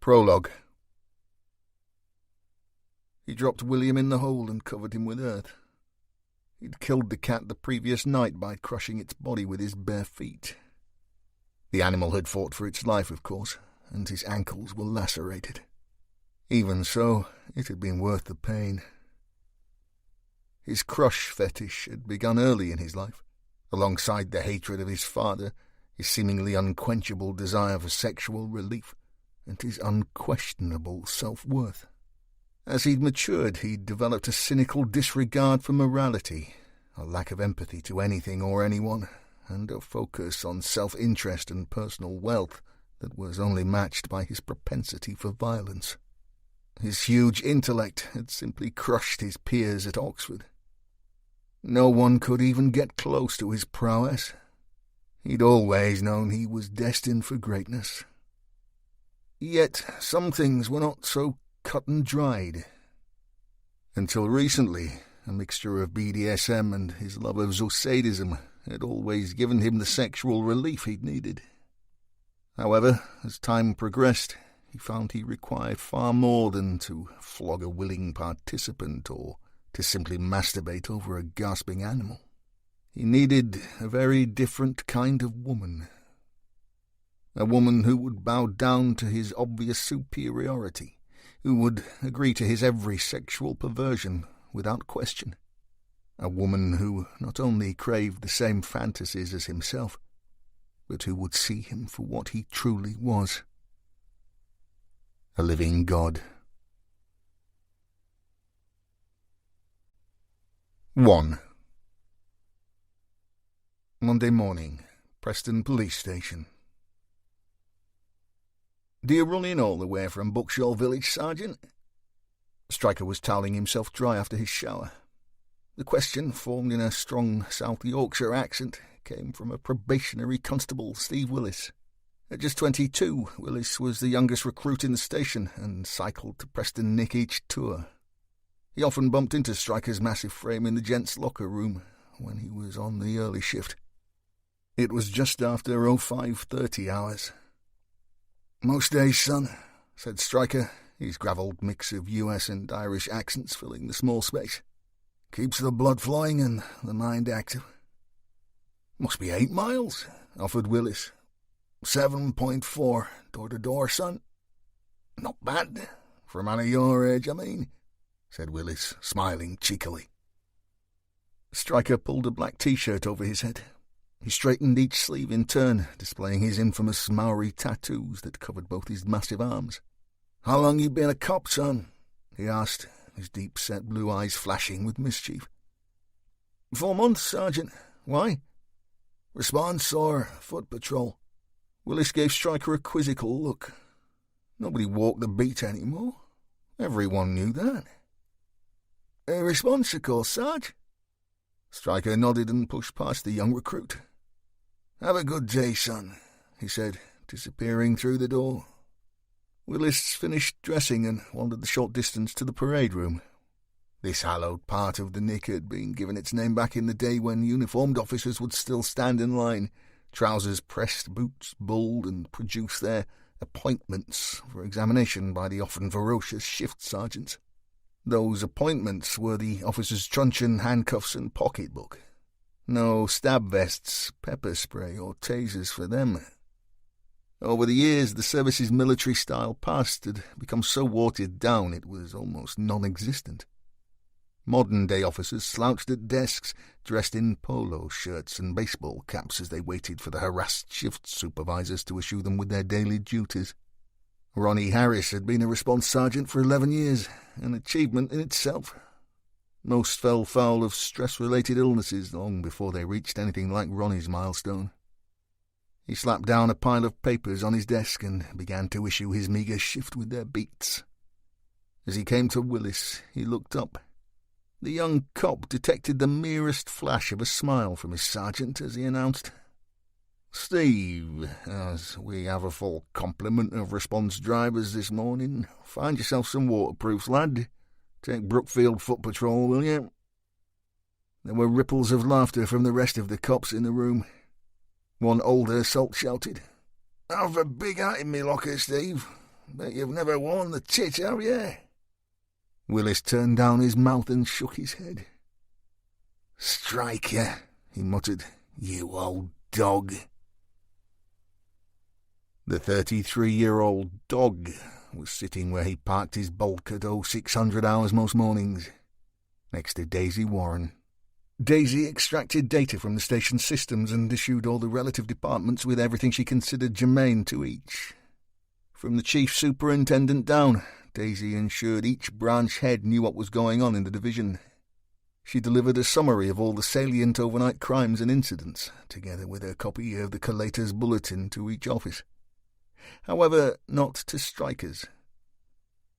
Prologue. He dropped William in the hole and covered him with earth. He'd killed the cat the previous night by crushing its body with his bare feet. The animal had fought for its life, of course, and his ankles were lacerated. Even so, it had been worth the pain. His crush fetish had begun early in his life, alongside the hatred of his father, his seemingly unquenchable desire for sexual relief, and his unquestionable self-worth. As he'd matured, he'd developed a cynical disregard for morality, a lack of empathy to anything or anyone, and a focus on self-interest and personal wealth that was only matched by his propensity for violence. His huge intellect had simply crushed his peers at Oxford. No one could even get close to his prowess. He'd always known he was destined for greatness. Yet some things were not so cut and dried. Until recently, a mixture of BDSM and his love of zoosadism had always given him the sexual relief he'd needed. However, as time progressed, he found he required far more than to flog a willing participant or to simply masturbate over a gasping animal. He needed a very different kind of woman. A woman who would bow down to his obvious superiority, who would agree to his every sexual perversion without question. A woman who not only craved the same fantasies as himself, but who would see him for what he truly was. A living god. 1. Monday morning, Preston Police Station. "Do you run in all the way from Buckshaw Village, Sergeant?" Stryker was toweling himself dry after his shower. The question, formed in a strong South Yorkshire accent, came from a probationary constable, Steve Willis. At just 22, Willis was the youngest recruit in the station and cycled to Preston Nick each tour. He often bumped into Stryker's massive frame in the gents' locker room when he was on the early shift. It was just after 05:30 hours. "Most days, son," said Stryker, his gravelled mix of US and Irish accents filling the small space. "Keeps the blood flowing and the mind active." "Must be 8 miles, offered Willis. 7.4, door to door, son." "Not bad, for a man of your age, I mean," said Willis, smiling cheekily. Stryker pulled a black T-shirt over his head. He straightened each sleeve in turn, displaying his infamous Maori tattoos that covered both his massive arms. "How long you been a cop, son?" he asked, his deep-set blue eyes flashing with mischief. 4 months, Sergeant. Why?" "Response or foot patrol?" Willis gave Stryker a quizzical look. Nobody walked the beat anymore. Everyone knew that. "A response, of course, Sarge." Stryker nodded and pushed past the young recruit. "Have a good day, son," he said, disappearing through the door. Willis finished dressing and wandered the short distance to the parade room. This hallowed part of the Nick had been given its name back in the day when uniformed officers would still stand in line, trousers pressed, boots bulled, and produce their appointments for examination by the often ferocious shift sergeants. Those appointments were the officer's truncheon, handcuffs, and pocketbook. No stab vests, pepper spray, or tasers for them. Over the years, the service's military-style past had become so watered down it was almost non-existent. Modern-day officers slouched at desks, dressed in polo shirts and baseball caps as they waited for the harassed shift supervisors to issue them with their daily duties. Ronnie Harris had been a response sergeant for 11 years, an achievement in itself. Most fell foul of stress-related illnesses long before they reached anything like Ronnie's milestone. He slapped down a pile of papers on his desk and began to issue his meagre shift with their beats. As he came to Willis, he looked up. The young cop detected the merest flash of a smile from his sergeant as he announced, "Steve, as we have a full complement of response drivers this morning, find yourself some waterproofs, lad. Take Brookfield Foot Patrol, will you?" There were ripples of laughter from the rest of the cops in the room. One older salt shouted, "Have a big hat in me locker, Steve. But you've never worn the tit, have you? Willis turned down his mouth and shook his head. Striker, he muttered, you old dog. The 33-year-old dog was sitting where he parked his bulk at 0600 hours most mornings, next to Daisy Warren. Daisy extracted data from the station's systems and issued all the relative departments with everything she considered germane to each. From the chief superintendent down, Daisy ensured each branch head knew what was going on in the division. She delivered a summary of all the salient overnight crimes and incidents, together with a copy of the collator's bulletin to each office. However, not to Strikers.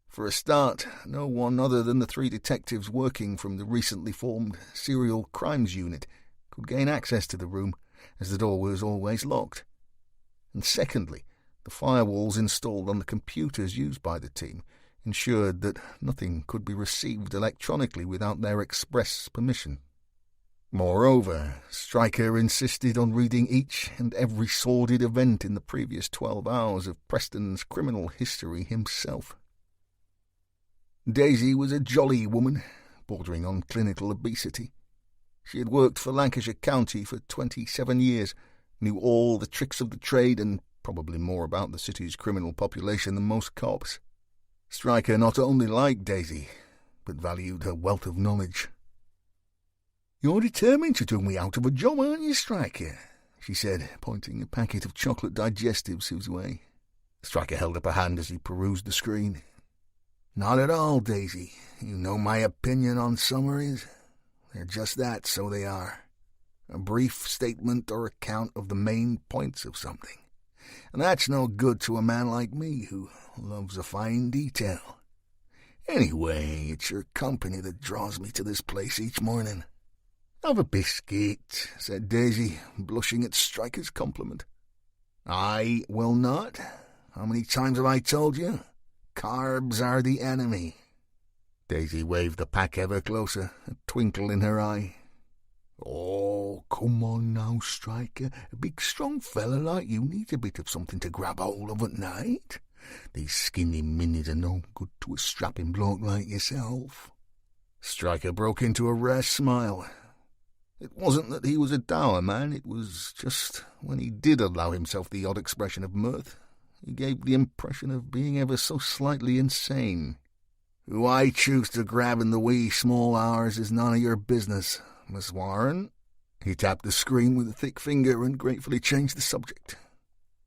For a start, no one other than the 3 detectives working from the recently formed Serial Crimes Unit could gain access to the room, as the door was always locked. And secondly, the firewalls installed on the computers used by the team ensured that nothing could be received electronically without their express permission. Moreover, Stryker insisted on reading each and every sordid event in the previous 12 hours of Preston's criminal history himself. Daisy was a jolly woman, bordering on clinical obesity. She had worked for Lancashire County for 27 years, knew all the tricks of the trade and probably more about the city's criminal population than most cops. Stryker not only liked Daisy, but valued her wealth of knowledge. "You're determined to do me out of a job, aren't you, Stryker?" she said, pointing a packet of chocolate digestives his way. Stryker held up a hand as he perused the screen. "Not at all, Daisy. You know my opinion on summaries. They're just that, so they are. A brief statement or account of the main points of something. And that's no good to a man like me who loves a fine detail. Anyway, it's your company that draws me to this place each morning." "Have a biscuit," said Daisy, blushing at Stryker's compliment. "I will not. How many times have I told you? Carbs are the enemy." Daisy waved the pack ever closer, a twinkle in her eye. "Oh, come on now, Stryker. A big, strong fella like you needs a bit of something to grab hold of at night. These skinny minis are no good to a strapping bloke like yourself." Stryker broke into a rare smile. It wasn't that he was a dour man, it was just when he did allow himself the odd expression of mirth, he gave the impression of being ever so slightly insane. "Who I choose to grab in the wee small hours is none of your business, Miss Warren." He tapped the screen with a thick finger and gratefully changed the subject.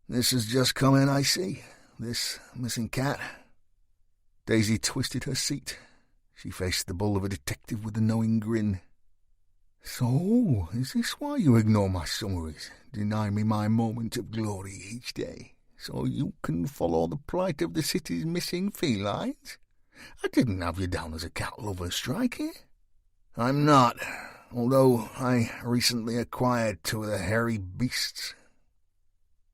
"This has just come in, I see. This missing cat." Daisy twisted her seat. She faced the bull of a detective with a knowing grin. "So, is this why you ignore my summaries, deny me my moment of glory each day, so you can follow the plight of the city's missing felines? I didn't have you down as a cat lover, Stryker." "I'm not, although I recently acquired 2 of the hairy beasts."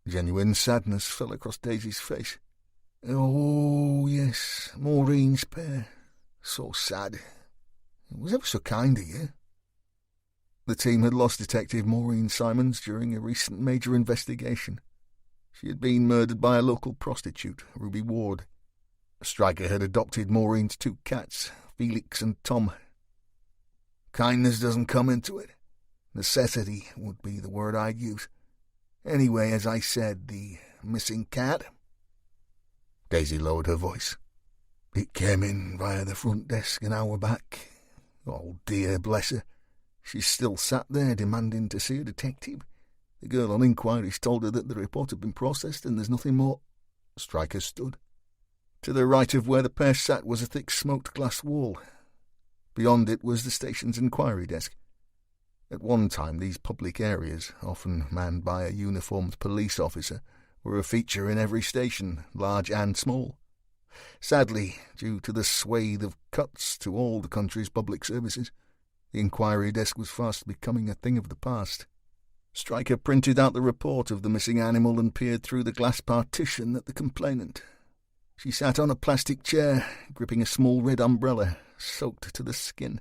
Genuine sadness fell across Daisy's face. "Oh, yes, Maureen's pair. So sad. It was ever so kind of you." The team had lost Detective Maureen Simons during a recent major investigation. She had been murdered by a local prostitute, Ruby Ward. Stryker had adopted Maureen's 2 cats, Felix and Tom. Kindness doesn't come into it. Necessity would be the word I'd use. Anyway, as I said, the missing cat. Daisy lowered her voice. "It came in via the front desk an hour back. Oh dear, bless her. She's still sat there demanding to see a detective. The girl on inquiries told her that the report had been processed and there's nothing more." Stryker stood. To the right of where the pair sat was a thick smoked glass wall. Beyond it was the station's inquiry desk. At one time, these public areas, often manned by a uniformed police officer, were a feature in every station, large and small. Sadly, due to the swathe of cuts to all the country's public services, the inquiry desk was fast becoming a thing of the past. Stryker printed out the report of the missing animal and peered through the glass partition at the complainant. She sat on a plastic chair, gripping a small red umbrella, soaked to the skin.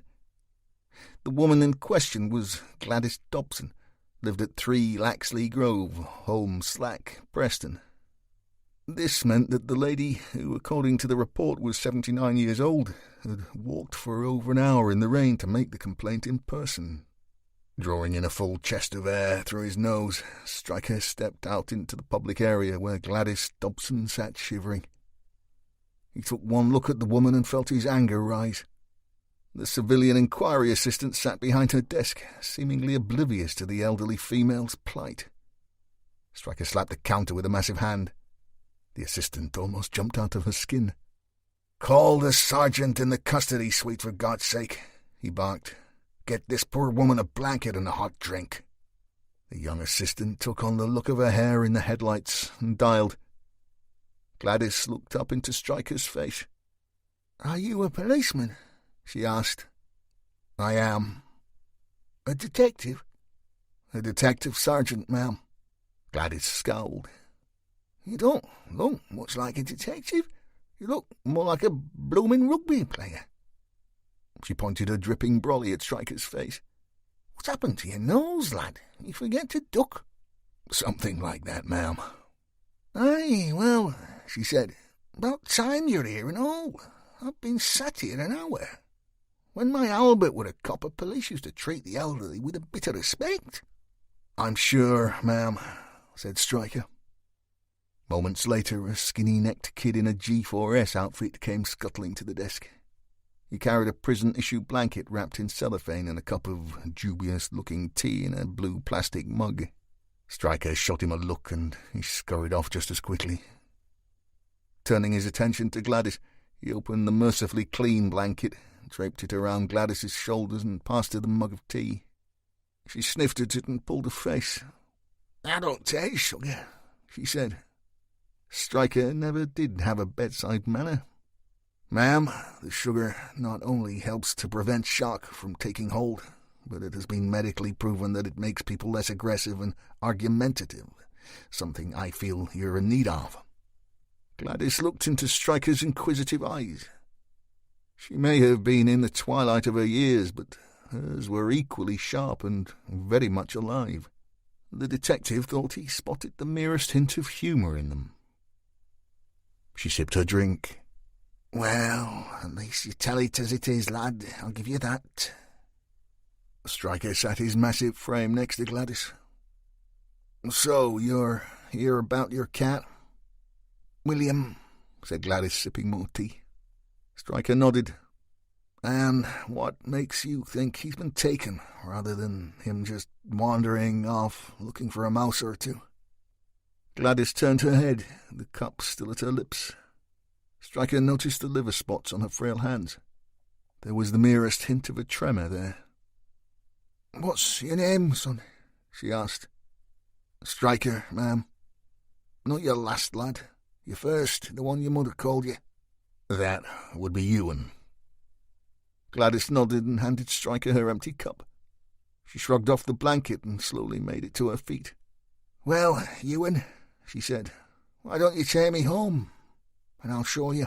The woman in question was Gladys Dobson, lived at 3 Laxley Grove, Holmes Slack, Preston. This meant that the lady, who according to the report was 79 years old, had walked for over an hour in the rain to make the complaint in person. Drawing in a full chest of air through his nose, Stryker stepped out into the public area where Gladys Dobson sat shivering. He took one look at the woman and felt his anger rise. The civilian inquiry assistant sat behind her desk, seemingly oblivious to the elderly female's plight. Stryker slapped the counter with a massive hand. The assistant almost jumped out of her skin. "Call the sergeant in the custody suite, for God's sake," he barked. "Get this poor woman a blanket and a hot drink." The young assistant took on the look of her hair in the headlights and dialed. Gladys looked up into Stryker's face. "Are you a policeman?" she asked. "I am." "A detective?" "A detective sergeant, ma'am." Gladys scowled. "You don't look much like a detective. You look more like a blooming rugby player." She pointed her dripping brolly at Stryker's face. "What's happened to your nose, lad? You forget to duck." "Something like that, ma'am." "Aye, well," she said, "about time you're here and all. I've been sat here an hour. When my Albert were a copper, police used to treat the elderly with a bit of respect." "I'm sure, ma'am," said Stryker. Moments later, a skinny-necked kid in a G4S outfit came scuttling to the desk. He carried a prison-issue blanket wrapped in cellophane and a cup of dubious-looking tea in a blue plastic mug. Stryker shot him a look, and he scurried off just as quickly. Turning his attention to Gladys, he opened the mercifully clean blanket, draped it around Gladys's shoulders, and passed her the mug of tea. She sniffed at it and pulled a face. "I don't taste sugar," she said. Stryker never did have a bedside manner. "Ma'am, the sugar not only helps to prevent shock from taking hold, but it has been medically proven that it makes people less aggressive and argumentative, something I feel you're in need of." Gladys looked into Stryker's inquisitive eyes. She may have been in the twilight of her years, but hers were equally sharp and very much alive. The detective thought he spotted the merest hint of humour in them. She sipped her drink. "Well, at least you tell it as it is, lad. I'll give you that." Stryker sat his massive frame next to Gladys. "So, you're here about your cat?" "William," said Gladys, sipping more tea. Stryker nodded. "And what makes you think he's been taken, rather than him just wandering off looking for a mouse or two?" Gladys turned her head, the cup still at her lips. Stryker noticed the liver spots on her frail hands. There was the merest hint of a tremor there. "What's your name, son?" she asked. "Stryker, ma'am." "Not your last, lad. Your first, the one your mother called you." "That would be Ewan." Gladys nodded and handed Stryker her empty cup. She shrugged off the blanket and slowly made it to her feet. "Well, Ewan," she said, "why don't you take me home, and I'll show you."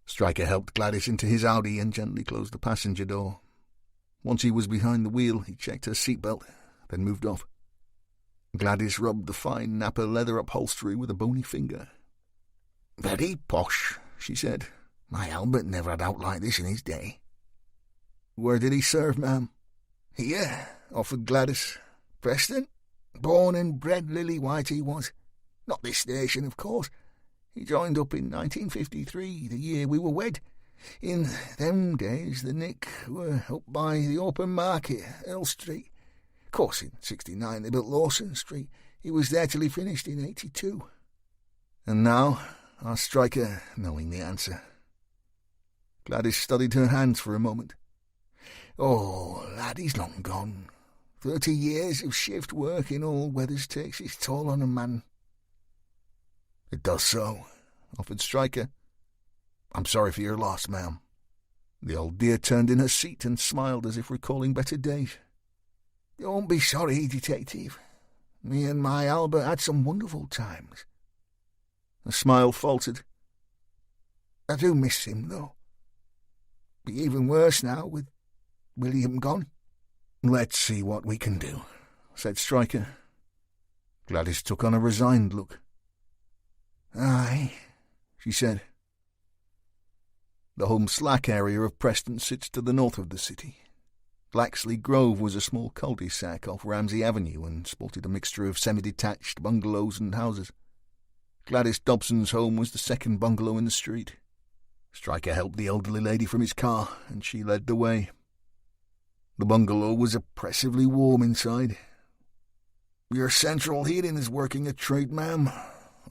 Stryker helped Gladys into his Audi and gently closed the passenger door. Once he was behind the wheel, he checked her seatbelt, then moved off. Gladys rubbed the fine nappa leather upholstery with a bony finger. "Very posh," she said. "My Albert never had out like this in his day." "Where did he serve, ma'am?" "Here," offered Gladys. "Preston. Born and bred lily white he was. Not this station, of course. He joined up in 1953, the year we were wed. In them days the Nick were up by the open market, Earl Street. Of course, in 69 they built Lawson Street. He was there till he finished in 82. "And now?" asked Stryker, knowing the answer. Gladys studied her hands for a moment. "Oh, lad, he's long gone. 30 years of shift work in all weathers takes its toll on a man." "It does so," offered Stryker. "I'm sorry for your loss, ma'am." The old dear turned in her seat and smiled as if recalling better days. "Don't be sorry, detective. Me and my Albert had some wonderful times." The smile faltered. "I do miss him, though. Be even worse now with William gone." "Let's see what we can do," said Stryker. Gladys took on a resigned look. "Aye," she said. The home slack area of Preston sits to the north of the city. Blacksley Grove was a small cul-de-sac off Ramsey Avenue and sported a mixture of semi-detached bungalows and houses. Gladys Dobson's home was the second bungalow in the street. Stryker helped the elderly lady from his car, and she led the way. The bungalow was oppressively warm inside. "Your central heating is working a treat, ma'am,"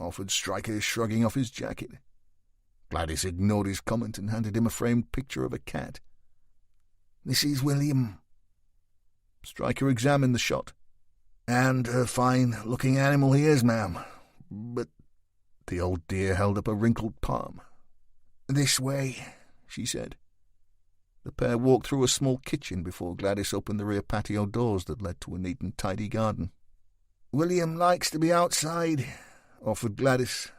offered Stryker, shrugging off his jacket. Gladys ignored his comment and handed him a framed picture of a cat. "This is William." Stryker examined the shot. "And a fine-looking animal he is, ma'am. But—" The old dear held up a wrinkled palm. "This way," she said. The pair walked through a small kitchen before Gladys opened the rear patio doors that led to a neat and tidy garden. "William likes to be outside," offered Gladys,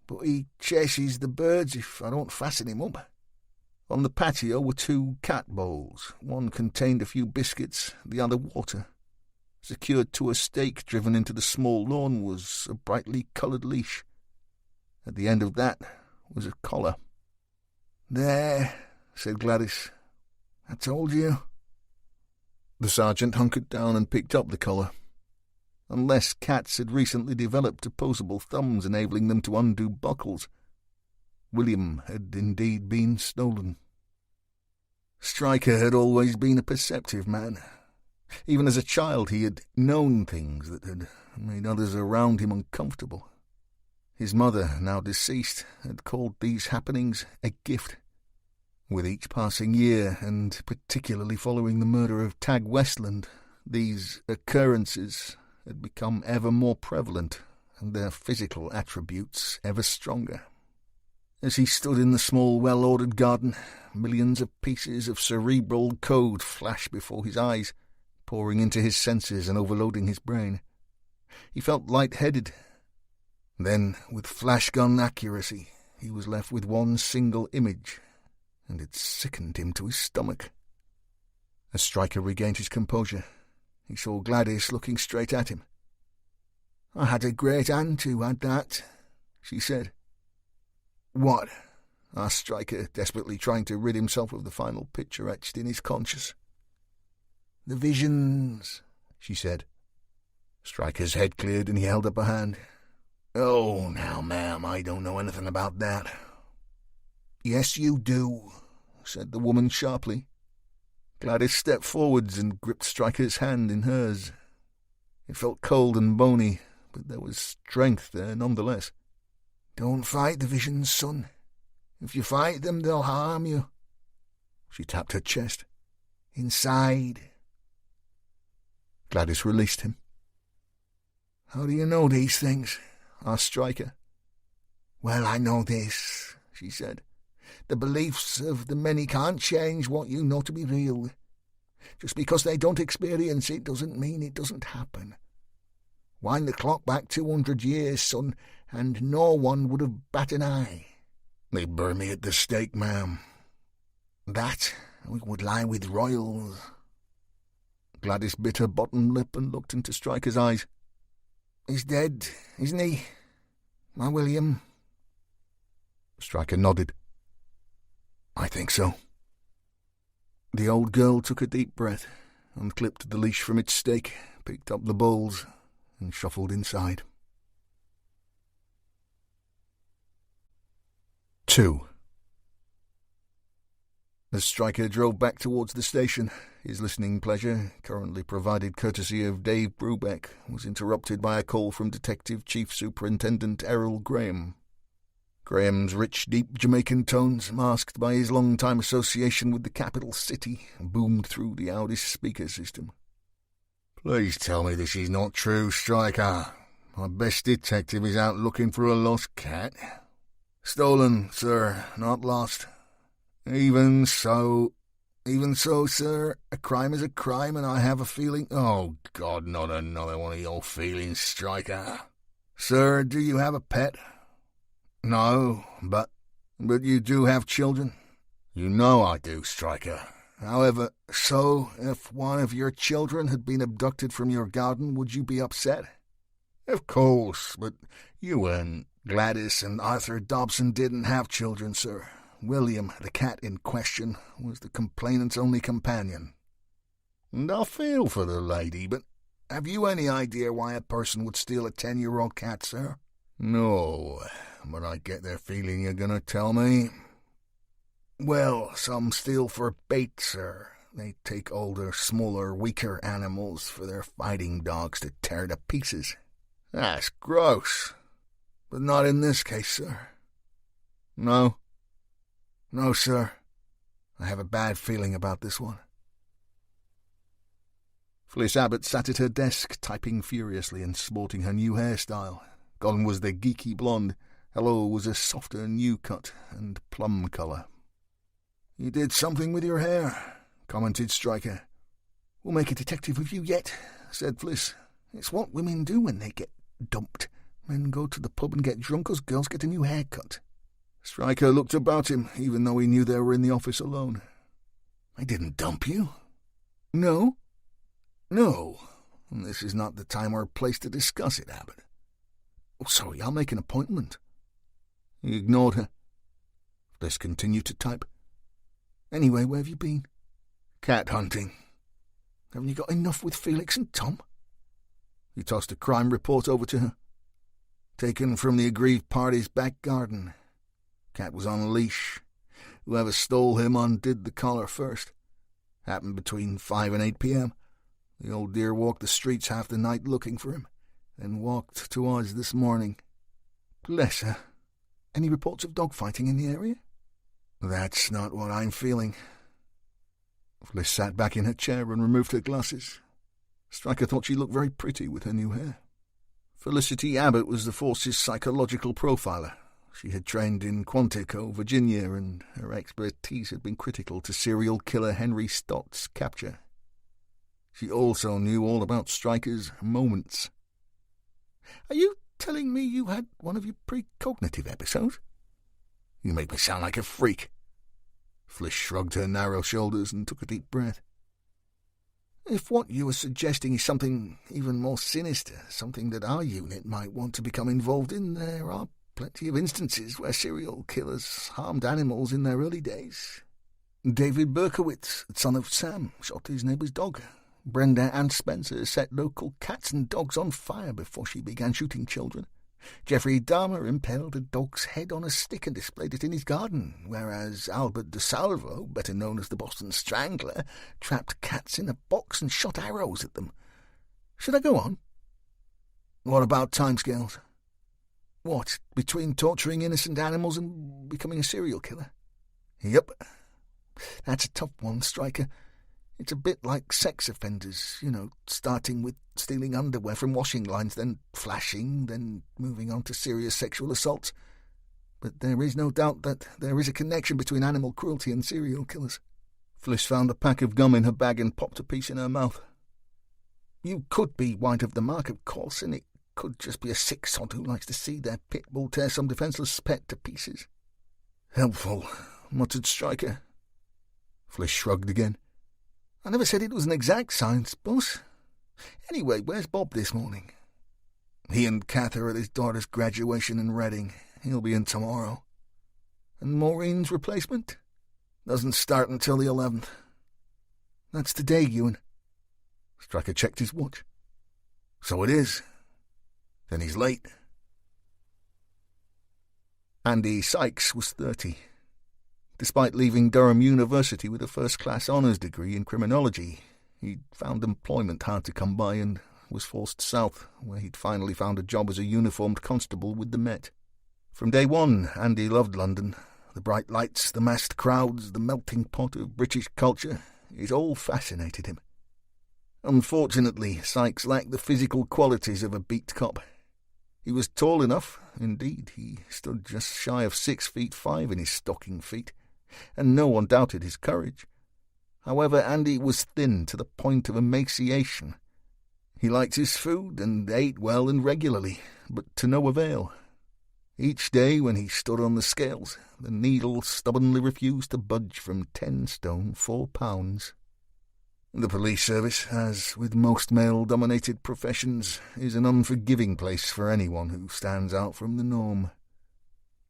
"but he chases the birds if I don't fasten him up." On the patio were two cat bowls. One contained a few biscuits, the other water. Secured to a stake driven into the small lawn was a brightly coloured leash. At the end of that was a collar. "There," said Gladys. "I told you." The sergeant hunkered down and picked up the collar. Unless cats had recently developed opposable thumbs enabling them to undo buckles, William had indeed been stolen. Stryker had always been a perceptive man. Even as a child he had known things that had made others around him uncomfortable. His mother, now deceased, had called these happenings a gift. With each passing year, and particularly following the murder of Tag Westland, these occurrences had become ever more prevalent, and their physical attributes ever stronger. As he stood in the small, well-ordered garden, millions of pieces of cerebral code flashed before his eyes, pouring into his senses and overloading his brain. He felt light-headed. Then, with flash-gun accuracy, he was left with one single image, and it sickened him to his stomach. As Stryker regained his composure, he saw Gladys looking straight at him. "I had a great aunt who had that," she said. "What?" asked Stryker, desperately trying to rid himself of the final picture etched in his conscience. "The visions," she said. Stryker's head cleared and he held up a hand. "Oh, now, ma'am, I don't know anything about that." "Yes, you do," said the woman sharply. Gladys stepped forwards and gripped Stryker's hand in hers. It felt cold and bony, but there was strength there nonetheless. "Don't fight the visions, son. If you fight them, they'll harm you." She tapped her chest. "Inside." Gladys released him. "How do you know these things?" asked Stryker. "Well, I know this," she said. "The beliefs of the many can't change what you know to be real. Just because they don't experience it doesn't mean it doesn't happen. Wind the clock back 200 years, son, and no one would have bat an eye." "They'd burn me at the stake, ma'am." "That would lie with royals." Gladys bit her bottom lip and looked into Stryker's eyes. "He's dead, isn't he, my William?" Stryker nodded. "I think so." The old girl took a deep breath, unclipped the leash from its stake, picked up the bowls, and shuffled inside. 2. As Stryker drove back towards the station, his listening pleasure, currently provided courtesy of Dave Brubeck, was interrupted by a call from Detective Chief Superintendent Errol Graham. Graham's rich, deep Jamaican tones, masked by his long-time association with the capital city, boomed through the Audis speaker system. "Please tell me this is not true, Stryker. My best detective is out looking for a lost cat." "Stolen, sir, not lost." Even so, sir, a crime is a crime, and I have a feeling—" "Oh, God, not another one of your feelings, Stryker." "Sir, do you have a pet?" "No, but you do have children?" "You know I do, Stryker." "However, so, if one of your children had been abducted from your garden, would you be upset?" "Of course, but you weren't Gladys and Arthur Dobson didn't have children, sir. William, the cat in question, was the complainant's only companion. And I feel for the lady, but have you any idea why a person would steal a 10-year-old cat, sir? No, but I get the feeling you're going to tell me. Well, some steal for bait, sir. They take older, smaller, weaker animals for their fighting dogs to tear to pieces. That's gross. But not in this case, sir. No. No, sir. I have a bad feeling about this one. Fliss Abbott sat at her desk, typing furiously and sporting her new hairstyle. Gone was the geeky blonde. Hello was a softer new cut and plum colour. You did something with your hair, commented Stryker. We'll make a detective of you yet, said Fliss. It's what women do when they get dumped. Men go to the pub and get drunk as girls get a new haircut. Stryker looked about him, even though he knew they were in the office alone. I didn't dump you. No? No. This is not the time or place to discuss it, Abbott. Oh, sorry, I'll make an appointment. He ignored her. Fliss continued to type. Anyway, where have you been? Cat hunting. Haven't you got enough with Felix and Tom? He tossed a crime report over to her. Taken from the aggrieved party's back garden. Cat was on a leash. Whoever stole him undid the collar first. Happened between 5 and 8 p.m. The old dear walked the streets half the night looking for him, then walked to us this morning. Bless her. Any reports of dogfighting in the area? That's not what I'm feeling. Fliss sat back in her chair and removed her glasses. Stryker thought she looked very pretty with her new hair. Felicity Abbott was the force's psychological profiler. She had trained in Quantico, Virginia, and her expertise had been critical to serial killer Henry Stott's capture. She also knew all about Stryker's moments. Are you telling me you had one of your precognitive episodes? You make me sound like a freak. Fliss shrugged her narrow shoulders and took a deep breath. If what you are suggesting is something even more sinister, something that our unit might want to become involved in, there are plenty of instances where serial killers harmed animals in their early days. David Berkowitz, son of Sam, shot his neighbour's dog. Brenda Ann Spencer set local cats and dogs on fire before she began shooting children. Jeffrey Dahmer impaled a dog's head on a stick and displayed it in his garden, whereas Albert DeSalvo, better known as the Boston Strangler, trapped cats in a box and shot arrows at them. Should I go on? What about timescales? What, between torturing innocent animals and becoming a serial killer? Yep. That's a tough one, Stryker. It's a bit like sex offenders, starting with stealing underwear from washing lines, then flashing, then moving on to serious sexual assaults. But there is no doubt that there is a connection between animal cruelty and serial killers. Fliss found a pack of gum in her bag and popped a piece in her mouth. You could be wide of the mark, of course, and it could just be a sick sod who likes to see their pit bull tear some defenceless pet to pieces. Helpful, muttered Stryker. Fliss shrugged again. I never said it was an exact science, boss. Anyway, where's Bob this morning? He and Kath are at his daughter's graduation in Reading. He'll be in tomorrow. And Maureen's replacement? Doesn't start until the 11th. That's today, Ewan. Stryker checked his watch. So it is. Then he's late. Andy Sykes was 30. Despite leaving Durham University with a first-class honours degree in criminology, he'd found employment hard to come by and was forced south, where he'd finally found a job as a uniformed constable with the Met. From day one, Andy loved London. The bright lights, the massed crowds, the melting pot of British culture, it all fascinated him. Unfortunately, Sykes lacked the physical qualities of a beat cop. He was tall enough, indeed, he stood just shy of 6'5" in his stocking feet, and no one doubted his courage. However, Andy was thin to the point of emaciation. He liked his food and ate well and regularly, but to no avail. Each day when he stood on the scales, the needle stubbornly refused to budge from 10 stone 4 pounds. The police service, as with most male-dominated professions, is an unforgiving place for anyone who stands out from the norm.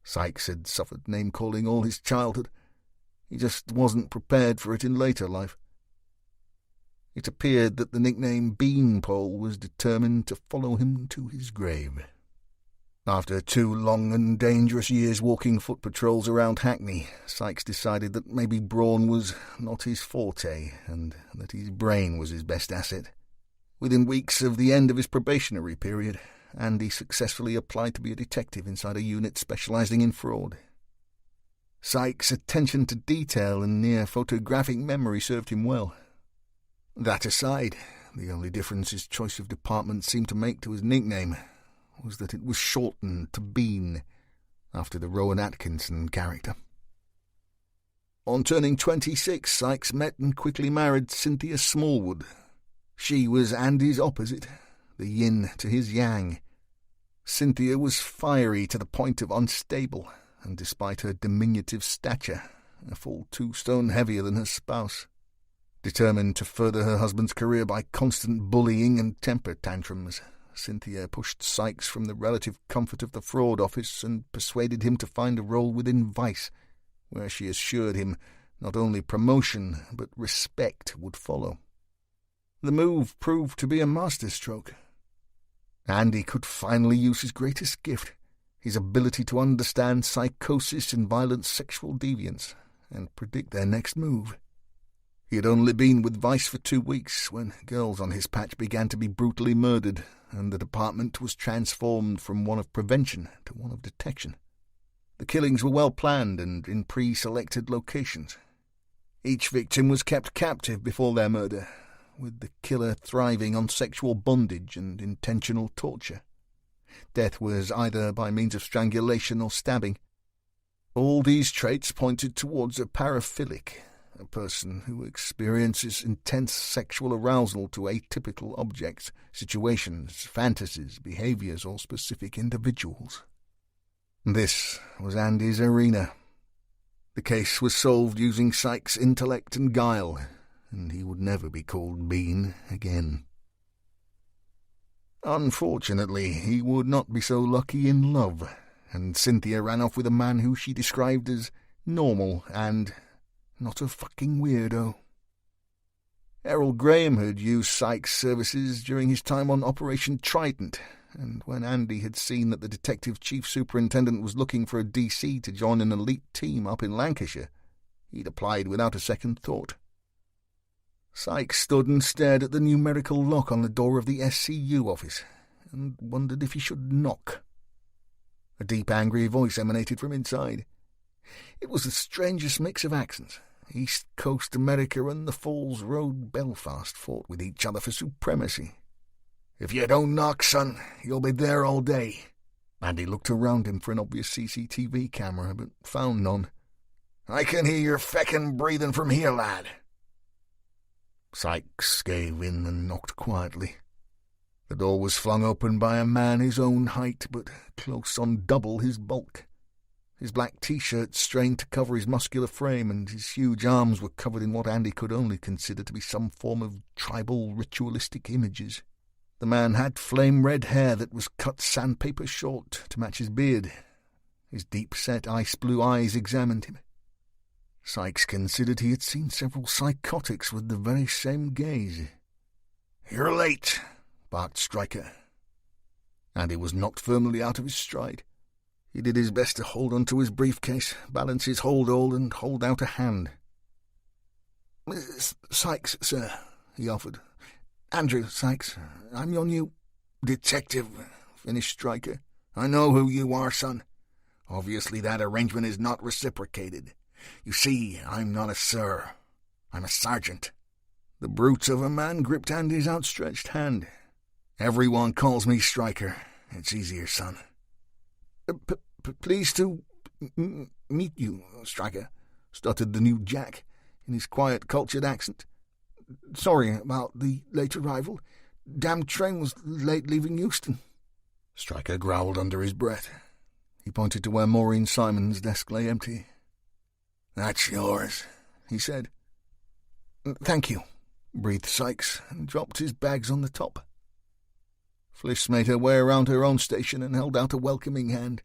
Sykes had suffered name-calling all his childhood. He just wasn't prepared for it in later life. It appeared that the nickname Beanpole was determined to follow him to his grave. After 2 long and dangerous years walking foot patrols around Hackney, Sykes decided that maybe brawn was not his forte, and that his brain was his best asset. Within weeks of the end of his probationary period, Andy successfully applied to be a detective inside a unit specializing in fraud. Sykes' attention to detail and near photographic memory served him well. That aside, the only difference his choice of department seemed to make to his nickname was that it was shortened to Bean, after the Rowan Atkinson character. On turning 26, Sykes met and quickly married Cynthia Smallwood. She was Andy's opposite, the yin to his yang. Cynthia was fiery to the point of unstable, and despite her diminutive stature, a full 2 stone heavier than her spouse. Determined to further her husband's career by constant bullying and temper tantrums, Cynthia pushed Sykes from the relative comfort of the fraud office and persuaded him to find a role within Vice, where she assured him not only promotion but respect would follow. The move proved to be a masterstroke. Andy could finally use his greatest gift, his ability to understand psychosis and violent sexual deviance, and predict their next move. He had only been with Vice for 2 weeks when girls on his patch began to be brutally murdered, and the department was transformed from one of prevention to one of detection. The killings were well planned and in pre-selected locations. Each victim was kept captive before their murder, with the killer thriving on sexual bondage and intentional torture. Death was either by means of strangulation or stabbing. All these traits pointed towards a paraphilic, a person who experiences intense sexual arousal to atypical objects, situations, fantasies, behaviors, or specific individuals. This was Andy's arena. The case was solved using Sykes' intellect and guile, and he would never be called Bean again. Unfortunately, he would not be so lucky in love, and Cynthia ran off with a man who she described as normal and not a fucking weirdo. Errol Graham had used Sykes' services during his time on Operation Trident, and when Andy had seen that the detective chief superintendent was looking for a DC to join an elite team up in Lancashire, he'd applied without a second thought. Sykes stood and stared at the numerical lock on the door of the SCU office, and wondered if he should knock. A deep, angry voice emanated from inside. It was the strangest mix of accents. East Coast America and the Falls Road Belfast fought with each other for supremacy. "If you don't knock, son, you'll be there all day." Andy looked around him for an obvious CCTV camera, but found none. "I can hear your feckin' breathing from here, lad." Sykes gave in and knocked quietly. The door was flung open by a man his own height, but close on double his bulk. His black T-shirt strained to cover his muscular frame, and his huge arms were covered in what Andy could only consider to be some form of tribal ritualistic images. The man had flame-red hair that was cut sandpaper short to match his beard. His deep-set ice-blue eyes examined him. Sykes considered he had seen several psychotics with the very same gaze. "You're late," barked Stryker. Andy was knocked firmly out of his stride. He did his best to hold onto his briefcase, balance his hold-all, and hold out a hand. "Sykes, sir," he offered. "Andrew Sykes. I'm your new—" "Detective," finished Stryker. "I know who you are, son. Obviously that arrangement is not reciprocated. You see, I'm not a sir. I'm a sergeant." The brute of a man gripped Andy's outstretched hand. "Everyone calls me Stryker. It's easier, son." Pleased to meet you, Stryker," stuttered the new Jack, in his quiet, cultured accent. "Sorry about the late arrival. Damn train was late leaving Euston." Stryker growled under his breath. He pointed to where Maureen Simon's desk lay empty. "That's yours," he said. "Thank you," breathed Sykes, and dropped his bags on the top. Fliss made her way around her own station and held out a welcoming hand.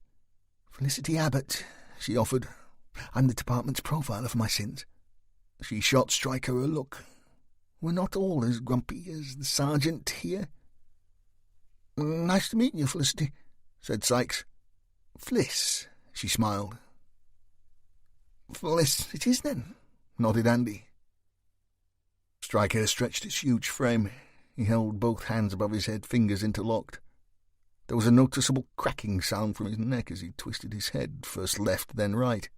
"Felicity Abbott," she offered. "I'm the department's profiler for my sins." She shot Stryker a look. "We're not all as grumpy as the sergeant here." "Nice to meet you, Felicity," said Sykes. "Fliss," she smiled. "Fliss it is, then," nodded Andy. Stryker stretched his huge frame. He held both hands above his head, fingers interlocked. There was a noticeable cracking sound from his neck as he twisted his head, first left, then right.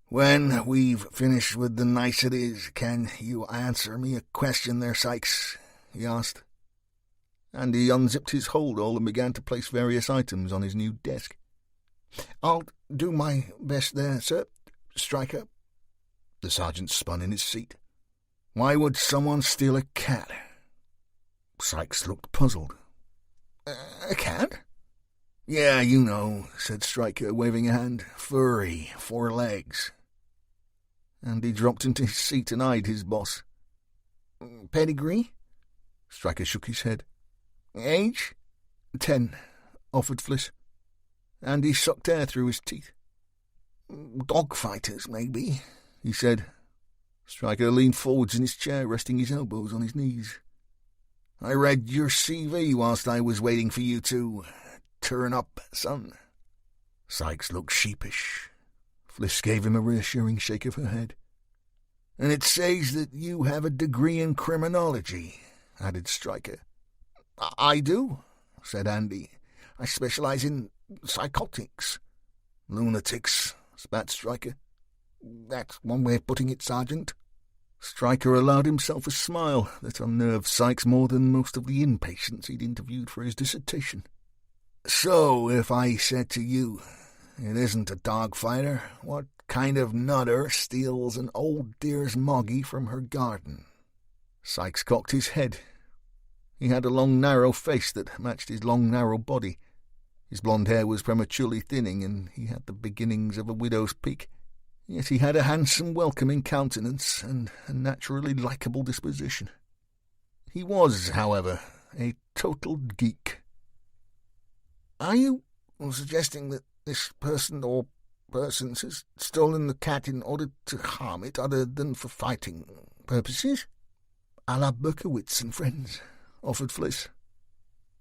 "When we've finished with the niceties, can you answer me a question there, Sykes?" he asked. Andy unzipped his holdall and began to place various items on his new desk. "I'll do my best there, sir, Stryker." The sergeant spun in his seat. "Why would someone steal a cat?" Sykes looked puzzled. "A cat?" "Yeah, you know," said Stryker, waving a hand. "Furry, 4 legs." Andy dropped into his seat and eyed his boss. "Pedigree?" Stryker shook his head. "Age?" 10, offered Fliss. Andy sucked air through his teeth. "Dogfighters, maybe," he said. Stryker leaned forwards in his chair, resting his elbows on his knees. "I read your CV whilst I was waiting for you to turn up, son." Sykes looked sheepish. Fliss gave him a reassuring shake of her head. "And it says that you have a degree in criminology," added Stryker. "I do," said Andy. "I specialize in psychotics." "Lunatics," spat Stryker. "That's one way of putting it, Sergeant." Stryker allowed himself a smile that unnerved Sykes more than most of the inpatients he'd interviewed for his dissertation. "So, if I said to you, it isn't a dog fighter, what kind of nutter steals an old deer's moggy from her garden?" Sykes cocked his head. He had a long, narrow face that matched his long, narrow body. His blonde hair was prematurely thinning, and he had the beginnings of a widow's peak. Yet he had a handsome, welcoming countenance and a naturally likeable disposition. He was, however, a total geek. "Are you suggesting that this person or persons has stolen the cat in order to harm it other than for fighting purposes?" "A la Berkowitz and friends," offered Fliss.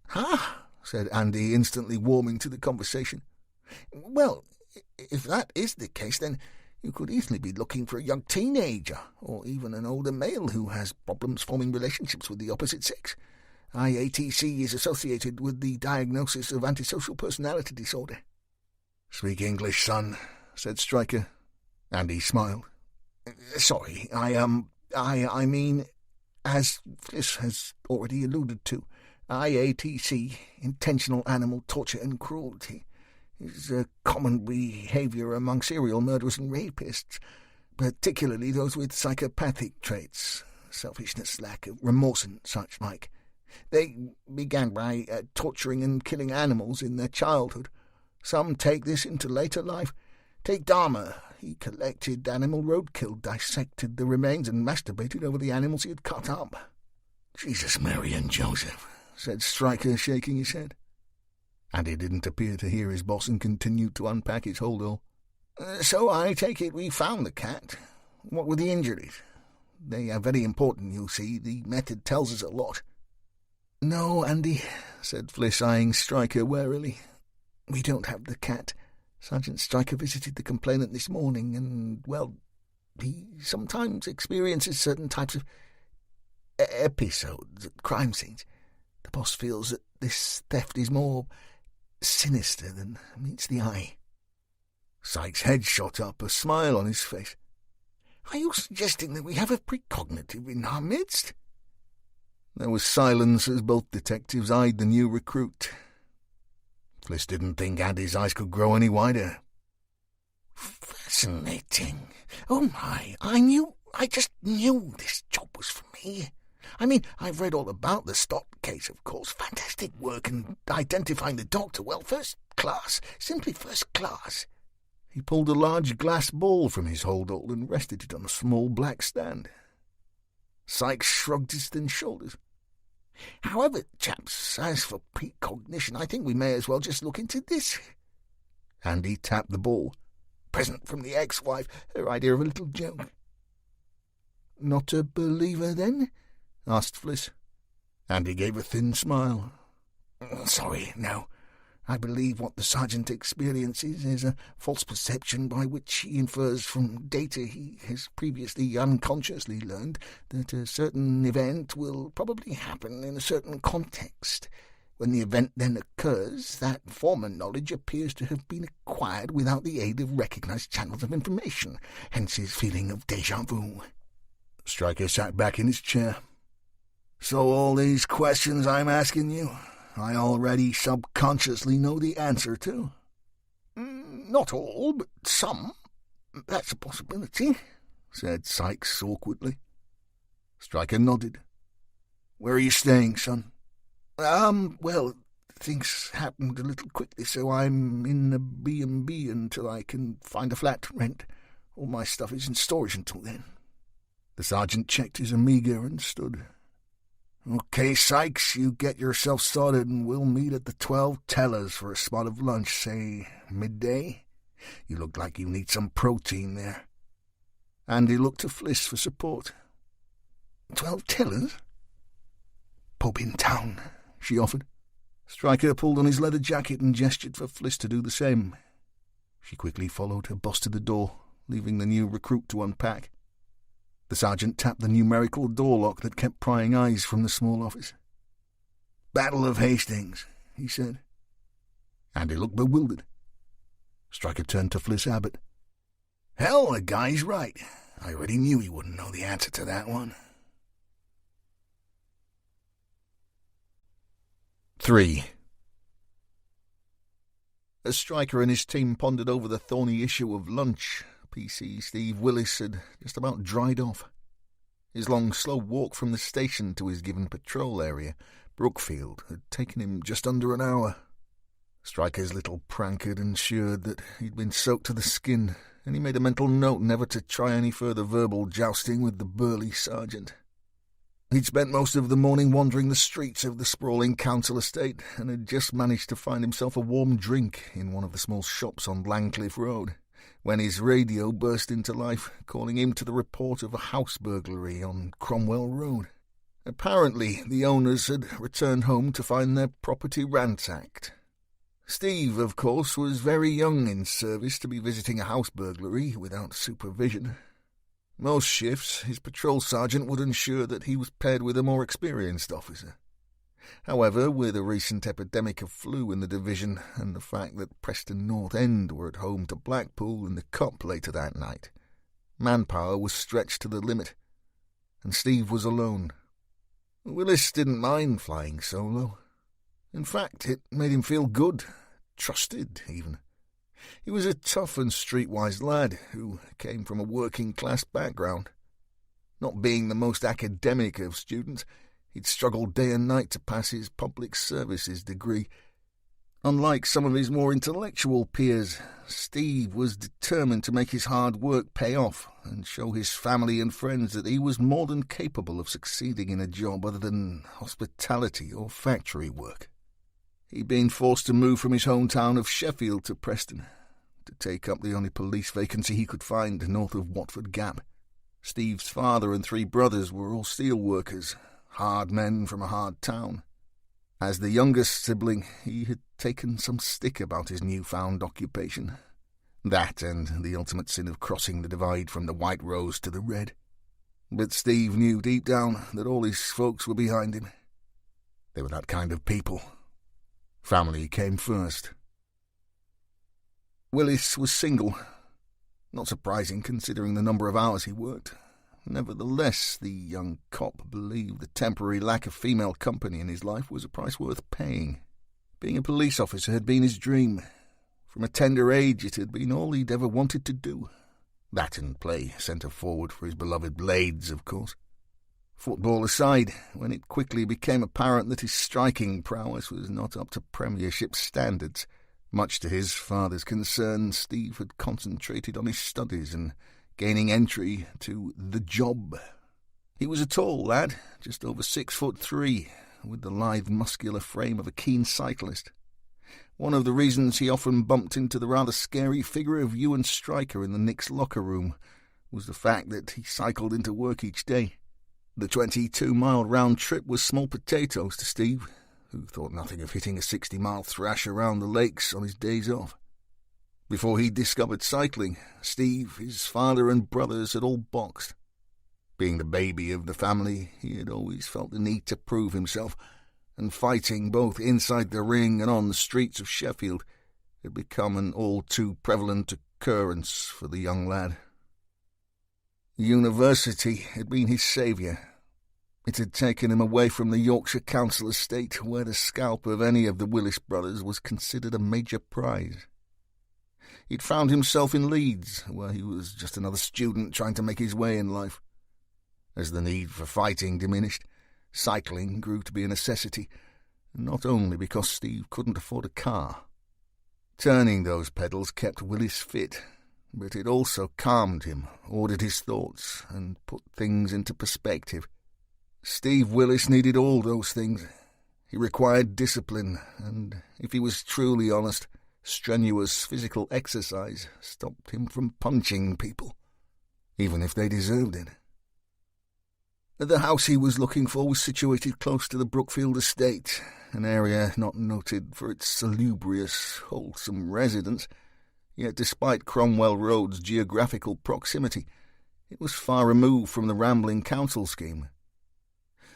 "Ha!" said Andy, instantly warming to the conversation. "Well, if that is the case, then you could easily be looking for a young teenager, or even an older male who has problems forming relationships with the opposite sex. IATC is associated with the diagnosis of antisocial personality disorder." "Speak English, son," said Stryker. Andy smiled. "Sorry, I mean, as Fliss has already alluded to, IATC, intentional animal torture and cruelty, is a common behavior among serial murderers and rapists, particularly those with psychopathic traits, selfishness, lack of remorse and such like. They began by torturing and killing animals in their childhood. Some take this into later life. Take Dahmer. He collected animal roadkill, dissected the remains, and masturbated over the animals he had cut up." "Jesus, Mary and Joseph," said Stryker, shaking his head. And he didn't appear to hear his boss and continued to unpack his holdall. "So I take it we found the cat. What were the injuries? They are very important, you see. The method tells us a lot." "No, Andy," said Fliss, eyeing Stryker warily. "We don't have the cat. Sergeant Stryker visited the complainant this morning, and, well, he sometimes experiences certain types of episodes at crime scenes. The boss feels that this theft is more sinister than meets the eye." Sykes' head shot up, a smile on his face. "Are you suggesting that we have a precognitive in our midst?" There was silence as both detectives eyed the new recruit. Fliss didn't think Andy's eyes could grow any wider. "Fascinating. Oh my, I just knew this job was for me. I mean, I've read all about the Stott case, of course. Fantastic work in identifying the doctor. Well, first class. Simply first class." He pulled a large glass ball from his holdall and rested it on a small black stand. Sykes shrugged his thin shoulders. "However, chaps, as for precognition, I think we may as well just look into this. Andy tapped the ball. "Present from the ex-wife, her idea of a little joke." "Not a believer, then?" asked Fliss. Andy gave a thin smile. "Sorry, no. I believe what the sergeant experiences is a false perception by which he infers from data he has previously unconsciously learned that a certain event will probably happen in a certain context. When the event then occurs, that former knowledge appears to have been acquired without the aid of recognized channels of information, hence his feeling of déjà vu." Stryker sat back in his chair. "So all these questions I'm asking you, I already subconsciously know the answer to?" "Not all, but some. That's a possibility," said Sykes awkwardly. Stryker nodded. "Where are you staying, son?" Well, things happened a little quickly, so I'm in a B&B until I can find a flat to rent. All my stuff is in storage until then." The sergeant checked his Amiga and stood. "Okay, Sykes, you get yourself started and we'll meet at the 12 Tellers for a spot of lunch, say midday. You look like you need some protein there." Andy looked to Fliss for support. 12 Tellers? "Pub in town," she offered. Stryker pulled on his leather jacket and gestured for Fliss to do the same. She quickly followed her boss to the door, leaving the new recruit to unpack. The sergeant tapped the numerical door lock that kept prying eyes from the small office. "Battle of Hastings," he said. Andy looked bewildered. Stryker turned to Fliss Abbott. "Hell, the guy's right. I already knew he wouldn't know the answer to that one." 3. As Stryker and his team pondered over the thorny issue of lunch, PC Steve Willis had just about dried off. His long, slow walk from the station to his given patrol area, Brookfield, had taken him just under an hour. Stryker's little prank had ensured that he'd been soaked to the skin, and he made a mental note never to try any further verbal jousting with the burly sergeant. He'd spent most of the morning wandering the streets of the sprawling council estate, and had just managed to find himself a warm drink in one of the small shops on Langcliffe Road, when his radio burst into life, calling him to the report of a house burglary on Cromwell Road. Apparently, the owners had returned home to find their property ransacked. Steve, of course, was very young in service to be visiting a house burglary without supervision. Most shifts, his patrol sergeant would ensure that he was paired with a more experienced officer. However, with a recent epidemic of flu in the division and the fact that Preston North End were at home to Blackpool in the Cup later that night, manpower was stretched to the limit, and Steve was alone. Willis didn't mind flying solo. In fact, it made him feel good, trusted even. He was a tough and streetwise lad who came from a working-class background. Not being the most academic of students, he'd struggled day and night to pass his public services degree. Unlike some of his more intellectual peers, Steve was determined to make his hard work pay off and show his family and friends that he was more than capable of succeeding in a job other than hospitality or factory work. He'd been forced to move from his hometown of Sheffield to Preston, to take up the only police vacancy he could find north of Watford Gap. Steve's father and 3 brothers were all steel workers, hard men from a hard town. As the youngest sibling, he had taken some stick about his newfound occupation. That and the ultimate sin of crossing the divide from the white rose to the red. But Steve knew deep down that all his folks were behind him. They were that kind of people. Family came first. Willis was single. Not surprising considering the number of hours he worked. Nevertheless, the young cop believed the temporary lack of female company in his life was a price worth paying. Being a police officer had been his dream. From a tender age, it had been all he'd ever wanted to do. That and play centre forward for his beloved Blades, of course. Football aside, when it quickly became apparent that his striking prowess was not up to Premiership standards, much to his father's concern, Steve had concentrated on his studies and gaining entry to the job. He was a tall lad, just over 6'3", with the lithe muscular frame of a keen cyclist. One of the reasons he often bumped into the rather scary figure of Ewan Stryker in the Knicks' locker room was the fact that he cycled into work each day. The 22-mile round trip was small potatoes to Steve, who thought nothing of hitting a 60-mile thrash around the lakes on his days off. Before he discovered cycling, Steve, his father and brothers had all boxed. Being the baby of the family, he had always felt the need to prove himself, and fighting both inside the ring and on the streets of Sheffield had become an all-too-prevalent occurrence for the young lad. University had been his saviour. It had taken him away from the Yorkshire council estate, where the scalp of any of the Willis brothers was considered a major prize. He'd found himself in Leeds, where he was just another student trying to make his way in life. As the need for fighting diminished, cycling grew to be a necessity, not only because Steve couldn't afford a car. Turning those pedals kept Willis fit, but it also calmed him, ordered his thoughts, and put things into perspective. Steve Willis needed all those things. He required discipline, and if he was truly honest, strenuous physical exercise stopped him from punching people, even if they deserved it. The house he was looking for was situated close to the Brookfield estate, an area not noted for its salubrious, wholesome residents, yet despite Cromwell Road's geographical proximity, it was far removed from the rambling council scheme.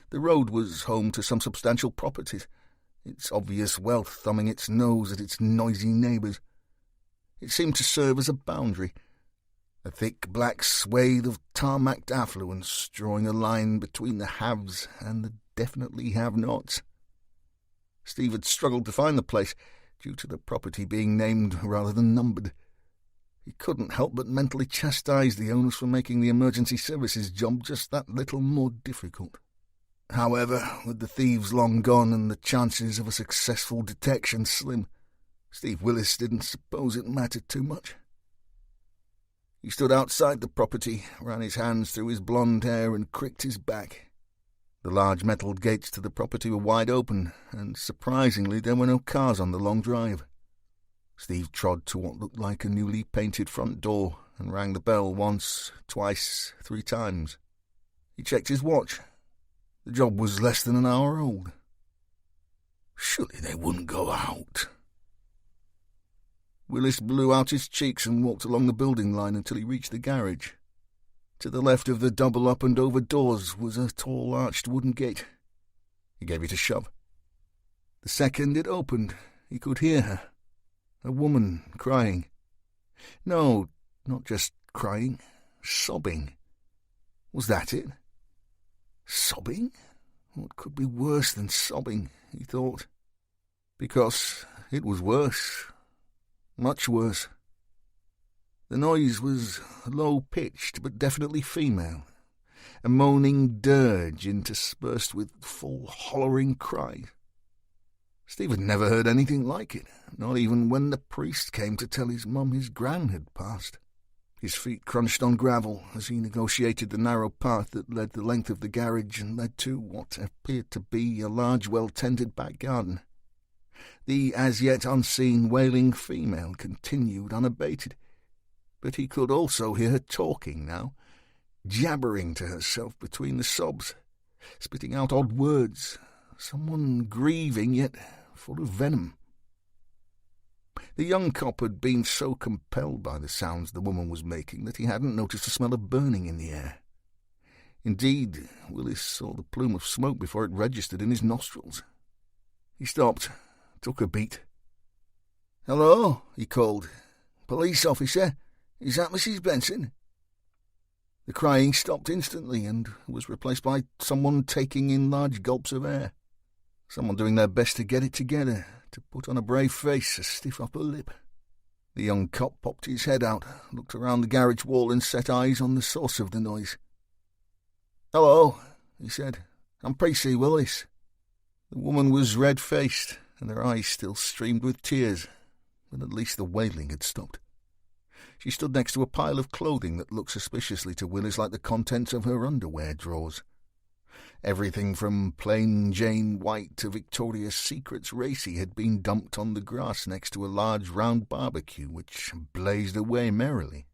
The road was home to some substantial properties, its obvious wealth thumbing its nose at its noisy neighbours. It seemed to serve as a boundary, a thick black swathe of tarmacked affluence drawing a line between the haves and the definitely have-nots. Steve had struggled to find the place, due to the property being named rather than numbered. He couldn't help but mentally chastise the owners for making the emergency services job just that little more difficult. However, with the thieves long gone and the chances of a successful detection slim, Steve Willis didn't suppose it mattered too much. He stood outside the property, ran his hands through his blonde hair and cricked his back. The large metal gates to the property were wide open, and surprisingly there were no cars on the long drive. Steve trod to what looked like a newly painted front door and rang the bell once, twice, 3 times. He checked his watch. The job was less than an hour old. Surely they wouldn't go out. Willis blew out his cheeks and walked along the building line until he reached the garage. To the left of the double up and over doors was a tall arched wooden gate. He gave it a shove. The second it opened, he could hear her. A woman crying. No, not just crying, sobbing. Was that it? Sobbing? What could be worse than sobbing, he thought. Because it was worse. Much worse. The noise was low-pitched but definitely female, a moaning dirge interspersed with full hollering cries. Steve had never heard anything like it, not even when the priest came to tell his mum his gran had passed. His feet crunched on gravel as he negotiated the narrow path that led the length of the garage and led to what appeared to be a large, well-tended back garden. The as-yet unseen wailing female continued unabated, but he could also hear her talking now, jabbering to herself between the sobs, spitting out odd words, someone grieving yet full of venom. The young cop had been so compelled by the sounds the woman was making that he hadn't noticed the smell of burning in the air. Indeed, Willis saw the plume of smoke before it registered in his nostrils. He stopped, took a beat. "Hello," he called. "Police officer, is that Mrs. Benson?" The crying stopped instantly and was replaced by someone taking in large gulps of air. Someone doing their best to get it together, to put on a brave face, a stiff upper lip. The young cop popped his head out, looked around the garage wall and set eyes on the source of the noise. "Hello," he said. "I'm P.C. Willis." The woman was red-faced, and her eyes still streamed with tears, but at least the wailing had stopped. She stood next to a pile of clothing that looked suspiciously to Willis like the contents of her underwear drawers. Everything from plain Jane White to Victoria's Secret's Racy had been dumped on the grass next to a large round barbecue which blazed away merrily.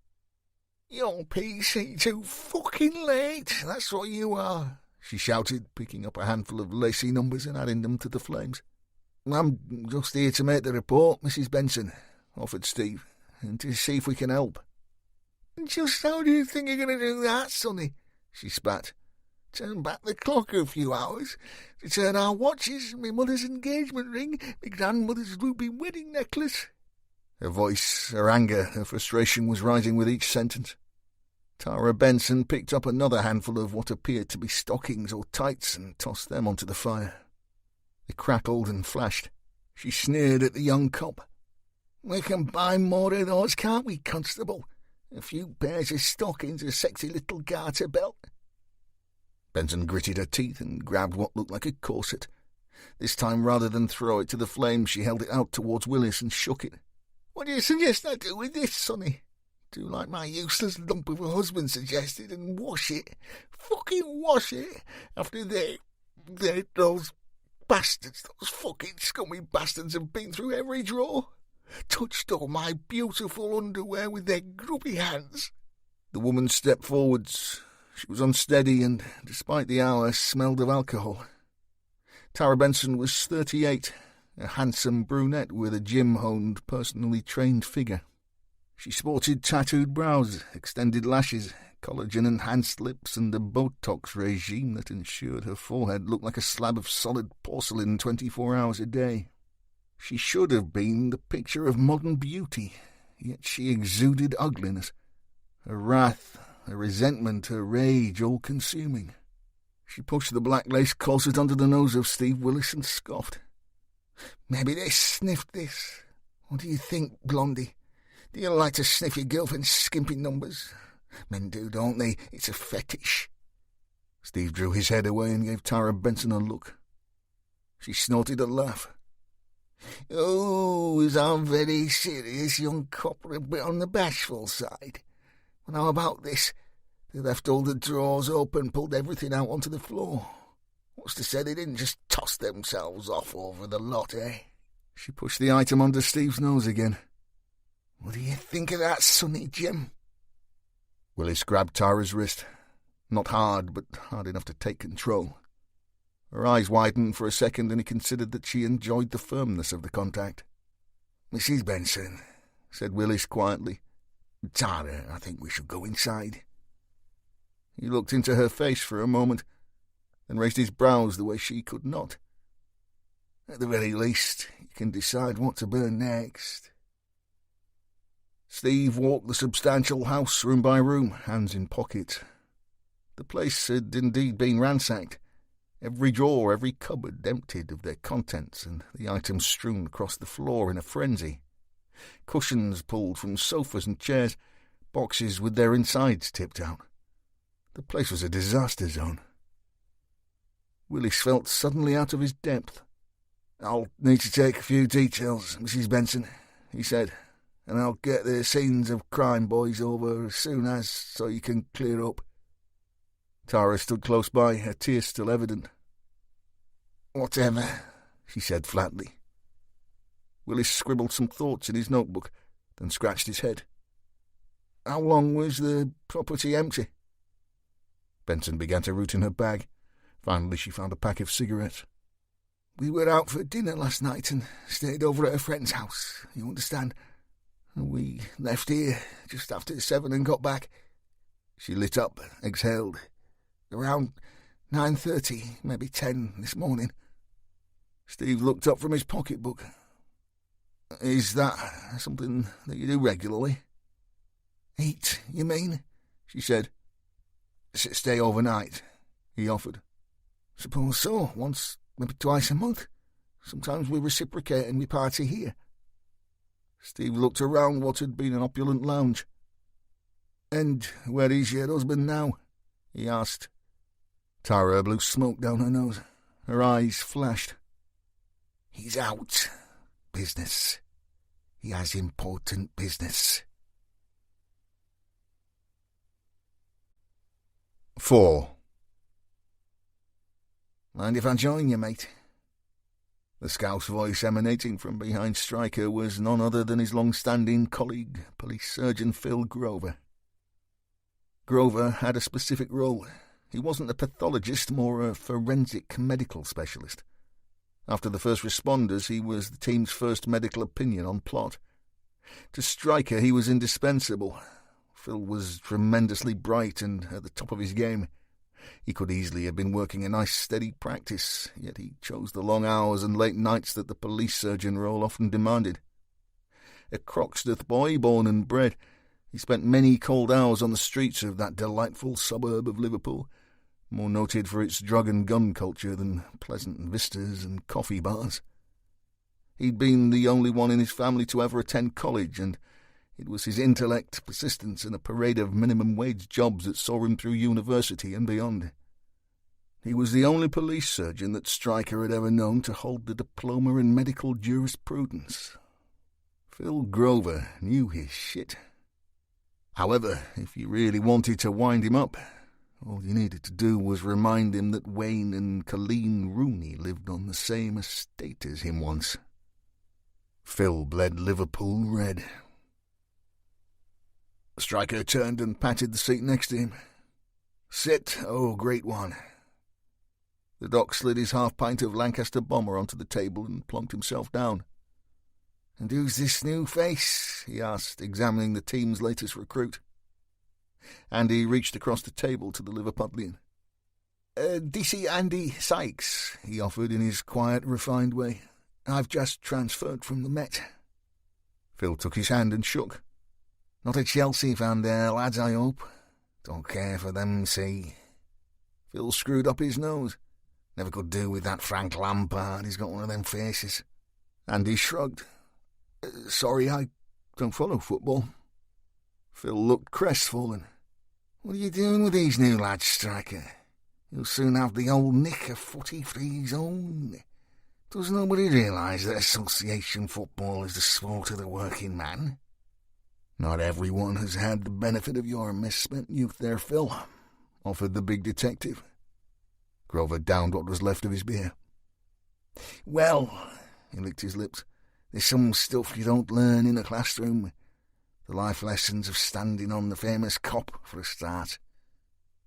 "You're PC too fucking late, that's what you are," she shouted, picking up a handful of lacy numbers and adding them to the flames. "I'm just here to make the report, Mrs. Benson," offered Steve, "and to see if we can help." "Just how do you think you're going to do that, sonny?" she spat. "Turn back the clock a few hours, return our watches, my mother's engagement ring, my grandmother's ruby wedding necklace." Her voice, her anger, her frustration was rising with each sentence. Tara Benson picked up another handful of what appeared to be stockings or tights and tossed them onto the fire. They crackled and flashed. She sneered at the young cop. "We can buy more of those, can't we, Constable? A few pairs of stockings, a sexy little garter belt." Benson gritted her teeth and grabbed what looked like a corset. This time, rather than throw it to the flames, she held it out towards Willis and shook it. "What do you suggest I do with this, sonny? Do like my useless lump of a husband suggested and wash it? Fucking wash it after those bastards, those fucking scummy bastards have been through every drawer, touched all my beautiful underwear with their grubby hands." The woman stepped forwards. She was unsteady and, despite the hour, smelled of alcohol. Tara Benson was 38, a handsome brunette with a gym-honed, personally trained figure. She sported tattooed brows, extended lashes, collagen-enhanced lips, and a Botox regime that ensured her forehead looked like a slab of solid porcelain 24 hours a day. She should have been the picture of modern beauty, yet she exuded ugliness. Her wrath, her resentment, her rage, all-consuming. She pushed the black lace corset under the nose of Steve Willis and scoffed. "Maybe they sniffed this. What do you think, Blondie? Do you like to sniff your girlfriend's skimpy numbers? Men do, don't they? It's a fetish." Steve drew his head away and gave Tara Benson a look. She snorted a laugh. "Oh, is our very serious young copper a bit on the bashful side? Well, how about this? They left all the drawers open, pulled everything out onto the floor. What's to say they didn't just toss themselves off over the lot, eh?" She pushed the item under Steve's nose again. "What do you think of that, Sonny Jim?" Willis grabbed Tara's wrist. Not hard, but hard enough to take control. Her eyes widened for a second, and he considered that she enjoyed the firmness of the contact. "Mrs. Benson," said Willis quietly. "Tara, I think we should go inside." He looked into her face for a moment, then raised his brows the way she could not. "At the very least, you can decide what to burn next." Steve walked the substantial house room by room, hands in pockets. The place had indeed been ransacked. Every drawer, every cupboard emptied of their contents, and the items strewn across the floor in a frenzy. Cushions pulled from sofas and chairs, boxes with their insides tipped out. The place was a disaster zone. Willis felt suddenly out of his depth. "I'll need to take a few details, Mrs. Benson," he said, "and I'll get the scenes of crime boys over as soon as, so you can clear up." Tara stood close by, her tears still evident. "Whatever," she said flatly. Willis scribbled some thoughts in his notebook, then scratched his head. "How long was the property empty?" Benson began to root in her bag. Finally she found a pack of cigarettes. "We were out for dinner last night and stayed over at a friend's house, you understand. We left here just after 7 and got back." She lit up, exhaled. "Around 9:30, maybe 10 this morning." Steve looked up from his pocketbook. "Is that something that you do regularly?" "Eat, you mean?" she said. "Stay overnight," he offered. "Suppose so. Once, maybe twice a month. Sometimes we reciprocate and we party here." Steve looked around what had been an opulent lounge. "And where is your husband now?" he asked. Tara blew smoke down her nose. Her eyes flashed. "He's out. Business. He has important business." 4. Mind if I join you, mate?" The scout's voice emanating from behind Stryker was none other than his long-standing colleague, Police Surgeon Phil Grover. Grover had a specific role. He wasn't a pathologist, more a forensic medical specialist. After the first responders, he was the team's first medical opinion on plot. To Stryker, he was indispensable. Phil was tremendously bright and at the top of his game. He could easily have been working a nice steady practice, yet he chose the long hours and late nights that the police surgeon role often demanded. A Croxteth boy, born and bred, he spent many cold hours on the streets of that delightful suburb of Liverpool, more noted for its drug and gun culture than pleasant vistas and coffee bars. He'd been the only one in his family to ever attend college, and it was his intellect, persistence, and a parade of minimum-wage jobs that saw him through university and beyond. He was the only police surgeon that Stryker had ever known to hold the diploma in medical jurisprudence. Phil Grover knew his shit. However, if you really wanted to wind him up, all you needed to do was remind him that Wayne and Colleen Rooney lived on the same estate as him once. Phil bled Liverpool red. Stryker turned and patted the seat next to him. "Sit, oh great one." The doc slid his half-pint of Lancaster Bomber onto the table and plunked himself down. "And who's this new face?" he asked, examining the team's latest recruit. Andy reached across the table to the Liverpudlian. "DC Andy Sykes," he offered in his quiet, refined way. "I've just transferred from the Met." Phil took his hand and shook. "Not a Chelsea fan there, lads, I hope. Don't care for them, see." Phil screwed up his nose. "Never could do with that Frank Lampard. He's got one of them faces." Andy shrugged. "Sorry, I don't follow football." Phil looked crestfallen. "What are you doing with these new lads, Stryker? You'll soon have the old Nick of footy for his own. Does nobody realise that association football is the sport of the working man?" "Not everyone has had the benefit of your misspent youth there, Phil," offered the big detective. Grover downed what was left of his beer. "Well," he licked his lips, "there's some stuff you don't learn in a classroom. The life lessons of standing on the famous cop, for a start.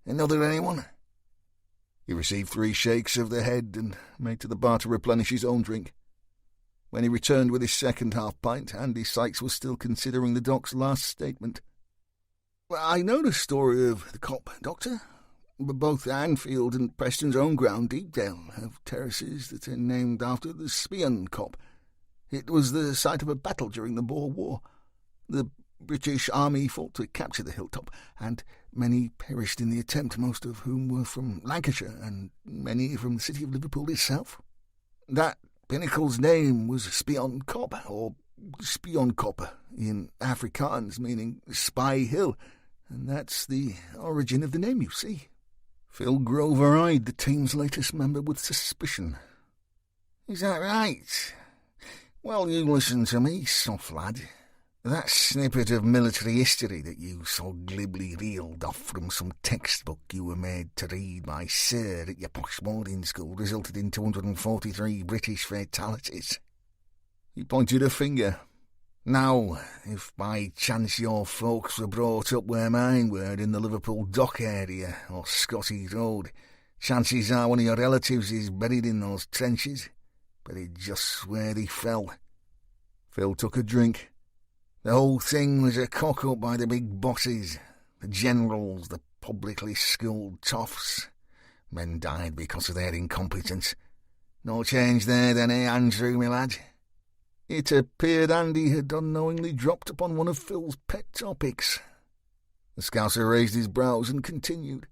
Another, anyone?" He received 3 shakes of the head and made to the bar to replenish his own drink. When he returned with his second half-pint, Andy Sykes was still considering the doc's last statement. "I know the story of the cop, Doctor. Both Anfield and Preston's own ground, Deepdale, have terraces that are named after the Spion cop. It was the site of a battle during the Boer War. The British Army fought to capture the hilltop, and many perished in the attempt, most of whom were from Lancashire, and many from the city of Liverpool itself. That pinnacle's name was Spion Kop, or Spionkop, in Afrikaans, meaning Spy Hill, and that's the origin of the name, you see." Phil Grover eyed the team's latest member with suspicion. "Is that right? Well, you listen to me, soft lad. That snippet of military history that you so glibly reeled off from some textbook you were made to read by Sir at your posh boarding school resulted in 243 British fatalities." He pointed a finger. "Now, if by chance your folks were brought up where mine were in the Liverpool Dock area or Scotty Road, chances are one of your relatives is buried in those trenches, buried just where they fell." Phil took a drink. "The whole thing was a cock-up by the big bosses, the generals, the publicly schooled toffs. Men died because of their incompetence. No change there then, eh, Andrew, my lad?" It appeared Andy had unknowingly dropped upon one of Phil's pet topics. The Scouser raised his brows and continued.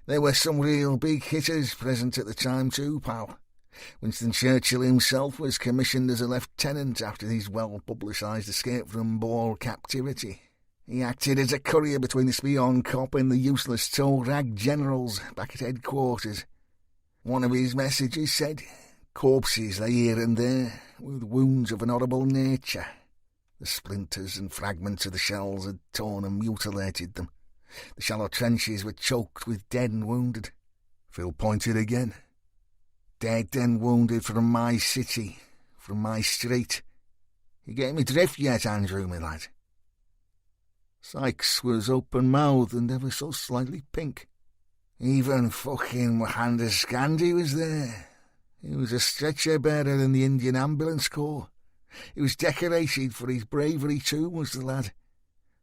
"There were some real big hitters present at the time too, pal. Winston Churchill himself was commissioned as a lieutenant after his well-publicised escape from Boer captivity. He acted as a courier between the Spion Kop and the useless toe-rag generals back at headquarters. One of his messages said, 'Corpses lay here and there, with wounds of an horrible nature. The splinters and fragments of the shells had torn and mutilated them. The shallow trenches were choked with dead and wounded.'" Phil pointed again. dead and wounded from my city, from my street. You get me drift yet, Andrew, my lad?" Sykes was open-mouthed and ever so slightly pink. "Even fucking Mohandas Scandi was there. He was a stretcher-bearer in the Indian Ambulance Corps. He was decorated for his bravery too, was the lad.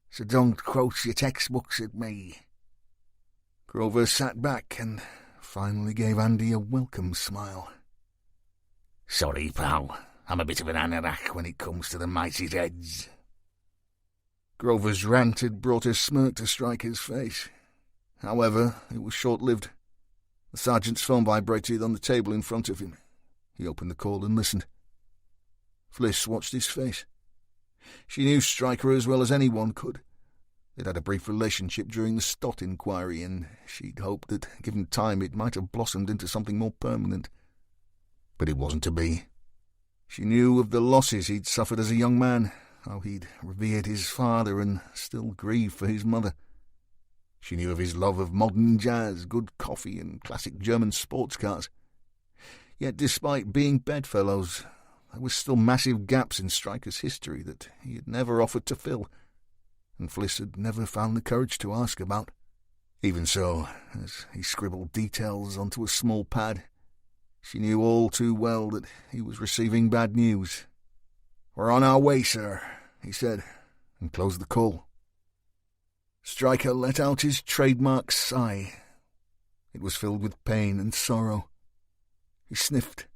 So don't quote your textbooks at me." Grover sat back and finally gave Andy a welcome smile. "Sorry, pal. I'm a bit of an anorak when it comes to the mighty Reds." Grover's rant had brought a smirk to Stryker's face. However, it was short-lived. The sergeant's phone vibrated on the table in front of him. He opened the call and listened. Fliss watched his face. She knew Stryker as well as anyone could. They'd had a brief relationship during the Stott inquiry, and she'd hoped that, given time, it might have blossomed into something more permanent. But it wasn't to be. She knew of the losses he'd suffered as a young man, how he'd revered his father and still grieved for his mother. She knew of his love of modern jazz, good coffee, and classic German sports cars. Yet despite being bedfellows, there were still massive gaps in Stryker's history that he had never offered to fill, and Fliss had never found the courage to ask about. Even so, as he scribbled details onto a small pad, she knew all too well that he was receiving bad news. "We're on our way, sir," he said, and closed the call. Stryker let out his trademark sigh. It was filled with pain and sorrow. He sniffed.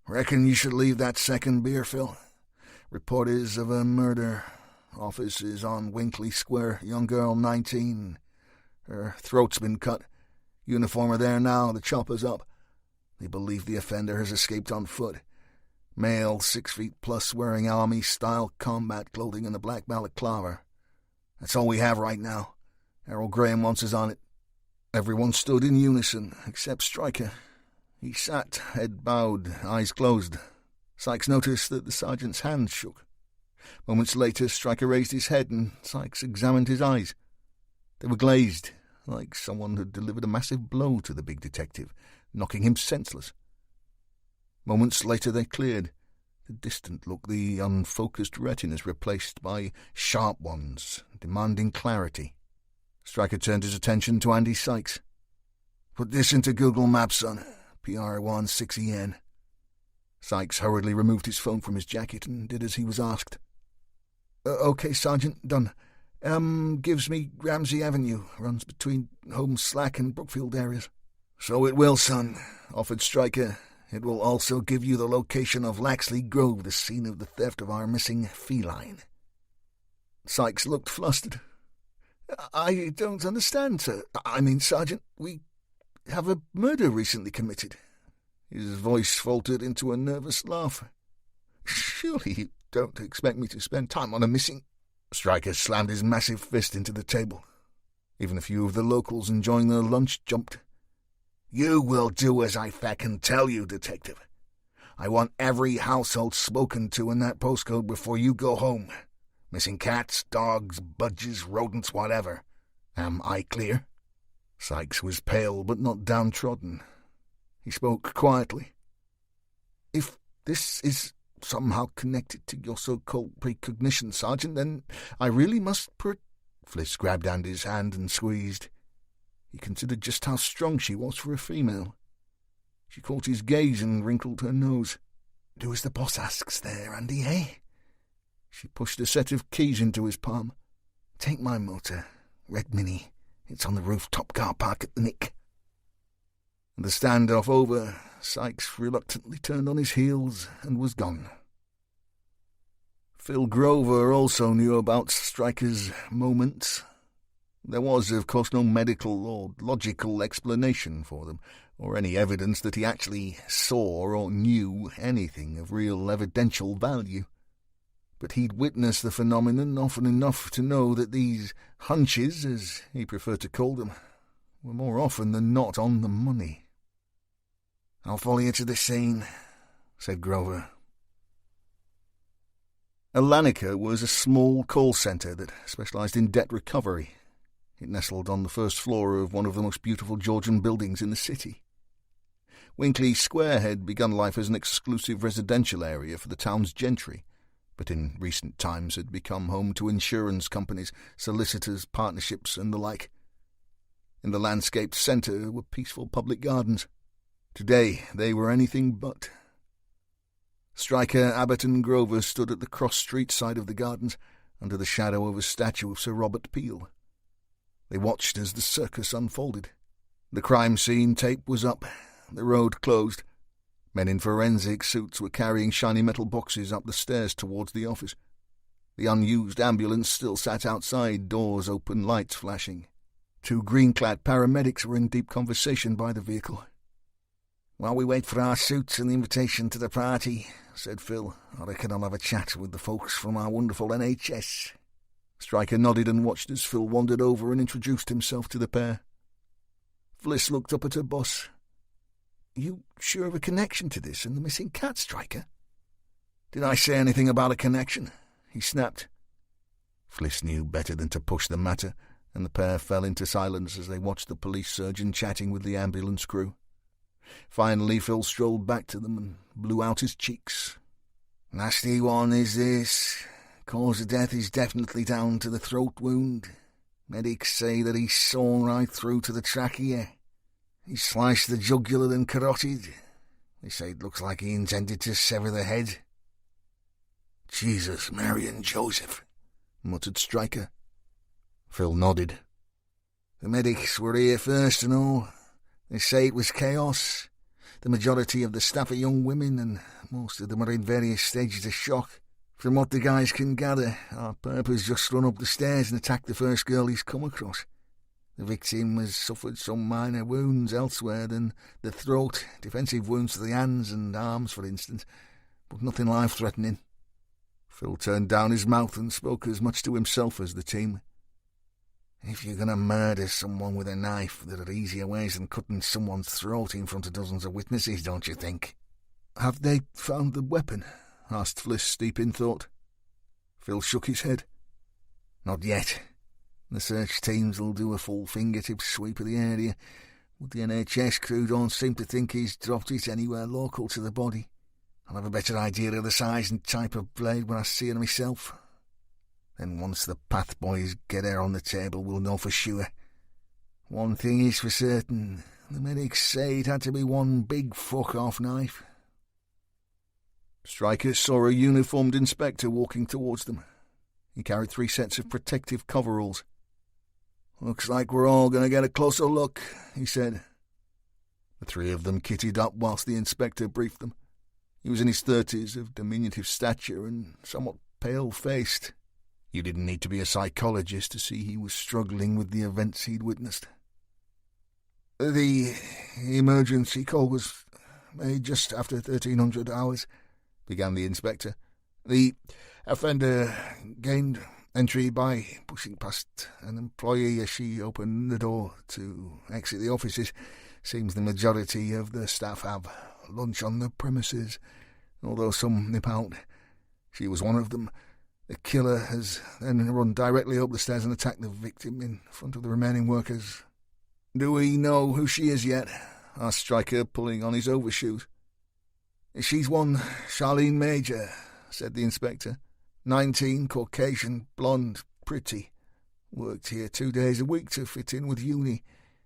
"Reckon you should leave that second beer, Phil. Report is of a murder. Office is on Winkley Square. Young girl, 19. Her throat's been cut. Uniformer there now. The chopper's up. They believe the offender has escaped on foot. Male, 6 feet plus, wearing army-style combat clothing and a black balaclava. That's all we have right now. Errol Graham wants us on it." Everyone stood in unison, except Stryker. He sat, head bowed, eyes closed. Sykes noticed that the sergeant's hand shook. Moments later, Stryker raised his head and Sykes examined his eyes. They were glazed, like someone had delivered a massive blow to the big detective, knocking him senseless. Moments later they cleared, the distant look, the unfocused retinas replaced by sharp ones, demanding clarity. Stryker turned his attention to Andy Sykes. "Put this into Google Maps, son. PR1 6EN. Sykes hurriedly removed his phone from his jacket and did as he was asked. "Okay, Sergeant, done. Gives me Ramsey Avenue, runs between Holmes Slack and Brookfield areas." "So it will, son," offered Stryker. "It will also give you the location of Laxley Grove, the scene of the theft of our missing feline." Sykes looked flustered. "I don't understand, sir. I mean, Sergeant, we have a murder recently committed." His voice faltered into a nervous laugh. "Surely you don't expect me to spend time on a missing—" Stryker slammed his massive fist into the table. Even a few of the locals enjoying their lunch jumped. "You will do as I feckin' tell you, Detective. I want every household spoken to in that postcode before you go home. Missing cats, dogs, budgies, rodents, whatever. Am I clear?" Sykes was pale but not downtrodden. He spoke quietly. "If this is somehow connected to your so-called precognition, Sergeant, then I really must Fliss grabbed Andy's hand and squeezed. He considered just how strong she was for a female. She caught his gaze and wrinkled her nose. "Do as the boss asks there, Andy, eh?" She pushed a set of keys into his palm. "Take my motor, red Mini. It's on the rooftop car park at the Nick." The standoff over, Sykes reluctantly turned on his heels and was gone. Phil Grover also knew about Stryker's moments. There was, of course, no medical or logical explanation for them, or any evidence that he actually saw or knew anything of real evidential value. But he'd witnessed the phenomenon often enough to know that these hunches, as he preferred to call them, were more often than not on the money. "I'll follow you to the scene," said Grover. Alanica was a small call centre that specialised in debt recovery. It nestled on the first floor of one of the most beautiful Georgian buildings in the city. Winkley Square had begun life as an exclusive residential area for the town's gentry, but in recent times had become home to insurance companies, solicitors, partnerships, and the like. In the landscaped centre were peaceful public gardens. Today they were anything but. Stryker, Abbott and Grover stood at the cross-street side of the gardens, under the shadow of a statue of Sir Robert Peel. They watched as the circus unfolded. The crime scene tape was up, the road closed. Men in forensic suits were carrying shiny metal boxes up the stairs towards the office. The unused ambulance still sat outside, doors open, lights flashing. 2 green-clad paramedics were in deep conversation by the vehicle. "While we wait for our suits and the invitation to the party," said Phil, "I reckon I'll have a chat with the folks from our wonderful NHS." Stryker nodded and watched as Phil wandered over and introduced himself to the pair. Fliss looked up at her boss. "You sure of a connection to this and the missing cat, Stryker?" "Did I say anything about a connection?" he snapped. Fliss knew better than to push the matter, and the pair fell into silence as they watched the police surgeon chatting with the ambulance crew. Finally Phil strolled back to them and blew out his cheeks. "Nasty one is this. Cause of death is definitely down to the throat wound. Medics say that he's sawn right through to the trachea. He sliced the jugular and carotid. They say it looks like he intended to sever the head." "Jesus, Mary and Joseph," muttered Stryker. Phil nodded. "The medics were here first and all. They say it was chaos. The majority of the staff are young women, and most of them are in various stages of shock. From what the guys can gather, our perp has just run up the stairs and attacked the first girl he's come across. The victim has suffered some minor wounds elsewhere than the throat, defensive wounds to the hands and arms, for instance, but nothing life-threatening." Phil turned down his mouth and spoke as much to himself as the team. "If you're going to murder someone with a knife, there are easier ways than cutting someone's throat in front of dozens of witnesses, don't you think?" "Have they found the weapon?" asked Fliss, deep in thought. Phil shook his head. "Not yet. The search teams will do a full fingertip sweep of the area, but the NHS crew don't seem to think he's dropped it anywhere local to the body. I'll have a better idea of the size and type of blade when I see it myself. Then once the path boys get her on the table, we'll know for sure. One thing is for certain, the medics say it had to be one big fuck-off knife." Stryker saw a uniformed inspector walking towards them. He carried 3 sets of protective coveralls. "Looks like we're all going to get a closer look," he said. The 3 of them kitted up whilst the inspector briefed them. He was in his 30s, of diminutive stature and somewhat pale-faced. You didn't need to be a psychologist to see he was struggling with the events he'd witnessed. "The emergency call was made just after 1300 hours, began the inspector. "The offender gained entry by pushing past an employee as she opened the door to exit the offices. Seems the majority of the staff have lunch on the premises, although some nip out. She was one of them. The killer has then run directly up the stairs and attacked the victim in front of the remaining workers." "Do we know who she is yet?" asked Stryker, pulling on his overshoes. "She's one Charlene Major," said the inspector. 19, Caucasian, blonde, pretty. Worked here 2 days a week to fit in with uni.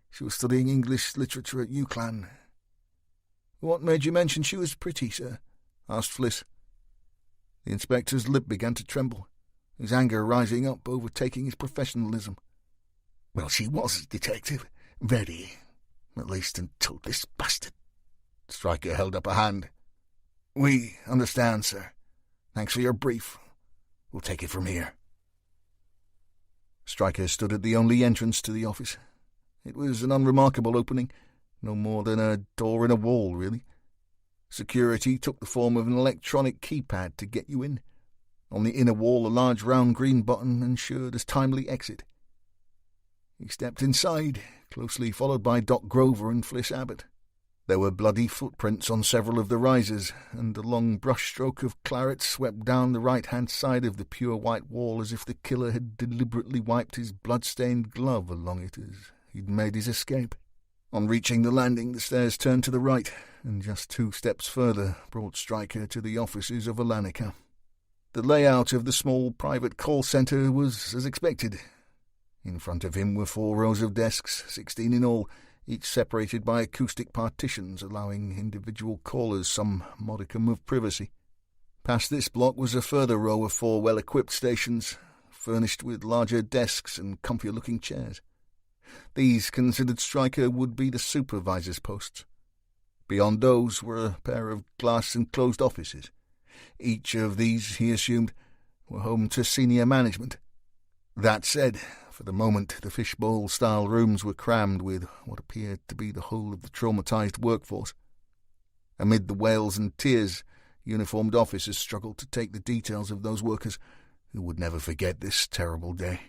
She was studying English literature at UCLan." "What made you mention she was pretty, sir?" asked Fliss. The inspector's lip began to tremble, his anger rising up, overtaking his professionalism. "Well, she was, detective. Very. At least until this bastard." Stryker held up a hand. "We understand, sir. Thanks for your brief. We'll take it from here." Stryker stood at the only entrance to the office. It was an unremarkable opening, no more than a door in a wall, really. Security took the form of an electronic keypad to get you in. On the inner wall, a large round green button ensured a timely exit. He stepped inside, closely followed by Doc Grover and Fliss Abbott. There were bloody footprints on several of the risers, and a long brushstroke of claret swept down the right-hand side of the pure white wall as if the killer had deliberately wiped his blood-stained glove along it as he'd made his escape. On reaching the landing, the stairs turned to the right, and just 2 steps further brought Stryker to the offices of Alanica. The layout of the small private call centre was as expected. In front of him were 4 rows of desks, 16 in all, each separated by acoustic partitions, allowing individual callers some modicum of privacy. Past this block was a further row of 4 well-equipped stations, furnished with larger desks and comfier-looking chairs. These, considered Stryker, would be the supervisor's posts. Beyond those were a pair of glass-enclosed offices. Each of these, he assumed, were home to senior management. That said, for the moment the fishbowl-style rooms were crammed with what appeared to be the whole of the traumatized workforce. Amid the wails and tears, uniformed officers struggled to take the details of those workers who would never forget this terrible day.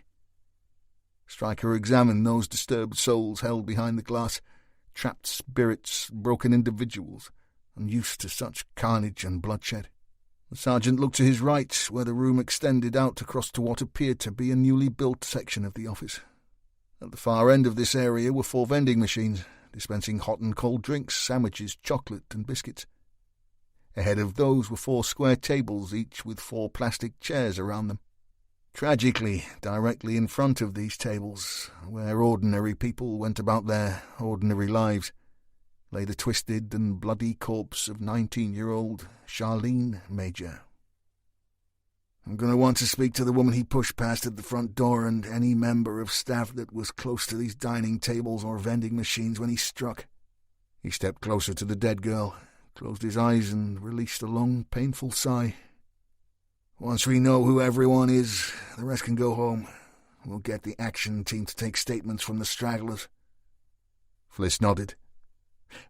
Stryker examined those disturbed souls held behind the glass, trapped spirits, broken individuals, unused to such carnage and bloodshed. The sergeant looked to his right, where the room extended out across to what appeared to be a newly built section of the office. At the far end of this area were 4 vending machines, dispensing hot and cold drinks, sandwiches, chocolate and biscuits. Ahead of those were 4 square tables, each with 4 plastic chairs around them. Tragically, directly in front of these tables, where ordinary people went about their ordinary lives, lay the twisted and bloody corpse of 19-year-old Charlene Major. "I'm going to want to speak to the woman he pushed past at the front door and any member of staff that was close to these dining tables or vending machines when he struck." He stepped closer to the dead girl, closed his eyes and released a long, painful sigh. "Once we know who everyone is, the rest can go home. We'll get the action team to take statements from the stragglers." Fliss nodded.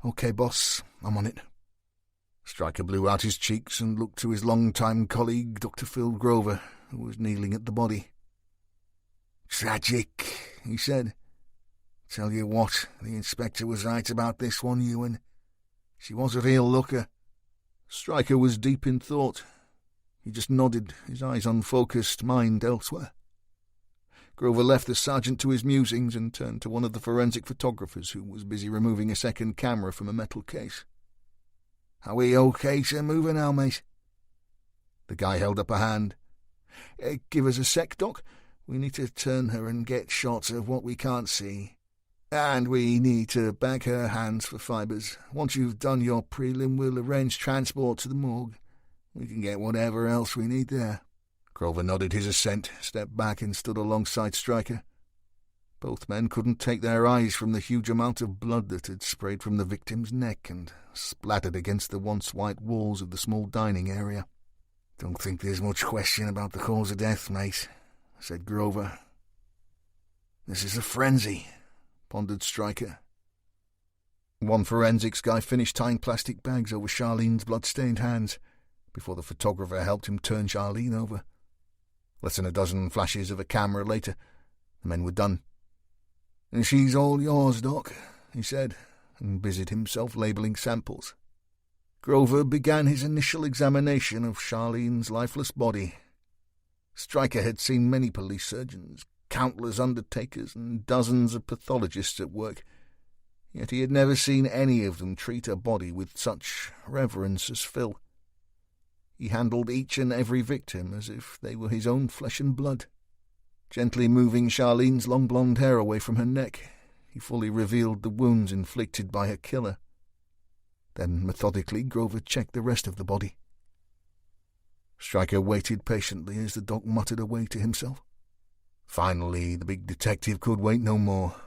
"Okay, boss, I'm on it." Stryker blew out his cheeks and looked to his long-time colleague, Dr. Phil Grover, who was kneeling at the body. "Tragic," he said. "Tell you what, the inspector was right about this one, Ewan. She was a real looker." Stryker was deep in thought. He just nodded, his eyes unfocused, mind elsewhere. Grover left the sergeant to his musings and turned to one of the forensic photographers who was busy removing a second camera from a metal case. "Are we okay to move her now, mate?" The guy held up a hand. "Give us a sec, Doc. We need to turn her and get shots of what we can't see. And we need to bag her hands for fibres. Once you've done your prelim, we'll arrange transport to the morgue. We can get whatever else we need there." Grover nodded his assent, stepped back and stood alongside Stryker. Both men couldn't take their eyes from the huge amount of blood that had sprayed from the victim's neck and splattered against the once white walls of the small dining area. "Don't think there's much question about the cause of death, mate," said Grover. "This is a frenzy," pondered Stryker. One forensics guy finished tying plastic bags over Charlene's blood-stained hands before the photographer helped him turn Charlene over. Less than a dozen flashes of a camera later, the men were done. "And she's all yours, Doc," he said, and busied himself labelling samples. Grover began his initial examination of Charlene's lifeless body. Stryker had seen many police surgeons, countless undertakers, and dozens of pathologists at work, yet he had never seen any of them treat a body with such reverence as Phil. He handled each and every victim as if they were his own flesh and blood. Gently moving Charlene's long blonde hair away from her neck, he fully revealed the wounds inflicted by her killer. Then, methodically, Grover checked the rest of the body. Stryker waited patiently as the doc muttered away to himself. Finally, the big detective could wait no more.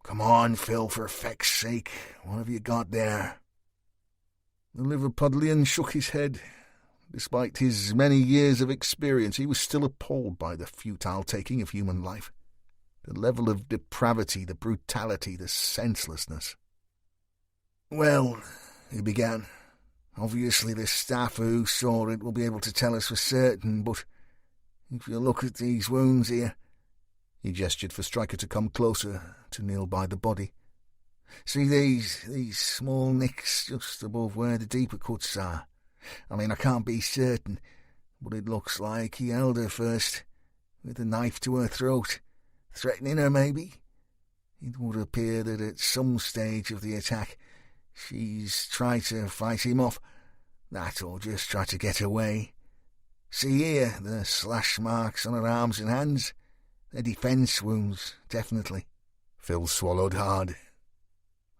"Come on, Phil, for feck's sake. What have you got there?" The Liverpudlian shook his head. Despite his many years of experience, he was still appalled by the futile taking of human life. The level of depravity, the brutality, the senselessness. "Well," he began, "obviously the staff who saw it will be able to tell us for certain, but if you look at these wounds here—" He gestured for Stryker to come closer, to kneel by the body. "See these small nicks just above where the deeper cuts are? I mean, I can't be certain, but it looks like he held her first, with a knife to her throat, threatening her maybe. It would appear that at some stage of the attack she's tried to fight him off, that or just tried to get away. See here, the slash marks on her arms and hands. They're defence wounds, definitely. Phil swallowed hard.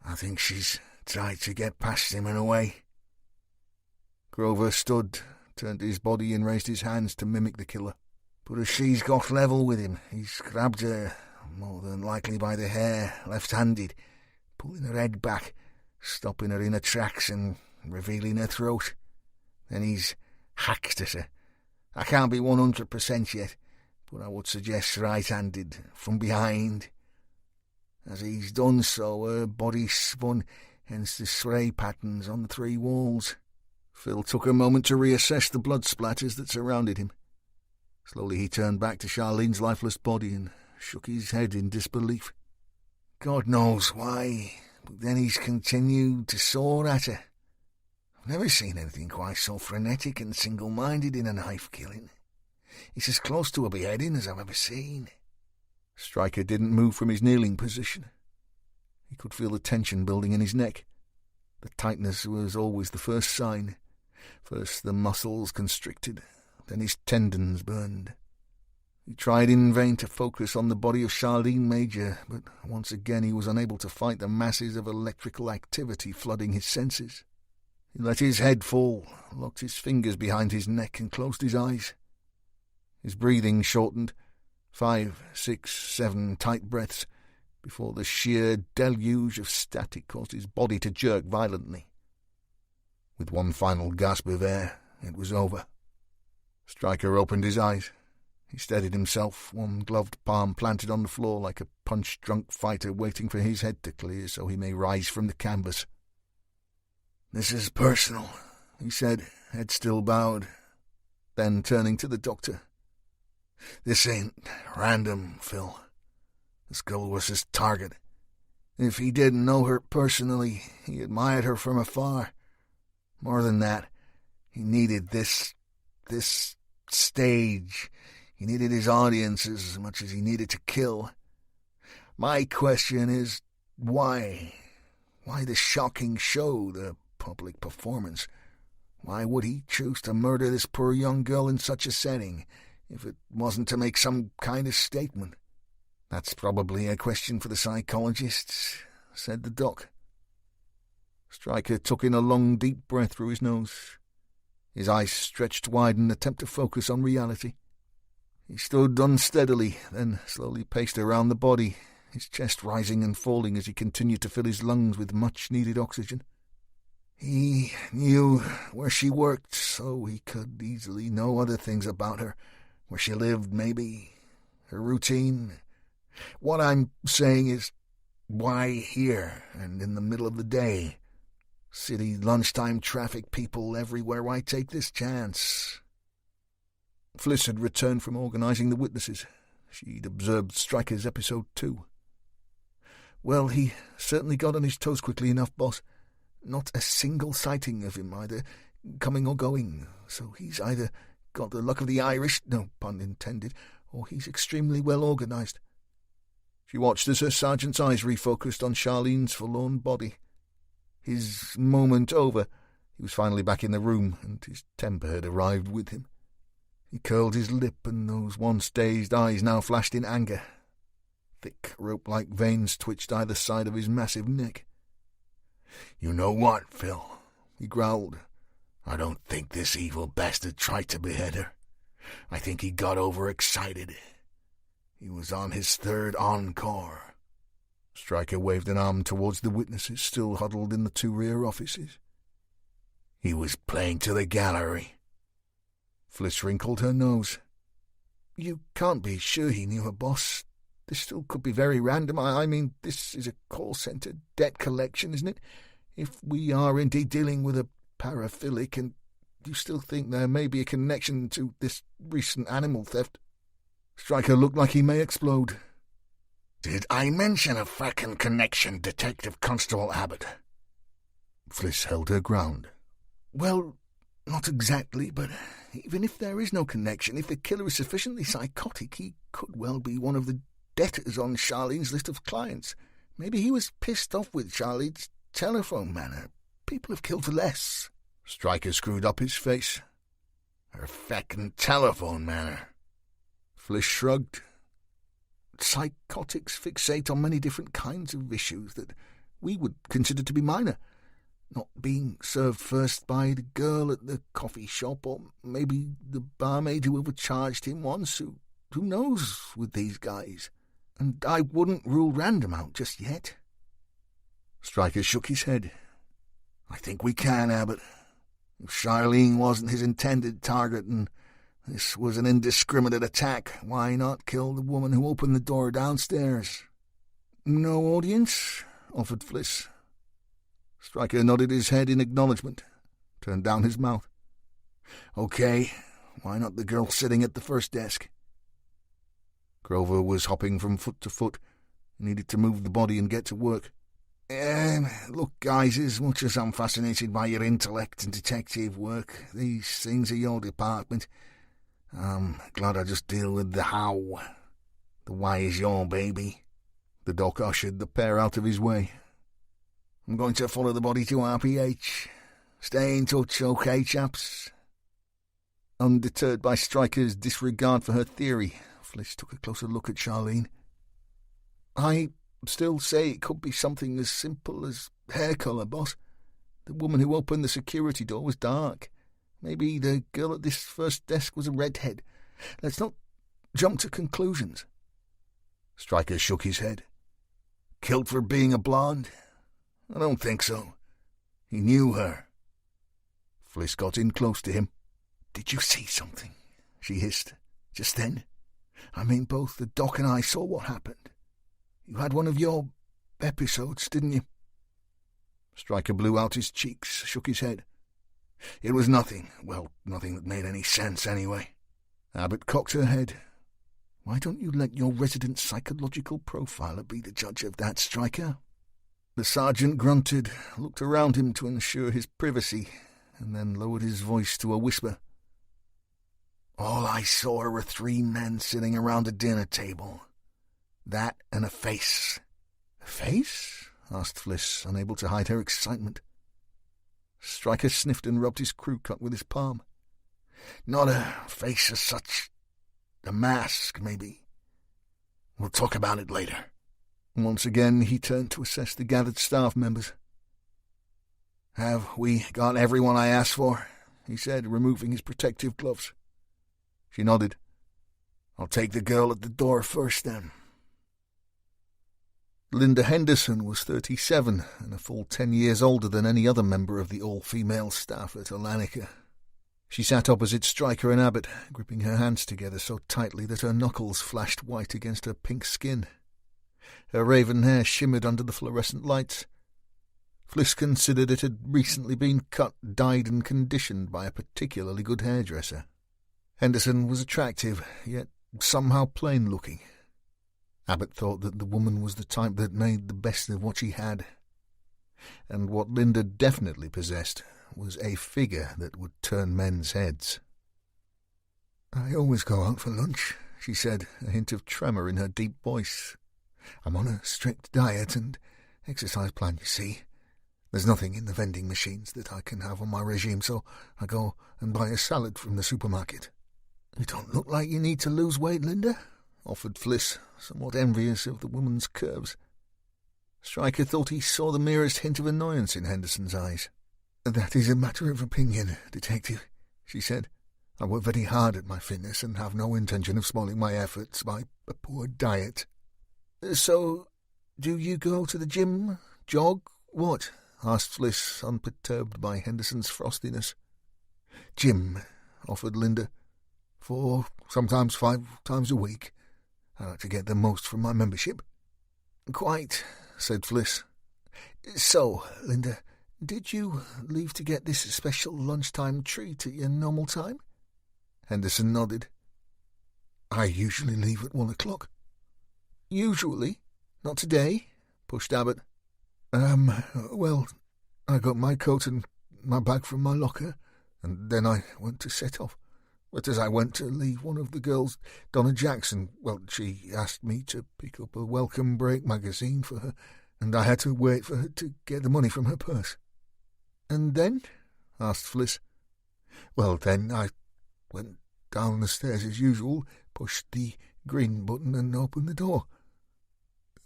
I think she's tried to get past him and away. Grover stood, turned his body and raised his hands to mimic the killer. But as she's got level with him, he's grabbed her, more than likely by the hair, left-handed, pulling her head back, stopping her in her tracks and revealing her throat. Then he's hacked at her. I can't be 100% yet, but I would suggest right-handed, from behind. As he's done so, her body spun, hence the spray patterns on the 3 walls. Phil took a moment to reassess the blood splatters that surrounded him. Slowly he turned back to Charlene's lifeless body and shook his head in disbelief. God knows why, but then he's continued to soar at her. I've never seen anything quite so frenetic and single-minded in a knife-killing. It's as close to a beheading as I've ever seen. Stryker didn't move from his kneeling position. He could feel the tension building in his neck. The tightness was always the first sign. First the muscles constricted, then his tendons burned. He tried in vain to focus on the body of Charlene Major, but once again he was unable to fight the masses of electrical activity flooding his senses. He let his head fall, locked his fingers behind his neck and closed his eyes. His breathing shortened, 5, 6, 7 tight breaths, before the sheer deluge of static caused his body to jerk violently. With one final gasp of air, it was over. Stryker opened his eyes. He steadied himself, one gloved palm planted on the floor like a punch-drunk fighter waiting for his head to clear so he may rise from the canvas. "This is personal," he said, head still bowed. Then, turning to the doctor, "This ain't random, Phil. This girl was his target. If he didn't know her personally, he admired her from afar. More than that, he needed this stage. He needed his audience as much as he needed to kill. My question is, why? Why the shocking show, the public performance? Why would he choose to murder this poor young girl in such a setting, if it wasn't to make some kind of statement?" "That's probably a question for the psychologists," said the doc. Stryker took in a long, deep breath through his nose. His eyes stretched wide in an attempt to focus on reality. He stood unsteadily, then slowly paced around the body, his chest rising and falling as he continued to fill his lungs with much-needed oxygen. He knew where she worked, so he could easily know other things about her, where she lived, maybe, her routine. What I'm saying is, why here, and in the middle of the day? City lunchtime traffic, people everywhere. Why take this chance? Fliss had returned from organising the witnesses. She'd observed Stryker's episode 2. "Well, he certainly got on his toes quickly enough, boss. Not a single sighting of him, either coming or going. So he's either got the luck of the Irish, no pun intended, or he's extremely well organised." She watched as her sergeant's eyes refocused on Charlene's forlorn body. His moment over, he was finally back in the room, and his temper had arrived with him. He curled his lip, and those once dazed eyes now flashed in anger. Thick, rope-like veins twitched either side of his massive neck. "You know what, Phil?" he growled. "I don't think this evil bastard tried to behead her. I think he got overexcited. He was on his 3rd encore." Stryker waved an arm towards the witnesses still huddled in the 2 rear offices. "He was playing to the gallery." Fliss wrinkled her nose. "You can't be sure he knew her, boss. This still could be very random. I mean, this is a call centre debt collection, isn't it? If we are indeed dealing with a paraphilic, and you still think there may be a connection to this recent animal theft." Stryker looked like he may explode. "Did I mention a frackin' connection, Detective Constable Abbott?" Fliss held her ground. "Well, not exactly, but even if there is no connection, if the killer is sufficiently psychotic, he could well be one of the debtors on Charlene's list of clients. Maybe he was pissed off with Charlie's telephone manner. People have killed for less. Stryker screwed up his face. Her feckin' telephone manner. Fliss shrugged. Psychotics fixate on many different kinds of issues that we would consider to be minor. Not being served first by the girl at the coffee shop, or maybe the barmaid who overcharged him once. Who knows with these guys? And I wouldn't rule random out just yet. Stryker shook his head. I think we can, Abbott. If Charlene wasn't his intended target and this was an indiscriminate attack, why not kill the woman who opened the door downstairs? No audience? Offered Fliss. Stryker nodded his head in acknowledgement, turned down his mouth. Okay, why not the girl sitting at the first desk? Grover was hopping from foot to foot. He needed to move the body and get to work. Look, guys, as much as I'm fascinated by your intellect and detective work, these things are your department. I'm glad I just deal with the how. The why is your baby. The doc ushered the pair out of his way. I'm going to follow the body to RPH. Stay in touch, okay, chaps? Undeterred by Stryker's disregard for her theory, Fliss took a closer look at Charlene. I still say it could be something as simple as hair colour, boss. The woman who opened the security door was dark. Maybe the girl at this first desk was a redhead. Let's not jump to conclusions. Stryker shook his head. Killed for being a blonde? I don't think so. He knew her. Fliss got in close to him. Did you see something? She hissed. Just then? I mean, both the doc and I saw what happened. You had one of your episodes, didn't you? Stryker blew out his cheeks, shook his head. It was nothing. Well, nothing that made any sense anyway. Abbott cocked her head. Why don't you let your resident psychological profiler be the judge of that, Stryker? The sergeant grunted, looked around him to ensure his privacy, and then lowered his voice to a whisper. All I saw were 3 men sitting around a dinner table. That and a face. A face? Asked Fliss, unable to hide her excitement. Stryker sniffed and rubbed his crew cut with his palm. Not a face as such. A mask, maybe. We'll talk about it later. Once again he turned to assess the gathered staff members. Have we got everyone I asked for? He said, removing his protective gloves. She nodded. I'll take the girl at the door first, then. Linda Henderson was 37 and a full 10 years older than any other member of the all-female staff at Olanica. She sat opposite Stryker and Abbott, gripping her hands together so tightly that her knuckles flashed white against her pink skin. Her raven hair shimmered under the fluorescent lights. Fliss considered it had recently been cut, dyed and conditioned by a particularly good hairdresser. Henderson was attractive, yet somehow plain-looking. Abbott thought that the woman was the type that made the best of what she had. And what Linda definitely possessed was a figure that would turn men's heads. I always go out for lunch, she said, a hint of tremor in her deep voice. I'm on a strict diet and exercise plan, you see. There's nothing in the vending machines that I can have on my regime, so I go and buy a salad from the supermarket. You don't look like you need to lose weight, Linda, offered Fliss, somewhat envious of the woman's curves. Stryker thought he saw the merest hint of annoyance in Henderson's eyes. That is a matter of opinion, Detective, she said. I work very hard at my fitness and have no intention of spoiling my efforts by a poor diet. So, do you go to the gym, jog, what? Asked Fliss, unperturbed by Henderson's frostiness. Gym, offered Linda. 4, sometimes 5 times a week. I like to get the most from my membership. Quite, said Fliss. So, Linda, did you leave to get this special lunchtime treat at your normal time? Henderson nodded. I usually leave at 1 o'clock. Usually? Not today? Pushed Abbott. Well, I got my coat and my bag from my locker, and then I went to set off. But as I went to leave, one of the girls, Donna Jackson, well, she asked me to pick up a Welcome Break magazine for her, and I had to wait for her to get the money from her purse." "And then?" asked Fliss. "Well, then I went down the stairs as usual, pushed the green button and opened the door.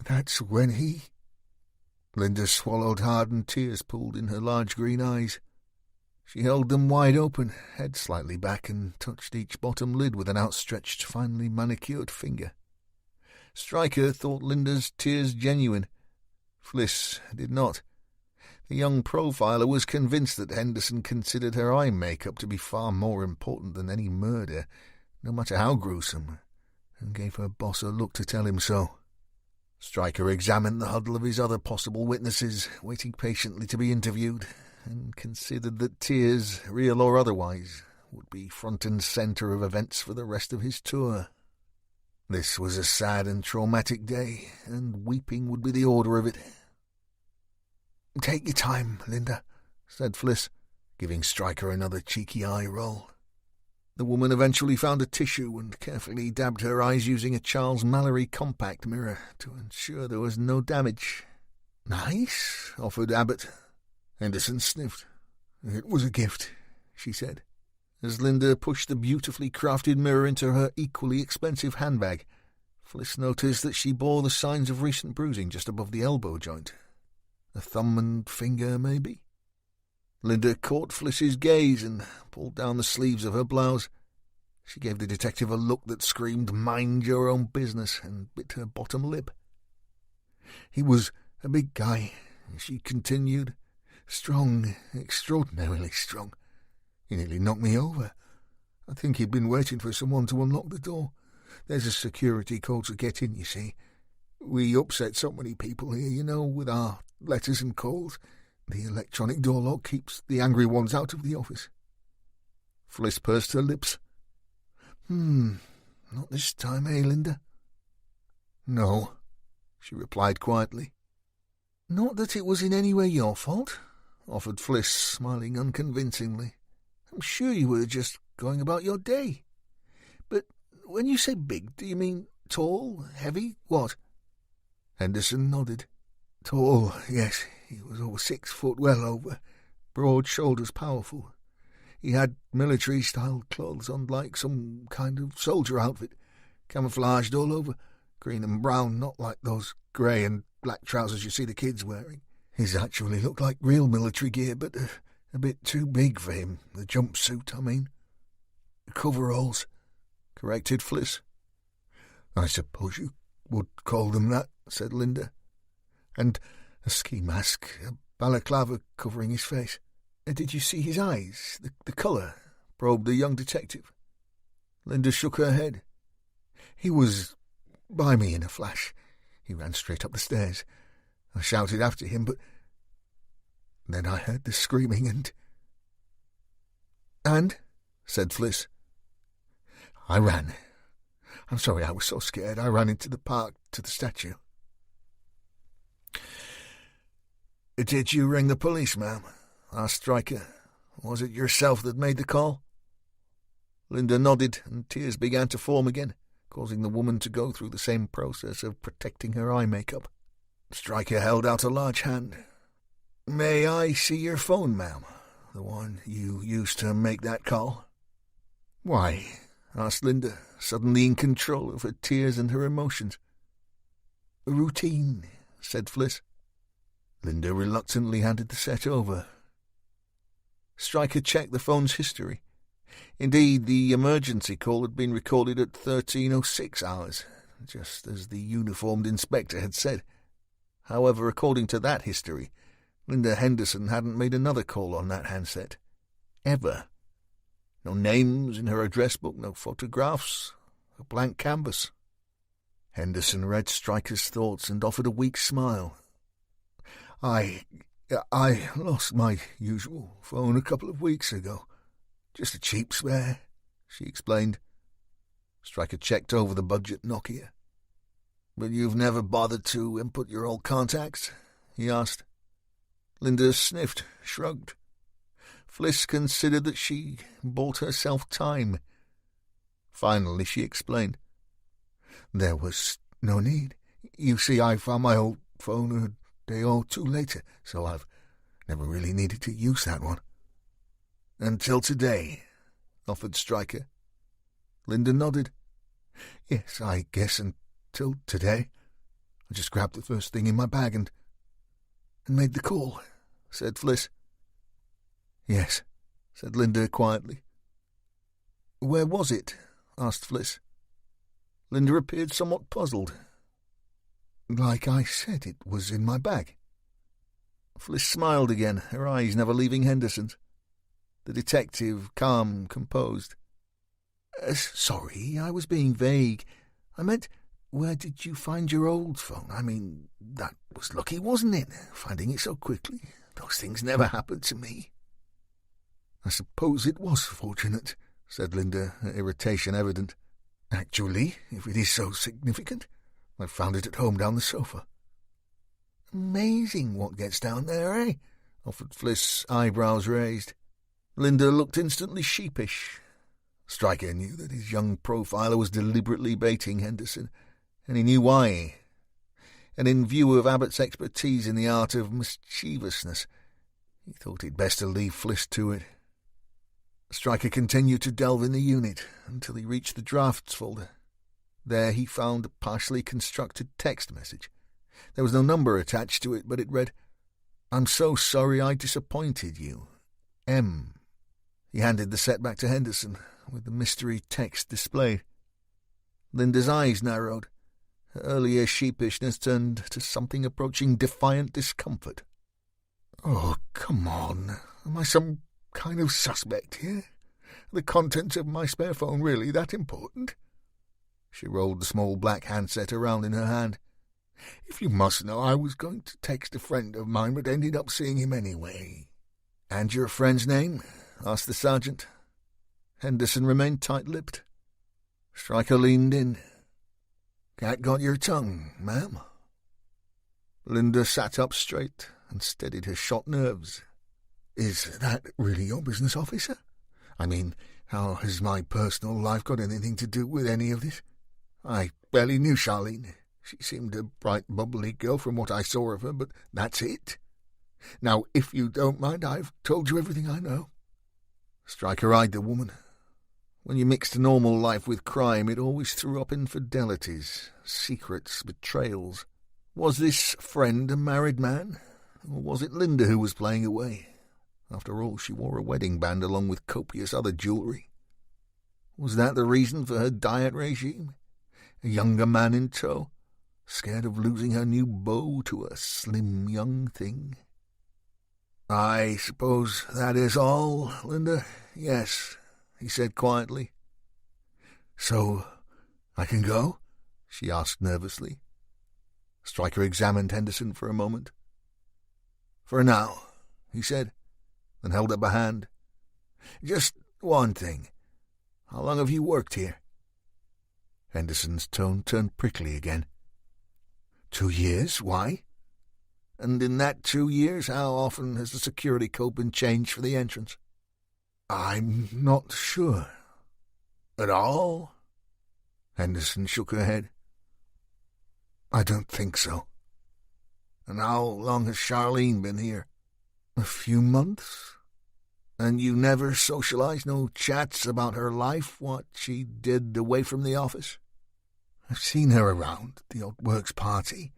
That's when he—" Linda swallowed hard and tears pooled in her large green eyes. She held them wide open, head slightly back, and touched each bottom lid with an outstretched, finely manicured finger. Stryker thought Linda's tears genuine. Fliss did not. The young profiler was convinced that Henderson considered her eye makeup to be far more important than any murder, no matter how gruesome, and gave her boss a look to tell him so. Stryker examined the huddle of his other possible witnesses, waiting patiently to be interviewed, and considered that tears, real or otherwise, would be front and centre of events for the rest of his tour. This was a sad and traumatic day, and weeping would be the order of it. "Take your time, Linda," said Fliss, giving Stryker another cheeky eye roll. The woman eventually found a tissue and carefully dabbed her eyes using a Charles Mallory compact mirror to ensure there was no damage. "Nice," offered Abbott. Henderson sniffed. "It was a gift," she said, as Linda pushed the beautifully crafted mirror into her equally expensive handbag. Fliss noticed that she bore the signs of recent bruising just above the elbow joint. A thumb and finger, maybe? Linda caught Fliss's gaze and pulled down the sleeves of her blouse. She gave the detective a look that screamed, "Mind your own business," and bit her bottom lip. "He was a big guy," she continued. "Strong, extraordinarily strong. He nearly knocked me over. I think he'd been waiting for someone to unlock the door. There's a security code to get in, you see. We upset so many people here, you know, with our letters and calls. The electronic door lock keeps the angry ones out of the office." Fliss pursed her lips. Not this time, eh, Linda?" "No," she replied quietly. "Not that it was in any way your fault," offered Fliss, smiling unconvincingly. "I'm sure you were just going about your day. But when you say big, do you mean tall, heavy, what?" Henderson nodded. "Tall, yes. He was over 6 foot, well over. Broad shoulders, powerful. He had military-style clothes on, like some kind of soldier outfit, camouflaged all over, green and brown, not like those grey and black trousers you see the kids wearing. His actually looked like real military gear, but a bit too big for him. The jumpsuit, I mean." "Coveralls," corrected Fliss. "I suppose you would call them that," said Linda. "And a ski mask, a balaclava covering his face." "Did you see his eyes, the colour?" probed the young detective. Linda shook her head. "He was by me in a flash. He ran straight up the stairs. I shouted after him, but then I heard the screaming And?" said Fliss. "I ran. I'm sorry, I was so scared. I ran into the park to the statue." "Did you ring the police, ma'am?" asked Stryker. "Was it yourself that made the call?" Linda nodded, and tears began to form again, causing the woman to go through the same process of protecting her eye makeup. Stryker held out a large hand. "May I see your phone, ma'am? The one you used to make that call?" "Why?" asked Linda, suddenly in control of her tears and her emotions. "Routine," said Fliss. Linda reluctantly handed the set over. Stryker checked the phone's history. Indeed, the emergency call had been recorded at 13:06 hours, just as the uniformed inspector had said. However, according to that history, Linda Henderson hadn't made another call on that handset. Ever. No names in her address book, no photographs, a blank canvas. Henderson read Stryker's thoughts and offered a weak smile. I lost my usual phone a couple of weeks ago. Just a cheap spare," she explained. Stryker checked over the budget Nokia. "But you've never bothered to input your old contacts?" he asked. Linda sniffed, shrugged. Fliss considered that she bought herself time. Finally she explained. "There was no need. You see, I found my old phone had day or two later, so I've never really needed to use that one." "Until today," offered Stryker. Linda nodded. "Yes, I guess until today. I just grabbed the first thing in my bag and made the call," said Fliss. "Yes," said Linda quietly. "Where was it?" asked Fliss. Linda appeared somewhat puzzled. "Like I said, it was in my bag." Fliss smiled again, her eyes never leaving Henderson's. The detective, calm, composed. "Sorry, I was being vague. I meant, where did you find your old phone? I mean, that was lucky, wasn't it, finding it so quickly? Those things never happened to me." "I suppose it was fortunate," said Linda, her irritation evident. "Actually, if it is so significant, I found it at home down the sofa." "Amazing what gets down there, eh?" offered Fliss, eyebrows raised. Linda looked instantly sheepish. Stryker knew that his young profiler was deliberately baiting Henderson, and he knew why. And in view of Abbott's expertise in the art of mischievousness, he thought it best to leave Fliss to it. Stryker continued to delve in the unit until he reached the drafts folder. There he found a partially constructed text message. There was no number attached to it, but it read, "I'm so sorry I disappointed you. M." He handed the set back to Henderson, with the mystery text displayed. Linda's eyes narrowed. Her earlier sheepishness turned to something approaching defiant discomfort. "Oh, come on. Am I some kind of suspect here? Are the contents of my spare phone really that important?" She rolled the small black handset around in her hand. "If you must know, I was going to text a friend of mine, but ended up seeing him anyway." "And your friend's name?" asked the sergeant. Henderson remained tight-lipped. Stryker leaned in. "Cat got your tongue, ma'am?" Linda sat up straight and steadied her shot nerves. "Is that really your business, officer? I mean, how has my personal life got anything to do with any of this? I barely knew Charlene. She seemed a bright, bubbly girl from what I saw of her, but that's it. Now, if you don't mind, I've told you everything I know." Stryker eyed the woman. When you mixed normal life with crime, it always threw up infidelities, secrets, betrayals. Was this friend a married man? Or was it Linda who was playing away? After all, she wore a wedding band along with copious other jewellery. Was that the reason for her diet regime? A younger man in tow, scared of losing her new beau to a slim young thing? "I suppose that is all, Linda? Yes," he said quietly. "So I can go?" she asked nervously. Stryker examined Henderson for a moment. "For now," he said, then held up a hand. "Just one thing. How long have you worked here?" Henderson's tone turned prickly again. 2 years? Why? And in that 2 years, how often has the security code been changed for the entrance?" "I'm not sure." "At all?" Henderson shook her head. "I don't think so." "And how long has Charlene been here?" "A few months." "And you never socialized, no chats about her life, what she did away from the office?" "I've seen her around, the odd works party.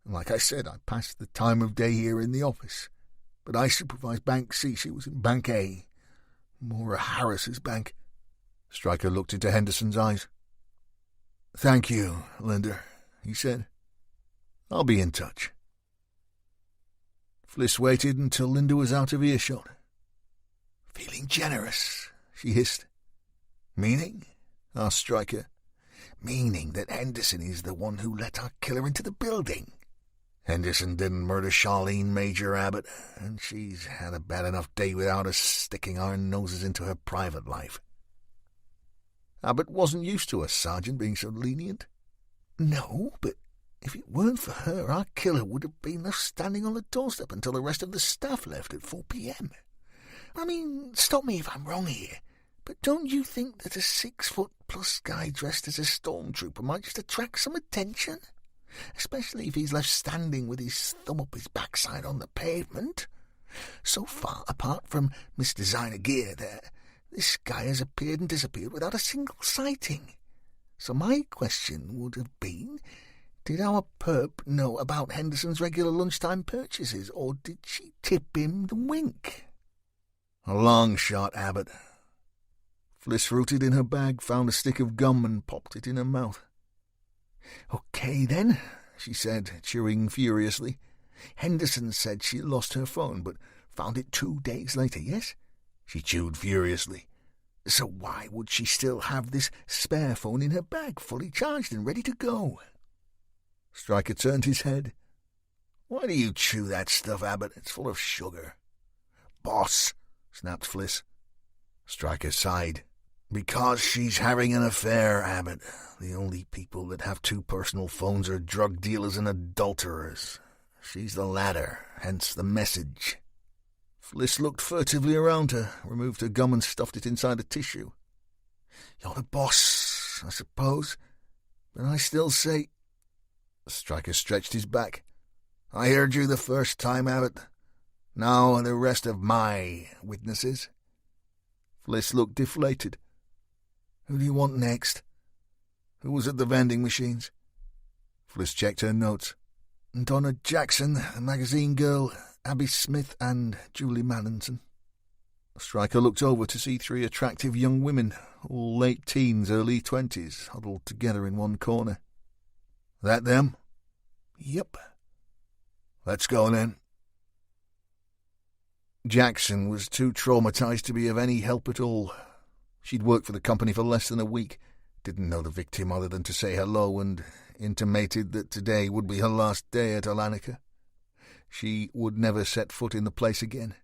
And like I said, I passed the time of day here in the office. But I supervised Bank C. She was in Bank A. Maura Harris's bank." Stryker looked into Henderson's eyes. "Thank you, Linda," he said. "I'll be in touch." Fliss waited until Linda was out of earshot. "Feeling generous," she hissed. "Meaning?" asked Stryker. "Meaning that Henderson is the one who let our killer into the building. Henderson didn't murder Charlene Major Abbott, and she's had a bad enough day without us sticking our noses into her private life." "Abbott wasn't used to us, Sergeant, being so lenient." "No, but if it weren't for her, our killer would have been left standing on the doorstep until the rest of the staff left at 4 p.m. I mean, stop me if I'm wrong here, but don't you think that a 6-foot-plus guy dressed as a stormtrooper might just attract some attention? especially if he's left standing with his thumb up his backside on the pavement. So far apart from Miss Designer Gear there, this guy has appeared and disappeared without a single sighting. So my question would have been, did our perp know about Henderson's regular lunchtime purchases, or did she tip him the wink? A long shot, Abbott. Fliss rooted in her bag, found a stick of gum and popped it in her mouth. "Okay, then," she said, chewing furiously. "Henderson said she lost her phone, but found it 2 days later, yes?" She chewed furiously. "So why would she still have this spare phone in her bag, fully charged and ready to go?" Stryker turned his head. "Why do you chew that stuff, Abbott? It's full of sugar." "Boss," snapped Fliss. Stryker sighed. "Because she's having an affair, Abbott. The only people that have 2 personal phones are drug dealers and adulterers. She's the latter, hence the message." Fliss looked furtively around her, removed her gum and stuffed it inside a tissue. "You're the boss, I suppose, but I still say—" Stryker stretched his back. "I heard you the first time, Abbott. Now the rest of my witnesses." Fliss looked deflated. "Who do you want next? Who was at the vending machines?" Fliss checked her notes. "Donna Jackson, the magazine girl, Abby Smith, and Julie Mallinson." Stryker looked over to see 3 attractive young women, all late teens, early 20s, huddled together in one corner. "That them?" "Yep." "Let's go, then." Jackson was too traumatized to be of any help at all. She'd worked for the company for less than a week, didn't know the victim other than to say hello, and intimated that today would be her last day at Alanica. She would never set foot in the place again.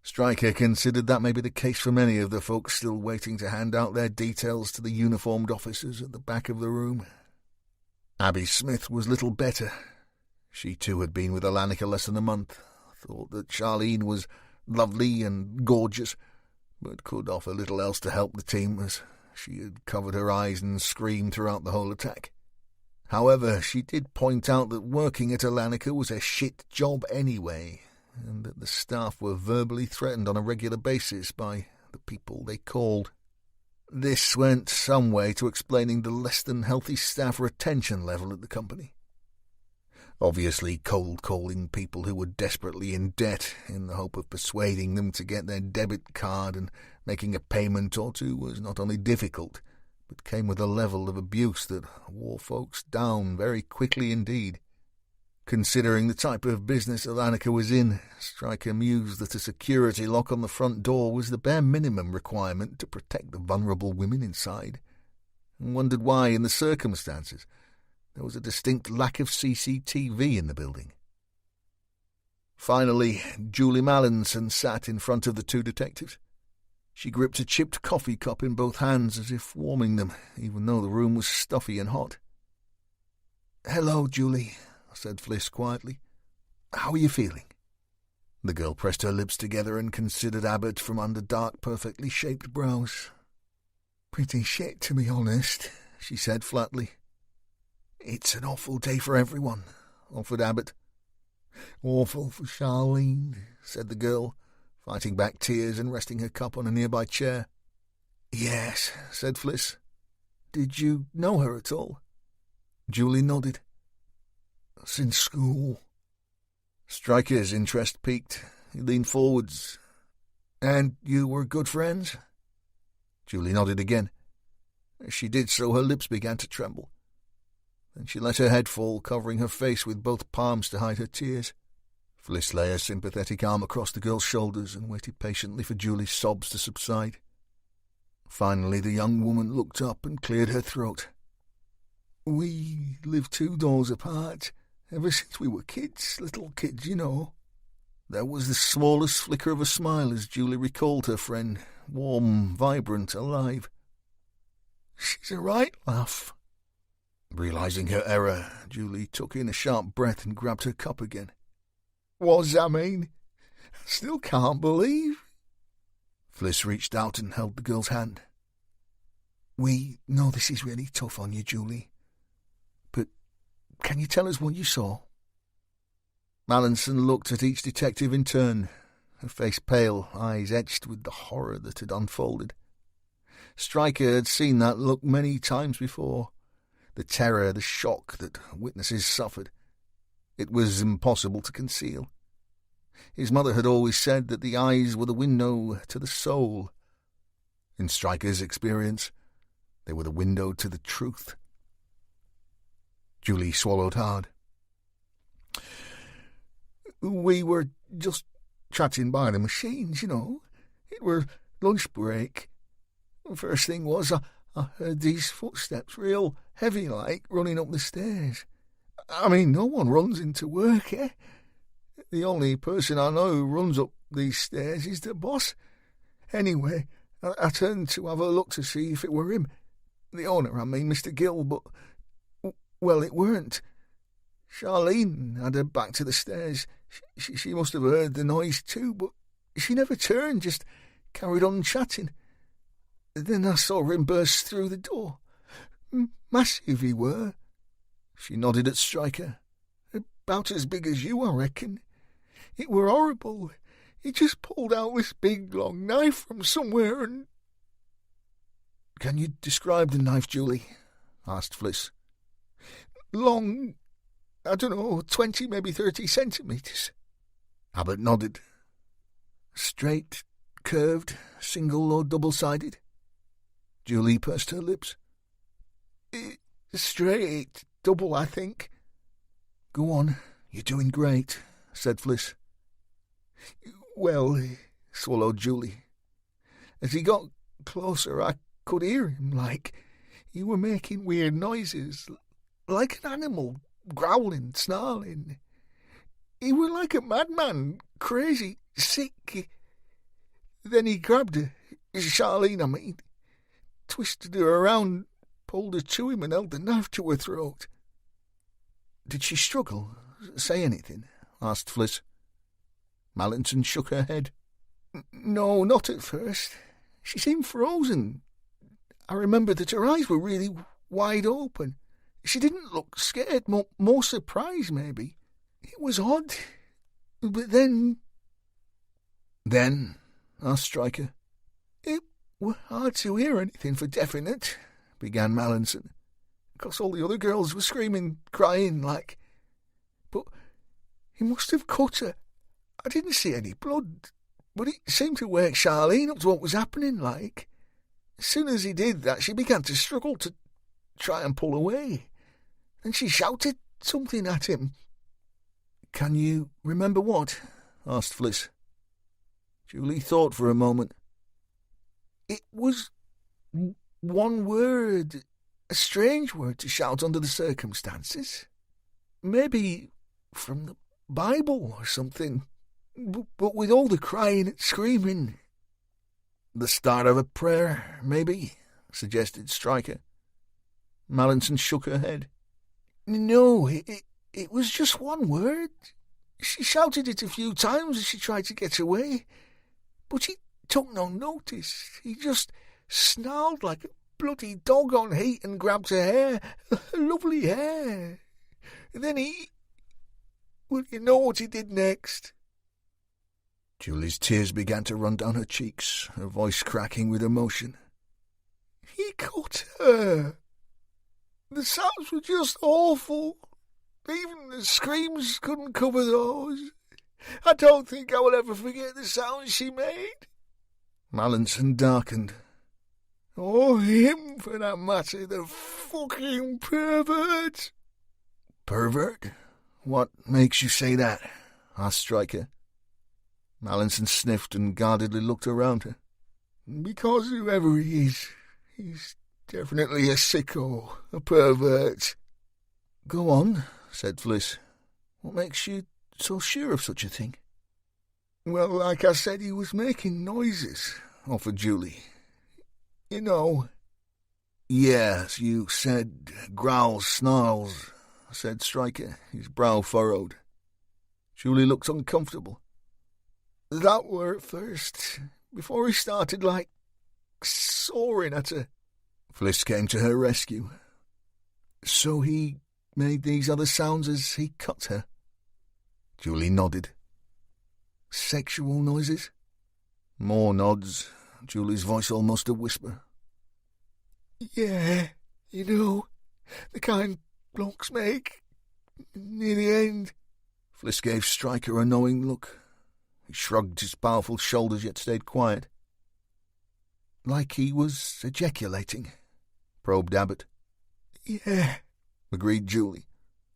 Stryker considered that may be the case for many of the folks still waiting to hand out their details to the uniformed officers at the back of the room. Abby Smith was little better. She too had been with Alanica less than a month, thought that Charlene was lovely and gorgeous, but could offer little else to help the team, as she had covered her eyes and screamed throughout the whole attack. However, she did point out that working at Alanica was a shit job anyway, and that the staff were verbally threatened on a regular basis by the people they called. This went some way to explaining the less-than-healthy staff retention level at the company. Obviously, cold-calling people who were desperately in debt in the hope of persuading them to get their debit card and making a payment or two was not only difficult, but came with a level of abuse that wore folks down very quickly indeed. Considering the type of business Alanica was in, Stryker mused that a security lock on the front door was the bare minimum requirement to protect the vulnerable women inside, and wondered why, in the circumstances, there was a distinct lack of CCTV in the building. Finally, Julie Mallinson sat in front of the 2 detectives. She gripped a chipped coffee cup in both hands as if warming them, even though the room was stuffy and hot. "Hello, Julie," said Fliss quietly. "How are you feeling?" The girl pressed her lips together and considered Abbott from under dark, perfectly shaped brows. "Pretty shit, to be honest," she said flatly. "It's an awful day for everyone," offered Abbott. "Awful for Charlene," said the girl, fighting back tears and resting her cup on a nearby chair. "Yes," said Fliss. "Did you know her at all?" Julie nodded. "Since school." Stryker's interest piqued. He leaned forwards. "And you were good friends?" Julie nodded again. As she did so, her lips began to tremble. Then she let her head fall, covering her face with both palms to hide her tears. Fliss lay a sympathetic arm across the girl's shoulders and waited patiently for Julie's sobs to subside. Finally, the young woman looked up and cleared her throat. "We live 2 doors apart, ever since we were kids, little kids, you know." There was the smallest flicker of a smile as Julie recalled her friend, warm, vibrant, alive. "She's a right laugh." Realizing her error, Julie took in a sharp breath and grabbed her cup again. "What's that mean? Still can't believe." Fliss reached out and held the girl's hand. "We know this is really tough on you, Julie. But Can you tell us what you saw?" Mallinson looked at each detective in turn, her face pale, eyes etched with the horror that had unfolded. Stryker had seen that look many times before, the terror, the shock that witnesses suffered. It was impossible to conceal. His mother had always said that the eyes were the window to the soul. In Stryker's experience, they were the window to the truth. Julie swallowed hard. "We were just chatting by the machines, you know. It were lunch break. First thing was, I heard these footsteps, real heavy-like, running up the stairs. I mean, no one runs into work, eh? The only person I know who runs up these stairs is the boss. Anyway, I turned to have a look to see if it were him. The owner, I mean, Mr. Gill, but, well, it weren't. Charlene had her back to the stairs. She must have heard the noise too, but she never turned, just carried on chatting. Then I saw him burst through the door. Massive he were." She nodded at Stryker. "About as big as you, I reckon. It were horrible. He just pulled out this big long knife from somewhere and—" "Can you describe the knife, Julie?" asked Fliss. "Long, I don't know, 20, maybe 30 centimetres. Abbott nodded. "Straight, curved, single or double-sided?" Julie pursed her lips. "Straight, double, I think." "Go on, you're doing great," said Fliss. "Well," swallowed Julie, "as he got closer I could hear him, like he were making weird noises, like an animal, growling, snarling. He were like a madman, crazy, sick. Then he grabbed her, Charlene, I mean, twisted her around, pulled her to him and held the knife to her throat." "Did she struggle, say anything?" asked Fliss. Mallinson shook her head. "No, not at first. She seemed frozen. I remember that her eyes were really wide open. She didn't look scared, more surprised, maybe. It was odd. But then—" "Then?" asked Stryker. "It were hard to hear anything for definite," began Mallinson, "'cause all the other girls were screaming, crying, like. But he must have cut her. I didn't see any blood, but it seemed to wake Charlene up to what was happening, like. As soon as he did that, she began to struggle to try and pull away. And she shouted something at him." "Can you remember what?" asked Fliss. Julie thought for a moment. "It was one word, a strange word to shout under the circumstances. Maybe from the Bible or something, but with all the crying and screaming." "The start of a prayer, maybe," suggested Stryker. Mallinson shook her head. "No, it was just one word. She shouted it a few times as she tried to get away, but he took no notice. He just snarled like a bloody dog on heat and grabbed her hair, her lovely hair. Then well, you know what he did next." Julie's tears began to run down her cheeks, her voice cracking with emotion. "He cut her. The sounds were just awful. Even the screams couldn't cover those. I don't think I will ever forget the sounds she made." Mallinson darkened. "Oh, him, for that matter, the fucking pervert." "Pervert? What makes you say that?" asked Stryker. Mallinson sniffed and guardedly looked around her. "Because whoever he is, he's definitely a sicko, a pervert." "Go on," said Fliss. "What makes you so sure of such a thing?" "Well, like I said, he was making noises," offered Julie. "You know." "Yes, you said growls, snarls," said Stryker, his brow furrowed. Julie looked uncomfortable. "That were at first, before he started, like, soaring at her." Fliss came to her rescue. "So he made these other sounds as he cut her? Julie nodded. Sexual noises? More nods, Julie's voice almost a whisper. Yeah, the kind blokes make near the end. Fliss gave Stryker a knowing look. He shrugged his powerful shoulders yet stayed quiet. Like he was ejaculating, probed Abbott. Yeah, agreed Julie.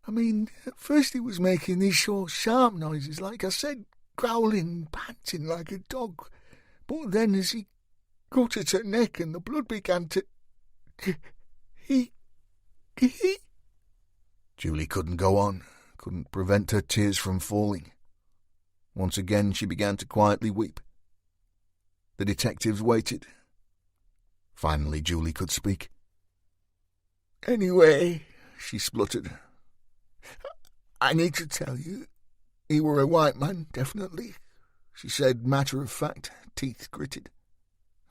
I mean, at first he was making these short, sharp noises, like I said, growling, panting like a dog. But then as he got at her neck and the blood began to... He... Julie couldn't go on, couldn't prevent her tears from falling. Once again she began to quietly weep. The detectives waited. Finally Julie could speak. Anyway, she spluttered, I need to tell you, he were a white man, definitely, she said, matter of fact, teeth gritted.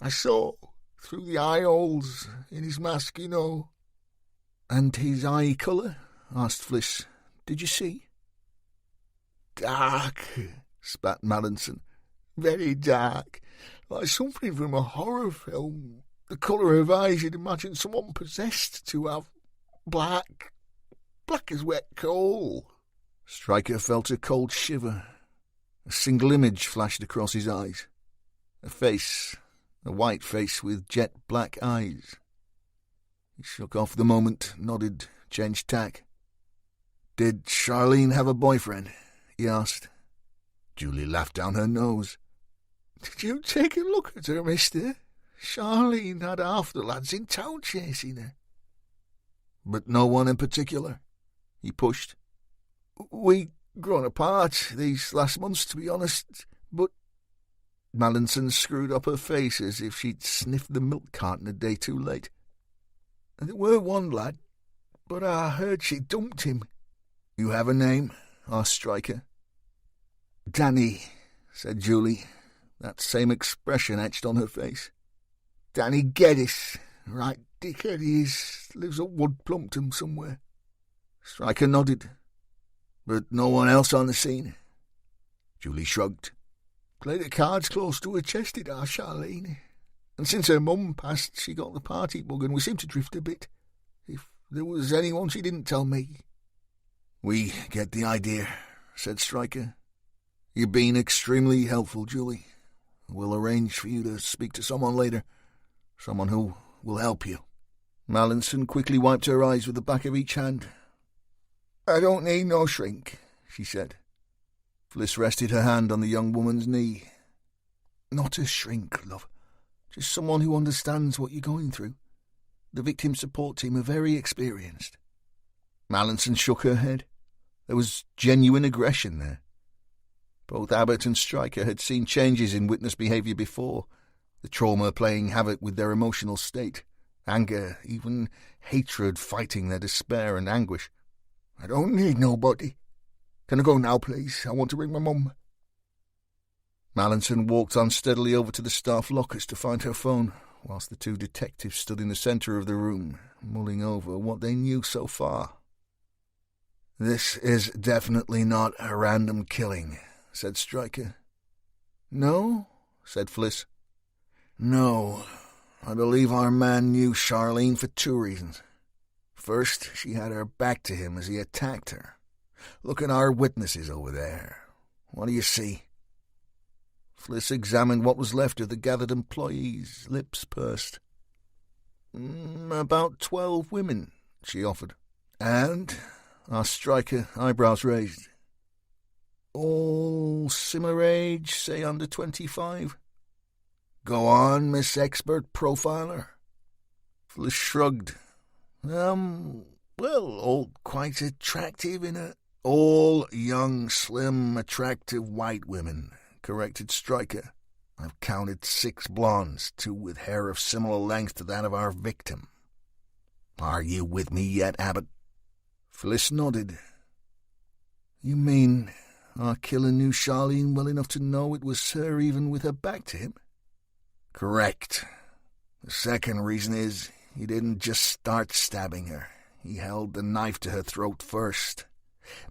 I saw through the eye holes in his mask, And his eye colour? Asked Fliss. Did you see? Dark, spat Mallinson. Very dark, like something from a horror film. The colour of eyes you'd imagine someone possessed to have. Black as wet coal. Stryker felt a cold shiver. A single image flashed across his eyes. A face, a white face with jet black eyes. He shook off the moment, nodded, changed tack. Did Charlene have a boyfriend? He asked. Julie laughed down her nose. Did you take a look at her, mister? Charlene had half the lads in town chasing her. But no one in particular? He pushed. We grown apart these last months, to be honest, but... Mallinson screwed up her face as if she'd sniffed the milk carton a day too late. There were one lad, but I heard she dumped him. You have a name? Asked Stryker. Danny, said Julie, that same expression etched on her face. Danny Geddes, right dickhead he is, lives at Wood Plumpton somewhere. Stryker nodded. But no one else on the scene? Julie shrugged. Played the cards close to her chest, did our Charlene. And since her mum passed, she got the party bug and we seemed to drift a bit. If there was anyone she didn't tell me. We get the idea, said Stryker. You've been extremely helpful, Julie. We'll arrange for you to speak to someone later. Someone who will help you. Mallinson quickly wiped her eyes with the back of each hand. I don't need no shrink, she said. Fliss rested her hand on the young woman's knee. Not a shrink, love. Just someone who understands what you're going through. The victim support team are very experienced. Mallinson shook her head. There was genuine aggression there. Both Abbott and Stryker had seen changes in witness behaviour before, the trauma playing havoc with their emotional state, anger, even hatred fighting their despair and anguish. I don't need nobody. Can I go now, please? I want to ring my mum. Mallinson walked unsteadily over to the staff lockers to find her phone, whilst the two detectives stood in the centre of the room, mulling over what they knew so far. This is definitely not a random killing, said Stryker. No, said Fliss. No, I believe our man knew Charlene for two reasons. First, she had her back to him as he attacked her. Look at our witnesses over there. What do you see? Fliss examined what was left of the gathered employees, lips pursed. About 12 women, she offered. And? Asked Stryker, eyebrows raised. All similar age, say under 25? Go on, Miss Expert Profiler. Fliss shrugged. Well, all quite attractive in a... All young, slim, attractive white women, corrected Stryker. I've counted 6 blondes, 2 with hair of similar length to that of our victim. Are you with me yet, Abbott? Fliss nodded. You mean our killer knew Charlene well enough to know it was her even with her back to him? Correct. The second reason is he didn't just start stabbing her. he held the knife to her throat first.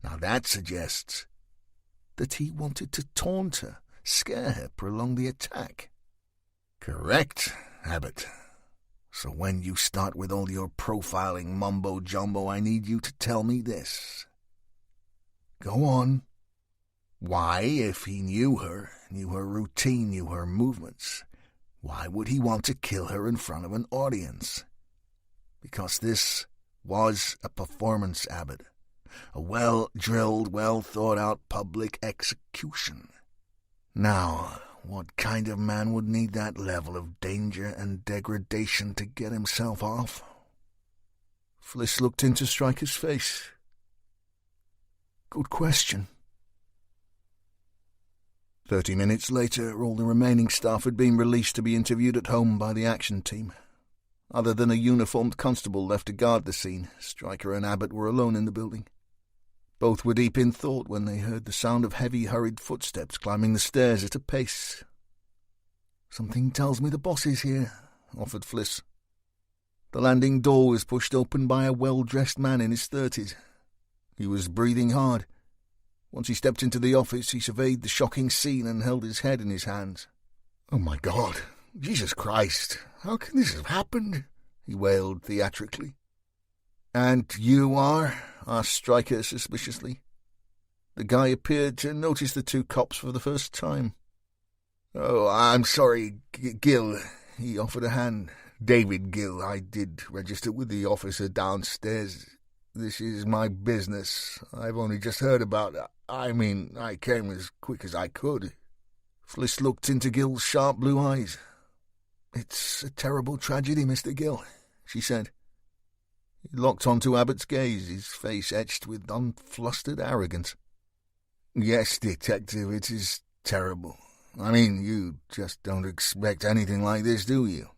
Now that suggests that he wanted to taunt her, scare her, prolong the attack. Correct, Abbott. So when you start with all your profiling mumbo-jumbo, I need you to tell me this. Go on. Why, if he knew her routine, knew her movements, why would he want to kill her in front of an audience? Because this was a performance, Abbott. A well-drilled, well-thought-out public execution. Now, what kind of man would need that level of danger and degradation to get himself off? Fliss looked into Stryker's face. Good question. 30 minutes later, all the remaining staff had been released to be interviewed at home by the action team. Other than a uniformed constable left to guard the scene, Stryker and Abbott were alone in the building. Both were deep in thought when they heard the sound of heavy, hurried footsteps climbing the stairs at a pace. Something tells me the boss is here, offered Fliss. The landing door was pushed open by a well-dressed man in his 30s. He was breathing hard. Once he stepped into the office, he surveyed the shocking scene and held his head in his hands. "Oh, my God! Jesus Christ! How can this have happened?" he wailed theatrically. "And you are?" asked Stryker suspiciously. The guy appeared to notice the two cops for the first time. "Oh, I'm sorry, Gill." He offered a hand. "David Gill. I did register with the officer downstairs. This is my business. I've only just heard about it. I came as quick as I could." Fliss looked into Gill's sharp blue eyes. "It's a terrible tragedy, Mr. Gill," she said. He locked onto Abbott's gaze, his face etched with unflustered arrogance. "Yes, Detective, it is terrible. You just don't expect anything like this, do you?"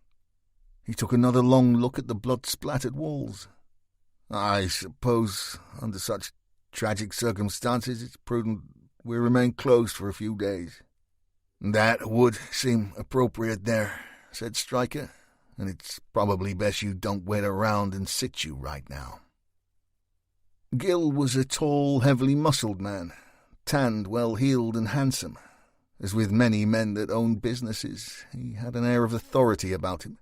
He took another long look at the blood-splattered walls. "I suppose, under such tragic circumstances, it's prudent we remain closed for a few days." "That would seem appropriate there," said Stryker. "And it's probably best you don't wait around in situ right now." Gill was a tall, heavily muscled man, tanned, well-heeled and handsome. As with many men that owned businesses, he had an air of authority about him.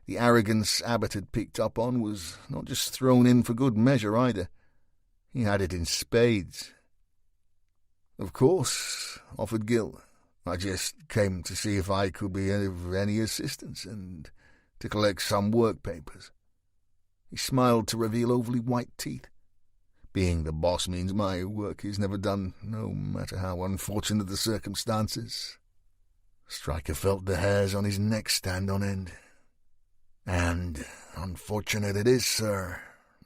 The arrogance Abbott had picked up on was not just thrown in for good measure either. He had it in spades. "Of course," offered Gill. "I just came to see if I could be of any assistance and to collect some work papers." He smiled to reveal ovally white teeth. "Being the boss means my work is never done, no matter how unfortunate the circumstances." Stryker felt the hairs on his neck stand on end. "And unfortunate it is, sir.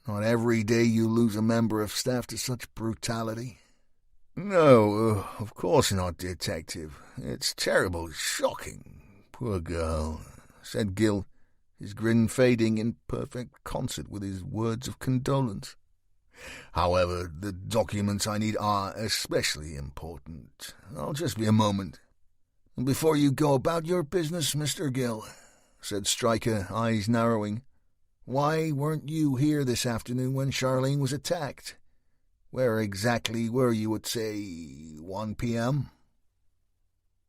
Not every day you lose a member of staff to such brutality." "No, of course not, Detective. It's terrible, shocking. Poor girl," said Gill, his grin fading in perfect concert with his words of condolence. "However, the documents I need are especially important. I'll just be a moment." "Before you go about your business, Mr. Gill," said Stryker, eyes narrowing, "why weren't you here this afternoon when Charlene was attacked? Where exactly were you at, say, 1 p.m.?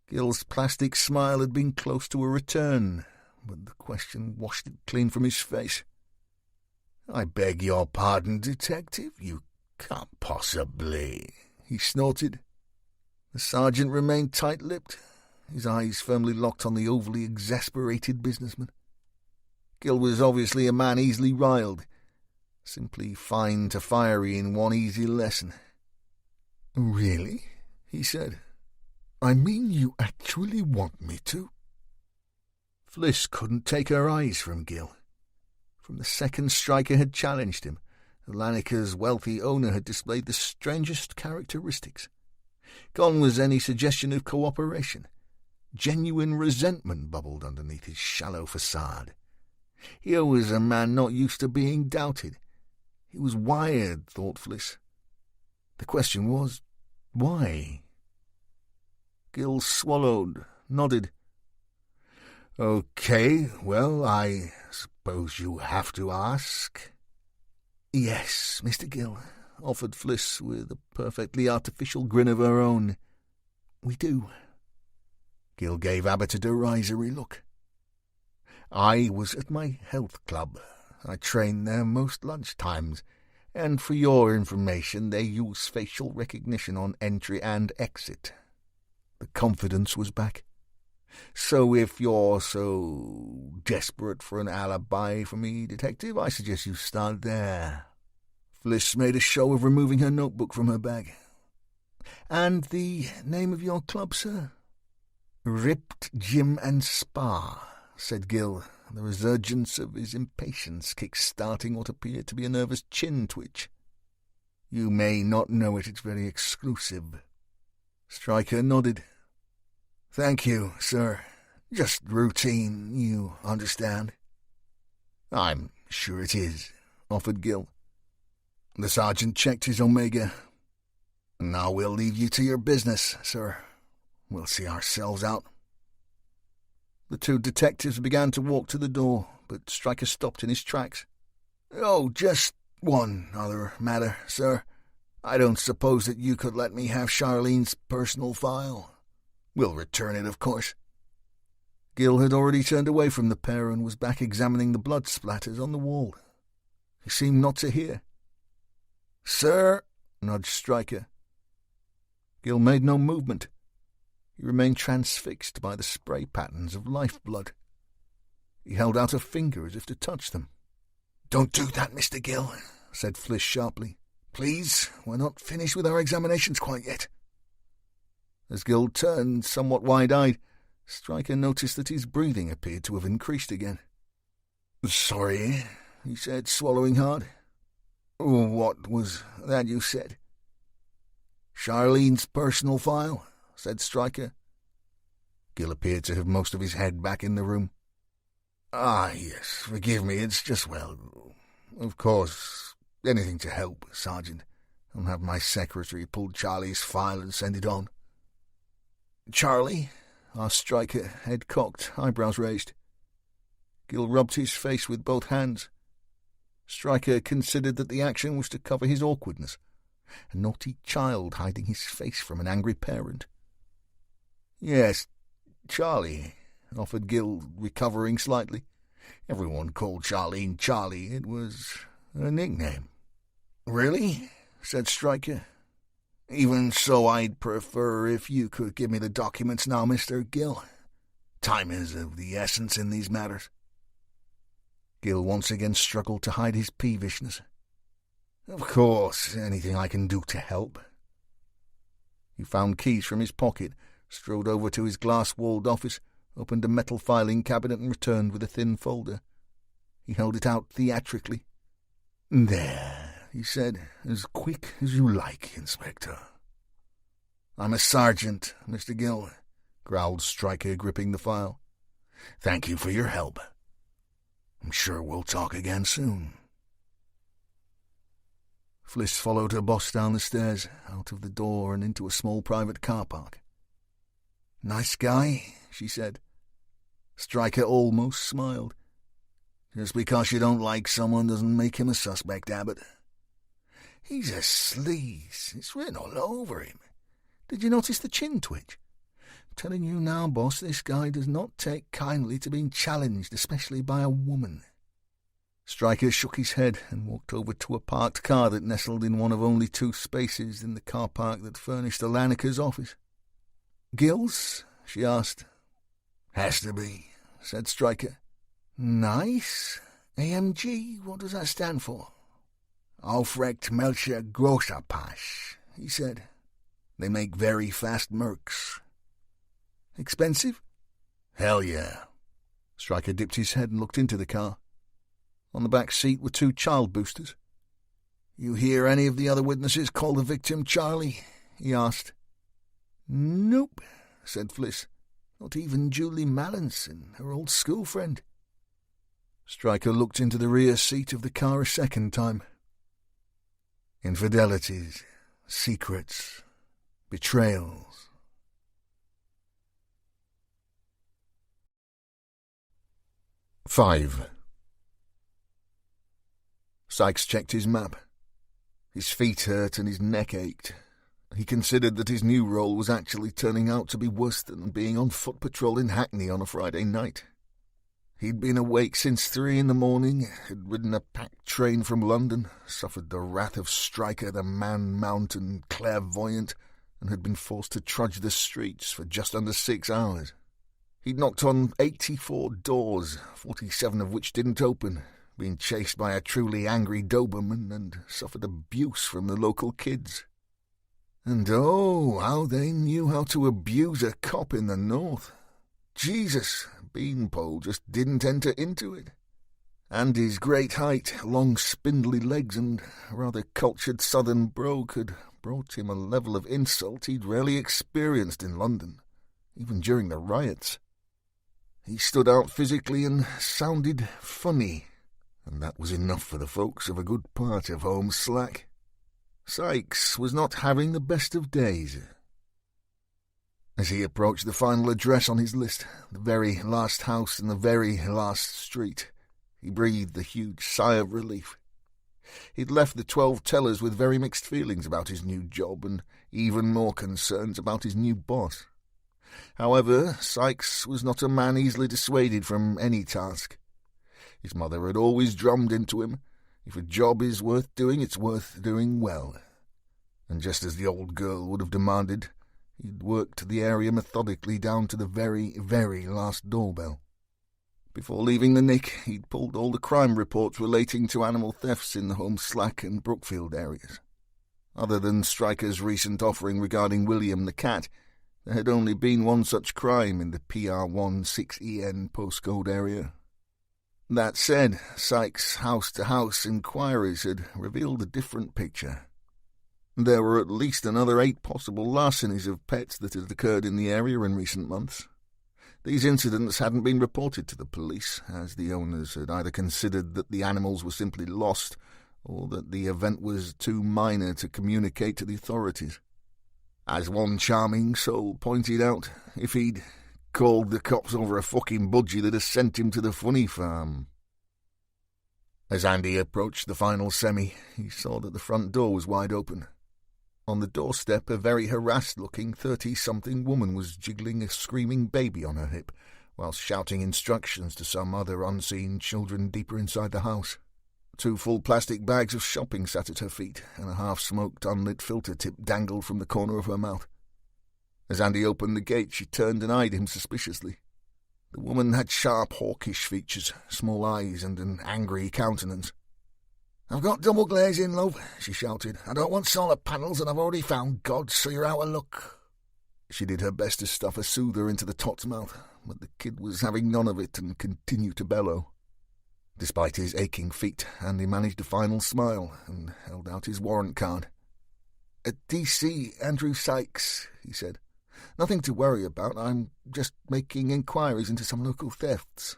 Gill's plastic smile had been close to a return, but the question washed it clean from his face. "I beg your pardon, Detective. You can't possibly," he snorted. The sergeant remained tight-lipped, his eyes firmly locked on the overly exasperated businessman. Gill was obviously a man easily riled, simply fine to fiery in one easy lesson. "Really?" he said. You actually want me to?" Fliss couldn't take her eyes from Gill. From the second Stryker had challenged him, Laniker's wealthy owner had displayed the strangest characteristics. Gone was any suggestion of cooperation. Genuine resentment bubbled underneath his shallow facade. Here was a man not used to being doubted. He was wired, thought Fliss. The question was, why? Gill swallowed, nodded. "Okay, well, I suppose you have to ask." "Yes, Mr. Gill," offered Fliss with a perfectly artificial grin of her own. "We do." Gill gave Abbott a derisory look. "I was at my health club. I train there most lunch times, and for your information, they use facial recognition on entry and exit." The confidence was back. "So if you're so desperate for an alibi for me, Detective, I suggest you start there." Fliss made a show of removing her notebook from her bag. "And the name of your club, sir?" "Ripped Gym and Spa," said Gill, the resurgence of his impatience kick-starting what appeared to be a nervous chin twitch. "You may not know it. It's very exclusive." Stryker nodded. "Thank you, sir. Just routine, you understand." "I'm sure it is," offered Gill. The sergeant checked his Omega. "Now we'll leave you to your business, sir. We'll see ourselves out." The two detectives began to walk to the door, but Stryker stopped in his tracks. "Oh, just one other matter, sir. I don't suppose that you could let me have Charlene's personal file. We'll return it, of course." Gill had already turned away from the pair and was back examining the blood splatters on the wall. He seemed not to hear. "Sir," nudged Stryker. Gill made no movement. He remained transfixed by the spray patterns of lifeblood. He held out a finger as if to touch them. "Don't do that, Mr. Gill," said Fliss sharply. "Please, we're not finished with our examinations quite yet." As Gill turned, somewhat wide-eyed, Stryker noticed that his breathing appeared to have increased again. "Sorry," he said, swallowing hard. "What was that you said?" "Charlene's personal file," said Stryker. Gill appeared to have most of his head back in the room. Yes, forgive me, it's just, well, of course, anything to help, Sergeant. I'll have my secretary pull Charlie's file and send it on." "Charlie?" asked Stryker, head cocked, eyebrows raised. Gill rubbed his face with both hands. Stryker considered that the action was to cover his awkwardness, a naughty child hiding his face from an angry parent. "Yes, Charlie," offered Gill, recovering slightly. "Everyone called Charlene Charlie. It was a nickname." "Really?" said Stryker. "Even so, I'd prefer if you could give me the documents now, Mr. Gill. Time is of the essence in these matters." Gill once again struggled to hide his peevishness. "Of course, anything I can do to help." He found keys from his pocket, strode over to his glass-walled office, opened a metal filing cabinet and returned with a thin folder. He held it out theatrically. "There," he said, "as quick as you like, Inspector." "I'm a sergeant, Mr. Gill," growled Stryker, gripping the file. "Thank you for your help. I'm sure we'll talk again soon." Fliss followed her boss down the stairs, out of the door and into a small private car park. "Nice guy," she said. Stryker almost smiled. "Just because you don't like someone doesn't make him a suspect, Abbott." "He's a sleaze. It's written all over him. Did you notice the chin twitch? I'm telling you now, boss, this guy does not take kindly to being challenged, especially by a woman." Stryker shook his head and walked over to a parked car that nestled in one of only 2 spaces in the car park that furnished the Lanniker's office. "Gills?" she asked. "Has to be," said Stryker. "Nice. AMG, what does that stand for?" "Aufrecht Melcher Grossapasch," he said. "They make very fast Mercs." "Expensive?" "Hell yeah." Stryker dipped his head and looked into the car. On the back seat were 2 child boosters. "You hear any of the other witnesses call the victim Charlie?" he asked. "Nope," said Fliss. "Not even Julie Mallinson, her old school friend." Stryker looked into the rear seat of the car a second time. Infidelities, secrets, betrayals. "5. Sykes checked his map. His feet hurt and his neck ached. He considered that his new role was actually turning out to be worse than being on foot patrol in Hackney on a Friday night. He'd been awake since 3 a.m, had ridden a packed train from London, suffered the wrath of Stryker, the man-mountain clairvoyant, and had been forced to trudge the streets for just under 6 hours. He'd knocked on 84 doors, 47 of which didn't open, been chased by a truly angry Doberman, and suffered abuse from the local kids. And oh, how they knew how to abuse a cop in the north. Jesus, Beanpole just didn't enter into it. Andy's great height, long spindly legs, and rather cultured southern brogue had brought him a level of insult he'd rarely experienced in London, even during the riots. He stood out physically and sounded funny, and that was enough for the folks of a good part of home slack. Sykes was not having the best of days. As he approached the final address on his list, the very last house in the very last street, he breathed a huge sigh of relief. He'd left the 12 tellers with very mixed feelings about his new job and even more concerns about his new boss. However, Sykes was not a man easily dissuaded from any task. His mother had always drummed into him, if a job is worth doing, it's worth doing well. And just as the old girl would have demanded, he'd worked the area methodically down to the very, very last doorbell. Before leaving the nick, he'd pulled all the crime reports relating to animal thefts in the Home Slack and Brookfield areas. Other than Stryker's recent offering regarding William the cat, there had only been one such crime in the PR16EN postcode area. That said, Sykes' house-to-house inquiries had revealed a different picture. There were at least another 8 possible larcenies of pets that had occurred in the area in recent months. These incidents hadn't been reported to the police, as the owners had either considered that the animals were simply lost or that the event was too minor to communicate to the authorities. As one charming soul pointed out, if he'd called the cops over a fucking budgie that had sent him to the funny farm. As Andy approached the final semi, he saw that the front door was wide open. On the doorstep, a very harassed-looking 30-something woman was jiggling a screaming baby on her hip, whilst shouting instructions to some other unseen children deeper inside the house. 2 full plastic bags of shopping sat at her feet, and a half-smoked, unlit filter tip dangled from the corner of her mouth. As Andy opened the gate, she turned and eyed him suspiciously. The woman had sharp, hawkish features, small eyes, and an angry countenance. "I've got double glazing, love," she shouted. "I don't want solar panels, and I've already found God, so you're out of luck." She did her best to stuff a soother into the tot's mouth, but the kid was having none of it and continued to bellow. Despite his aching feet, Andy managed a final smile and held out his warrant card. "DC Andrew Sykes," he said. "Nothing to worry about. I'm just making inquiries into some local thefts."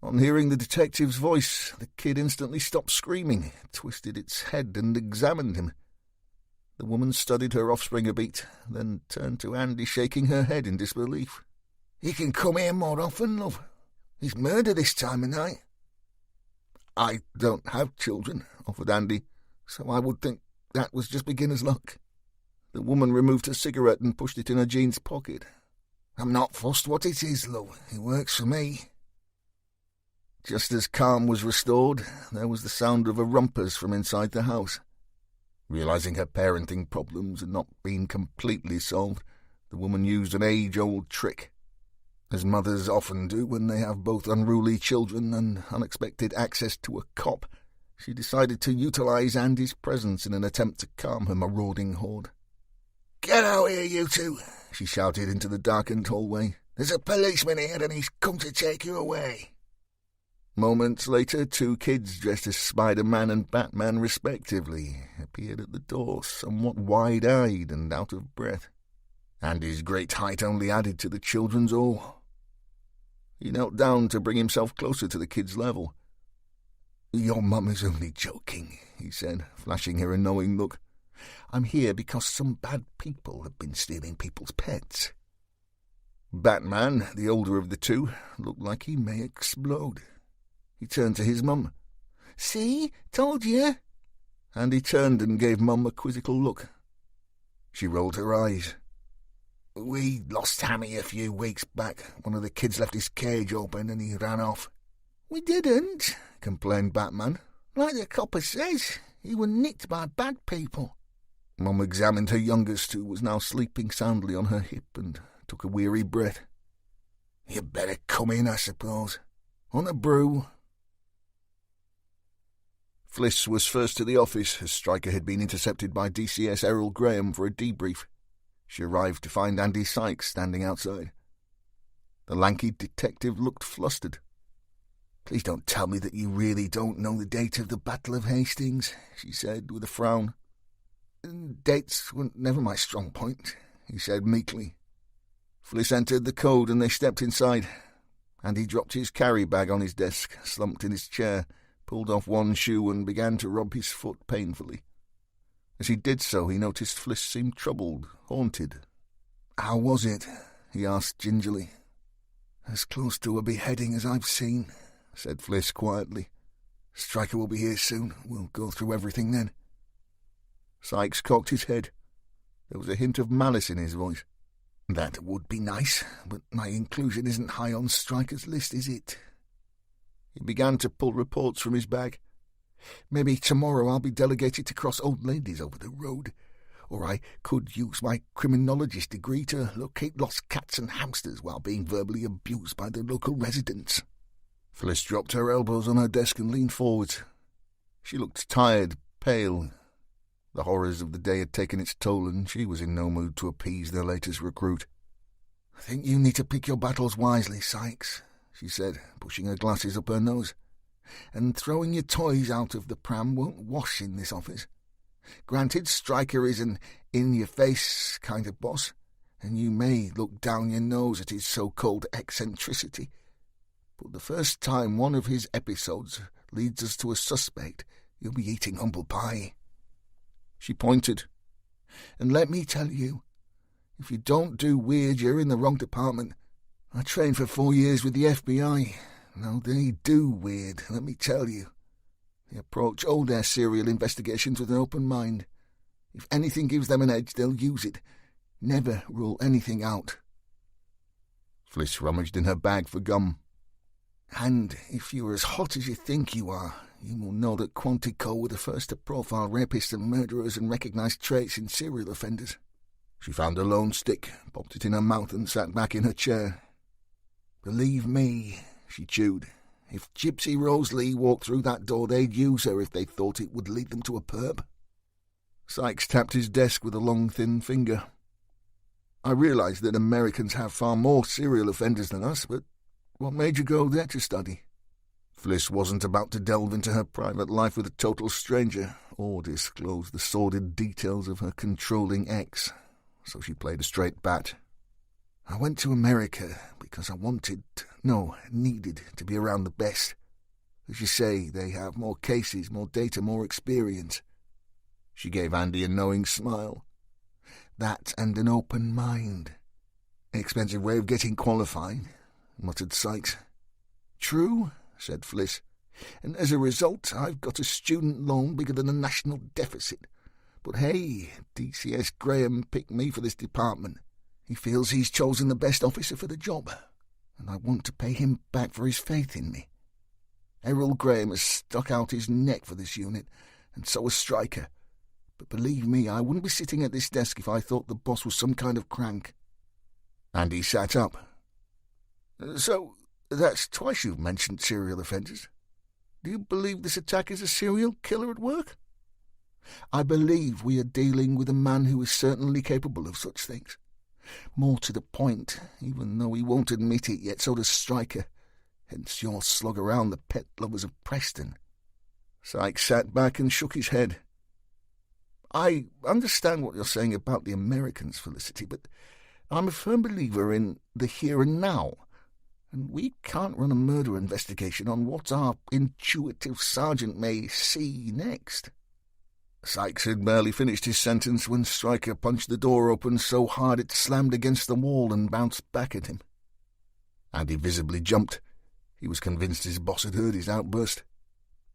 On hearing the detective's voice, the kid instantly stopped screaming, twisted its head and examined him. The woman studied her offspring a bit, then turned to Andy, shaking her head in disbelief. "You can come here more often, love. It's murder this time of night." "I don't have children," offered Andy, "so I would think that was just beginner's luck." The woman removed her cigarette and pushed it in her jeans pocket. "I'm not fussed what it is, love. It works for me." Just as calm was restored, there was the sound of a rumpus from inside the house. Realizing her parenting problems had not been completely solved, the woman used an age-old trick. As mothers often do when they have both unruly children and unexpected access to a cop, she decided to utilize Andy's presence in an attempt to calm her marauding horde. "Get out here, you two," she shouted into the darkened hallway. "There's a policeman here and he's come to take you away." Moments later, 2 kids dressed as Spider-Man and Batman respectively appeared at the door, somewhat wide-eyed and out of breath. Andy's great height only added to the children's awe. He knelt down to bring himself closer to the kid's level. "Your mum is only joking," he said, flashing her a knowing look. "I'm here because some bad people have been stealing people's pets." Batman, the older of the 2, looked like he may explode. He turned to his mum. See? Told you. Andy turned and gave Mum a quizzical look. She rolled her eyes. We lost Hammy a few weeks back. One of the kids left his cage open and he ran off. We didn't, complained Batman. Like the copper says, he was nicked by bad people. Mum examined her youngest, who was now sleeping soundly on her hip, and took a weary breath. You'd better come in, I suppose. On a brew. Fliss was first to the office, as Stryker had been intercepted by DCS Errol Graham for a debrief. She arrived to find Andy Sykes standing outside. The lanky detective looked flustered. Please don't tell me that you really don't know the date of the Battle of Hastings, she said with a frown. Dates were never my strong point, he said meekly. Fliss entered the code and they stepped inside. Andy dropped his carry bag on his desk, slumped in his chair, pulled off one shoe and began to rub his foot painfully. As he did so, he noticed Fliss seemed troubled, haunted. How was it? He asked gingerly. As close to a beheading as I've seen, said Fliss quietly. Stryker will be here soon. We'll go through everything then. Sykes cocked his head. There was a hint of malice in his voice. That would be nice, but my inclusion isn't high on Stryker's list, is it? He began to pull reports from his bag. Maybe tomorrow I'll be delegated to cross old ladies over the road. Or I could use my criminologist degree to locate lost cats and hamsters while being verbally abused by the local residents. Fliss dropped her elbows on her desk and leaned forwards. She looked tired, pale. The horrors of the day had taken its toll, and she was in no mood to appease their latest recruit. I think you need to pick your battles wisely, Sykes, she said, pushing her glasses up her nose. And throwing your toys out of the pram won't wash in this office. Granted, Stryker is an in-your-face kind of boss, and you may look down your nose at his so-called eccentricity. But the first time one of his episodes leads us to a suspect, you'll be eating humble pie. She pointed. And let me tell you, if you don't do weird, you're in the wrong department. I trained for 4 years with the FBI. Now they do weird, let me tell you. They approach all their serial investigations with an open mind. If anything gives them an edge, they'll use it. Never rule anything out. Fliss rummaged in her bag for gum. And if you're as hot as you think you are, you will know that Quantico were the first to profile rapists and murderers and recognise traits in serial offenders. She found a lone stick, popped it in her mouth and sat back in her chair. Believe me, she chewed, if Gypsy Rose Lee walked through that door, they'd use her if they thought it would lead them to a perp. Sykes tapped his desk with a long, thin finger. I realise that Americans have far more serial offenders than us, but what made you go there to study? Fliss wasn't about to delve into her private life with a total stranger, or disclose the sordid details of her controlling ex, so she played a straight bat. I went to America because I needed to be around the best. As you say, they have more cases, more data, more experience. She gave Andy a knowing smile. That and an open mind. An expensive way of getting qualified, muttered Sykes. True, said Fliss, and as a result I've got a student loan bigger than the national deficit. But hey, DCS Graham picked me for this department. He feels he's chosen the best officer for the job, and I want to pay him back for his faith in me. Errol Graham has stuck out his neck for this unit, and so has Stryker. But believe me, I wouldn't be sitting at this desk if I thought the boss was some kind of crank. Andy sat up. So, that's twice you've mentioned serial offenders. Do you believe this attack is a serial killer at work? I believe we are dealing with a man who is certainly capable of such things. More to the point, even though he won't admit it yet, so does Stryker. Hence your slug around the pet lovers of Preston. Sykes sat back and shook his head. I understand what you're saying about the Americans, Felicity, but I'm a firm believer in the here and now. And we can't run a murder investigation on what our intuitive sergeant may see next. Sykes had barely finished his sentence when Stryker punched the door open so hard it slammed against the wall and bounced back at him. Andy visibly jumped. He was convinced his boss had heard his outburst.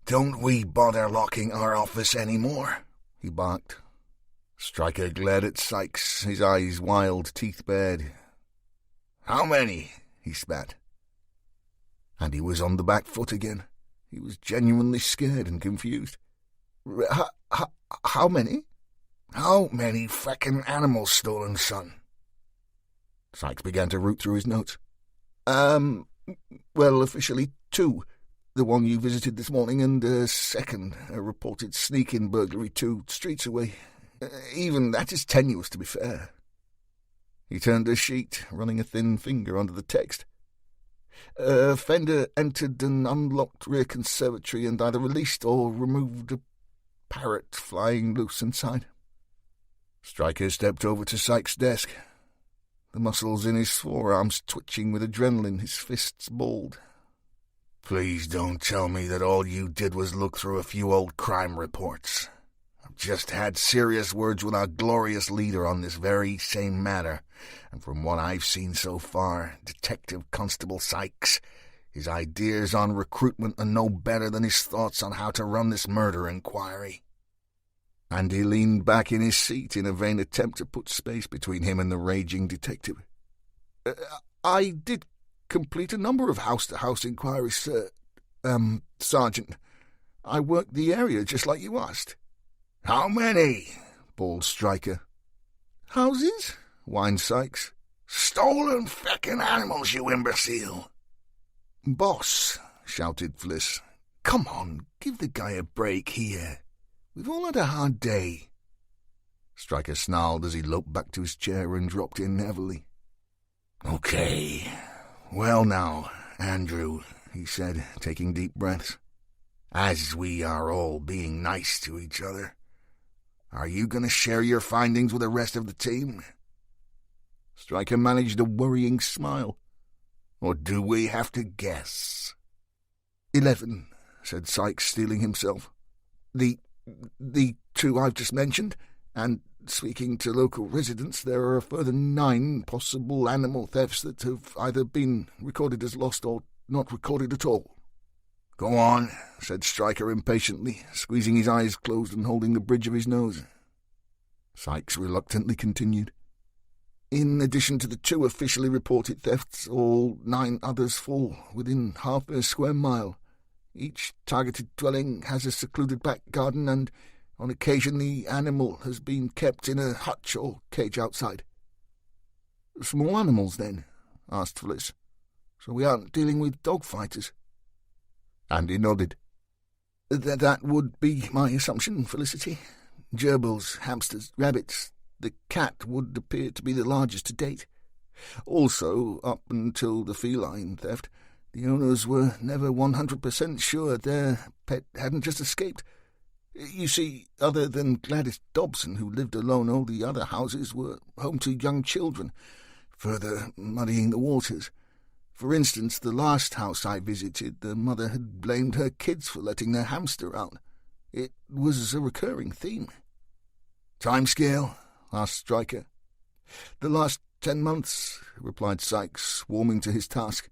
Don't we bother locking our office any more? He barked. Stryker glared at Sykes, his eyes wild, teeth bared. How many? He spat. And he was on the back foot again. He was genuinely scared and confused. How many? How many feckin' animals stolen, son? Sykes began to root through his notes. Well, officially 2. The one you visited this morning, and a second, a reported sneak-in burglary 2 streets away. Even that is tenuous, to be fair. He turned a sheet, running a thin finger under the text. Offender entered an unlocked rear conservatory and either released or removed a parrot flying loose inside. Stryker stepped over to Sykes' desk. The muscles in his forearms twitching with adrenaline, his fists balled. Please don't tell me that all you did was look through a few old crime reports. I've just had serious words with our glorious leader on this very same matter, and from what I've seen so far, Detective Constable Sykes, his ideas on recruitment are no better than his thoughts on how to run this murder inquiry. And he leaned back in his seat in a vain attempt to put space between him and the raging detective. I did complete a number of house-to-house inquiries, sir. Sergeant. I worked the area just like you asked. How many? Bawled Stryker. Houses? Whined Sykes. Stolen feckin' animals, you imbecile. Boss, shouted Fliss. Come on, give the guy a break here. We've all had a hard day. Stryker snarled as he loped back to his chair and dropped in heavily. Okay. Well now, Andrew, he said, taking deep breaths. As we are all being nice to each other, are you going to share your findings with the rest of the team? Stryker managed a worrying smile. Or do we have to guess? 11, said Sykes, steeling himself. The 2 I've just mentioned, and speaking to local residents, there are a further 9 possible animal thefts that have either been recorded as lost or not recorded at all. Go on, said Stryker impatiently, squeezing his eyes closed and holding the bridge of his nose. Sykes reluctantly continued. In addition to the 2 officially reported thefts, all 9 others fall within half a square mile. Each targeted dwelling has a secluded back garden, and on occasion the animal has been kept in a hutch or cage outside. Small animals, then? Asked Fliss. So we aren't dealing with dog-fighters? Andy nodded. That would be my assumption, Felicity. Gerbils, hamsters, rabbits. The cat would appear to be the largest to date. Also, up until the feline theft, the owners were never 100% sure their pet hadn't just escaped. You see, other than Gladys Dobson, who lived alone, all the other houses were home to young children, further muddying the waters. For instance, the last house I visited, the mother had blamed her kids for letting their hamster out. It was a recurring theme. Timescale? Asked Stryker. The last 10 months, replied Sykes, warming to his task.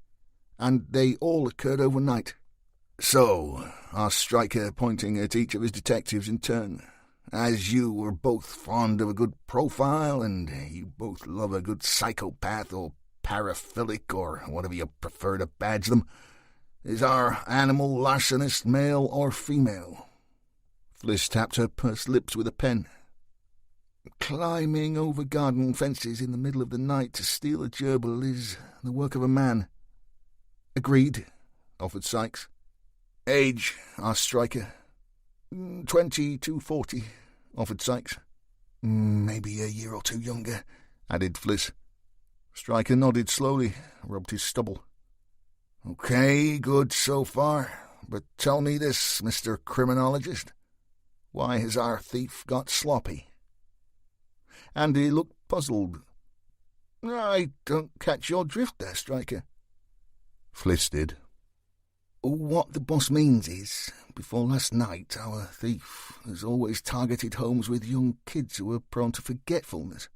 And they all occurred overnight. So, asked Stryker, pointing at each of his detectives in turn, as you were both fond of a good profile, and you both love a good psychopath or paraphilic or whatever you prefer to badge them, is our animal larcenist male or female? Fliss tapped her pursed lips with a pen. Climbing over garden fences in the middle of the night to steal a gerbil is the work of a man. Agreed, offered Sykes. Age? Asked Stryker. 20 to 40, offered Sykes. Maybe a year or 2 younger, added Fliss. Stryker nodded slowly, rubbed his stubble. Okay, good so far. But tell me this, Mr. Criminologist. Why has our thief got sloppy? Andy looked puzzled. I don't catch your drift there, Stryker. Fliss did. What the boss means is, before last night, our thief has always targeted homes with young kids who are prone to forgetfulness.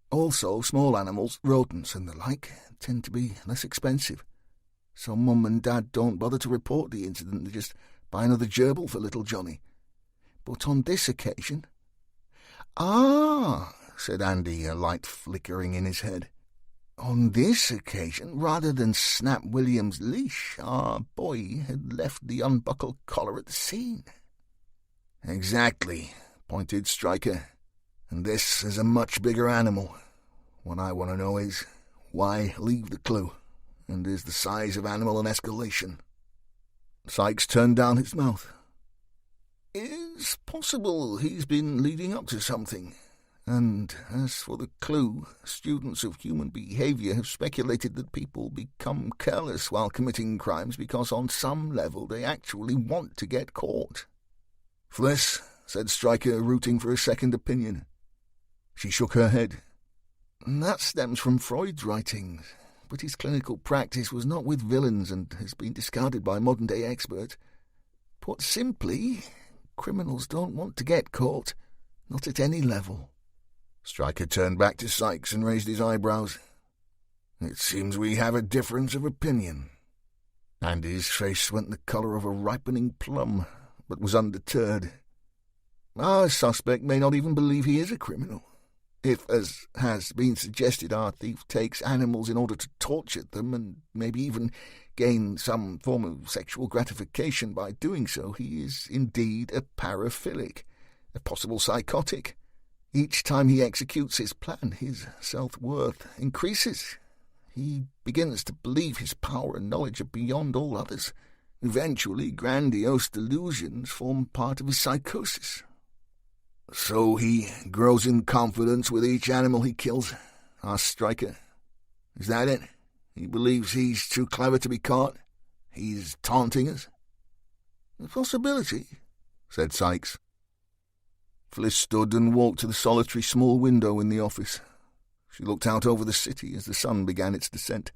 Also, small animals, rodents and the like, tend to be less expensive. So Mum and Dad don't bother to report the incident, they just Buy another gerbil for little Johnny. But on this occasion—" "Ah," said Andy, a light flickering in his head. "On this occasion, rather than snap William's leash, our boy had left the unbuckled collar at the scene." "Exactly," pointed Stryker. "And this is a much bigger animal. What I want to know is, why leave the clue? And is the size of animal an escalation?" Sykes turned down his mouth. "It's possible he's been leading up to something. And as for the clue, students of human behavior have speculated that people become careless while committing crimes because on some level they actually want to get caught." "Fliss," said Stryker, rooting for a second opinion. She shook her head. "That stems from Freud's writings, but his clinical practice was not with villains and has been discarded by modern-day experts. Put simply, criminals don't want to get caught, not at any level." Stryker turned back to Sykes and raised his eyebrows. "It seems we have a difference of opinion." Andy's face went the colour of a ripening plum, but was undeterred. "Our suspect may not even believe he is a criminal. If, as has been suggested, our thief takes animals in order to torture them and maybe even gain some form of sexual gratification by doing so, he is indeed a paraphilic, a possible psychotic. Each time he executes his plan, his self-worth increases. He begins to believe his power and knowledge are beyond all others. Eventually, grandiose delusions form part of his psychosis." "So he grows in confidence with each animal he kills?" asked Stryker. "Is that it? He believes he's too clever to be caught? He's taunting us?" "A possibility," said Sykes. Fliss stood and walked to the solitary small window in the office. She looked out over the city as the sun began its descent,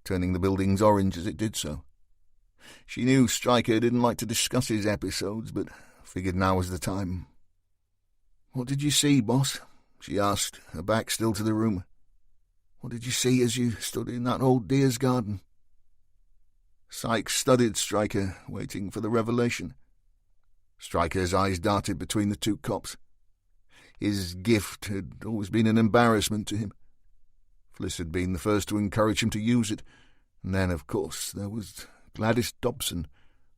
turning the buildings orange as it did so. She knew Stryker didn't like to discuss his episodes, but figured now was the time. "What did you see, boss?" she asked, her back still to the room. "What did you see as you stood in that old deer's garden?" Sykes studied Stryker, waiting for the revelation. Stryker's eyes darted between the two cops. His gift had always been an embarrassment to him. Fliss had been the first to encourage him to use it, and then, of course, there was Gladys Dobson,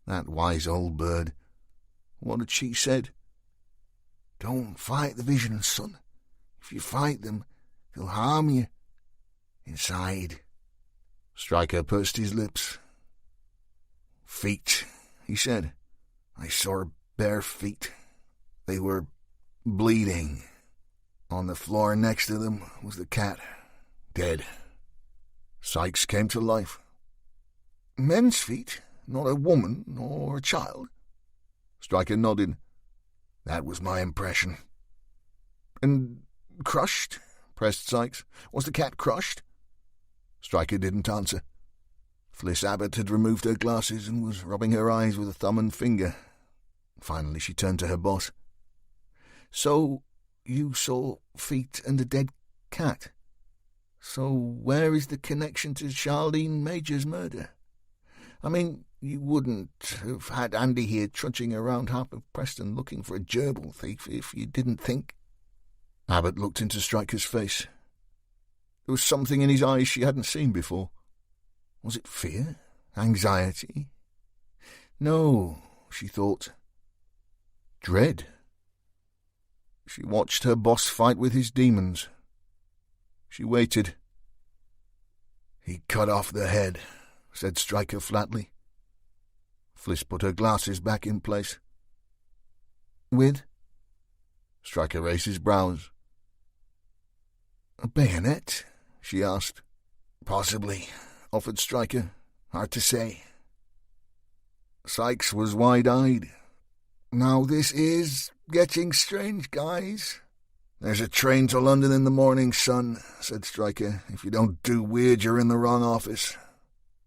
that wise old bird. What had she said? "Don't fight the visions, son. If you fight them, they'll harm you. Inside." Stryker pursed his lips. "Feet," he said. "I saw her bare feet. They were bleeding. On the floor next to them was the cat, dead." Sykes came to life. "Men's feet, not a woman or a child?" Stryker nodded. "That was my impression." "And crushed?" pressed Sykes. "Was the cat crushed?" Stryker didn't answer. Fliss Abbott had removed her glasses and was rubbing her eyes with a thumb and finger. Finally she turned to her boss. "So you saw feet and a dead cat. So where is the connection to Charlene Major's murder? I mean, you wouldn't have had Andy here trudging around half of Preston looking for a gerbil thief if you didn't think—" Abbott looked into Stryker's face. There was something in his eyes she hadn't seen before. Was it fear? Anxiety? No, she thought. Dread. She watched her boss fight with his demons. She waited. "He cut off the head," said Stryker flatly. Fliss put her glasses back in place. "With?" Stryker raised his brows. "A bayonet?" she asked. "Possibly," offered Stryker. "Hard to say." Sykes was wide-eyed. "Now this is getting strange, guys." "There's a train to London in the morning, son," said Stryker. "If you don't do weird, you're in the wrong office."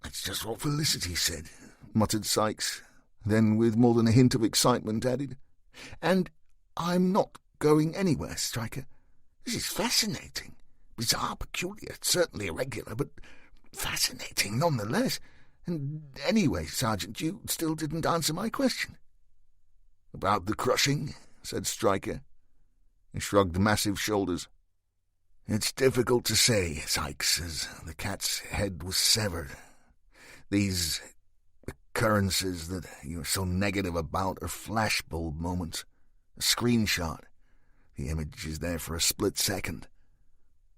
"That's just what Felicity said," muttered Sykes. Then, with more than a hint of excitement, added, "And I'm not going anywhere, Stryker. This is fascinating. Bizarre, peculiar, certainly irregular, but fascinating nonetheless. And anyway, Sergeant, you still didn't answer my question." "About the crushing?" said Stryker. He shrugged massive shoulders. "It's difficult to say, Sykes, as the cat's head was severed. These occurrences that you're so negative about are flashbulb moments. A screenshot. The image is there for a split second.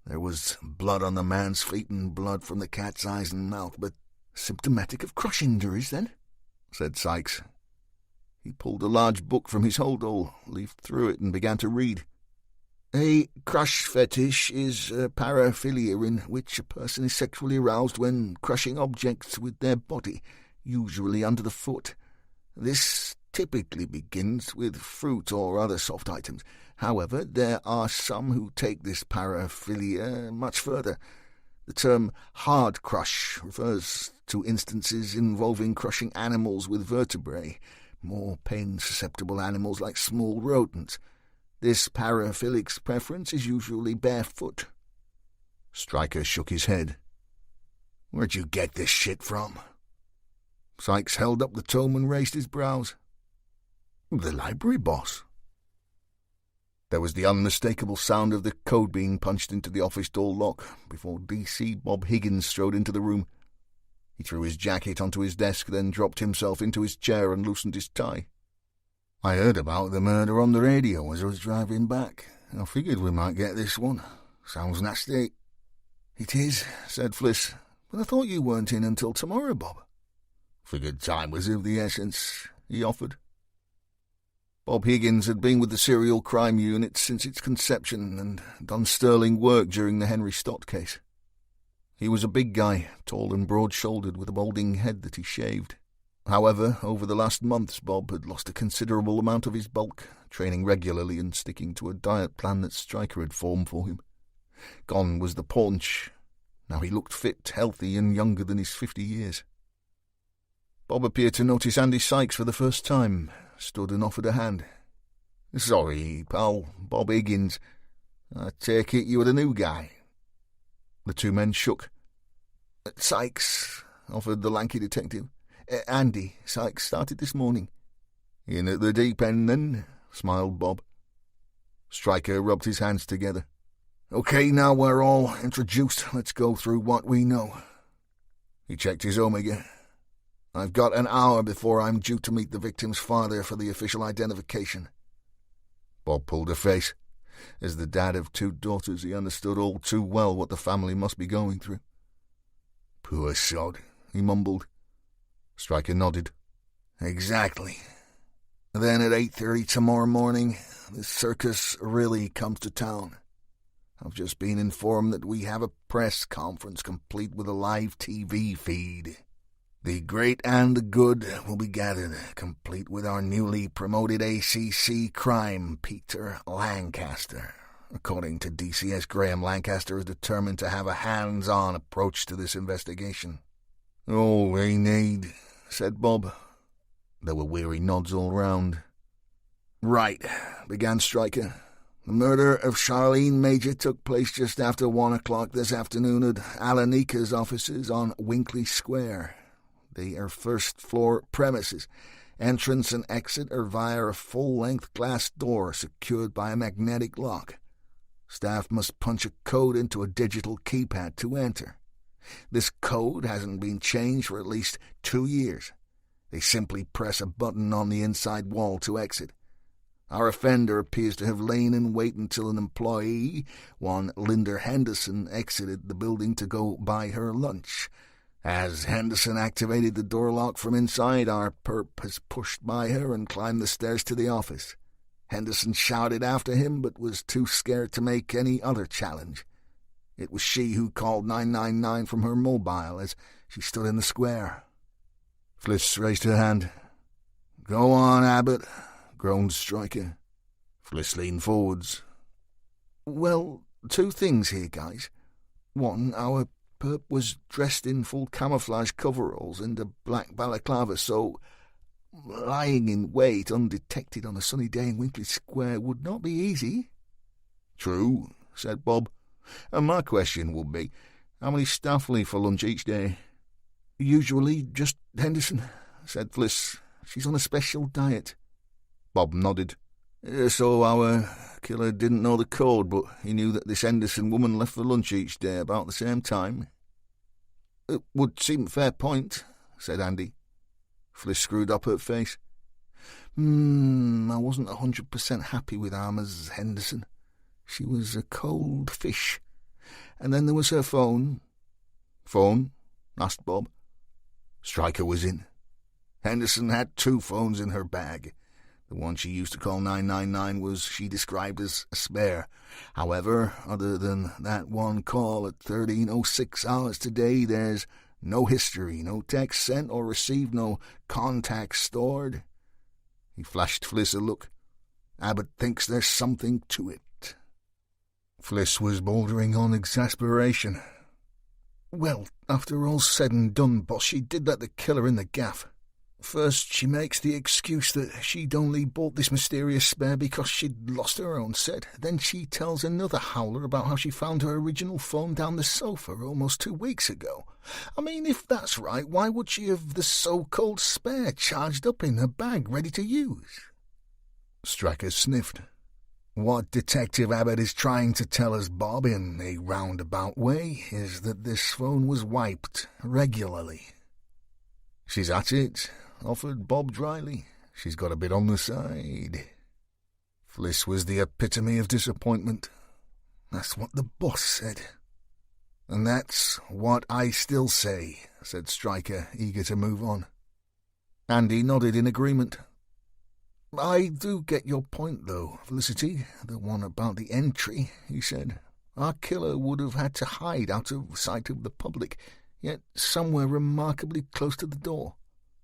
There was blood on the man's feet and blood from the cat's eyes and mouth, but symptomatic of crush injuries, then?" said Sykes. He pulled a large book from his holdall, leafed through it, and began to read. "A crush fetish is a paraphilia in which a person is sexually aroused when crushing objects with their body, usually under the foot. This typically begins with fruit or other soft items. However, there are some who take this paraphilia much further. The term hard crush refers to instances involving crushing animals with vertebrae, more pain-susceptible animals like small rodents. This paraphilic's preference is usually barefoot." Stryker shook his head. "Where'd you get this shit from?" Sykes held up the tome and raised his brows. "The library, boss." There was the unmistakable sound of the code being punched into the office door lock before D.C. Bob Higgins strode into the room. He threw his jacket onto his desk, then dropped himself into his chair and loosened his tie. "I heard about the murder on the radio as I was driving back. I figured we might get this one. Sounds nasty." "It is," said Fliss. "But I thought you weren't in until tomorrow, Bob." "Figured time was of the essence," he offered. Bob Higgins had been with the serial crime unit since its conception and done sterling work during the Henry Stott case. He was a big guy, tall and broad-shouldered, with a balding head that he shaved. However, over the last months, Bob had lost a considerable amount of his bulk, training regularly and sticking to a diet plan that Stryker had formed for him. Gone was the paunch. Now he looked fit, healthy, and younger than his 50 years. Bob appeared to notice Andy Sykes for the first time, stood and offered a hand. "Sorry, pal, Bob Higgins. I take it you were the new guy." The two men shook. "Sykes," offered the lanky detective. "Andy Sykes started this morning." "In at the deep end, then," smiled Bob. Stryker rubbed his hands together. "Okay, now we're all introduced, let's go through what we know." He checked his Omega. "I've got an hour before I'm due to meet the victim's father for the official identification." Bob pulled a face. As the dad of 2 daughters, he understood all too well what the family must be going through. "Poor sod," he mumbled. Stryker nodded. "Exactly. Then at 8:30 tomorrow morning, the circus really comes to town. I've just been informed that we have a press conference complete with a live TV feed. The great and the good will be gathered, complete with our newly promoted ACC crime, Peter Lancaster. According to DCS, Graham Lancaster is determined to have a hands-on approach to this investigation." "All we need," said Bob. There were weary nods all round. "Right," began Stryker. "The murder of Charlene Major took place just after 1 o'clock this afternoon at Alanika's offices on Winkley Square. They are first-floor premises. Entrance and exit are via a full-length glass door secured by a magnetic lock. Staff must punch a code into a digital keypad to enter. This code hasn't been changed for at least 2 years. They simply press a button on the inside wall to exit. Our offender appears to have lain in wait until an employee, one Linda Henderson, exited the building to go buy her lunch. As Henderson activated the door lock from inside, our perp has pushed by her and climbed the stairs to the office. Henderson shouted after him, but was too scared to make any other challenge. It was she who called 999 from her mobile as she stood in the square." Fliss raised her hand. "Go on, Abbott," groaned Stryker. Fliss leaned forwards. "Well, 2 things here, guys. One, our perp was dressed in full camouflage coveralls and a black balaclava, so lying in wait undetected on a sunny day in Winkley Square would not be easy." "True," said Bob. "And my question would be, how many staff leave for lunch each day?" Usually just Henderson," said Fliss. "She's on a special diet." Bob nodded. "So our killer didn't know the code, but he knew that this Henderson woman left for lunch each day about the same time?" "It would seem a fair point," said Andy. Fliss screwed up her face. I wasn't 100% happy with Armour's Henderson. She was a cold fish. And then there was her phone." "Phone?" asked Bob. Stryker was in. Henderson had 2 phones in her bag. The one she used to call 999 was she described as a spare. However, other than that one call at 13:06 hours today, there's no history, no text sent or received, no contacts stored. He flashed Fliss a look. "Abbott thinks there's something to it." Fliss was bordering on exasperation. "Well, after all's said and done, boss, she did let the killer in the gaff. First, she makes the excuse that she'd only bought this mysterious spare because she'd lost her own set. Then she tells another howler about how she found her original phone down the sofa almost 2 weeks ago. I mean, if that's right, why would she have the so-called spare charged up in her bag, ready to use?" Stryker sniffed. "What Detective Abbott is trying to tell us, Bob, in a roundabout way, is that this phone was wiped regularly." "She's at it," offered Bob dryly. "She's got a bit on the side." Fliss was the epitome of disappointment. "That's what the boss said." "And that's what I still say," said Stryker, eager to move on. Andy nodded in agreement. "I do get your point, though, Felicity, the one about the entry," he said. "Our killer would have had to hide out of sight of the public, yet somewhere remarkably close to the door.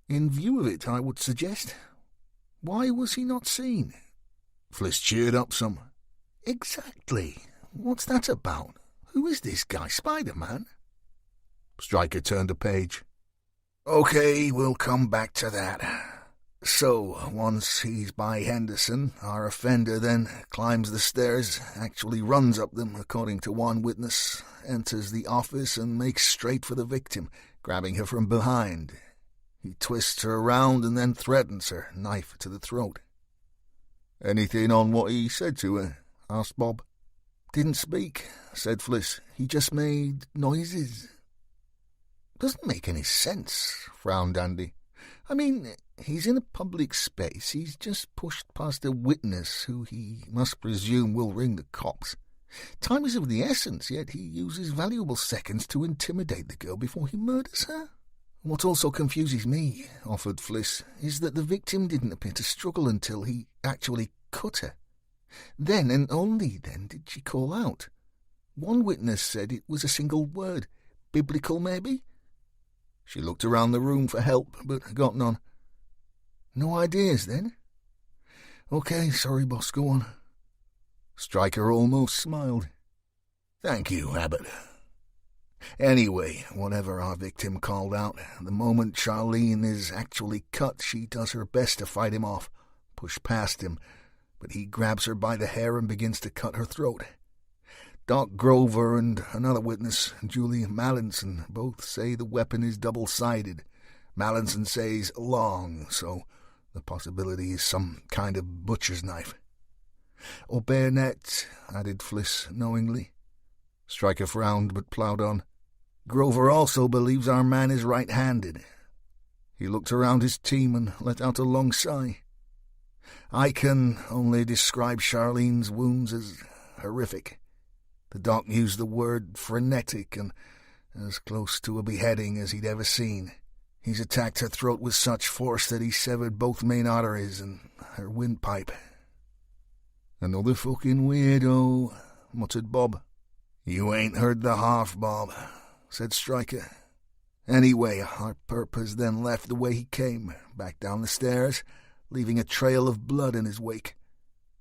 In view of it, I would suggest. Why was he not seen?" Fliss cheered up some. "Exactly. What's that about? Who is this guy, Spider-Man?" Stryker turned a page. "Okay, we'll come back to that. So, once he's by Henderson, our offender then climbs the stairs, actually runs up them, according to one witness, enters the office and makes straight for the victim, grabbing her from behind. He twists her around and then threatens her, knife to the throat." "Anything on what he said to her?" asked Bob. "Didn't speak," said Fliss. "He just made noises." "Doesn't make any sense," frowned Andy. "I mean, he's in a public space. He's just pushed past a witness who he must presume will ring the cops. Time is of the essence, yet he uses valuable seconds to intimidate the girl before he murders her. What also confuses me," offered Fliss, "is that the victim didn't appear to struggle until he actually cut her. Then, and only then, did she call out. One witness said it was a single word. Biblical, maybe?" She looked around the room for help, but got none. "No ideas, then?" "Okay, sorry, boss, go on." Stryker almost smiled. "Thank you, Abbott. Anyway, whatever our victim called out, the moment Charlene is actually cut, she does her best to fight him off, push past him, but he grabs her by the hair and begins to cut her throat. Doc Grover and another witness, Julie Mallinson, both say the weapon is double-sided. Mallinson says long, so the possibility is some kind of butcher's knife." "Or bayonet," added Fliss knowingly. Stryker frowned but ploughed on. "Grover also believes our man is right-handed." He looked around his team and let out a long sigh. "I can only describe Charlene's wounds as horrific. The doc used the word frenetic and as close to a beheading as he'd ever seen. He's attacked her throat with such force that he severed both main arteries and her windpipe." "Another fucking weirdo," muttered Bob. "You ain't heard the half, Bob," said Stryker. "Anyway, our purpose then left the way he came, back down the stairs, leaving a trail of blood in his wake.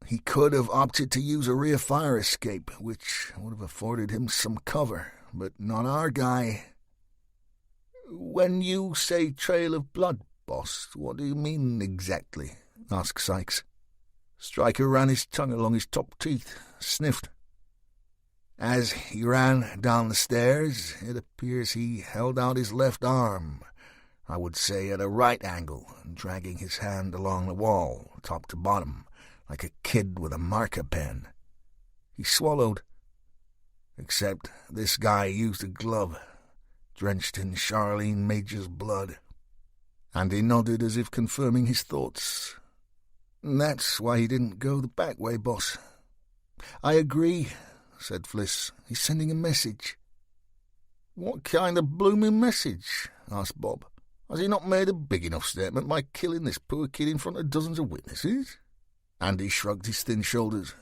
He could have opted to use a rear fire escape, which would have afforded him some cover, but not our guy." "When you say trail of blood, boss, what do you mean exactly?" asked Sykes. Stryker ran his tongue along his top teeth, sniffed. As he ran down the stairs, it appears he held out his left arm, I would say at a right angle, dragging his hand along the wall, top to bottom, like a kid with a marker pen. He swallowed. Except this guy used a glove, drenched in Charlene Major's blood. And he nodded as if confirming his thoughts. That's why he didn't go the back way, boss. I agree, said Fliss. He's sending a message. What kind of blooming message? Asked Bob. Has he not made a big enough statement by killing this poor kid in front of dozens of witnesses? Andy shrugged his thin shoulders.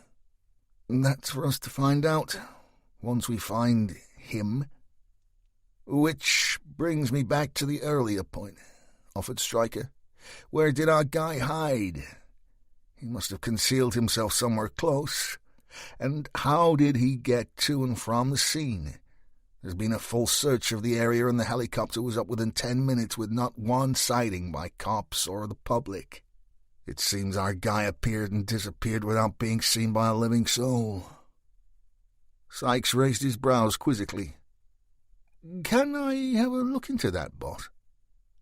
That's for us to find out, once we find him. Which brings me back to the earlier point, offered Stryker. Where did our guy hide? He must have concealed himself somewhere close. And how did he get to and from the scene? There's been a full search of the area and the helicopter was up within 10 minutes with not one sighting by cops or the public. It seems our guy appeared and disappeared without being seen by a living soul. Sykes raised his brows quizzically. Can I have a look into that, boss?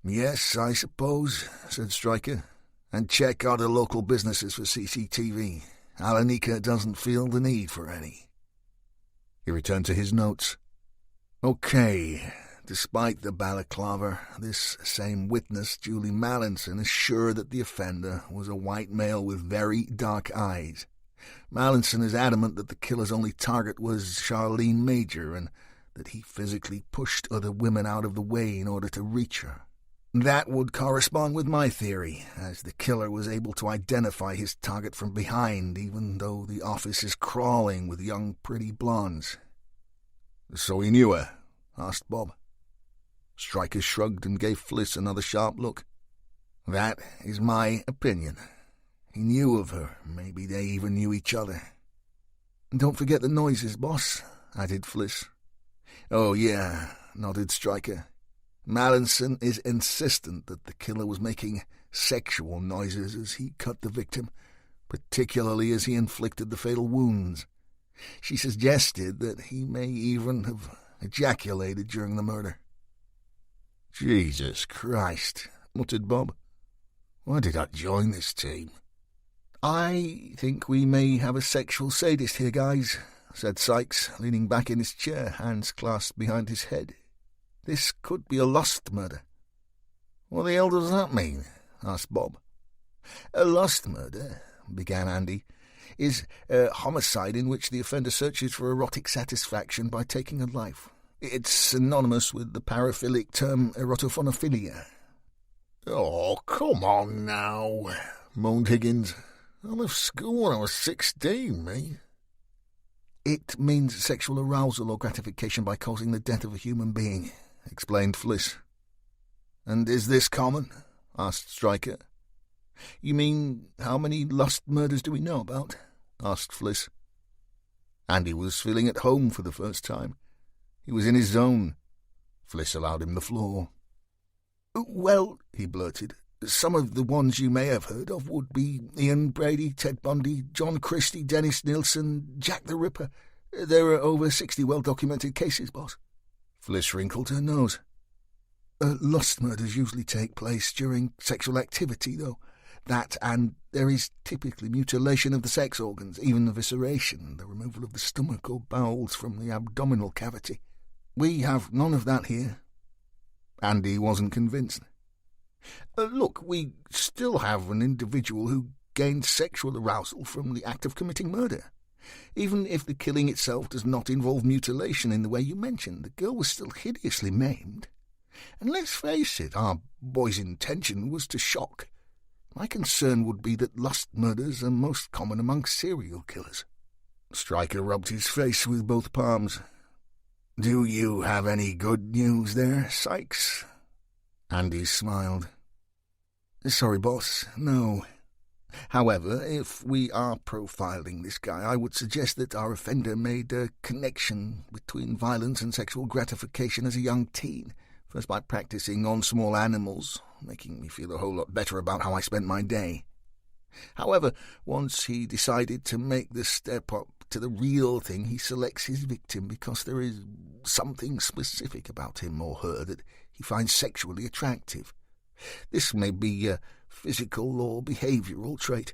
Yes, I suppose, said Stryker. And check other local businesses for CCTV. Alenika doesn't feel the need for any. He returned to his notes. Okay, despite the balaclava, this same witness, Julie Mallinson, is sure that the offender was a white male with very dark eyes. Mallinson is adamant that the killer's only target was Charlene Major and that he physically pushed other women out of the way in order to reach her. That would correspond with my theory, as the killer was able to identify his target from behind, even though the office is crawling with young, pretty blondes. So he knew her? Asked Bob. Stryker shrugged and gave Fliss another sharp look. That is my opinion. He knew of her. Maybe they even knew each other. Don't forget the noises, boss, added Fliss. Oh, yeah, nodded Stryker. Mallinson is insistent that the killer was making sexual noises as he cut the victim, particularly as he inflicted the fatal wounds. She suggested that he may even have ejaculated during the murder. Jesus Christ, muttered Bob. Why did I join this team? I think we may have a sexual sadist here, guys, said Sykes, leaning back in his chair, hands clasped behind his head. This could be a lust murder. What the hell does that mean? Asked Bob. A lust murder, began Andy, is a homicide in which the offender searches for erotic satisfaction by taking a life. It's synonymous with the paraphilic term erotophonophilia. Oh, come on now, moaned Higgins. I left school when I was 16, me. It means sexual arousal or gratification by causing the death of a human being, explained Fliss. And is this common? Asked Stryker. You mean, how many lust murders do we know about? Asked Fliss. Andy was feeling at home for the first time. He was in his zone. Fliss allowed him the floor. Well, he blurted, some of the ones you may have heard of would be Ian Brady, Ted Bundy, John Christie, Dennis Nilsson, Jack the Ripper. There are over 60 well-documented cases, boss. Fliss wrinkled her nose. Lust murders usually take place during sexual activity, though. That, and there is typically mutilation of the sex organs, even evisceration, the removal of the stomach or bowels from the abdominal cavity. We have none of that here. Andy wasn't convinced. Look, we still have an individual who gained sexual arousal from the act of committing murder. Even if the killing itself does not involve mutilation in the way you mentioned, the girl was still hideously maimed. And let's face it, our boy's intention was to shock. My concern would be that lust murders are most common among serial killers. Stryker rubbed his face with both palms. Do you have any good news there, Sykes? Andy smiled. Sorry, boss, no. However, if we are profiling this guy, I would suggest that our offender made a connection between violence and sexual gratification as a young teen, first by practicing on small animals, making me feel a whole lot better about how I spent my day. However, once he decided to make the step up to the real thing, he selects his victim because there is something specific about him or her that he finds sexually attractive. This may be a physical or behavioural trait.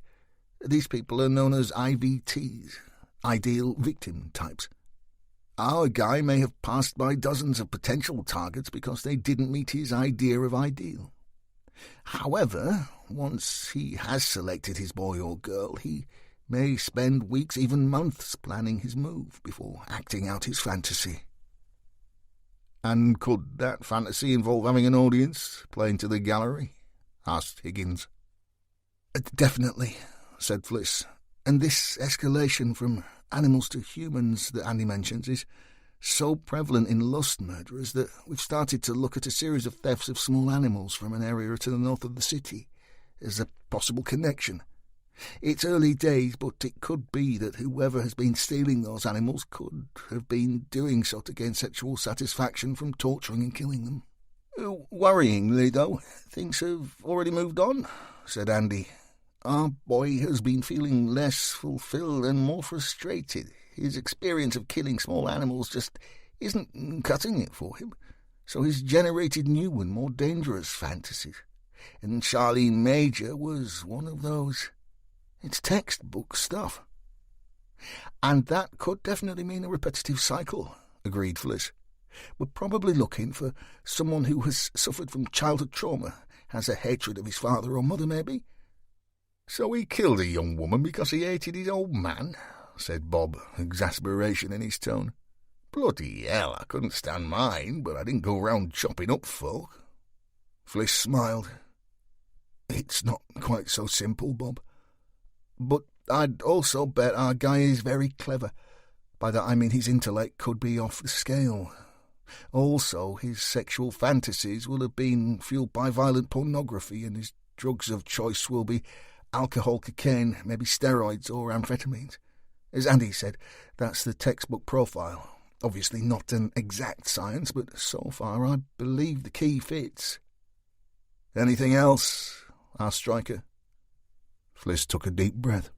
These people are known as IVTs, ideal victim types. Our guy may have passed by dozens of potential targets because they didn't meet his idea of ideal. However, once he has selected his boy or girl, he may spend weeks, even months, planning his move before acting out his fantasy. And could that fantasy involve having an audience, playing to the gallery? Asked Higgins. Definitely, said Fliss, and this escalation from animals to humans that Andy mentions is so prevalent in lust murderers that we've started to look at a series of thefts of small animals from an area to the north of the city as a possible connection. It's early days, but it could be that whoever has been stealing those animals could have been doing so to gain sexual satisfaction from torturing and killing them. Worryingly, though, things have already moved on, said Andy. Our boy has been feeling less fulfilled and more frustrated. His experience of killing small animals just isn't cutting it for him, so he's generated new and more dangerous fantasies. And Charlene Major was one of those. It's textbook stuff. And that could definitely mean a repetitive cycle, agreed Fliss. We're probably looking for someone who has suffered from childhood trauma, has a hatred of his father or mother, maybe. So he killed a young woman because he hated his old man, said Bob, exasperation in his tone. Bloody hell, I couldn't stand mine, but I didn't go round chopping up folk. Fliss smiled. It's not quite so simple, Bob. But I'd also bet our guy is very clever. By that I mean his intellect could be off the scale. Also, his sexual fantasies will have been fueled by violent pornography, and his drugs of choice will be alcohol, cocaine, maybe steroids or amphetamines. As Andy said, that's the textbook profile. Obviously not an exact science, but so far I believe the key fits. Anything else? Asked Stryker. Fliss took a deep breath.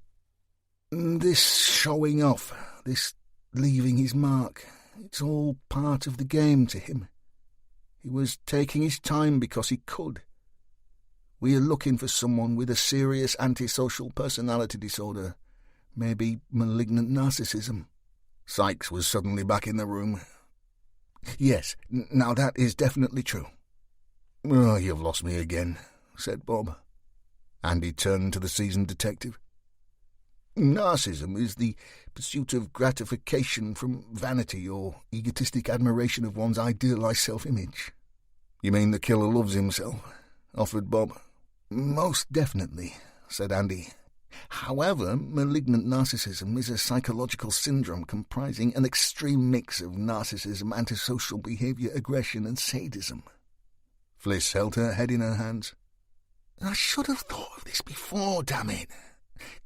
This showing off, this leaving his mark, it's all part of the game to him. He was taking his time because he could. We are looking for someone with a serious antisocial personality disorder, maybe malignant narcissism. Sykes was suddenly back in the room. Yes, now that is definitely true. Oh, you've lost me again, said Bob. Andy turned to the seasoned detective. Narcissism is the pursuit of gratification from vanity or egotistic admiration of one's idealized self-image. You mean the killer loves himself? Offered Bob. Most definitely, said Andy. However, malignant narcissism is a psychological syndrome comprising an extreme mix of narcissism, antisocial behaviour, aggression and sadism. Fliss held her head in her hands. I should have thought of this before, damn it.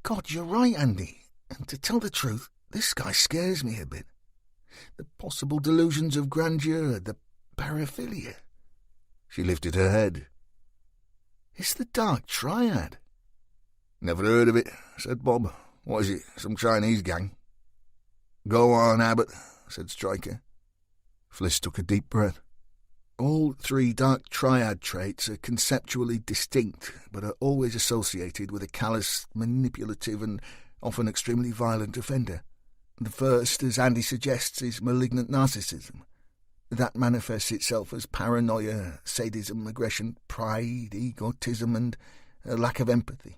God, you're right, Andy. And to tell the truth, this guy scares me a bit. The possible delusions of grandeur, the paraphilia. She lifted her head. It's the Dark Triad. Never heard of it, said Bob. What is it, some Chinese gang? Go on, Abbott, said Stryker. Fliss took a deep breath. All three Dark Triad traits are conceptually distinct, but are always associated with a callous, manipulative, and often extremely violent offender. The first, as Andy suggests, is malignant narcissism. That manifests itself as paranoia, sadism, aggression, pride, egotism, and a lack of empathy.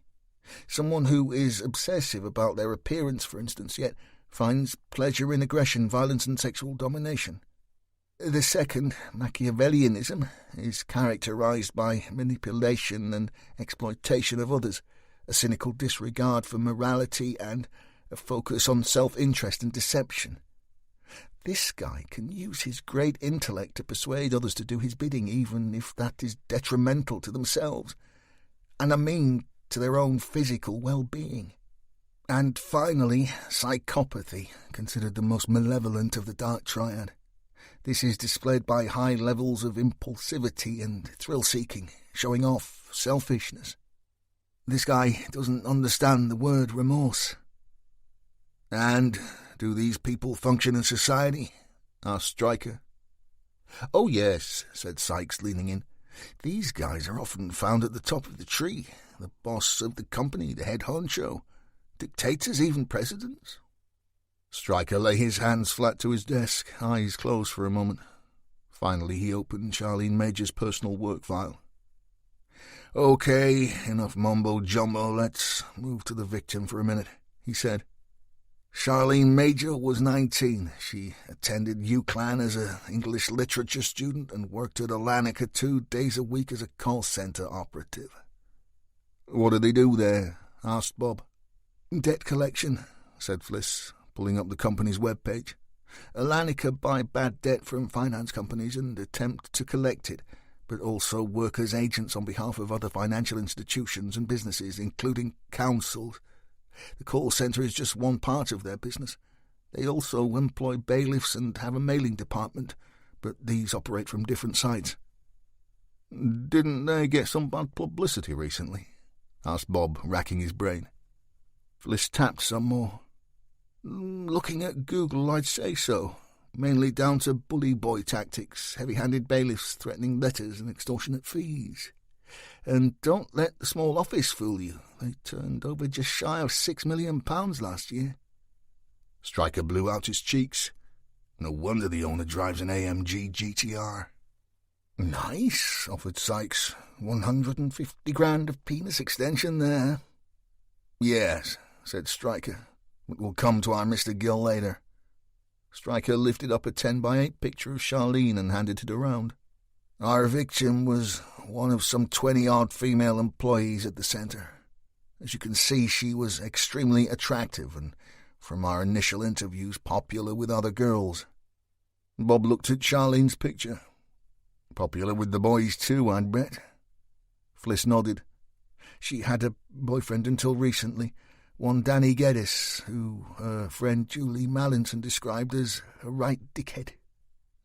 Someone who is obsessive about their appearance, for instance, yet finds pleasure in aggression, violence, and sexual domination. The second, Machiavellianism, is characterized by manipulation and exploitation of others, a cynical disregard for morality, and a focus on self-interest and deception. This guy can use his great intellect to persuade others to do his bidding, even if that is detrimental to themselves, and I mean to their own physical well-being. And finally, psychopathy, considered the most malevolent of the Dark Triad. This is displayed by high levels of impulsivity and thrill-seeking, showing off selfishness. This guy doesn't understand the word remorse. And Do these people function in society?" asked Stryker. "Oh, yes," said Sykes, leaning in. "These guys are often found at the top of the tree. The boss of the company, the head honcho. Dictators, even presidents." Stryker lay his hands flat to his desk, eyes closed for a moment. Finally he opened Charlene Major's personal work file. "Okay, enough mumbo-jumbo. Let's move to the victim for a minute," he said. Charlene Major was 19. She attended UCLan as an English literature student and worked at Atlantica 2 days a week as a call center operative. "What do they do there?" asked Bob. "Debt collection," said Fliss, pulling up the company's webpage. "Atlantica buy bad debt from finance companies and attempt to collect it, but also work as agents on behalf of other financial institutions and businesses, including councils. The call centre is just one part of their business. They also employ bailiffs and have a mailing department, but these operate from different sites." "Didn't they get some bad publicity recently?" asked Bob, racking his brain. Fliss tapped some more. "Looking at Google, I'd say so. Mainly down to bully boy tactics, heavy-handed bailiffs threatening letters and extortionate fees. And don't let the small office fool you. They turned over just shy of £6 million last year." Stryker blew out his cheeks. "No wonder the owner drives an AMG GTR. "Nice," offered Sykes. 150 grand of penis extension there." "Yes," said Stryker. "But we'll come to our Mr. Gill later." Stryker lifted up a 10x8 picture of Charlene and handed it around. "Our victim was one of some 20-odd female employees at the centre. As you can see, she was extremely attractive and, from our initial interviews, popular with other girls." Bob looked at Charlene's picture. "Popular with the boys too, I'd bet." Fliss nodded. "She had a boyfriend until recently, one Danny Geddes, who her friend Julie Mallinson described as a right dickhead."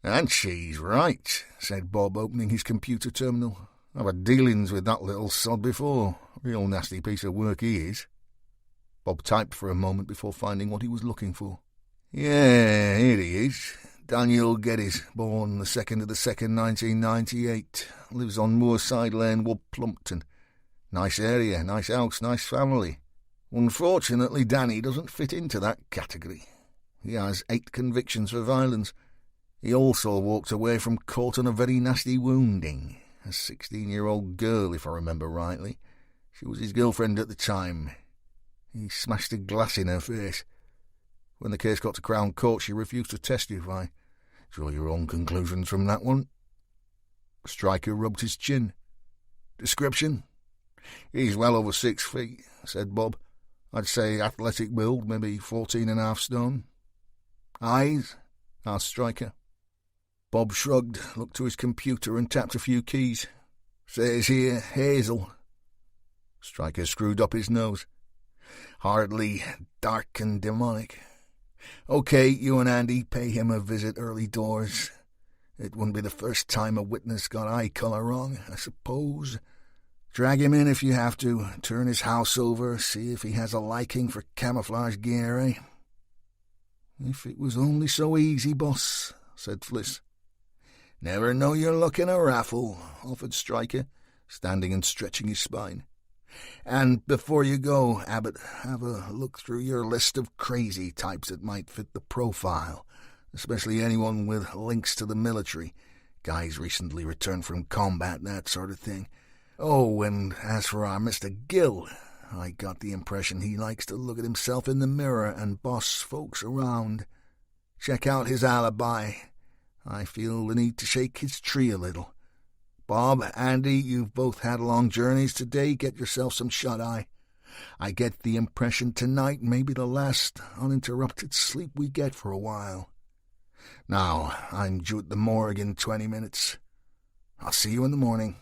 "And she's right," said Bob, opening his computer terminal. "I've had dealings with that little sod before. Real nasty piece of work he is." Bob typed for a moment before finding what he was looking for. "Yeah, here he is. Daniel Geddes, born the 2nd of the 2nd, 1998. Lives on Moorside Lane, Wood Plumpton. Nice area, nice house, nice family. Unfortunately, Danny doesn't fit into that category. He has 8 convictions for violence. He also walked away from court on a very nasty wounding. A 16-year-old girl, if I remember rightly. She was his girlfriend at the time. He smashed a glass in her face. When the case got to Crown Court, she refused to testify. Draw your own conclusions from that one." Stryker rubbed his chin. "Description?" "He's well over 6 feet, said Bob. "I'd say athletic build, maybe 14.5 stone. "Eyes?" asked Stryker. Bob shrugged, looked to his computer and tapped a few keys. "Says here, hazel." Stryker screwed up his nose. "Hardly dark and demonic. Okay, you and Andy pay him a visit early doors. It wouldn't be the first time a witness got eye colour wrong, I suppose. Drag him in if you have to, turn his house over, see if he has a liking for camouflage gear, eh?" "If it was only so easy, boss," said Fliss. "Never know your luck in a raffle," offered Stryker, standing and stretching his spine. "And before you go, Abbott, have a look through your list of crazy types that might fit the profile, especially anyone with links to the military, guys recently returned from combat, that sort of thing. Oh, and as for our Mr. Gill, I got the impression he likes to look at himself in the mirror and boss folks around. Check out his alibi. I feel the need to shake his tree a little. Bob, Andy, you've both had long journeys today. Get yourself some shut-eye. I get the impression tonight may be the last uninterrupted sleep we get for a while. Now, I'm due at the morgue in 20 minutes. I'll see you in the morning."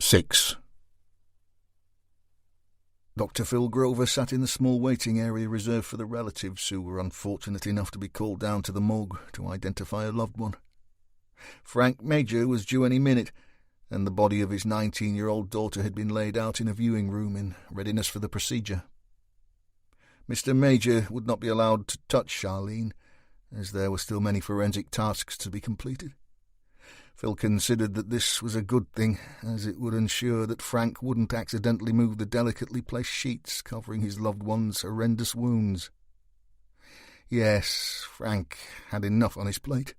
6. Dr. Phil Grover sat in the small waiting area reserved for the relatives who were unfortunate enough to be called down to the morgue to identify a loved one. Frank Major was due any minute, and the body of his 19-year-old daughter had been laid out in a viewing room in readiness for the procedure. Mr. Major would not be allowed to touch Charlene, as there were still many forensic tasks to be completed. Phil considered that this was a good thing, as it would ensure that Frank wouldn't accidentally move the delicately placed sheets covering his loved one's horrendous wounds. Yes, Frank had enough on his plate.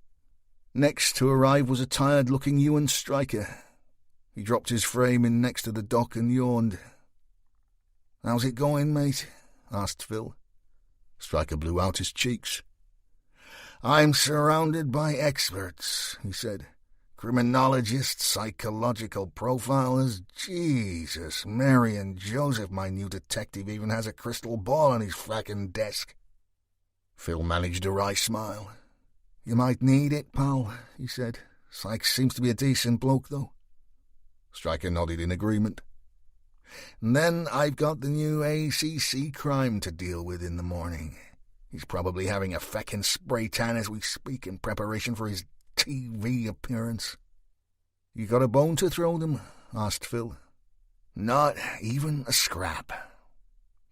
Next to arrive was a tired-looking Ewan Stryker. He dropped his frame in next to the dock and yawned. "How's it going, mate?" asked Phil. Stryker blew out his cheeks. "I'm surrounded by experts," he said. "Criminologists, psychological profilers. Jesus, Mary and Joseph, my new detective even has a crystal ball on his frackin' desk." Phil managed a wry smile. "You might need it, pal," he said. "Sykes seems to be a decent bloke, though." Stryker nodded in agreement. "And then I've got the new ACC crime to deal with in the morning. He's probably having a feckin' spray tan as we speak in preparation for his TV appearance." "You got a bone to throw them?" asked Phil. "Not even a scrap.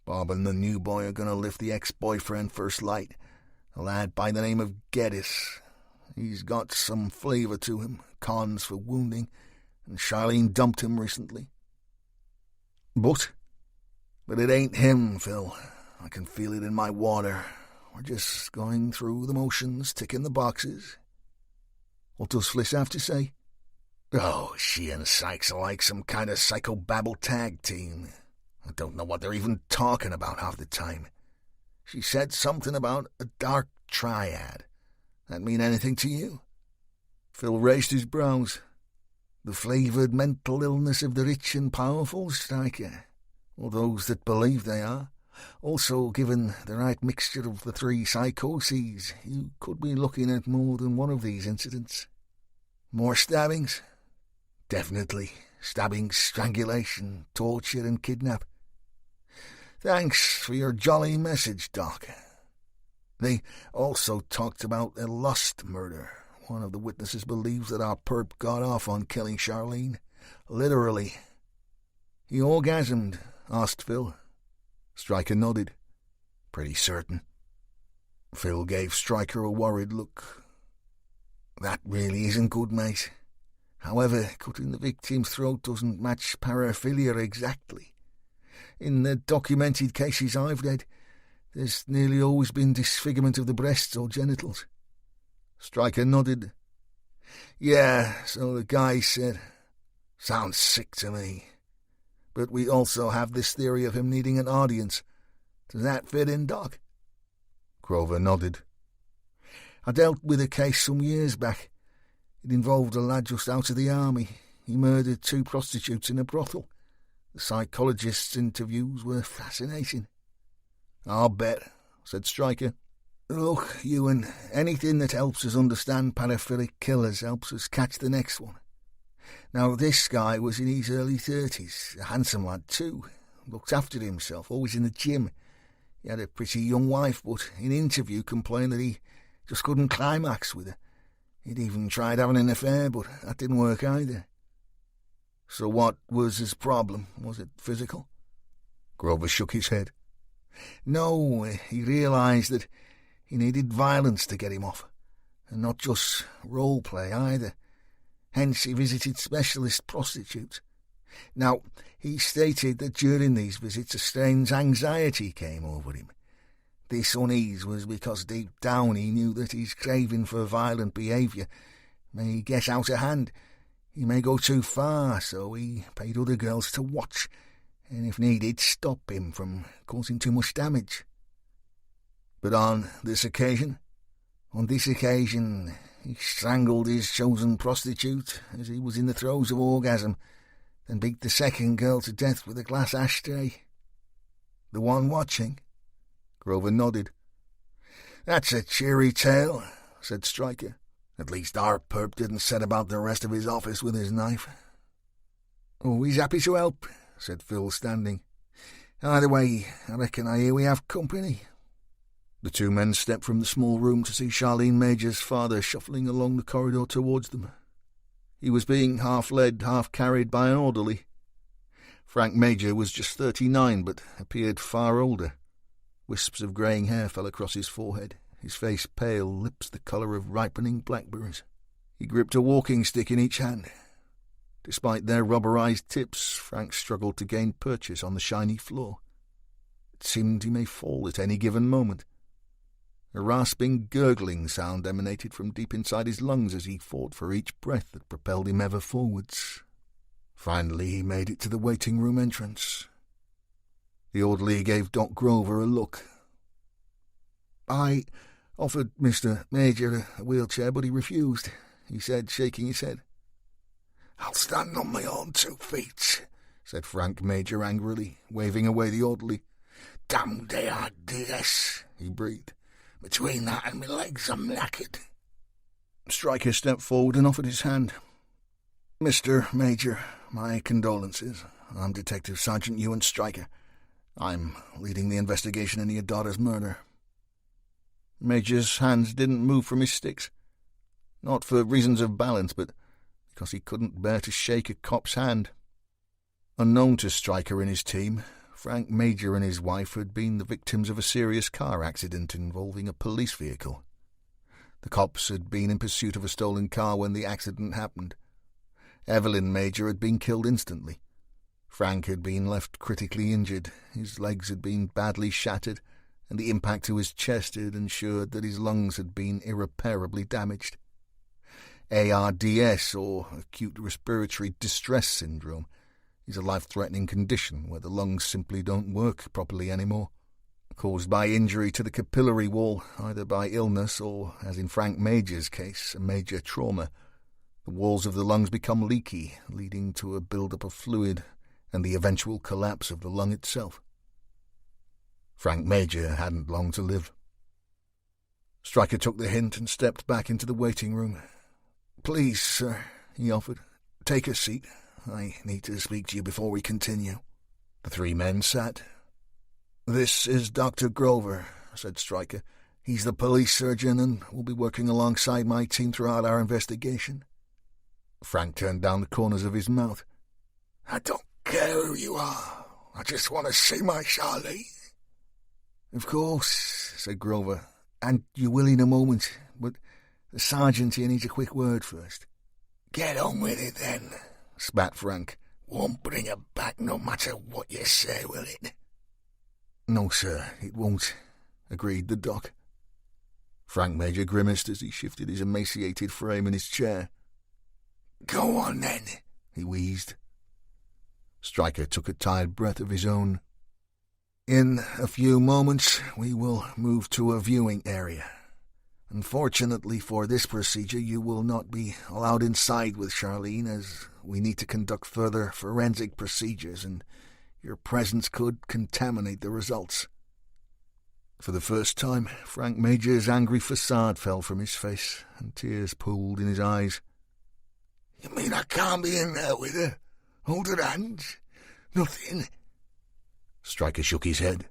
Bob and the new boy are going to lift the ex-boyfriend first light, a lad by the name of Geddes. He's got some flavour to him, cons for wounding, and Charlene dumped him recently. But it ain't him, Phil. I can feel it in my water. We're just going through the motions, ticking the boxes." "What does Fliss have to say?" "Oh, she and Sykes are like some kind of psychobabble tag team. I don't know what they're even talking about half the time. She said something about a dark triad. That mean anything to you?" Phil raised his brows. "The flavoured mental illness of the rich and powerful, Stryker, or those that believe they are. Also, given the right mixture of the three psychoses, you could be looking at more than one of these incidents." "More stabbings?" "Definitely. Stabbing, strangulation, torture and kidnap." "Thanks for your jolly message, Doc." They also talked about a lust murder. One of the witnesses believes that our perp got off on killing Charlene. Literally. "He orgasmed?" asked Phil. Stryker nodded. "Pretty certain." Phil gave Stryker a worried look. "That really isn't good, mate. However, cutting the victim's throat doesn't match paraphilia exactly. In the documented cases I've read, there's nearly always been disfigurement of the breasts or genitals." Stryker nodded. "Yeah, so the guy said. Sounds sick to me. But we also have this theory of him needing an audience. Does that fit in, Doc?" Grover nodded. "I dealt with a case some years back. It involved a lad just out of the army. He murdered 2 prostitutes in a brothel. The psychologist's interviews were fascinating." "I'll bet," said Stryker. "Look, Ewan, anything that helps us understand paraphilic killers helps us catch the next one. Now, this guy was in his early 30s, a handsome lad too. Looked after himself, always in the gym. He had a pretty young wife, but in interview complained that he just couldn't climax with her. He'd even tried having an affair, but that didn't work either." "So what was his problem? Was it physical?" Grover shook his head. "No, he realised that he needed violence to get him off, and not just role play either. Hence he visited specialist prostitutes. Now, he stated that during these visits a strange anxiety came over him. This unease was because deep down he knew that his craving for violent behaviour may get out of hand. He may go too far, so he paid other girls to watch, and if needed, stop him from causing too much damage." "But on this occasion?" "On this occasion, he strangled his chosen prostitute as he was in the throes of orgasm, then beat the second girl to death with a glass ashtray." "The one watching?" Grover nodded. "That's a cheery tale," said Stryker. "At least our perp didn't set about the rest of his office with his knife." "Oh, he's happy to help," said Phil, standing. "Either way, I reckon I hear we have company." The 2 men stepped from the small room to see Charlene Major's father shuffling along the corridor towards them. He was being half-led, half-carried by an orderly. Frank Major was just 39, but appeared far older. Wisps of greying hair fell across his forehead, his face pale, lips the colour of ripening blackberries. He gripped a walking stick in each hand. Despite their rubberized tips, Frank struggled to gain purchase on the shiny floor. It seemed he may fall at any given moment. A rasping, gurgling sound emanated from deep inside his lungs as he fought for each breath that propelled him ever forwards. Finally, he made it to the waiting room entrance. The orderly gave Doc Grover a look. "I offered Mr. Major a wheelchair, but he refused," he said, shaking his head. "I'll stand on my own 2 feet," said Frank Major angrily, waving away the orderly. "Damned ARDS," he breathed. "Between that and my legs, I'm knackered." Stryker stepped forward and offered his hand. "Mr. Major, my condolences. I'm Detective Sergeant Ewan Stryker. I'm leading the investigation into your daughter's murder." Major's hands didn't move from his sticks. Not for reasons of balance, but because he couldn't bear to shake a cop's hand. Unknown to Stryker and his team, Frank Major and his wife had been the victims of a serious car accident involving a police vehicle. The cops had been in pursuit of a stolen car when the accident happened. Evelyn Major had been killed instantly. Frank had been left critically injured. His legs had been badly shattered, and the impact to his chest had ensured that his lungs had been irreparably damaged. ARDS, or acute respiratory distress syndrome, is a life-threatening condition where the lungs simply don't work properly anymore, caused by injury to the capillary wall, either by illness or, as in Frank Major's case, a major trauma. The walls of the lungs become leaky, leading to a build-up of fluid and the eventual collapse of the lung itself. Frank Major hadn't long to live. Stryker took the hint and stepped back into the waiting room. "Please, sir," he offered, "take a seat. I need to speak to you before we continue." The 3 men sat. "This is Dr. Grover," said Stryker. "He's the police surgeon and will be working alongside my team throughout our investigation." Frank turned down the corners of his mouth. "I don't care who you are. I just want to see my Charlene." "Of course," said Grover, "and you will in a moment, but the sergeant here needs a quick word first." "Get on with it then," spat Frank. "Won't bring her back no matter what you say, will it?" "No, sir, it won't," agreed the doc. Frank Major grimaced as he shifted his emaciated frame in his chair. "Go on then," he wheezed. Stryker took a tired breath of his own. "In a few moments we will move to a viewing area. Unfortunately for this procedure, you will not be allowed inside with Charlene, as we need to conduct further forensic procedures, and your presence could contaminate the results." For the first time, Frank Major's angry facade fell from his face, and tears pooled in his eyes. "You mean I can't be in there with her? Hold her hands? Nothing?" Stryker shook his head.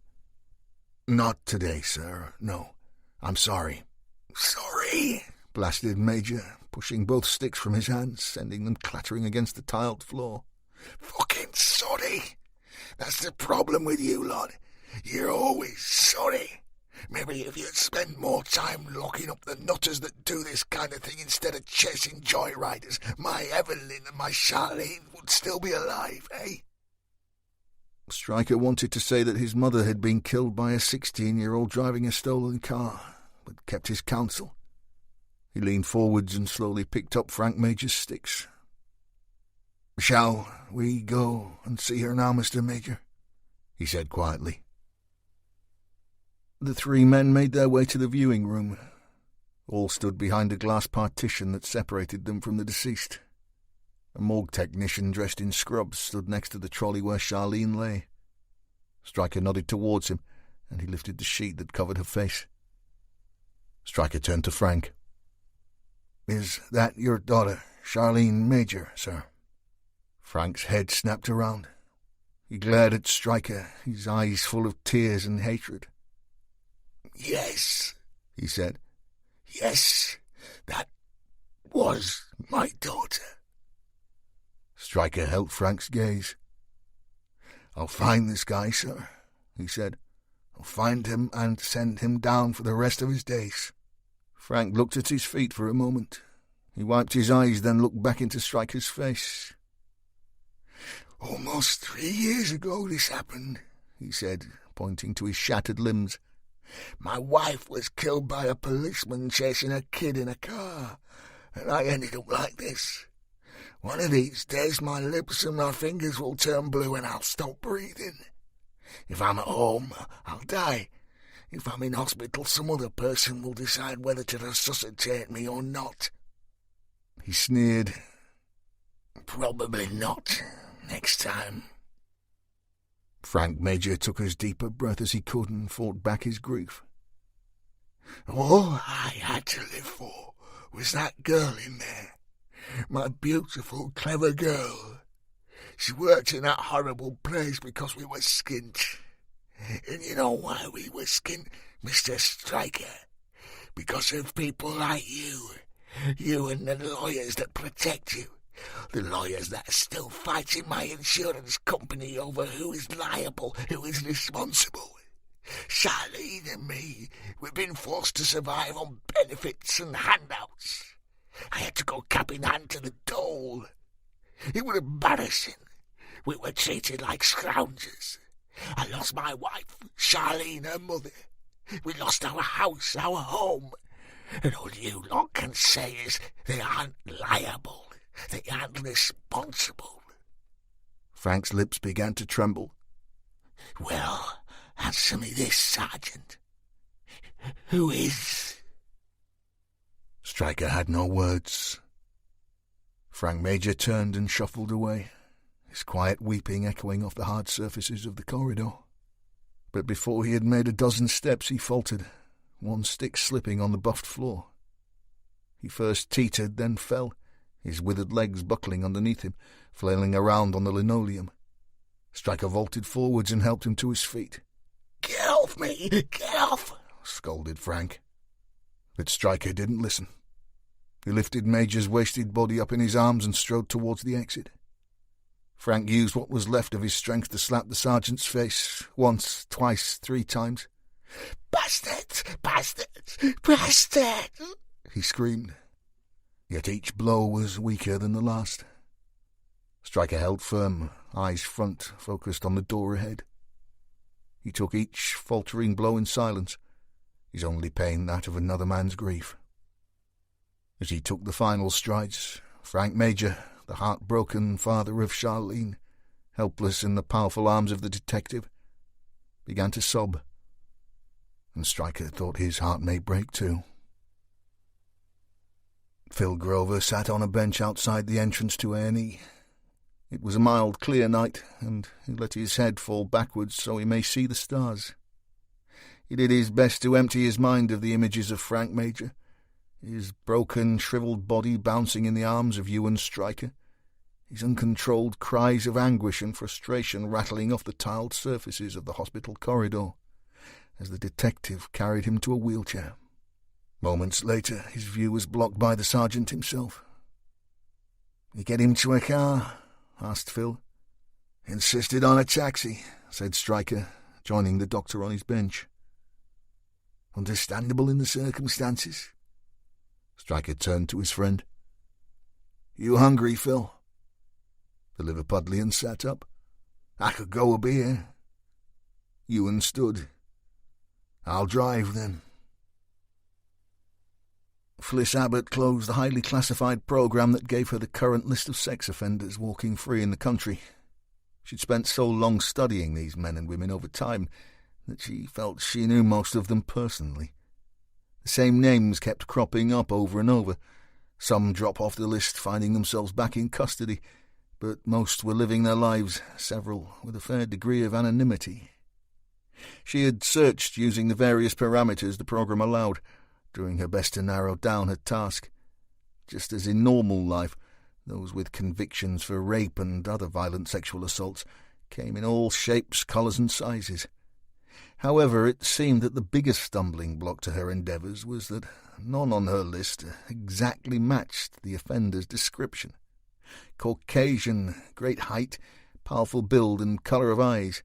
"Not today, sir. No. I'm sorry." "Sorry?" blasted Major, pushing both sticks from his hands, sending them clattering against the tiled floor. "Fucking sorry. That's the problem with you lot. You're always sorry. Maybe if you'd spend more time locking up the nutters that do this kind of thing instead of chasing joyriders, my Evelyn and my Charlene would still be alive, eh?" Stryker wanted to say that his mother had been killed by a 16-year-old driving a stolen car, but kept his counsel. He leaned forwards and slowly picked up Frank Major's sticks. "Shall we go and see her now, Mr. Major?" he said quietly. The 3 men made their way to the viewing room. All stood behind a glass partition that separated them from the deceased. A morgue technician dressed in scrubs stood next to the trolley where Charlene lay. Stryker nodded towards him, and he lifted the sheet that covered her face. Stryker turned to Frank. "Is that your daughter, Charlene Major, sir?" Frank's head snapped around. He glared at Stryker, his eyes full of tears and hatred. "Yes," he said. "Yes, that was my daughter." Stryker held Frank's gaze. "I'll find this guy, sir," he said. "I'll find him and send him down for the rest of his days." Frank looked at his feet for a moment. He wiped his eyes, then looked back into Stryker's face. "Almost 3 years ago this happened," he said, pointing to his shattered limbs. "My wife was killed by a policeman chasing a kid in a car, and I ended up like this. One of these days my lips and my fingers will turn blue and I'll stop breathing. If I'm at home, I'll die. If I'm in hospital, some other person will decide whether to resuscitate me or not." He sneered. "Probably not. Next time." Frank Major took as deep a breath as he could and fought back his grief. "All I had to live for was that girl in there. My beautiful, clever girl. She worked in that horrible place because we were skint. And you know why we were skint, Mr. Stryker? Because of people like you. You and the lawyers that protect you. The lawyers that are still fighting my insurance company over who is liable, who is responsible. Charlene and me, we've been forced to survive on benefits and handouts. I had to go cap in hand to the dole. It was embarrassing. We were treated like scroungers. I lost my wife, Charlene, her mother. We lost our house, our home. And all you lot can say is they aren't liable. They aren't responsible." Frank's lips began to tremble. "Well, answer me this, Sergeant. Who is?" Stryker had no words. Frank Major turned and shuffled away, his quiet weeping echoing off the hard surfaces of the corridor. But before he had made a dozen steps, he faltered, one stick slipping on the buffed floor. He first teetered, then fell, his withered legs buckling underneath him, flailing around on the linoleum. Stryker vaulted forwards and helped him to his feet. "Get off me! Get off!" scolded Frank. But Stryker didn't listen. He lifted Major's wasted body up in his arms and strode towards the exit. Frank used what was left of his strength to slap the sergeant's face, once, twice, 3 times. "Bastards! Bastards! Bastards!" he screamed. Yet each blow was weaker than the last. Stryker held firm, eyes front, focused on the door ahead. He took each faltering blow in silence, his only pain that of another man's grief. As he took the final strides, Frank Major, the heartbroken father of Charlene, helpless in the powerful arms of the detective, began to sob, and Stryker thought his heart may break too. Phil Grover sat on a bench outside the entrance to A&E. It was a mild, clear night, and he let his head fall backwards so he may see the stars. He did his best to empty his mind of the images of Frank Major, his broken, shriveled body bouncing in the arms of Ewan Stryker, his uncontrolled cries of anguish and frustration rattling off the tiled surfaces of the hospital corridor as the detective carried him to a wheelchair. Moments later, his view was blocked by the sergeant himself. "You get him to a car?" asked Phil. "Insisted on a taxi," said Stryker, joining the doctor on his bench. "Understandable in the circumstances." Stryker turned to his friend. "You hungry, Phil?" The Liverpudlian sat up. "I could go a beer." Ewan stood. "I'll drive, then." Fliss Abbott closed the highly classified program that gave her the current list of sex offenders walking free in the country. She'd spent so long studying these men and women over time that she felt she knew most of them personally. The same names kept cropping up over and over. Some drop off the list, finding themselves back in custody, but most were living their lives, several with a fair degree of anonymity. She had searched using the various parameters the program allowed, doing her best to narrow down her task. Just as in normal life, those with convictions for rape and other violent sexual assaults came in all shapes, colours and sizes. However, it seemed that the biggest stumbling block to her endeavours was that none on her list exactly matched the offender's description. Caucasian, great height, powerful build and colour of eyes.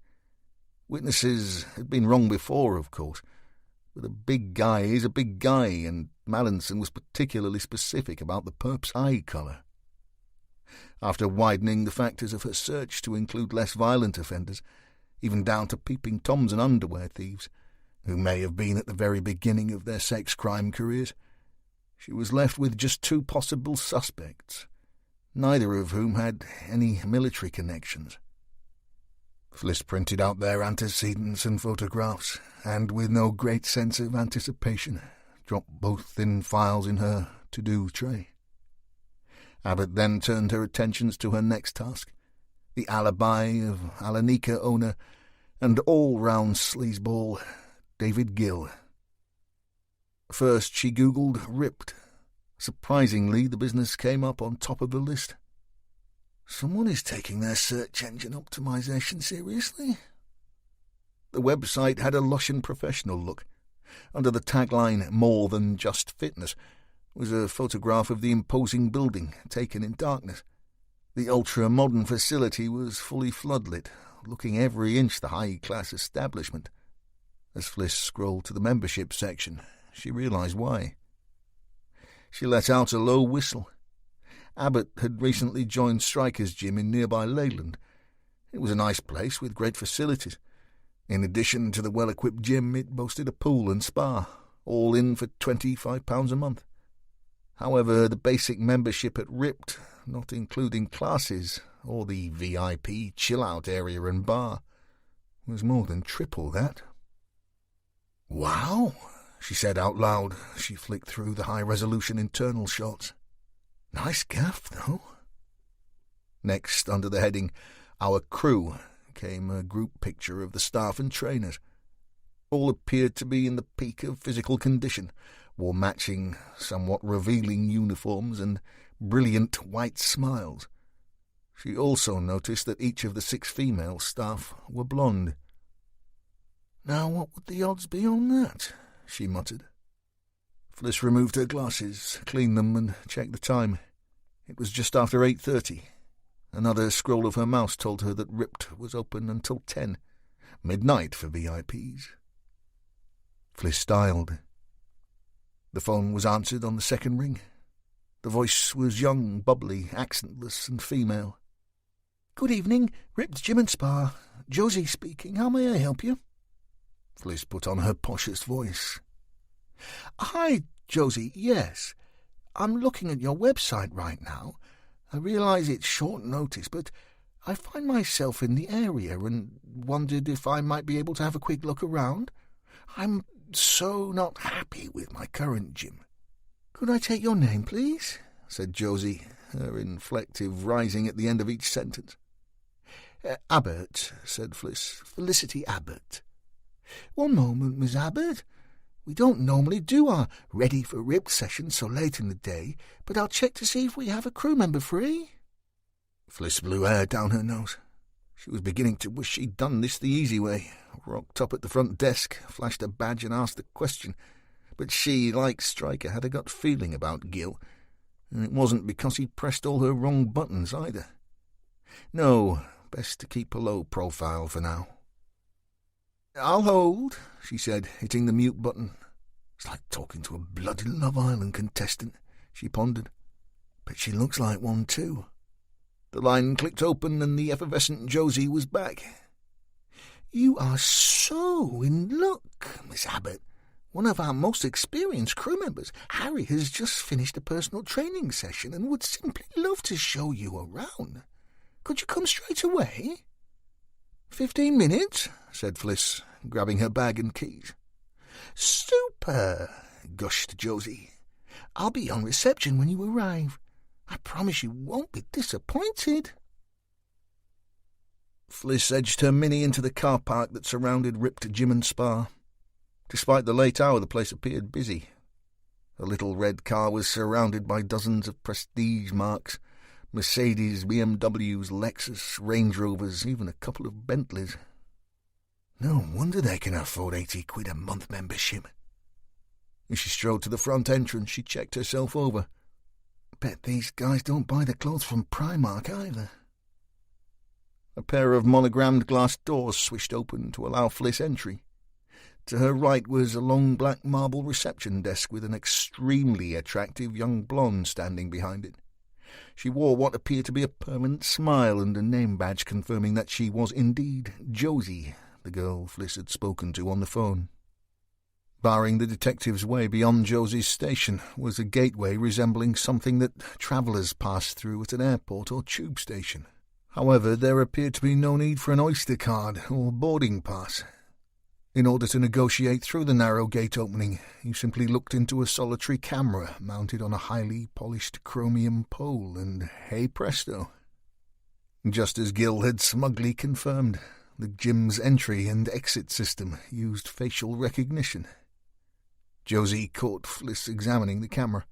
Witnesses had been wrong before, of course, but a big guy is a big guy, and Mallinson was particularly specific about the perp's eye colour. After widening the factors of her search to include less violent offenders, even down to peeping toms and underwear thieves, who may have been at the very beginning of their sex crime careers, she was left with just 2 possible suspects, neither of whom had any military connections. Fliss printed out their antecedents and photographs, and with no great sense of anticipation, dropped both thin files in her to-do tray. Abbott then turned her attentions to her next task, the alibi of Alanika owner and all-round sleazeball David Gill. First she Googled ripped. Surprisingly, the business came up on top of the list. Someone is taking their search engine optimization seriously. The website had a lush and professional look. Under the tagline, "More Than Just Fitness," was a photograph of the imposing building, taken in darkness. The ultra-modern facility was fully floodlit, looking every inch the high-class establishment. As Fliss scrolled to the membership section, she realized why. She let out a low whistle. Abbott had recently joined Stryker's gym in nearby Leyland. It was a nice place with great facilities. In addition to the well-equipped gym, it boasted a pool and spa, all in for £25 a month. However, the basic membership at Ripped, not including classes or the VIP chill-out area and bar, was more than triple that. "Wow," she said out loud as she flicked through the high-resolution internal shots. "Nice gaff, though." Next, under the heading "Our Crew," came a group picture of the staff and trainers. All appeared to be in the peak of physical condition, wore matching, somewhat revealing uniforms and brilliant white smiles. She also noticed that each of the 6 female staff were blonde. "Now what would the odds be on that?" she muttered. Fliss removed her glasses, cleaned them, and checked the time. It was just after 8:30. Another scroll of her mouse told her that Ripped was open until 10, midnight for VIPs. Fliss dialed. The phone was answered on the second ring. The voice was young, bubbly, accentless, and female. "Good evening, Ripped Gym and Spa. Josie speaking. How may I help you?" Fliss put on her poshest voice. "Hi, Josie. Yes. I'm looking at your website right now. I realise it's short notice, but I find myself in the area and wondered if I might be able to have a quick look around. I'm so not happy with my current gym." "Could I take your name, please?" said Josie, her inflective rising at the end of each sentence. "Abbott," said Fliss. "Felicity Abbott." "One moment, Miss Abbott. We don't normally do our Ready for Ripped session so late in the day, but I'll check to see if we have a crew member free." Fliss blew air down her nose. She was beginning to wish she'd done this the easy way, rocked up at the front desk, flashed a badge and asked the question. But she, like Stryker, had a gut feeling about Gill, and it wasn't because he'd pressed all her wrong buttons either. No, best to keep a low profile for now. "I'll hold," she said, hitting the mute button. "It's like talking to a bloody Love Island contestant," she pondered. "But she looks like one too." The line clicked open and the effervescent Josie was back. "You are so in luck, Miss Abbott. One of our most experienced crew members, Harry, has just finished a personal training session and would simply love to show you around. Could you come straight away?" 15 minutes, said Fliss, grabbing her bag and keys. "Super," gushed Josie. "I'll be on reception when you arrive. I promise you won't be disappointed." Fliss edged her Mini into the car park that surrounded Ripped Gym and Spa. Despite the late hour, the place appeared busy. Her little red car was surrounded by dozens of prestige marques, Mercedes, BMWs, Lexus, Range Rovers, even a couple of Bentleys. No wonder they can afford £80 a month membership. As she strode to the front entrance, she checked herself over. Bet these guys don't buy the clothes from Primark either. A pair of monogrammed glass doors swished open to allow Fliss entry. To her right was a long black marble reception desk with an extremely attractive young blonde standing behind it. She wore what appeared to be a permanent smile and a name badge confirming that she was indeed Josie, the girl Fliss had spoken to on the phone. Barring the detective's way beyond Josie's station was a gateway resembling something that travellers pass through at an airport or tube station. However, there appeared to be no need for an Oyster card or boarding pass. In order to negotiate through the narrow gate opening, you simply looked into a solitary camera mounted on a highly polished chromium pole, and hey presto. Just as Gil had smugly confirmed, the gym's entry and exit system used facial recognition. Josie caught Fliss examining the camera.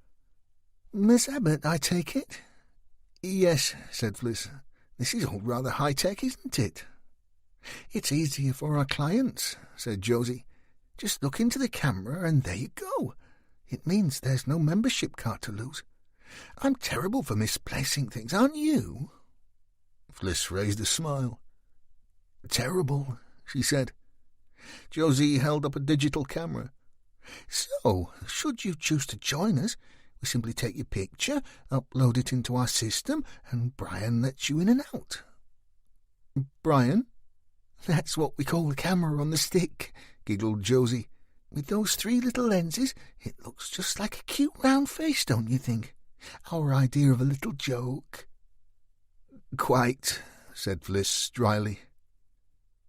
"Miss Abbott, I take it?" "Yes," said Fliss. "This is all rather high-tech, isn't it?" "It's easier for our clients," said Josie. "Just look into the camera and there you go. It means there's no membership card to lose. I'm terrible for misplacing things, aren't you?" Fliss raised a smile. "Terrible," she said. Josie held up a digital camera. "So, should you choose to join us, we simply take your picture, upload it into our system, and Brian lets you in and out." "Brian?" "That's what we call the camera on the stick," giggled Josie. "With those 3 little lenses, it looks just like a cute round face, don't you think? Our idea of a little joke." "Quite," said Fliss dryly.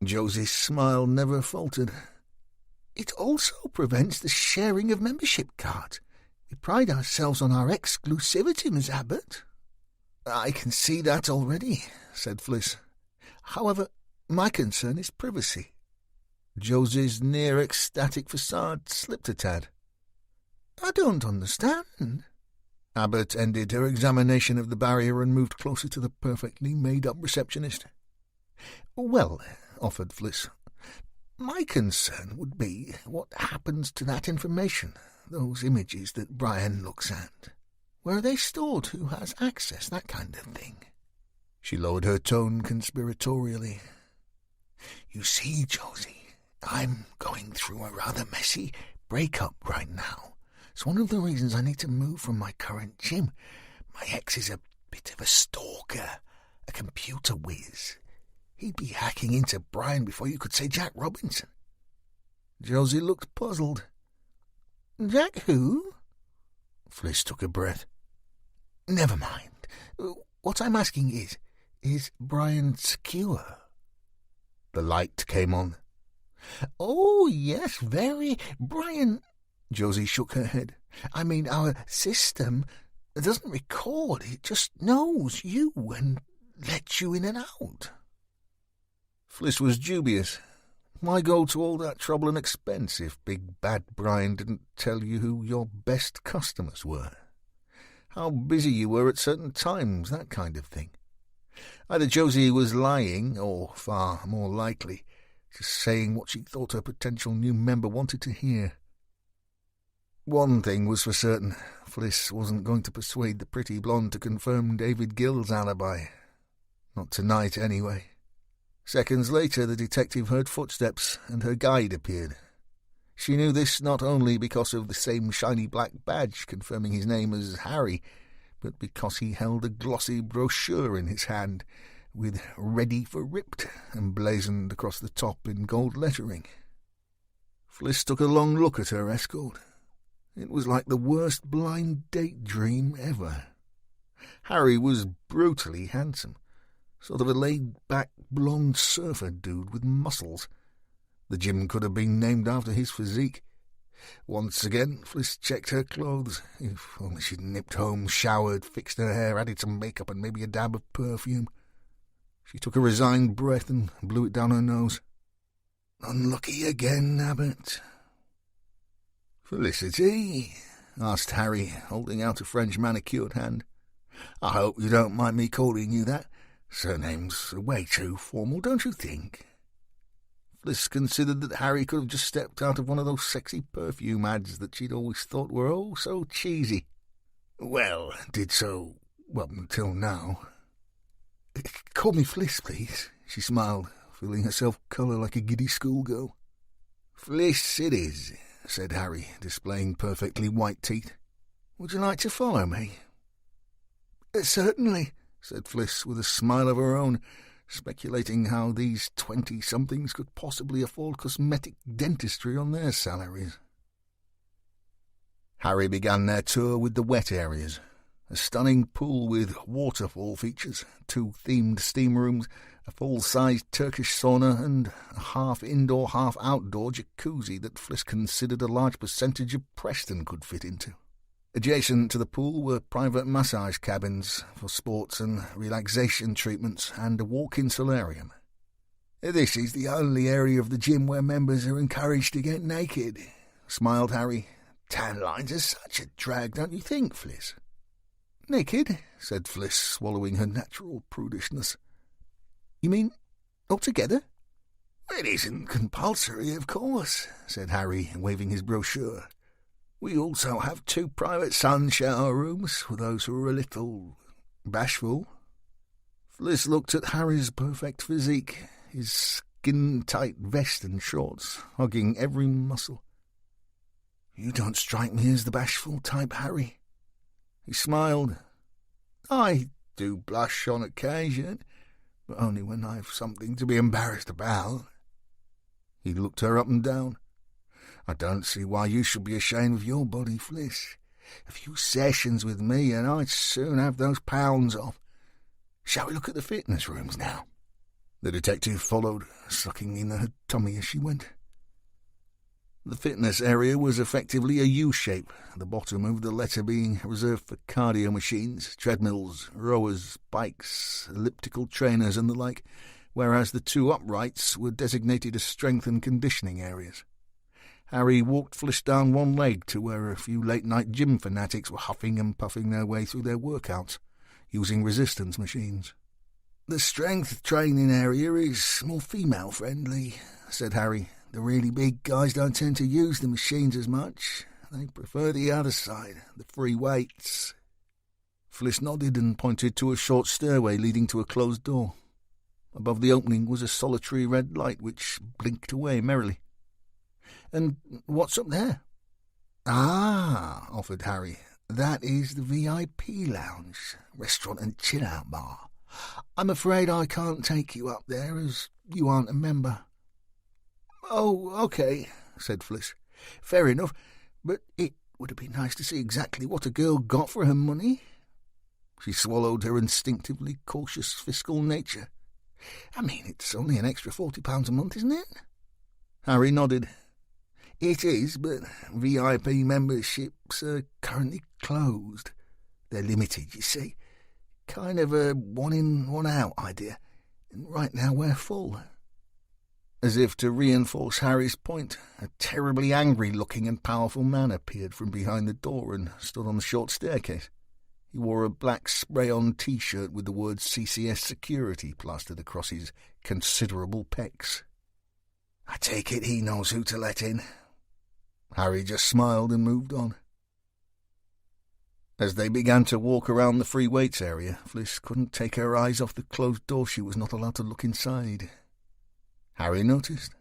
Josie's smile never faltered. "It also prevents the sharing of membership cards. We pride ourselves on our exclusivity, Miss Abbott." "I can see that already," said Fliss. "However, my concern is privacy." Josie's near-ecstatic facade slipped a tad. "I don't understand." Abbott ended her examination of the barrier and moved closer to the perfectly made-up receptionist. "Well," offered Fliss, "my concern would be what happens to that information, those images that Brian looks at. Where are they stored? Who has access? That kind of thing." She lowered her tone conspiratorially. "You see, Josie, I'm going through a rather messy breakup right now. It's one of the reasons I need to move from my current gym. My ex is a bit of a stalker, a computer whiz. He'd be hacking into Brian before you could say Jack Robinson." Josie looked puzzled. "Jack who?" Fliss took a breath. "Never mind. What I'm asking is Brian secure?" The light came on. "Oh, yes, very. Brian—" Josie shook her head. "I mean, our system doesn't record. It just knows you and lets you in and out." Fliss was dubious. Why go to all that trouble and expense if Big Bad Brian didn't tell you who your best customers were? How busy you were at certain times, that kind of thing. Either Josie was lying, or, far more likely, just saying what she thought her potential new member wanted to hear. One thing was for certain. Fliss wasn't going to persuade the pretty blonde to confirm David Gill's alibi. Not tonight, anyway. Seconds later, the detective heard footsteps, and her guide appeared. She knew this not only because of the same shiny black badge confirming his name as Harry, but because he held a glossy brochure in his hand, with "Ready for Ripped" emblazoned across the top in gold lettering. Fliss took a long look at her escort. It was like the worst blind date dream ever. Harry was brutally handsome, sort of a laid-back blonde surfer dude with muscles. The gym could have been named after his physique. Once again, Fliss checked her clothes. If only she'd nipped home, showered, fixed her hair, added some makeup and maybe a dab of perfume. She took a resigned breath and blew it down her nose. "Unlucky again, Abbott." "Felicity?" asked Harry, holding out a French manicured hand. "I hope you don't mind me calling you that. Surname's way too formal, don't you think?" Fliss considered that Harry could have just stepped out of one of those sexy perfume ads that she'd always thought were oh so cheesy. Well, did so, well, until now. Call me Fliss, please, she smiled, feeling herself colour like a giddy schoolgirl. Fliss it is, said Harry, displaying perfectly white teeth. Would you like to follow me? Certainly, said Fliss with a smile of her own, speculating how these 20-somethings could possibly afford cosmetic dentistry on their salaries. Harry began their tour with the wet areas. A stunning pool with waterfall features, 2 themed steam rooms, a full-sized Turkish sauna, and a half-indoor, half-outdoor jacuzzi that Fliss considered a large percentage of Preston could fit into. Adjacent to the pool were private massage cabins for sports and relaxation treatments and a walk-in solarium. This is the only area of the gym where members are encouraged to get naked, smiled Harry. Tan lines are such a drag, don't you think, Fliss? Naked, said Fliss, swallowing her natural prudishness. You mean altogether? It isn't compulsory, of course, said Harry, waving his brochure. We also have 2 private sun shower rooms for those who are a little bashful. Fliss looked at Harry's perfect physique, his skin-tight vest and shorts, hugging every muscle. You don't strike me as the bashful type, Harry. He smiled. I do blush on occasion, but only when I've something to be embarrassed about. He looked her up and down. I don't see why you should be ashamed of your body, Fliss. A few sessions with me and I'd soon have those pounds off. Shall we look at the fitness rooms now? The detective followed, sucking in her tummy as she went. The fitness area was effectively a U-shape, the bottom of the letter being reserved for cardio machines, treadmills, rowers, bikes, elliptical trainers and the like, whereas the 2 uprights were designated as strength and conditioning areas. Harry walked Fliss down one leg to where a few late-night gym fanatics were huffing and puffing their way through their workouts, using resistance machines. The strength training area is more female-friendly, said Harry. The really big guys don't tend to use the machines as much. They prefer the other side, the free weights. Fliss nodded and pointed to a short stairway leading to a closed door. Above the opening was a solitary red light which blinked away merrily. And what's up there? Ah, offered Harry. That is the VIP lounge, restaurant and chill-out bar. I'm afraid I can't take you up there as you aren't a member. Oh, okay, said Fliss. Fair enough, but it would have been nice to see exactly what a girl got for her money. She swallowed her instinctively cautious fiscal nature. I mean, it's only an extra £40 a month, isn't it? Harry nodded. It is, but VIP memberships are currently closed. They're limited, you see. Kind of a one-in, one-out idea. And right now we're full. As if to reinforce Harry's point, a terribly angry-looking and powerful man appeared from behind the door and stood on the short staircase. He wore a black spray-on T-shirt with the words CCS Security plastered across his considerable pecs. I take it he knows who to let in. Harry just smiled and moved on. As they began to walk around the free weights area, Fliss couldn't take her eyes off the closed door. She was not allowed to look inside. Harry noticed.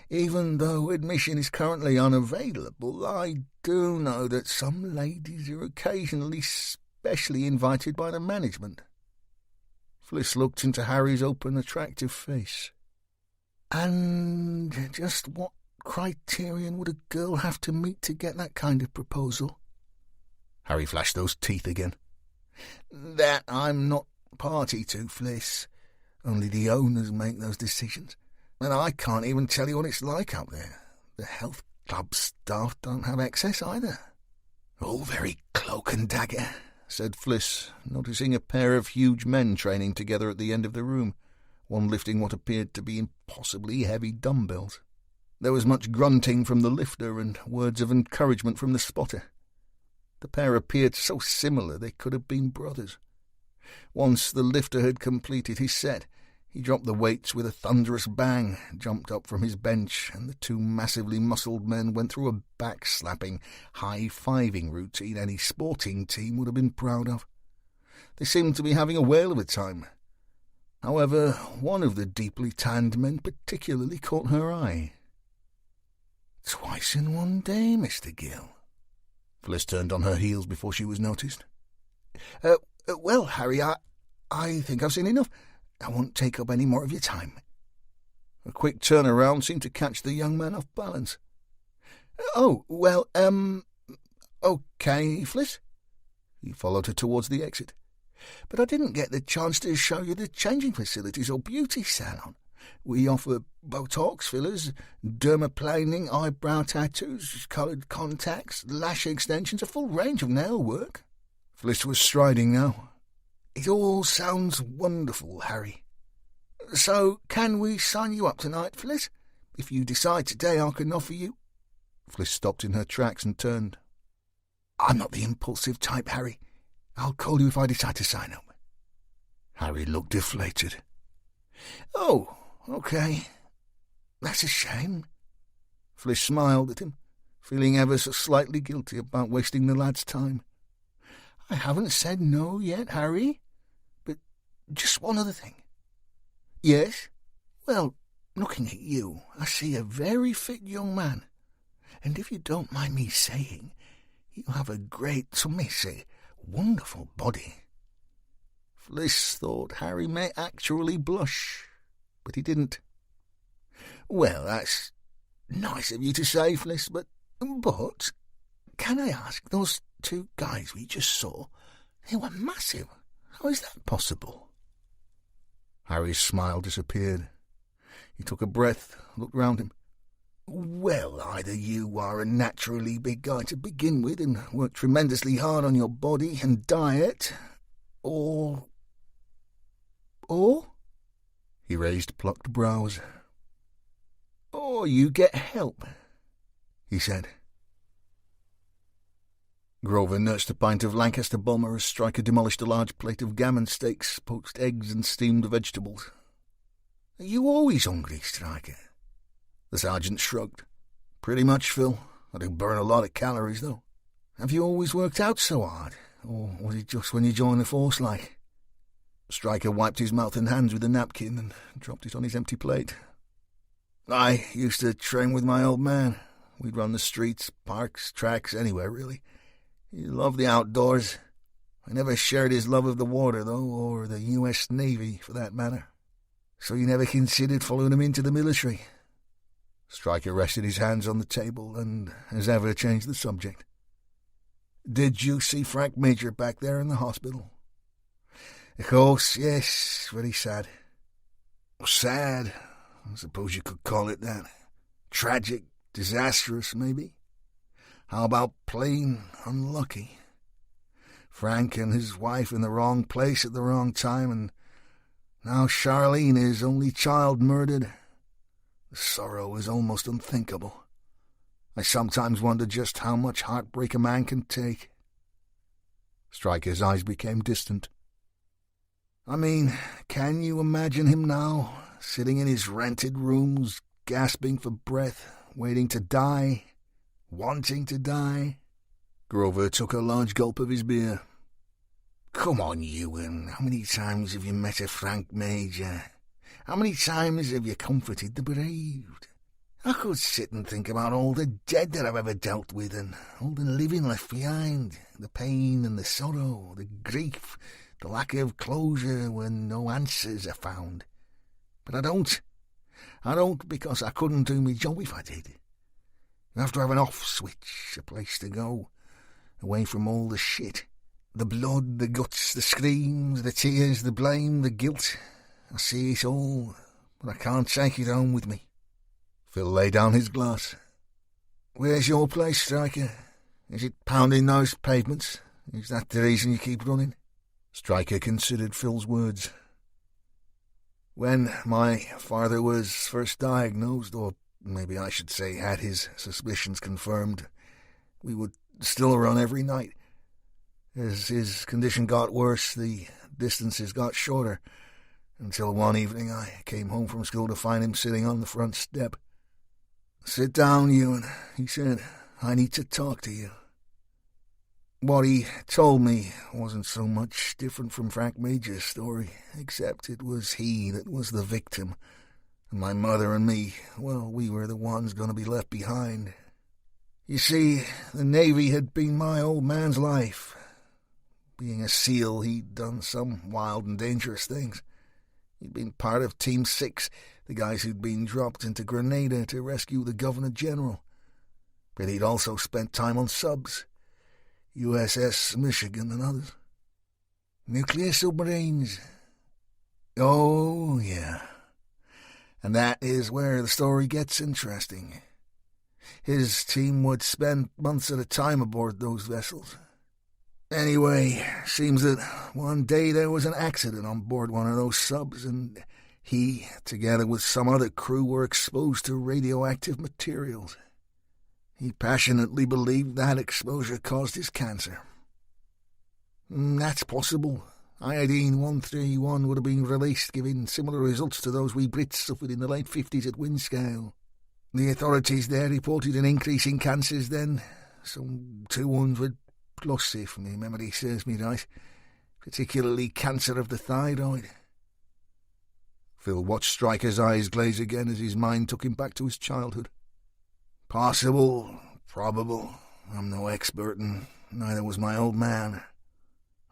Even though admission is currently unavailable, I do know that some ladies are occasionally specially invited by the management. Fliss looked into Harry's open, attractive face. And just what criterion would a girl have to meet to get that kind of proposal? Harry flashed those teeth again. That I'm not party to, Fliss. Only the owners make those decisions. And I can't even tell you what it's like up there. The health club staff don't have access either. All very cloak and dagger, said Fliss, noticing a pair of huge men training together at the end of the room, one lifting what appeared to be impossibly heavy dumbbells. There was much grunting from the lifter and words of encouragement from the spotter. The pair appeared so similar they could have been brothers. Once the lifter had completed his set, He dropped the weights with a thunderous bang, jumped up from his bench, and the two massively muscled men went through a back-slapping, high-fiving routine any sporting team would have been proud of. They seemed to be having a whale of a time. However, one of the deeply tanned men particularly caught her eye. "Twice in one day, Mr. Gill." Fliss turned on her heels before she was noticed. Well, Harry, I think I've seen enough. I won't take up any more of your time." A quick turnaround seemed to catch the young man off balance. "Oh, well, okay, Fliss." He followed her towards the exit. "But I didn't get the chance to show you the changing facilities or beauty salon. We offer Botox fillers, dermaplaning, eyebrow tattoos, coloured contacts, lash extensions, a full range of nail work." Fliss was striding now. "It all sounds wonderful, Harry. So can we sign you up tonight, Fliss? If you decide today I can offer you—" Fliss stopped in her tracks and turned. "I'm not the impulsive type, Harry. I'll call you if I decide to sign up." Harry looked deflated. "Oh, okay. That's a shame." Fliss smiled at him, feeling ever so slightly guilty about wasting the lad's time. "I haven't said no yet, Harry. But just one other thing." "Yes?" "Well, looking at you, I see a very fit young man. And if you don't mind me saying, you have a great, some may say, wonderful body." Fliss thought Harry may actually blush, but he didn't. "Well, that's nice of you to say, Fliss, but can I ask, those two guys we just saw, they were massive. How is that possible?" Harry's smile disappeared. He took a breath, looked round him. "Well, either you are a naturally big guy to begin with and work tremendously hard on your body and diet, or... He raised plucked brows. "Or you get help," he said. Grover nursed a pint of Lancaster Bulmer as Stryker demolished a large plate of gammon steaks, poached eggs and steamed vegetables. "Are you always hungry, Stryker?" The sergeant shrugged. "Pretty much, Phil. I do burn a lot of calories, though." "Have you always worked out so hard? Or was it just when you joined the force, like?" Stryker wiped his mouth and hands with a napkin and dropped it on his empty plate. "I used to train with my old man. We'd run the streets, parks, tracks, anywhere, really. He loved the outdoors. I never shared his love of the water, though, or the U.S. Navy, for that matter. So you never considered following him into the military?" Stryker rested his hands on the table and, as ever, changed the subject. "Did you see Frank Major back there in the hospital?" "Of course, yes. Very sad." "Sad? I suppose you could call it that. Tragic, disastrous, maybe. How about plain unlucky? Frank and his wife in the wrong place at the wrong time, and now Charlene, his only child, murdered. The sorrow is almost unthinkable. I sometimes wonder just how much heartbreak a man can take." Stryker's eyes became distant. "I mean, can you imagine him now, sitting in his rented rooms, gasping for breath, waiting to die, wanting to die?" Grover took a large gulp of his beer. "Come on, Ewan, how many times have you met a Frank Major? How many times have you comforted the bereaved? I could sit and think about all the dead that I've ever dealt with and all the living left behind, the pain and the sorrow, the grief, the lack of closure when no answers are found. But I don't. I don't because I couldn't do my job if I did. You have to have an off switch, a place to go, away from all the shit. The blood, the guts, the screams, the tears, the blame, the guilt. I see it all, but I can't take it home with me." Phil laid down his glass. "Where's your place, Stryker? Is it pounding those pavements? Is that the reason you keep running?" Stryker considered Phil's words. "When my father was first diagnosed, or maybe I should say had his suspicions confirmed, we would still run every night. As his condition got worse, the distances got shorter. until one evening I came home from school to find him sitting on the front step. "Sit down, Ewan," he said. "I need to talk to you." What he told me wasn't so much different from Frank Major's story, except it was he that was the victim, and my mother and me, well, we were the ones going to be left behind. You see, the Navy had been my old man's life. Being a SEAL, he'd done some wild and dangerous things. He'd been part of Team 6, the guys who'd been dropped into Grenada to rescue the Governor-General. But he'd also spent time on subs, USS Michigan and others. Nuclear submarines. Oh, yeah. And that is where the story gets interesting. His team would spend months at a time aboard those vessels. Anyway, seems that one day there was an accident on board one of those subs, and he, together with some other crew, were exposed to radioactive materials. He passionately believed that exposure caused his cancer. That's possible. Iodine-131 would have been released, giving similar results to those we Brits suffered in the late 50s at Windscale. The authorities there reported an increase in cancers then, some 200 plus, if my memory serves me right, particularly cancer of the thyroid. Phil watched Stryker's eyes glaze again as his mind took him back to his childhood. Possible, probable, I'm no expert, and neither was my old man.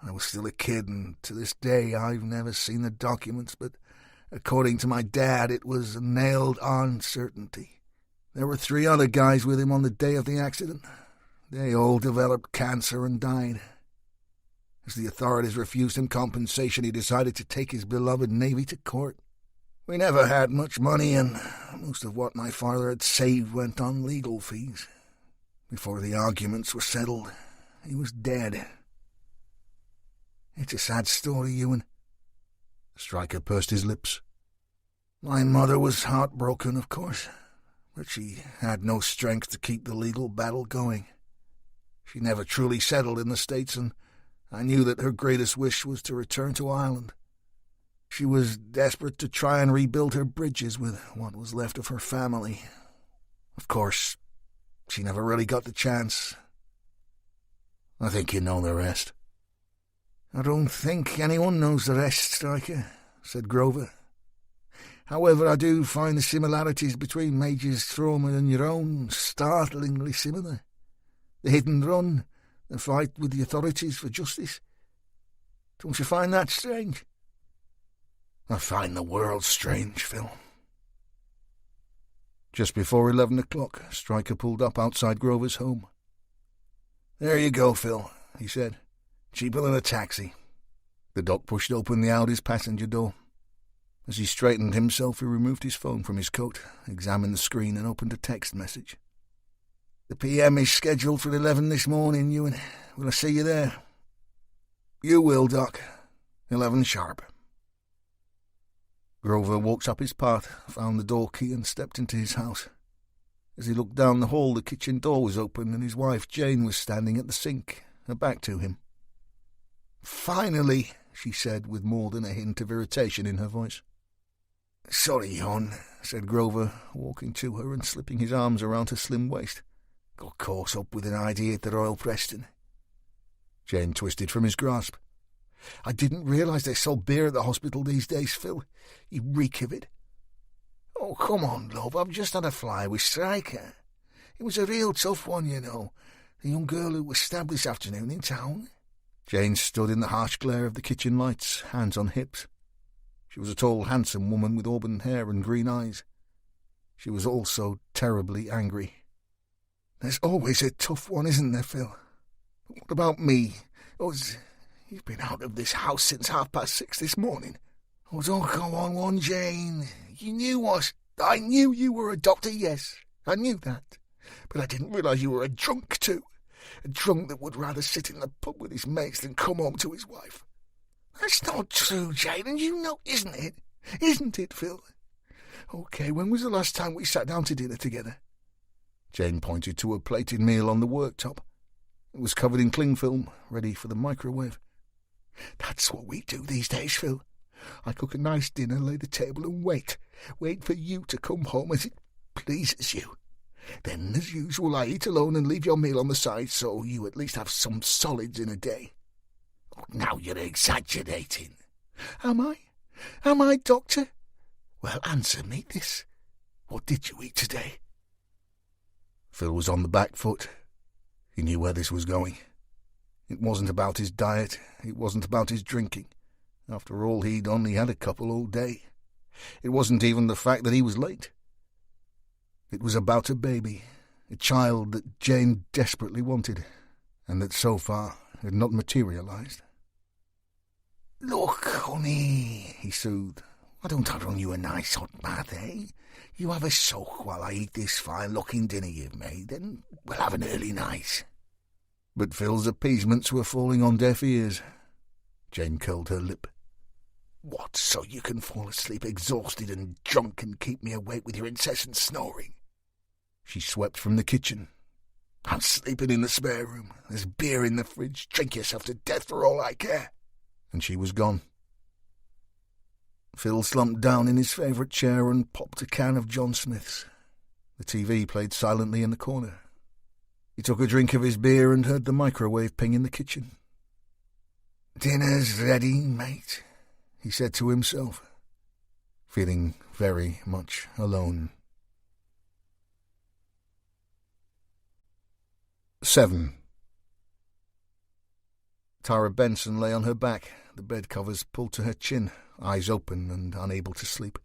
I was still a kid, and to this day I've never seen the documents, but according to my dad it was a nailed-on certainty. There were 3 other guys with him on the day of the accident. They all developed cancer and died. As the authorities refused him compensation, he decided to take his beloved Navy to court. We never had much money, and most of what my father had saved went on legal fees. Before the arguments were settled, he was dead. It's a sad story, Ewan. Stryker pursed his lips. My mother was heartbroken, of course, but she had no strength to keep the legal battle going. She never truly settled in the States, and I knew that her greatest wish was to return to Ireland. She was desperate to try and rebuild her bridges with what was left of her family. Of course, she never really got the chance. I think you know the rest. I don't think anyone knows the rest, Stryker, said Grover. However, I do find the similarities between Major's trauma and your own startlingly similar. The hit and run, the fight with the authorities for justice. Don't you find that strange? I find the world strange, Phil. Just before 11 o'clock, Stryker pulled up outside Grover's home. There you go, Phil, he said. Cheaper than a taxi. The doc pushed open the Audi's passenger door. As he straightened himself, he removed his phone from his coat, examined the screen, and opened a text message. The PM is scheduled for 11 this morning, Ewan. Will I see you there? You will, Doc. 11 sharp. Grover walked up his path, found the door key, and stepped into his house. As he looked down the hall, the kitchen door was open, and his wife Jane was standing at the sink, her back to him. Finally, she said, with more than a hint of irritation in her voice. Sorry, hon, said Grover, walking to her and slipping his arms around her slim waist. Got caught up with an idea at the Royal Preston. Jane twisted from his grasp. I didn't realise they sold beer at the hospital these days, Phil. You reek of it. Oh, come on, love, I've just had a fly with Stryker. It was a real tough one, you know. The young girl who was stabbed this afternoon in town. Jane stood in the harsh glare of the kitchen lights, hands on hips. She was a tall, handsome woman with auburn hair and green eyes. She was also terribly angry. There's always a tough one, isn't there, Phil? But what about me? You've been out of this house since 6:30 this morning. Oh, don't go on one, Jane. You knew what? I knew you were a doctor, yes. I knew that. But I didn't realise you were a drunk, too. A drunk that would rather sit in the pub with his mates than come home to his wife. That's not true, Jane, and you know, isn't it? Isn't it, Phil? OK, when was the last time we sat down to dinner together? Jane pointed to a plated meal on the worktop. It was covered in cling film, ready for the microwave. That's what we do these days, Phil. I cook a nice dinner, lay the table and wait for you to come home as it pleases you. Then, as usual, I eat alone and leave your meal on the side so you at least have some solids in a day. Oh, now you're exaggerating. Am I? Am I, Doctor? Well, answer me this. What did you eat today? Phil was on the back foot. He knew where this was going. It wasn't about his diet. It wasn't about his drinking. After all, he'd only had a couple all day. It wasn't even the fact that he was late. It was about a baby, a child that Jane desperately wanted, and that so far had not materialized. Look, honey, he soothed. Why don't I run you a nice hot bath, eh? You have a soak while I eat this fine-looking dinner you've made, then we'll have an early night. But Phil's appeasements were falling on deaf ears. Jane curled her lip. What, so you can fall asleep exhausted and drunk and keep me awake with your incessant snoring? She swept from the kitchen. I'm sleeping in the spare room. There's beer in the fridge. Drink yourself to death for all I care. And she was gone. Phil slumped down in his favourite chair and popped a can of John Smith's. The TV played silently in the corner. He took a drink of his beer and heard the microwave ping in the kitchen. Dinner's ready, mate, he said to himself, feeling very much alone. 7. Tara Benson lay on her back, the bed covers pulled to her chin, eyes open and unable to sleep.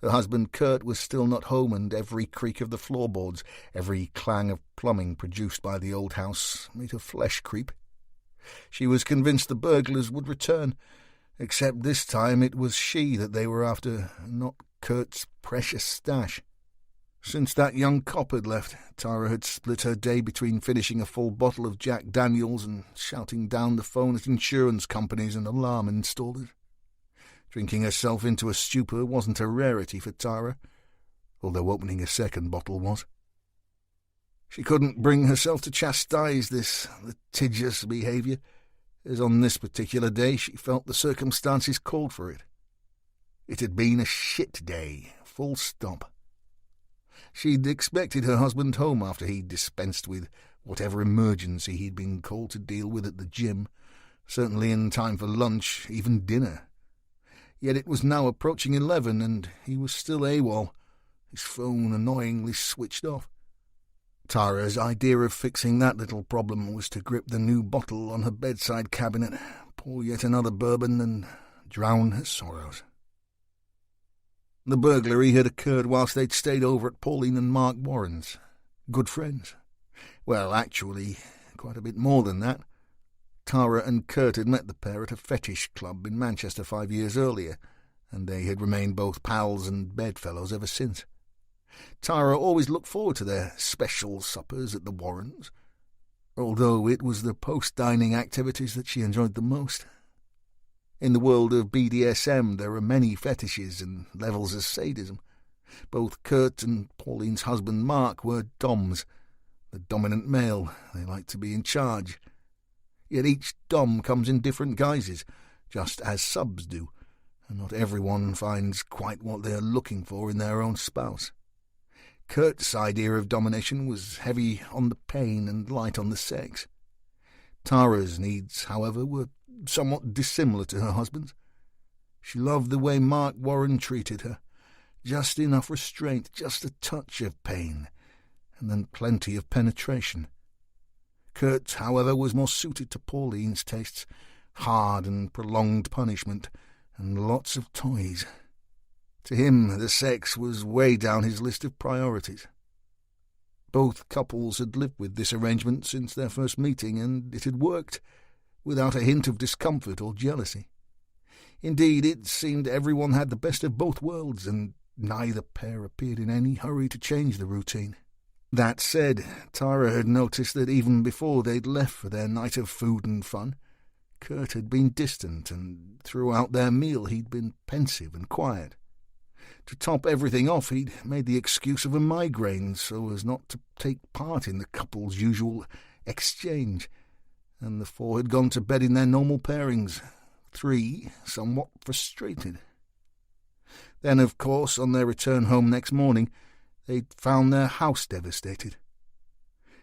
Her husband Kurt was still not home, and every creak of the floorboards, every clang of plumbing produced by the old house made her flesh creep. She was convinced the burglars would return, except this time it was she that they were after, not Kurt's precious stash. Since that young cop had left, Tara had split her day between finishing a full bottle of Jack Daniels and shouting down the phone at insurance companies and alarm installers. Drinking herself into a stupor wasn't a rarity for Tara, although opening a second bottle was. She couldn't bring herself to chastise this litigious behaviour, as on this particular day she felt the circumstances called for it. It had been a shit day, full stop. She'd expected her husband home after he'd dispensed with whatever emergency he'd been called to deal with at the gym, certainly in time for lunch, even dinner. Yet it was now approaching 11, and he was still AWOL, his phone annoyingly switched off. Tara's idea of fixing that little problem was to grip the new bottle on her bedside cabinet, pour yet another bourbon, and drown her sorrows. The burglary had occurred whilst they'd stayed over at Pauline and Mark Warren's. Good friends. Well, actually, quite a bit more than that. Tara and Kurt had met the pair at a fetish club in Manchester 5 years earlier, and they had remained both pals and bedfellows ever since. Tara always looked forward to their special suppers at the Warrens, although it was the post-dining activities that she enjoyed the most. In the world of BDSM there are many fetishes and levels of sadism. Both Kurt and Pauline's husband Mark were doms, the dominant male. They like to be in charge. Yet each dom comes in different guises, just as subs do, and not everyone finds quite what they are looking for in their own spouse. Kurt's idea of domination was heavy on the pain and light on the sex. Tara's needs, however, were somewhat dissimilar to her husband's. She loved the way Mark Warren treated her, just enough restraint, just a touch of pain, and then plenty of penetration. Kurt, however, was more suited to Pauline's tastes, hard and prolonged punishment, and lots of toys. To him, the sex was way down his list of priorities. Both couples had lived with this arrangement since their first meeting, and it had worked, without a hint of discomfort or jealousy. Indeed, it seemed everyone had the best of both worlds, and neither pair appeared in any hurry to change the routine. That said, Tara had noticed that even before they'd left for their night of food and fun, Kurt had been distant, and throughout their meal he'd been pensive and quiet. To top everything off, he'd made the excuse of a migraine so as not to take part in the couple's usual exchange, and the four had gone to bed in their normal pairings, 3 somewhat frustrated. Then, of course, on their return home next morning, they'd found their house devastated.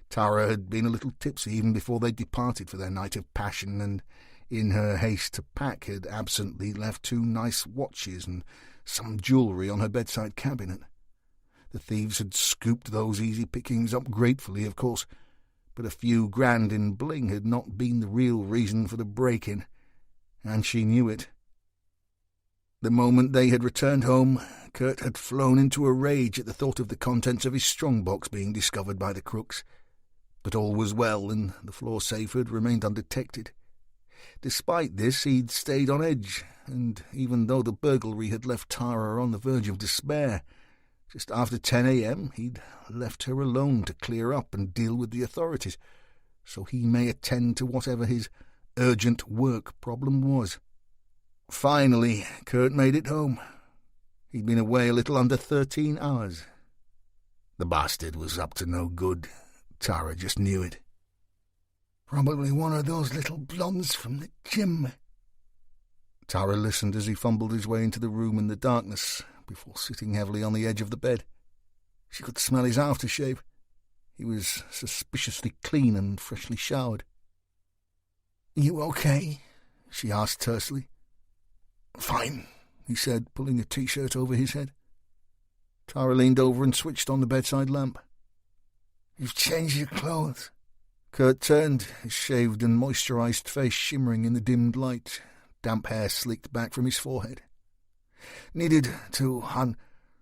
Tara had been a little tipsy even before they departed for their night of passion, and in her haste to pack had absently left 2 nice watches and some jewellery on her bedside cabinet. The thieves had scooped those easy pickings up gratefully, of course, but a few grand in bling had not been the real reason for the break-in, and she knew it. The moment they had returned home, Kurt had flown into a rage at the thought of the contents of his strong-box being discovered by the crooks. But all was well, and the floor safe had remained undetected. Despite this, he'd stayed on edge, and even though the burglary had left Tara on the verge of despair, just after 10 a.m. he'd left her alone to clear up and deal with the authorities, so he may attend to whatever his urgent work problem was. Finally, Kurt made it home. He'd been away a little under 13 hours. The bastard was up to no good. Tara just knew it. Probably one of those little blondes from the gym. Tara listened as he fumbled his way into the room in the darkness before sitting heavily on the edge of the bed. She could smell his aftershave. He was suspiciously clean and freshly showered. "You okay?" she asked tersely. "Fine," he said, pulling a t-shirt over his head. Tara leaned over and switched on the bedside lamp. "You've changed your clothes." Kurt turned, his shaved and moisturized face shimmering in the dimmed light, damp hair slicked back from his forehead. "Needed to, hon.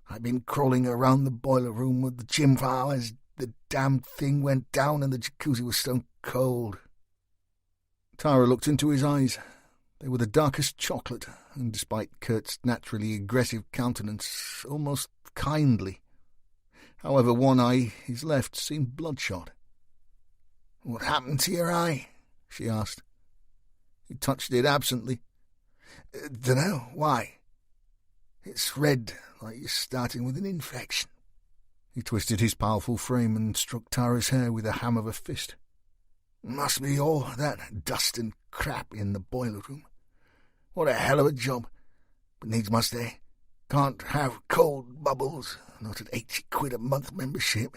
I've been crawling around the boiler room with the gym for hours. The damn thing went down and the jacuzzi was stone cold." Tara looked into his eyes. They were the darkest chocolate, and despite Kurt's naturally aggressive countenance, almost kindly. However, one eye, his left, seemed bloodshot. "What happened to your eye?" she asked. He touched it absently. "Dunno. Why? It's red, like you're starting with an infection." He twisted his powerful frame and struck Tara's hair with the ham of a fist. "Must be all that dust and crap in the boiler room. What a hell of a job. But needs must they. Can't have cold bubbles, not at 80 quid a month membership."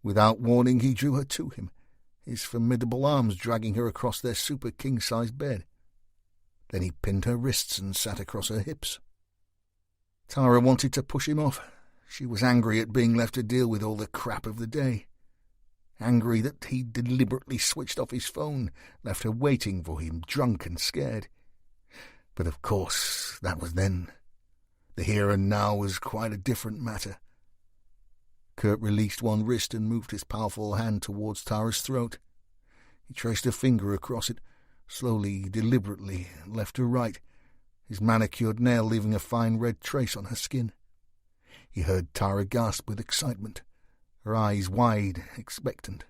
Without warning, he drew her to him, his formidable arms dragging her across their super king-size bed. Then he pinned her wrists and sat across her hips. Tara wanted to push him off. She was angry at being left to deal with all the crap of the day. Angry that he deliberately switched off his phone, left her waiting for him, drunk and scared. But of course, that was then. The here and now was quite a different matter. Kurt released one wrist and moved his powerful hand towards Tara's throat. He traced a finger across it, slowly, deliberately, left to right, his manicured nail leaving a fine red trace on her skin. He heard Tara gasp with excitement, her eyes wide, expectant.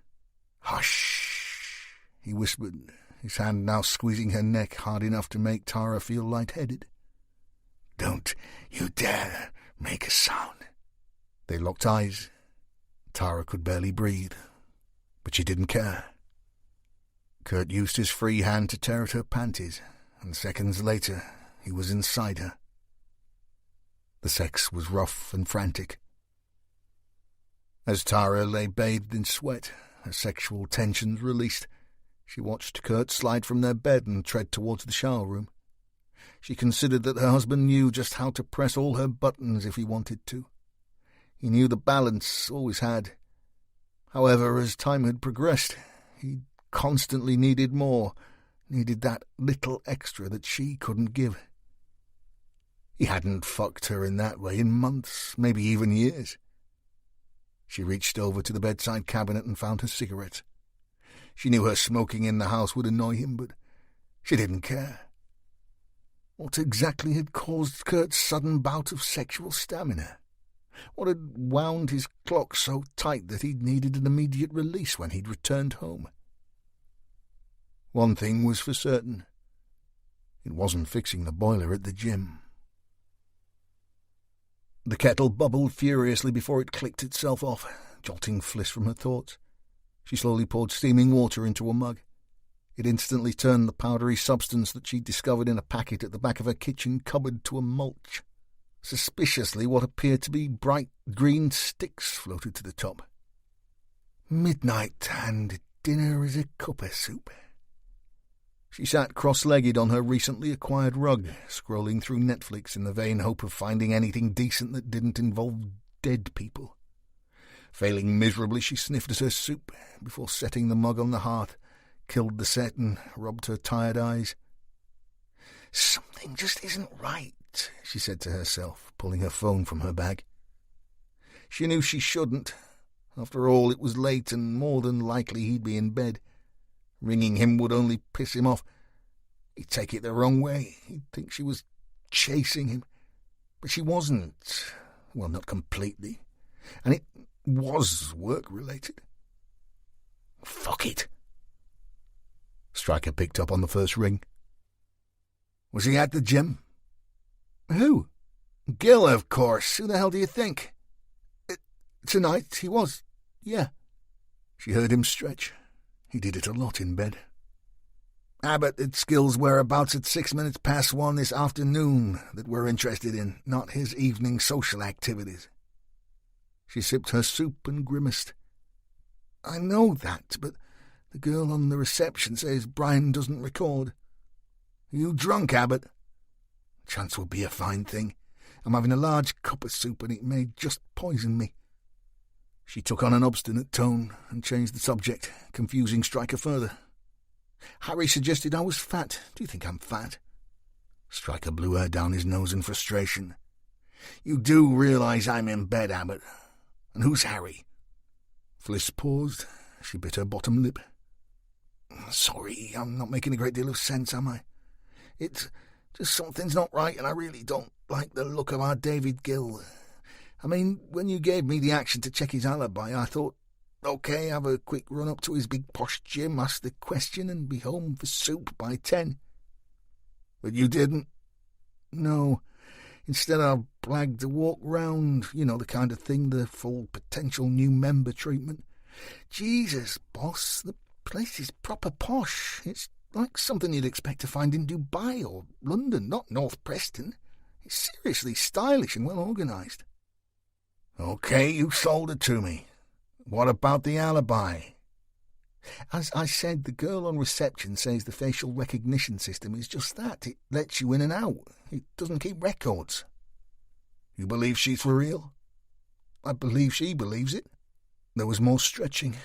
"Hush," he whispered, his hand now squeezing her neck hard enough to make Tara feel light-headed. "Don't you dare make a sound." They locked eyes. Tara could barely breathe, but she didn't care. Kurt used his free hand to tear at her panties, and seconds later he was inside her. The sex was rough and frantic. As Tara lay bathed in sweat, her sexual tensions released, she watched Kurt slide from their bed and tread towards the shower room. She considered that her husband knew just how to press all her buttons if he wanted to. He knew the balance, always had. However, as time had progressed, he constantly needed more, needed that little extra that she couldn't give. He hadn't fucked her in that way in months, maybe even years. She reached over to the bedside cabinet and found her cigarettes. She knew her smoking in the house would annoy him, but she didn't care. What exactly had caused Kurt's sudden bout of sexual stamina? What had wound his clock so tight that he needed an immediate release when he'd returned home? One thing was for certain. It wasn't fixing the boiler at the gym. The kettle bubbled furiously before it clicked itself off, jolting Fliss from her thoughts. She slowly poured steaming water into a mug. It instantly turned the powdery substance that she'd discovered in a packet at the back of her kitchen cupboard to a mulch. Suspiciously, what appeared to be bright green sticks floated to the top. Midnight, and dinner is a cup of soup. She sat cross-legged on her recently acquired rug, scrolling through Netflix in the vain hope of finding anything decent that didn't involve dead people. Failing miserably, she sniffed at her soup before setting the mug on the hearth, killed the set and rubbed her tired eyes. "Something just isn't right," she said to herself, pulling her phone from her bag. She knew she shouldn't. After all, it was late and more than likely he'd be in bed. Ringing him would only piss him off. He'd take it the wrong way. He'd think she was chasing him. But she wasn't. Well, not completely. And it was work-related. Fuck it. Stryker picked up on the first ring. "Was he at the gym?" "Who?" "Gil, of course. Who the hell do you think?" "Tonight he was, yeah." She heard him stretch. He did it a lot in bed. "Abbott, it's Gil's whereabouts at 1:06 this afternoon that we're interested in, not his evening social activities." She sipped her soup and grimaced. "I know that, but the girl on the reception says Brian doesn't record." "Are you drunk, Abbott?" "Chance would be a fine thing. I'm having a large cup of soup and it may just poison me." She took on an obstinate tone and changed the subject, confusing Stryker further. "Harry suggested I was fat. Do you think I'm fat?" Stryker blew her down his nose in frustration. "You do realize I'm in bed, Abbott. And who's Harry?" Fliss paused. She bit her bottom lip. "Sorry, I'm not making a great deal of sense, am I? It's just something's not right, and I really don't like the look of our David Gill. I mean, when you gave me the action to check his alibi, I thought, OK, have a quick run up to his big posh gym, ask the question, and be home for soup by 10. But you didn't?" "No. Instead, I blagged a walk round, you know, the kind of thing, the full potential new member treatment. Jesus, boss, the place is proper posh. It's like something you'd expect to find in Dubai or London, not North Preston. It's seriously stylish and well organised." "OK, you sold it to me. What about the alibi?" "As I said, the girl on reception says the facial recognition system is just that. It lets you in and out. It doesn't keep records." "You believe she's for real?" "I believe she believes it." There was more stretching.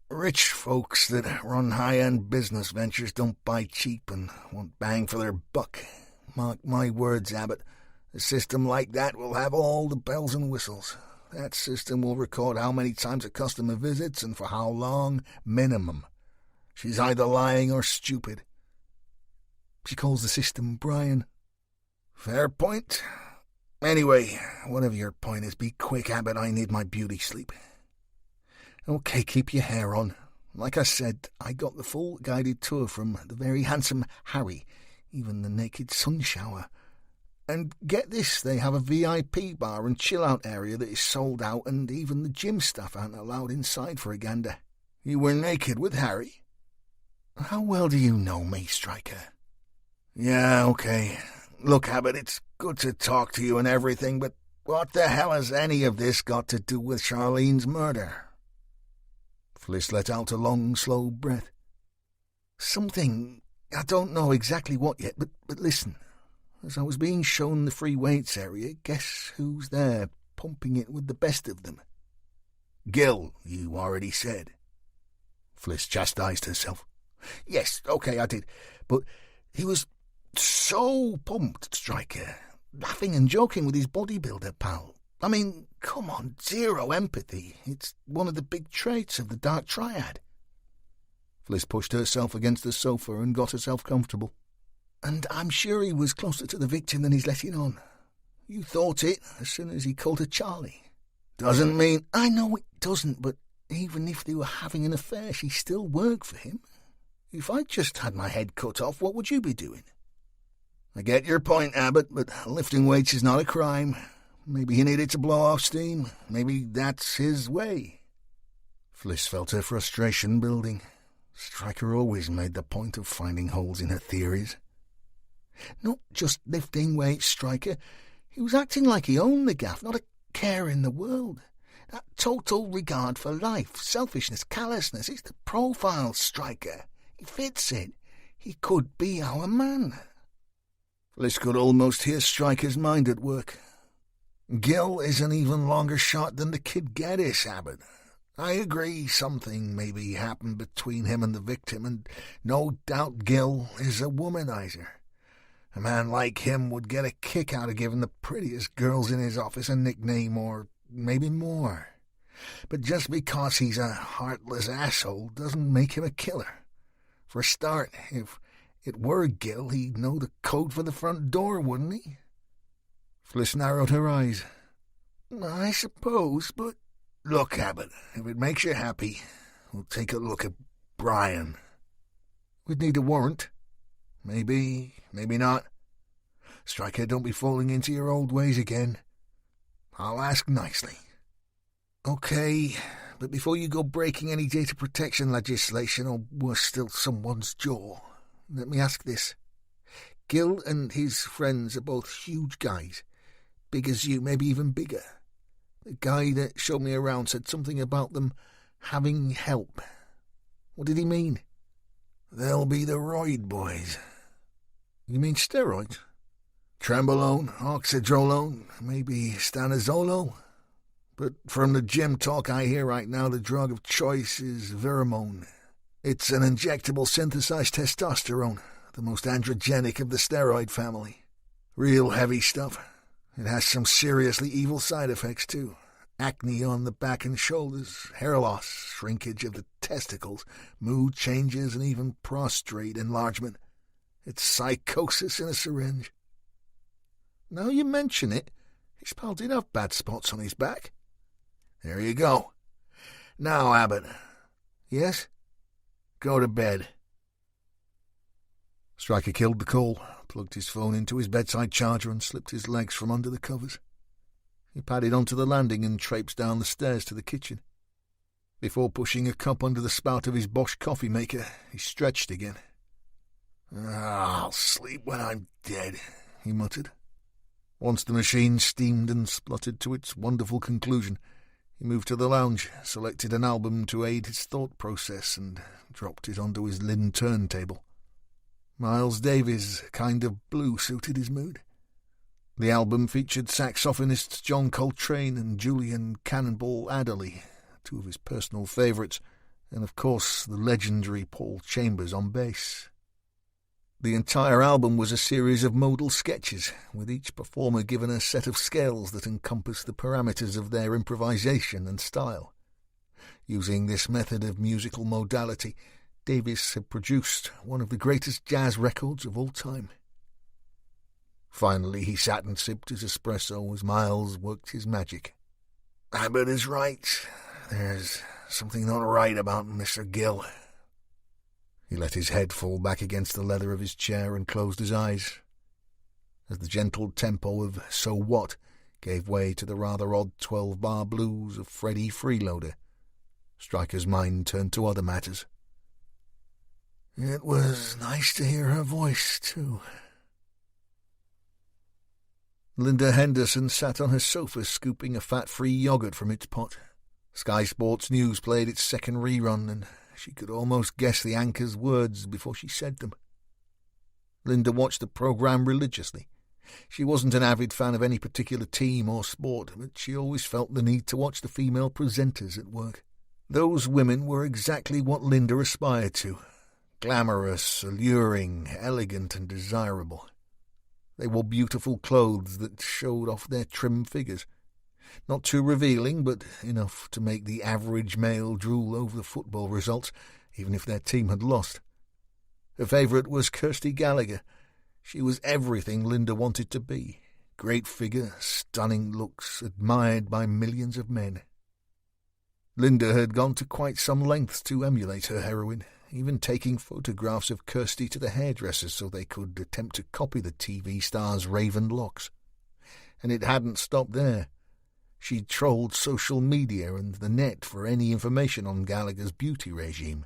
"Rich folks that run high-end business ventures don't buy cheap and want bang for their buck. Mark my words, Abbott. A system like that will have all the bells and whistles. That system will record how many times a customer visits and for how long, minimum. She's either lying or stupid." "She calls the system Brian." "Fair point. Anyway, whatever your point is, be quick, Abbott. I need my beauty sleep." "OK, keep your hair on. Like I said, I got the full guided tour from the very handsome Harry, even the naked sun shower. And get this, they have a VIP bar and chill-out area that is sold out, and even the gym staff aren't allowed inside for a gander." "You were naked with Harry?" "How well do you know me, Stryker?" "Yeah, OK. Look, Abbott, it's good to talk to you and everything, but what the hell has any of this got to do with Charlene's murder?" Fliss let out a long, slow breath. "Something. I don't know exactly what yet, but listen. As I was being shown the free weights area, guess who's there, pumping it with the best of them?" "Gil, you already said." Fliss chastised herself. "Yes, OK, I did. But he was so pumped, Stryker, laughing and joking with his bodybuilder pal. I mean, come on, zero empathy. It's one of the big traits of the Dark Triad." Fliss pushed herself against the sofa and got herself comfortable. "And I'm sure he was closer to the victim than he's letting on. You thought it as soon as he called her Charlie. Doesn't mean—" "I know it doesn't, but even if they were having an affair, she still worked for him. If I'd just had my head cut off, what would you be doing?" "I get your point, Abbott, but lifting weights is not a crime. Maybe he needed to blow off steam. Maybe that's his way." Fliss felt her frustration building. Stryker always made the point of finding holes in her theories. Not just lifting weights, Stryker. He was acting like he owned the gaff, not a care in the world. That total regard for life, selfishness, callousness, it's the profile, Stryker. He fits it. He could be our man. Fliss could almost hear Stryker's mind at work. Gil is an even longer shot than the kid Geddes, Abbott. I agree something maybe happened between him and the victim, and no doubt Gil is a womanizer. A man like him would get a kick out of giving the prettiest girls in his office a nickname, or maybe more. But just because he's a heartless asshole doesn't make him a killer. For a start, if it were Gil, he'd know the code for the front door, wouldn't he? Fliss narrowed her eyes. I suppose, but... Look, Abbott, if it makes you happy, we'll take a look at Brian. We'd need a warrant. Maybe, maybe not. Stryker, don't be falling into your old ways again. I'll ask nicely. Okay, but before you go breaking any data protection legislation or worse still, someone's jaw, let me ask this. Gil and his friends are both huge guys. Big as you, maybe even bigger. The guy that showed me around said something about them having help. What did he mean? They'll be the roid boys. You mean steroids? Trembolone, oxydrolone, maybe stanozolo. But from the gym talk I hear right now, the drug of choice is Viramone. It's an injectable synthesized testosterone, the most androgenic of the steroid family. Real heavy stuff. It has some seriously evil side effects, too. Acne on the back and shoulders, hair loss, shrinkage of the testicles, mood changes, and even prostate enlargement. It's psychosis in a syringe. Now you mention it, his pal did have bad spots on his back. There you go. Now, Abbott. Yes? Go to bed. Stryker killed the call, plugged his phone into his bedside charger and slipped his legs from under the covers. He padded onto the landing and traipsed down the stairs to the kitchen. Before pushing a cup under the spout of his Bosch coffee maker, he stretched again. I'll sleep when I'm dead, he muttered. Once the machine steamed and spluttered to its wonderful conclusion, he moved to the lounge, selected an album to aid his thought process, and dropped it onto his Lynn turntable. Miles Davis' Kind of Blue suited his mood. The album featured saxophonists John Coltrane and Julian Cannonball Adderley, two of his personal favourites, and of course the legendary Paul Chambers on bass. The entire album was a series of modal sketches, with each performer given a set of scales that encompassed the parameters of their improvisation and style. Using this method of musical modality, Davis had produced one of the greatest jazz records of all time. Finally, he sat and sipped his espresso as Miles worked his magic. Abbott is right. There's something not right about Mr. Gill. He let his head fall back against the leather of his chair and closed his eyes. As the gentle tempo of So What gave way to the rather odd 12-bar blues of Freddie Freeloader, Stryker's mind turned to other matters. It was nice to hear her voice, too. Linda Henderson sat on her sofa scooping a fat-free yogurt from its pot. Sky Sports News played its second rerun, and she could almost guess the anchor's words before she said them. Linda watched the programme religiously. She wasn't an avid fan of any particular team or sport, but she always felt the need to watch the female presenters at work. Those women were exactly what Linda aspired to. Glamorous, alluring, elegant and desirable. They wore beautiful clothes that showed off their trim figures. Not too revealing, but enough to make the average male drool over the football results, even if their team had lost. Her favourite was Kirsty Gallagher. She was everything Linda wanted to be. Great figure, stunning looks, admired by millions of men. Linda had gone to quite some lengths to emulate her heroine, even taking photographs of Kirsty to the hairdressers so they could attempt to copy the TV star's raven locks. And it hadn't stopped there. She trolled social media and the net for any information on Gallagher's beauty regime,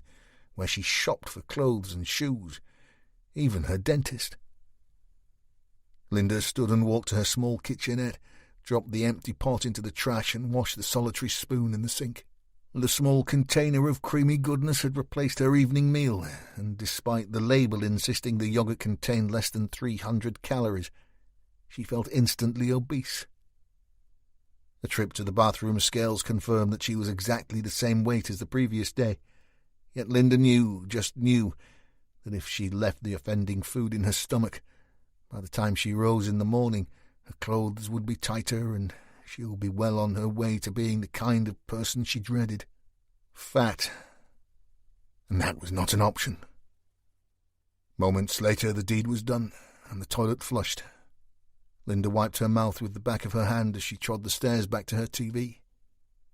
where she shopped for clothes and shoes, even her dentist. Linda stood and walked to her small kitchenette, dropped the empty pot into the trash and washed the solitary spoon in the sink. The small container of creamy goodness had replaced her evening meal, and despite the label insisting the yogurt contained less than 300 calories, she felt instantly obese. A trip to the bathroom scales confirmed that she was exactly the same weight as the previous day, yet Linda knew, that if she left the offending food in her stomach, by the time she rose in the morning, her clothes would be tighter and she would be well on her way to being the kind of person she dreaded. Fat. And that was not an option. Moments later the deed was done, and the toilet flushed. Linda wiped her mouth with the back of her hand as she trod the stairs back to her TV.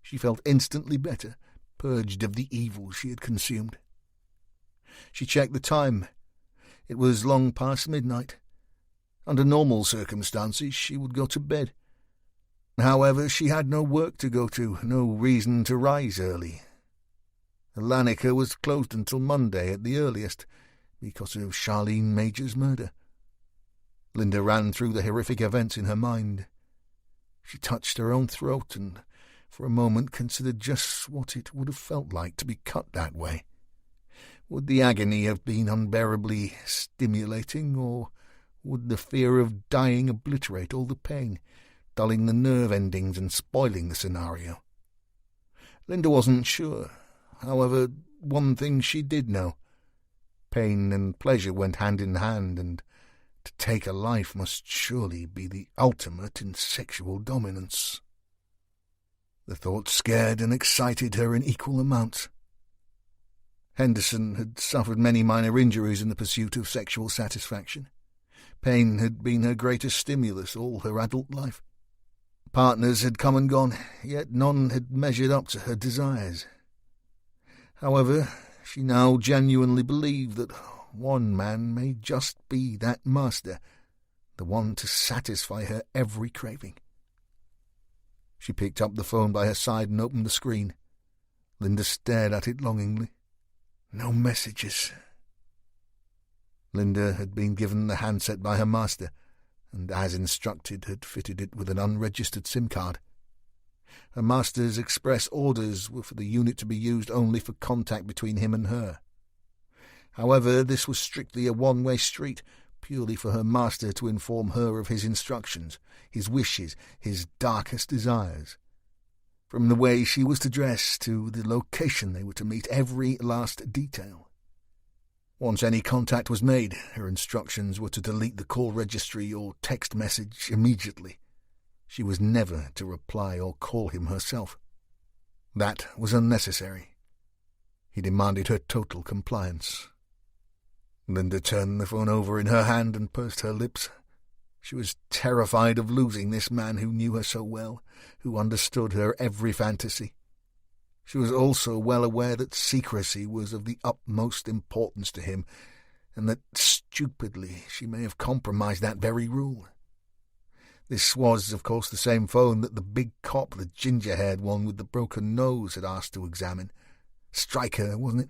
She felt instantly better, purged of the evil she had consumed. She checked the time. It was long past midnight. Under normal circumstances, she would go to bed. However, she had no work to go to, no reason to rise early. The Lanniker was closed until Monday at the earliest, because of Charlene Major's murder. Linda ran through the horrific events in her mind. She touched her own throat and, for a moment, considered just what it would have felt like to be cut that way. Would the agony have been unbearably stimulating, or would the fear of dying obliterate all the pain, dulling the nerve endings and spoiling the scenario? Linda wasn't sure. However, one thing she did know. Pain and pleasure went hand in hand, and to take a life must surely be the ultimate in sexual dominance. The thought scared and excited her in equal amounts. Henderson had suffered many minor injuries in the pursuit of sexual satisfaction. Pain had been her greatest stimulus all her adult life. Partners had come and gone, yet none had measured up to her desires. However, she now genuinely believed that one man may just be that master, the one to satisfy her every craving. She picked up the phone by her side and opened the screen. Linda stared at it longingly. No messages. Linda had been given the handset by her master, and as instructed had fitted it with an unregistered SIM card. Her master's express orders were for the unit to be used only for contact between him and her. However, this was strictly a one-way street, purely for her master to inform her of his instructions, his wishes, his darkest desires. From the way she was to dress to the location they were to meet, every last detail. Once any contact was made, her instructions were to delete the call registry or text message immediately. She was never to reply or call him herself. That was unnecessary. He demanded her total compliance. Linda turned the phone over in her hand and pursed her lips. She was terrified of losing this man who knew her so well, who understood her every fantasy. She was also well aware that secrecy was of the utmost importance to him, and that, stupidly, she may have compromised that very rule. This was, of course, the same phone that the big cop, the ginger-haired one with the broken nose, had asked to examine. Stryker, wasn't it?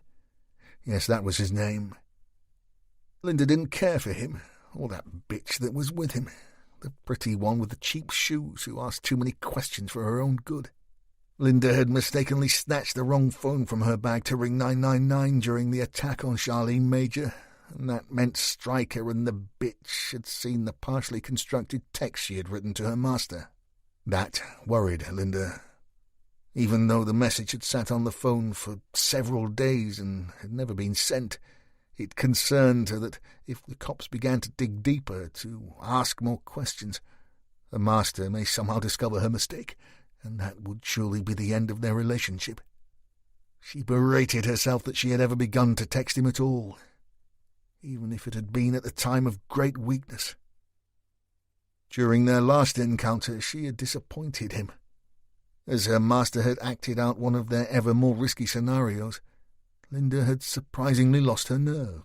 Yes, that was his name. Linda didn't care for him, or that bitch that was with him, the pretty one with the cheap shoes who asked too many questions for her own good. Linda had mistakenly snatched the wrong phone from her bag to ring 999 during the attack on Charlene Major, and that meant Stryker and the bitch had seen the partially constructed text she had written to her master. That worried Linda. Even though the message had sat on the phone for several days and had never been sent, it concerned her that if the cops began to dig deeper, to ask more questions, her master may somehow discover her mistake, and that would surely be the end of their relationship. She berated herself that she had ever begun to text him at all, even if it had been at the time of great weakness. During their last encounter, she had disappointed him. As her master had acted out one of their ever more risky scenarios, Linda had surprisingly lost her nerve.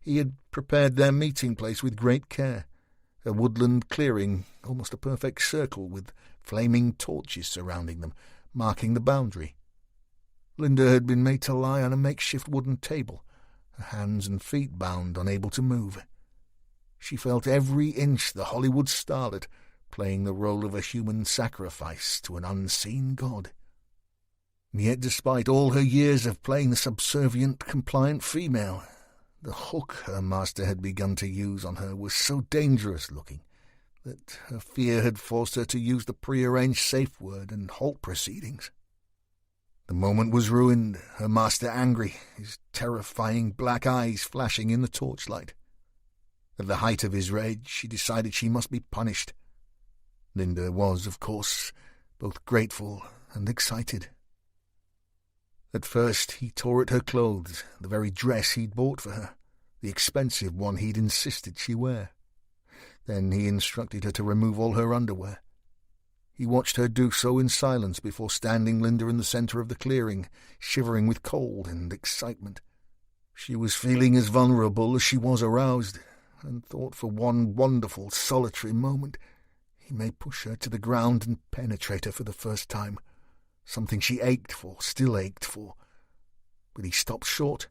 He had prepared their meeting place with great care, a woodland clearing, almost a perfect circle, with flaming torches surrounding them, marking the boundary. Linda had been made to lie on a makeshift wooden table, her hands and feet bound, unable to move. She felt every inch the Hollywood starlet, playing the role of a human sacrifice to an unseen god. Yet despite all her years of playing the subservient, compliant female, the hook her master had begun to use on her was so dangerous-looking that her fear had forced her to use the prearranged safe word and halt proceedings. The moment was ruined, her master angry, his terrifying black eyes flashing in the torchlight. At the height of his rage, she decided she must be punished. Linda was, of course, both grateful and excited. At first he tore at her clothes, the very dress he'd bought for her, the expensive one he'd insisted she wear. Then he instructed her to remove all her underwear. He watched her do so in silence before standing Linda in the centre of the clearing, shivering with cold and excitement. She was feeling as vulnerable as she was aroused, and thought for one wonderful, solitary moment he may push her to the ground and penetrate her for the first time, something she ached for, still ached for. But he stopped short.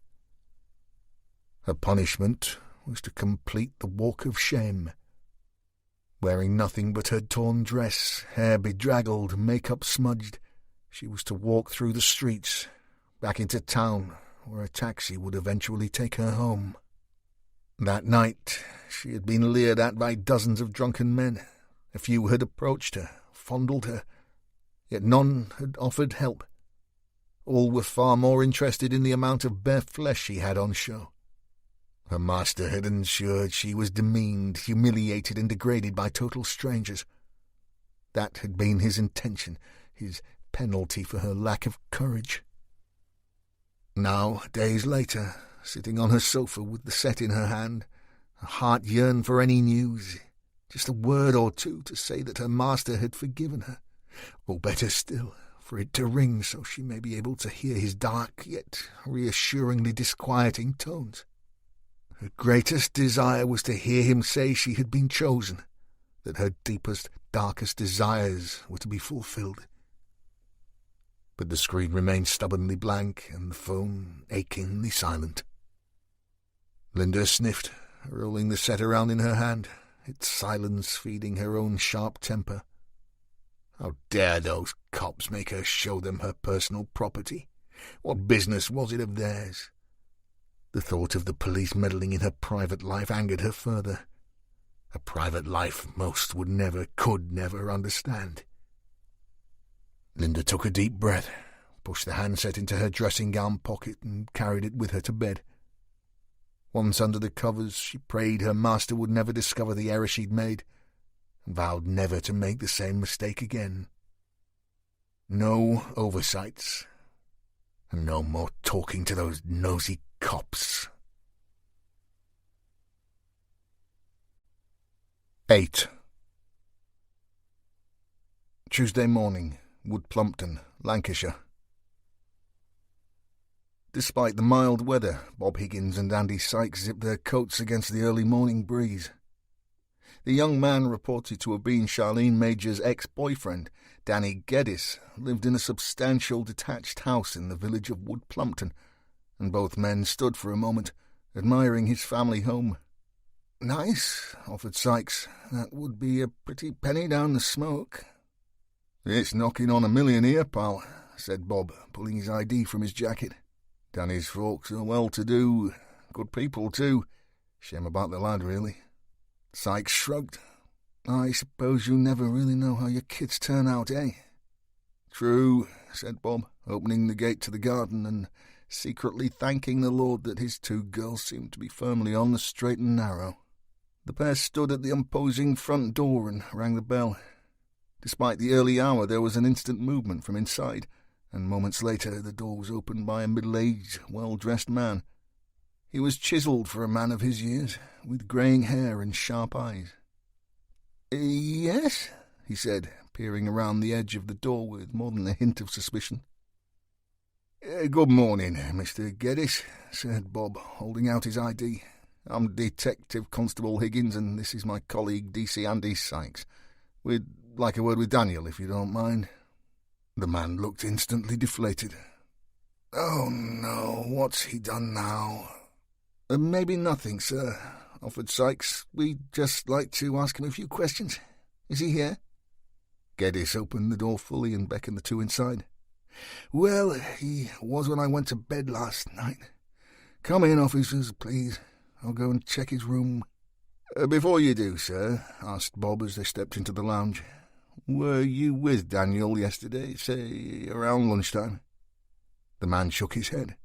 Her punishment was to complete the walk of shame. Wearing nothing but her torn dress, hair bedraggled, makeup smudged, she was to walk through the streets, back into town, where a taxi would eventually take her home. That night she had been leered at by dozens of drunken men. A few had approached her, fondled her, yet none had offered help. All were far more interested in the amount of bare flesh she had on show. Her master had ensured she was demeaned, humiliated, and degraded by total strangers. That had been his intention, his penalty for her lack of courage. Now, days later, sitting on her sofa with the set in her hand, her heart yearned for any news, just a word or two to say that her master had forgiven her, or better still, for it to ring so she may be able to hear his dark yet reassuringly disquieting tones. Her greatest desire was to hear him say she had been chosen, that her deepest, darkest desires were to be fulfilled. But the screen remained stubbornly blank and the phone achingly silent. Linda sniffed, rolling the set around in her hand, its silence feeding her own sharp temper. How dare those cops make her show them her personal property? What business was it of theirs? The thought of the police meddling in her private life angered her further. A private life most would never, could never understand. Linda took a deep breath, pushed the handset into her dressing-gown pocket and carried it with her to bed. Once under the covers, she prayed her master would never discover the error she'd made, and vowed never to make the same mistake again. No oversights, and no more talking to those nosy cops. 8. Tuesday morning, Wood Plumpton, Lancashire. Despite the mild weather, Bob Higgins and Andy Sykes zipped their coats against the early morning breeze. The young man reported to have been Charlene Major's ex-boyfriend, Danny Geddes, lived in a substantial detached house in the village of Wood Plumpton, and both men stood for a moment, admiring his family home. "Nice," offered Sykes. "That would be a pretty penny down the smoke." "It's knocking on $1 million here, pal," said Bob, pulling his ID from his jacket. "Danny's folks are well-to-do, good people too. Shame about the lad, really." Sykes shrugged. "I suppose you never really know how your kids turn out, eh?" "True," said Bob, opening the gate to the garden and secretly thanking the Lord that his two girls seemed to be firmly on the straight and narrow. The pair stood at the imposing front door and rang the bell. Despite the early hour, there was an instant movement from inside, and moments later the door was opened by a middle-aged, well-dressed man. He was chiselled for a man of his years, with greying hair and sharp eyes. "Yes," he said, peering around the edge of the door with more than a hint of suspicion. "Good morning, Mr. Geddes," said Bob, holding out his ID. "I'm Detective Constable Higgins, and this is my colleague, DC Andy Sykes. We'd like a word with Daniel, if you don't mind." The man looked instantly deflated. Oh, no, what's he done now? Maybe nothing, sir, offered Sykes. We'd just like to ask him a few questions. Is he here? Geddes opened the door fully and beckoned the two inside. Well, he was when I went to bed last night. Come in, officers, please. I'll go and check his room. Before you do, sir, asked Bob as they stepped into the lounge, were you with Daniel yesterday, say, around lunchtime? The man shook his head.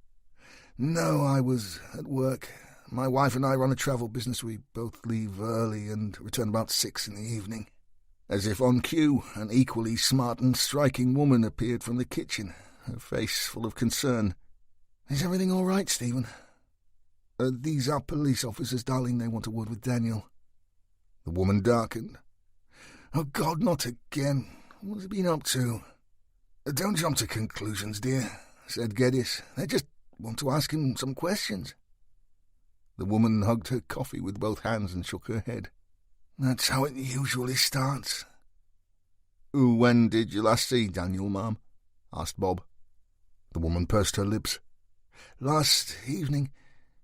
No, I was at work. My wife and I run a travel business. We both leave early and return about 6 in the evening. As if on cue, an equally smart and striking woman appeared from the kitchen, her face full of concern. Is everything all right, Stephen? These are police officers, darling. They want a word with Daniel. The woman darkened. Oh, God, not again. What's he been up to? Don't jump to conclusions, dear, said Geddes. They just want to ask him some questions. The woman hugged her coffee with both hands and shook her head. That's how it usually starts. When did you last see Daniel, ma'am? Asked Bob. The woman pursed her lips. Last evening.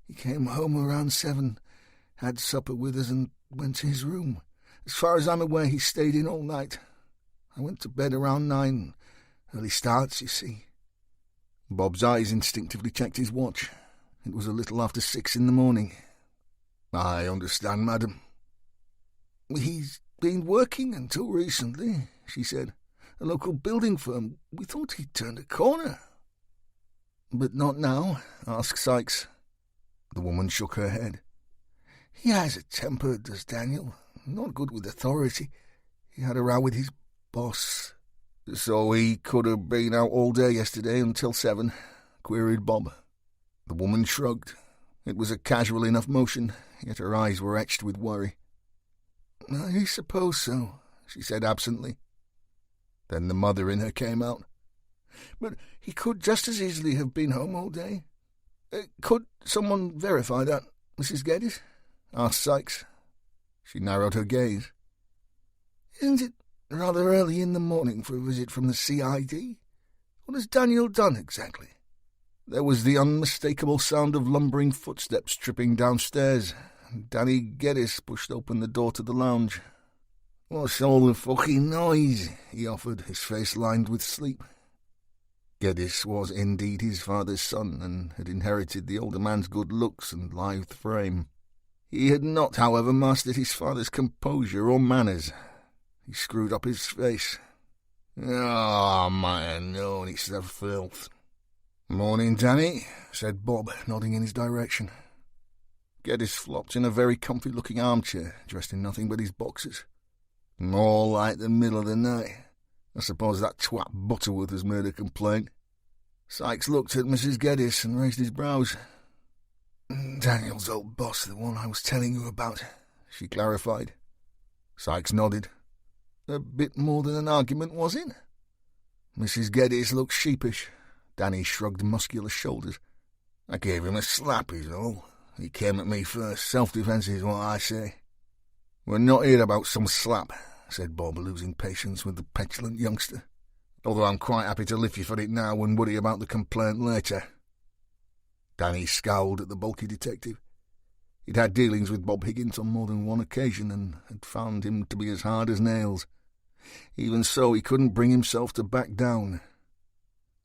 He came home around 7, had supper with us and went to his room. As far as I'm aware, he stayed in all night. I went to bed around 9. Early starts, you see. Bob's eyes instinctively checked his watch. It was a little after 6 in the morning. I understand, madam. He's been working until recently, she said. A local building firm. We thought he'd turned a corner. But not now, asked Sykes. The woman shook her head. He has a temper, does Daniel. Not good with authority. He had a row with his boss. So he could have been out all day yesterday until 7, queried Bob. The woman shrugged. It was a casual enough motion, yet her eyes were etched with worry. I suppose so, she said absently. Then the mother in her came out. But he could just as easily have been home all day. Could someone verify that, Mrs. Geddes? Asked Sykes. She narrowed her gaze. Isn't it rather early in the morning for a visit from the CID? What has Daniel done exactly? There was the unmistakable sound of lumbering footsteps tripping downstairs. Danny Geddes pushed open the door to the lounge. What's all the fucking noise? He offered, his face lined with sleep. Geddes was indeed his father's son, and had inherited the older man's good looks and lithe frame. He had not, however, mastered his father's composure or manners. He screwed up his face. "Oh, man, no, it's the filth." "Morning, Danny," said Bob, nodding in his direction. Geddes flopped in a very comfy-looking armchair, dressed in nothing but his boxers. "More like the middle of the night. I suppose that twat Butterworth has made a complaint." Sykes looked at Mrs. Geddes and raised his brows. "Daniel's old boss, the one I was telling you about," she clarified. Sykes nodded. "A bit more than an argument, was it?" Mrs. Geddes looked sheepish. Danny shrugged muscular shoulders. "I gave him a slap, is all. He came at me first. Self-defence is what I say." "We're not here about some slap," said Bob, losing patience with the petulant youngster. "Although I'm quite happy to lift you for it now and worry about the complaint later." Danny scowled at the bulky detective. He'd had dealings with Bob Higgins on more than one occasion and had found him to be as hard as nails. Even so, he couldn't bring himself to back down.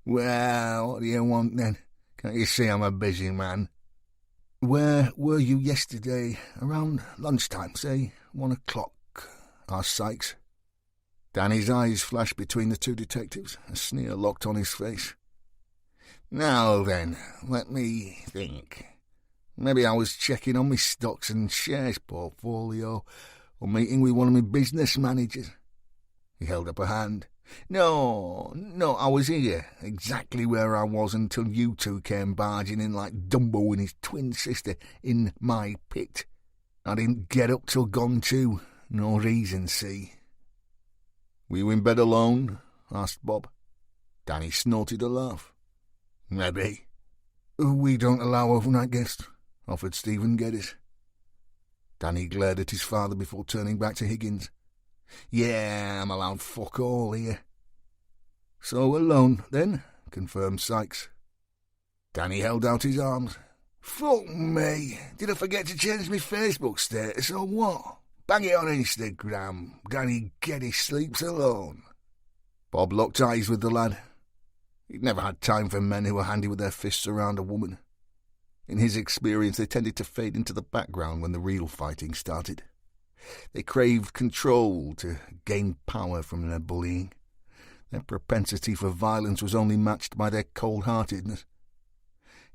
"Well, what do you want then? Can't you see I'm a busy man?" "Where were you yesterday? Around lunchtime, say 1 o'clock?" asked Sykes. Danny's eyes flashed between the two detectives, a sneer locked on his face. "Now then, let me think. Maybe I was checking on my stocks and shares portfolio, or meeting with one of my business managers." He held up a hand. No, I was here, exactly where I was until you two came barging in like Dumbo and his twin sister in my pit. I didn't get up till gone too. No reason, see." "Were you in bed alone?" asked Bob. Danny snorted a laugh. "Maybe." "We don't allow overnight guests," offered Stephen Geddes. Danny glared at his father before turning back to Higgins. "Yeah, I'm allowed fuck all here." "So alone, then," confirmed Sykes. Danny held out his arms. Fuck me. Did I forget to change my Facebook status or what? Bang it on Instagram. Danny Geddes sleeps alone. Bob locked eyes with the lad. He'd never had time for men who were handy with their fists around a woman. In his experience, they tended to fade into the background when the real fighting started. They craved control to gain power from their bullying. Their propensity for violence was only matched by their cold-heartedness.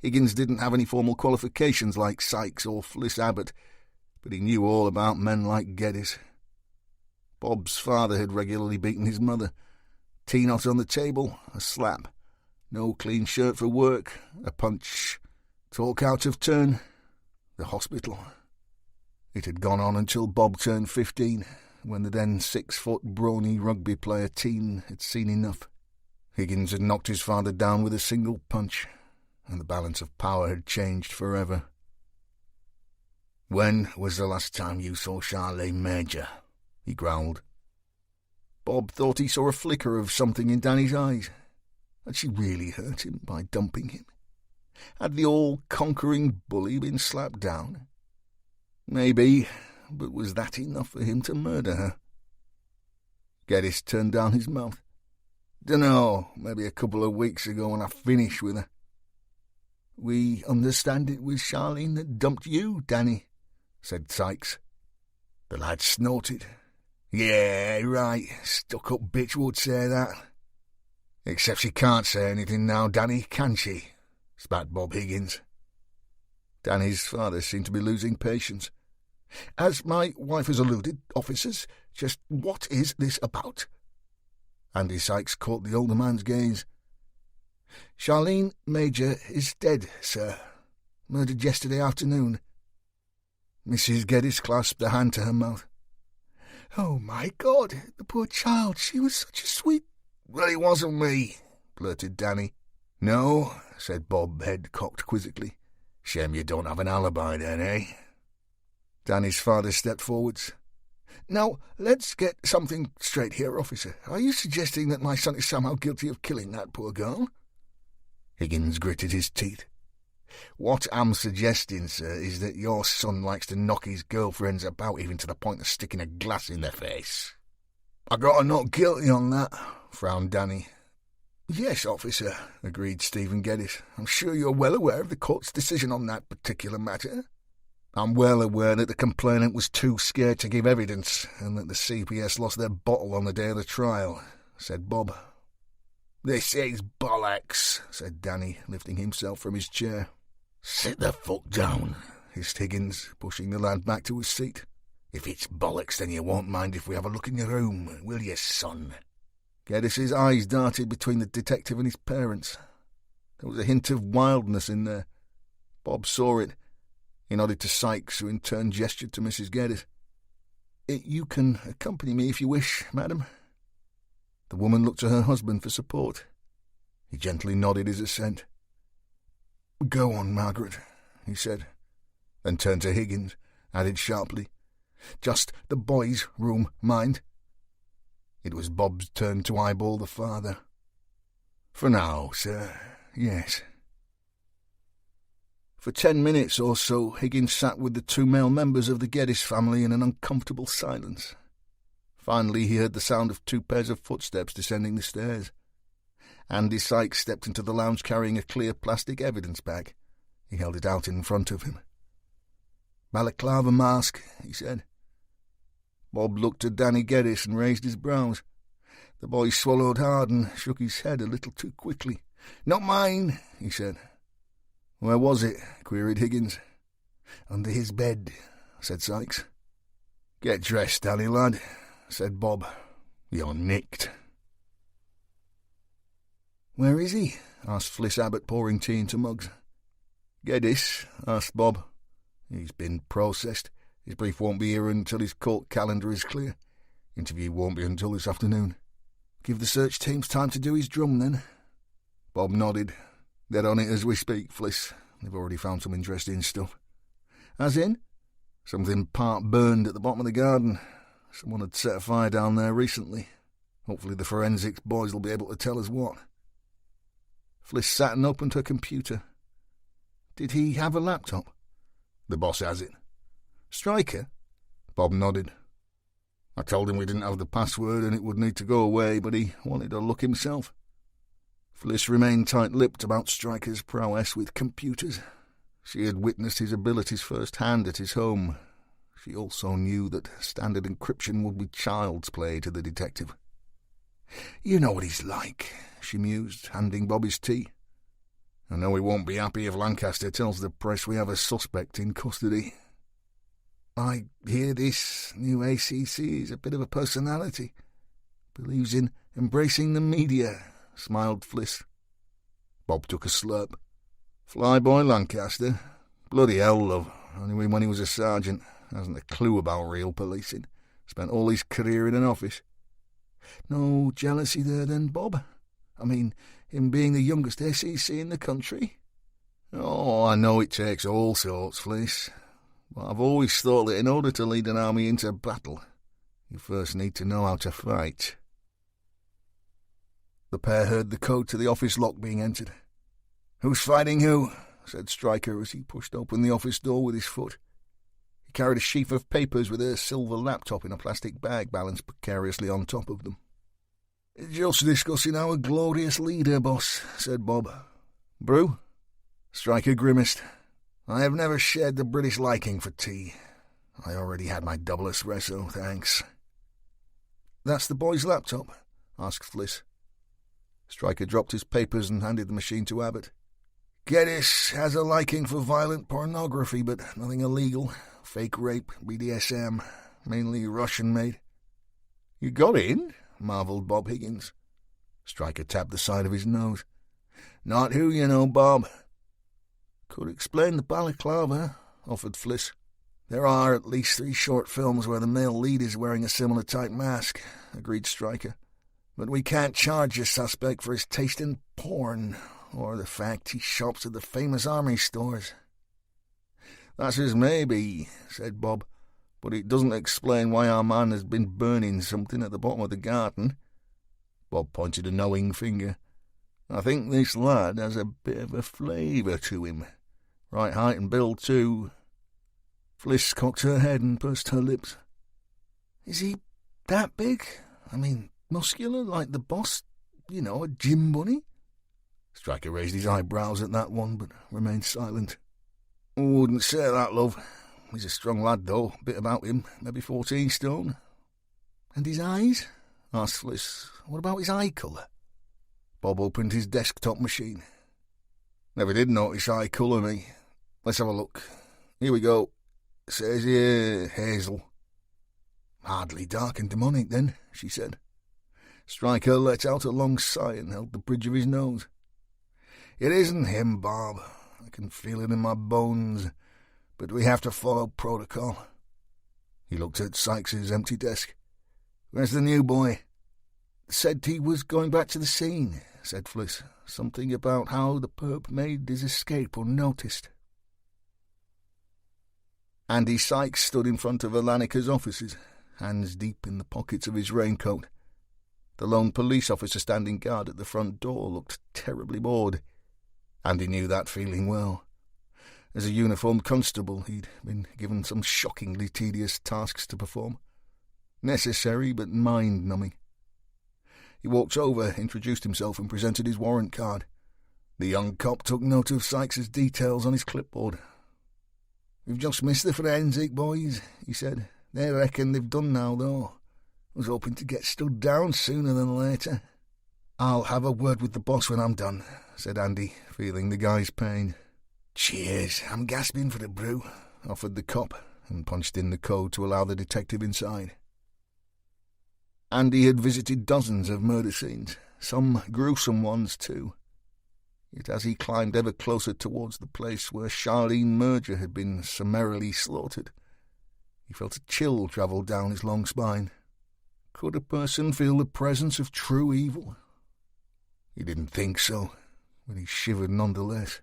Higgins didn't have any formal qualifications like Sykes or Fliss Abbott, but he knew all about men like Geddes. Bob's father had regularly beaten his mother. Tea not on the table, a slap. No clean shirt for work, a punch. Talk out of turn, the hospital. It had gone on until Bob turned 15, when the then 6-foot brawny rugby player Teen had seen enough. Higgins had knocked his father down with a single punch, and the balance of power had changed forever. "When was the last time you saw Charlene Major?" he growled. Bob thought he saw a flicker of something in Danny's eyes. Had she really hurt him by dumping him? Had the all-conquering bully been slapped down? Maybe, but was that enough for him to murder her? Geddes turned down his mouth. "Dunno, maybe a couple of weeks ago when I finished with her." "We understand it was Charlene that dumped you, Danny," said Sykes. The lad snorted. "Yeah, right, stuck-up bitch would say that." "Except she can't say anything now, Danny, can she?" spat Bob Higgins. Danny's father seemed to be losing patience. "As my wife has alluded, officers, just what is this about?" Andy Sykes caught the older man's gaze. "Charlene Major is dead, sir. Murdered yesterday afternoon." Mrs. Geddes clasped a hand to her mouth. "Oh, my God, the poor child, she was such a sweet—" "Well, it wasn't me," blurted Danny. "No," said Bob, head cocked quizzically. "Shame you don't have an alibi then, eh?" Danny's father stepped forwards. "Now, let's get something straight here, officer. Are you suggesting that my son is somehow guilty of killing that poor girl?" Higgins gritted his teeth. "What I'm suggesting, sir, is that your son likes to knock his girlfriends about even to the point of sticking a glass in their face." "I got a not guilty on that," frowned Danny. "Yes, officer," agreed Stephen Geddes. "I'm sure you're well aware of the court's decision on that particular matter." "I'm well aware that the complainant was too scared to give evidence and that the CPS lost their bottle on the day of the trial," said Bob. "This is bollocks," said Danny, lifting himself from his chair. "Sit the fuck down," hissed Higgins, pushing the lad back to his seat. "If it's bollocks, then you won't mind if we have a look in your room, will you, son?" Geddes's eyes darted between the detective and his parents. There was a hint of wildness in there. Bob saw it. He nodded to Sykes, who in turn gestured to Mrs. Geddes. "You can accompany me if you wish, madam." The woman looked to her husband for support. He gently nodded his assent. "Go on, Margaret," he said, then turned to Higgins, added sharply, "Just the boys' room, mind." It was Bob's turn to eyeball the father. "For now, sir, yes." For 10 minutes or so, Higgins sat with the 2 male members of the Geddes family in an uncomfortable silence. Finally, he heard the sound of 2 pairs of footsteps descending the stairs. Andy Sykes stepped into the lounge carrying a clear plastic evidence bag. He held it out in front of him. "Balaclava mask," he said. Bob looked at Danny Geddes and raised his brows. The boy swallowed hard and shook his head a little too quickly. "Not mine," he said. "Where was it?" queried Higgins. "Under his bed," said Sykes. "Get dressed, Danny, lad," said Bob. "You're nicked." "Where is he?" asked Fliss Abbott, pouring tea into mugs. "Geddes?" asked Bob. "He's been processed. His brief won't be here until his court calendar is clear. Interview won't be until this afternoon." "Give the search teams time to do his drum, then?" Bob nodded. "They're on it as we speak, Fliss. They've already found some interesting stuff." "As in?" "Something part burned at the bottom of the garden. Someone had set a fire down there recently. Hopefully the forensics boys will be able to tell us what." Fliss sat and opened her computer. Did he have a laptop? The boss has it. Stryker? Bob nodded. I told him we didn't have the password and it would need to go away, but he wanted a look himself. Fliss remained tight-lipped about Stryker's prowess with computers. She had witnessed his abilities firsthand at his home. She also knew that standard encryption would be child's play to the detective. "You know what he's like," she mused, handing Bob his tea. "I know he won't be happy if Lancaster tells the press we have a suspect in custody." "I hear this new ACC is a bit of a personality. Believes in embracing the media," smiled Fliss. Bob took a slurp. "Flyboy Lancaster? Bloody hell, love. I knew him when he was a sergeant. Hasn't a clue about real policing. Spent all his career in an office." "No jealousy there then, Bob? I mean, him being the youngest ACC in the country?" "Oh, I know it takes all sorts, Fliss. But I've always thought that in order to lead an army into battle, you first need to know how to fight." The pair heard the code to the office lock being entered. "Who's fighting who?" said Stryker as he pushed open the office door with his foot. He carried a sheaf of papers with a silver laptop in a plastic bag balanced precariously on top of them. "Just discussing our glorious leader, boss," said Bob. "Brew?" Stryker grimaced. "I have never shared the British liking for tea. I already had my double espresso, thanks." "That's the boy's laptop?" asked Fliss. Stryker dropped his papers and handed the machine to Abbott. "Geddes has a liking for violent pornography, but nothing illegal. Fake rape, BDSM, mainly Russian-made." "You got in?" marvelled Bob Higgins. Stryker tapped the side of his nose. "Not who, you know, Bob." "Could explain the balaclava," offered Fliss. "There are at least 3 short films where the male lead is wearing a similar type mask," agreed Stryker. "But we can't charge a suspect for his taste in porn, or the fact he shops at the famous army stores." "That's as maybe," said Bob, "but it doesn't explain why our man has been burning something at the bottom of the garden." Bob pointed a knowing finger. "I think this lad has a bit of a flavour to him. Right height and build, too." Fliss cocked her head and pursed her lips. "Is he that big? I mean, muscular like the boss? You know, a gym bunny?" Stryker raised his eyebrows at that one, but remained silent. "Wouldn't say that, love. He's a strong lad, though. Bit about him. Maybe 14 stone." "And his eyes?" asked Fliss. "What about his eye colour?" Bob opened his desktop machine. "Never did notice eye colour, me. Let's have a look. Here we go. Says here, hazel." "Hardly dark and demonic, then," she said. Stryker let out a long sigh and held the bridge of his nose. "It isn't him, Bob. I can feel it in my bones, but we have to follow protocol." He looked at Sykes's empty desk. "Where's the new boy?" "Said he was going back to the scene," said Fliss. "Something about how the perp made his escape unnoticed." Andy Sykes stood in front of Alanica's offices, hands deep in the pockets of his raincoat. The lone police officer standing guard at the front door looked terribly bored. Andy knew that feeling well. As a uniformed constable, he'd been given some shockingly tedious tasks to perform. Necessary, but mind-numbing. He walked over, introduced himself, and presented his warrant card. The young cop took note of Sykes's details on his clipboard. "We've just missed the forensic, boys," he said. "They reckon they've done now, though. Was hoping to get stood down sooner than later." "I'll have a word with the boss when I'm done," said Andy, feeling the guy's pain. "Cheers, I'm gasping for the brew," offered the cop, and punched in the code to allow the detective inside. Andy had visited dozens of murder scenes, some gruesome ones too. Yet as he climbed ever closer towards the place where Charlene Merger had been summarily slaughtered, he felt a chill travel down his long spine. Could a person feel the presence of true evil? He didn't think so, but he shivered nonetheless.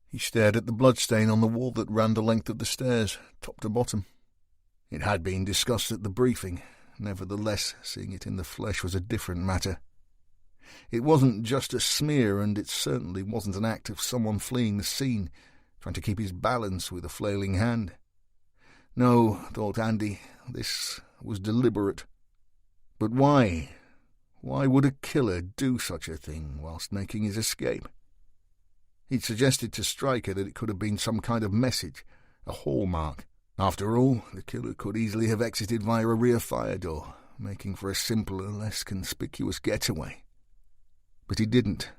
He stared at the bloodstain on the wall that ran the length of the stairs, top to bottom. It had been discussed at the briefing. Nevertheless, seeing it in the flesh was a different matter. It wasn't just a smear, and it certainly wasn't an act of someone fleeing the scene, trying to keep his balance with a flailing hand. No, thought Andy, this was deliberate. But why? Why would a killer do such a thing whilst making his escape? He'd suggested to Stryker that it could have been some kind of message, a hallmark. After all, the killer could easily have exited via a rear fire door, making for a simpler, less conspicuous getaway. But he didn't.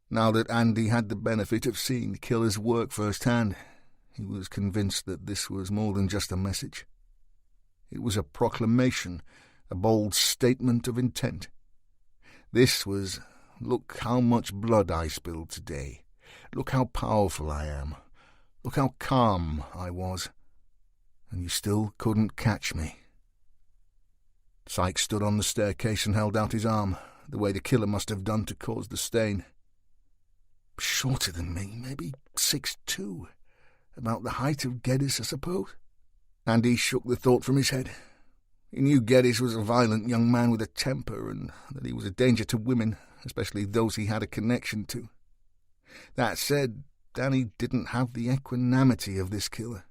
Now that Andy had the benefit of seeing the killer's work firsthand, he was convinced that this was more than just a message. It was a proclamation, a bold statement of intent. This was, look how much blood I spilled today. Look how powerful I am. Look how calm I was. And you still couldn't catch me. Sykes stood on the staircase and held out his arm, the way the killer must have done to cause the stain. Shorter than me, maybe 6'2". About the height of Geddes, I suppose. Andy shook the thought from his head. He knew Geddes was a violent young man with a temper, and that he was a danger to women, especially those he had a connection to. That said, Danny didn't have the equanimity of this killer.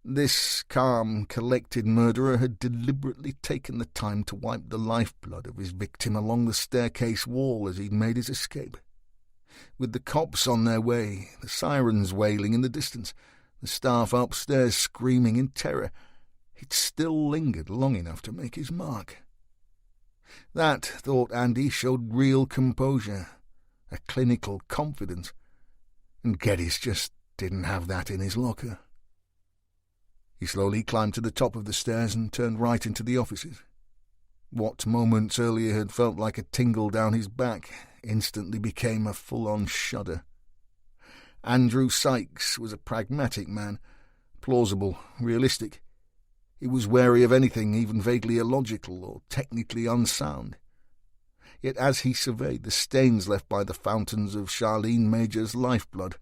This calm, collected murderer had deliberately taken the time to wipe the lifeblood of his victim along the staircase wall as he'd made his escape. With the cops on their way, the sirens wailing in the distance, the staff upstairs screaming in terror, he'd still lingered long enough to make his mark. That, thought Andy, showed real composure, a clinical confidence, and Geddes just didn't have that in his locker. He slowly climbed to the top of the stairs and turned right into the offices. What moments earlier had felt like a tingle down his back instantly became a full-on shudder. Andrew Sykes was a pragmatic man, plausible, realistic. He was wary of anything even vaguely illogical or technically unsound. Yet as he surveyed the stains left by the fountains of Charlene Major's lifeblood,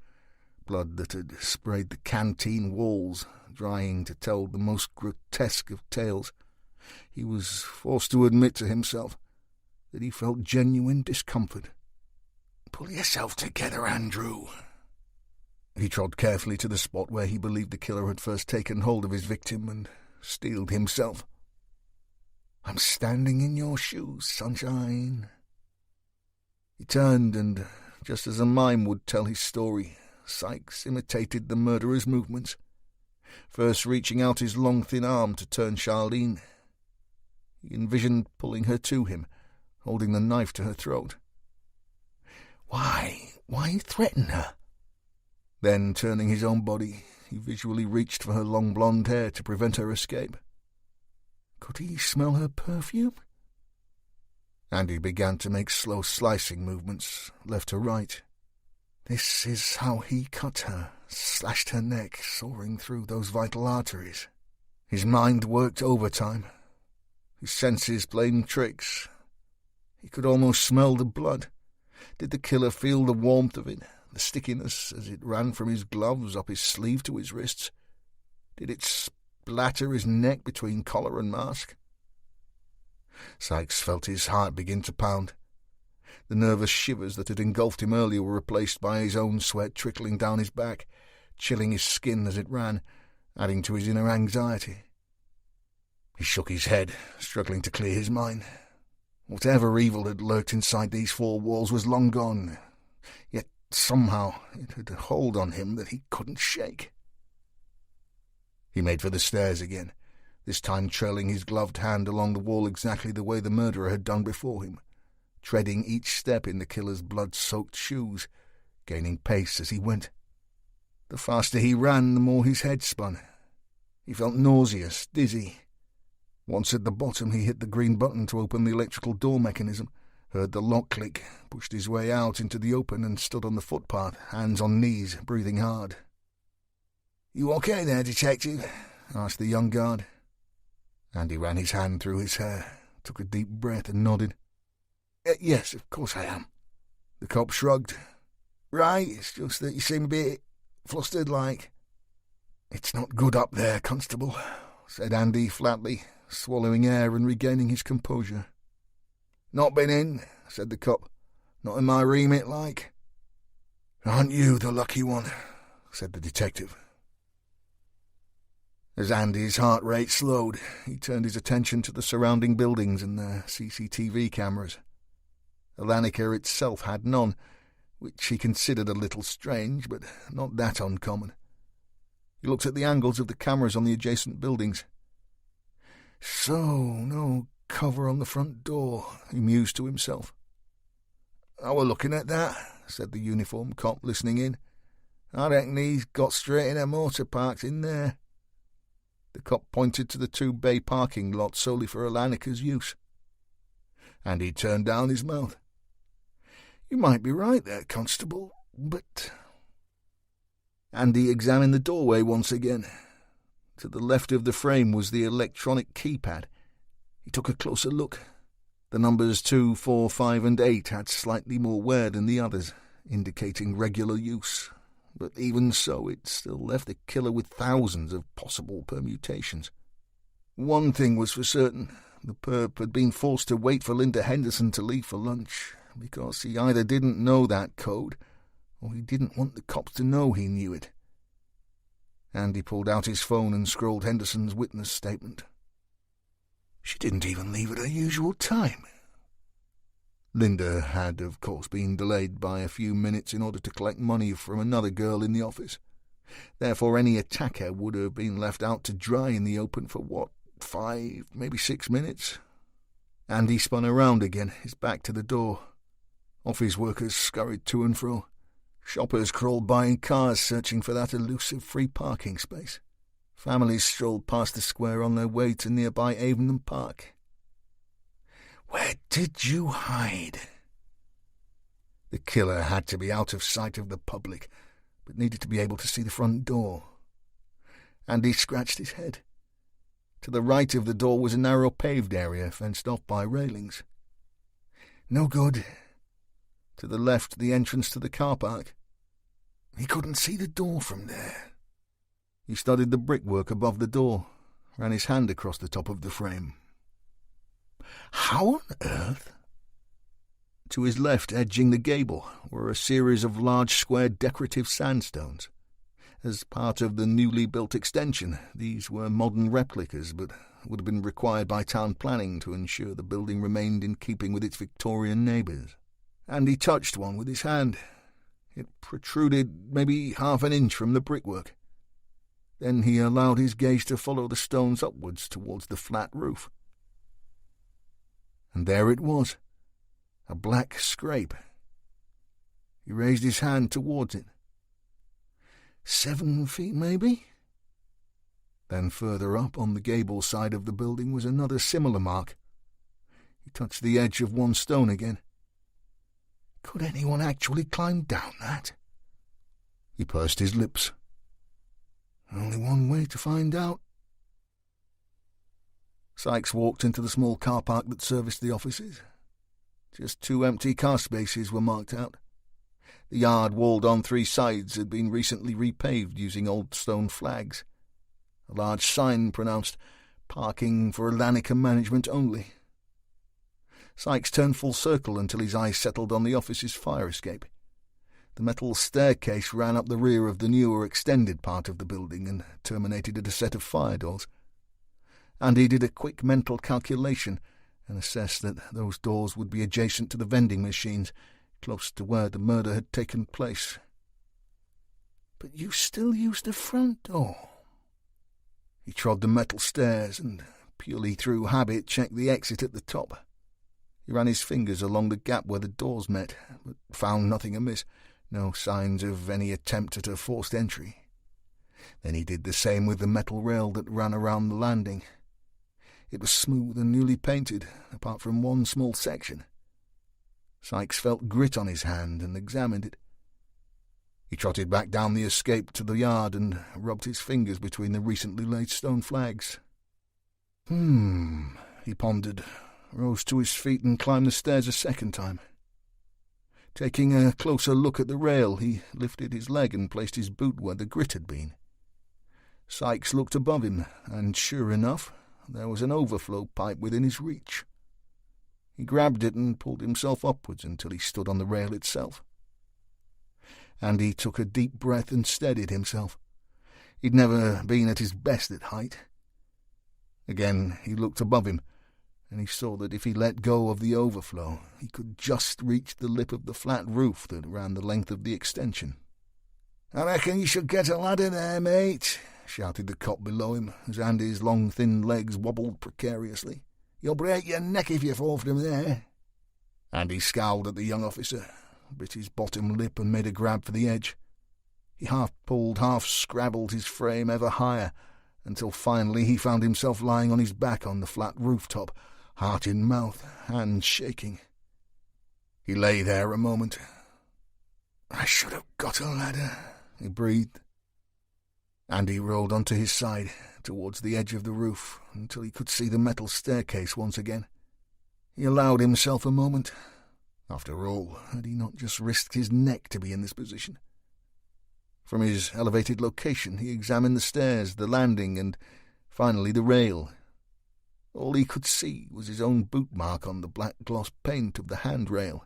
blood that had sprayed the canteen walls, drying to tell the most grotesque of tales, he was forced to admit to himself that he felt genuine discomfort. "Pull yourself together, Andrew." He trod carefully to the spot where he believed the killer had first taken hold of his victim and steeled himself. "I'm standing in your shoes, sunshine." He turned, and just as a mime would tell his story, Sykes imitated the murderer's movements, first reaching out his long, thin arm to turn Charlene. He envisioned pulling her to him, holding the knife to her throat. Why threaten her? Then, turning his own body, he visually reached for her long blonde hair to prevent her escape. Could he smell her perfume? Andy began to make slow slicing movements, left to right. This is how he cut her, slashed her neck, soaring through those vital arteries. His mind worked overtime. His senses playing tricks. He could almost smell the blood. Did the killer feel the warmth of it, the stickiness as it ran from his gloves up his sleeve to his wrists? Did it splatter his neck between collar and mask? Sykes felt his heart begin to pound. The nervous shivers that had engulfed him earlier were replaced by his own sweat trickling down his back, chilling his skin as it ran, adding to his inner anxiety. He shook his head, struggling to clear his mind. Whatever evil had lurked inside these four walls was long gone, yet somehow it had a hold on him that he couldn't shake. He made for the stairs again, this time trailing his gloved hand along the wall exactly the way the murderer had done before him, treading each step in the killer's blood-soaked shoes, gaining pace as he went. The faster he ran, the more his head spun. He felt nauseous, dizzy. Once at the bottom, he hit the green button to open the electrical door mechanism, heard the lock click, pushed his way out into the open and stood on the footpath, hands on knees, breathing hard. "You okay there, detective?" asked the young guard. Andy ran his hand through his hair, took a deep breath and nodded. "Yes, of course I am." The cop shrugged. "Right, it's just that you seem a bit flustered like." "It's not good up there, Constable," said Andy flatly, swallowing air and regaining his composure. "Not been in?" said the cop. "Not in my remit, like." "Aren't you the lucky one?" said the detective. As Andy's heart rate slowed, he turned his attention to the surrounding buildings and their CCTV cameras. Alanica itself had none, which he considered a little strange, but not that uncommon. He looked at the angles of the cameras on the adjacent buildings. "So, no cover on the front door," he mused to himself. "I were looking at that," said the uniformed cop, listening in. "I reckon he's got straight in a motor parked in there." The cop pointed to the 2-bay parking lot solely for Alanica's use. And he turned down his mouth. "You might be right there, Constable, but—" Andy examined the doorway once again. To the left of the frame was the electronic keypad. He took a closer look. The numbers 2, 4, 5, and 8 had slightly more wear than the others, indicating regular use. But even so, it still left the killer with thousands of possible permutations. One thing was for certain. The perp had been forced to wait for Linda Henderson to leave for lunch, because he either didn't know that code, or he didn't want the cops to know he knew it. Andy pulled out his phone and scrolled Henderson's witness statement. She didn't even leave at her usual time. Linda had, of course, been delayed by a few minutes in order to collect money from another girl in the office. Therefore, any attacker would have been left out to dry in the open for, 5, maybe 6 minutes? Andy spun around again, his back to the door. Office workers scurried to and fro. Shoppers crawled by in cars searching for that elusive free parking space. Families strolled past the square on their way to nearby Avon Park. "Where did you hide?" The killer had to be out of sight of the public, but needed to be able to see the front door. Andy scratched his head. To the right of the door was a narrow paved area fenced off by railings. No good. To the left, the entrance to the car park. He couldn't see the door from there. He studied the brickwork above the door, ran his hand across the top of the frame. How on earth? To his left, edging the gable, were a series of large square decorative sandstones. As part of the newly built extension, these were modern replicas, but would have been required by town planning to ensure the building remained in keeping with its Victorian neighbours. And he touched one with his hand. It protruded maybe half an inch from the brickwork. Then he allowed his gaze to follow the stones upwards towards the flat roof. And there it was, a black scrape. He raised his hand towards it. 7 feet, maybe? Then further up on the gable side of the building was another similar mark. He touched the edge of one stone again. Could anyone actually climb down that? He pursed his lips. Only one way to find out. Sykes walked into the small car park that serviced the offices. Just 2 empty car spaces were marked out. The yard, walled on 3 sides, had been recently repaved using old stone flags. A large sign pronounced, "Parking for Alanica Management Only." Sykes turned full circle until his eyes settled on the office's fire escape. The metal staircase ran up the rear of the newer extended part of the building and terminated at a set of fire doors. And he did a quick mental calculation and assessed that those doors would be adjacent to the vending machines, close to where the murder had taken place. But you still used the front door. He trod the metal stairs and, purely through habit, checked the exit at the top. He ran his fingers along the gap where the doors met, but found nothing amiss, no signs of any attempt at a forced entry. Then he did the same with the metal rail that ran around the landing. It was smooth and newly painted, apart from one small section. Sykes felt grit on his hand and examined it. He trotted back down the escape to the yard and rubbed his fingers between the recently laid stone flags. He pondered, rose to his feet and climbed the stairs a second time. Taking a closer look at the rail, he lifted his leg and placed his boot where the grit had been. Sykes looked above him, and sure enough, there was an overflow pipe within his reach. He grabbed it and pulled himself upwards until he stood on the rail itself. Andy took a deep breath and steadied himself. He'd never been at his best at height. Again he looked above him, and he saw that if he let go of the overflow, he could just reach the lip of the flat roof that ran the length of the extension. "I reckon you should get a ladder there, mate," shouted the cop below him, as Andy's long thin legs wobbled precariously. "You'll break your neck if you fall from there." Andy scowled at the young officer, bit his bottom lip and made a grab for the edge. He half-pulled, half-scrabbled his frame ever higher, until finally he found himself lying on his back on the flat rooftop, heart in mouth, hands shaking. He lay there a moment. "I should have got a ladder," he breathed. Andy rolled onto his side, towards the edge of the roof, until he could see the metal staircase once again. He allowed himself a moment. After all, had he not just risked his neck to be in this position? From his elevated location, he examined the stairs, the landing, and finally the rail. All he could see was his own boot mark on the black gloss paint of the handrail.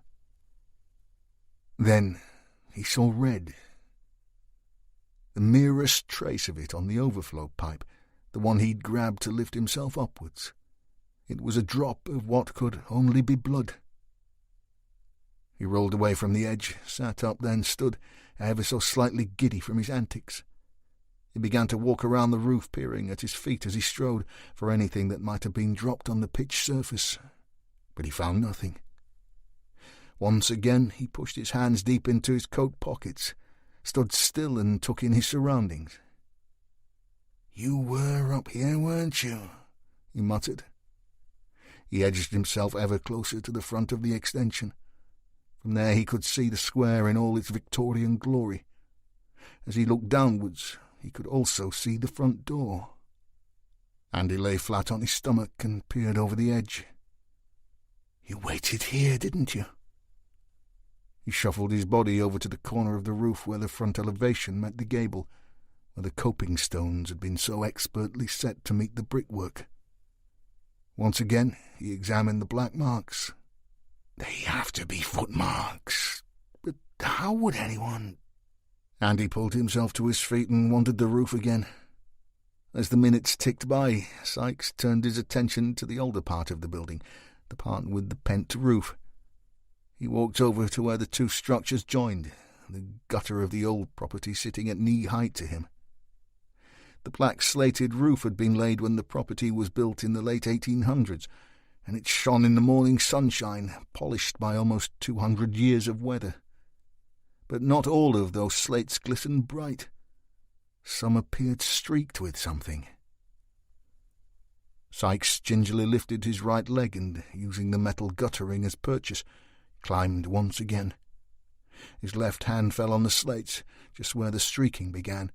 Then he saw red. The merest trace of it on the overflow pipe, the one he'd grabbed to lift himself upwards. It was a drop of what could only be blood. He rolled away from the edge, sat up, then stood, ever so slightly giddy from his antics. He began to walk around the roof, peering at his feet as he strode for anything that might have been dropped on the pitch surface. But he found nothing. Once again he pushed his hands deep into his coat pockets, stood still and took in his surroundings. "You were up here, weren't you?" he muttered. He edged himself ever closer to the front of the extension. From there he could see the square in all its Victorian glory. As he looked downwards, he could also see the front door. Andy lay flat on his stomach and peered over the edge. "You waited here, didn't you?" He shuffled his body over to the corner of the roof where the front elevation met the gable, where the coping stones had been so expertly set to meet the brickwork. Once again he examined the black marks. "They have to be footmarks. But how would anyone—" Andy pulled himself to his feet and wandered the roof again. As the minutes ticked by, Sykes turned his attention to the older part of the building, the part with the pent roof. He walked over to where the two structures joined, the gutter of the old property sitting at knee-height to him. The black slated roof had been laid when the property was built in the late 1800s, and it shone in the morning sunshine, polished by almost 200 years of weather. But not all of those slates glistened bright. Some appeared streaked with something. Sykes gingerly lifted his right leg and, using the metal guttering as purchase, climbed once again. His left hand fell on the slates, just where the streaking began,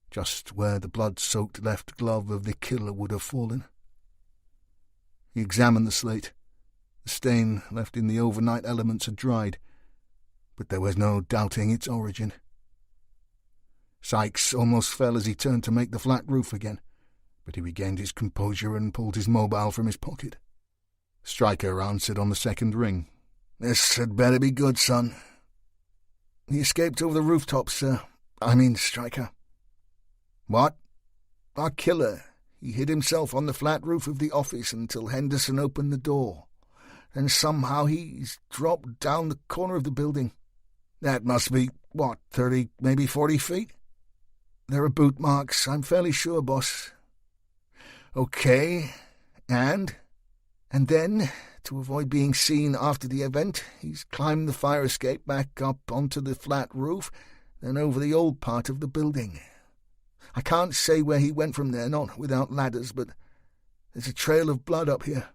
just where the blood-soaked left glove of the killer would have fallen. He examined the slate. The stain left in the overnight elements had dried, but there was no doubting its origin. Sykes almost fell as he turned to make the flat roof again, but he regained his composure and pulled his mobile from his pocket. Stryker answered on the second ring. "This had better be good, son." "He escaped over the rooftop, sir. Stryker." "What?" "Our killer. He hid himself on the flat roof of the office until Henderson opened the door. Then somehow he's dropped down the corner of the building." "That must be, 30, maybe 40 feet?" "There are boot marks, I'm fairly sure, boss." "Okay, and?" "And then, to avoid being seen after the event, he's climbed the fire escape back up onto the flat roof, then over the old part of the building. I can't say where he went from there, not without ladders, but there's a trail of blood up here."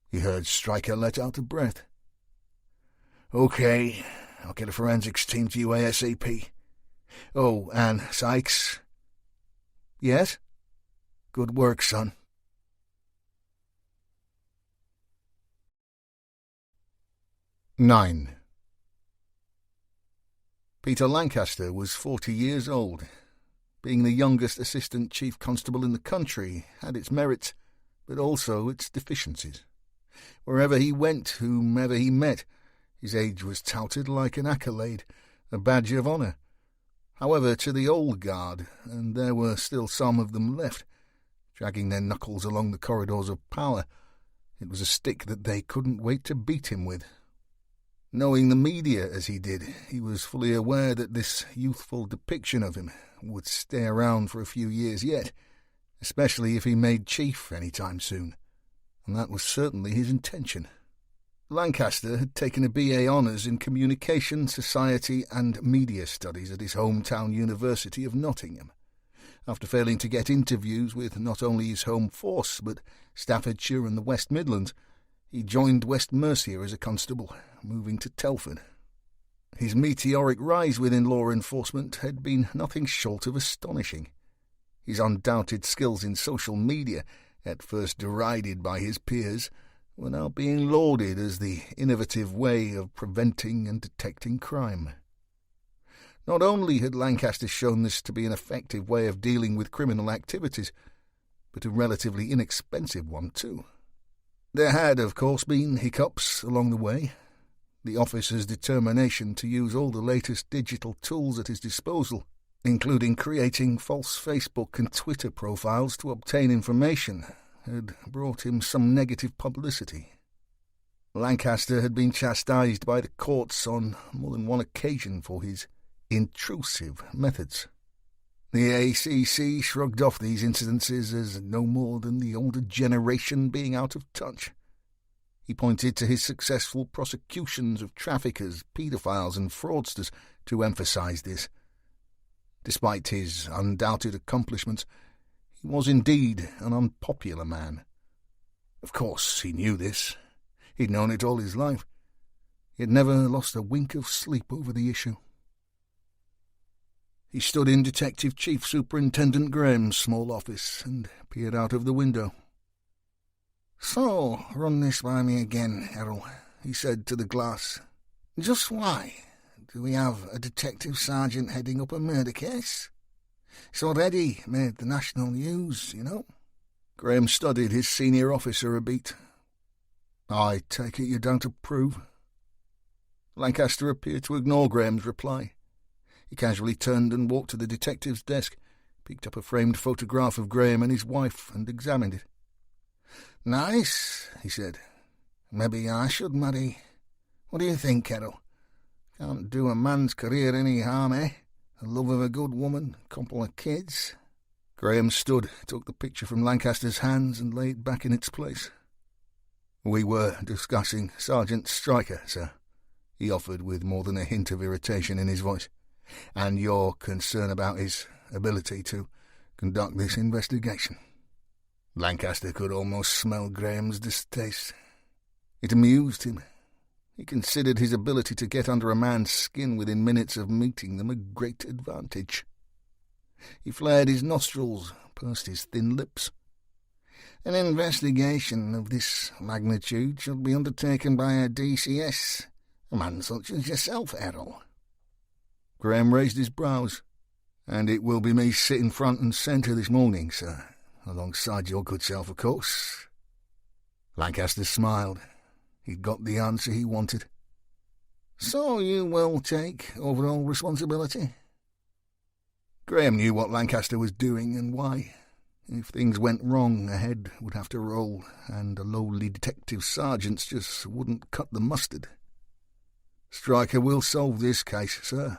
He heard Stryker let out a breath. "Okay, I'll get a forensics team to you ASAP. Oh, and Sykes." "Yes?" "Good work, son." 9. Peter Lancaster was 40 years old. Being the youngest assistant chief constable in the country had its merits, but also its deficiencies. Wherever he went, whomever he met, his age was touted like an accolade, a badge of honour. However, to the old guard, and there were still some of them left, dragging their knuckles along the corridors of power, it was a stick that they couldn't wait to beat him with. Knowing the media as he did, he was fully aware that this youthful depiction of him would stay around for a few years yet, especially if he made chief any time soon, and that was certainly his intention. Lancaster had taken a BA Honours in Communication, Society and Media Studies at his hometown University of Nottingham. After failing to get interviews with not only his home force but Staffordshire and the West Midlands, he joined West Mercia as a constable, moving to Telford. His meteoric rise within law enforcement had been nothing short of astonishing. His undoubted skills in social media, at first derided by his peers, were now being lauded as the innovative way of preventing and detecting crime. Not only had Lancaster shown this to be an effective way of dealing with criminal activities, but a relatively inexpensive one too. There had, of course, been hiccups along the way. The officer's determination to use all the latest digital tools at his disposal, including creating false Facebook and Twitter profiles to obtain information, had brought him some negative publicity. Lancaster had been chastised by the courts on more than one occasion for his intrusive methods. The ACC shrugged off these incidences as no more than the older generation being out of touch. He pointed to his successful prosecutions of traffickers, paedophiles and fraudsters to emphasise this. Despite his undoubted accomplishments, he was indeed an unpopular man. Of course, he knew this. He'd known it all his life. He had never lost a wink of sleep over the issue. He stood in Detective Chief Superintendent Graham's small office and peered out of the window. "So, run this by me again, Errol," he said to the glass. "Just why do we have a detective sergeant heading up a murder case? It's already made the national news, you know." Graham studied his senior officer a beat. "I take it you don't approve?" Lancaster appeared to ignore Graham's reply. He casually turned and walked to the detective's desk, picked up a framed photograph of Graham and his wife and examined it. "Nice," he said. "Maybe I should marry. What do you think, Errol? Can't do a man's career any harm, eh? The love of a good woman, a couple of kids." Graham stood, took the picture from Lancaster's hands and laid it back in its place. "We were discussing Sergeant Stryker, sir," he offered with more than a hint of irritation in his voice, "and your concern about his ability to conduct this investigation." Lancaster could almost smell Graham's distaste. It amused him. He considered his ability to get under a man's skin within minutes of meeting them a great advantage. He flared his nostrils, pursed his thin lips. "An investigation of this magnitude should be undertaken by a DCS, a man such as yourself, Errol." Graham raised his brows. "And it will be me sitting front and centre this morning, sir, alongside your good self, of course." Lancaster smiled. He'd got the answer he wanted. "So you will take overall responsibility?" Graham knew what Lancaster was doing and why. If things went wrong, a head would have to roll, and a lowly detective sergeant just wouldn't cut the mustard. "Stryker will solve this case, sir.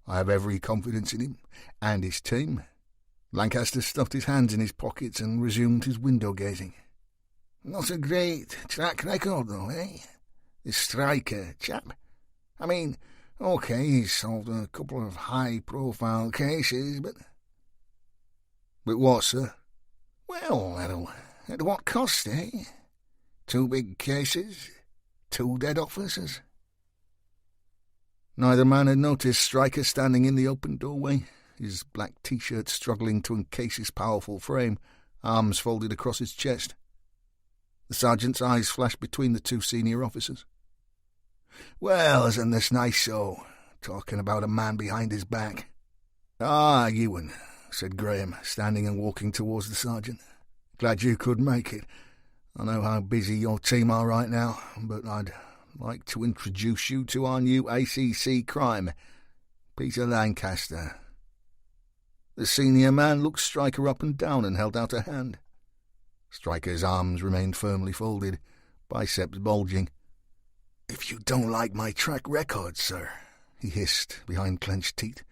I have every confidence in him, and his team." Lancaster stuffed his hands in his pockets and resumed his window-gazing. "Not a great track record, though, eh? This Stryker chap. I mean, OK, he's solved a couple of high-profile cases, but..." "But what, sir?" "Well, Errol, at what cost, eh? 2 big cases, 2 dead officers." Neither man had noticed Stryker standing in the open doorway, his black T-shirt struggling to encase his powerful frame, arms folded across his chest. The sergeant's eyes flashed between the 2 senior officers. "Well, isn't this nice show? Talking about a man behind his back." "Ah, Ewan," said Graham, standing and walking towards the sergeant. "Glad you could make it. I know how busy your team are right now, but I'd like to introduce you to our new ACC crime, Peter Lancaster." The senior man looked Stryker up and down and held out a hand. Stryker's arms remained firmly folded, biceps bulging. "If you don't like my track record, sir," he hissed behind clenched teeth,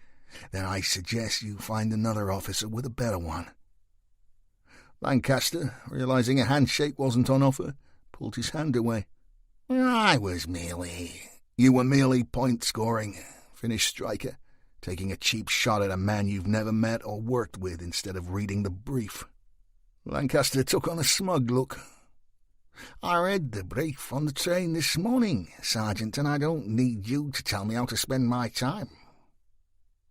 "then I suggest you find another officer with a better one." Lancaster, realizing a handshake wasn't on offer, pulled his hand away. "I was merely—" "You were merely point-scoring," finished Stryker, taking a cheap shot at a man you've never met or worked with instead of reading the brief. Lancaster took on a smug look. "I read the brief on the train this morning, Sergeant, and I don't need you to tell me how to spend my time."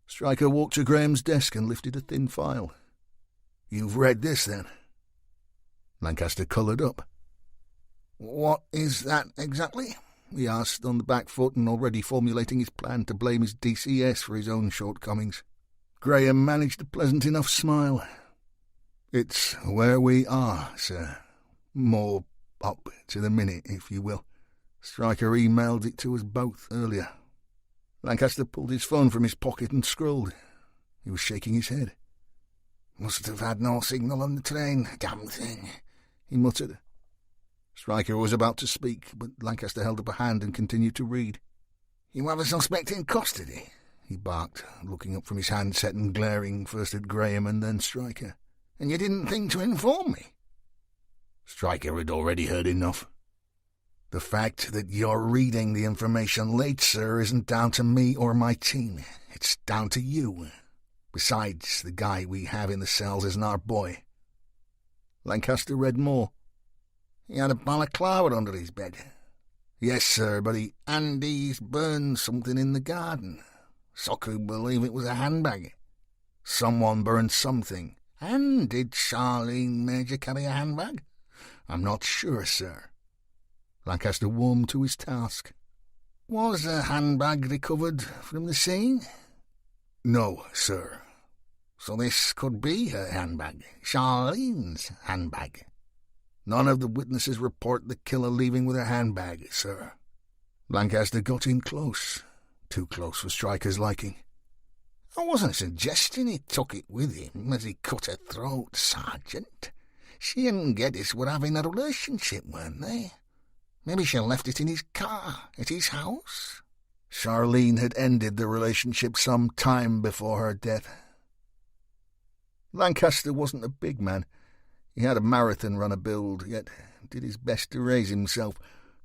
Stryker walked to Graham's desk and lifted a thin file. "You've read this, then?" Lancaster coloured up. "What is that exactly?" he asked, on the back foot and already formulating his plan to blame his DCS for his own shortcomings. Graham managed a pleasant enough smile. "It's where we are, sir. More up to the minute, if you will. Stryker emailed it to us both earlier." Lancaster pulled his phone from his pocket and scrolled. He was shaking his head. "Must have had no signal on the train, damn thing," he muttered. Stryker was about to speak, but Lancaster held up a hand and continued to read. "You have a suspect in custody?" he barked, looking up from his handset and glaring first at Graham and then Stryker. "And you didn't think to inform me?" Stryker had already heard enough. "The fact that you're reading the information late, sir, isn't down to me or my team. It's down to you. Besides, the guy we have in the cells isn't our boy." Lancaster read more. "He had a balaclava under his bed." "Yes, sir, but he—" "And he's burned something in the garden. So could believe it was a handbag." "Someone burned something." "And did Charlene Major carry a handbag?" "I'm not sure, sir." Lancaster warmed to his task. "Was a handbag recovered from the scene?" "No, sir." "So this could be her handbag, Charlene's handbag?" "None of the witnesses report the killer leaving with her handbag, sir." Lancaster got in close. Too close for Stryker's liking. "I wasn't suggesting he took it with him as he cut her throat, Sergeant. She and Geddes were having a relationship, weren't they? Maybe she left it in his car at his house." Charlene had ended the relationship some time before her death. Lancaster wasn't a big man. He had a marathon runner build, yet did his best to raise himself,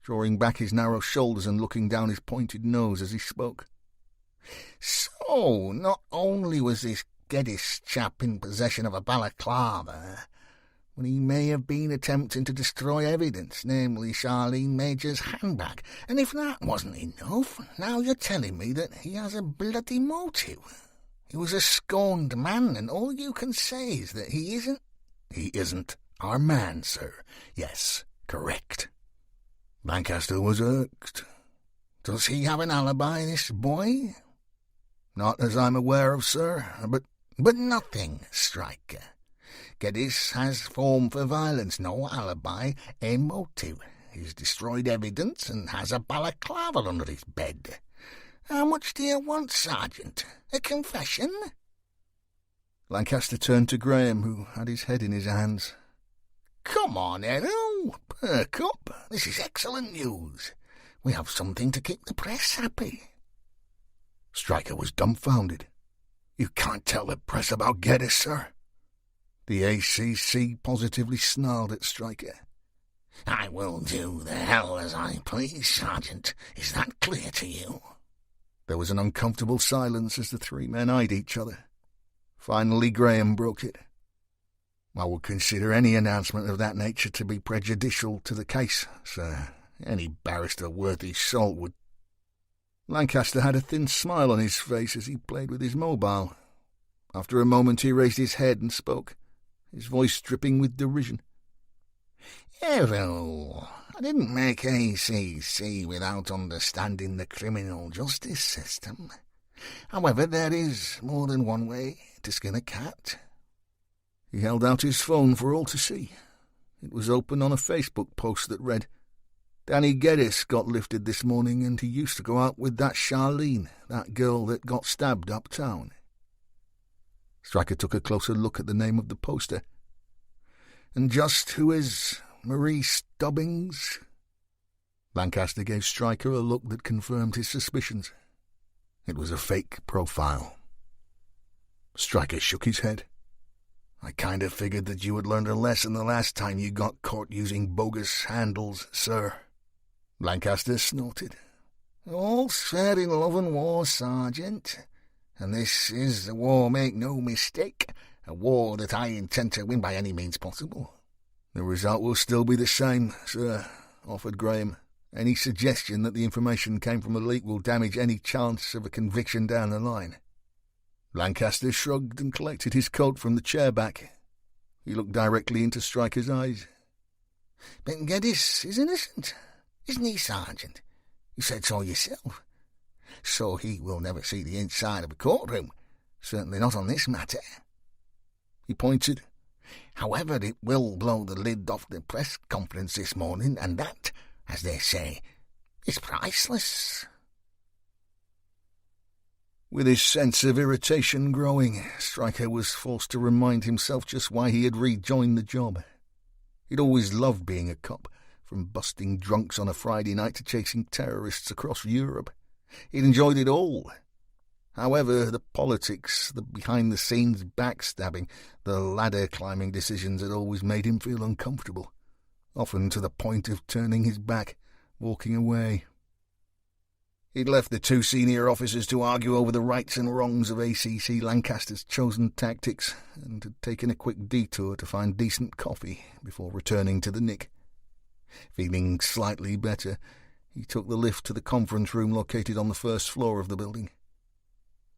drawing back his narrow shoulders and looking down his pointed nose as he spoke. "So, not only was this Geddes chap in possession of a balaclava, but he may have been attempting to destroy evidence, namely Charlene Major's handbag. And if that wasn't enough, now you're telling me that he has a bloody motive. He was a scorned man, and all you can say is that he isn't—" "He isn't our man, sir. Yes, correct." Lancaster was irked. "Does he have an alibi, this boy?" "Not as I'm aware of, sir, but—" "But nothing, Stryker. Geddes has form for violence, no alibi, a motive. He's destroyed evidence and has a balaclava under his bed. How much do you want, Sergeant? A confession?" Lancaster turned to Graham, who had his head in his hands. "Come on, Errol, perk up. This is excellent news. We have something to keep the press happy." Stryker was dumbfounded. "You can't tell the press about Geddes, sir." The ACC positively snarled at Stryker. "I will do the hell as I please, Sergeant. Is that clear to you?" There was an uncomfortable silence as the three men eyed each other. Finally Graham broke it. "I would consider any announcement of that nature to be prejudicial to the case, sir. Any barrister worth his salt would—" Lancaster had a thin smile on his face as he played with his mobile. After a moment he raised his head and spoke, his voice dripping with derision. "Errol, I didn't make ACC without understanding the criminal justice system. However, there is more than one way to skin a cat." He held out his phone for all to see. It was open on a Facebook post that read, "Danny Geddes got lifted this morning and he used to go out with that Charlene, that girl that got stabbed uptown." Stryker took a closer look at the name of the poster. "And just who is Marie Stubbings?" Lancaster gave Stryker a look that confirmed his suspicions. It was a fake profile. Stryker shook his head. "I kind of figured that you had learned a lesson the last time you got caught using bogus handles, sir." Lancaster snorted. "All's fair in love and war, Sergeant. And this is a war, make no mistake, a war that I intend to win by any means possible." "The result will still be the same, sir," offered Graham. "Any suggestion that the information came from a leak will damage any chance of a conviction down the line." Lancaster shrugged and collected his coat from the chair back. He looked directly into Stryker's eyes. "But Geddes is innocent, isn't he, Sergeant? You said so yourself. So he will never see the inside of a courtroom, certainly not on this matter." He pointed. "However, it will blow the lid off the press conference this morning, and that, as they say, is priceless." With his sense of irritation growing, Stryker was forced to remind himself just why he had rejoined the job. He'd always loved being a cop, from busting drunks on a Friday night to chasing terrorists across Europe. He'd enjoyed it all. However, the politics, the behind-the-scenes backstabbing, the ladder-climbing decisions had always made him feel uncomfortable, often to the point of turning his back, walking away. He'd left the two senior officers to argue over the rights and wrongs of ACC Lancaster's chosen tactics, and had taken a quick detour to find decent coffee before returning to the Nick. Feeling slightly better, he took the lift to the conference room located on the first floor of the building.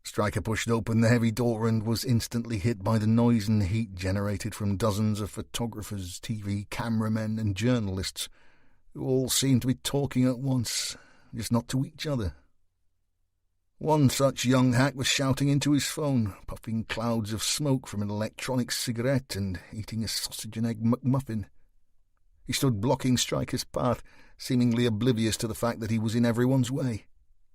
Stryker pushed open the heavy door and was instantly hit by the noise and heat generated from dozens of photographers, TV cameramen, and journalists, who all seemed to be talking at once, just not to each other. One such young hack was shouting into his phone, puffing clouds of smoke from an electronic cigarette and eating a sausage and egg McMuffin. He stood blocking Stryker's path, seemingly oblivious to the fact that he was in everyone's way.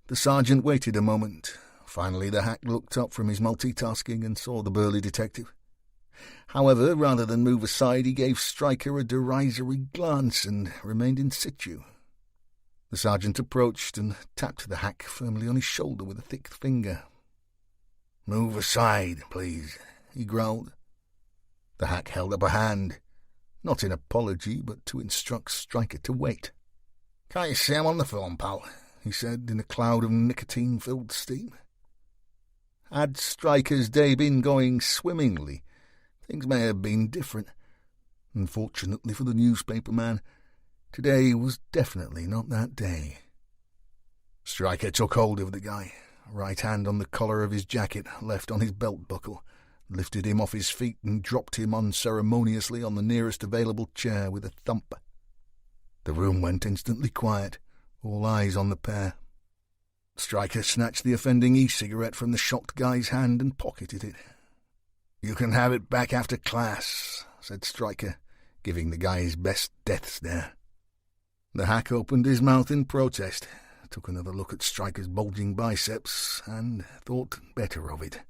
The sergeant waited a moment. Finally, the hack looked up from his multitasking and saw the burly detective. However, rather than move aside, he gave Stryker a derisory glance and remained in situ. The sergeant approached and tapped the hack firmly on his shoulder with a thick finger. "Move aside, please," he growled. The hack held up a hand, not in apology, but to instruct Stryker to wait. "Can't you see I'm on the phone, pal?" he said in a cloud of nicotine-filled steam. Had Stryker's day been going swimmingly, things may have been different. Unfortunately for the newspaper man, today was definitely not that day. Stryker took hold of the guy, right hand on the collar of his jacket, left on his belt buckle, lifted him off his feet and dropped him unceremoniously on the nearest available chair with a thump. The room went instantly quiet, all eyes on the pair. Stryker snatched the offending e-cigarette from the shocked guy's hand and pocketed it. "You can have it back after class," said Stryker, giving the guy his best death stare. The hack opened his mouth in protest, took another look at Stryker's bulging biceps, and thought better of it.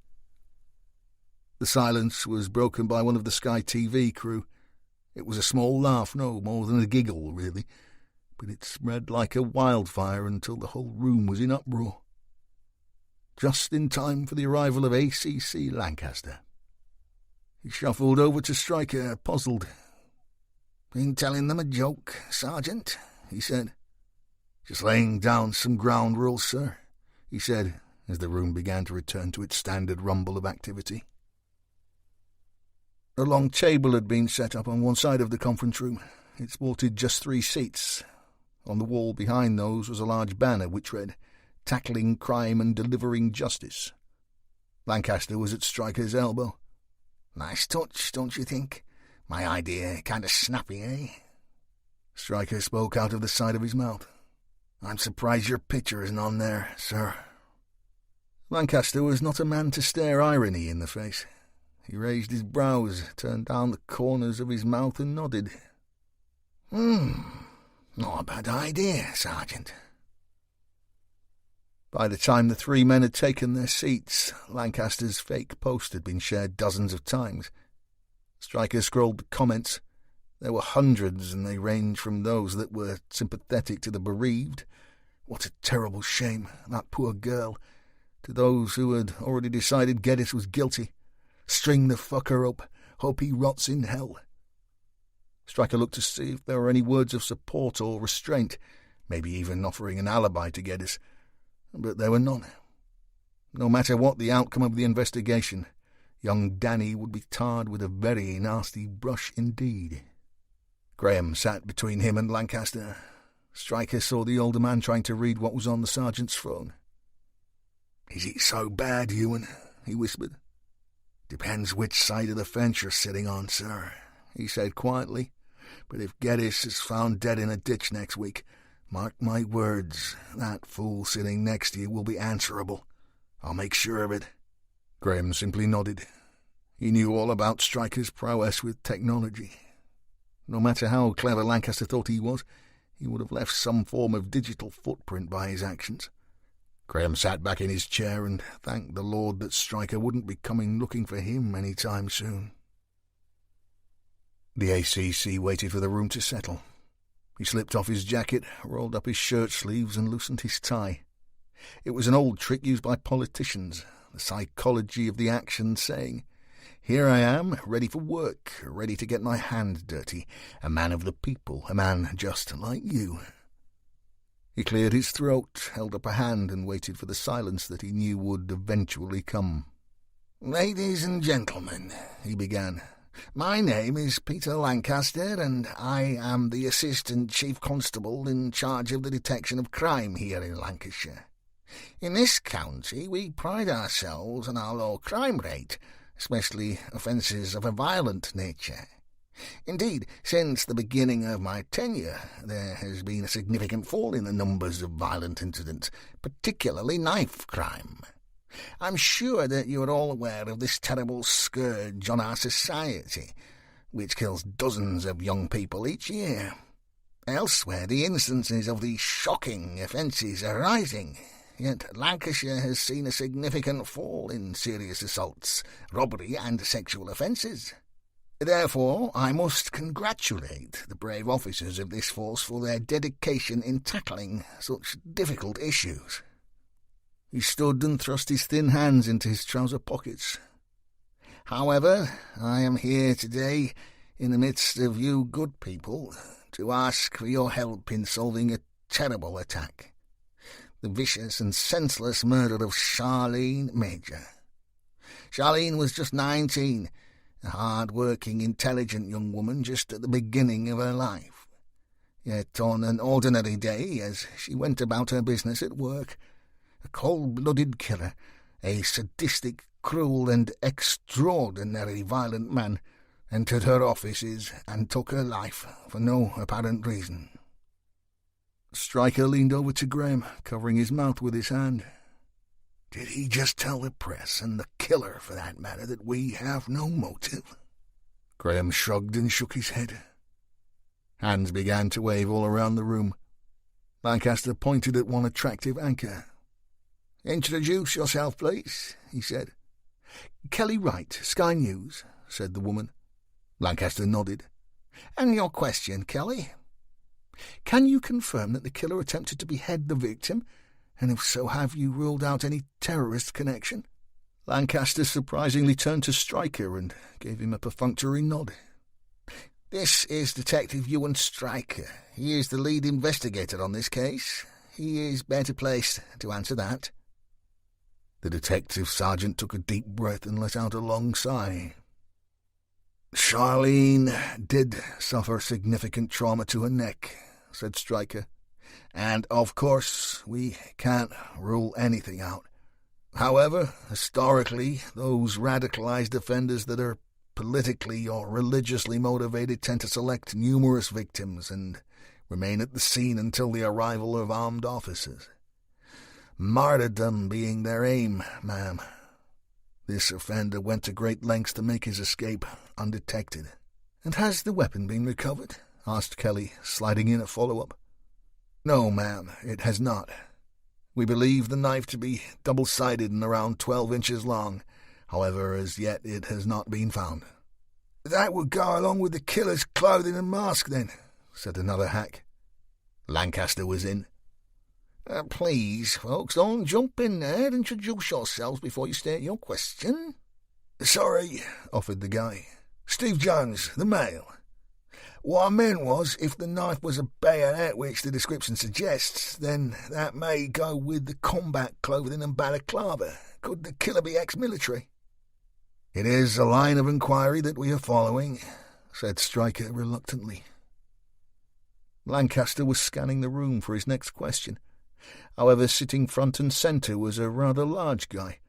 The silence was broken by one of the Sky TV crew. It was a small laugh, no more than a giggle, really, but it spread like a wildfire until the whole room was in uproar. Just in time for the arrival of ACC Lancaster. He shuffled over to Stryker, puzzled. "Been telling them a joke, Sergeant?" he said. "Just laying down some ground rules, sir," he said, as the room began to return to its standard rumble of activity. A long table had been set up on one side of the conference room. It sported just 3 seats. On the wall behind those was a large banner which read, "Tackling Crime and Delivering Justice." Lancaster was at Stryker's elbow. "Nice touch, don't you think? My idea kind of snappy, eh?" Stryker spoke out of the side of his mouth. "I'm surprised your picture isn't on there, sir." Lancaster was not a man to stare irony in the face. He raised his brows, turned down the corners of his mouth and nodded. Not a bad idea, Sergeant. By the time the three men had taken their seats, Lancaster's fake post had been shared dozens of times. Stryker scrolled the comments. There were hundreds, and they ranged from those that were sympathetic to the bereaved, "What a terrible shame, that poor girl," to those who had already decided Geddes was guilty. "String the fucker up. Hope he rots in hell." Stryker looked to see if there were any words of support or restraint, maybe even offering an alibi to Geddes. But there were none. No matter what the outcome of the investigation, young Danny would be tarred with a very nasty brush indeed. Graham sat between him and Lancaster. Stryker saw the older man trying to read what was on the sergeant's phone. "Is it so bad, Ewan?" he whispered. "Depends which side of the fence you're sitting on, sir," he said quietly. "But if Geddes is found dead in a ditch next week, mark my words, that fool sitting next to you will be answerable. I'll make sure of it." Graham simply nodded. He knew all about Stryker's prowess with technology. No matter how clever Lancaster thought he was, he would have left some form of digital footprint by his actions. Graham sat back in his chair and thanked the Lord that Stryker wouldn't be coming looking for him any time soon. The ACC waited for the room to settle. He slipped off his jacket, rolled up his shirt sleeves and loosened his tie. It was an old trick used by politicians, the psychology of the action saying, "Here I am, ready for work, ready to get my hands dirty, a man of the people, a man just like you." He cleared his throat, held up a hand and waited for the silence that he knew would eventually come. "Ladies and gentlemen," he began, "my name is Peter Lancaster, and I am the Assistant Chief Constable in charge of the detection of crime here in Lancashire. In this county we pride ourselves on our low crime rate, especially offences of a violent nature. Indeed, since the beginning of my tenure, there has been a significant fall in the numbers of violent incidents, particularly knife crime. I'm sure that you are all aware of this terrible scourge on our society, which kills dozens of young people each year. Elsewhere, the instances of these shocking offences are rising, yet Lancashire has seen a significant fall in serious assaults, robbery and sexual offences. Therefore, I must congratulate the brave officers of this force for their dedication in tackling such difficult issues." He stood and thrust his thin hands into his trouser pockets. "However, I am here today, in the midst of you good people, to ask for your help in solving a terrible attack. The vicious and senseless murder of Charlene Major. Charlene was just 19, a hard-working, intelligent young woman just at the beginning of her life. Yet on an ordinary day, as she went about her business at work, a cold-blooded killer, a sadistic, cruel and extraordinarily violent man, entered her offices and took her life for no apparent reason." Stryker leaned over to Graham, covering his mouth with his hand. "Did he just tell the press, and the killer for that matter, that we have no motive?" Graham shrugged and shook his head. Hands began to wave all around the room. Lancaster pointed at one attractive anchor. "Introduce yourself, please," he said. "Kelly Wright, Sky News," said the woman. Lancaster nodded. "And your question, Kelly?" "Can you confirm that the killer attempted to behead the victim? And if so, have you ruled out any terrorist connection?" Lancaster surprisingly turned to Stryker and gave him a perfunctory nod. "This is Detective Ewan Stryker. He is the lead investigator on this case. He is better placed to answer that." The detective sergeant took a deep breath and let out a long sigh. "Charlene did suffer significant trauma to her neck," said Stryker. "And, of course, we can't rule anything out. However, historically, those radicalized offenders that are politically or religiously motivated tend to select numerous victims and remain at the scene until the arrival of armed officers. Martyrdom being their aim, ma'am. This offender went to great lengths to make his escape undetected." "And has the weapon been recovered?" asked Kelly, sliding in a follow-up. No, ma'am, it has not. We believe the knife to be double-sided and around 12 inches long. However, as yet it has not been found. That would go along with the killer's clothing and mask, then, said another hack. Lancaster was in. Please, folks, don't jump in there. Introduce yourselves before you state your question. Sorry, offered the guy. Steve Jones, the male. What I meant was, if the knife was a bayonet, which the description suggests, then that may go with the combat clothing and balaclava. Could the killer be ex-military? It is a line of inquiry that we are following, said Stryker reluctantly. Lancaster was scanning the room for his next question. However, sitting front and centre was a rather large guy.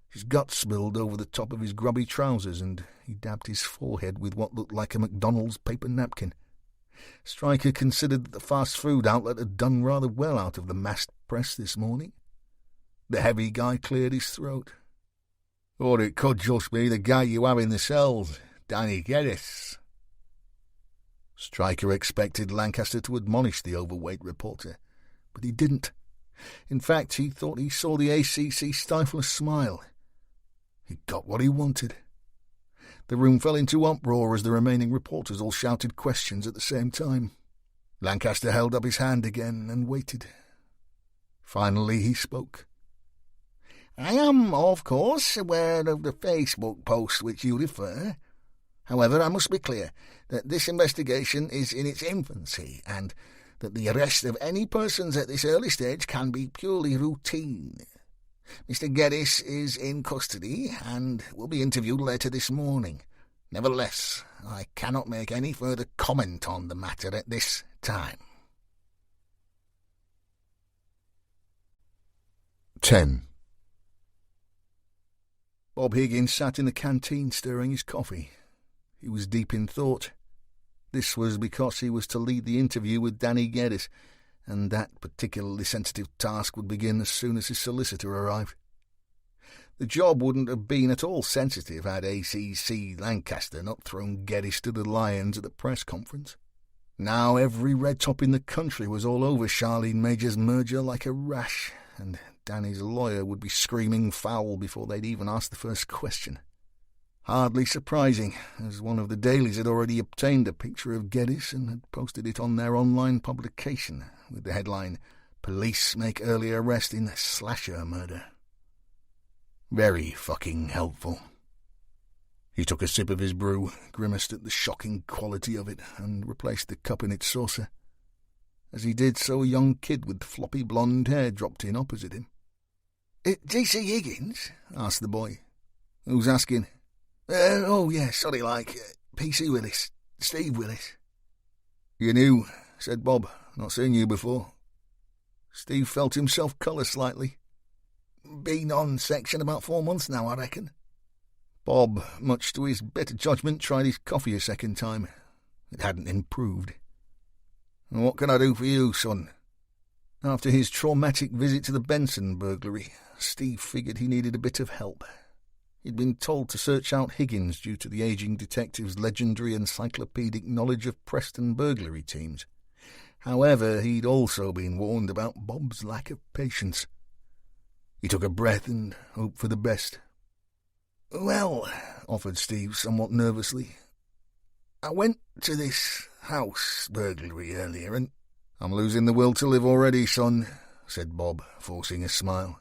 His guts spilled over the top of his grubby trousers, and he dabbed his forehead with what looked like a McDonald's paper napkin. Stryker considered that the fast food outlet had done rather well out of the massed press this morning. The heavy guy cleared his throat. Or it could just be the guy you have in the cells, Danny Geddes. Stryker expected Lancaster to admonish the overweight reporter, but he didn't. In fact, he thought he saw the ACC stifle a smile. He got what he wanted. The room fell into uproar as the remaining reporters all shouted questions at the same time. Lancaster held up his hand again and waited. Finally he spoke. I am, of course, aware of the Facebook post which you refer. However, I must be clear that this investigation is in its infancy, and that the arrest of any persons at this early stage can be purely routine. Mr. Geddes is in custody and will be interviewed later this morning. Nevertheless, I cannot make any further comment on the matter at this time. 10. Bob Higgins sat in the canteen stirring his coffee. He was deep in thought. This was because he was to lead the interview with Danny Geddes, and that particularly sensitive task would begin as soon as his solicitor arrived. The job wouldn't have been at all sensitive had ACC Lancaster not thrown Geddes to the lions at the press conference. Now every red top in the country was all over Charlene Major's merger like a rash, and Danny's lawyer would be screaming foul before they'd even asked the first question. Hardly surprising, as one of the dailies had already obtained a picture of Geddes and had posted it on their online publication with the headline, "Police Make Early Arrest in Slasher Murder." Very fucking helpful. He took a sip of his brew, grimaced at the shocking quality of it, and replaced the cup in its saucer. As he did so, a young kid with floppy blonde hair dropped in opposite him. "D.C. Higgins?" asked the boy. "Who's asking?" P.C. Willis. Steve Willis." "You new?" said Bob. "Not seen you before." Steve felt himself colour slightly. "Been on section about 4 months now, I reckon." Bob, much to his better judgment, tried his coffee a second time. It hadn't improved. "What can I do for you, son?" After his traumatic visit to the Benson burglary, Steve figured he needed a bit of help. He'd been told to search out Higgins due to the aging detective's legendary encyclopedic knowledge of Preston burglary teams. However, he'd also been warned about Bob's lack of patience. He took a breath and hoped for the best. "Well," offered Steve somewhat nervously, "I went to this house burglary earlier and—" "I'm losing the will to live already, son," said Bob, forcing a smile.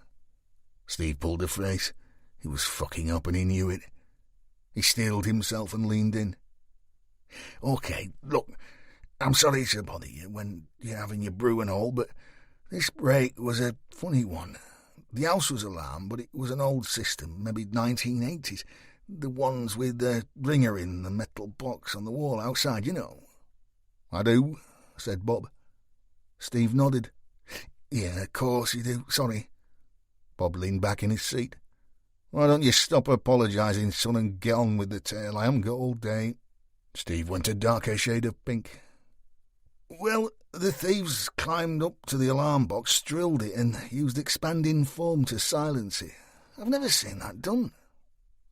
Steve pulled a face. He was fucking up and he knew it. He steeled himself and leaned in. "Okay, look, I'm sorry to bother you when you're having your brew and all, but this break was a funny one. The house was alarmed, but it was an old system, maybe 1980s. The ones with the ringer in the metal box on the wall outside, you know." "I do," said Bob. Steve nodded. "Yeah, of course you do. Sorry." Bob leaned back in his seat. "Why don't you stop apologising, son, and get on with the tale? I haven't got all day." Steve went a darker shade of pink. "Well, the thieves climbed up to the alarm box, drilled it, and used expanding foam to silence it. I've never seen that done."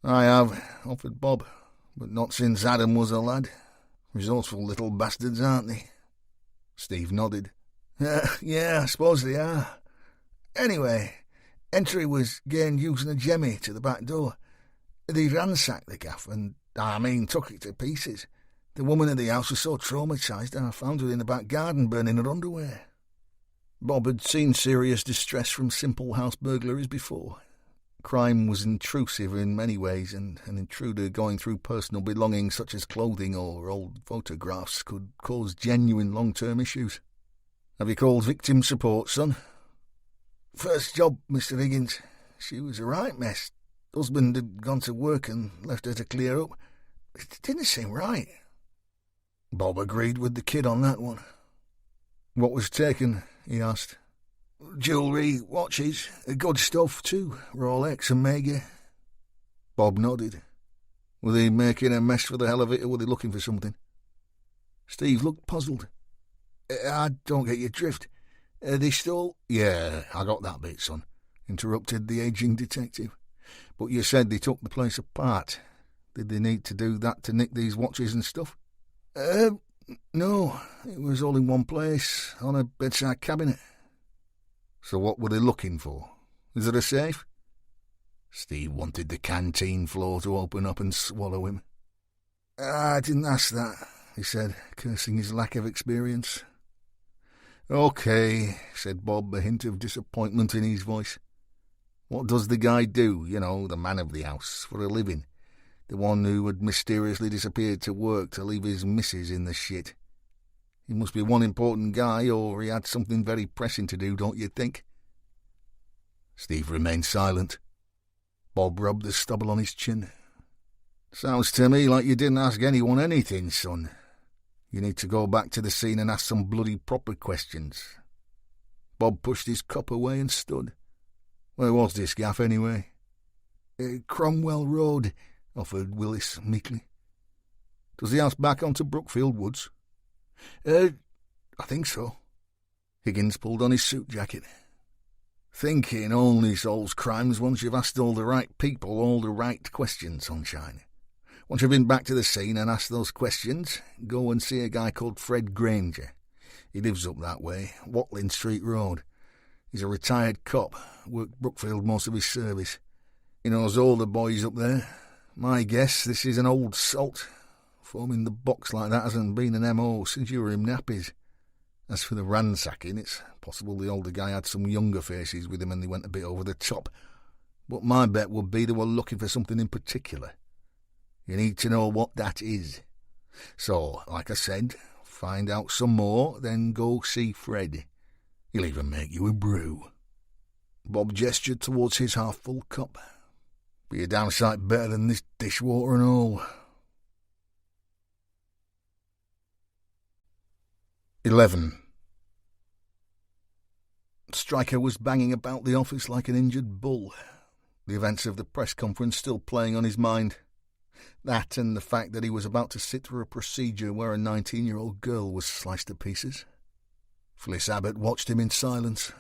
"I have," offered Bob, "but not since Adam was a lad. Resourceful little bastards, aren't they? Steve nodded. Yeah, I suppose they are. Anyway, entry was gained using a jemmy to the back door. They ransacked the gaff and, took it to pieces. The woman in the house was so traumatised I found her in the back garden burning her underwear. Bob had seen serious distress from simple house burglaries before. Crime was intrusive in many ways, and an intruder going through personal belongings such as clothing or old photographs could cause genuine long-term issues. Have you called victim support, son? First job, Mr. Higgins. She was a right mess. Husband had gone to work and left her to clear up. It didn't seem right. Bob agreed with the kid on that one. What was taken? He asked. Jewellery, watches, good stuff too, Rolex and Mega. Bob nodded. Were they making a mess for the hell of it, or were they looking for something? Steve looked puzzled. I don't get your drift. They stole... Yeah, I got that bit, son, interrupted the ageing detective. But you said they took the place apart. Did they need to do that to nick these watches and stuff? No, it was all in one place, on a bedside cabinet. So what were they looking for? Is it a safe? Steve wanted the canteen floor to open up and swallow him. I didn't ask that, he said, cursing his lack of experience. Okay, said Bob, a hint of disappointment in his voice. What does the guy do, the man of the house, for a living? The one who had mysteriously disappeared to work to leave his missus in the shit. He must be one important guy, or he had something very pressing to do, don't you think? Steve remained silent. Bob rubbed the stubble on his chin. Sounds to me like you didn't ask anyone anything, son. You need to go back to the scene and ask some bloody proper questions. Bob pushed his cup away and stood. Where was this gaff, anyway? Cromwell Road, offered Willis meekly. Does the house back onto Brookfield Woods? I think so. Higgins pulled on his suit jacket. Thinking only solves crimes once you've asked all the right people all the right questions, sunshine. Once you've been back to the scene and asked those questions, go and see a guy called Fred Granger. He lives up that way, Watling Street Road. He's a retired cop, worked Brookfield most of his service. He knows all the boys up there. My guess, this is an old salt. Forming the box like that hasn't been an M.O. since you were in nappies. As for the ransacking, it's possible the older guy had some younger faces with him and they went a bit over the top. But my bet would be they were looking for something in particular. You need to know what that is. So, like I said, find out some more, then go see Fred. He'll even make you a brew. Bob gestured towards his half-full cup. Be a damn sight better than this dishwater and all. 11. Stryker was banging about the office like an injured bull, the events of the press conference still playing on his mind. That and the fact that he was about to sit through a procedure where a 19-year-old girl was sliced to pieces. Phyllis Abbott watched him in silence.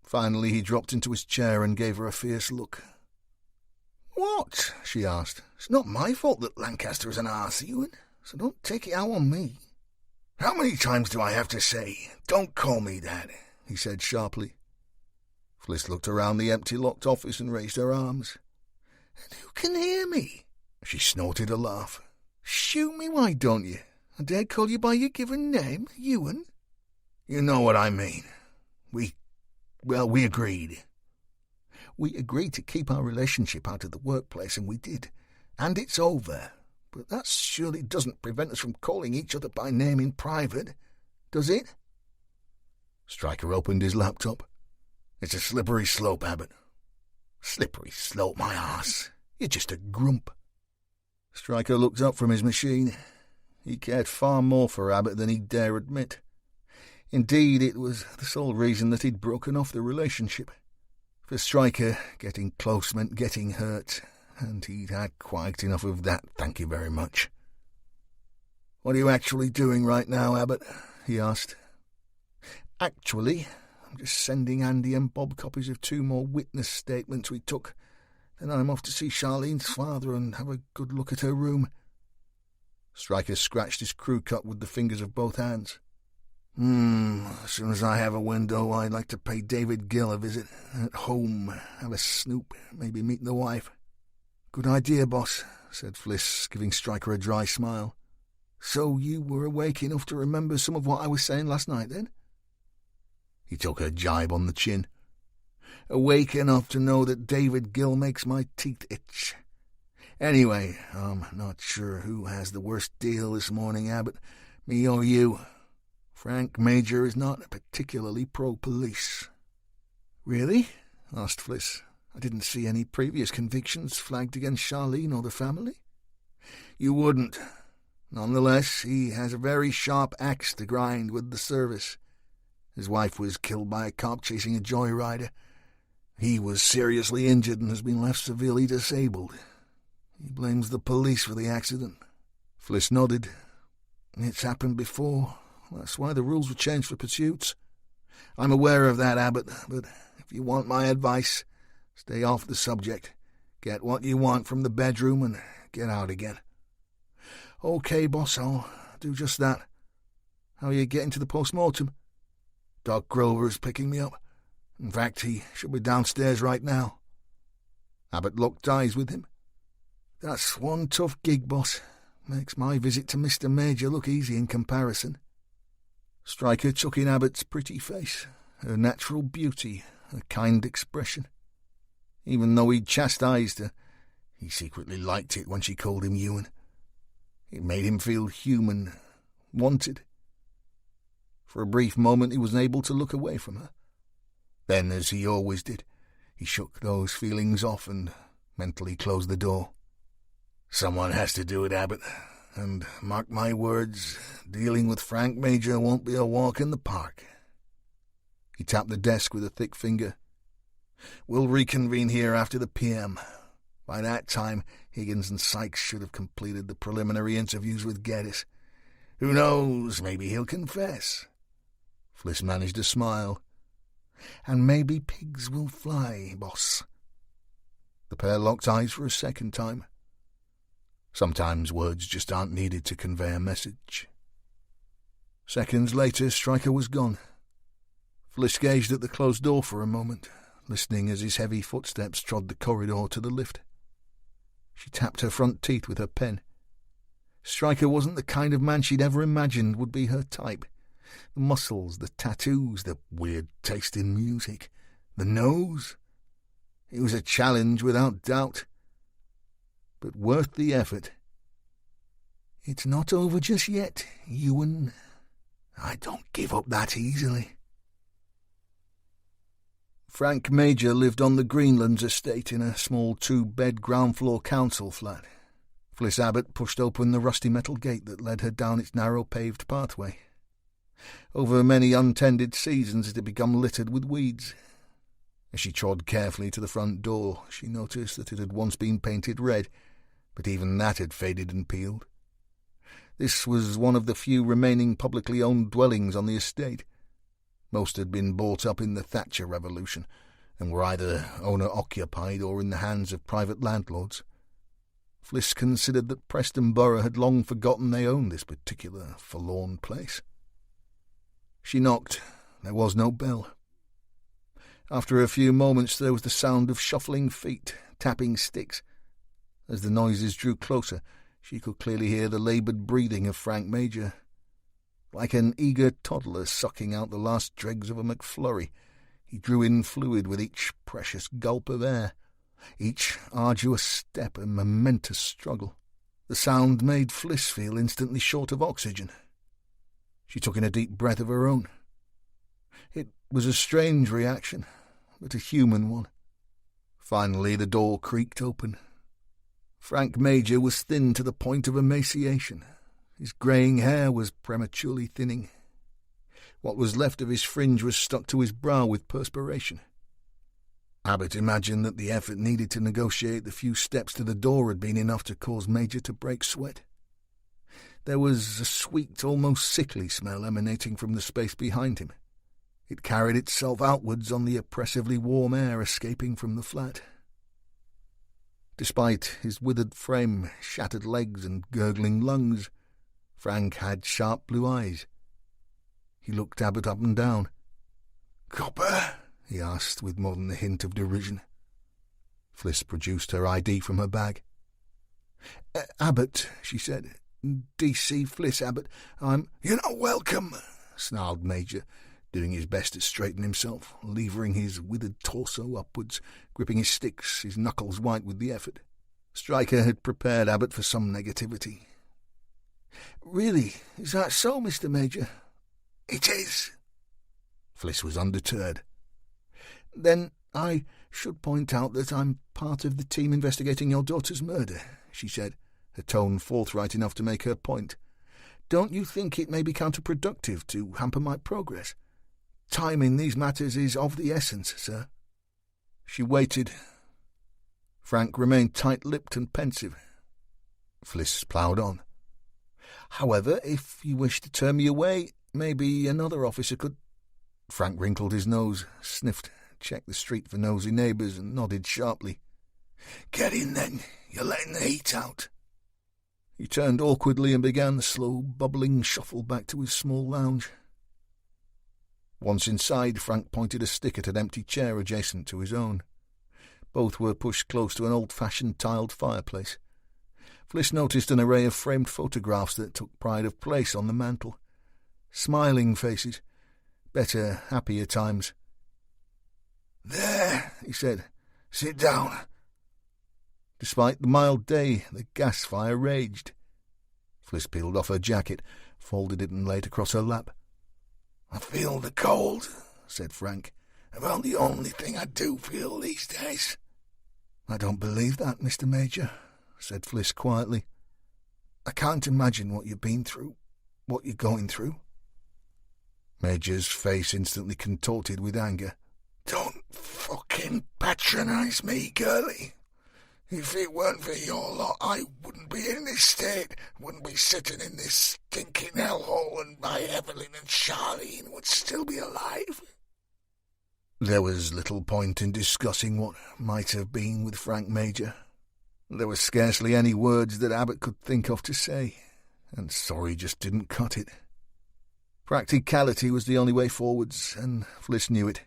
Finally he dropped into his chair and gave her a fierce look. "What?" she asked. "It's not my fault that Lancaster is an arse, Ewan, so don't take it out on me." "How many times do I have to say, don't call me that?" he said sharply. Phyllis looked around the empty locked office and raised her arms. "And who can hear me?" She snorted a laugh. "Shoot me, why don't you? I dare call you by your given name, Ewan." "You know what I mean. We agreed." "We agreed to keep our relationship out of the workplace, and we did. And it's over. But that surely doesn't prevent us from calling each other by name in private, does it?" Stryker opened his laptop. "It's a slippery slope, Abbott." "Slippery slope, my arse. You're just a grump." Stryker looked up from his machine. He cared far more for Abbott than he'd dare admit. Indeed, it was the sole reason that he'd broken off the relationship. For Stryker, getting close meant getting hurt, and he'd had quite enough of that, thank you very much. "What are you actually doing right now, Abbott?" he asked. "Actually, I'm just sending Andy and Bob copies of 2 more witness statements we took. Then I'm off to see Charlene's father and have a good look at her room." Stryker scratched his crew cut with the fingers of both hands. As soon as I have a window, I'd like to pay David Gill a visit. At home, have a snoop, maybe meet the wife. Good idea, boss, said Fliss, giving Stryker a dry smile. So you were awake enough to remember some of what I was saying last night, then? He took a jibe on the chin. Awake enough to know that David Gill makes my teeth itch. Anyway, I'm not sure who has the worst deal this morning, Abbott, me or you. Frank Major is not particularly pro-police. Really? Asked Fliss. I didn't see any previous convictions flagged against Charlene or the family. You wouldn't. Nonetheless, he has a very sharp axe to grind with the service. His wife was killed by a cop chasing a joyrider. He was seriously injured and has been left severely disabled. He blames the police for the accident. Fliss nodded. It's happened before. That's why the rules were changed for pursuits. I'm aware of that, Abbott, but if you want my advice, stay off the subject. Get what you want from the bedroom and get out again. Okay, boss, I'll do just that. How are you getting to the post-mortem? Doc Grover's picking me up. In fact, he should be downstairs right now. Abbott locked eyes with him. That's one tough gig, boss. Makes my visit to Mr. Major look easy in comparison. Stryker took in Abbott's pretty face, her natural beauty, her kind expression. Even though he'd chastised her, he secretly liked it when she called him Ewan. It made him feel human, wanted. For a brief moment he was able to look away from her. Then, as he always did, he shook those feelings off and mentally closed the door. Someone has to do it, Abbott. And mark my words, dealing with Frank Major won't be a walk in the park. He tapped the desk with a thick finger. We'll reconvene here after the PM. By that time, Higgins and Sykes should have completed the preliminary interviews with Geddes. Who knows, maybe he'll confess. Fliss managed a smile. And maybe pigs will fly, boss. The pair locked eyes for a second time. Sometimes words just aren't needed to convey a message. Seconds later, Stryker was gone. Fliss gazed at the closed door for a moment, listening as his heavy footsteps trod the corridor to the lift. She tapped her front teeth with her pen. Stryker wasn't the kind of man she'd ever imagined would be her type. The muscles, the tattoos, the weird taste in music, the nose. It was a challenge without doubt, but worth the effort. It's not over just yet, Ewan. I don't give up that easily. Frank Major lived on the Greenlands estate in a small 2-bed ground-floor council flat. Fliss Abbott pushed open the rusty metal gate that led her down its narrow paved pathway. Over many untended seasons it had become littered with weeds. As she trod carefully to the front door, she noticed that it had once been painted red, but even that had faded and peeled. This was one of the few remaining publicly owned dwellings on the estate. Most had been bought up in the Thatcher Revolution, and were either owner-occupied or in the hands of private landlords. Fliss considered that Preston Borough had long forgotten they owned this particular forlorn place. She knocked. There was no bell. After a few moments there was the sound of shuffling feet, tapping sticks. As the noises drew closer, she could clearly hear the laboured breathing of Frank Major. Like an eager toddler sucking out the last dregs of a McFlurry, he drew in fluid with each precious gulp of air, each arduous step a momentous struggle. The sound made Fliss feel instantly short of oxygen. She took in a deep breath of her own. It was a strange reaction, but a human one. Finally the door creaked open. Frank Major was thin to the point of emaciation. His greying hair was prematurely thinning. What was left of his fringe was stuck to his brow with perspiration. Abbott imagined that the effort needed to negotiate the few steps to the door had been enough to cause Major to break sweat. There was a sweet, almost sickly smell emanating from the space behind him. It carried itself outwards on the oppressively warm air escaping from the flat. Despite his withered frame, shattered legs and gurgling lungs, Frank had sharp blue eyes. He looked Abbott up and down. "Copper?" he asked with more than a hint of derision. Fliss produced her ID from her bag. "Abbott," she said. "D.C. Fliss Abbott. "You're not welcome," snarled Major, doing his best to straighten himself, levering his withered torso upwards, gripping his sticks, his knuckles white with the effort. Stryker had prepared Abbott for some negativity. "Really? Is that so, Mr. Major?" "It is." Fliss was undeterred. "Then I should point out that I'm part of the team investigating your daughter's murder," she said, her tone forthright enough to make her point. "Don't you think it may be counterproductive to hamper my progress? Time in these matters is of the essence, sir." She waited. Frank remained tight-lipped and pensive. Fliss ploughed on. "However, if you wish to turn me away, maybe another officer could—" Frank wrinkled his nose, sniffed, checked the street for nosy neighbours, and nodded sharply. "Get in, then. You're letting the heat out." He turned awkwardly and began the slow, bubbling shuffle back to his small lounge. Once inside, Frank pointed a stick at an empty chair adjacent to his own. Both were pushed close to an old-fashioned tiled fireplace. Fliss noticed an array of framed photographs that took pride of place on the mantel. Smiling faces. Better, happier times. "There," he said. "Sit down." Despite the mild day, the gas fire raged. Fliss peeled off her jacket, folded it and laid it across her lap. "I feel the cold," said Frank. "About the only thing I do feel these days." "I don't believe that, Mr. Major," said Fliss quietly. "I can't imagine what you've been through, what you're going through." Major's face instantly contorted with anger. "Don't fucking patronize me, girlie. If it weren't for your lot, I wouldn't be in this state, wouldn't be sitting in this stinking hellhole, and my Evelyn and Charlene would still be alive." There was little point in discussing what might have been with Frank Major. There were scarcely any words that Abbott could think of to say, and sorry just didn't cut it. Practicality was the only way forwards, and Fliss knew it.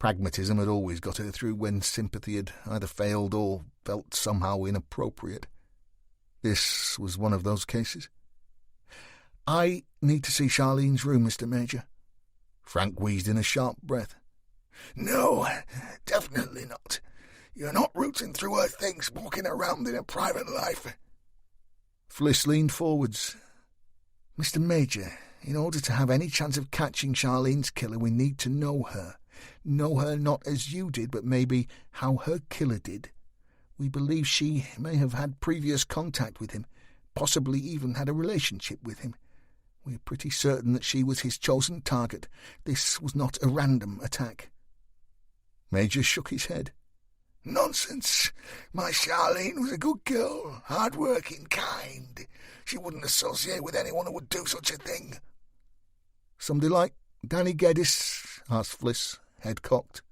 Pragmatism had always got her through when sympathy had either failed or felt somehow inappropriate. This was one of those cases. "I need to see Charlene's room, Mr. Major." Frank wheezed in a sharp breath. "No, definitely not. You're not rooting through her things, walking around in her private life." Fliss leaned forwards. "Mr. Major, in order to have any chance of catching Charlene's killer, we need to know her. Know her not as you did, but maybe how her killer did. We believe she may have had previous contact with him, possibly even had a relationship with him. We're pretty certain that she was his chosen target. This was not a random attack." Major shook his head. "Nonsense. My Charlene was a good girl, hard-working, kind. She wouldn't associate with anyone who would do such a thing." "Somebody like Danny Geddes?" asked Fliss, head cocked.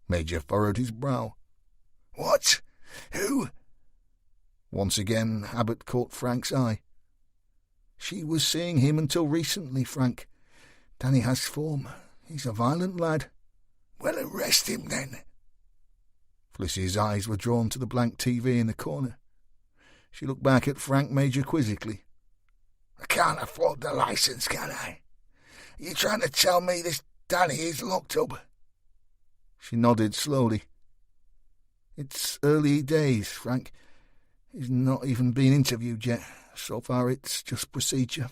Major furrowed his brow. "What? Who?" Once again, Abbott caught Frank's eye. "She was seeing him until recently, Frank. Danny has form. He's a violent lad." "Well, arrest him, then." Fliss's eyes were drawn to the blank TV in the corner. She looked back at Frank Major quizzically. "I can't afford the license, can I? Are you trying to tell me this Danny is locked up?" She nodded slowly. "It's early days, Frank. He's not even been interviewed yet. So far it's just procedure."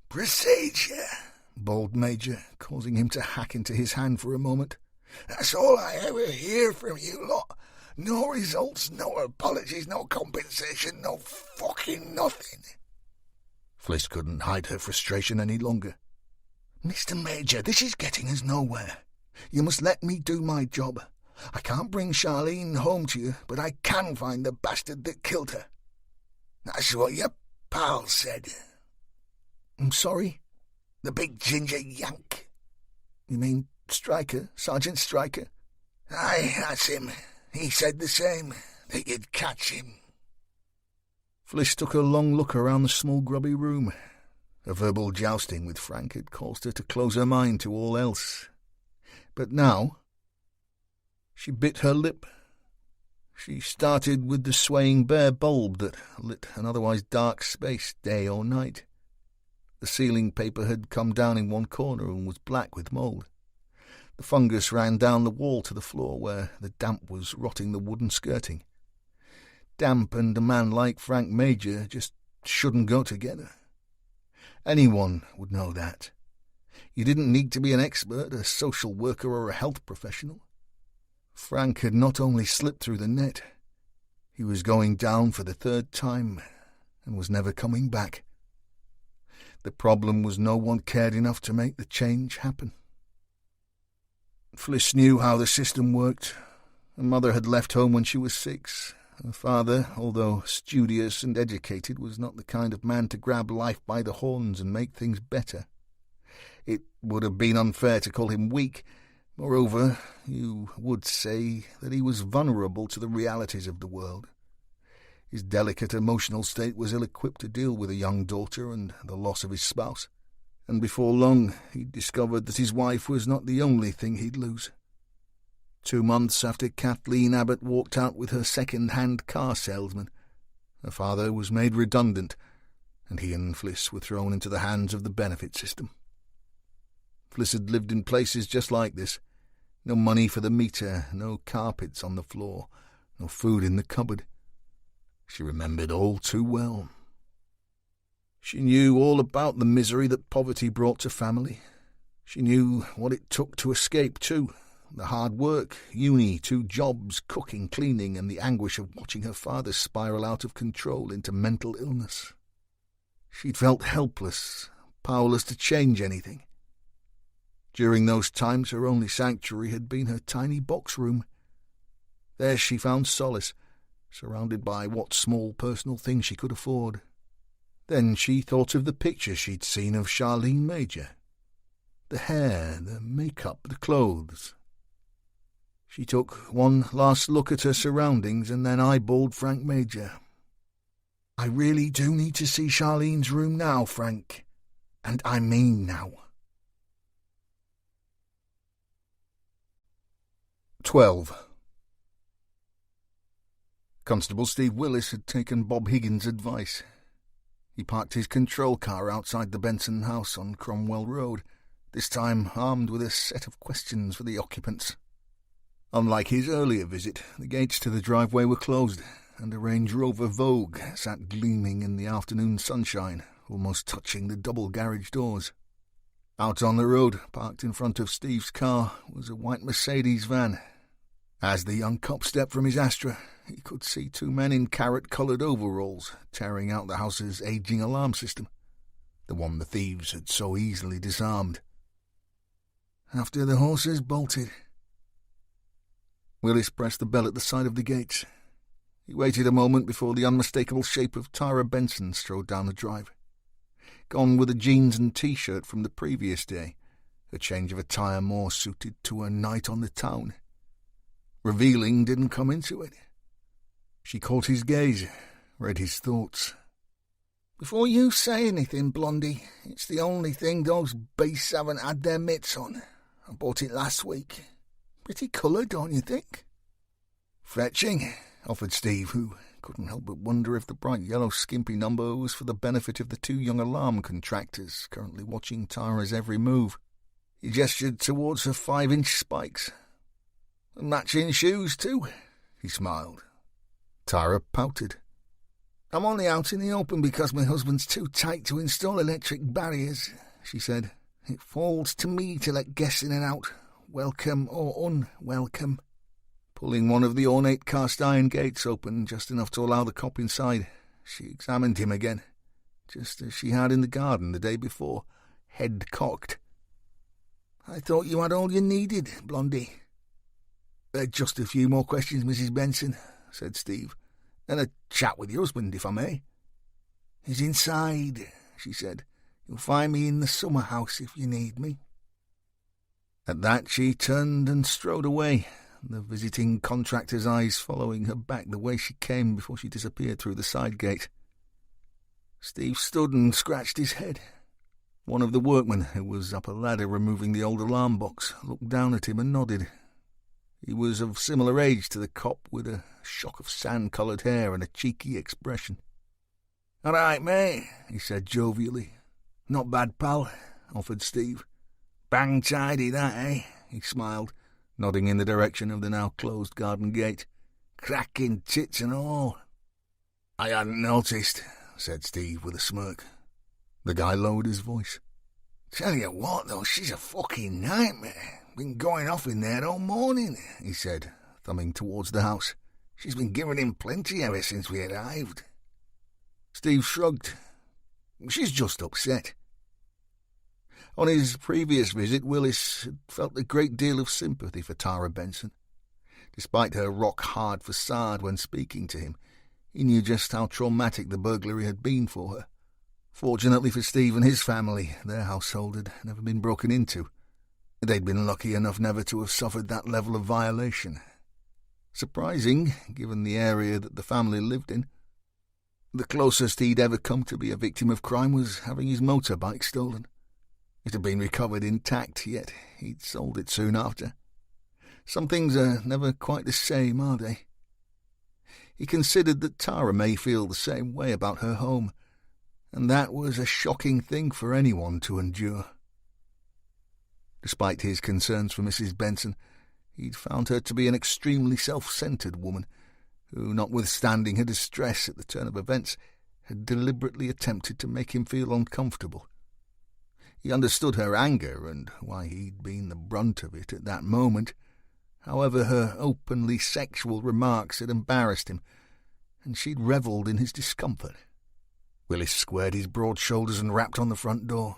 "Procedure?" bawled Major, causing him to hack into his hand for a moment. "That's all I ever hear from you lot. No results, no apologies, no compensation, no fucking nothing." Fliss couldn't hide her frustration any longer. "Mr. Major, this is getting us nowhere. You must let me do my job. I can't bring Charlene home to you, but I can find the bastard that killed her." "That's what your pal said." "I'm sorry?" "The big ginger yank." "You mean Stryker, Sergeant Stryker?" "Aye, that's him. He said the same, that you'd catch him." Fliss took a long look around the small grubby room. A verbal jousting with Frank had caused her to close her mind to all else. But now she bit her lip. She started with the swaying bare bulb that lit an otherwise dark space, day or night. The ceiling paper had come down in one corner and was black with mould. The fungus ran down the wall to the floor where the damp was rotting the wooden skirting. Damp and a man like Frank Major just shouldn't go together. Anyone would know that. You didn't need to be an expert, a social worker or a health professional. Frank had not only slipped through the net, he was going down for the third time and was never coming back. The problem was no one cared enough to make the change happen. Fliss knew how the system worked. Her mother had left home when she was 6. Her father, although studious and educated, was not the kind of man to grab life by the horns and make things better. It would have been unfair to call him weak. Moreover, you would say that he was vulnerable to the realities of the world. His delicate emotional state was ill-equipped to deal with a young daughter and the loss of his spouse. And before long he discovered that his wife was not the only thing he'd lose. 2 months after Kathleen Abbott walked out with her second-hand car salesman, her father was made redundant, and he and Fliss were thrown into the hands of the benefit system. Fliss had lived in places just like this. No money for the meter, no carpets on the floor, no food in the cupboard. She remembered all too well. She knew all about the misery that poverty brought to family. She knew what it took to escape, too. The hard work, uni, 2 jobs, cooking, cleaning, and the anguish of watching her father spiral out of control into mental illness. She'd felt helpless, powerless to change anything. During those times her only sanctuary had been her tiny box room. There she found solace, surrounded by what small personal things she could afford. Then she thought of the picture she'd seen of Charlene Major. The hair, the makeup, the clothes. She took one last look at her surroundings and then eyeballed Frank Major. "I really do need to see Charlene's room now, Frank. And I mean now." 12. Constable Steve Willis had taken Bob Higgins' advice. He parked his control car outside the Benson house on Cromwell Road, this time armed with a set of questions for the occupants. Unlike his earlier visit, the gates to the driveway were closed, and a Range Rover Vogue sat gleaming in the afternoon sunshine, almost touching the double garage doors. Out on the road, parked in front of Steve's car, was a white Mercedes van. As the young cop stepped from his Astra, he could see 2 men in carrot-coloured overalls tearing out the house's aging alarm system, the one the thieves had so easily disarmed. "After the horses bolted." Willis pressed the bell at the side of the gates. He waited a moment before the unmistakable shape of Tara Benson strode down the drive. Gone were the jeans and T-shirt from the previous day, a change of attire more suited to a night on the town. Revealing didn't come into it. She caught his gaze, read his thoughts. "Before you say anything, Blondie, it's the only thing those beasts haven't had their mitts on. I bought it last week. Pretty colour, don't you think?" "Fetching," offered Steve, who couldn't help but wonder if the bright yellow skimpy number was for the benefit of the 2 young alarm contractors currently watching Tara's every move. He gestured towards her 5-inch spikes. "Matching shoes, too," he smiled. Tara pouted. "I'm only out in the open because my husband's too tight to install electric barriers," she said. "It falls to me to let guests in and out, welcome or unwelcome." Pulling one of the ornate cast-iron gates open just enough to allow the cop inside, she examined him again, just as she had in the garden the day before, head cocked. "I thought you had all you needed, Blondie." Just a few more questions, Mrs. Benson," said Steve, "and a chat with your husband, if I may." "He's inside," she said. "You'll find me in the summer house if you need me." At that she turned and strode away, the visiting contractor's eyes following her back the way she came before she disappeared through the side gate. Steve stood and scratched his head. One of the workmen, who was up a ladder removing the old alarm box, looked down at him and nodded. He was of similar age to the cop, with a shock of sand-coloured hair and a cheeky expression. "All right, mate," he said jovially. "Not bad, pal," offered Steve. "Bang tidy, that, eh?" he smiled, nodding in the direction of the now closed garden gate. "Cracking tits and all." "I hadn't noticed," said Steve with a smirk. The guy lowered his voice. "Tell you what, though, she's a fucking nightmare. Been going off in there all morning," he said, thumbing towards the house. "She's been giving him plenty ever since we arrived." Steve shrugged. "She's just upset." On his previous visit, Willis had felt a great deal of sympathy for Tara Benson. Despite her rock-hard facade when speaking to him, he knew just how traumatic the burglary had been for her. Fortunately for Steve and his family, their household had never been broken into. They'd been lucky enough never to have suffered that level of violation. Surprising, given the area that the family lived in. The closest he'd ever come to be a victim of crime was having his motorbike stolen. It had been recovered intact, yet he'd sold it soon after. Some things are never quite the same, are they? He considered that Tara may feel the same way about her home, and that was a shocking thing for anyone to endure. Despite his concerns for Mrs. Benson, he'd found her to be an extremely self-centred woman who, notwithstanding her distress at the turn of events, had deliberately attempted to make him feel uncomfortable. He understood her anger and why he'd been the brunt of it at that moment. However, her openly sexual remarks had embarrassed him, and she'd revelled in his discomfort. Willis squared his broad shoulders and rapped on the front door.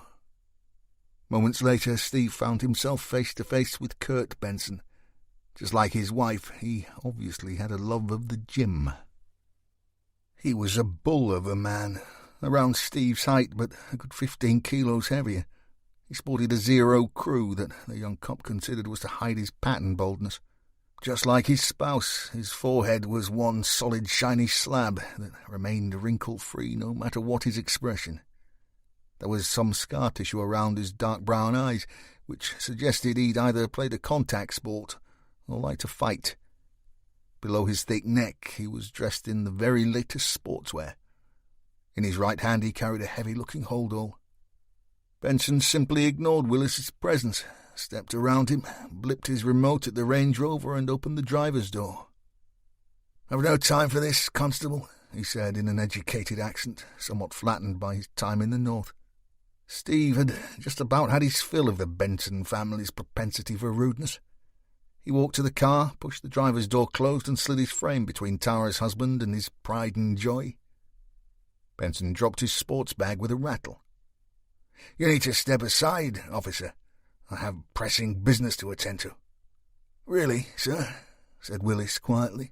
Moments later, Steve found himself face to face with Kurt Benson. Just like his wife, he obviously had a love of the gym. He was a bull of a man, around Steve's height, but a good 15 kilos heavier. He sported a zero crew that the young cop considered was to hide his pattern baldness. Just like his spouse, his forehead was one solid shiny slab that remained wrinkle-free no matter what his expression. There was some scar tissue around his dark brown eyes, which suggested he'd either played a contact sport or liked to fight. Below his thick neck, he was dressed in the very latest sportswear. In his right hand, he carried a heavy-looking holdall. Benson simply ignored Willis's presence, stepped around him, blipped his remote at the Range Rover, and opened the driver's door. "I've no time for this, Constable," he said in an educated accent, somewhat flattened by his time in the North. Steve had just about had his fill of the Benson family's propensity for rudeness. He walked to the car, pushed the driver's door closed, and slid his frame between Tara's husband and his pride and joy. Benson dropped his sports bag with a rattle. "You need to step aside, officer. I have pressing business to attend to." "Really, sir?" said Willis quietly.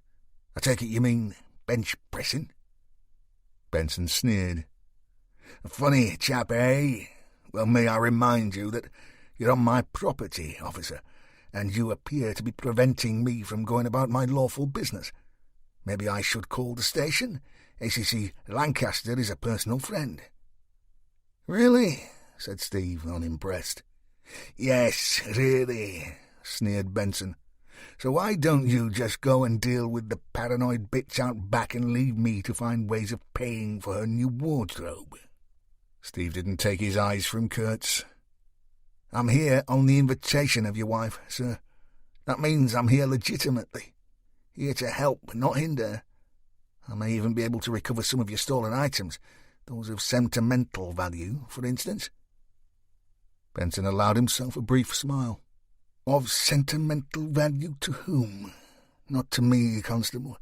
"I take it you mean bench pressing?" Benson sneered. "A funny chap, eh? Well, may I remind you that you're on my property, officer, and you appear to be preventing me from going about my lawful business. Maybe I should call the station? ACC Lancaster is a personal friend." "Really?" said Steve, unimpressed. "Yes, really," sneered Benson. "So why don't you just go and deal with the paranoid bitch out back and leave me to find ways of paying for her new wardrobe?" Steve didn't take his eyes from Kurt's. "I'm here on the invitation of your wife, sir. That means I'm here legitimately. Here to help, not hinder. I may even be able to recover some of your stolen items, those of sentimental value, for instance." Benson allowed himself a brief smile. "Of sentimental value to whom? Not to me, Constable.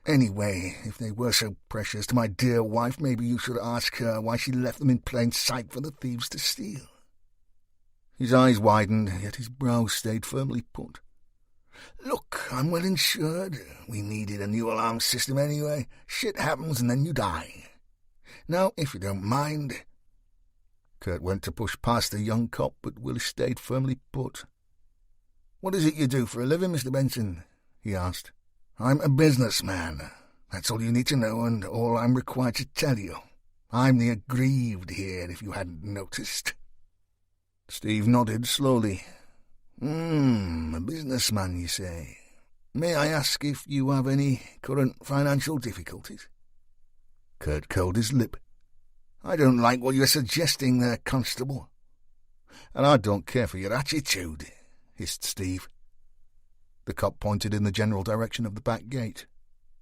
Anyway, if they were so precious to my dear wife, maybe you should ask her why she left them in plain sight for the thieves to steal." His eyes widened, yet his brow stayed firmly put. "Look, I'm well insured. We needed a new alarm system anyway. Shit happens and then you die. Now, if you don't mind..." Kurt went to push past the young cop, but Willis stayed firmly put. "What is it you do for a living, Mr. Benson?" he asked. "I'm a businessman. That's all you need to know and all I'm required to tell you," I'm the aggrieved here, if you hadn't noticed." Steve nodded slowly. A businessman, you say. May I ask if you have any current financial difficulties?" Kurt curled his lip. "I don't like what you're suggesting there, Constable." "And I don't care for your attitude," hissed Steve. The cop pointed in the general direction of the back gate.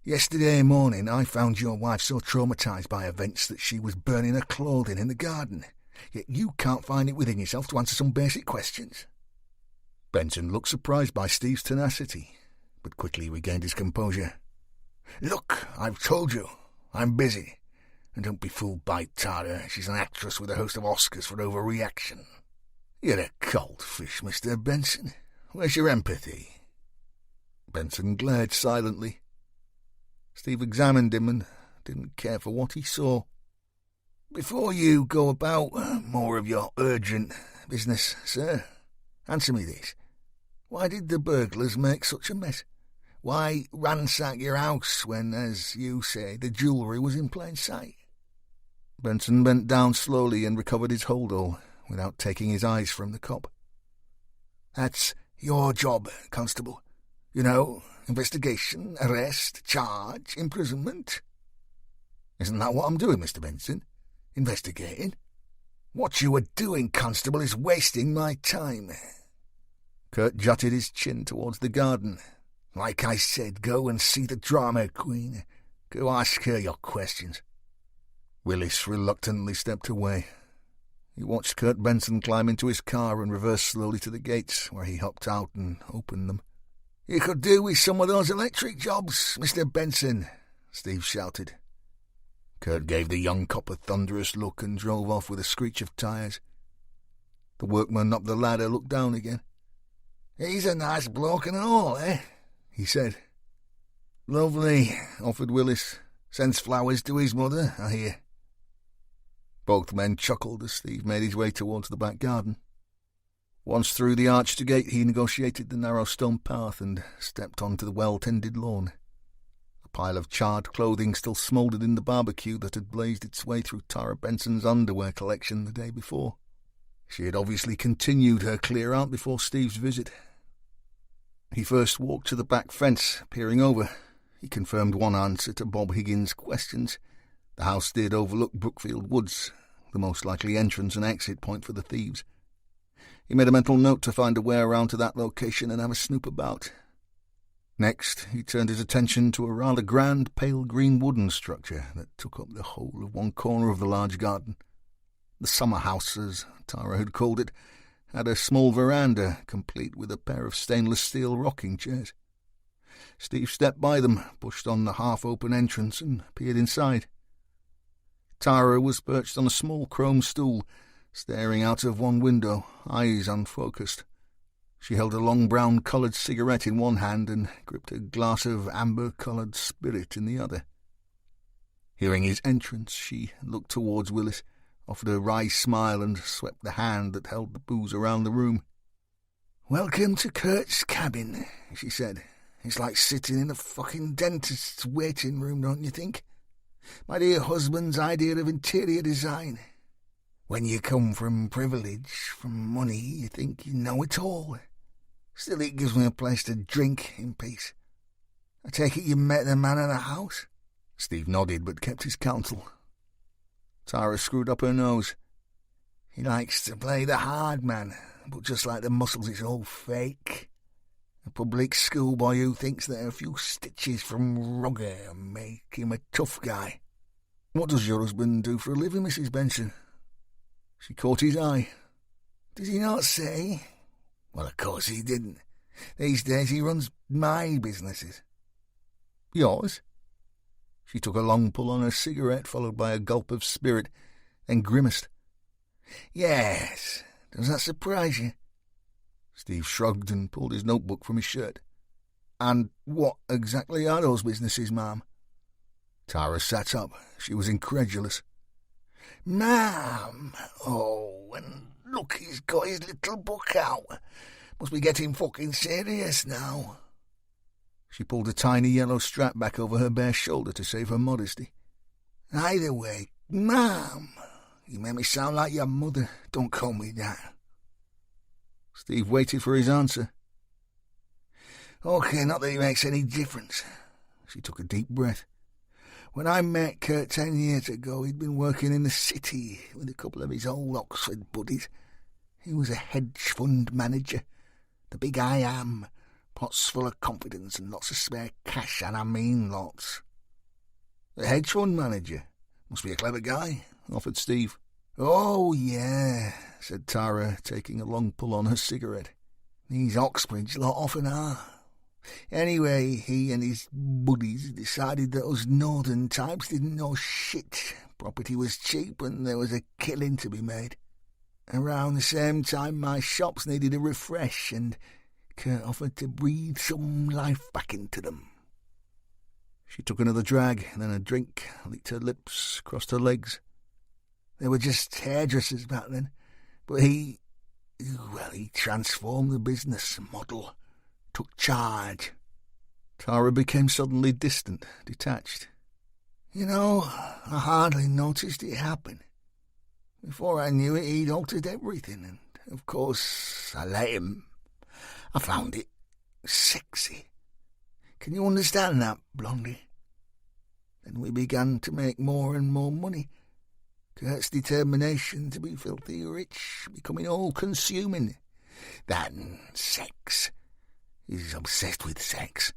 "Yesterday morning I found your wife so traumatised by events that she was burning her clothing in the garden. Yet you can't find it within yourself to answer some basic questions." Benson looked surprised by Steve's tenacity, but quickly regained his composure. "Look, I've told you, I'm busy. And don't be fooled by Tara. She's an actress with a host of Oscars for overreaction." "You're a cold fish, Mr. Benson. Where's your empathy?" Benson glared silently. Steve examined him and didn't care for what he saw. "Before you go about more of your urgent business, sir, answer me this. Why did the burglars make such a mess? Why ransack your house when, as you say, the jewellery was in plain sight?" Benson bent down slowly and recovered his hold-all without taking his eyes from the cop. "That's your job, Constable. You know, investigation, arrest, charge, imprisonment." "Isn't that what I'm doing, Mr. Benson? Investigating? What you are doing, Constable, is wasting my time." Kurt jutted his chin towards the garden. "Like I said, go and see the drama queen. Go ask her your questions." Willis reluctantly stepped away. He watched Kurt Benson climb into his car and reverse slowly to the gates, where he hopped out and opened them. "You could do with some of those electric jobs, Mr. Benson," Steve shouted. Kurt gave the young cop a thunderous look and drove off with a screech of tyres. The workman up the ladder looked down again. "He's a nice bloke and all, eh?" he said. "Lovely," offered Willis. "Sends flowers to his mother, I hear." Both men chuckled as Steve made his way towards the back garden. Once through the arched gate, he negotiated the narrow stone path and stepped onto the well-tended lawn. A pile of charred clothing still smouldered in the barbecue that had blazed its way through Tara Benson's underwear collection the day before. She had obviously continued her clear-out before Steve's visit. He first walked to the back fence, peering over. He confirmed one answer to Bob Higgins' questions. The house did overlook Brookfield Woods, the most likely entrance and exit point for the thieves. He made a mental note to find a way around to that location and have a snoop about. Next, he turned his attention to a rather grand pale green wooden structure that took up the whole of one corner of the large garden. The summer house, as Tara had called it, had a small veranda, complete with a pair of stainless steel rocking chairs. Steve stepped by them, pushed on the half-open entrance, and peered inside. Tara was perched on a small chrome stool, staring out of one window, eyes unfocused. She held a long brown-coloured cigarette in one hand and gripped a glass of amber-coloured spirit in the other. Hearing his entrance, she looked towards Willis, offered a wry smile and swept the hand that held the booze around the room. "Welcome to Kurt's cabin," she said. "It's like sitting in a fucking dentist's waiting room, don't you think? My dear husband's idea of interior design. When you come from privilege, from money, you think you know it all. Still, it gives me a place to drink in peace. I take it you met the man of the house?" Steve nodded but kept his counsel. Tara screwed up her nose. "He likes to play the hard man, but just like the muscles, it's all fake. A public schoolboy who thinks that a few stitches from rugger make him a tough guy." "What does your husband do for a living, Mrs. Benson?" She caught his eye. "Did he not say?" "Well, of course he didn't. These days he runs my businesses." "Yours?" She took a long pull on her cigarette, followed by a gulp of spirit, then grimaced. "Yes. Does that surprise you?" Steve shrugged and pulled his notebook from his shirt. "And what exactly are those businesses, ma'am?" Tara sat up. She was incredulous. "Ma'am? Oh, and look, he's got his little book out. Must be getting fucking serious now." She pulled a tiny yellow strap back over her bare shoulder to save her modesty. "Either way, Ma'am, you make me sound like your mother. Don't call me that. Steve waited for his answer. Okay, not that it makes any difference. She took a deep breath. When I met Kurt 10 years ago, he'd been working in the city with a couple of his old Oxford buddies. He was a hedge fund manager. The big I am. Pots full of confidence and lots of spare cash, and I mean lots. A hedge fund manager? Must be a clever guy, offered Steve. Oh, yeah, said Tara, taking a long pull on her cigarette. These Oxbridge lot often are. Anyway, he and his buddies decided that us northern types didn't know shit. Property was cheap and there was a killing to be made. Around the same time, my shops needed a refresh, and Kurt offered to breathe some life back into them. She took another drag, then a drink, licked her lips, crossed her legs. They were just hairdressers back then, but he transformed the business model, took charge. Tara became suddenly distant, detached. You know, I hardly noticed it happen. Before I knew it, he'd altered everything, and of course I let him. I found it sexy. Can you understand that, Blondie? Then we began to make more and more money. Kurt's determination to be filthy rich, becoming all-consuming. That and sex. He's obsessed with sex.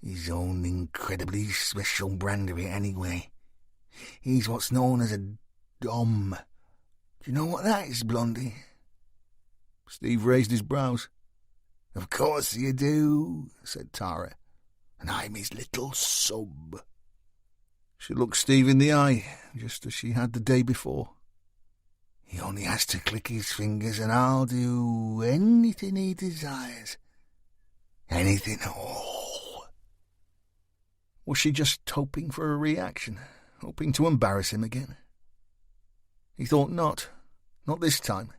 His own incredibly special brand of it anyway. He's what's known as a dom. Do you know what that is, Blondie? Steve raised his brows. Of course you do, said Tara. And I'm his little sub. She looked Steve in the eye, just as she had the day before. He only has to click his fingers and I'll do anything he desires. Anything at all. Was she just hoping for a reaction, hoping to embarrass him again? He thought not this time.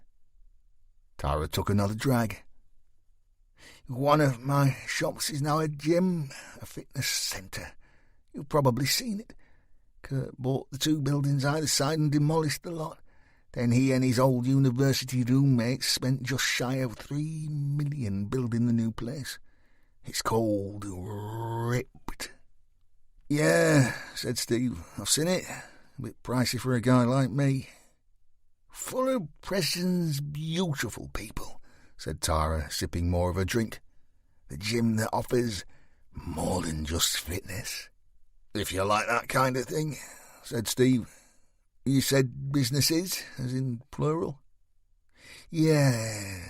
Tara took another drag. One of my shops is now a gym, a fitness centre. You've probably seen it. Kurt bought the 2 buildings either side and demolished the lot. Then he and his old university roommates spent just shy of $3 million building the new place. It's called Ripped. Yeah, said Steve. I've seen it. A bit pricey for a guy like me. Full of presence, beautiful people, said Tara, sipping more of her drink. The gym that offers more than just fitness. If you like that kind of thing, said Steve. You said businesses, as in plural? Yeah.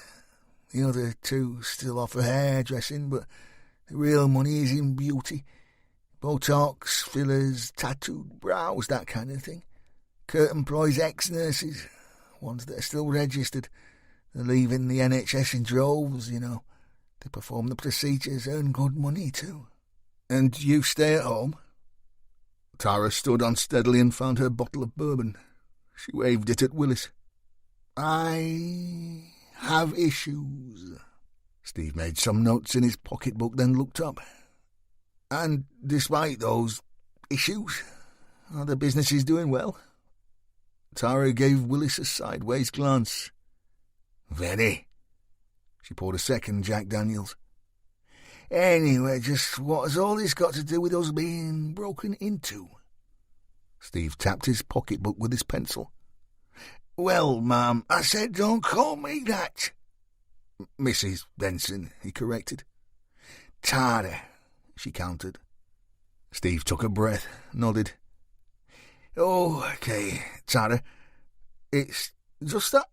The other 2 still offer hairdressing, but the real money is in beauty. Botox, fillers, tattooed brows, that kind of thing. Kurt employs ex-nurses, ones that are still registered. They're leaving the NHS in droves, you know. They perform the procedures, earn good money too. And you stay at home? Tara stood unsteadily and found her bottle of bourbon. She waved it at Willis. I have issues. Steve made some notes in his pocketbook, then looked up. And despite those issues, are the businesses doing well? Tara gave Willis a sideways glance. Very. She poured a second Jack Daniels. Anyway, just what has all this got to do with us being broken into? Steve tapped his pocketbook with his pencil. Well, ma'am, I said don't call me that. Mrs. Benson, he corrected. Tara, she countered. Steve took a breath, nodded. Oh, okay, Tara. It's just that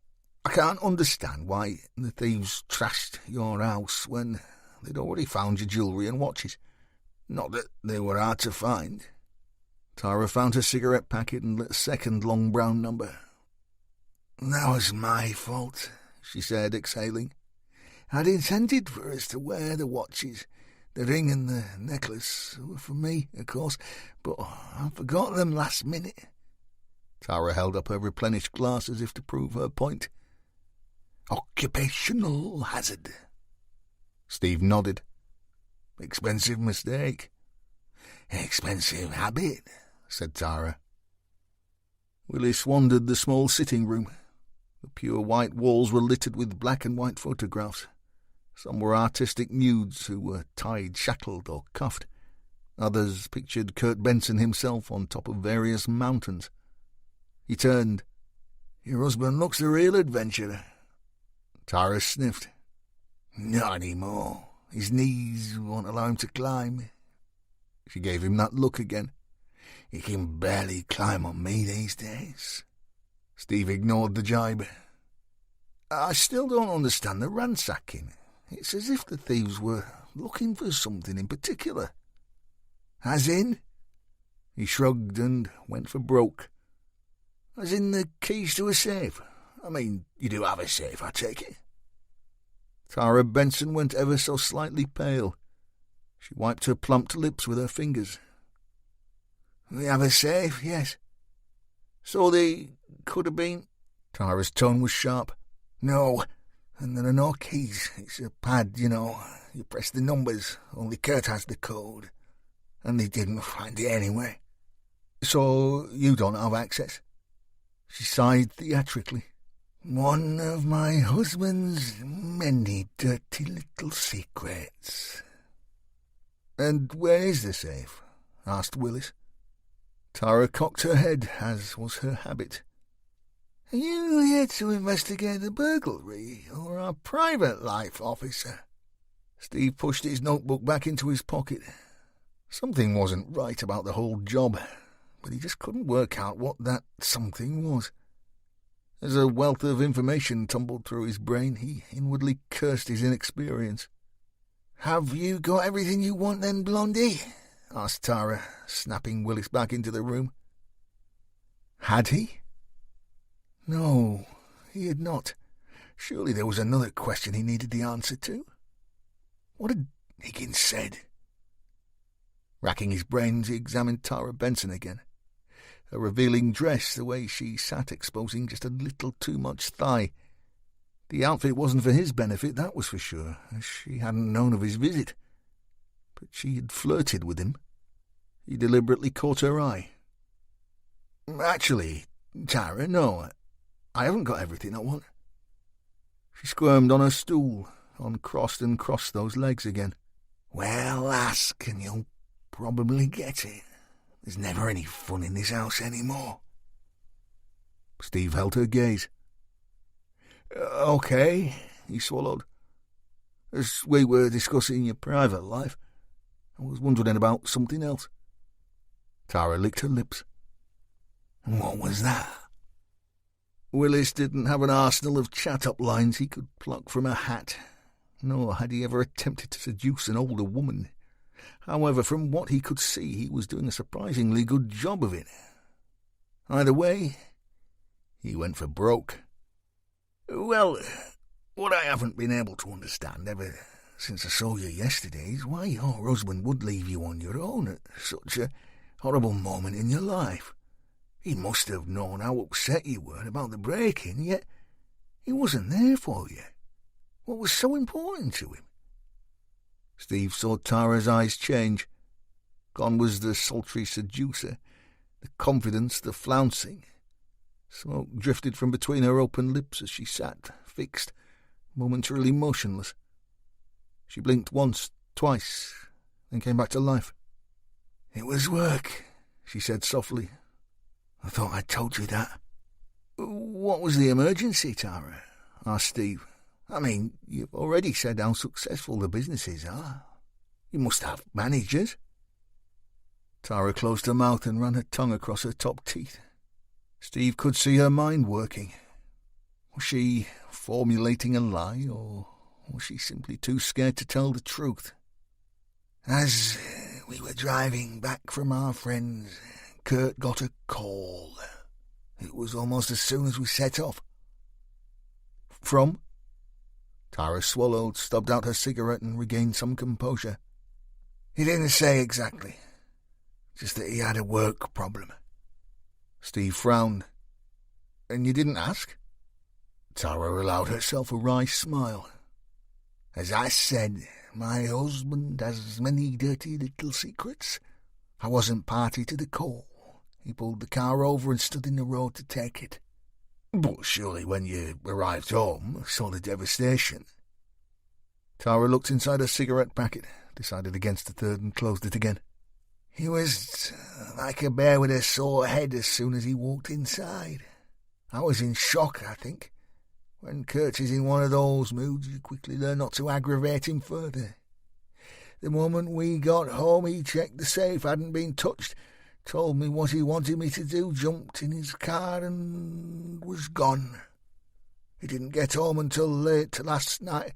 I can't understand why the thieves trashed your house when they'd already found your jewellery and watches. Not that they were hard to find. Tara found her cigarette packet and lit a second long brown number. That was my fault, she said, exhaling. I'd intended for us to wear the watches. The ring and the necklace were for me, of course, but I forgot them last minute. Tara held up her replenished glass as if to prove her point. Occupational hazard. Steve nodded. Expensive mistake. Expensive habit, said Tara. Willis wandered the small sitting room. The pure white walls were littered with black and white photographs. Some were artistic nudes who were tied, shackled, or cuffed. Others pictured Kurt Benson himself on top of various mountains. He turned. "Your husband looks a real adventurer." Tara sniffed. "Not anymore. His knees won't allow him to climb." She gave him that look again. "He can barely climb on me these days." Steve ignored the jibe. "I still don't understand the ransacking. It's as if the thieves were looking for something in particular." "As in?" He shrugged and went for broke. "As in the keys to a safe? I mean, you do have a safe, I take it?" Tara Benson went ever so slightly pale. She wiped her plumped lips with her fingers. "We have a safe, yes." "So they could have been—" Tara's tone was sharp. "No, and there are no keys. It's a pad, you know. You press the numbers, only Kurt has the code. And they didn't find it anyway." "So you don't have access?" She sighed theatrically. "One of my husband's many dirty little secrets." "And where is the safe?" asked Willis. Tara cocked her head, as was her habit. "Are you here to investigate a burglary, or a private life officer?" Steve pushed his notebook back into his pocket. Something wasn't right about the whole job, but he just couldn't work out what that something was. As a wealth of information tumbled through his brain, he inwardly cursed his inexperience. "Have you got everything you want then, Blondie?" asked Tara, snapping Willis back into the room. Had he? No, he had not. Surely there was another question he needed the answer to. What had Higgins said? Racking his brains, he examined Tara Benson again. Her revealing dress, the way she sat exposing just a little too much thigh. The outfit wasn't for his benefit, that was for sure, as she hadn't known of his visit. But she had flirted with him. He deliberately caught her eye. "Actually, Tara, no, I haven't got everything I want." She squirmed on her stool, uncrossed and crossed those legs again. "Well, ask and you'll probably get it. There's never any fun in this house anymore." Steve held her gaze. "Okay," he swallowed. "As we were discussing your private life, I was wondering about something else." Tara licked her lips. "What was that?" Willis didn't have an arsenal of chat-up lines he could pluck from a hat, nor had he ever attempted to seduce an older woman. However, from what he could see, he was doing a surprisingly good job of it. Either way, he went for broke. "Well, what I haven't been able to understand ever since I saw you yesterday is why your husband would leave you on your own at such a horrible moment in your life. He must have known how upset you were about the break-in, yet he wasn't there for you. What was so important to him?" Steve saw Tara's eyes change. Gone was the sultry seducer, the confidence, the flouncing. Smoke drifted from between her open lips as she sat, fixed, momentarily motionless. She blinked once, twice, then came back to life. "It was work," she said softly. "I thought I told you that." "What was the emergency, Tara?" asked Steve. "I mean, you've already said how successful the businesses are. You must have managers." Tara closed her mouth and ran her tongue across her top teeth. Steve could see her mind working. Was she formulating a lie, or was she simply too scared to tell the truth? "As we were driving back from our friends, Kurt got a call. It was almost as soon as we set off." "From?" Tara swallowed, stubbed out her cigarette, and regained some composure. "He didn't say exactly. Just that he had a work problem." Steve frowned. "And you didn't ask?" Tara allowed herself a wry smile. "As I said, my husband has many dirty little secrets. I wasn't party to the call. He pulled the car over and stood in the road to take it. But surely when you arrived home, saw the devastation. Tara looked inside her cigarette packet, decided against the third and closed it again. He was like a bear with a sore head as soon as he walked inside. I was in shock, I think. When Kurtz is in one of those moods, you quickly learn not to aggravate him further. The moment we got home, he checked the safe hadn't been touched, told me what he wanted me to do, jumped in his car and was gone. He didn't get home until late last night,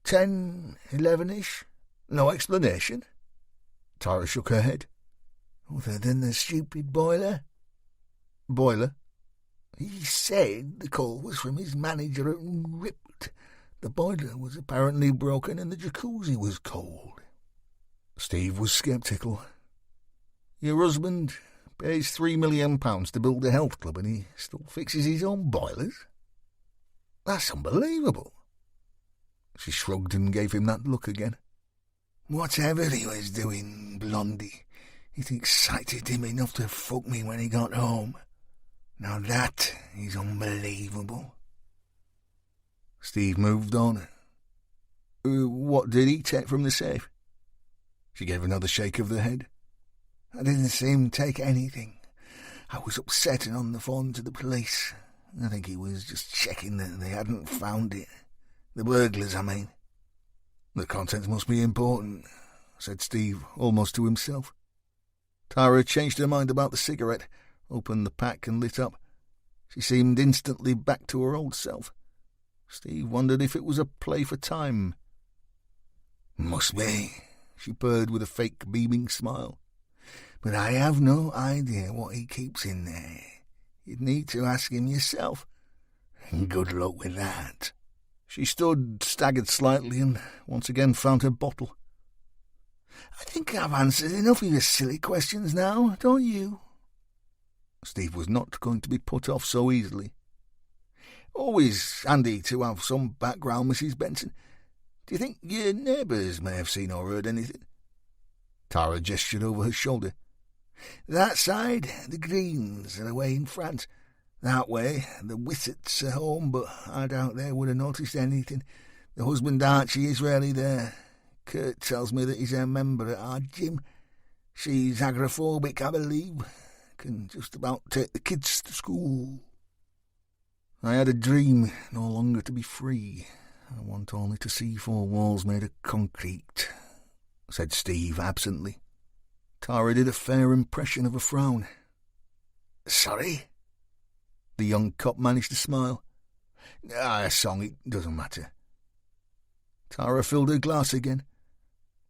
10, 11-ish. No explanation? Tara shook her head. Other than the stupid boiler. Boiler? He said the call was from his manager at Ripped. The boiler was apparently broken and the jacuzzi was cold. Steve was sceptical. Your husband pays £3 million to build a health club and he still fixes his own boilers? That's unbelievable. She shrugged and gave him that look again. Whatever he was doing, Blondie, it excited him enough to fuck me when he got home. Now that is unbelievable. Steve moved on. What did he take from the safe? She gave another shake of the head. I didn't see him take anything. I was upset and on the phone to the police. I think he was just checking that they hadn't found it. The burglars, I mean. The contents must be important, said Steve, almost to himself. Tara changed her mind about the cigarette, opened the pack and lit up. She seemed instantly back to her old self. Steve wondered if it was a play for time. Must be, she purred with a fake beaming smile. But I have no idea what he keeps in there. You'd need to ask him yourself. Good luck with that. She stood, staggered slightly, and once again found her bottle. I think I've answered enough of your silly questions now, don't you? Steve was not going to be put off so easily. Always handy to have some background, Mrs. Benson. Do you think your neighbours may have seen or heard anything? Tara gestured over her shoulder. That side, the Greens are away in France. That way, the Wissets are home, but I doubt they would have noticed anything. The husband Archie is rarely there. Kurt tells me that he's a member at our gym. She's agoraphobic, I believe. Can just about take the kids to school. I had a dream, no longer to be free. I want only to see four walls made of concrete, said Steve absently. Tara did a fair impression of a frown. Sorry? The young cop managed to smile. A song, it doesn't matter. Tara filled her glass again.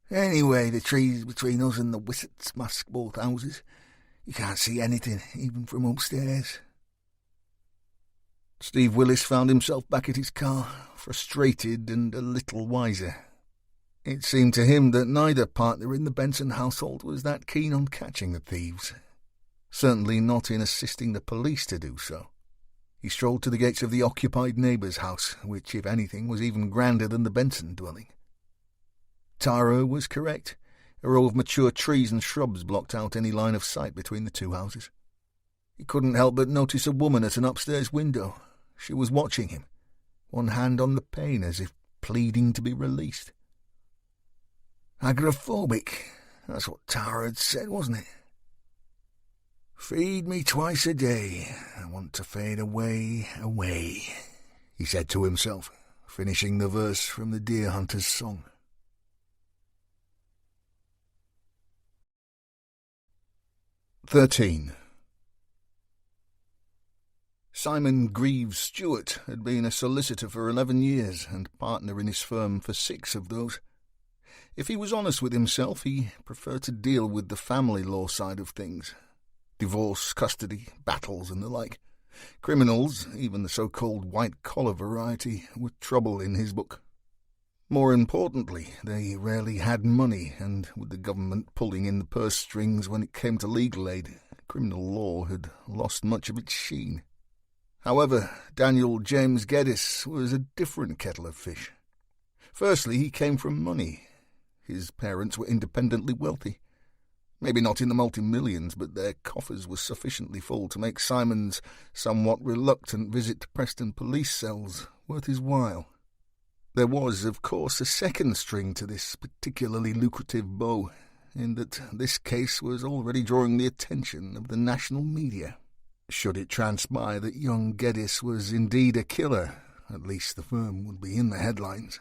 Anyway, the trees between us and the Wissets mask both houses. You can't see anything, even from upstairs. Steve Willis found himself back at his car, frustrated and a little wiser. It seemed to him that neither partner in the Benson household was that keen on catching the thieves. Certainly not in assisting the police to do so. He strolled to the gates of the occupied neighbour's house, which, if anything, was even grander than the Benson dwelling. Tara was correct. A row of mature trees and shrubs blocked out any line of sight between the two houses. He couldn't help but notice a woman at an upstairs window. She was watching him, one hand on the pane as if pleading to be released. Agoraphobic, that's what Tara had said, wasn't it? Feed me twice a day. I want to fade away, away, he said to himself, finishing the verse from the Deer Hunter's song. "13. Simon Greaves Stewart had been a solicitor for 11 years and partner in his firm for 6 of those. If he was honest with himself, he preferred to deal with the family law side of things. Divorce, custody, battles and the like. Criminals, even the so-called white-collar variety, were trouble in his book. More importantly, they rarely had money, and with the government pulling in the purse strings when it came to legal aid, criminal law had lost much of its sheen. However, Daniel James Geddes was a different kettle of fish. Firstly, he came from money. His parents were independently wealthy. Maybe not in the multi-millions, but their coffers were sufficiently full to make Simon's somewhat reluctant visit to Preston police cells worth his while. There was, of course, a second string to this particularly lucrative bow, in that this case was already drawing the attention of the national media. Should it transpire that young Geddes was indeed a killer, at least the firm would be in the headlines.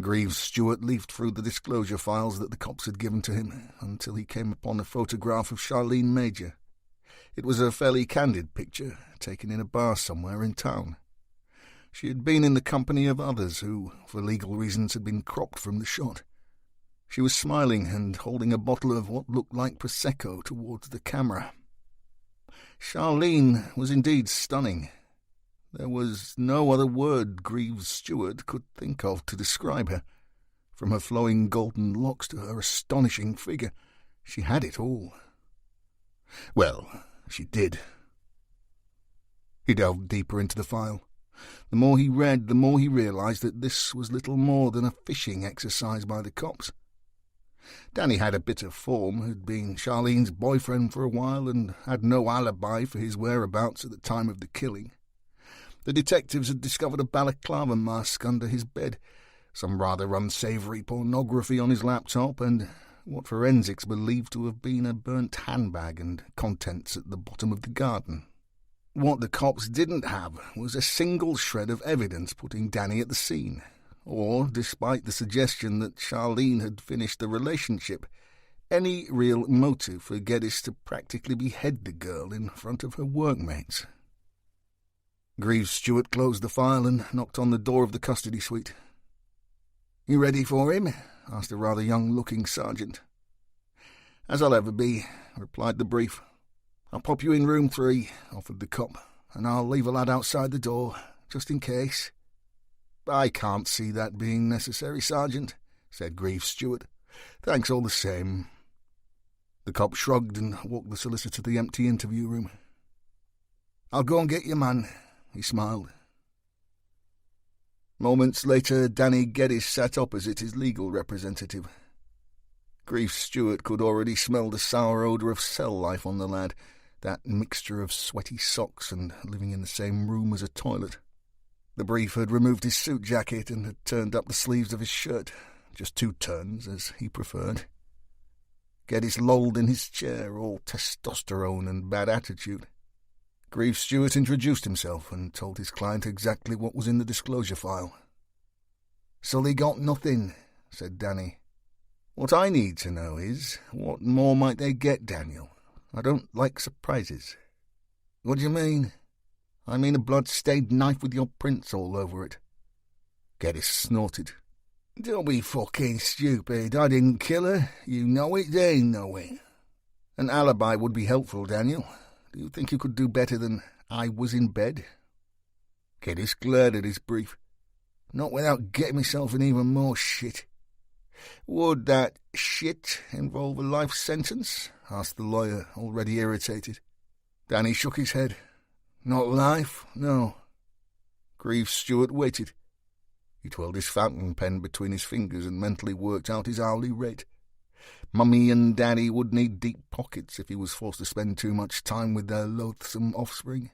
Greaves Stewart leafed through the disclosure files that the cops had given to him until he came upon a photograph of Charlene Major. It was a fairly candid picture, taken in a bar somewhere in town. She had been in the company of others who, for legal reasons, had been cropped from the shot. She was smiling and holding a bottle of what looked like Prosecco towards the camera. Charlene was indeed stunning. There was no other word Greaves Stewart could think of to describe her. From her flowing golden locks to her astonishing figure, she had it all. Well, she did. He delved deeper into the file. The more he read, the more he realized that this was little more than a fishing exercise by the cops. Danny had a bit of form, had been Charlene's boyfriend for a while, and had no alibi for his whereabouts at the time of the killing. The detectives had discovered a balaclava mask under his bed, some rather unsavoury pornography on his laptop, and what forensics believed to have been a burnt handbag and contents at the bottom of the garden. What the cops didn't have was a single shred of evidence putting Danny at the scene, or, despite the suggestion that Charlene had finished the relationship, any real motive for Geddes to practically behead the girl in front of her workmates. Greaves Stewart closed the file and knocked on the door of the custody suite. "You ready for him?" asked a rather young-looking sergeant. "As I'll ever be," replied the brief. "I'll pop you in room 3, offered the cop, "and I'll leave a lad outside the door, just in case." "I can't see that being necessary, Sergeant," said Greaves Stewart. "Thanks all the same." The cop shrugged and walked the solicitor to the empty interview room. "I'll go and get your man," he smiled. Moments later, Danny Geddes sat opposite his legal representative. Greaves Stewart could already smell the sour odour of cell life on the lad, that mixture of sweaty socks and living in the same room as a toilet. The brief had removed his suit jacket and had turned up the sleeves of his shirt, just 2 turns, as he preferred. Geddes lolled in his chair, all testosterone and bad attitude. Greaves Stewart introduced himself and told his client exactly what was in the disclosure file. "So they got nothing," said Danny. "What I need to know is, what more might they get, Daniel? I don't like surprises." "What do you mean?" "I mean a blood-stained knife with your prints all over it." Geddes snorted. "Don't be fucking stupid. I didn't kill her. You know it, they know it." "An alibi would be helpful, Daniel. Do you think you could do better than 'I was in bed'?" Geddes glared at his brief. "Not without getting myself in even more shit." "Would that shit involve a life sentence?" asked the lawyer, already irritated. Danny shook his head. "Not life, no." Greaves Stewart waited. He twirled his fountain pen between his fingers and mentally worked out his hourly rate. Mummy and Daddy would need deep pockets if he was forced to spend too much time with their loathsome offspring.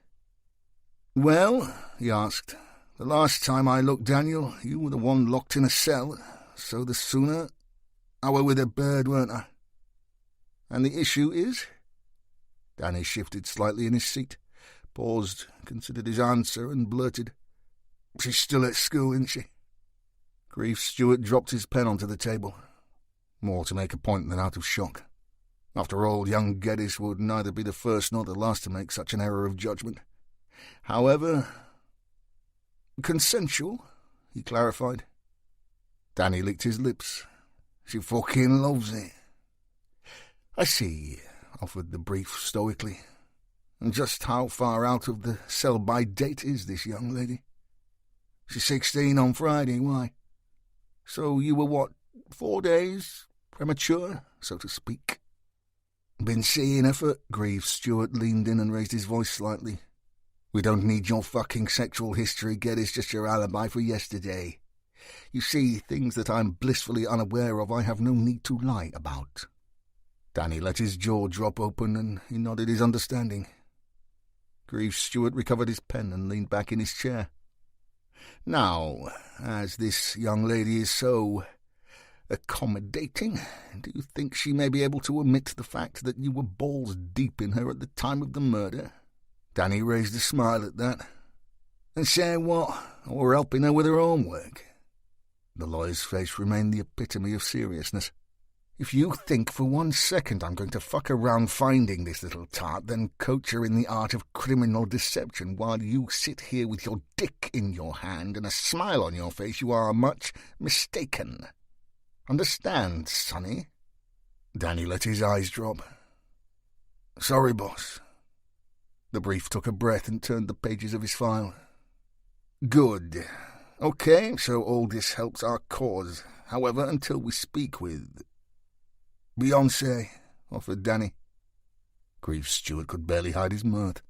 "Well," he asked, "the last time I looked, Daniel, you were the one locked in a cell, so the sooner... I were with a bird, weren't I?" "And the issue is?" Danny shifted slightly in his seat, paused, considered his answer, and blurted, "She's still at school, isn't she?" Greaves Stewart dropped his pen onto the table, more to make a point than out of shock. After all, young Geddes would neither be the first nor the last to make such an error of judgment. However... "Consensual," he clarified. Danny licked his lips. "She fucking loves it." "I see," offered the brief stoically. "And just how far out of the sell-by date is this young lady?" "She's 16 on Friday, why?" "So you were, what, 4 days premature, so to speak?" "Been seeing her for..." Greaves Stewart leaned in and raised his voice slightly. "We don't need your fucking sexual history, Geddes, just your alibi for yesterday. You see, things that I'm blissfully unaware of I have no need to lie about." Danny let his jaw drop open and he nodded his understanding. Greaves Stewart recovered his pen and leaned back in his chair. Now, as this young lady is so accommodating, do you think she may be able to omit the fact that you were balls deep in her at the time of the murder? Danny raised a smile at that. And say what? Or helping her with her homework? The lawyer's face remained the epitome of seriousness. If you think for 1 second I'm going to fuck around finding this little tart, then coach her in the art of criminal deception while you sit here with your dick in your hand and a smile on your face, you are much mistaken. Understand, sonny? Danny let his eyes drop. Sorry, boss. The brief took a breath and turned the pages of his file. Good. Okay, so all this helps our cause. However, until we speak with... Beyoncé, offered Danny. Greaves Stewart could barely hide his mirth.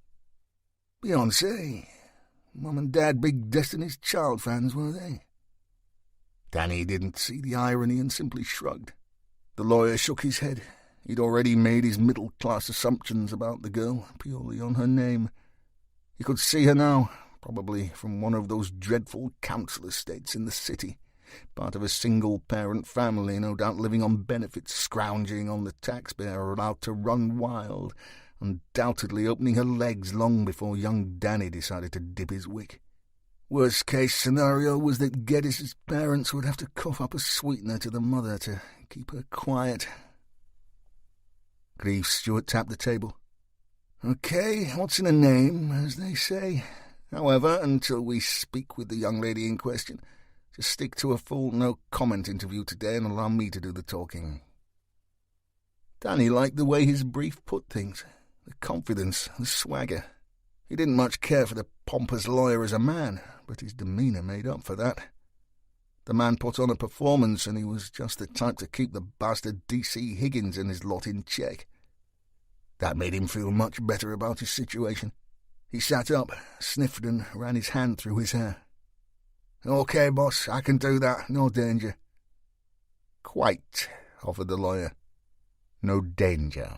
Beyoncé? Mum and Dad big Destiny's Child fans, were they? Danny didn't see the irony and simply shrugged. The lawyer shook his head. He'd already made his middle-class assumptions about the girl, purely on her name. He could see her now, probably from one of those dreadful council estates in the city. Part of a single-parent family, no doubt living on benefits, scrounging on the taxpayer, allowed to run wild, undoubtedly opening her legs long before young Danny decided to dip his wick. Worst-case scenario was that Geddes' parents would have to cough up a sweetener to the mother to keep her quiet. Greaves Stewart tapped the table. Okay, what's in a name, as they say. However, until we speak with the young lady in question, just stick to a full no-comment interview today and allow me to do the talking. Danny liked the way his brief put things, the confidence, the swagger. He didn't much care for the pompous lawyer as a man, but his demeanour made up for that. The man put on a performance, and he was just the type to keep the bastard D.C. Higgins and his lot in check. That made him feel much better about his situation. He sat up, sniffed, and ran his hand through his hair. Okay, boss, I can do that. No danger. Quite, offered the lawyer. No danger.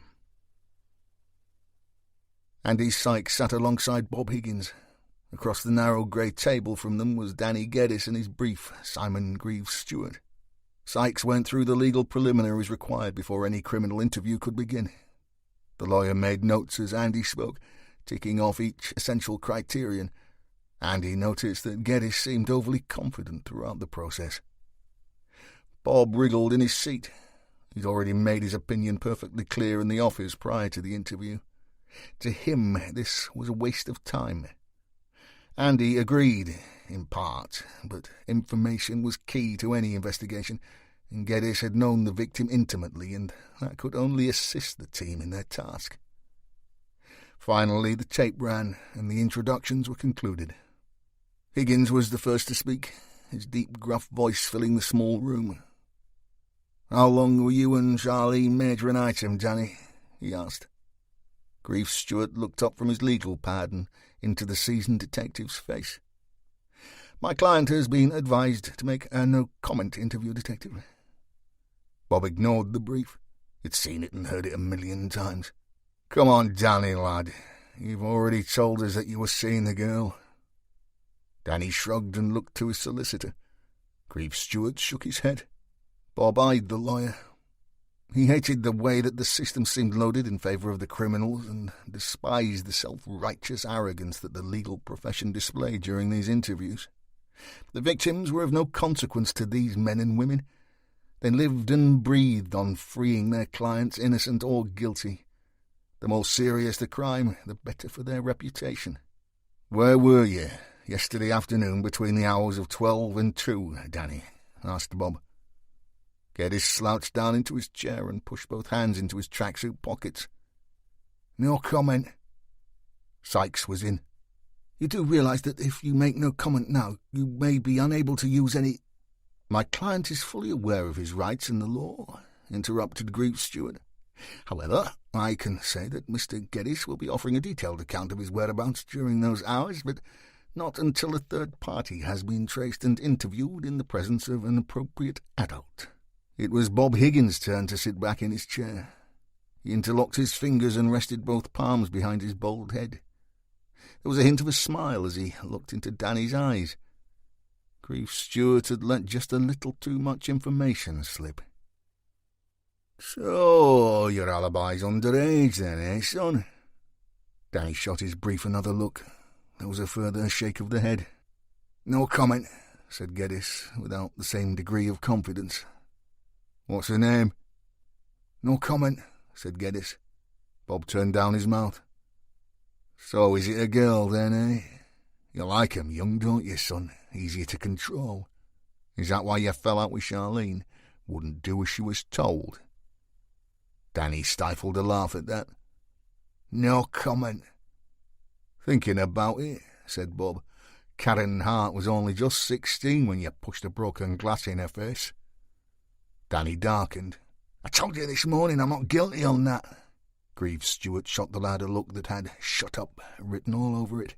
Andy Sykes sat alongside Bob Higgins. Across the narrow grey table from them was Danny Geddes and his brief, Simon Greaves Stewart. Sykes went through the legal preliminaries required before any criminal interview could begin. The lawyer made notes as Andy spoke, ticking off each essential criterion. Andy noticed that Geddes seemed overly confident throughout the process. Bob wriggled in his seat. He'd already made his opinion perfectly clear in the office prior to the interview. To him, this was a waste of time. Andy agreed, in part, but information was key to any investigation, and Geddes had known the victim intimately, and that could only assist the team in their task. Finally, the tape ran, and the introductions were concluded. Higgins was the first to speak, his deep, gruff voice filling the small room. "How long were you and Charlie major an item, Danny?" he asked. Greaves Stewart looked up from his legal pad and into the seasoned detective's face. "My client has been advised to make a no-comment interview, Detective." Bob ignored the brief. He'd seen it and heard it 1,000,000 times. "Come on, Danny, lad. You've already told us that you were seeing the girl." Danny shrugged and looked to his solicitor. Greaves Stewart shook his head. Bob eyed the lawyer. He hated the way that the system seemed loaded in favour of the criminals and despised the self-righteous arrogance that the legal profession displayed during these interviews. The victims were of no consequence to these men and women. They lived and breathed on freeing their clients, innocent or guilty. The more serious the crime, the better for their reputation. "Where were you yesterday afternoon between the hours of 12 and 2, Danny?" asked Bob. Geddes slouched down into his chair and pushed both hands into his tracksuit pockets. "No comment." Sykes was in. "You do realise that if you make no comment now, you may be unable to use any—" "My client is fully aware of his rights and the law," interrupted Greaves Stewart. "However, I can say that Mr. Geddes will be offering a detailed account of his whereabouts during those hours, but not until a third party has been traced and interviewed in the presence of an appropriate adult." It was Bob Higgins' turn to sit back in his chair. He interlocked his fingers and rested both palms behind his bald head. There was a hint of a smile as he looked into Danny's eyes. Grief Stewart had let just a little too much information slip. "So, your alibi's underage then, eh, son?" Danny shot his brief another look. There was a further shake of the head. "No comment," said Geddes, without the same degree of confidence. "What's her name?" "No comment," said Geddes. Bob turned down his mouth. "So is it a girl then, eh? You like 'em young, don't you, son? Easier to control. Is that why you fell out with Charlene? Wouldn't do as she was told?" Danny stifled a laugh at that. "No comment." "Thinking about it," said Bob. "Karen Hart was only just 16 when you pushed a broken glass in her face." Danny darkened. "I told you this morning I'm not guilty on that." Grieve Stewart shot the lad a look that had "shut up" written all over it.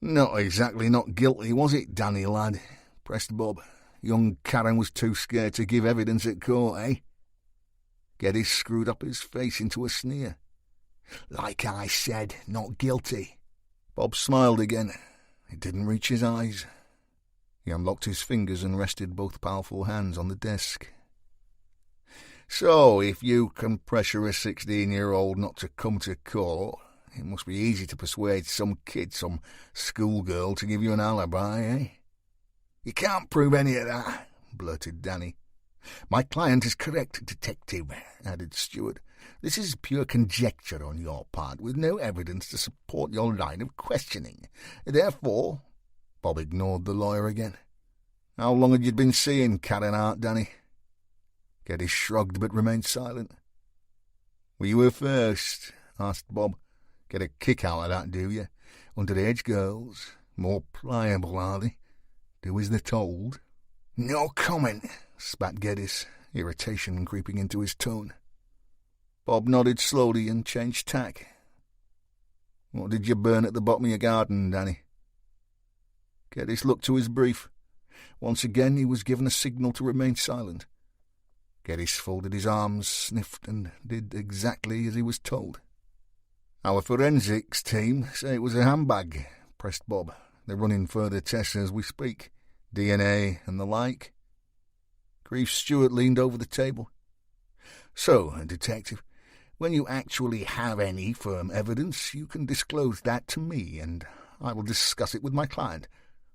"Not exactly not guilty, was it, Danny, lad?" pressed Bob. "Young Karen was too scared to give evidence at court, eh?" Geddes screwed up his face into a sneer. "Like I said, not guilty." Bob smiled again. It didn't reach his eyes. He unlocked his fingers and rested both powerful hands on the desk. "So, if you can pressure a 16-year-old not to come to court, it must be easy to persuade some kid, some schoolgirl, to give you an alibi, eh?" "You can't prove any of that," blurted Danny. "My client is correct, detective," added Stewart. "This is pure conjecture on your part, with no evidence to support your line of questioning. Therefore—" Bob ignored the lawyer again. "How long had you been seeing Karen Hart, Danny?" Geddes shrugged but remained silent. "Were you her first?" asked Bob. "Get a kick out of that, do you? Underage girls. More pliable, are they? Do as they're told." "No comment," spat Geddes, irritation creeping into his tone. Bob nodded slowly and changed tack. "What did you burn at the bottom of your garden, Danny?" Geddes looked to his brief. Once again he was given a signal to remain silent. Geddes folded his arms, sniffed, and did exactly as he was told. "Our forensics team say it was a handbag," pressed Bob. "They're running further tests as we speak. DNA and the like." Grief Stewart leaned over the table. "So, detective, when you actually have any firm evidence, you can disclose that to me, and I will discuss it with my client.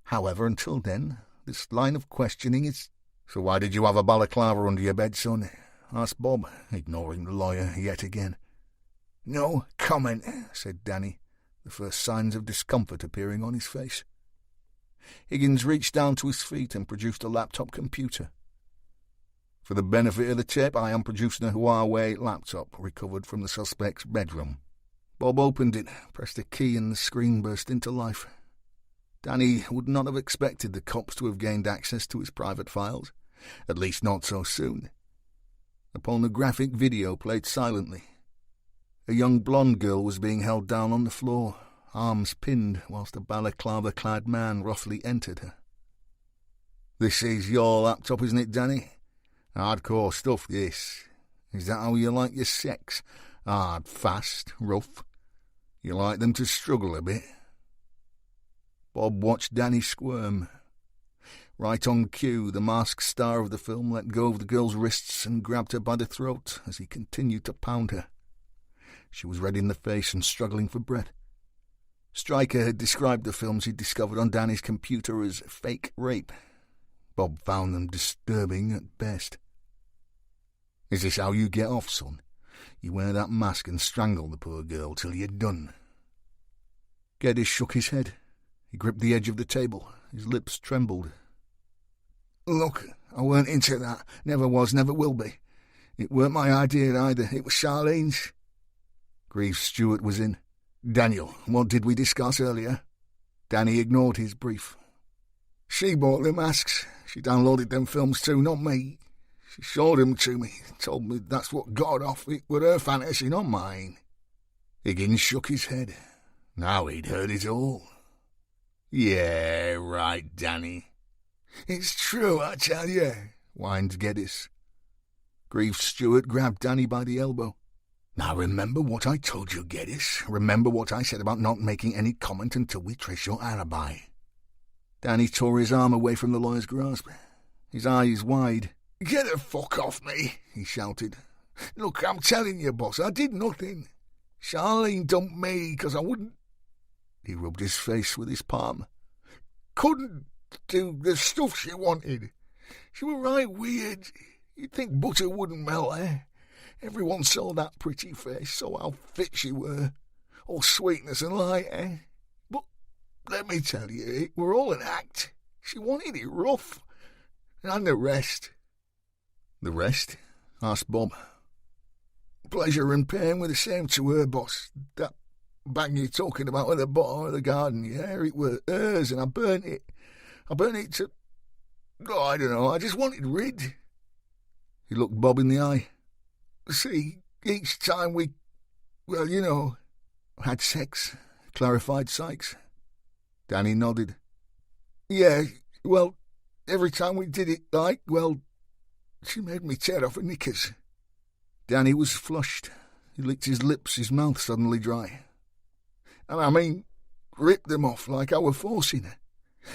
However, until then, this line of questioning is—" "So why did you have a balaclava under your bed, son?" asked Bob, ignoring the lawyer yet again. "No comment," said Danny, the first signs of discomfort appearing on his face. Higgins reached down to his feet and produced a laptop computer. "For the benefit of the tape, I am producing a Huawei laptop recovered from the suspect's bedroom." Bob opened it, pressed a key, and the screen burst into life. Danny would not have expected the cops to have gained access to his private files, at least not so soon. A pornographic video played silently. A young blonde girl was being held down on the floor, arms pinned, whilst a balaclava-clad man roughly entered her. "This is your laptop, isn't it, Danny? Hardcore stuff, this. Is that how you like your sex? Hard, fast, rough? You like them to struggle a bit?" Bob watched Danny squirm. Right on cue, the masked star of the film let go of the girl's wrists and grabbed her by the throat as he continued to pound her. She was red in the face and struggling for breath. Stryker had described the films he'd discovered on Danny's computer as fake rape. Bob found them disturbing at best. "Is this how you get off, son? You wear that mask and strangle the poor girl till you're done?" Geddes shook his head. He gripped the edge of the table. His lips trembled. "Look, I weren't into that. Never was, never will be. It weren't my idea either. It was Charlene's." Grieve Stewart was in. "Daniel, what did we discuss earlier?" Danny ignored his brief. "She bought the masks. She downloaded them films too, not me. She showed them to me, told me that's what got off. It were her fantasy, not mine." Higgins shook his head. Now he'd heard it all. "Yeah, right, Danny." "It's true, I tell you," whined Geddes. Grieve Stewart grabbed Danny by the elbow. Now remember what I told you, Geddes. Remember what I said about not making any comment until we trace your alibi. Danny tore his arm away from the lawyer's grasp, his eyes wide. Get the fuck off me, he shouted. Look, I'm telling you, boss, I did nothing. Charlene dumped me because I wouldn't... He rubbed his face with his palm. Couldn't do the stuff she wanted. She were right weird. You'd think butter wouldn't melt, eh? Everyone saw that pretty face, saw how fit she were. All sweetness and light, eh? But let me tell you, it were all an act. She wanted it rough. And the rest. The rest? Asked Bob. Pleasure and pain were the same to her, boss. That bag you're talking about at the bottom of the garden, yeah, it were hers, and I burnt it. I burnt it to... Oh, I don't know, I just wanted rid. He looked Bob in the eye. See, each time we... Well, you know... Had sex, clarified Sykes. Danny nodded. Yeah, well, every time we did it, she made me tear off her knickers. Danny was flushed. He licked his lips, his mouth suddenly dry. And I mean, ripped them off like I were forcing her.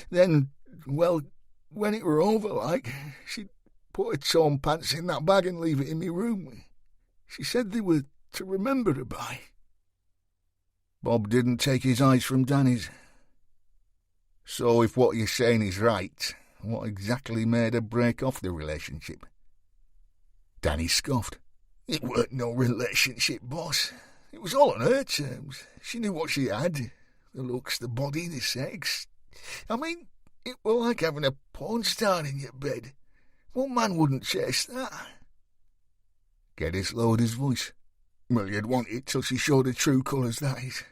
Then, well, when it were over, she'd put her torn pants in that bag and leave it in me room. She said they were to remember her by. Bob didn't take his eyes from Danny's. So if what you're saying is right, what exactly made her break off the relationship? Danny scoffed. It weren't no relationship, boss. It was all on her terms. She knew what she had. The looks, the body, the sex. I mean, it were like having a porn star in your bed. What man wouldn't chase that? Geddes lowered his voice. Well, you'd want it till she showed her true colours, that is.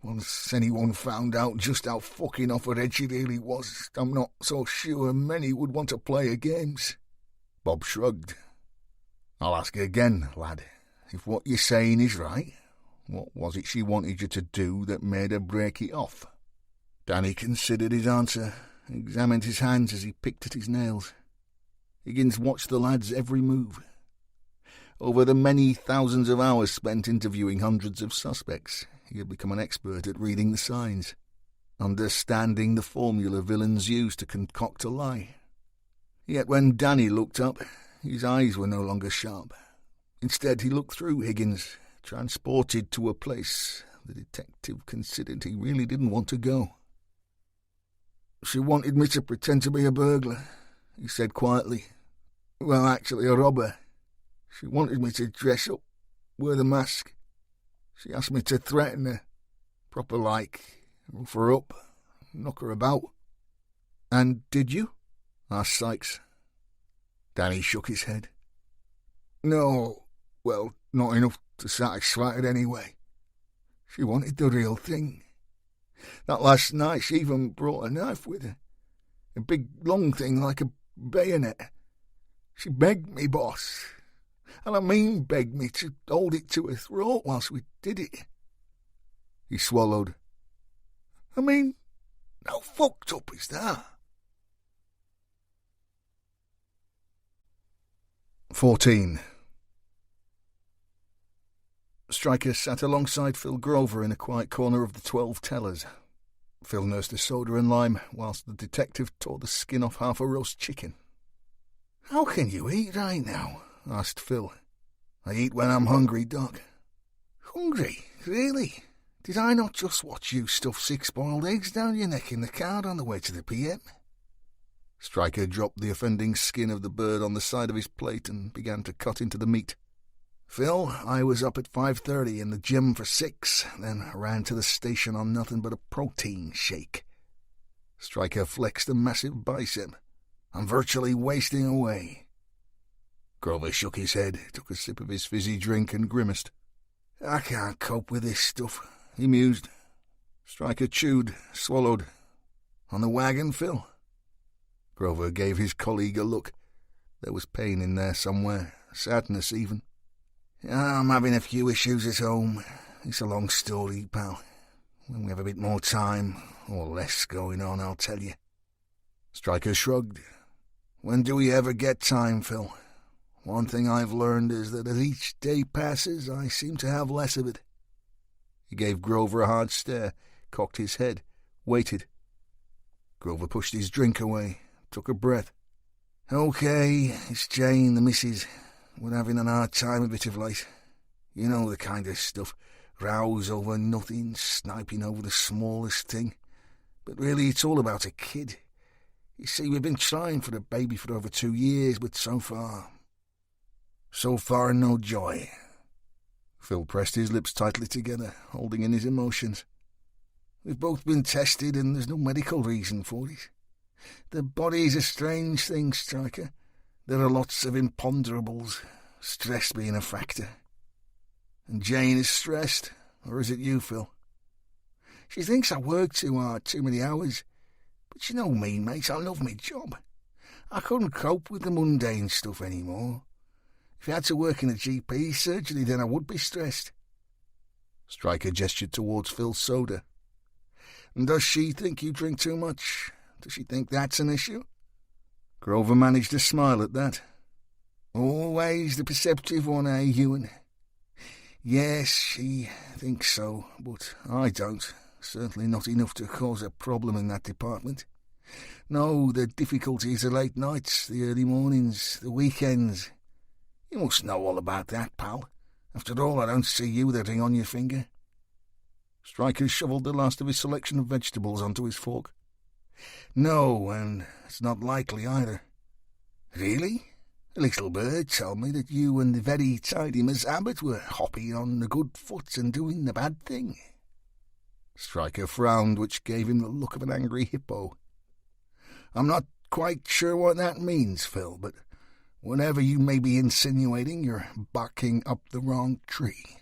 Once anyone found out just how fucking off her head she really was, I'm not so sure many would want to play her games. Bob shrugged. I'll ask you again, lad. If what you're saying is right, what was it she wanted you to do that made her break it off? Danny considered his answer, examined his hands as he picked at his nails. Higgins watched the lad's every move. Over the many thousands of hours spent interviewing hundreds of suspects, he had become an expert at reading the signs, understanding the formula villains use to concoct a lie. Yet when Danny looked up, his eyes were no longer sharp. Instead, he looked through Higgins, transported to a place the detective considered he really didn't want to go. She wanted me to pretend to be a burglar, he said quietly. Well, actually, a robber. She wanted me to dress up, wear the mask. She asked me to threaten her, proper like, rough her up, knock her about. And did you? Asked Sykes. Danny shook his head. No, well, not enough to satisfy her anyway. She wanted the real thing. That last night she even brought a knife with her. A big long thing like a bayonet. She begged me, boss. And I mean begged me to hold it to her throat whilst we did it. He swallowed. I mean, how fucked up is that? 14. Stryker sat alongside Phil Grover in a quiet corner of the 12 tellers. Phil nursed a soda and lime, whilst the detective tore the skin off half a roast chicken. How can you eat right now? Asked Phil. I eat when I'm hungry, Doc. Hungry? Really? Did I not just watch you stuff 6 boiled eggs down your neck in the car on the way to the PM? Stryker dropped the offending skin of the bird on the side of his plate and began to cut into the meat. Phil, I was up at 5:30 in the gym for 6, then ran to the station on nothing but a protein shake. Stryker flexed a massive bicep. I'm virtually wasting away. Grover shook his head, took a sip of his fizzy drink and grimaced. I can't cope with this stuff, he mused. Stryker chewed, swallowed. On the wagon, Phil? Grover gave his colleague a look. There was pain in there somewhere, sadness even. I'm having a few issues at home. It's a long story, pal. When we have a bit more time, or less going on, I'll tell you. Stryker shrugged. When do we ever get time, Phil? One thing I've learned is that as each day passes, I seem to have less of it." He gave Grover a hard stare, cocked his head, waited. Grover pushed his drink away, took a breath. "Okay, it's Jane, the missus. We're having an hard time of it of late. You know the kind of stuff. Rows over nothing, sniping over the smallest thing. But really it's all about a kid. You see, we've been trying for a baby for over 2 years, but so far no joy." Phil pressed his lips tightly together, holding in his emotions. "We've both been tested and there's no medical reason for it. The body's a strange thing, Stryker. There are lots of imponderables, stress being a factor. And Jane is stressed, or is it you, Phil? She thinks I work too hard, too many hours. But you know me, mate, I love my job. I couldn't cope with the mundane stuff anymore. If I had to work in a GP surgery, then I would be stressed." Stryker gestured towards Phil's soda. "And does she think you drink too much? Does she think that's an issue?" Grover managed to smile at that. "Always the perceptive one, eh, Ewan?" "Yes, she thinks so, but I don't. Certainly not enough to cause a problem in that department. No, the difficulties are late nights, the early mornings, the weekends. You must know all about that, pal. After all, I don't see you with a ring on your finger." Stryker shovelled the last of his selection of vegetables onto his fork. "No, and it's not likely either." "Really? A little bird told me that you and the very tidy Miss Abbott were hopping on the good foot and doing the bad thing." Stryker frowned, which gave him the look of an angry hippo. "I'm not quite sure what that means, Phil, but whatever you may be insinuating, you're barking up the wrong tree."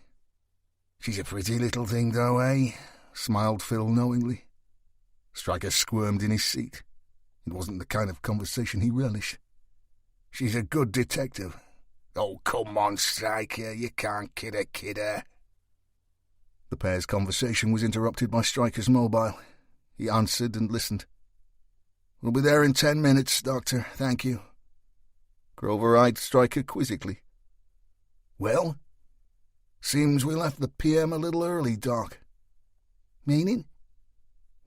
"She's a pretty little thing, though, eh?" smiled Phil knowingly. Stryker squirmed in his seat. It wasn't the kind of conversation he relished. "She's a good detective." "Oh, come on, Stryker, you can't kid a kidder." The pair's conversation was interrupted by Stryker's mobile. He answered and listened. "We'll be there in 10 minutes, Doctor. Thank you." Grover eyed Stryker quizzically. "Well? Seems we left the PM a little early, Doc." "Meaning?"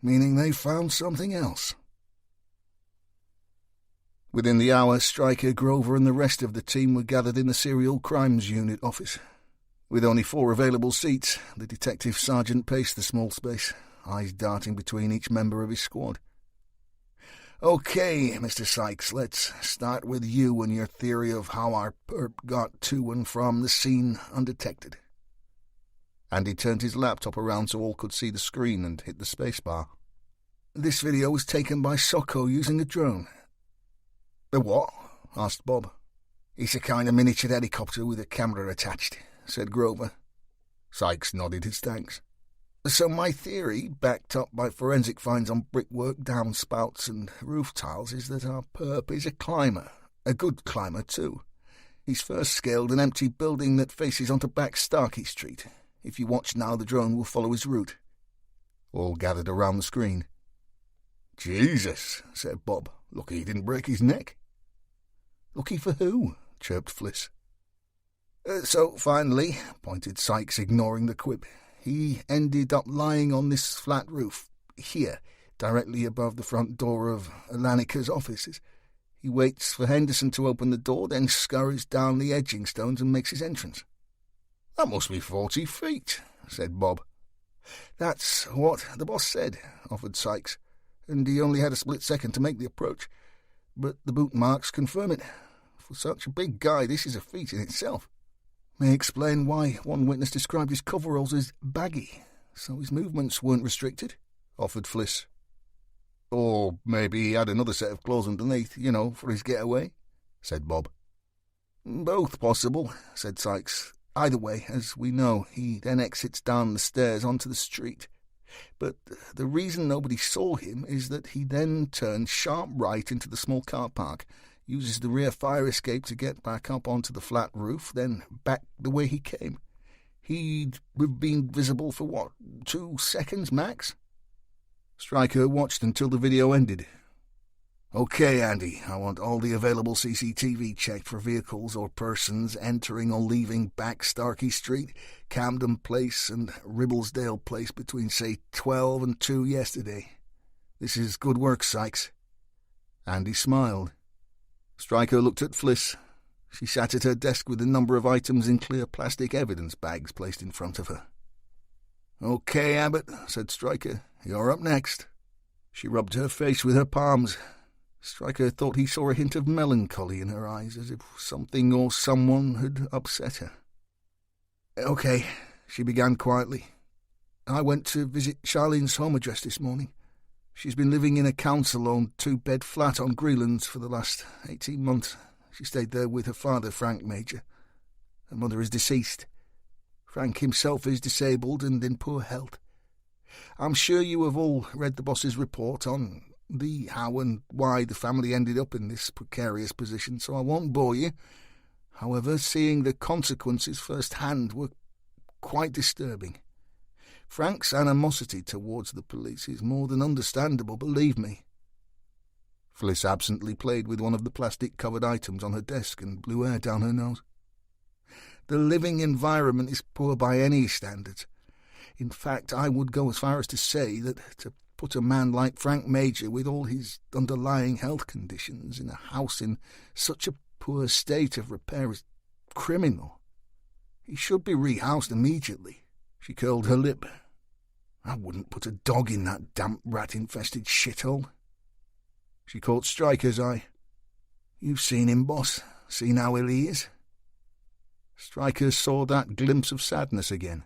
"Meaning they found something else." Within the hour, Stryker, Grover and the rest of the team were gathered in the Serial Crimes Unit office. With only 4 available seats, the detective sergeant paced the small space, eyes darting between each member of his squad. "Okay, Mr. Sykes, let's start with you and your theory of how our perp got to and from the scene undetected." Andy turned his laptop around so all could see the screen and hit the spacebar. "This video was taken by Socko using a drone." "A what?" asked Bob. "It's a kind of miniature helicopter with a camera attached," said Grover. Sykes nodded his thanks. "So my theory, backed up by forensic finds on brickwork, downspouts and roof tiles, is that our perp is a climber, a good climber too. He's first scaled an empty building that faces onto back Starkey Street. If you watch now, the drone will follow his route." All gathered around the screen. "Jesus," said Bob. "Lucky he didn't break his neck." "Lucky for who?" chirped Fliss. "So finally," pointed Sykes, ignoring the quip, "he ended up lying on this flat roof, here, directly above the front door of Alanika's offices. He waits for Henderson to open the door, then scurries down the edging stones and makes his entrance." "That must be 40 feet, said Bob. "That's what the boss said," offered Sykes, "and he only had a split second to make the approach. But the boot marks confirm it. For such a big guy, this is a feat in itself. May explain why one witness described his coveralls as baggy, so his movements weren't restricted," offered Fliss. "Or maybe he had another set of clothes underneath, for his getaway," said Bob. "Both possible," said Sykes. "Either way, as we know, he then exits down the stairs onto the street. But the reason nobody saw him is that he then turns sharp right into the small car park, uses the rear fire escape to get back up onto the flat roof, then back the way he came. He'd have been visible for, 2 seconds max?" Stryker watched until the video ended. Okay, Andy, I want all the available CCTV checked for vehicles or persons entering or leaving back Starkey Street, Camden Place and Ribblesdale Place between, say, 12 and 2 yesterday. This is good work, Sykes." Andy smiled. Stryker looked at Fliss. She sat at her desk with a number of items in clear plastic evidence bags placed in front of her. "Okay, Abbott," said Stryker. "You're up next." She rubbed her face with her palms. Stryker thought he saw a hint of melancholy in her eyes, as if something or someone had upset her. "Okay," she began quietly. "I went to visit Charlene's home address this morning. She's been living in a council-owned 2-bed flat on Greenlands for the last 18 months. She stayed there with her father, Frank Major. Her mother is deceased. Frank himself is disabled and in poor health. I'm sure you have all read the boss's report on the how and why the family ended up in this precarious position, so I won't bore you. However, seeing the consequences firsthand were quite disturbing. Frank's animosity towards the police is more than understandable, believe me." Fliss absently played with one of the plastic-covered items on her desk and blew air down her nose. "The living environment is poor by any standards. In fact, I would go as far as to say that to put a man like Frank Major, with all his underlying health conditions, in a house in such a poor state of repair is criminal. He should be rehoused immediately." She curled her lip. "I wouldn't put a dog in that damp rat-infested shithole." She caught Stryker's eye. "You've seen him, boss. Seen how ill he is?" Stryker saw that glimpse of sadness again.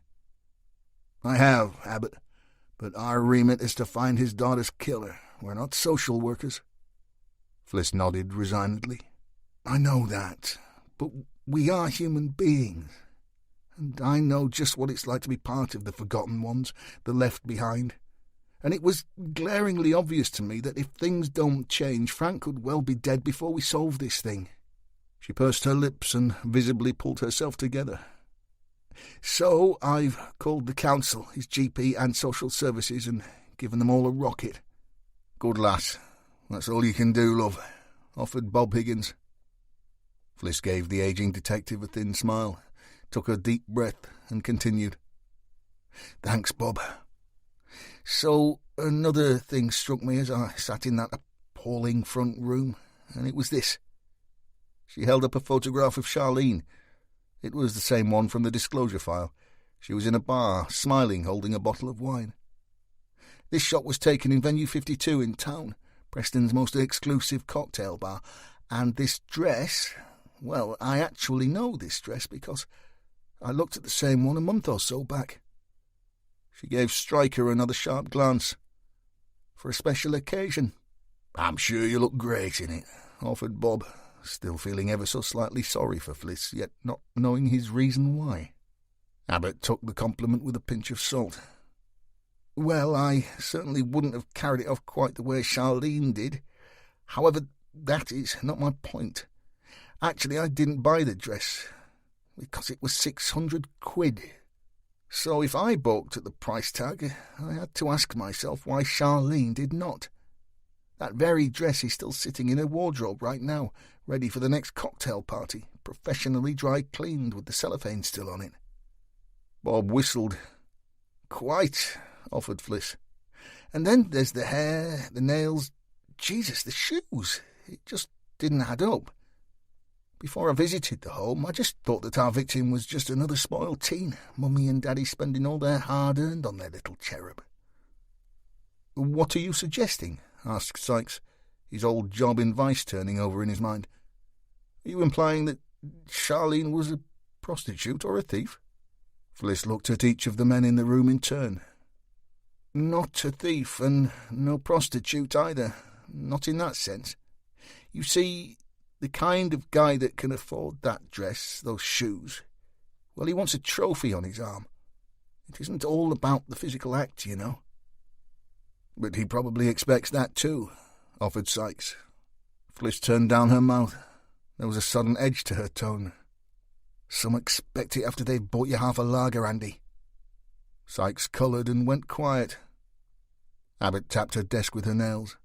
"I have, Abbott, but our remit is to find his daughter's killer. We're not social workers." Fliss nodded resignedly. "I know that, but we are human beings. And I know just what it's like to be part of the forgotten ones, the left behind. And it was glaringly obvious to me that if things don't change, Frank could well be dead before we solve this thing." She pursed her lips and visibly pulled herself together. "So I've called the council, his GP and social services, and given them all a rocket." "Good lass. That's all you can do, love," offered Bob Higgins. Fliss gave the ageing detective a thin smile, took a deep breath, and continued. "Thanks, Bob. So another thing struck me as I sat in that appalling front room, and it was this." She held up a photograph of Charlene. It was the same one from the disclosure file. She was in a bar, smiling, holding a bottle of wine. "This shot was taken in Venue 52 in town, Preston's most exclusive cocktail bar. And this dress, well, I actually know this dress because I looked at the same one a month or so back." She gave Stryker another sharp glance. "For a special occasion." "I'm sure you look great in it," offered Bob, still feeling ever so slightly sorry for Fliss, yet not knowing his reason why. Abbott took the compliment with a pinch of salt. "Well, I certainly wouldn't have carried it off quite the way Charlene did. However, that is not my point. Actually, I didn't buy the dress because it was 600 quid. So if I balked at the price tag, I had to ask myself why Charlene did not. That very dress is still sitting in her wardrobe right now, ready for the next cocktail party, professionally dry-cleaned with the cellophane still on it." Bob whistled. "Quite," offered Fliss. "And then there's the hair, the nails, Jesus, the shoes. It just didn't add up. Before I visited the home, I just thought that our victim was just another spoiled teen, Mummy and Daddy spending all their hard-earned on their little cherub." "What are you suggesting?" asked Sykes, his old job in Vice turning over in his mind. "Are you implying that Charlene was a prostitute or a thief?" Fliss looked at each of the men in the room in turn. "Not a thief, and no prostitute either. Not in that sense. You see, the kind of guy that can afford that dress, those shoes, well, he wants a trophy on his arm. It isn't all about the physical act, you know." "But he probably expects that too," offered Sykes. Fliss turned down her mouth. There was a sudden edge to her tone. "Some expect it after they've bought you half a lager, Andy." Sykes coloured and went quiet. Abbott tapped her desk with her nails.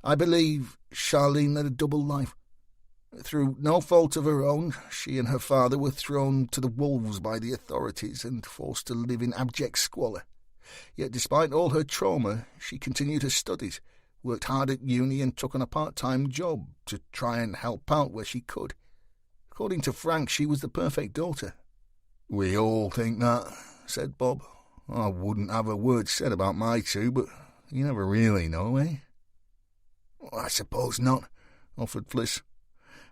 I believe Charlene led a double life. Through no fault of her own, she and her father were thrown to the wolves by the authorities and forced to live in abject squalor. Yet despite all her trauma, she continued her studies, worked hard at uni and took on a part-time job to try and help out where she could. According to Frank, she was the perfect daughter. "We all think that," said Bob. "I wouldn't have a word said about my two, but you never really know, eh?" "I suppose not," offered Fliss.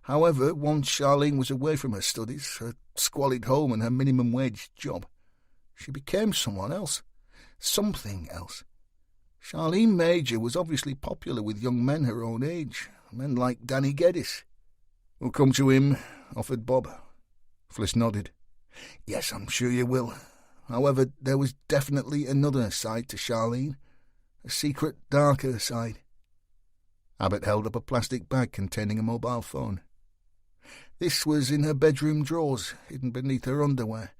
However, once Charlene was away from her studies, her squalid home and her minimum wage job, she became someone else. Something else. Charlene Major was obviously popular with young men her own age, men like Danny Geddes. "We'll come to him," offered Bob. Fliss nodded. "Yes, I'm sure you will. However, there was definitely another side to Charlene, a secret, darker side." Abbott held up a plastic bag containing a mobile phone. This was in her bedroom drawers, hidden beneath her underwear,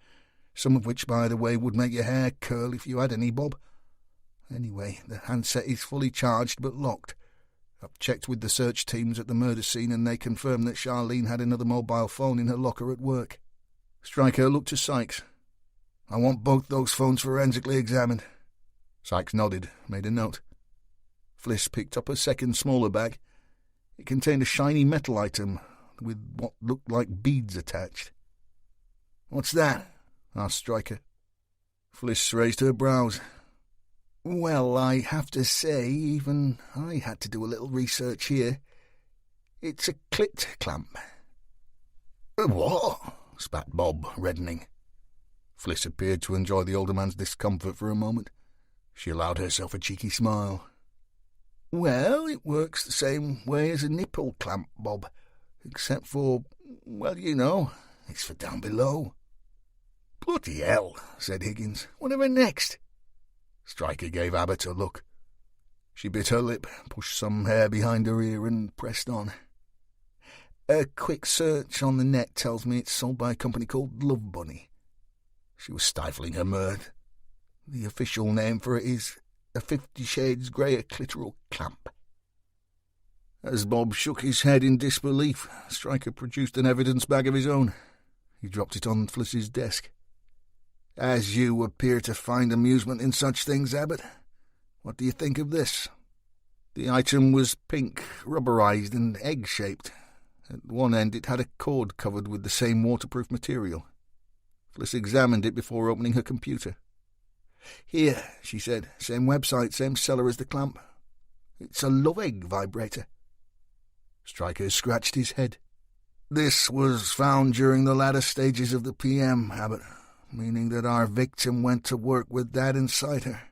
some of which, by the way, would make your hair curl if you had any, Bob. Anyway, the handset is fully charged but locked. I've checked with the search teams at the murder scene and they confirmed that Charlene had another mobile phone in her locker at work. Stryker looked to Sykes. "I want both those phones forensically examined." Sykes nodded, made a note. Fliss picked up a second, smaller bag. It contained a shiny metal item with what looked like beads attached. "What's that?" asked Stryker. Fliss raised her brows. "Well, I have to say, even I had to do a little research here. It's a clit clamp." "What?" spat Bob, reddening. Fliss appeared to enjoy the older man's discomfort for a moment. She allowed herself a cheeky smile. "Well, it works the same way as a nipple clamp, Bob, except for, well, you know, it's for down below." "Bloody hell," said Higgins. "Whatever next?" Stryker gave Abbott a look. She bit her lip, pushed some hair behind her ear, and pressed on. "A quick search on the net tells me it's sold by a company called Love Bunny." She was stifling her mirth. "The official name for it is a 50 Shades Greyer clitoral clamp." As Bob shook his head in disbelief, Stryker produced an evidence bag of his own. He dropped it on Fliss's desk. "As you appear to find amusement in such things, Abbott, what do you think of this?" The item was pink, rubberized and egg-shaped. At one end it had a cord covered with the same waterproof material. Fliss examined it before opening her computer. "Here," she said, "same website, same seller as the clamp. It's a love egg vibrator." Stryker scratched his head. "This was found during the latter stages of the PM, Abbott, meaning that our victim went to work with that inside her.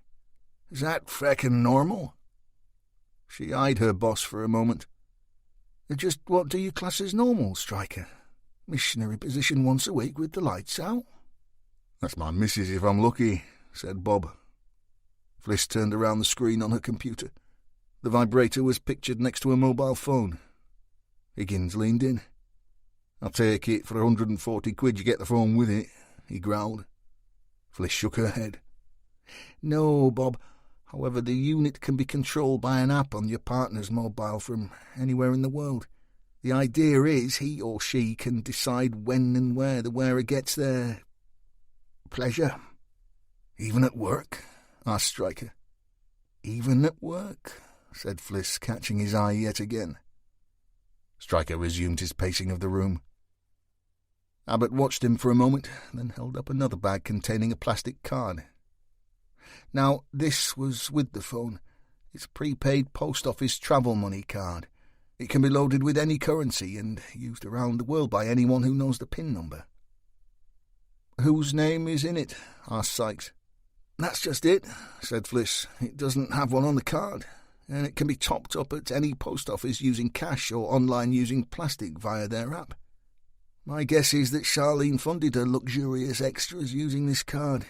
Is that feckin' normal?" She eyed her boss for a moment. "Just what do you class as normal, Stryker? Missionary position once a week with the lights out?" "That's my missus if I'm lucky," said Bob. Fliss turned around the screen on her computer. The vibrator was pictured next to a mobile phone. Higgins leaned in. "I'll take it for 140 quid you get the phone with it," he growled. Fliss shook her head. "No, Bob. However, the unit can be controlled by an app on your partner's mobile from anywhere in the world. The idea is he or she can decide when and where the wearer gets their pleasure." "Even at work?" asked Stryker. "Even at work," said Fliss, catching his eye yet again. Stryker resumed his pacing of the room. Abbott watched him for a moment, then held up another bag containing a plastic card. "Now, this was with the phone. It's a prepaid post office travel money card. It can be loaded with any currency and used around the world by anyone who knows the PIN number." "Whose name is in it?" asked Sykes. "That's just it," said Fliss. "It doesn't have one on the card, and it can be topped up at any post office using cash or online using plastic via their app. My guess is that Charlene funded her luxurious extras using this card."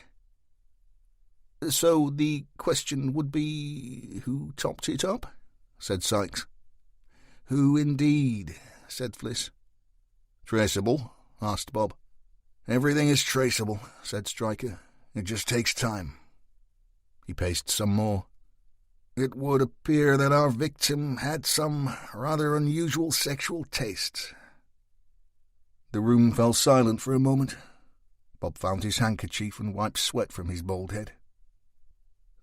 "So the question would be, who topped it up?" said Sykes. "Who indeed," said Fliss. "Traceable?" asked Bob. "Everything is traceable," said Stryker. "It just takes time." He paced some more. it would appear that our victim had some rather unusual sexual tastes. The room fell silent for a moment. Bob found his handkerchief and wiped sweat from his bald head.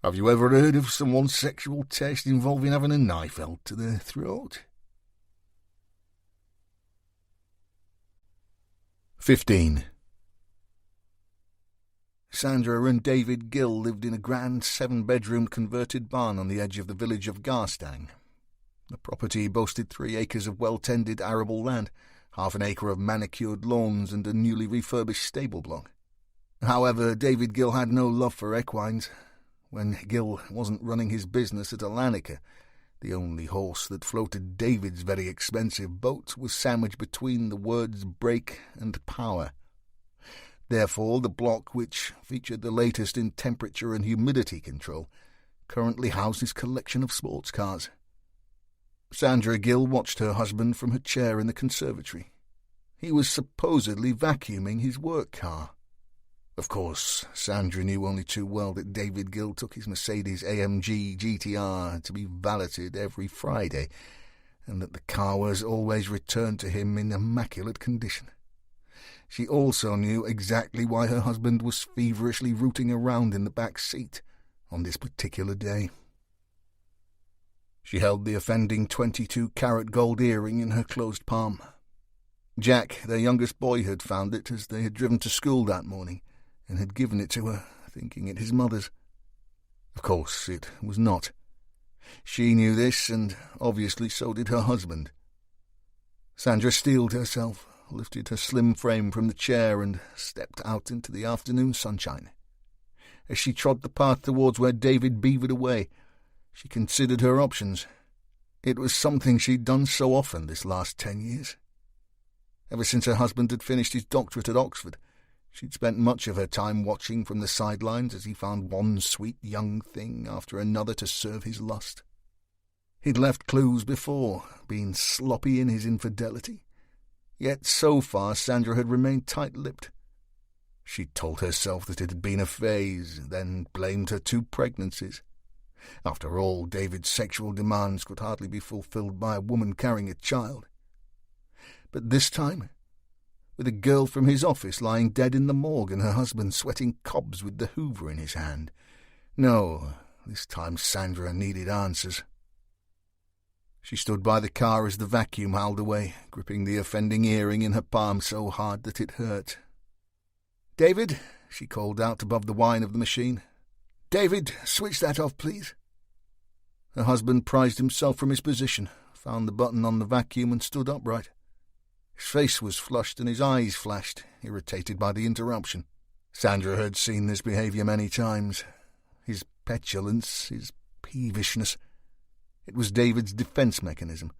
Have you ever heard of someone's sexual taste involving having a knife held to their throat? 15. Sandra and David Gill lived in a grand 7-bedroom converted barn on the edge of the village of Garstang. The property boasted 3 acres of well-tended arable land, half an acre of manicured lawns and a newly refurbished stable block. However, David Gill had no love for equines. When Gill wasn't running his business at Alanica, the only horse that floated David's very expensive boat was sandwiched between the words break and power. Therefore, the block, which featured the latest in temperature and humidity control, currently housed his collection of sports cars. Sandra Gill watched her husband from her chair in the conservatory. He was supposedly vacuuming his work car. Of course, Sandra knew only too well that David Gill took his Mercedes AMG GTR to be valeted every Friday, and that the car was always returned to him in immaculate condition. She also knew exactly why her husband was feverishly rooting around in the back seat on this particular day. She held the offending 22-carat gold earring in her closed palm. Jack, their youngest boy, had found it as they had driven to school that morning, and had given it to her, thinking it his mother's. Of course, it was not. She knew this, and obviously so did her husband. Sandra steeled herself, lifted her slim frame from the chair, and stepped out into the afternoon sunshine. As she trod the path towards where David beavered away, she considered her options. It was something she'd done so often this last 10 years. Ever since her husband had finished his doctorate at Oxford, she'd spent much of her time watching from the sidelines as he found one sweet young thing after another to serve his lust. He'd left clues before, been sloppy in his infidelity. Yet so far Sandra had remained tight-lipped. She'd told herself that it had been a phase, then blamed her 2 pregnancies. After all, David's sexual demands could hardly be fulfilled by a woman carrying a child. But this time, with a girl from his office lying dead in the morgue and her husband sweating cobs with the hoover in his hand. No, this time Sandra needed answers. She stood by the car as the vacuum howled away, gripping the offending earring in her palm so hard that it hurt. "David," she called out above the whine of the machine. "David, switch that off, please." Her husband prized himself from his position, found the button on the vacuum and stood upright. His face was flushed and his eyes flashed, irritated by the interruption. Sandra had seen this behaviour many times. His petulance, his peevishness. It was David's defence mechanism.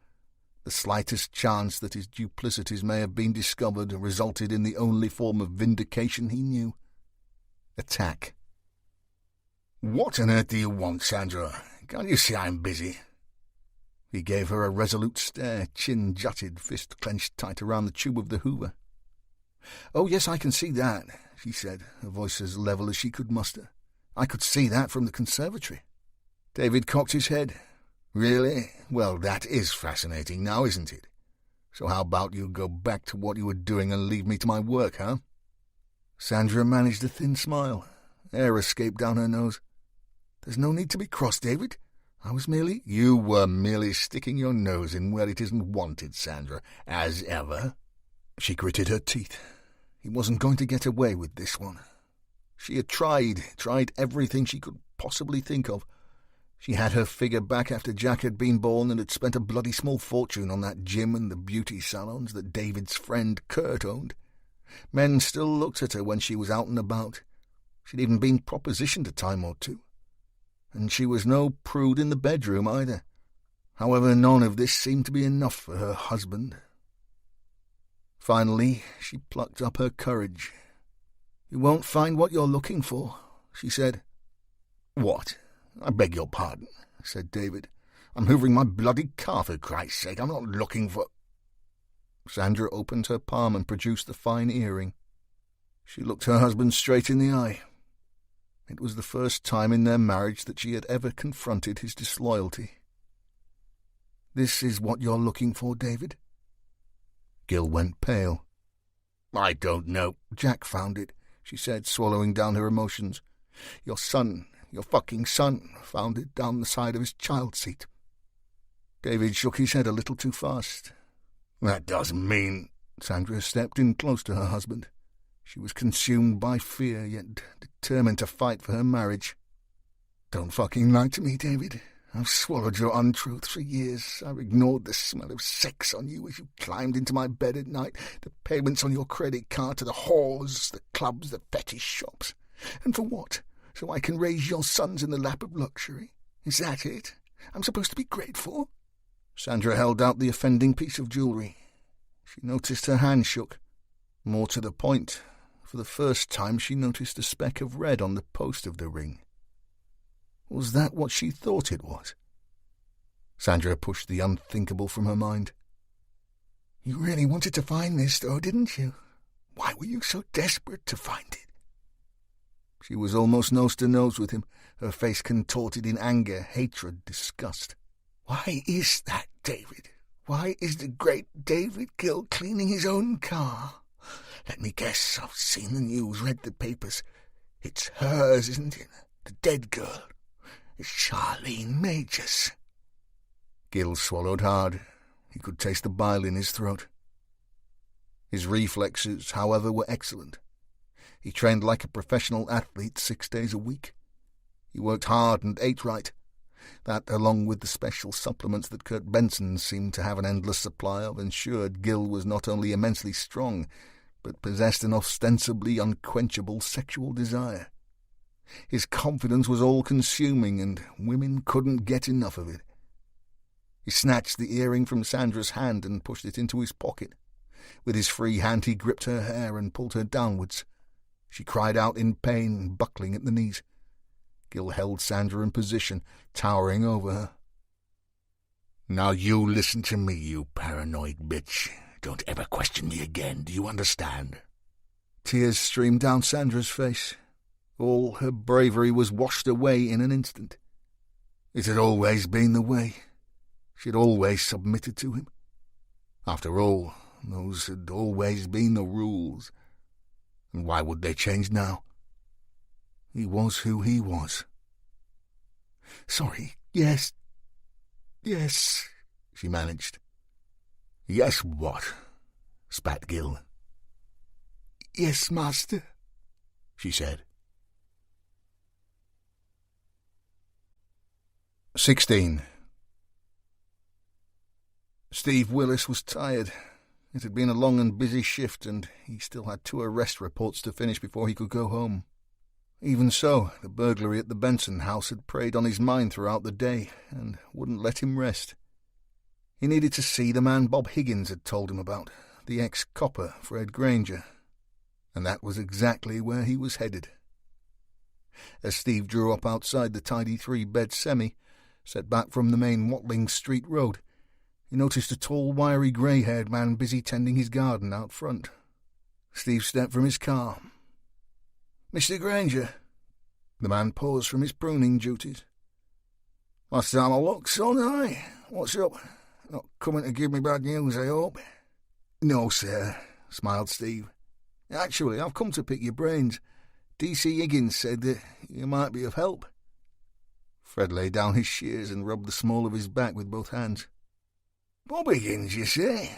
The slightest chance that his duplicities may have been discovered resulted in the only form of vindication he knew. Attack. "What on earth do you want, Sandra? Can't you see I'm busy?" He gave her a resolute stare, chin jutted, fist clenched tight around the tube of the hoover. "Oh, yes, I can see that," she said, her voice as level as she could muster. "I could see that from the conservatory." David cocked his head. "Really? Well, that is fascinating now, isn't it? So how about you go back to what you were doing and leave me to my work, huh?" Sandra managed a thin smile. Air escaped down her nose. "There's no need to be cross, David. I was merely—" "You were merely sticking your nose in where it isn't wanted, Sandra, as ever." She gritted her teeth. He wasn't going to get away with this one. She had tried everything she could possibly think of. She had her figure back after Jack had been born and had spent a bloody small fortune on that gym and the beauty salons that David's friend Kurt owned. Men still looked at her when she was out and about. She'd even been propositioned a time or 2. And she was no prude in the bedroom either. However, none of this seemed to be enough for her husband. Finally, she plucked up her courage. "You won't find what you're looking for," she said. "What? I beg your pardon," said David. "I'm hoovering my bloody car, for Christ's sake. I'm not looking for—" Sandra opened her palm and produced the fine earring. She looked her husband straight in the eye. It was the first time in their marriage that she had ever confronted his disloyalty. "This is what you're looking for, David?" Gil went pale. "I don't know. Jack found it," she said, swallowing down her emotions. "Your son, your fucking son, found it down the side of his child seat." David shook his head a little too fast. "That doesn't mean—" Sandra stepped in close to her husband. She was consumed by fear, yet determined to fight for her marriage. "Don't fucking lie to me, David. I've swallowed your untruths for years. I've ignored the smell of sex on you as you climbed into my bed at night, the payments on your credit card to the whores, the clubs, the fetish shops. And for what? So I can raise your sons in the lap of luxury? Is that it? I'm supposed to be grateful?" Sandra held out the offending piece of jewellery. She noticed her hand shook. More to the point, for the first time she noticed a speck of red on the post of the ring. Was that what she thought it was? Sandra pushed the unthinkable from her mind. "You really wanted to find this, though, didn't you? Why were you so desperate to find it?" She was almost nose to nose with him, her face contorted in anger, hatred, disgust. "Why is that, David? Why is the great David Gill cleaning his own car? Let me guess, I've seen the news, read the papers. It's hers, isn't it? The dead girl. It's Charlene Majors." Gill swallowed hard. He could taste the bile in his throat. His reflexes, however, were excellent. He trained like a professional athlete 6 days a week. He worked hard and ate right. That, along with the special supplements that Kurt Benson seemed to have an endless supply of, ensured Gill was not only immensely strong, but possessed an ostensibly unquenchable sexual desire. His confidence was all-consuming, and women couldn't get enough of it. He snatched the earring from Sandra's hand and pushed it into his pocket. With his free hand he gripped her hair and pulled her downwards. She cried out in pain, buckling at the knees. Gill held Sandra in position, towering over her. "Now you listen to me, you paranoid bitch. Don't ever question me again, do you understand?" Tears streamed down Sandra's face. All her bravery was washed away in an instant. It had always been the way. She had always submitted to him. After all, those had always been the rules. And why would they change now? He was who he was. "Sorry, yes, she managed. "Yes, what?" spat Gill. "Yes, master," she said. 16. Steve Willis was tired. It had been a long and busy shift, and he still had 2 arrest reports to finish before he could go home. Even so, the burglary at the Benson house had preyed on his mind throughout the day, and wouldn't let him rest. He needed to see the man Bob Higgins had told him about, the ex-copper Fred Granger, and that was exactly where he was headed. As Steve drew up outside the tidy 3-bed semi, set back from the main Watling Street road, he noticed a tall, wiry, grey-haired man busy tending his garden out front. Steve stepped from his car. "Mr. Granger." The man paused from his pruning duties. "Last time I looked, son, aye? What's up? Not coming to give me bad news, I hope?" "No, sir," smiled Steve. "Actually, I've come to pick your brains. D.C. Higgins said that you might be of help." Fred laid down his shears and rubbed the small of his back with both hands. "Bob Higgins, you say?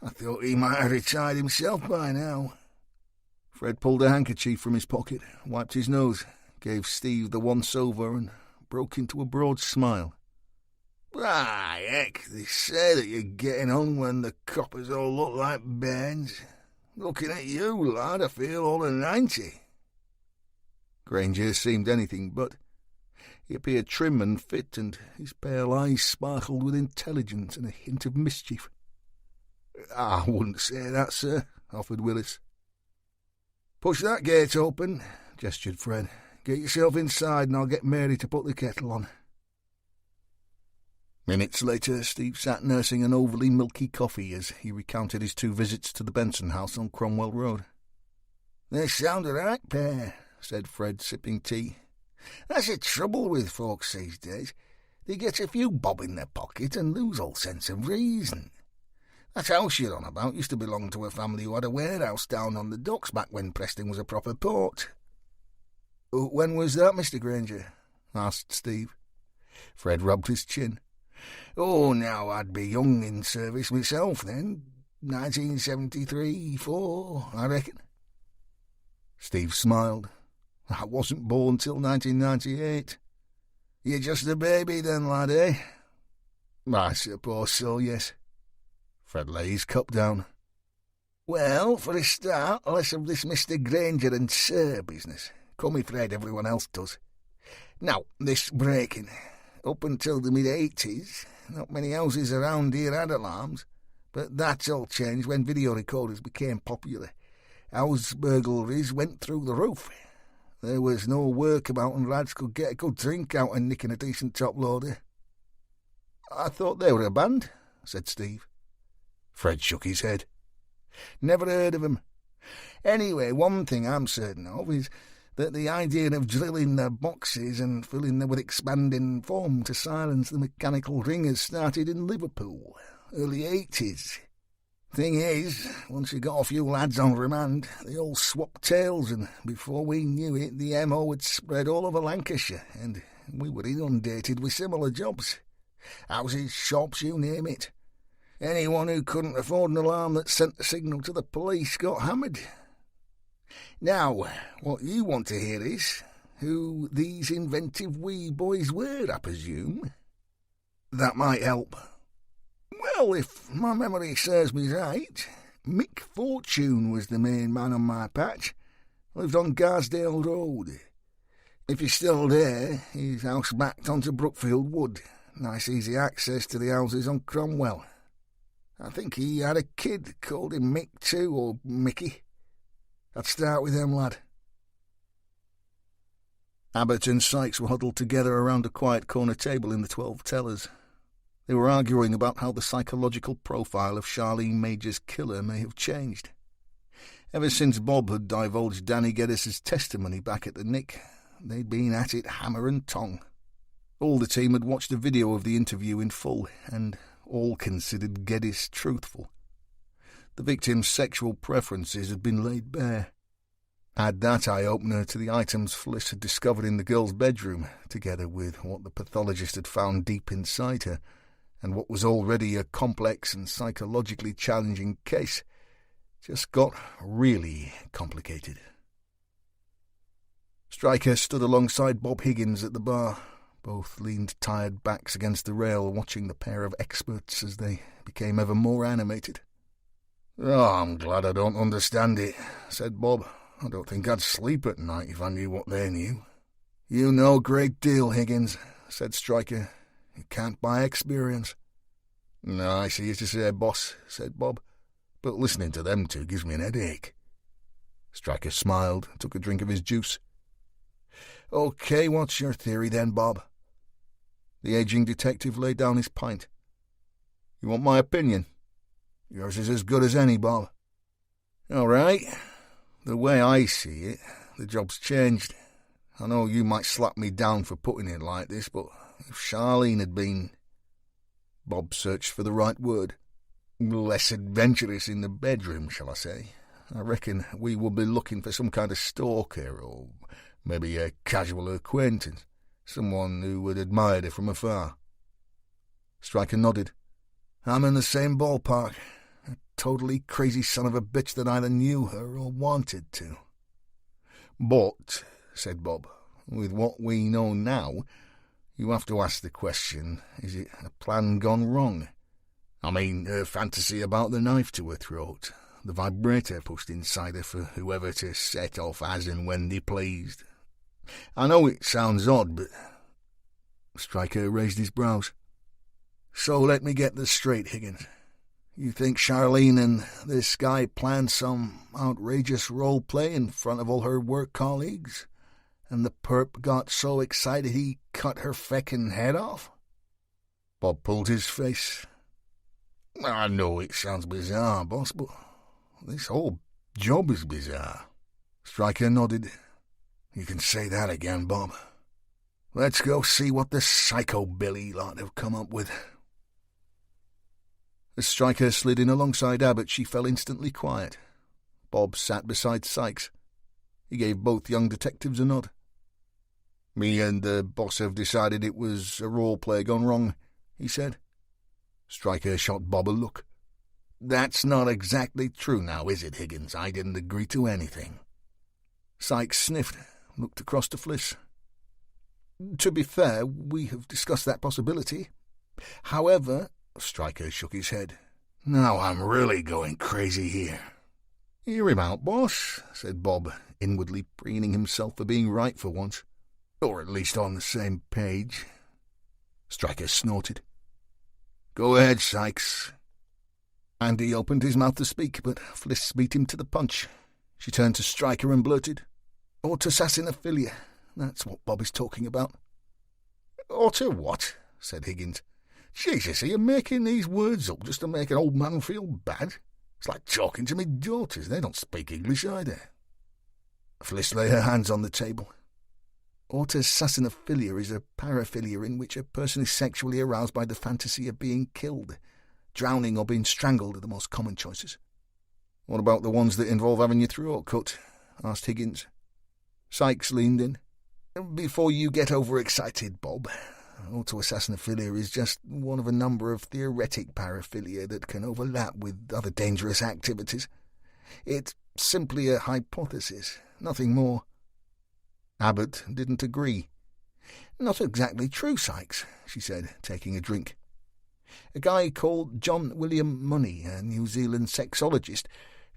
I thought he might have retired himself by now." Fred pulled a handkerchief from his pocket, wiped his nose, gave Steve the once-over, and broke into a broad smile. "Why, heck, they say that you're getting on when the coppers all look like bairns. Looking at you, lad, I feel all of 90. Granger seemed anything but. He appeared trim and fit, and his pale eyes sparkled with intelligence and a hint of mischief. "I wouldn't say that, sir," offered Willis. "Push that gate open," gestured Fred. "Get yourself inside and I'll get Mary to put the kettle on." Minutes later, Steve sat nursing an overly milky coffee as he recounted his 2 visits to the Benson house on Cromwell Road. "They sound a right pair," said Fred, sipping tea. That's the trouble with folks these days. They get a few bob in their pocket and lose all sense of reason. That house you're on about used to belong to a family who had a warehouse down on the docks back when Preston was a proper port. When was that, Mr. Granger? Asked Steve. Fred rubbed his chin. Oh, now I'd be young in service myself then. 1973, 4, I reckon. Steve smiled. I wasn't born till 1998. You're just a baby then, lad, eh? I suppose so, yes. Fred laid his cup down. Well, for a start, less of this Mr. Granger and Sir business. Call me Fred, everyone else does. Now, this breaking. Up until the mid-80s, not many houses around here had alarms, but that's all changed when video recorders became popular. House burglaries went through the roof. There was no work about and lads could get a good drink out of nicking a decent top-loader. I thought they were a band, said Steve. Fred shook his head. Never heard of 'em. Anyway, one thing I'm certain of is that the idea of drilling the boxes and filling them with expanding foam to silence the mechanical ringers started in Liverpool, early 80s. Thing is, once you got a few lads on remand, they all swapped tails, and before we knew it, the MO had spread all over Lancashire, and we were inundated with similar jobs. Houses, shops, you name it. Anyone who couldn't afford an alarm that sent a signal to the police got hammered. Now, what you want to hear is who these inventive wee boys were, I presume. That might help. Well, if my memory serves me right, Mick Fortune was the main man on my patch. Lived on Garsdale Road. If he's still there, his house backed onto Brookfield Wood. Nice easy access to the houses on Cromwell. I think he had a kid, called him Mick too, or Mickey. I'd start with him, lad. Abbott and Sykes were huddled together around a quiet corner table in the 12 Tellers. They were arguing about how the psychological profile of Charlene Major's killer may have changed. Ever since Bob had divulged Danny Geddes' testimony back at the Nick, they'd been at it hammer and tong. All the team had watched a video of the interview in full, and all considered Geddes truthful. The victim's sexual preferences had been laid bare. Add that eye-opener to the items Fliss had discovered in the girl's bedroom, together with what the pathologist had found deep inside her, and what was already a complex and psychologically challenging case, just got really complicated. Stryker stood alongside Bob Higgins at the bar. Both leaned tired backs against the rail, watching the pair of experts as they became ever more animated. "Oh, I'm glad I don't understand it," said Bob. "I don't think I'd sleep at night if I knew what they knew." "You know a great deal, Higgins," said Stryker. "You can't buy experience." "No, I see you to say, boss," said Bob. "But listening to them two gives me an headache." Stryker smiled and took a drink of his juice. "OK, what's your theory then, Bob?" The ageing detective laid down his pint. "You want my opinion?" "Yours is as good as any, Bob." "All right. The way I see it, the job's changed. I know you might slap me down for putting it like this, but if Charlene had been—" Bob searched for the right word. "Less adventurous in the bedroom, shall I say? I reckon we would be looking for some kind of stalker, or maybe a casual acquaintance, someone who had admired her from afar." Stryker nodded. "I'm in the same ballpark. A totally crazy son of a bitch that either knew her or wanted to." "But," said Bob, "with what we know now, you have to ask the question, is it a plan gone wrong? I mean, her fantasy about the knife to her throat, the vibrator pushed inside her for whoever to set off as and when they pleased. I know it sounds odd, but—" Stryker raised his brows. "So let me get this straight, Higgins. You think Charlene and this guy planned some outrageous role-play in front of all her work colleagues, and the perp got so excited he cut her feckin' head off?" Bob pulled his face. "I know it sounds bizarre, boss, but this whole job is bizarre." Stryker nodded. "You can say that again, Bob. Let's go see what the psychobilly lot have come up with. As Stryker slid in alongside Abbott, she fell instantly quiet. Bob sat beside Sykes. He gave both young detectives a nod. "Me and the boss have decided it was a role play gone wrong," he said. Stryker shot Bob a look. "That's not exactly true now, is it, Higgins? I didn't agree to anything." Sykes sniffed, looked across to Fliss. "To be fair, we have discussed that possibility. However," Stryker shook his head, "now I'm really going crazy here." "Hear him out, boss," said Bob, inwardly preening himself for being right for once. "Or at least on the same page." Stryker snorted. "Go ahead, Sykes." And he opened his mouth to speak, but Fliss beat him to the punch. She turned to Stryker and blurted, "Autosassinophilia. That's what Bob is talking about." "Auto what?" said Higgins. "Jesus, are you making these words up just to make an old man feel bad? It's like talking to me daughters. They don't speak English either." Fliss laid her hands on the table. Autosassinophilia is a paraphilia in which a person is sexually aroused by the fantasy of being killed. Drowning or being strangled are the most common choices. "What about the ones that involve having your throat cut?" asked Higgins. Sykes leaned in. "Before you get overexcited, Bob, autosassinophilia is just one of a number of theoretic paraphilia that can overlap with other dangerous activities. It's simply a hypothesis, nothing more." Abbott didn't agree. "Not exactly true, Sykes," she said, taking a drink. "A guy called John William Money, a New Zealand sexologist,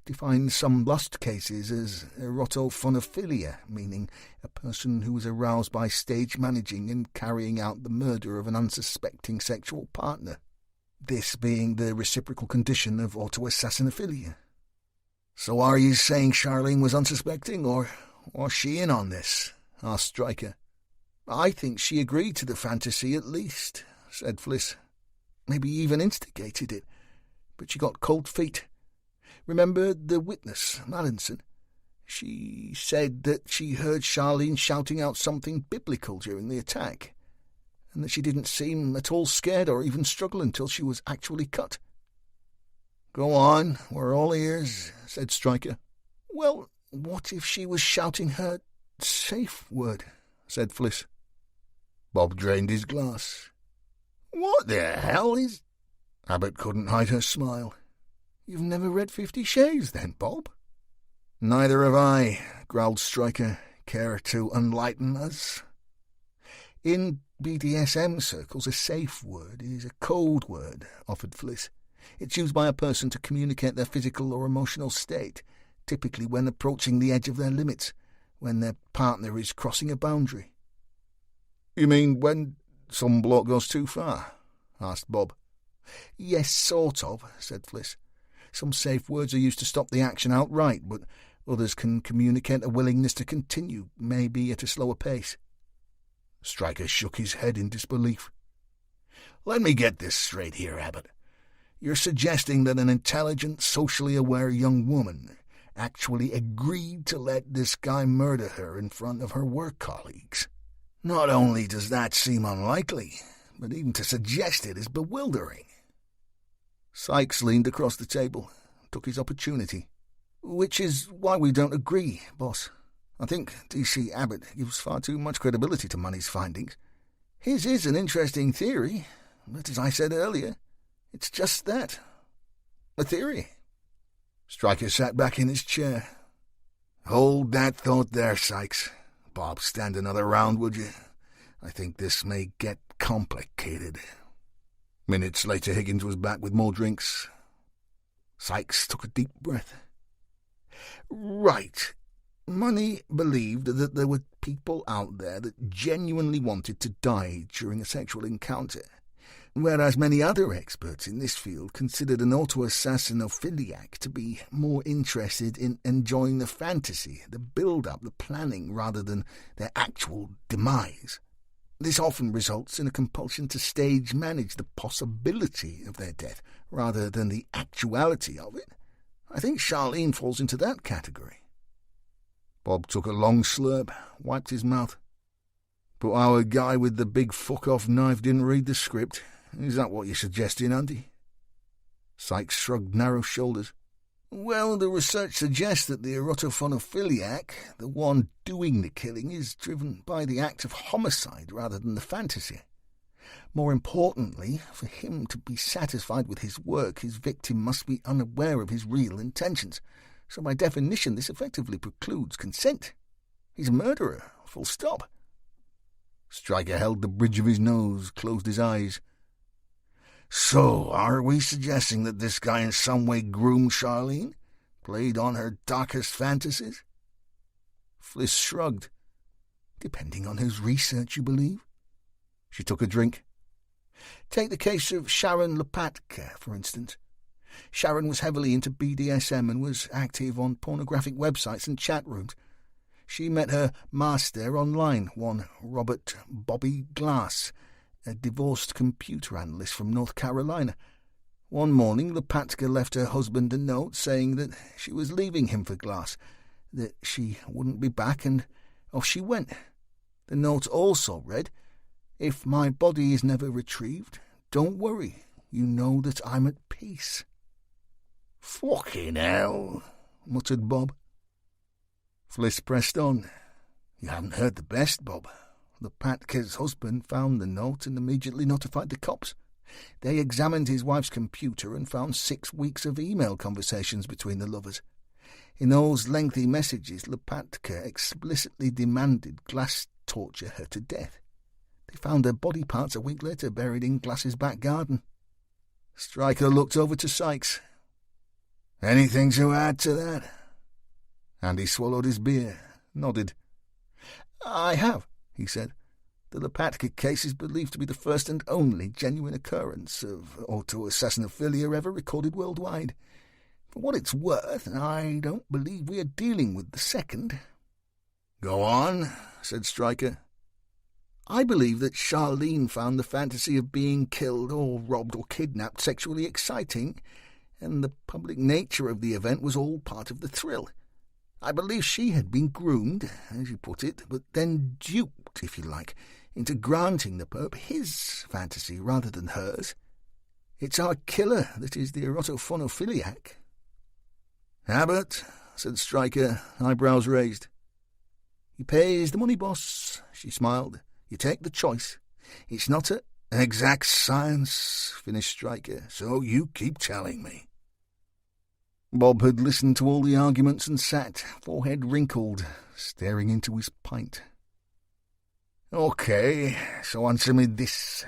defines some lust cases as erotophonophilia, meaning a person who is aroused by stage managing and carrying out the murder of an unsuspecting sexual partner, this being the reciprocal condition of autoasassinophilia." "So are you saying Charlene was unsuspecting, or was she in on this?" asked Stryker. "I think she agreed to the fantasy at least," said Fliss. "Maybe even instigated it, but she got cold feet. Remember the witness, Mallinson? She said that she heard Charlene shouting out something biblical during the attack, and that she didn't seem at all scared or even struggle until she was actually cut." "Go on, we're all ears," said Stryker. "Well, what if she was shouting her safe word?" said Fliss. Bob drained his glass. "What the hell is—" Abbott couldn't hide her smile. "You've never read 50 Shades, then, Bob?" "Neither have I," growled Stryker. "Care to enlighten us?" "In BDSM circles, a safe word is a code word," offered Fliss. "It's used by a person to communicate their physical or emotional state, typically when approaching the edge of their limits, when their partner is crossing a boundary." "You mean when some bloke goes too far?" asked Bob. "Yes, sort of," said Fliss. "Some safe words are used to stop the action outright, but others can communicate a willingness to continue, maybe at a slower pace." Stryker shook his head in disbelief. "Let me get this straight here, Abbott. You're suggesting that an intelligent, socially aware young woman actually agreed to let this guy murder her in front of her work colleagues? Not only does that seem unlikely, but even to suggest it is bewildering." Sykes leaned across the table, took his opportunity. "Which is why we don't agree, boss. I think D.C. Abbott gives far too much credibility to Money's findings. His is an interesting theory, but as I said earlier, it's just that. A theory." Stryker sat back in his chair. "Hold that thought there, Sykes. Bob, stand another round, would you? I think this may get complicated." Minutes later, Higgins was back with more drinks. Sykes took a deep breath. "Right. Money believed that there were people out there that genuinely wanted to die during a sexual encounter, whereas many other experts in this field considered an autoassassinophiliac to be more interested in enjoying the fantasy, the build-up, the planning, rather than their actual demise. This often results in a compulsion to stage manage the possibility of their death, rather than the actuality of it. I think Charlene falls into that category." Bob took a long slurp, wiped his mouth. But our guy with the big fuck-off knife didn't read the script. Is that what you're suggesting, Andy? Sykes shrugged narrow shoulders. Well, the research suggests that the erotophonophiliac, the one doing the killing, is driven by the act of homicide rather than the fantasy. More importantly, for him to be satisfied with his work, his victim must be unaware of his real intentions. So by definition, this effectively precludes consent. He's a murderer, full stop. Stryker held the bridge of his nose, closed his eyes. So, are we suggesting that this guy in some way groomed Charlene? Played on her darkest fantasies? Fliss shrugged. Depending on whose research you believe. She took a drink. Take the case of Sharon Lopatka, for instance. Sharon was heavily into BDSM and was active on pornographic websites and chat rooms. She met her master online, one Robert Bobby Glass, a divorced computer analyst from North Carolina. One morning, Lopatka left her husband a note saying that she was leaving him for Glass, that she wouldn't be back, and off she went. The note also read, "If my body is never retrieved, don't worry. You know that I'm at peace." "Fucking hell," muttered Bob. Fliss pressed on. "You haven't heard the best, Bob. Lopatka's husband found the note and immediately notified the cops. They examined his wife's computer and found 6 weeks of email conversations between the lovers. In those lengthy messages, Lopatka explicitly demanded Glass torture her to death. They found her body parts a week later buried in Glass's back garden." Stryker looked over to Sykes. "Anything to add to that?" Andy swallowed his beer, nodded. "I have," he said. "The Lopatka case is believed to be the first and only genuine occurrence of autoassassinophilia ever recorded worldwide. For what it's worth, I don't believe we are dealing with the second." "Go on," said Stryker. "I believe that Charlene found the fantasy of being killed or robbed or kidnapped sexually exciting, and the public nature of the event was all part of the thrill. I believe she had been groomed, as you put it, but then duped, if you like, into granting the perp his fantasy rather than hers. It's our killer that is the erotophonophiliac." "Abbott," said Stryker, eyebrows raised. "He pays the money, boss," she smiled. "You take the choice. It's not an exact science," finished Stryker, "so you keep telling me." Bob had listened to all the arguments and sat, forehead wrinkled, staring into his pint. "Okay, so answer me this.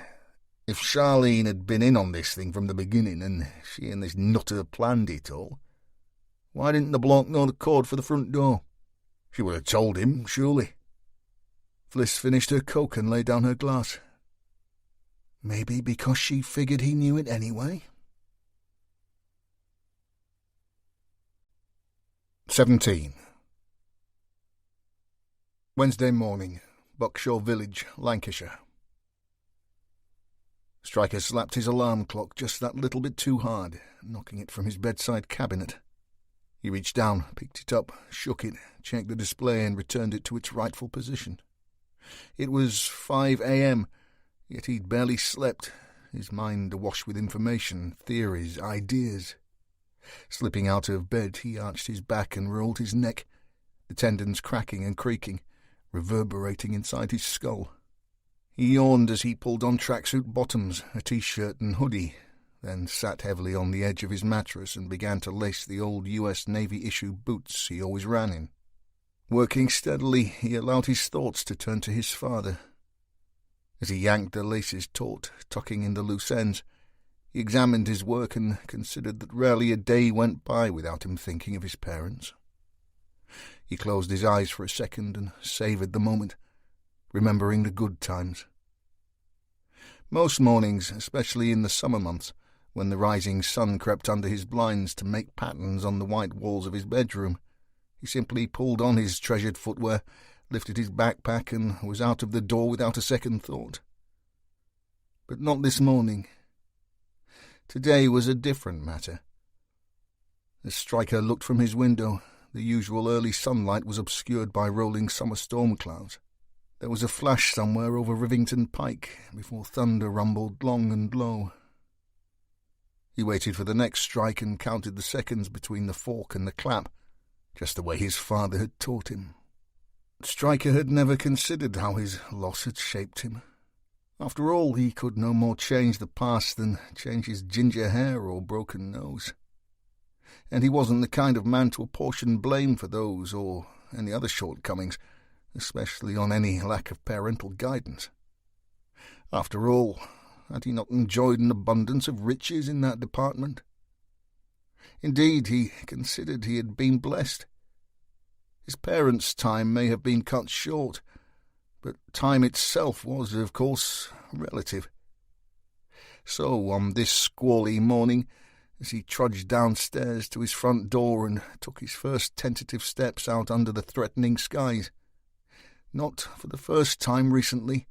If Charlene had been in on this thing from the beginning and she and this nutter planned it all, why didn't the bloke know the code for the front door? She would have told him, surely." Fliss finished her coke and laid down her glass. "Maybe because she figured he knew it anyway." 17. Wednesday morning, Buckshaw Village, Lancashire. Stryker slapped his alarm clock just that little bit too hard, knocking it from his bedside cabinet. He reached down, picked it up, shook it, checked the display and returned it to its rightful position. It was 5 a.m., yet he'd barely slept, his mind awash with information, theories, ideas. Slipping out of bed, he arched his back and rolled his neck, the tendons cracking and creaking, reverberating inside his skull. He yawned as he pulled on tracksuit bottoms, a T-shirt and hoodie, then sat heavily on the edge of his mattress and began to lace the old U.S. Navy-issue boots he always ran in. Working steadily, he allowed his thoughts to turn to his father. As he yanked the laces taut, tucking in the loose ends, he examined his work and considered that rarely a day went by without him thinking of his parents. He closed his eyes for a second and savoured the moment, remembering the good times. Most mornings, especially in the summer months, when the rising sun crept under his blinds to make patterns on the white walls of his bedroom, he simply pulled on his treasured footwear, lifted his backpack, and was out of the door without a second thought. But not this morning. Today was a different matter. As Stryker looked from his window, the usual early sunlight was obscured by rolling summer storm clouds. There was a flash somewhere over Rivington Pike before thunder rumbled long and low. He waited for the next strike and counted the seconds between the fork and the clap, just the way his father had taught him. Stryker had never considered how his loss had shaped him. After all, he could no more change the past than change his ginger hair or broken nose. And he wasn't the kind of man to apportion blame for those or any other shortcomings, especially on any lack of parental guidance. After all, had he not enjoyed an abundance of riches in that department? Indeed, he considered he had been blessed. His parents' time may have been cut short, but time itself was, of course, relative. So, on this squally morning, as he trudged downstairs to his front door and took his first tentative steps out under the threatening skies, not for the first time recently,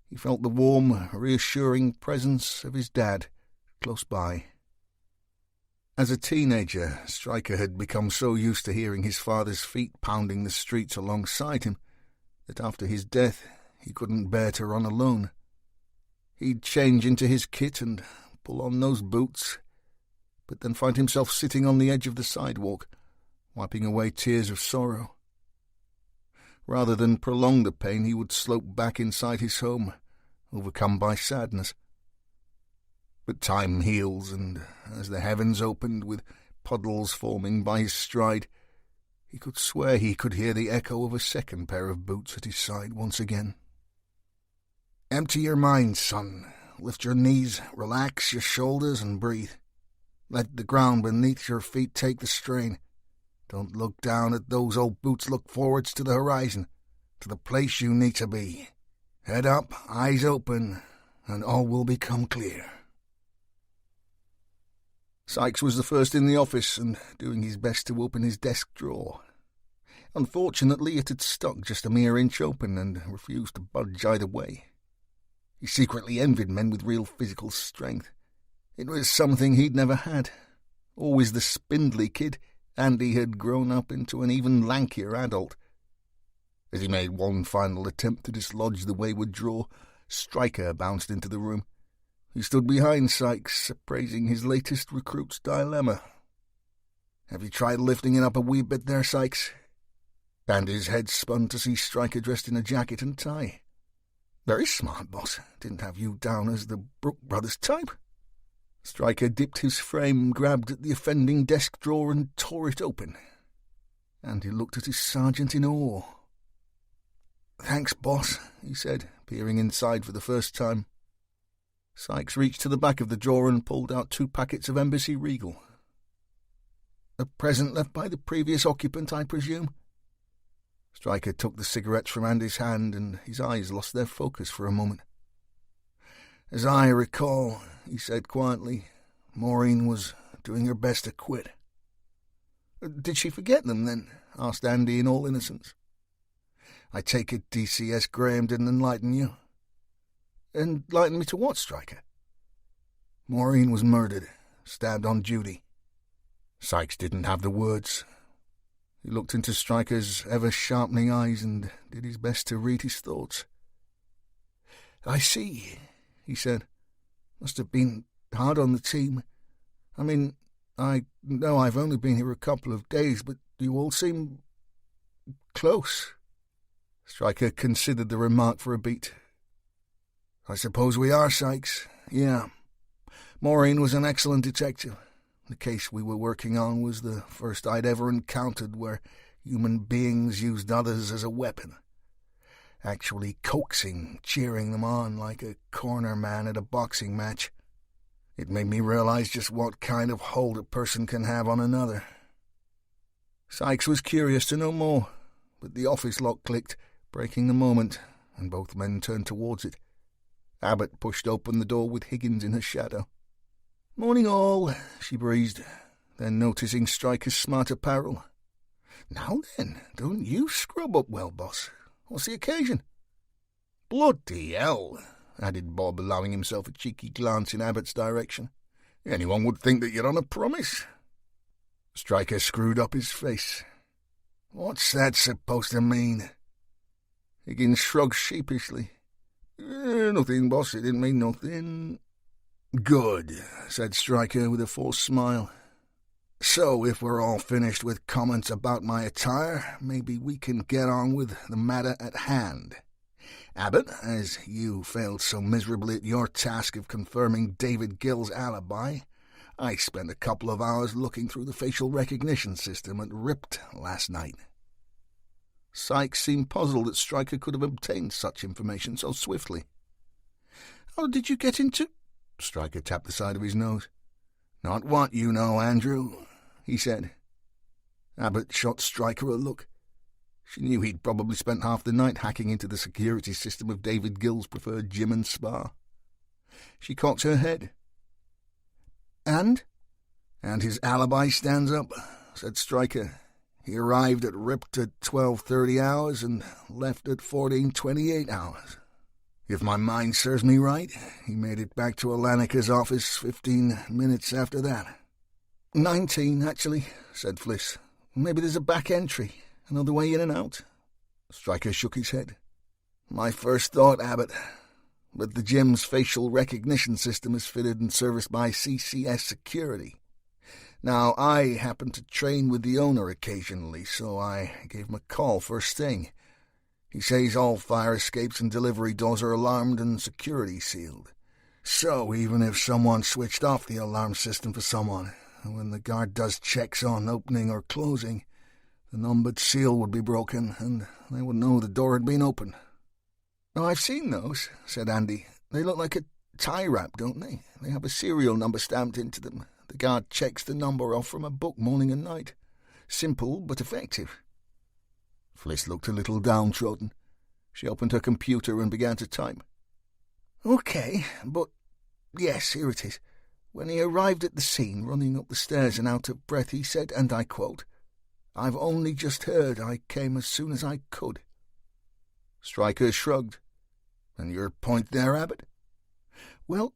he felt the warm, reassuring presence of his dad close by. As a teenager, Stryker had become so used to hearing his father's feet pounding the streets alongside him that after his death he couldn't bear to run alone. He'd change into his kit and pull on those boots, but then find himself sitting on the edge of the sidewalk, wiping away tears of sorrow. Rather than prolong the pain, he would slope back inside his home, overcome by sadness. But time heals, and as the heavens opened with puddles forming by his stride, he could swear he could hear the echo of a second pair of boots at his side once again. "Empty your mind, son. Lift your knees, relax your shoulders, and breathe. Let the ground beneath your feet take the strain. Don't look down at those old boots. Look forwards to the horizon, to the place you need to be. Head up, eyes open, and all will become clear." Sykes was the first in the office and doing his best to open his desk drawer. Unfortunately, it had stuck just a mere inch open and refused to budge either way. He secretly envied men with real physical strength. It was something he'd never had. Always the spindly kid, Andy had grown up into an even lankier adult. As he made one final attempt to dislodge the wayward drawer, Stryker bounced into the room. He stood behind Sykes, appraising his latest recruit's dilemma. "Have you tried lifting it up a wee bit there, Sykes?" Andy's head spun to see Stryker dressed in a jacket and tie. "Very smart, boss. Didn't have you down as the Brooke Brothers type." Stryker dipped his frame, grabbed at the offending desk drawer and tore it open. Andy looked at his sergeant in awe. "Thanks, boss," he said, peering inside for the first time. Sykes reached to the back of the drawer and pulled out 2 packets of Embassy Regal. "A present left by the previous occupant, I presume?" Stryker took the cigarettes from Andy's hand, and his eyes lost their focus for a moment. "As I recall," he said quietly, "Maureen was doing her best to quit." "Did she forget them, then?" asked Andy in all innocence. "I take it DCS Graham didn't enlighten you?" "Enlighten me to what, Stryker?" "Maureen was murdered, stabbed on duty." Sykes didn't have the words. He looked into Stryker's ever-sharpening eyes and did his best to read his thoughts. "I see," he said. "Must have been hard on the team. I mean, I know I've only been here a couple of days, but you all seem close." Stryker considered the remark for a beat. "I suppose we are, Sykes. Yeah. Maureen was an excellent detective. The case we were working on was the first I'd ever encountered where human beings used others as a weapon, actually coaxing, cheering them on like a corner man at a boxing match. It made me realize just what kind of hold a person can have on another." Sykes was curious to know more, but the office lock clicked, breaking the moment, and both men turned towards it. Abbott pushed open the door with Higgins in her shadow. "Morning, all," she breezed, then noticing Stryker's smart apparel. "Now then, don't you scrub up well, boss. What's the occasion?" "Bloody hell," added Bob, allowing himself a cheeky glance in Abbott's direction. "Anyone would think that you're on a promise." Stryker screwed up his face. "What's that supposed to mean?" Higgins shrugged sheepishly. Nothing, boss. It didn't mean nothing. Good, said Stryker with a forced smile. So, if we're all finished with comments about my attire, maybe we can get on with the matter at hand. Abbott, as you failed so miserably at your task of confirming David Gill's alibi, I spent a couple of hours looking through the facial recognition system at Ripped last night. Sykes seemed puzzled that Stryker could have obtained such information so swiftly. How did you get into... Stryker tapped the side of his nose. Not what you know, Andrew, he said. Abbott shot Stryker a look. She knew he'd probably spent half the night hacking into the security system of David Gill's preferred gym and spa. She cocked her head. And? And his alibi stands up, said Stryker. He arrived at Ripped at 12:30 hours and left at 14:28 hours. If my mind serves me right, he made it back to Alanika's office 15 minutes after that. 19, actually, said Fliss. Maybe there's a back entry, another way in and out. Stryker shook his head. My first thought, Abbott, but the gym's facial recognition system is fitted and serviced by CCS Security. Now, I happen to train with the owner occasionally, so I gave him a call first thing. He says all fire escapes and delivery doors are alarmed and security sealed. So even if someone switched off the alarm system for someone, when the guard does checks on opening or closing, the numbered seal would be broken and they would know the door had been opened. Oh, I've seen those, said Andy. They look like a tie wrap, don't they? They have a serial number stamped into them. The guard checks the number off from a book morning and night. Simple but effective. Fliss looked a little downtrodden. She opened her computer and began to type. Okay, but yes, here it is. When he arrived at the scene, running up the stairs and out of breath, he said, and I quote, "I've only just heard. I came as soon as I could." Stryker shrugged. And your point there, Abbott? Well,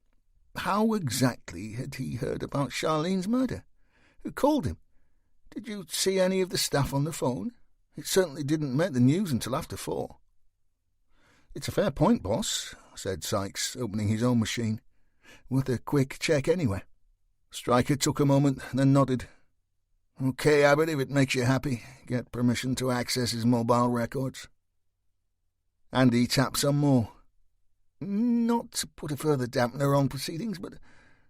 how exactly had he heard about Charlene's murder? Who called him? Did you see any of the staff on the phone? It certainly didn't make the news until after 4. It's a fair point, boss, said Sykes, opening his own machine. Worth a quick check anyway. Stryker took a moment, then nodded. Okay, Abbott, if it makes you happy, get permission to access his mobile records. Andy tapped some more. Not to put a further dampener on proceedings, but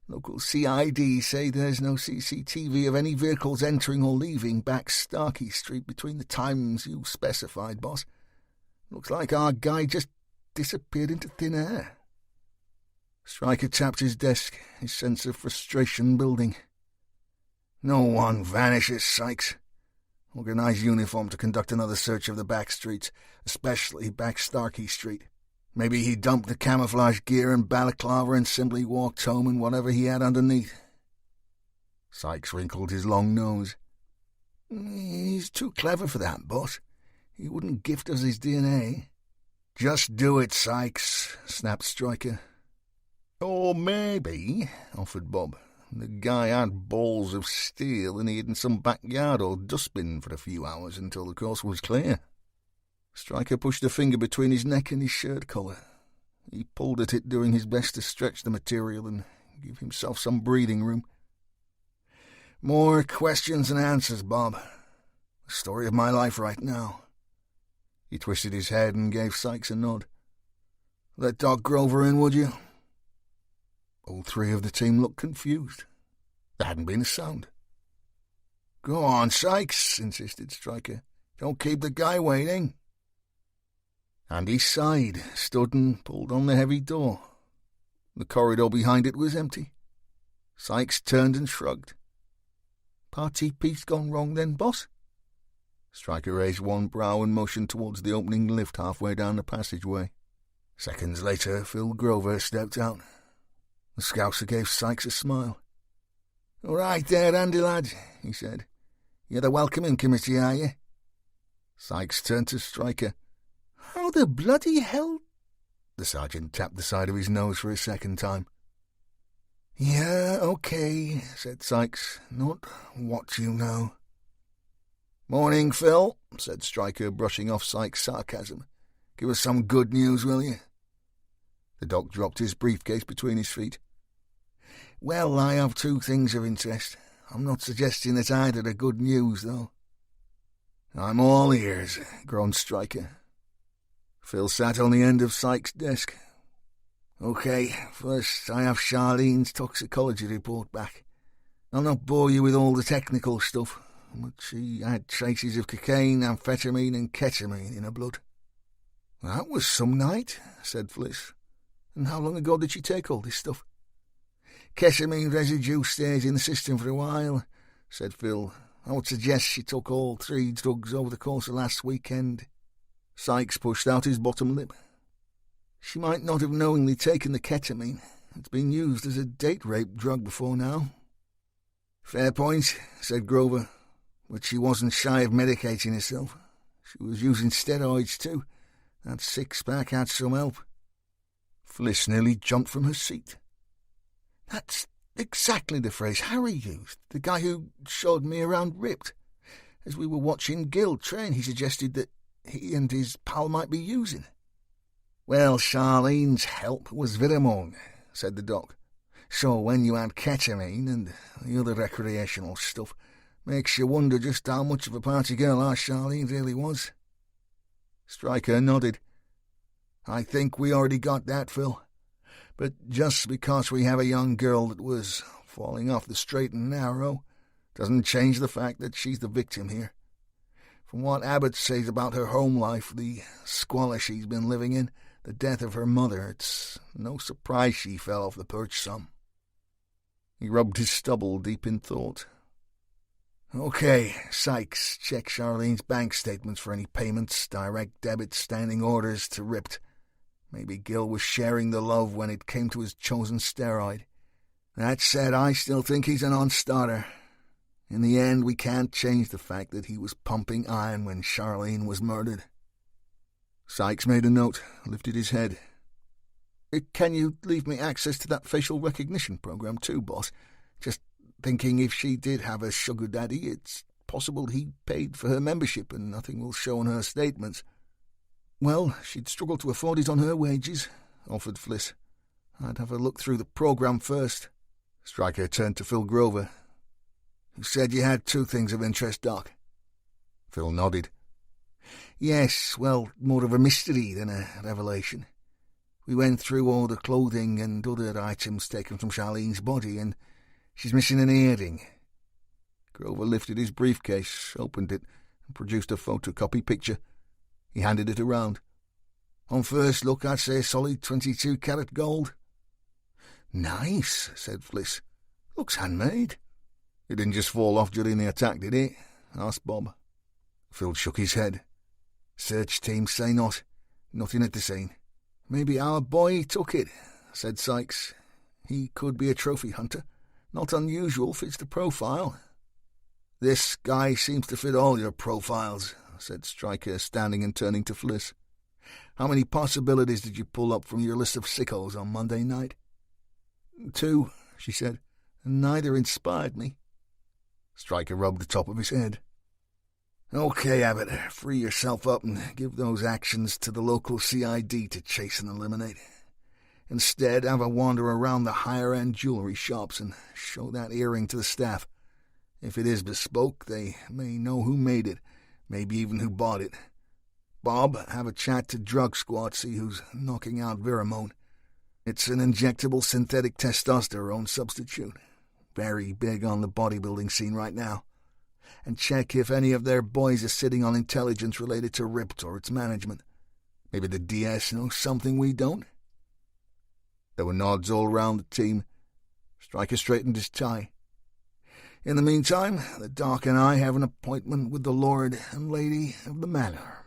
local CID say there's no CCTV of any vehicles entering or leaving back Starkey Street between the times you specified, boss. Looks like our guy just disappeared into thin air. Stryker tapped his desk, his sense of frustration building. No one vanishes, Sykes. Organize uniform to conduct another search of the back streets, especially back Starkey Street. Maybe he dumped the camouflage gear and balaclava and simply walked home in whatever he had underneath. Sykes wrinkled his long nose. He's too clever for that, boss. He wouldn't gift us his DNA. Just do it, Sykes, snapped Stryker. Or maybe, offered Bob, the guy had balls of steel and he hid in some backyard or dustbin for a few hours until the coast was clear. Stryker pushed a finger between his neck and his shirt collar. He pulled at it, doing his best to stretch the material and give himself some breathing room. More questions than answers, Bob. The story of my life right now. He twisted his head and gave Sykes a nod. Let Doc Grover in, would you? All three of the team looked confused. There hadn't been a sound. Go on, Sykes, insisted Stryker. Don't keep the guy waiting. And he sighed, stood and pulled on the heavy door. The corridor behind it was empty. Sykes turned and shrugged. Party piece gone wrong then, boss? Stryker raised one brow and motioned towards the opening lift halfway down the passageway. Seconds later, Phil Grover stepped out. The Scouser gave Sykes a smile. "All right there, Andy lad," he said. "You're the welcoming committee, are you?" Sykes turned to Stryker. "How the bloody hell—" The sergeant tapped the side of his nose for a second time. "Yeah, okay," said Sykes. "Not what you know." "Morning, Phil," said Stryker, brushing off Sykes' sarcasm. Give us some good news, will you?" The doc dropped his briefcase between his feet. "Well, I have two things of interest. I'm not suggesting that either are good news, though." "I'm all ears," groaned Stryker. Phil sat on the end of Sykes' desk. "OK, first I have Charlene's toxicology report back. I'll not bore you with all the technical stuff, but she had traces of cocaine, amphetamine and ketamine in her blood." "That was some night," said Fliss. "And how long ago did she take all this stuff?" "Ketamine residue stays in the system for a while," said Phil. "I would suggest she took all 3 drugs over the course of last weekend." Sykes pushed out his bottom lip. "She might not have knowingly taken the ketamine. It's been used as a date rape drug before now." "Fair point," said Grover. "But she wasn't shy of medicating herself. She was using steroids too. That six-pack had some help." Fliss nearly jumped from her seat. "That's exactly the phrase Harry used, the guy who showed me around Ripped. As we were watching Gil train, he suggested that he and his pal might be using." "Well, Charlene's help was Vitamone," said the doc. "So when you add ketamine and the other recreational stuff, makes you wonder just how much of a party girl our Charlene really was." Stryker nodded. "I think we already got that, Phil. But just because we have a young girl that was falling off the straight and narrow doesn't change the fact that she's the victim here. From what Abbott says about her home life, the squalor she's been living in, the death of her mother, it's no surprise she fell off the perch some." He rubbed his stubble deep in thought. "OK, Sykes, check Charlene's bank statements for any payments, direct debits, standing orders to Ripped. Maybe Gil was sharing the love when it came to his chosen steroid. That said, I still think he's a non-starter. In the end, we can't change the fact that he was pumping iron when Charlene was murdered." Sykes made a note, lifted his head. "Can you leave me access to that facial recognition program too, boss? Just thinking if she did have a sugar daddy, it's possible he paid for her membership and nothing will show on her statements." "Well, she'd struggle to afford it on her wages," offered Fliss. "I'd have a look through the program first." Stryker turned to Phil Grover. "You said you had two things of interest, Doc." Phil nodded. "Yes, well, more of a mystery than a revelation. We went through all the clothing and other items taken from Charlene's body, and she's missing an earring." Grover lifted his briefcase, opened it, and produced a photocopy picture. He handed it around. "On first look, I'd say solid 22-carat gold." "Nice," said Fliss. "Looks handmade." "It didn't just fall off during the attack, did it?" asked Bob. Phil shook his head. "Search team say not. Nothing at the scene." "Maybe our boy took it," said Sykes. "He could be a trophy hunter. Not unusual, fits the profile." "This guy seems to fit all your profiles," said Stryker, standing and turning to Fliss. "How many possibilities did you pull up from your list of sickos on Monday night?" "2, she said, "and neither inspired me." Stryker rubbed the top of his head. "OK, Abbott, free yourself up and give those actions to the local CID to chase and eliminate. Instead, have a wander around the higher-end jewelry shops and show that earring to the staff. If it is bespoke, they may know who made it, maybe even who bought it. Bob, have a chat to Drug Squad, see who's knocking out Viramone. It's an injectable synthetic testosterone substitute. Very big on the bodybuilding scene right now. And check if any of their boys are sitting on intelligence related to Ripped or its management. Maybe the DS knows something we don't." There were nods all round the team. Stryker straightened his tie. "In the meantime, the Doc and I have an appointment with the Lord and Lady of the Manor."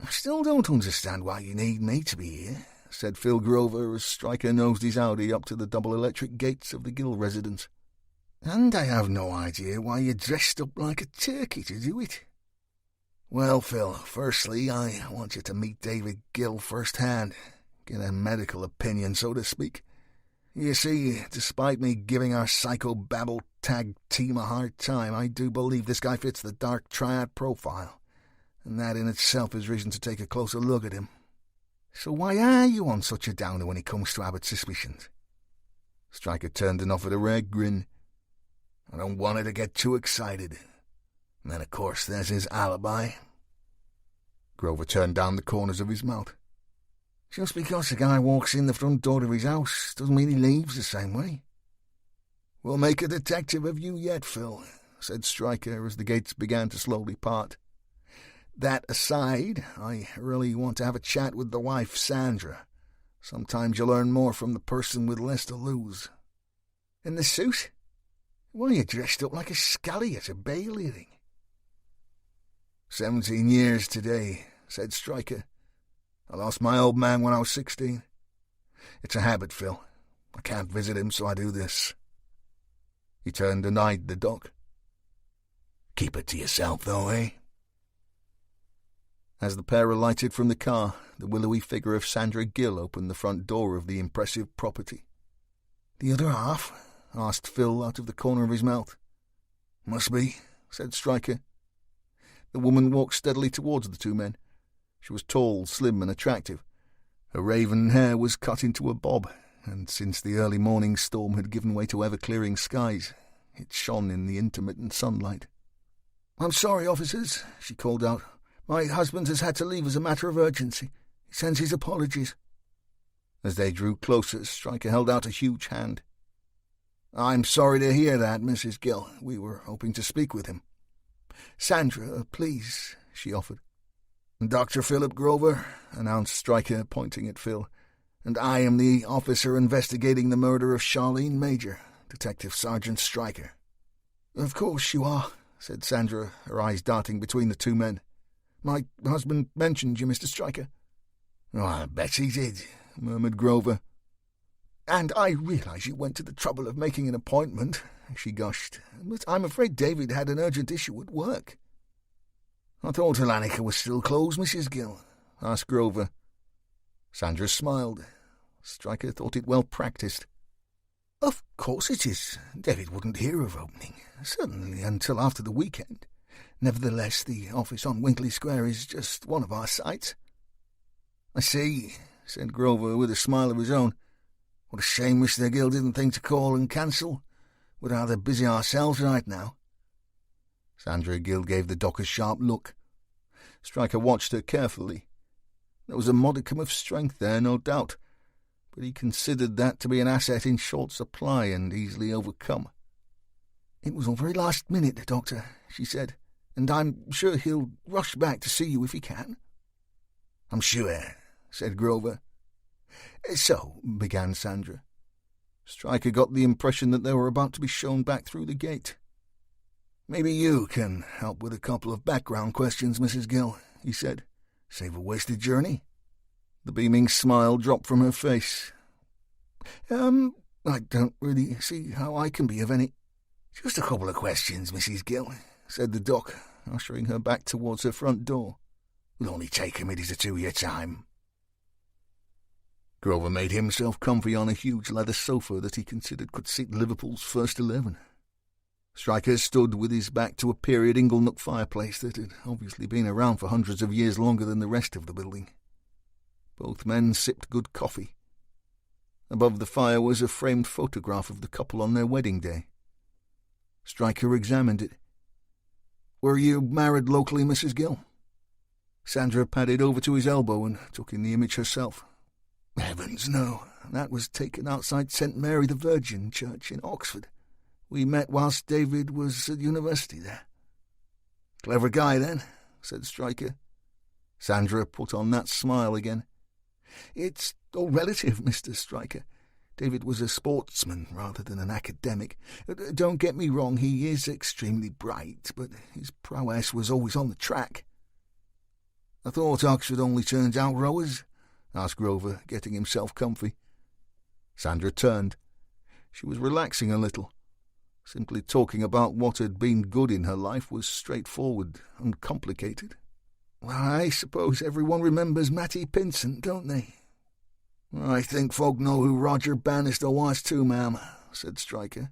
"I still don't understand why you need me to be here," said Phil Grover as Stryker nosed his Audi up to the double-electric gates of the Gill residence. "And I have no idea why you dressed up like a turkey to do it." "Well, Phil, firstly, I want you to meet David Gill firsthand, get a medical opinion, so to speak. You see, despite me giving our psychobabble tag team a hard time, I do believe this guy fits the dark Triad profile. and that in itself is reason to take a closer look at him. So why are you on such a downer when it comes to Abbott's suspicions?" Stryker turned and offered a rare grin. "I don't want her to get too excited. And then, of course, there's his alibi." Grover turned down the corners of his mouth. "Just because a guy walks in the front door of his house doesn't mean he leaves the same way." "We'll make a detective of you yet, Phil," said Stryker as the gates began to slowly part. "That aside, I really want to have a chat with the wife, Sandra. Sometimes you learn more from the person with less to lose." "In the suit? Why are you dressed up like a scally at a bail hearing?" 17 years today," said Stryker. "I lost my old man when I was 16. It's a habit, Phil. I can't visit him, so I do this." He turned and eyed the dock. "Keep it to yourself, though, eh?" As the pair alighted from the car, the willowy figure of Sandra Gill opened the front door of the impressive property. "The other half?" asked Phil out of the corner of his mouth. "Must be," said Stryker. The woman walked steadily towards the two men. She was tall, slim, and attractive. Her raven hair was cut into a bob, and since the early morning storm had given way to ever-clearing skies, it shone in the intermittent sunlight. "I'm sorry, officers," she called out. "My husband has had to leave as a matter of urgency. He sends his apologies." As they drew closer, Stryker held out a huge hand. "I'm sorry to hear that, Mrs. Gill. We were hoping to speak with him." "Sandra, please," she offered. "Dr. Philip Grover," announced Stryker, pointing at Phil, "and I am the officer investigating the murder of Charlene Major, Detective Sergeant Stryker." "Of course you are," said Sandra, her eyes darting between the two men. "My husband mentioned you, Mr. Stryker." "Oh, I bet he did," murmured Grover. "And I realize you went to the trouble of making an appointment," she gushed, "but I'm afraid David had an urgent issue at work." "I thought Alanica was still closed, Mrs. Gill?" asked Grover. Sandra smiled. Stryker thought it well practised. "Of course it is. David wouldn't hear of opening, certainly until after the weekend. Nevertheless, the office on Winkley Square is just one of our sites." "I see," said Grover with a smile of his own. "What a shame Mr. Gill didn't think to call and cancel. We're rather busy ourselves right now." Sandra Gill gave the dock a sharp look. Stryker watched her carefully. There was a modicum of strength there, no doubt, but he considered that to be an asset in short supply and easily overcome. "It was all very last minute, Doctor," she said, "and I'm sure he'll rush back to see you if he can." "I'm sure," said Grover. "So," began Sandra. Stryker got the impression that they were about to be shown back through the gate. "Maybe you can help with a couple of background questions, Mrs. Gill," he said. "Save a wasted journey." The beaming smile dropped from her face. I don't really see how I can be of any—" "Just a couple of questions, Mrs. Gill," said the doc, ushering her back towards her front door. "It'll only take a minute or two of your time." Grover made himself comfy on a huge leather sofa that he considered could seat Liverpool's first 11. Stryker stood with his back to a period inglenook fireplace that had obviously been around for hundreds of years longer than the rest of the building. Both men sipped good coffee. Above the fire was a framed photograph of the couple on their wedding day. Stryker examined it. "Were you married locally, Mrs. Gill?" Sandra padded over to his elbow and took in the image herself. "Heavens, no. That was taken outside St. Mary the Virgin Church in Oxford. We met whilst David was at university there." "Clever guy, then," said Stryker. Sandra put on that smile again. "It's all relative, Mr. Stryker. David was a sportsman rather than an academic. Don't get me wrong, he is extremely bright, but his prowess was always on the track." "I thought Oxford only turns out rowers?" asked Grover, getting himself comfy. Sandra turned. She was relaxing a little. Simply talking about what had been good in her life was straightforward, uncomplicated. "Well, I suppose everyone remembers Matty Pinsent, don't they?" "I think folk know who Roger Bannister was too, ma'am," said Stryker.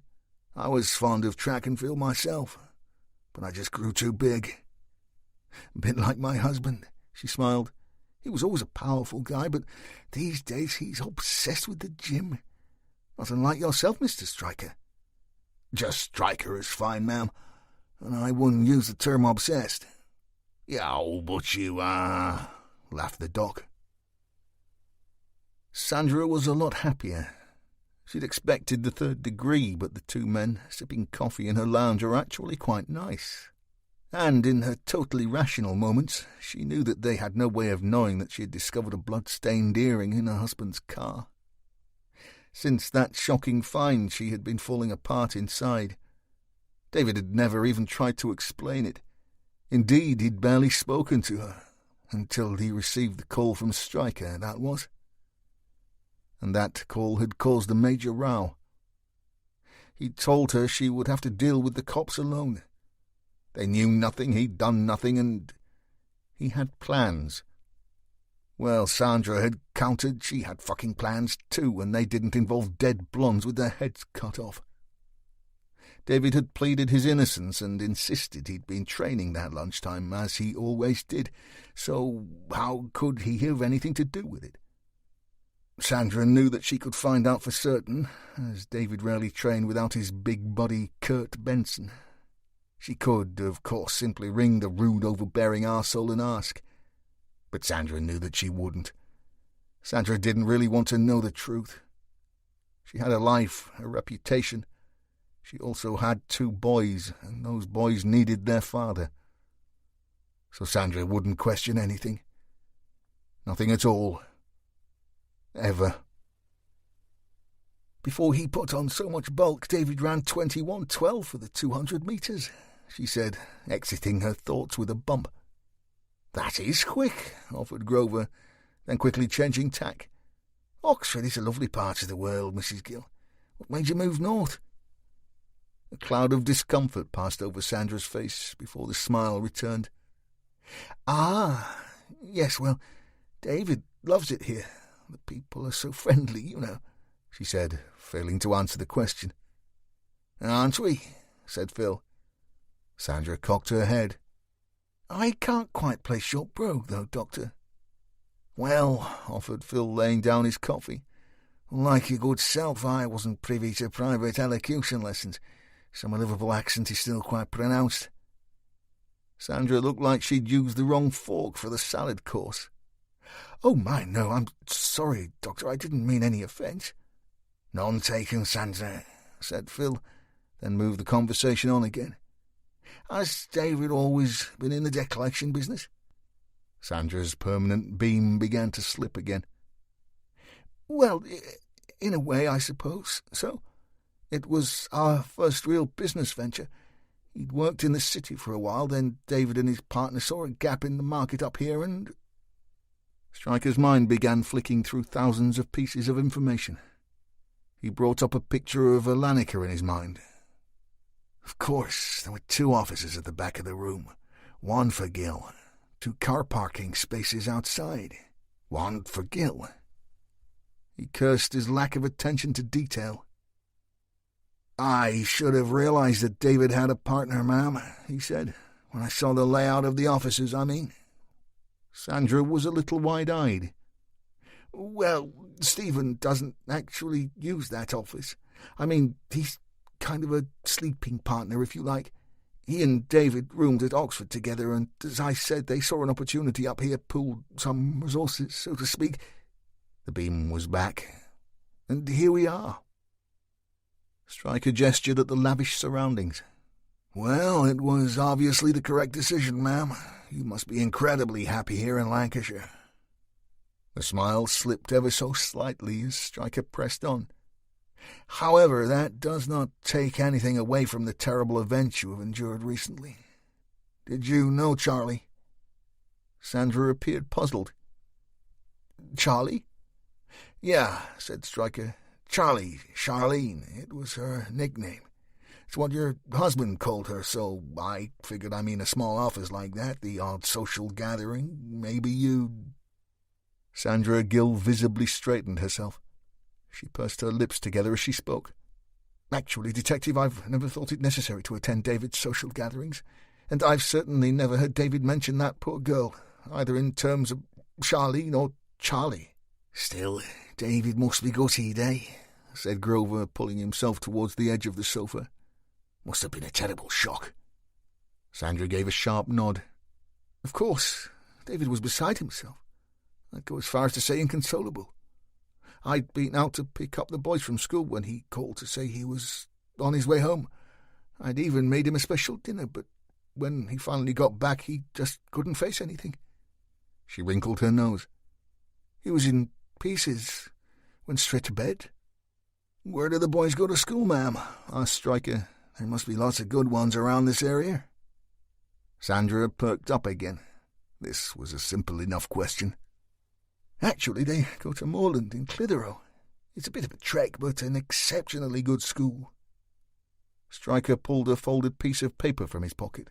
"I was fond of track and field myself, but I just grew too big." A bit like my husband, she smiled. He was always a powerful guy, but these days he's obsessed with the gym. Not unlike yourself, Mr. Stryker. Just Stryker is fine, ma'am. And I wouldn't use the term obsessed. Yeah, but you are, laughed the doc. Sandra was a lot happier. She'd expected the 3rd degree, but the two men sipping coffee in her lounge were actually quite nice. And in her totally rational moments, she knew that they had no way of knowing that she had discovered a blood-stained earring in her husband's car. Since that shocking find, she had been falling apart inside. David had never even tried to explain it. Indeed, he'd barely spoken to her, until he received the call from Stryker, that was. And that call had caused a major row. He'd told her she would have to deal with the cops alone. They knew nothing, he'd done nothing, and he had plans. Well, Sandra had countered she had fucking plans too, and they didn't involve dead blondes with their heads cut off. David had pleaded his innocence and insisted he'd been training that lunchtime, as he always did, so how could he have anything to do with it? Sandra knew that she could find out for certain, as David rarely trained without his big buddy Kurt Benson. She could, of course, simply ring the rude, overbearing arsehole and ask. But Sandra knew that she wouldn't. Sandra didn't really want to know the truth. She had a life, a reputation. She also had 2 boys, and those boys needed their father. So Sandra wouldn't question anything. Nothing at all. Ever. Before he put on so much bulk, David ran 21:12 for the 200 metres, she said, exiting her thoughts with a bump. That is quick, offered Grover, then quickly changing tack. Oxford is a lovely part of the world, Mrs. Gill. What made you move north? A cloud of discomfort passed over Sandra's face before the smile returned. Ah, yes, well, David loves it here. The people are so friendly, you know, she said, failing to answer the question. Aren't we? Said Phil. Sandra cocked her head. I can't quite place your brogue, though, Doctor. Well, offered Phil, laying down his coffee. Like your good self, I wasn't privy to private elocution lessons, so my Liverpool accent is still quite pronounced. Sandra looked like she'd used the wrong fork for the salad course. Oh, my, no, I'm sorry, Doctor, I didn't mean any offence. None taken, Sandra, said Phil, then moved the conversation on again. Has David always been in the debt collection business? Sandra's permanent beam began to slip again. Well, in a way, I suppose so. It was our first real business venture. He'd worked in the city for a while, then David and his partner saw a gap in the market up here and... Stryker's mind began flicking through thousands of pieces of information. He brought up a picture of a Lanniker in his mind. Of course, there were 2 offices at the back of the room. One for Gill. 2 car parking spaces outside. One for Gill. He cursed his lack of attention to detail. I should have realized that David had a partner, ma'am, he said. When I saw the layout of the offices, I mean. Sandra was a little wide-eyed. Well, Stephen doesn't actually use that office. I mean, he's kind of a sleeping partner, if you like. He and David roomed at Oxford together, and as I said, they saw an opportunity up here, pooled some resources, so to speak. The beam was back, and here we are. Stryker gestured at the lavish surroundings. Well, it was obviously the correct decision, ma'am. You must be incredibly happy here in Lancashire. The smile slipped ever so slightly as Stryker pressed on. However, that does not take anything away from the terrible events you have endured recently. Did you know Charlie? Sandra appeared puzzled. Charlie? Yeah, said Stryker. Charlie, Charlene. It was her nickname. It's what your husband called her, so I figured, a small office like that, the odd social gathering, maybe you'd... Sandra Gill visibly straightened herself. She pursed her lips together as she spoke. Actually, Detective, I've never thought it necessary to attend David's social gatherings. And I've certainly never heard David mention that poor girl, either in terms of Charlene or Charlie. Still, David must be gutted, eh? Said Grover, pulling himself towards the edge of the sofa. Must have been a terrible shock. Sandra gave a sharp nod. Of course, David was beside himself. I'd go as far as to say inconsolable. I'd been out to pick up the boys from school when he called to say he was on his way home. I'd even made him a special dinner, but when he finally got back, he just couldn't face anything. She wrinkled her nose. He was in pieces, went straight to bed. Where do the boys go to school, ma'am? Asked Stryker. There must be lots of good ones around this area. Sandra perked up again. This was a simple enough question. Actually, they go to Moorland in Clitheroe. It's a bit of a trek, but an exceptionally good school. Stryker pulled a folded piece of paper from his pocket.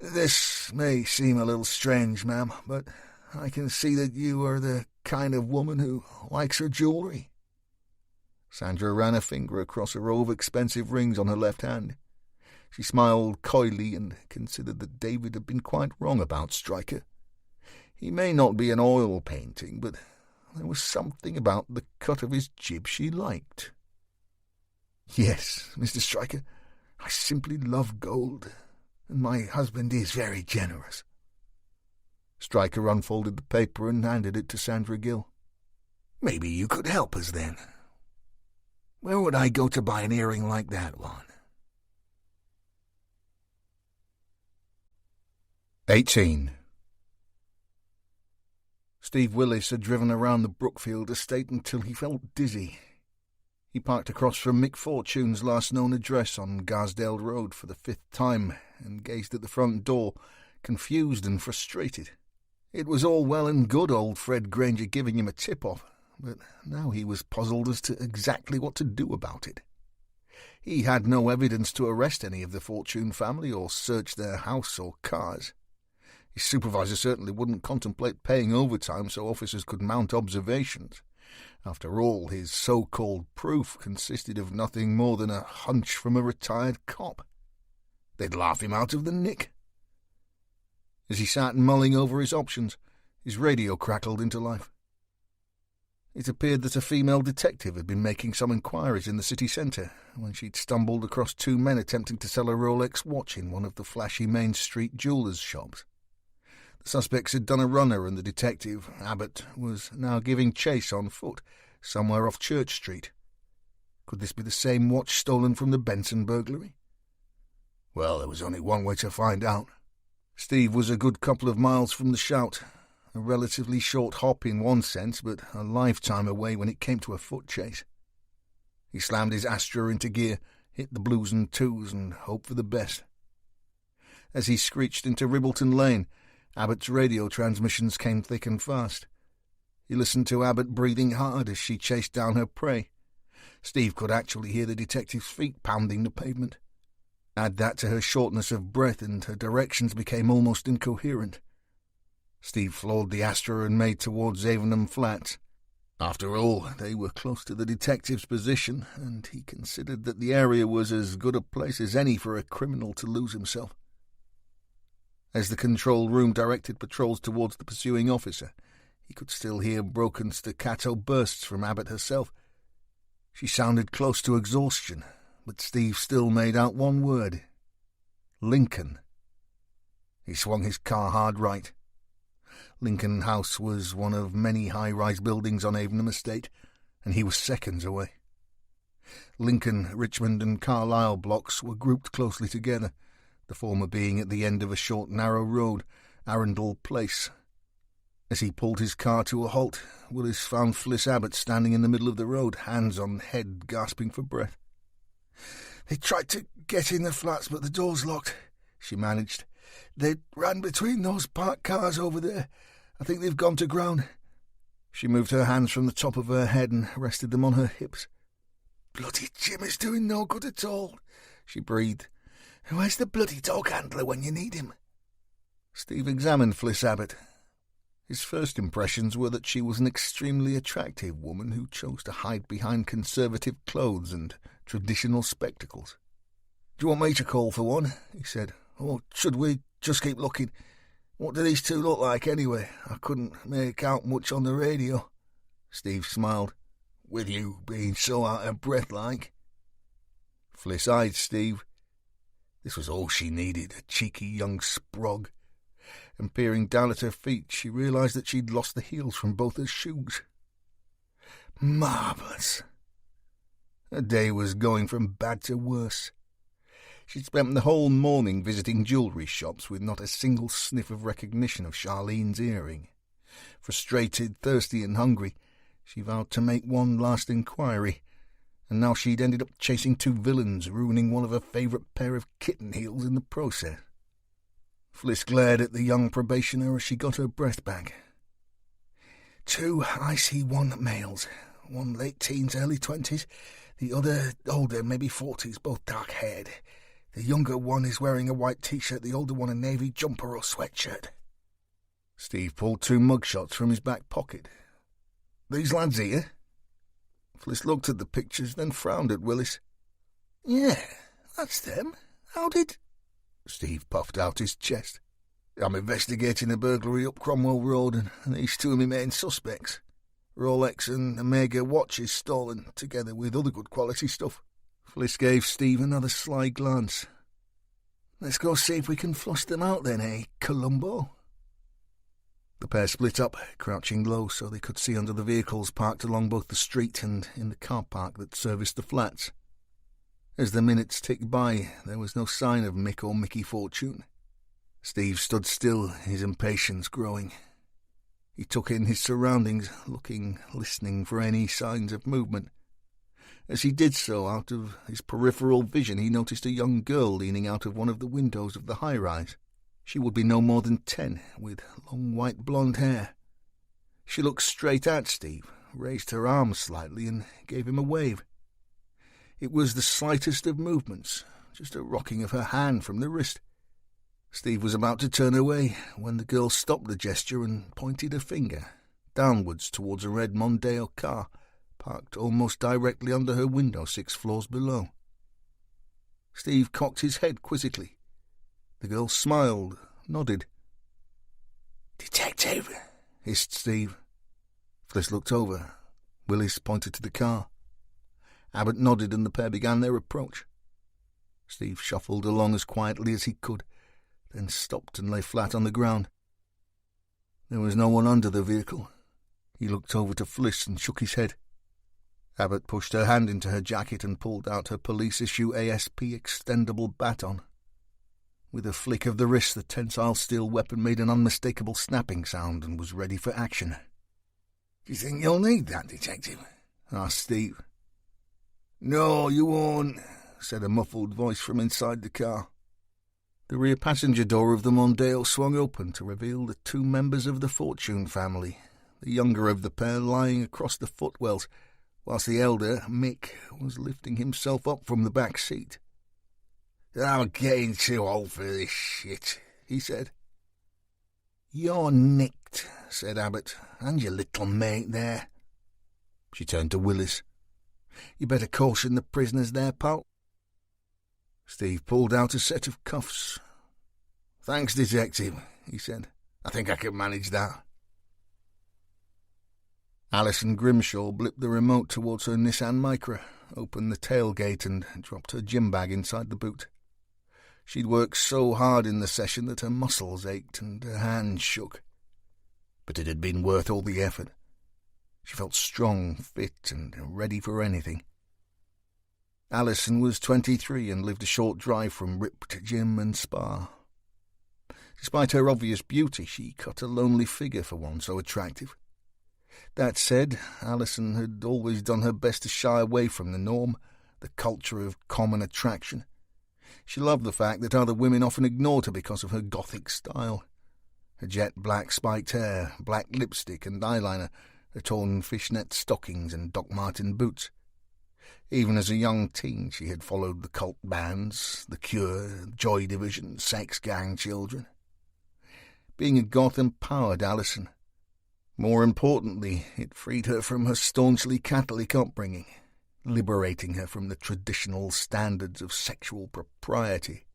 This may seem a little strange, ma'am, but I can see that you are the kind of woman who likes her jewellery. Sandra ran a finger across a row of expensive rings on her left hand. She smiled coyly and considered that David had been quite wrong about Stryker. He may not be an oil painting, but there was something about the cut of his jib she liked. Yes, Mr. Stryker, I simply love gold, and my husband is very generous. Stryker unfolded the paper and handed it to Sandra Gill. Maybe you could help us then. Where would I go to buy an earring like that one? 18. Steve Willis had driven around the Brookfield estate until he felt dizzy. He parked across from Mick Fortune's last known address on Garsdale Road for the 5th time and gazed at the front door, confused and frustrated. It was all well and good old Fred Granger giving him a tip-off, but now he was puzzled as to exactly what to do about it. He had no evidence to arrest any of the Fortune family or search their house or cars. His supervisor certainly wouldn't contemplate paying overtime so officers could mount observations. After all, his so-called proof consisted of nothing more than a hunch from a retired cop. They'd laugh him out of the nick. As he sat mulling over his options, his radio crackled into life. It appeared that a female detective had been making some inquiries in the city centre when she'd stumbled across 2 men attempting to sell a Rolex watch in one of the flashy Main Street jewellers' shops. The suspects had done a runner, and the detective, Abbott, was now giving chase on foot, somewhere off Church Street. Could this be the same watch stolen from the Benson burglary? Well, there was only one way to find out. Steve was a good couple of miles from the Shout, a relatively short hop in one sense, but a lifetime away when it came to a foot chase. He slammed his Astra into gear, hit the blues and twos, and hoped for the best. As he screeched into Ribbleton Lane, Abbott's radio transmissions came thick and fast. He listened to Abbott breathing hard as she chased down her prey. Steve could actually hear the detective's feet pounding the pavement. Add that to her shortness of breath and her directions became almost incoherent. Steve floored the Astra and made towards Avenham Flats. After all, they were close to the detective's position, and he considered that the area was as good a place as any for a criminal to lose himself. As the control room directed patrols towards the pursuing officer, he could still hear broken staccato bursts from Abbott herself. She sounded close to exhaustion, but Steve still made out one word: Lincoln. He swung his car hard right. Lincoln House was one of many high-rise buildings on Avenham Estate, and he was seconds away. Lincoln, Richmond and Carlisle blocks were grouped closely together, the former being at the end of a short, narrow road, Arundel Place. As he pulled his car to a halt, Willis found Fliss Abbott standing in the middle of the road, hands on head, gasping for breath. "They tried to get in the flats, but the door's locked," she managed. "They ran between those parked cars over there. I think they've gone to ground." She moved her hands from the top of her head and rested them on her hips. "Bloody Jim is doing no good at all," she breathed. "Where's the bloody dog handler when you need him?" Steve examined Fliss Abbott. His first impressions were that she was an extremely attractive woman who chose to hide behind conservative clothes and traditional spectacles. "Do you want me to call for one?" he said, Or should we just keep looking? What do these two look like, anyway? I couldn't make out much on the radio." Steve smiled. "With you being so out of breath like." Fliss eyed Steve. This was all she needed, a cheeky young sprog. And peering down at her feet, she realised that she'd lost the heels from both her shoes. Marvellous. Her day was going from bad to worse. She'd spent the whole morning visiting jewellery shops with not a single sniff of recognition of Charlene's earring. Frustrated, thirsty and hungry, she vowed to make one last inquiry, and now she'd ended up chasing two villains, ruining one of her favourite pair of kitten heels in the process. Fliss glared at the young probationer as she got her breath back. "Two IC1 males, one late teens, early 20s, the other older, maybe 40s, both dark-haired. The younger one is wearing a white T-shirt, the older one a navy jumper or sweatshirt." Steve pulled two mugshots from his back pocket. "These lads here?" Fliss looked at the pictures, then frowned at Willis. "Yeah, that's them. How did—" Steve puffed out his chest. "I'm investigating a burglary up Cromwell Road, and these two are my main suspects. Rolex and Omega watches stolen, together with other good quality stuff." Fliss gave Steve another sly glance. "Let's go see if we can flush them out then, eh, Columbo?" The pair split up, crouching low so they could see under the vehicles parked along both the street and in the car park that serviced the flats. As the minutes ticked by, there was no sign of Mick or Mickey Fortune. Steve stood still, his impatience growing. He took in his surroundings, looking, listening for any signs of movement. As he did so, out of his peripheral vision, he noticed a young girl leaning out of one of the windows of the high-rise. She would be no more than 10, with long white blonde hair. She looked straight at Steve, raised her arms slightly, and gave him a wave. It was the slightest of movements, just a rocking of her hand from the wrist. Steve was about to turn away when the girl stopped the gesture and pointed a finger downwards towards a red Mondeo car, parked almost directly under her window 6 floors below. Steve cocked his head quizzically. The girl smiled, nodded. "Detective," hissed Steve. Fliss looked over. Willis pointed to the car. Abbott nodded and the pair began their approach. Steve shuffled along as quietly as he could, then stopped and lay flat on the ground. There was no one under the vehicle. He looked over to Fliss and shook his head. Abbott pushed her hand into her jacket and pulled out her police-issue ASP extendable baton. With a flick of the wrist, the tensile steel weapon made an unmistakable snapping sound and was ready for action. "Do you think you'll need that, Detective?" asked Steve. "No, you won't," said a muffled voice from inside the car. The rear passenger door of the Mondeo swung open to reveal the 2 members of the Fortune family, the younger of the pair lying across the footwells, whilst the elder, Mick, was lifting himself up from the back seat. "I'm getting too old for this shit," he said. "You're nicked," said Abbott, "and your little mate there." She turned to Willis. "You better caution the prisoners there, pal." Steve pulled out a set of cuffs. "Thanks, Detective," he said. "I think I can manage that." Alison Grimshaw blipped the remote towards her Nissan Micra, opened the tailgate and dropped her gym bag inside the boot. She'd worked so hard in the session that her muscles ached and her hands shook. But it had been worth all the effort. She felt strong, fit, and ready for anything. Alison was 23 and lived a short drive from ripped gym and spa. Despite her obvious beauty, she cut a lonely figure for one so attractive. That said, Alison had always done her best to shy away from the norm, the culture of common attraction. She loved the fact that other women often ignored her because of her gothic style. Her jet black spiked hair, black lipstick and eyeliner, her torn fishnet stockings and Doc Marten boots. Even as a young teen, she had followed the cult bands, The Cure, Joy Division, Sex Gang Children. Being a goth empowered Alison. More importantly, it freed her from her staunchly Catholic upbringing, liberating her from the traditional standards of sexual propriety.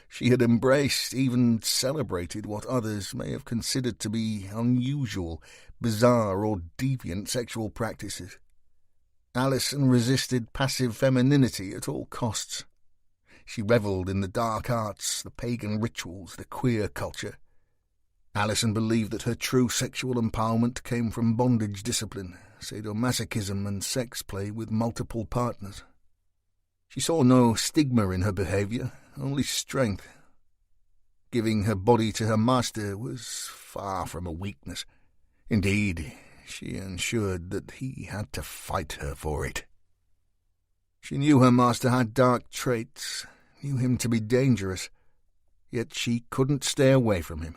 She had embraced, even celebrated what others may have considered to be unusual, bizarre or deviant sexual practices. Alison resisted passive femininity at all costs. She revelled in the dark arts, the pagan rituals, the queer culture. Alison believed that her true sexual empowerment came from bondage discipline, sadomasochism and sex play with multiple partners. She saw no stigma in her behaviour, only strength. Giving her body to her master was far from a weakness. Indeed, she ensured that he had to fight her for it. She knew her master had dark traits, knew him to be dangerous, yet she couldn't stay away from him.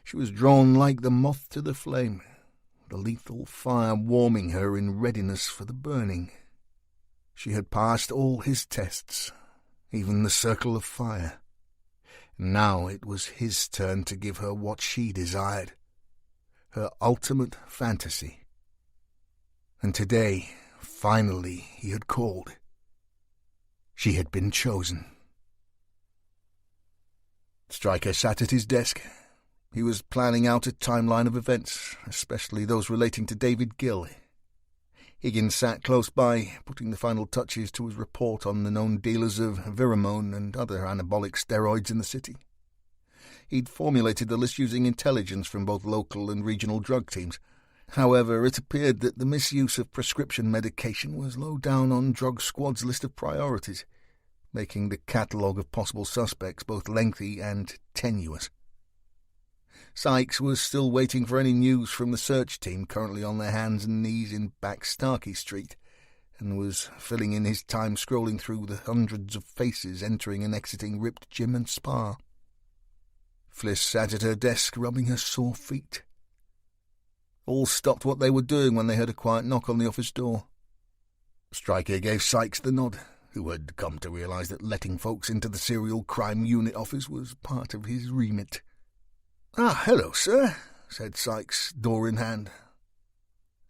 She was drawn like the moth to the flame, the lethal fire warming her in readiness for the burning. She had passed all his tests, even the circle of fire. Now it was his turn to give her what she desired, her ultimate fantasy. And today, finally, he had called. She had been chosen. Stryker sat at his desk. He was planning out a timeline of events, especially those relating to David Gill. Higgins sat close by, putting the final touches to his report on the known dealers of Viramone and other anabolic steroids in the city. He'd formulated the list using intelligence from both local and regional drug teams. However, it appeared that the misuse of prescription medication was low down on Drug Squad's list of priorities, making the catalogue of possible suspects both lengthy and tenuous. Sykes was still waiting for any news from the search team currently on their hands and knees in back Starkey Street, and was filling in his time scrolling through the hundreds of faces entering and exiting Ripped Gym and Spa. Fliss sat at her desk rubbing her sore feet. All stopped what they were doing when they heard a quiet knock on the office door. Stryker gave Sykes the nod, who had come to realise that letting folks into the serial crime unit office was part of his remit. "Ah, hello, sir," said Sykes, door in hand.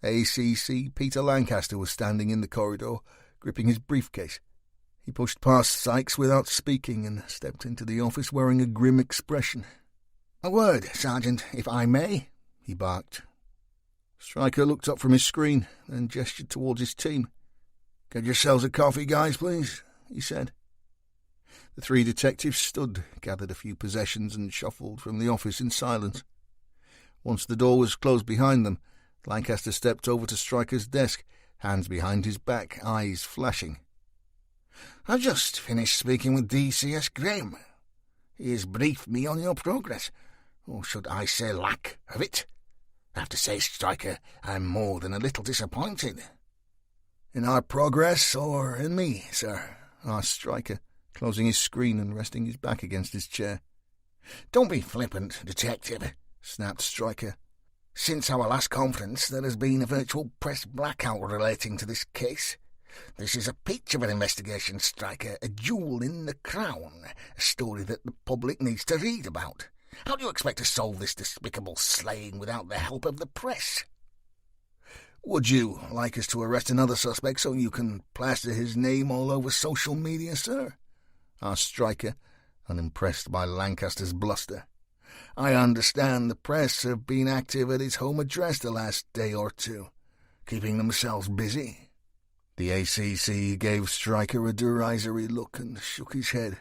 ACC Peter Lancaster was standing in the corridor, gripping his briefcase. He pushed past Sykes without speaking and stepped into the office wearing a grim expression. "A word, Sergeant, if I may," he barked. Stryker looked up from his screen, then gestured towards his team. "Get yourselves a coffee, guys, please," he said. The three detectives stood, gathered a few possessions, and shuffled from the office in silence. Once the door was closed behind them, Lancaster stepped over to Stryker's desk, hands behind his back, eyes flashing. "I've just finished speaking with DCS Graham. He has briefed me on your progress, or should I say lack of it. I have to say, Stryker, I'm more than a little disappointed." "In our progress, or in me, sir?" asked Stryker, closing his screen and resting his back against his chair. "Don't be flippant, detective," snapped Stryker. "Since our last conference, there has been a virtual press blackout relating to this case. This is a peach of an investigation, Stryker, a jewel in the crown, a story that the public needs to read about. How do you expect to solve this despicable slaying without the help of the press?" "Would you like us to arrest another suspect so you can plaster his name all over social media, sir?" asked Stryker, unimpressed by Lancaster's bluster. "I understand the press have been active at his home address the last day or two, keeping themselves busy." The ACC gave Stryker a derisory look and shook his head.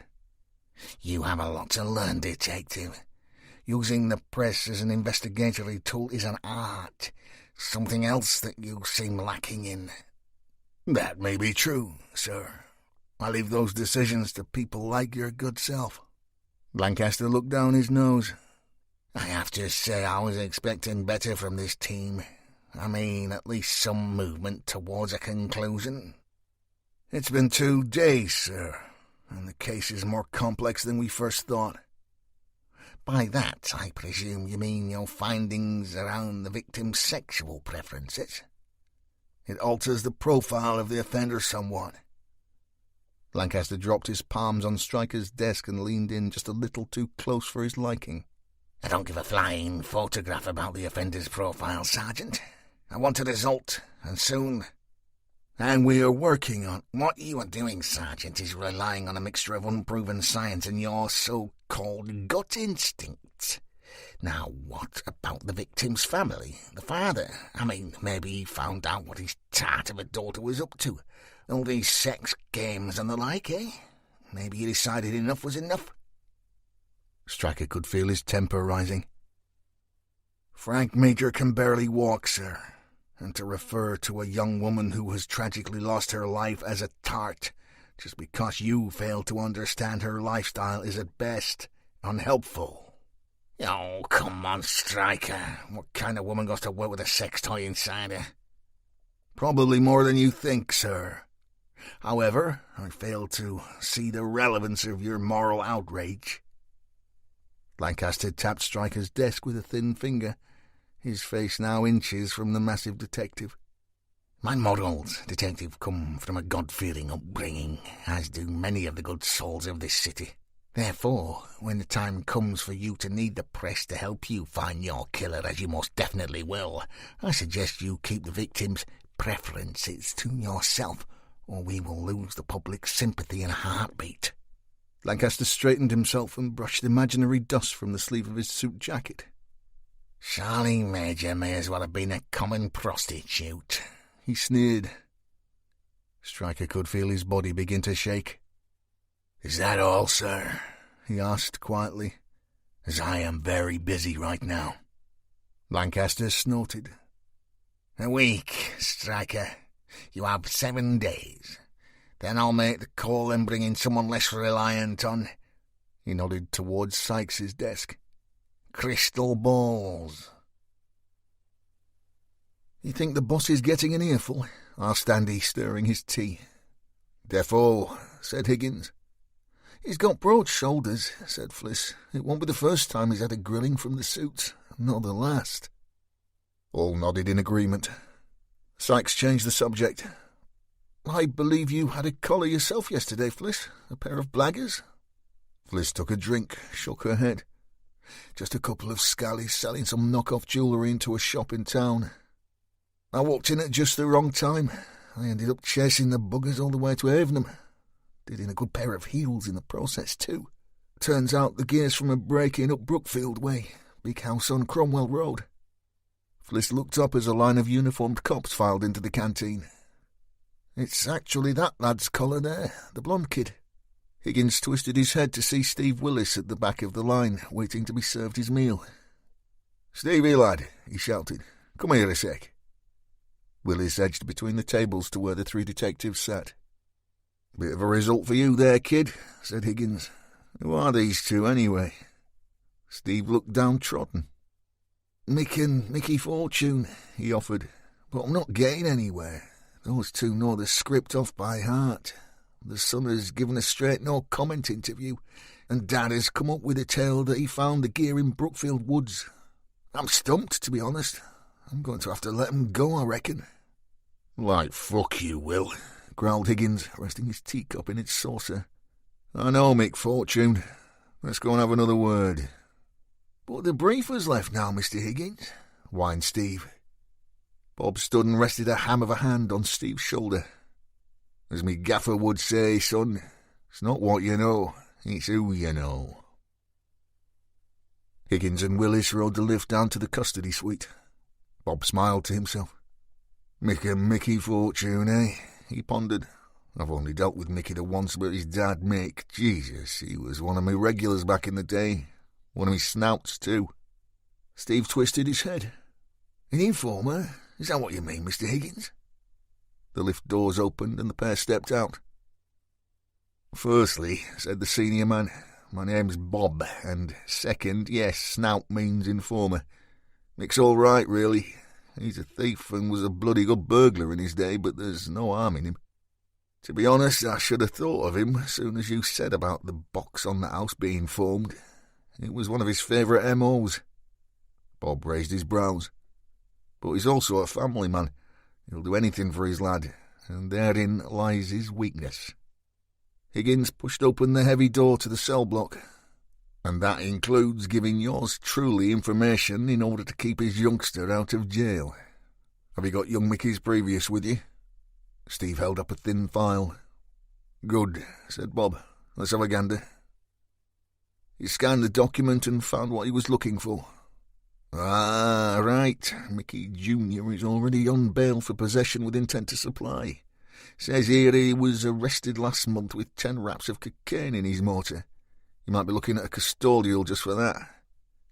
"You have a lot to learn, detective. Using the press as an investigatory tool is an art, something else that you seem lacking in." "That may be true, sir. I leave those decisions to people like your good self." Lancaster looked down his nose. "I have to say I was expecting better from this team. I mean, at least some movement towards a conclusion." "It's been 2 days, sir, and the case is more complex than we first thought." "By that, I presume you mean your findings around the victim's sexual preferences?" "It alters the profile of the offender somewhat." Lancaster dropped his palms on Stryker's desk and leaned in just a little too close for his liking. "I don't give a flying photograph about the offender's profile, Sergeant. I want a result, and soon. And we're working on... What you are doing, Sergeant, is relying on a mixture of unproven science and your so-called gut instincts. Now, what about the victim's family? The father? I mean, maybe he found out what his tart of a daughter was up to. All these sex games and the like, eh? Maybe he decided enough was enough. Stryker could feel his temper rising. Frank Major can barely walk, sir. And to refer to a young woman who has tragically lost her life as a tart just because you fail to understand her lifestyle is at best unhelpful. Oh, come on, Stryker. What kind of woman goes to work with a sex toy inside her? Probably more than you think, sir. However, I fail to see the relevance of your moral outrage. Lancaster tapped Stryker's desk with a thin finger, his face now inches from the massive detective. My morals, Detective, come from a God-fearing upbringing, as do many of the good souls of this city. Therefore, when the time comes for you to need the press to help you find your killer, as you most definitely will, I suggest you keep the victim's preferences to yourself, or we will lose the public's sympathy in a heartbeat. Lancaster straightened himself and brushed imaginary dust from the sleeve of his suit jacket. Charlie Major may as well have been a common prostitute, he sneered. Stryker could feel his body begin to shake. Is that all, sir? He asked quietly, as I am very busy right now. Lancaster snorted. A week, Stryker. You have 7 days. Then I'll make the call and bring in someone less reliant on... He nodded towards Sykes's desk. Crystal balls. You think the boss is getting an earful? Asked Andy, stirring his tea. Defo, said Higgins. He's got broad shoulders, said Fliss. It won't be the first time he's had a grilling from the suits, nor the last. All nodded in agreement. Sykes changed the subject. I believe you had a collar yourself yesterday, Fliss. A pair of blaggers? Fliss took a drink, shook her head. Just a couple of scallies selling some knock-off jewellery into a shop in town. I walked in at just the wrong time. I ended up chasing the buggers all the way to Avenham. Did in a good pair of heels in the process, too. Turns out the gear's from a break-in up Brookfield way, big house on Cromwell Road. Fliss looked up as a line of uniformed cops filed into the canteen. It's actually that lad's collar there, the blonde kid. Higgins twisted his head to see Steve Willis at the back of the line, waiting to be served his meal. "Stevie, lad," he shouted, "come here a sec." Willis edged between the tables to where the 3 detectives sat. "Bit of a result for you there, kid," said Higgins. "Who are these 2, anyway?" Steve looked downtrodden. "Mick and Mickey Fortune," he offered, "but I'm not getting anywhere. Those 2 know the script off by heart. The son has given a straight no-comment interview, and Dad has come up with a tale that he found the gear in Brookfield Woods. I'm stumped, to be honest. I'm going to have to let 'em go, I reckon." "Like fuck you, Will," growled Higgins, resting his teacup in its saucer. "I know Mick Fortune. Let's go and have another word." "But the briefer's left now, Mr. Higgins," whined Steve. Bob stood and rested a ham of a hand on Steve's shoulder. "As me gaffer would say, son, it's not what you know, it's who you know." Higgins and Willis rode the lift down to the custody suite. Bob smiled to himself. "Mick and Mickey Fortune, eh?" he pondered. "I've only dealt with Mickey the once, but his dad, Mick, Jesus, he was one of me regulars back in the day. One of me snouts, too." Steve twisted his head. "An informer? Is that what you mean, Mr. Higgins?" The lift doors opened and the pair stepped out. "Firstly," said the senior man, "my name's Bob, and second, yes, snout means informer. Mick's all right, really. He's a thief and was a bloody good burglar in his day, but there's no harm in him. To be honest, I should have thought of him as soon as you said about the box on the house being formed. It was one of his favourite MOs. Bob raised his brows. "But he's also a family man. He'll do anything for his lad, and therein lies his weakness." Higgins pushed open the heavy door to the cell block. "And that includes giving yours truly information in order to keep his youngster out of jail. Have you got young Mickey's previous with you?" Steve held up a thin file. "Good," said Bob. "Let's have a gander." He scanned the document and found what he was looking for. "Ah, right. Mickey Jr. is already on bail for possession with intent to supply. Says here he was arrested last month with 10 wraps of cocaine in his motor. You might be looking at a custodial just for that.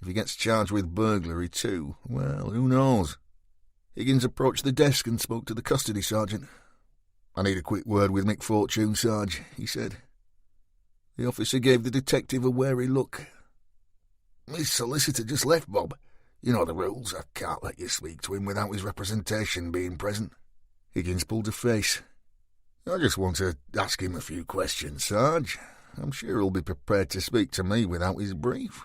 If he gets charged with burglary too, well, who knows?" Higgins approached the desk and spoke to the custody sergeant. "I need a quick word with Mick Fortune, Sarge," he said. The officer gave the detective a wary look. "His solicitor just left, Bob. You know the rules. I can't let you speak to him without his representation being present." Higgins pulled a face. "I just want to ask him a few questions, Sarge. I'm sure he'll be prepared to speak to me without his brief.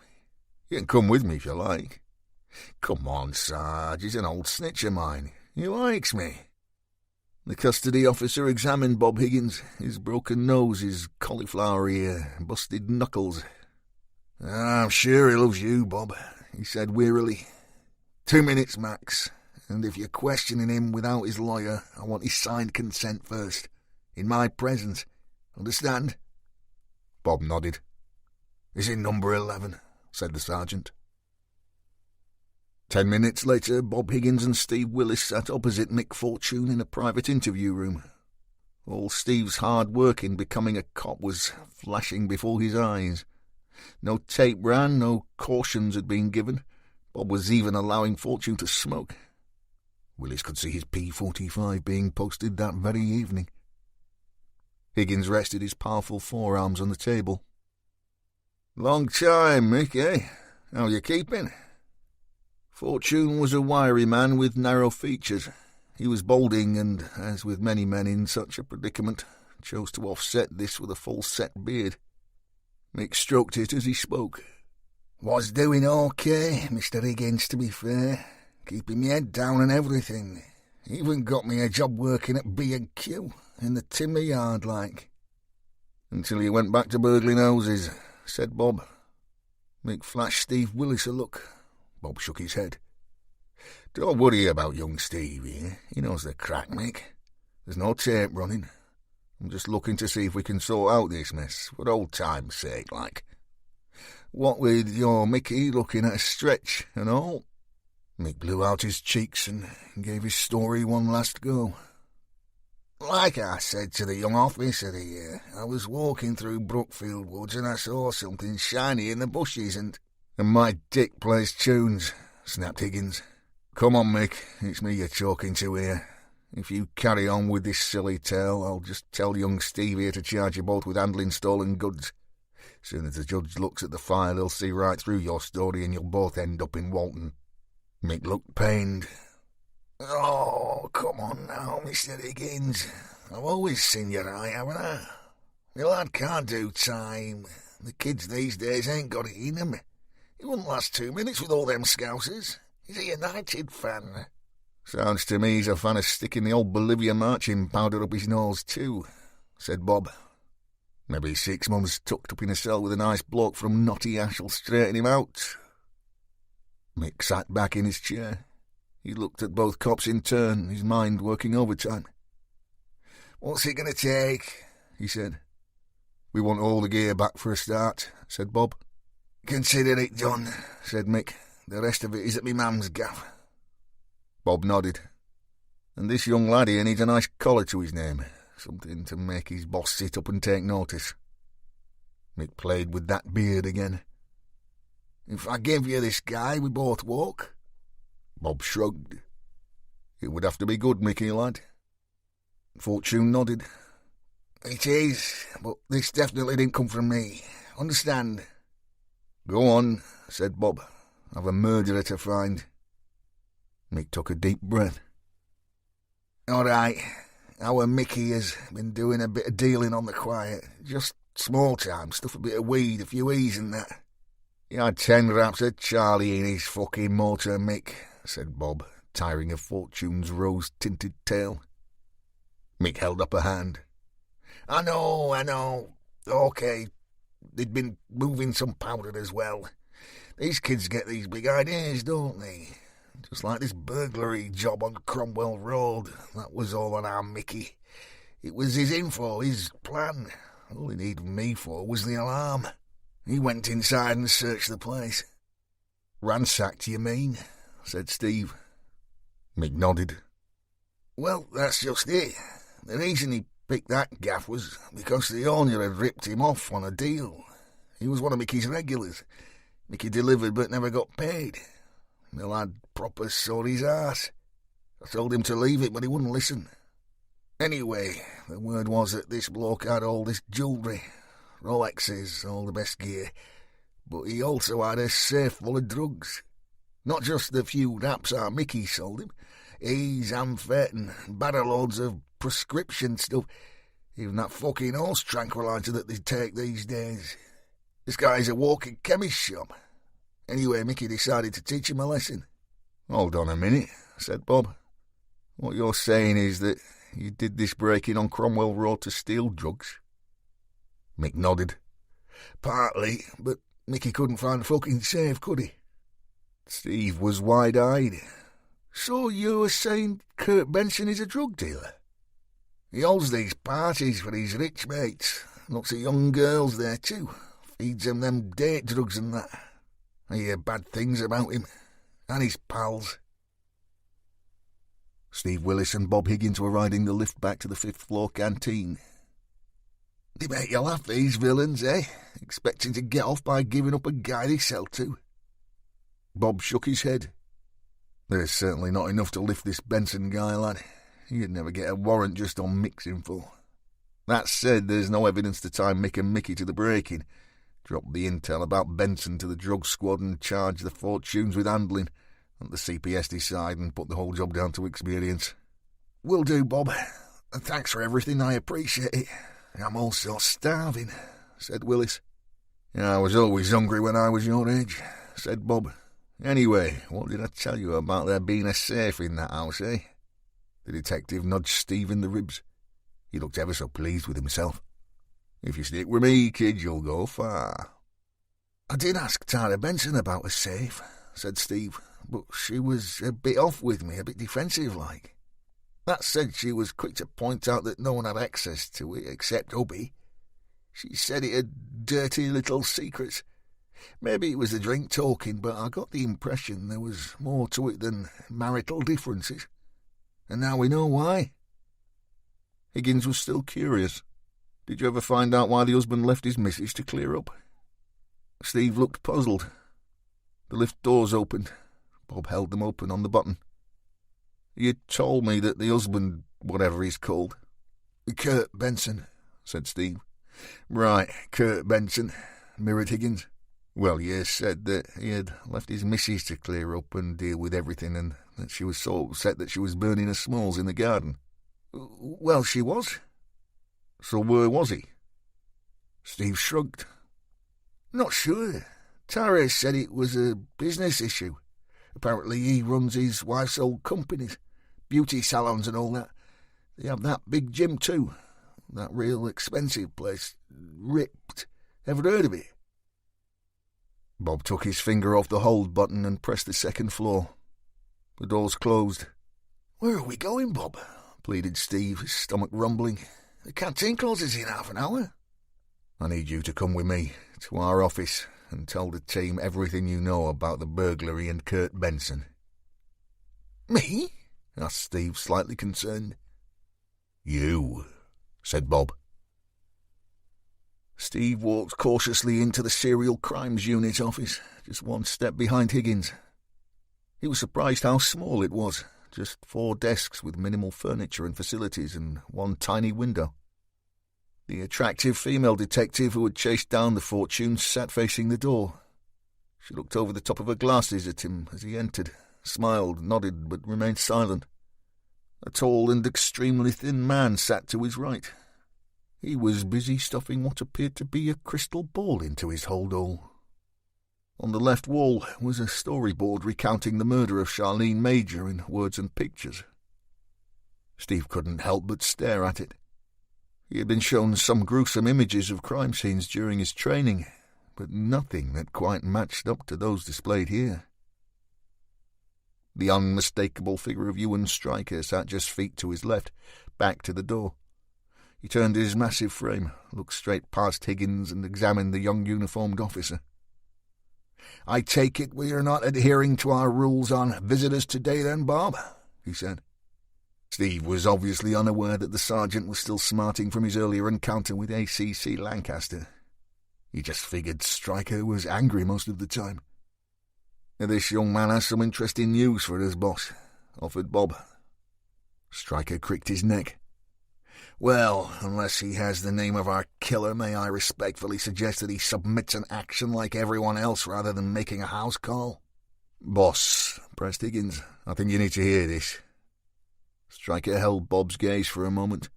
You can come with me if you like." "Come on, Sarge. He's an old snitch of mine. He likes me." The custody officer examined Bob Higgins, his broken nose, his cauliflower ear, busted knuckles. "I'm sure he loves you, Bob," he said wearily. 2 minutes max, and if you're questioning him without his lawyer, I want his signed consent first, in my presence. Understand?" Bob nodded. "It's in number 11, said the sergeant. 10 minutes later, Bob Higgins and Steve Willis sat opposite Mick Fortune in a private interview room. All Steve's hard work in becoming a cop was flashing before his eyes. No tape ran, no cautions had been given. Bob was even allowing Fortune to smoke. Willis could see his P45 being posted that very evening. Higgins rested his powerful forearms on the table. "Long time, Mick, eh? How you keeping?" Fortune was a wiry man with narrow features. He was balding and, as with many men in such a predicament, chose to offset this with a full-set beard. Mick stroked it as he spoke. "Was doing okay, Mr. Higgins, to be fair. Keeping me head down and everything. Even got me a job working at B&Q, in the timber yard, like." "Until you went back to burgling houses," said Bob. Mick flashed Steve Willis a look. Bob shook his head. "Don't worry about young Steve here. He knows the crack, Mick. There's no tape running. I'm just looking to see if we can sort out this mess, for old time's sake, like. What with your Mickey looking at a stretch and all." Mick blew out his cheeks and gave his story one last go. "Like I said to the young officer here, I was walking through Brookfield Woods and I saw something shiny in the bushes and—" "And my dick plays tunes," snapped Higgins. "Come on, Mick, it's me you're talking to here. If you carry on with this silly tale, I'll just tell young Steve here to charge you both with handling stolen goods. Soon as the judge looks at the file, he'll see right through your story and you'll both end up in Walton." Mick looked pained. "Oh, come on now, Mr. Higgins. I've always seen your eye, haven't I? The lad can't do time. The kids these days ain't got it in them. He wouldn't last 2 minutes with all them scousers. He's a United fan." "Sounds to me he's a fan of sticking the old Bolivia marching powder up his nose too," said Bob. "Maybe 6 months tucked up in a cell with a nice bloke from Knotty Ash'll straighten him out." Mick sat back in his chair. He looked at both cops in turn, his mind working overtime. "What's it going to take?" he said. "We want all the gear back for a start," said Bob. "Consider it done," said Mick. "The rest of it is at me mum's gaff." Bob nodded. "And this young lad here needs a nice collar to his name, something to make his boss sit up and take notice." Mick played with that beard again. "If I give you this guy, we both walk?" Bob shrugged. "It would have to be good, Mickey, lad." Fortune nodded. "It is, but this definitely didn't come from me. Understand?" "Go on," said Bob. "I've a murderer to find." Mick took a deep breath. "All right. Our Mickey has been doing a bit of dealing on the quiet. Just small time stuff, a bit of weed, a few E's and that." "He had 10 wraps of Charlie in his fucking motor, Mick," said Bob, tiring of Fortune's rose-tinted tail. Mick held up a hand. I know. Okay. They'd been moving some powder as well. These kids get these big ideas, don't they? Just like this burglary job on Cromwell Road. That was all on our Mickey. It was his info, his plan. All he needed me for was the alarm. He went inside and searched the place. Ransacked, you mean? Said Steve. Mick nodded. Well, that's just it. The reason he picked that gaff was because the owner had ripped him off on a deal. He was one of Mickey's regulars. Mickey delivered but never got paid. The lad proper saw his arse. I told him to leave it, but he wouldn't listen. Anyway, the word was that this bloke had all this jewellery, Rolexes, all the best gear, but he also had a safe full of drugs. Not just the few wraps our Mickey sold him. He's amphetamine, barrel loads of prescription stuff, even that fucking horse tranquilizer that they take these days. This guy's a walking chemist shop. Anyway, Mickey decided to teach him a lesson. Hold on a minute, said Bob. What you're saying is that you did this break-in on Cromwell Road to steal drugs? Mick nodded. Partly, but Mickey couldn't find the fucking safe, could he? Steve was wide-eyed. So you were saying Kurt Benson is a drug dealer? He holds these parties for his rich mates. Lots of young girls there too. Feeds them date drugs and that. I hear bad things about him. And his pals. Steve Willis and Bob Higgins were riding the lift back to the fifth-floor canteen. They make you laugh, these villains, eh? Expecting to get off by giving up a guy they sell to. Bob shook his head. There's certainly not enough to lift this Benson guy, lad. You'd never get a warrant just on Mick's info. That said, there's no evidence to tie Mick and Mickey to the break-in. Drop the intel about Benson to the drug squad and charge the fortunes with handling. Let the CPS decide and put the whole job down to experience. Will do, Bob. And thanks for everything, I appreciate it. I'm also starving, said Willis. I was always hungry when I was your age, said Bob. Anyway, what did I tell you about there being a safe in that house, eh? The detective nudged Steve in the ribs. He looked ever so pleased with himself. If you stick with me, kid, you'll go far. I did ask Tara Benson about a safe, said Steve, but she was a bit off with me, a bit defensive-like. That said, she was quick to point out that no one had access to it except Hubby. She said it had dirty little secrets. Maybe it was the drink talking, but I got the impression there was more to it than marital differences. And now we know why. Higgins was still curious. Did you ever find out why the husband left his missus to clear up? Steve looked puzzled. The lift doors opened. Bob held them open on the button. You told me that the husband, whatever he's called... Kurt Benson, said Steve. Right, Kurt Benson, mirrored Higgins. Well, you said that he had left his missus to clear up and deal with everything, and that she was so upset that she was burning her smalls in the garden. Well, she was. So where was he? Steve shrugged. Not sure. Tara said it was a business issue. Apparently he runs his wife's old companies, beauty salons and all that. They have that big gym too. That real expensive place. Ripped. Ever heard of it? Bob took his finger off the hold button and pressed the second floor. The doors closed. Where are we going, Bob? Pleaded Steve, his stomach rumbling. The canteen closes in half an hour. I need you to come with me to our office and tell the team everything you know about the burglary and Kurt Benson. Me? Asked Steve, slightly concerned. You, said Bob. Steve walked cautiously into the Serial Crimes Unit office, just one step behind Higgins. He was surprised how small it was, just 4 desks with minimal furniture and facilities and one tiny window. The attractive female detective who had chased down the fortunes sat facing the door. She looked over the top of her glasses at him as he entered, smiled, nodded, but remained silent. A tall and extremely thin man sat to his right. He was busy stuffing what appeared to be a crystal ball into his holdall. On the left wall was a storyboard recounting the murder of Charlene Major in words and pictures. Steve couldn't help but stare at it. He had been shown some gruesome images of crime scenes during his training, but nothing that quite matched up to those displayed here. The unmistakable figure of Ewan Stryker sat just feet to his left, back to the door. He turned his massive frame, looked straight past Higgins and examined the young uniformed officer. "I take it we are not adhering to our rules on visitors today then, Bob?" he said. Steve was obviously unaware that the sergeant was still smarting from his earlier encounter with ACC Lancaster. He just figured Stryker was angry most of the time. "This young man has some interesting news for us, boss," offered Bob. Stryker cricked his neck. "Well, unless he has the name of our killer, may I respectfully suggest that he submits an action like everyone else rather than making a house call?" "Boss," pressed Higgins, "I think you need to hear this." Stryker held Bob's gaze for a moment.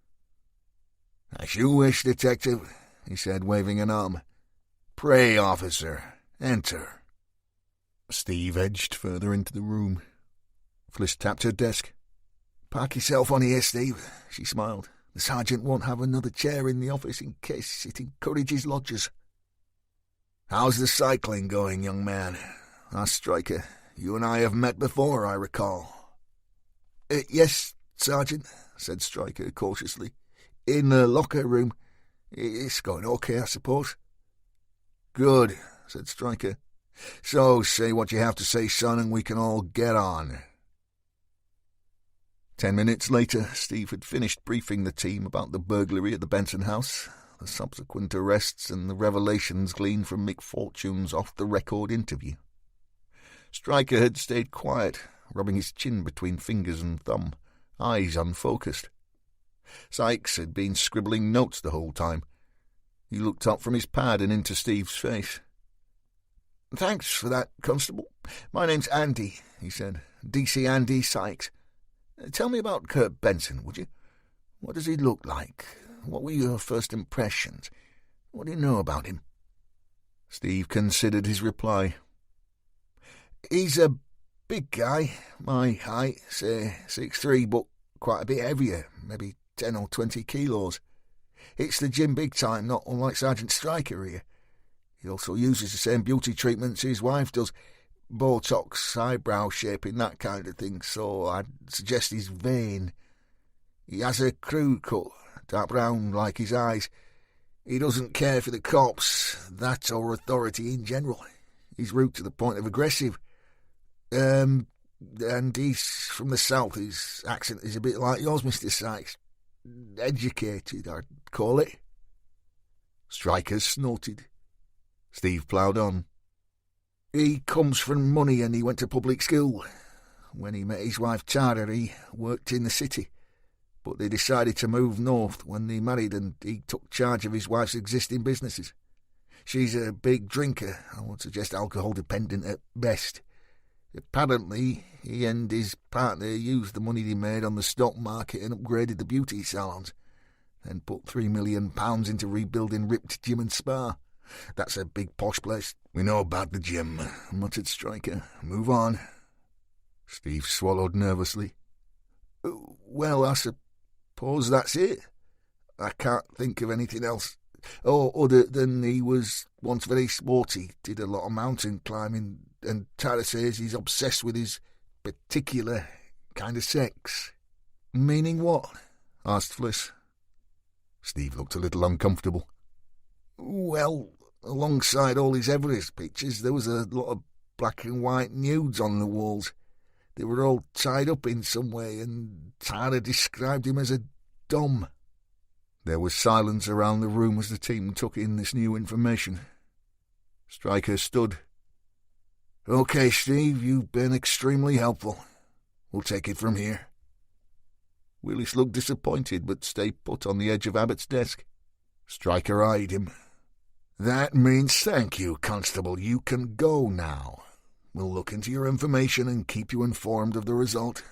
"As you wish, detective," he said, waving an arm. "Pray, officer, enter." Steve edged further into the room. Fliss tapped her desk. "Park yourself on here, Steve," she smiled. "The sergeant won't have another chair in the office in case it encourages lodgers." "How's the cycling going, young man?" asked Stryker. "You and I have met before, I recall." "Yes, Sergeant," said Stryker cautiously. "In the locker room. It's going okay, I suppose." "Good," said Stryker. "So say what you have to say, son, and we can all get on." 10 minutes later, Steve had finished briefing the team about the burglary at the Benson house, the subsequent arrests, and the revelations gleaned from Mick Fortune's off-the-record interview. Stryker had stayed quiet, rubbing his chin between fingers and thumb, eyes unfocused. Sykes had been scribbling notes the whole time. He looked up from his pad and into Steve's face. "Thanks for that, Constable. My name's Andy," he said. "DC Andy Sykes. Tell me about Kurt Benson, would you? What does he look like? What were your first impressions? What do you know about him?" Steve considered his reply. "He's a big guy, my height, say 6'3", but quite a bit heavier, maybe 10 or 20 kilos. Hits the gym big time, not unlike Sergeant Stryker here. He also uses the same beauty treatments his wife does, Botox, eyebrow shaping, that kind of thing, so I'd suggest he's vain. He has a crew cut, dark brown like his eyes. He doesn't care for the cops, that or authority in general. He's rude to the point of aggressive. And he's from the south. His accent is a bit like yours, Mr. Sykes. Educated, I'd call it." Stryker snorted. Steve ploughed on. "He comes from money and he went to public school. When he met his wife Tara, he worked in the city. But they decided to move north when they married and he took charge of his wife's existing businesses. She's a big drinker, I would suggest alcohol dependent at best. Apparently, he and his partner used the money they made on the stock market and upgraded the beauty salons, then put £3 million into rebuilding Ripped Gym and Spa. That's a big posh place." "We know about the gym," muttered Stryker. "Move on." Steve swallowed nervously. "Well, I suppose that's it. I can't think of anything else. Other than he was once very sporty, did a lot of mountain climbing, and Tara says he's obsessed with his particular kind of sex." "Meaning what?" asked Fliss. Steve looked a little uncomfortable. "Well, alongside all his Everest pictures, there was a lot of black and white nudes on the walls. They were all tied up in some way, and Tara described him as a dom." There was silence around the room as the team took in this new information. Stryker stood. "Okay, Steve, you've been extremely helpful. We'll take it from here." Willis looked disappointed, but stayed put on the edge of Abbott's desk. Stryker eyed him. "That means thank you, Constable. You can go now. We'll look into your information and keep you informed of the result."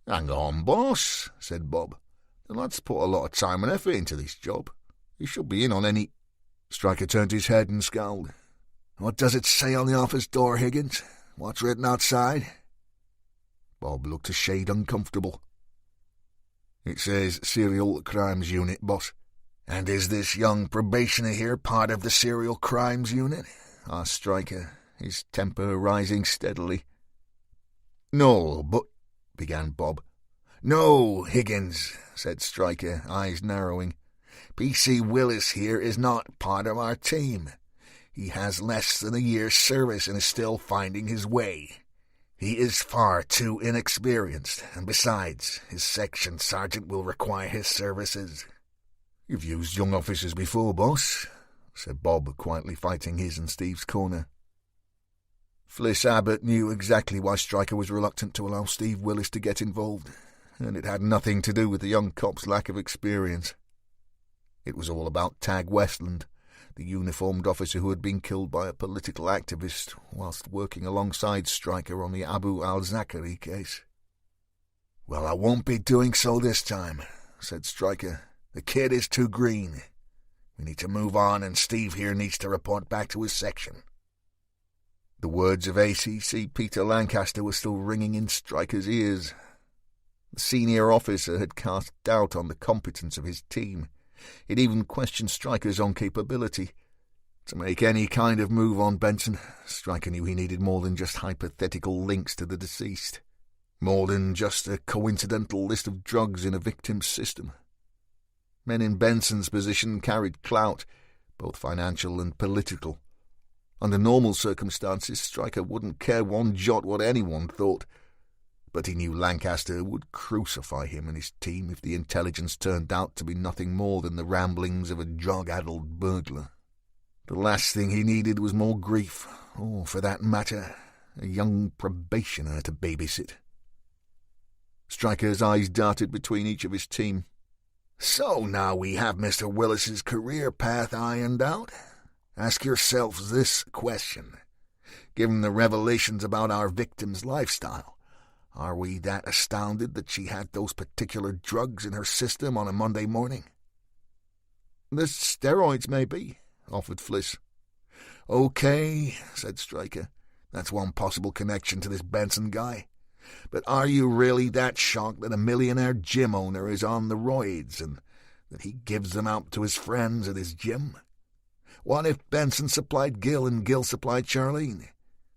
"Hang on, boss," said Bob. "The lad's put a lot of time and effort into this job. He should be in on any—" Stryker turned his head and scowled. "What does it say on the office door, Higgins? What's written outside?" Bob looked a shade uncomfortable. "It says Serial Crimes Unit, boss." "And is this young probationer here part of the Serial Crimes Unit?" asked Stryker, his temper rising steadily. "No, but—" began Bob. "No, Higgins," said Stryker, eyes narrowing. "P.C. Willis here is not part of our team. He has less than a year's service and is still finding his way. He is far too inexperienced, and besides, his section sergeant will require his services." "You've used young officers before, boss," said Bob, quietly fighting his and Steve's corner. Fliss Abbott knew exactly why Stryker was reluctant to allow Steve Willis to get involved, and it had nothing to do with the young cop's lack of experience. It was all about Tag Westland, the uniformed officer who had been killed by a political activist whilst working alongside Stryker on the Abu al-Zakari case. "Well, I won't be doing so this time," said Stryker. "The kid is too green. We need to move on, and Steve here needs to report back to his section." The words of ACC Peter Lancaster were still ringing in Stryker's ears. The senior officer had cast doubt on the competence of his team. He'd even questioned Stryker's own capability. To make any kind of move on Benson, Stryker knew he needed more than just hypothetical links to the deceased. More than just a coincidental list of drugs in a victim's system. Men in Benson's position carried clout, both financial and political. Under normal circumstances, Stryker wouldn't care one jot what anyone thought, but he knew Lancaster would crucify him and his team if the intelligence turned out to be nothing more than the ramblings of a drug-addled burglar. The last thing he needed was more grief, or, for that matter, a young probationer to babysit. Stryker's eyes darted between each of his team. "So now we have Mr. Willis's career path ironed out. Ask yourselves this question. Given the revelations about our victim's lifestyle, are we that astounded that she had those particular drugs in her system on a Monday morning?" "The steroids, maybe," offered Fliss. "Okay," said Stryker. "That's one possible connection to this Benson guy. But are you really that shocked that a millionaire gym owner is on the roids and that he gives them out to his friends at his gym? What if Benson supplied Gil and Gil supplied Charlene?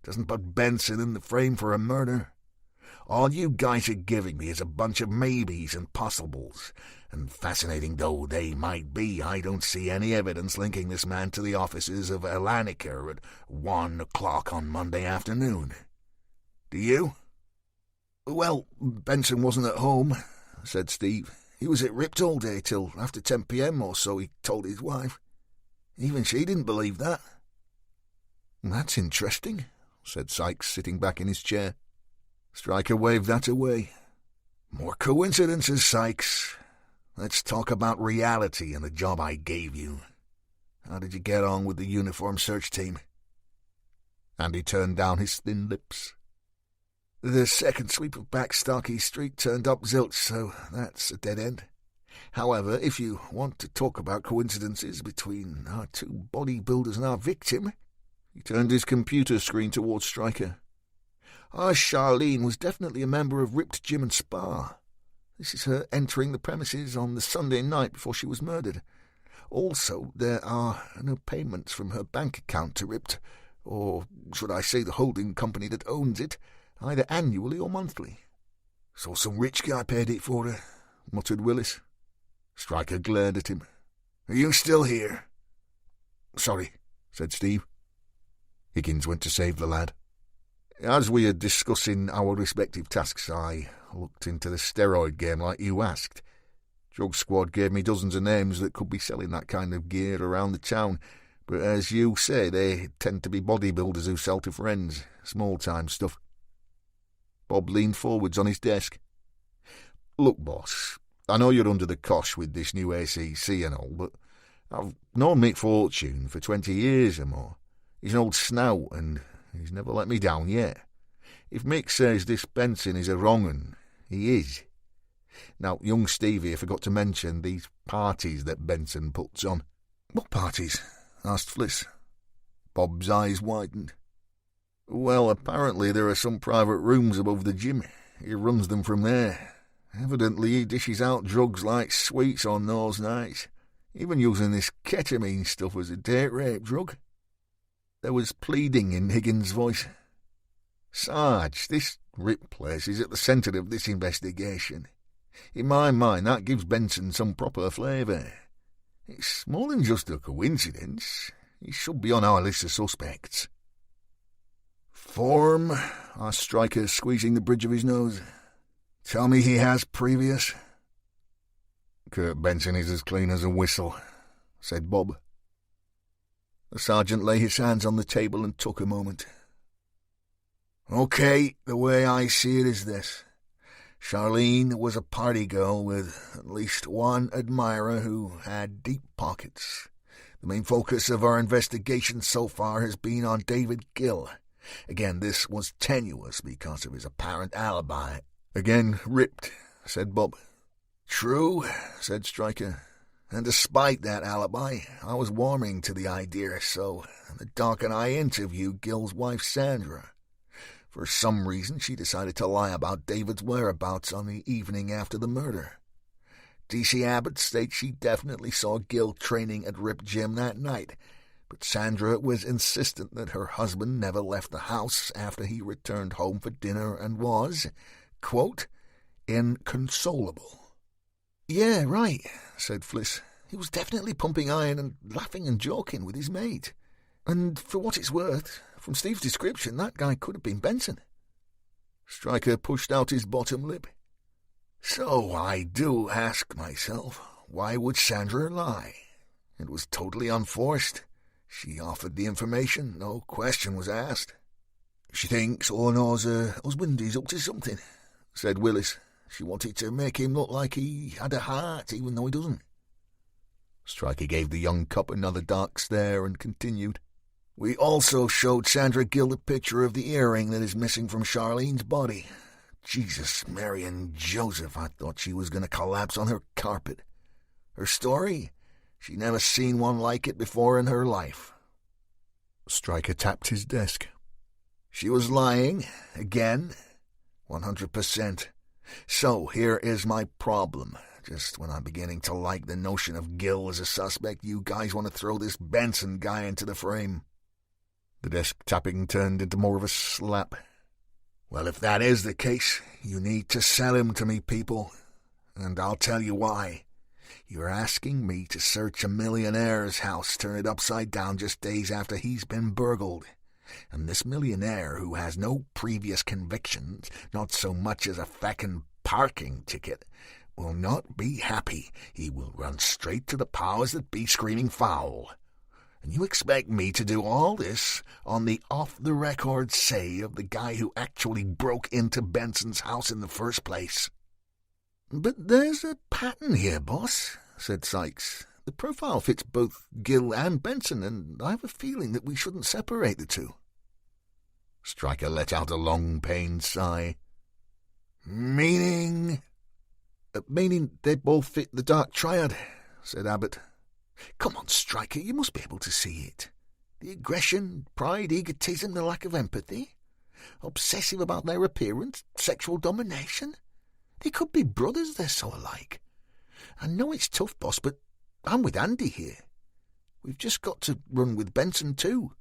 Doesn't put Benson in the frame for a murder. All you guys are giving me is a bunch of maybes and possibles, and fascinating though they might be, I don't see any evidence linking this man to the offices of Atlantica at 1 o'clock on Monday afternoon. Do you?" "Well, Benson wasn't at home," said Steve. "He was at Ripped all day till after 10 p.m. or so, he told his wife. Even she didn't believe that." "That's interesting," said Sykes, sitting back in his chair. Stryker waved that away. "More coincidences, Sykes. Let's talk about reality and the job I gave you. How did you get on with the uniform search team?" And he turned down his thin lips. "The second sweep of Back Starkey Street turned up zilch, so that's a dead end. However, if you want to talk about coincidences between our two bodybuilders and our victim—" He turned his computer screen towards Stryker. "Our Charlene was definitely a member of Ripped Gym and Spa. This is her entering the premises on the Sunday night before she was murdered. Also, there are no payments from her bank account to Ripped, or should I say the holding company that owns it, either annually or monthly." "So some rich guy paid it for her," muttered Willis. Stryker glared at him. "Are you still here?" "Sorry," said Steve. Higgins went to save the lad. "As we are discussing our respective tasks, I looked into the steroid game like you asked. Drug Squad gave me dozens of names that could be selling that kind of gear around the town, but as you say, they tend to be bodybuilders who sell to friends, small-time stuff." Bob leaned forwards on his desk. "Look, boss, I know you're under the cosh with this new ACC and all, but I've known Mick Fortune for 20 years or more. He's an old snout, and he's never let me down yet. If Mick says this Benson is a wrong un, he is. Now, young Steve here forgot to mention these parties that Benson puts on." "What parties?" asked Fliss. Bob's eyes widened. "Well, apparently there are some private rooms above the gym. He runs them from there. Evidently he dishes out drugs like sweets on those nights, even using this ketamine stuff as a date rape drug." There was pleading in Higgins' voice. "Sarge, this Rip place is at the centre of this investigation. In my mind, that gives Benson some proper flavour. It's more than just a coincidence. He should be on our list of suspects." "Form?" asked Stryker, squeezing the bridge of his nose. "Tell me he has previous." "Kurt Benson is as clean as a whistle," said Bob. The sergeant lay his hands on the table and took a moment. "Okay, the way I see it is this. Charlene was a party girl with at least one admirer who had deep pockets. The main focus of our investigation so far has been on David Gill. Again, this was tenuous because of his apparent alibi." "Again ripped," said Bob. "True," said Stryker. "And despite that alibi, I was warming to the idea, so the Doc and I interviewed Gill's wife, Sandra. For some reason, she decided to lie about David's whereabouts on the evening after the murder. D.C. Abbott states she definitely saw Gill training at Rip Gym that night, but Sandra was insistent that her husband never left the house after he returned home for dinner and was, quote, inconsolable." "Yeah, right," said Fliss. "He was definitely pumping iron and laughing and joking with his mate. And for what it's worth, from Steve's description, that guy could have been Benson." Stryker pushed out his bottom lip. "So I do ask myself, why would Sandra lie? It was totally unforced. She offered the information, no question was asked." "She thinks or knows her husband is up to something," said Willis. "She wanted to make him look like he had a heart, even though he doesn't." Stryker gave the young cop another dark stare and continued. "We also showed Sandra Gill the picture of the earring that is missing from Charlene's body. Jesus, Mary and Joseph, I thought she was going to collapse on her carpet. Her story? She never seen one like it before in her life." Stryker tapped his desk. "She was lying, again, 100%. So here is my problem. Just when I'm beginning to like the notion of Gill as a suspect, you guys want to throw this Benson guy into the frame." The desk tapping turned into more of a slap. "Well, if that is the case, you need to sell him to me, people. And I'll tell you why. You're asking me to search a millionaire's house, turn it upside down just days after he's been burgled. And this millionaire, who has no previous convictions, not so much as a feckin' parking ticket, will not be happy. He will run straight to the powers that be screaming foul. And you expect me to do all this on the off-the-record say of the guy who actually broke into Benson's house in the first place?" "But there's a pattern here, boss," said Sykes. "The profile fits both Gill and Benson, and I have a feeling that we shouldn't separate the two." Stryker let out a long, pained sigh. "Meaning?" "Meaning they both fit the dark triad," said Abbott. "Come on, Stryker, you must be able to see it. The aggression, pride, egotism, the lack of empathy. Obsessive about their appearance, sexual domination. They could be brothers, they're so alike. I know it's tough, boss, but I'm with Andy here. We've just got to run with Benson too.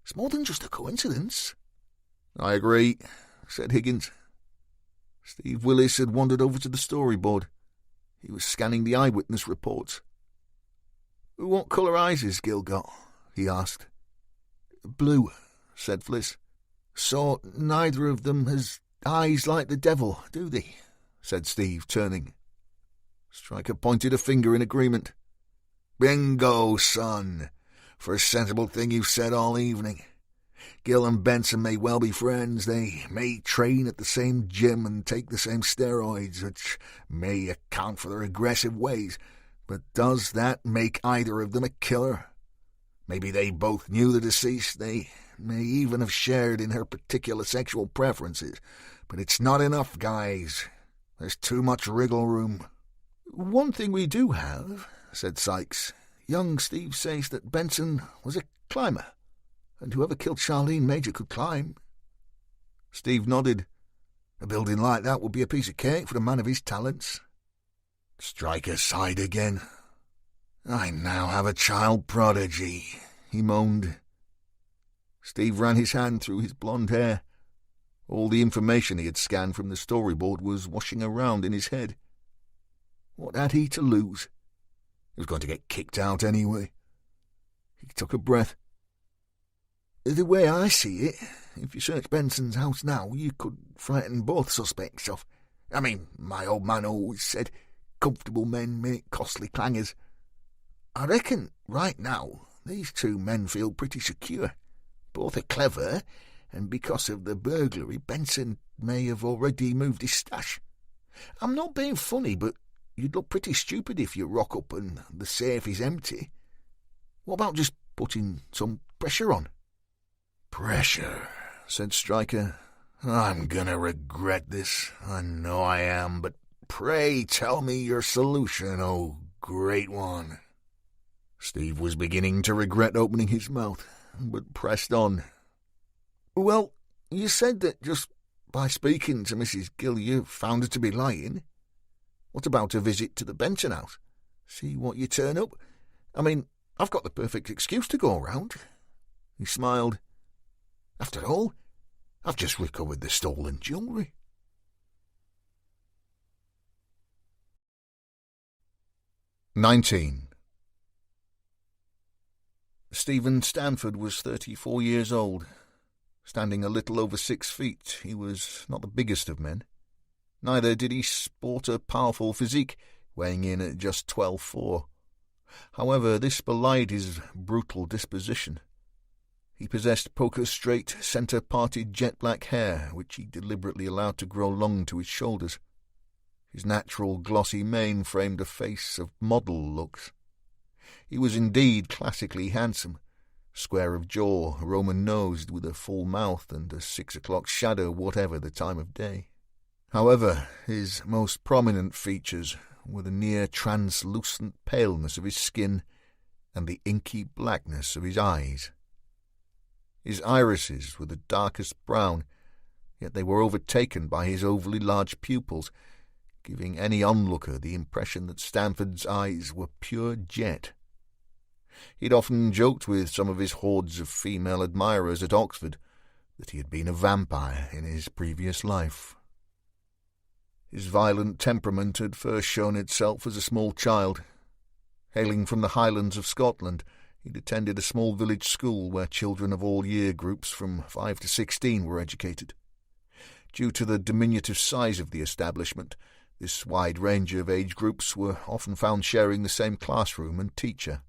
It's more than just a coincidence." "I agree," said Higgins. Steve Willis had wandered over to the storyboard. He was scanning the eyewitness reports. "What colour eyes has Gill got?" he asked. "Blue," said Fliss. "So neither of them has eyes like the devil, do they?" said Steve, turning. Stryker pointed a finger in agreement. "Bingo, son. First sensible thing you've said all evening. Gill and Benson may well be friends. They may train at the same gym and take the same steroids, which may account for their aggressive ways. But does that make either of them a killer? Maybe they both knew the deceased. They may even have shared in her particular sexual preferences. But it's not enough, guys. There's too much wriggle room." "One thing we do have," said Sykes. "Young Steve says that Benson was a climber, and whoever killed Charlene Major could climb." Steve nodded. "A building like that would be a piece of cake for a man of his talents." Stryker sighed again. "I now have a child prodigy," he moaned. Steve ran his hand through his blonde hair. All the information he had scanned from the storyboard was washing around in his head. What had he to lose? He was going to get kicked out anyway. He took a breath. The way I see it, if you search Benson's house now, you could frighten both suspects off. I mean, my old man always said, comfortable men make costly clangers. I reckon, right now, these two men feel pretty secure. Both are clever, and because of the burglary, Benson may have already moved his stash. I'm not being funny, but you'd look pretty stupid if you rock up and the safe is empty. What about just putting some pressure on? Pressure, said Stryker. I'm gonna regret this. I know I am, but pray tell me your solution, oh great one. Steve was beginning to regret opening his mouth, but pressed on. Well, you said that just by speaking to Mrs. Gill you found her to be lying. What about a visit to the Benson house? See what you turn up? I mean, I've got the perfect excuse to go around. He smiled. After all, I've just recovered the stolen jewellery. 19. Stephen Stanford was 34 years old. Standing a little over 6 feet, he was not the biggest of men. Neither did he sport a powerful physique, weighing in at just 12'4". However, this belied his brutal disposition. He possessed poker-straight, centre-parted jet-black hair, which he deliberately allowed to grow long to his shoulders. His natural glossy mane framed a face of model looks. He was indeed classically handsome, square of jaw, Roman-nosed, with a full mouth and a 6 o'clock shadow whatever the time of day. However, his most prominent features were the near-translucent paleness of his skin and the inky blackness of his eyes. His irises were the darkest brown, yet they were overtaken by his overly large pupils, giving any onlooker the impression that Stanford's eyes were pure jet. He'd often joked with some of his hordes of female admirers at Oxford that he had been a vampire in his previous life. His violent temperament had first shown itself as a small child. Hailing from the Highlands of Scotland, he'd attended a small village school where children of all year groups from 5 to 16 were educated. Due to the diminutive size of the establishment, this wide range of age groups were often found sharing the same classroom and teacher.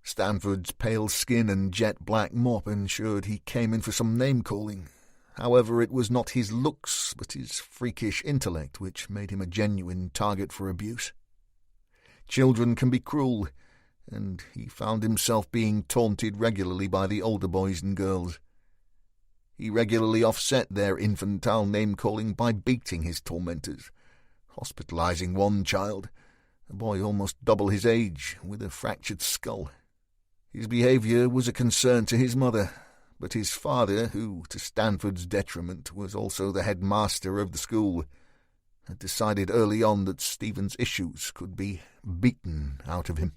Stanford's pale skin and jet-black mop ensured he came in for some name-calling. However, it was not his looks, but his freakish intellect which made him a genuine target for abuse. Children can be cruel, and he found himself being taunted regularly by the older boys and girls. He regularly offset their infantile name-calling by beating his tormentors, hospitalizing one child, a boy almost double his age, with a fractured skull. His behaviour was a concern to his mother, but his father, who, to Stanford's detriment, was also the headmaster of the school, had decided early on that Stephen's issues could be beaten out of him.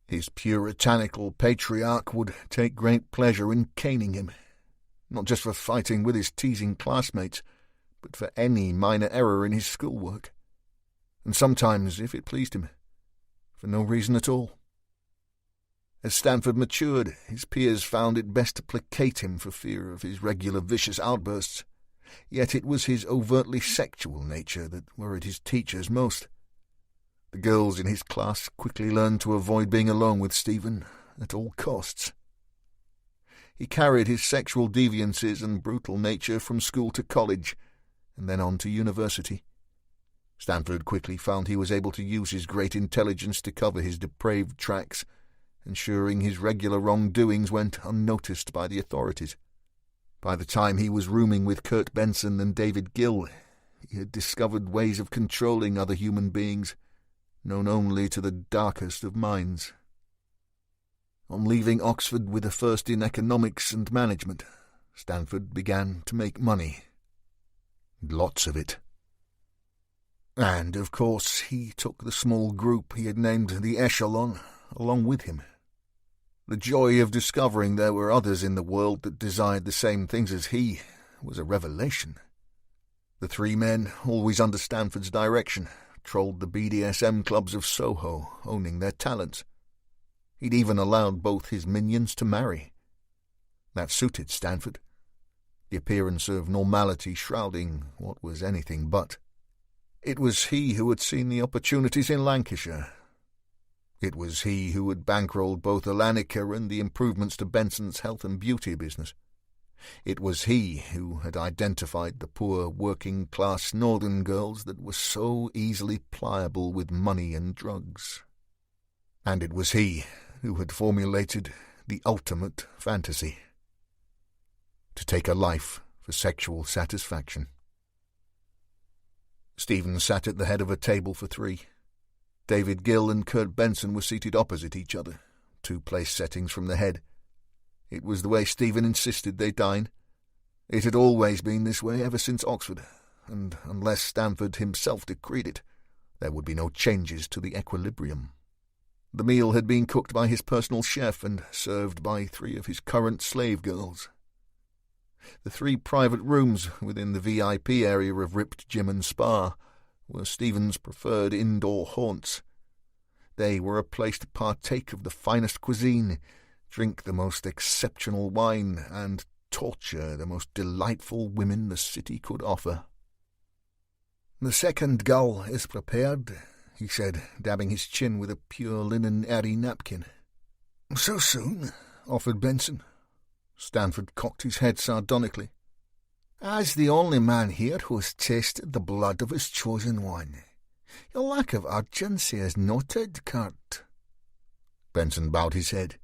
His puritanical patriarch would take great pleasure in caning him, not just for fighting with his teasing classmates, but for any minor error in his schoolwork, and sometimes, if it pleased him, for no reason at all. As Stanford matured, his peers found it best to placate him for fear of his regular vicious outbursts, yet it was his overtly sexual nature that worried his teachers most. The girls in his class quickly learned to avoid being alone with Stephen at all costs. He carried his sexual deviances and brutal nature from school to college, and then on to university. Stanford quickly found he was able to use his great intelligence to cover his depraved tracks, ensuring his regular wrongdoings went unnoticed by the authorities. By the time he was rooming with Kurt Benson and David Gill, he had discovered ways of controlling other human beings, known only to the darkest of minds. On leaving Oxford with a first in economics and management, Stanford began to make money. Lots of it. And, of course, he took the small group he had named the Echelon along with him. The joy of discovering there were others in the world that desired the same things as he was a revelation. The three men, always under Stanford's direction, trolled the BDSM clubs of Soho, owning their talents. He'd even allowed both his minions to marry. That suited Stanford, the appearance of normality shrouding what was anything but. It was he who had seen the opportunities in Lancashire. It was he who had bankrolled both Alanica and the improvements to Benson's health and beauty business. It was he who had identified the poor working-class northern girls that were so easily pliable with money and drugs. And it was he who had formulated the ultimate fantasy: to take a life for sexual satisfaction. Stephen sat at the head of a table for three. David Gill and Kurt Benson were seated opposite each other, 2 place settings from the head. It was the way Stephen insisted they dine. It had always been this way ever since Oxford, and unless Stanford himself decreed it, there would be no changes to the equilibrium. The meal had been cooked by his personal chef and served by 3 of his current slave girls. The 3 private rooms within the VIP area of Ripped Gym and Spa were Stephen's preferred indoor haunts. They were a place to partake of the finest cuisine, drink the most exceptional wine, and torture the most delightful women the city could offer. "The second gull is prepared," he said, dabbing his chin with a pure linen airy napkin. "So soon?" offered Benson. Stanford cocked his head sardonically. "As the only man here who has tasted the blood of his chosen one, your lack of urgency is noted, Kurt." Benson bowed his head.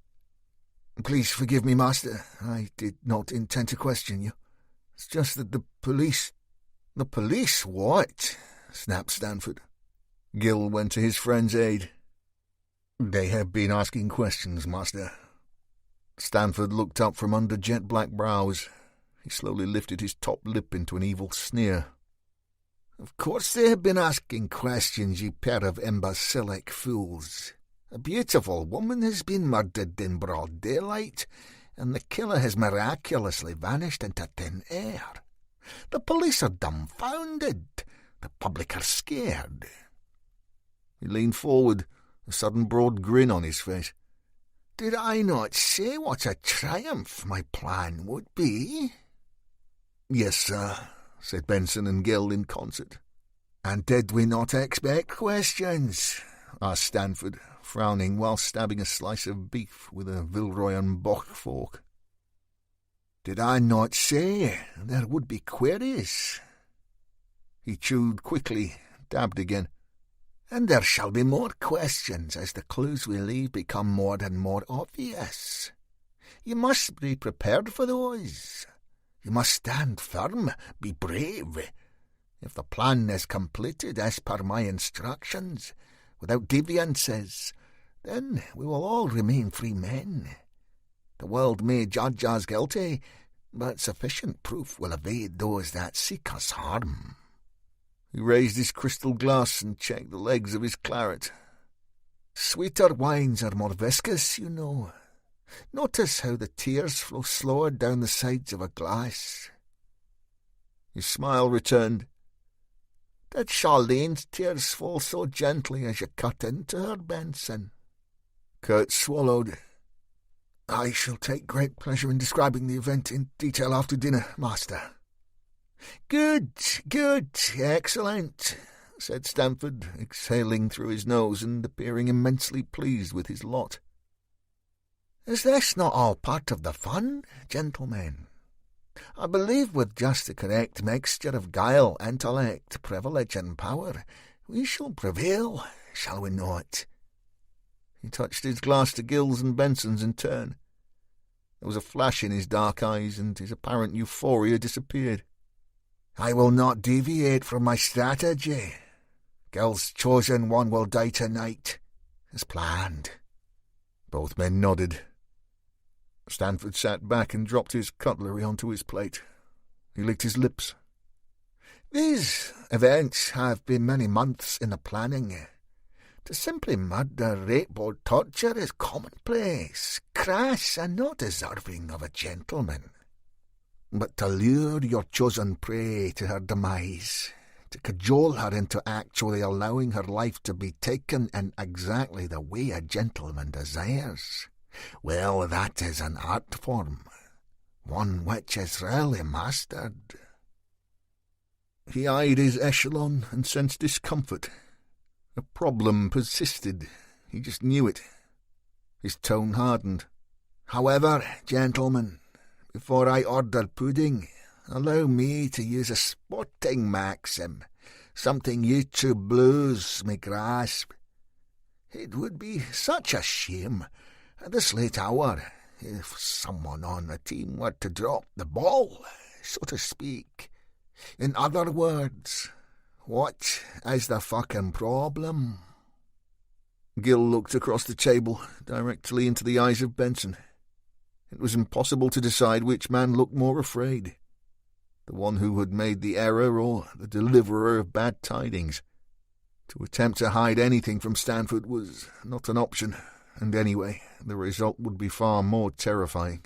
"Please forgive me, Master. I did not intend to question you. It's just that the police—" "The police what?" snapped Stanford. Gill went to his friend's aid. "They have been asking questions, Master." Stanford looked up from under jet-black brows. He slowly lifted his top lip into an evil sneer. "Of course they have been asking questions, you pair of imbecilic fools. A beautiful woman has been murdered in broad daylight, and the killer has miraculously vanished into thin air. The police are dumbfounded. The public are scared." He leaned forward, a sudden broad grin on his face. "Did I not say what a triumph my plan would be?" "Yes, sir," said Benson and Gill in concert. "And did we not expect questions?" asked Stanford, frowning while stabbing a slice of beef with a Villeroy and Boch fork. "Did I not say there would be queries?" He chewed quickly, dabbed again. "And there shall be more questions as the clues we leave become more and more obvious. You must be prepared for those. You must stand firm, be brave. If the plan is completed as per my instructions, without deviances, then we will all remain free men. The world may judge us guilty, but sufficient proof will evade those that seek us harm." He raised his crystal glass and checked the legs of his claret. "Sweeter wines are more viscous, you know. Notice how the tears flow slower down the sides of a glass." His smile returned. "Did Charlene's tears fall so gently as you cut into her, Benson?" Kurt swallowed. "I shall take great pleasure in describing the event in detail after dinner, Master." Good, excellent," said Stanford, exhaling through his nose and appearing immensely pleased with his lot. "Is this not all part of the fun, gentlemen? I believe with just the correct mixture of guile, intellect, privilege, and power, we shall prevail, shall we not?" He touched his glass to Gill's and Benson's in turn. There was a flash in his dark eyes, and his apparent euphoria disappeared. "I will not deviate from my strategy. Gill's chosen one will die tonight, as planned." Both men nodded. Stanford sat back and dropped his cutlery onto his plate. He licked his lips. "These events have been many months in the planning. To simply murder, rape, or torture is commonplace, crass, and not deserving of a gentleman. But to lure your chosen prey to her demise, to cajole her into actually allowing her life to be taken in exactly the way a gentleman desires. Well, that is an art form, one which is rarely mastered." He eyed his echelon and sensed discomfort. A problem persisted. He just knew it. His tone hardened. "However, gentlemen, before I order pudding, allow me to use a sporting maxim, something you two blues may grasp. It would be such a shame, at this late hour, if someone on the team were to drop the ball, so to speak. In other words, what is the fucking problem?" Gill looked across the table, directly into the eyes of Benson. It was impossible to decide which man looked more afraid, the one who had made the error or the deliverer of bad tidings. To attempt to hide anything from Stanford was not an option, and anyway, the result would be far more terrifying.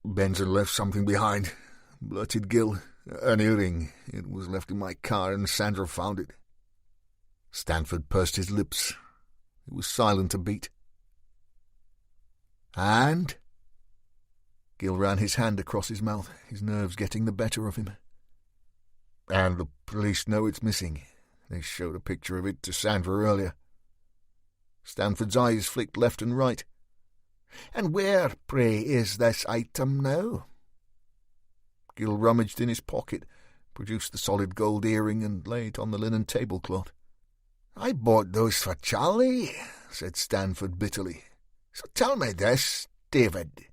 "Benson left something behind," blurted Gill. "An earring. It was left in my car and Sandra found it." Stanford pursed his lips. He was silent a beat. "And?" Gill ran his hand across his mouth, his nerves getting the better of him. "And the police know it's missing. They showed a picture of it to Sandra earlier." Stanford's eyes flicked left and right. "And where, pray, is this item now?" Gill rummaged in his pocket, produced the solid gold earring, and lay it on the linen tablecloth. "I bought those for Charlie," said Stanford bitterly. "So tell me this, David.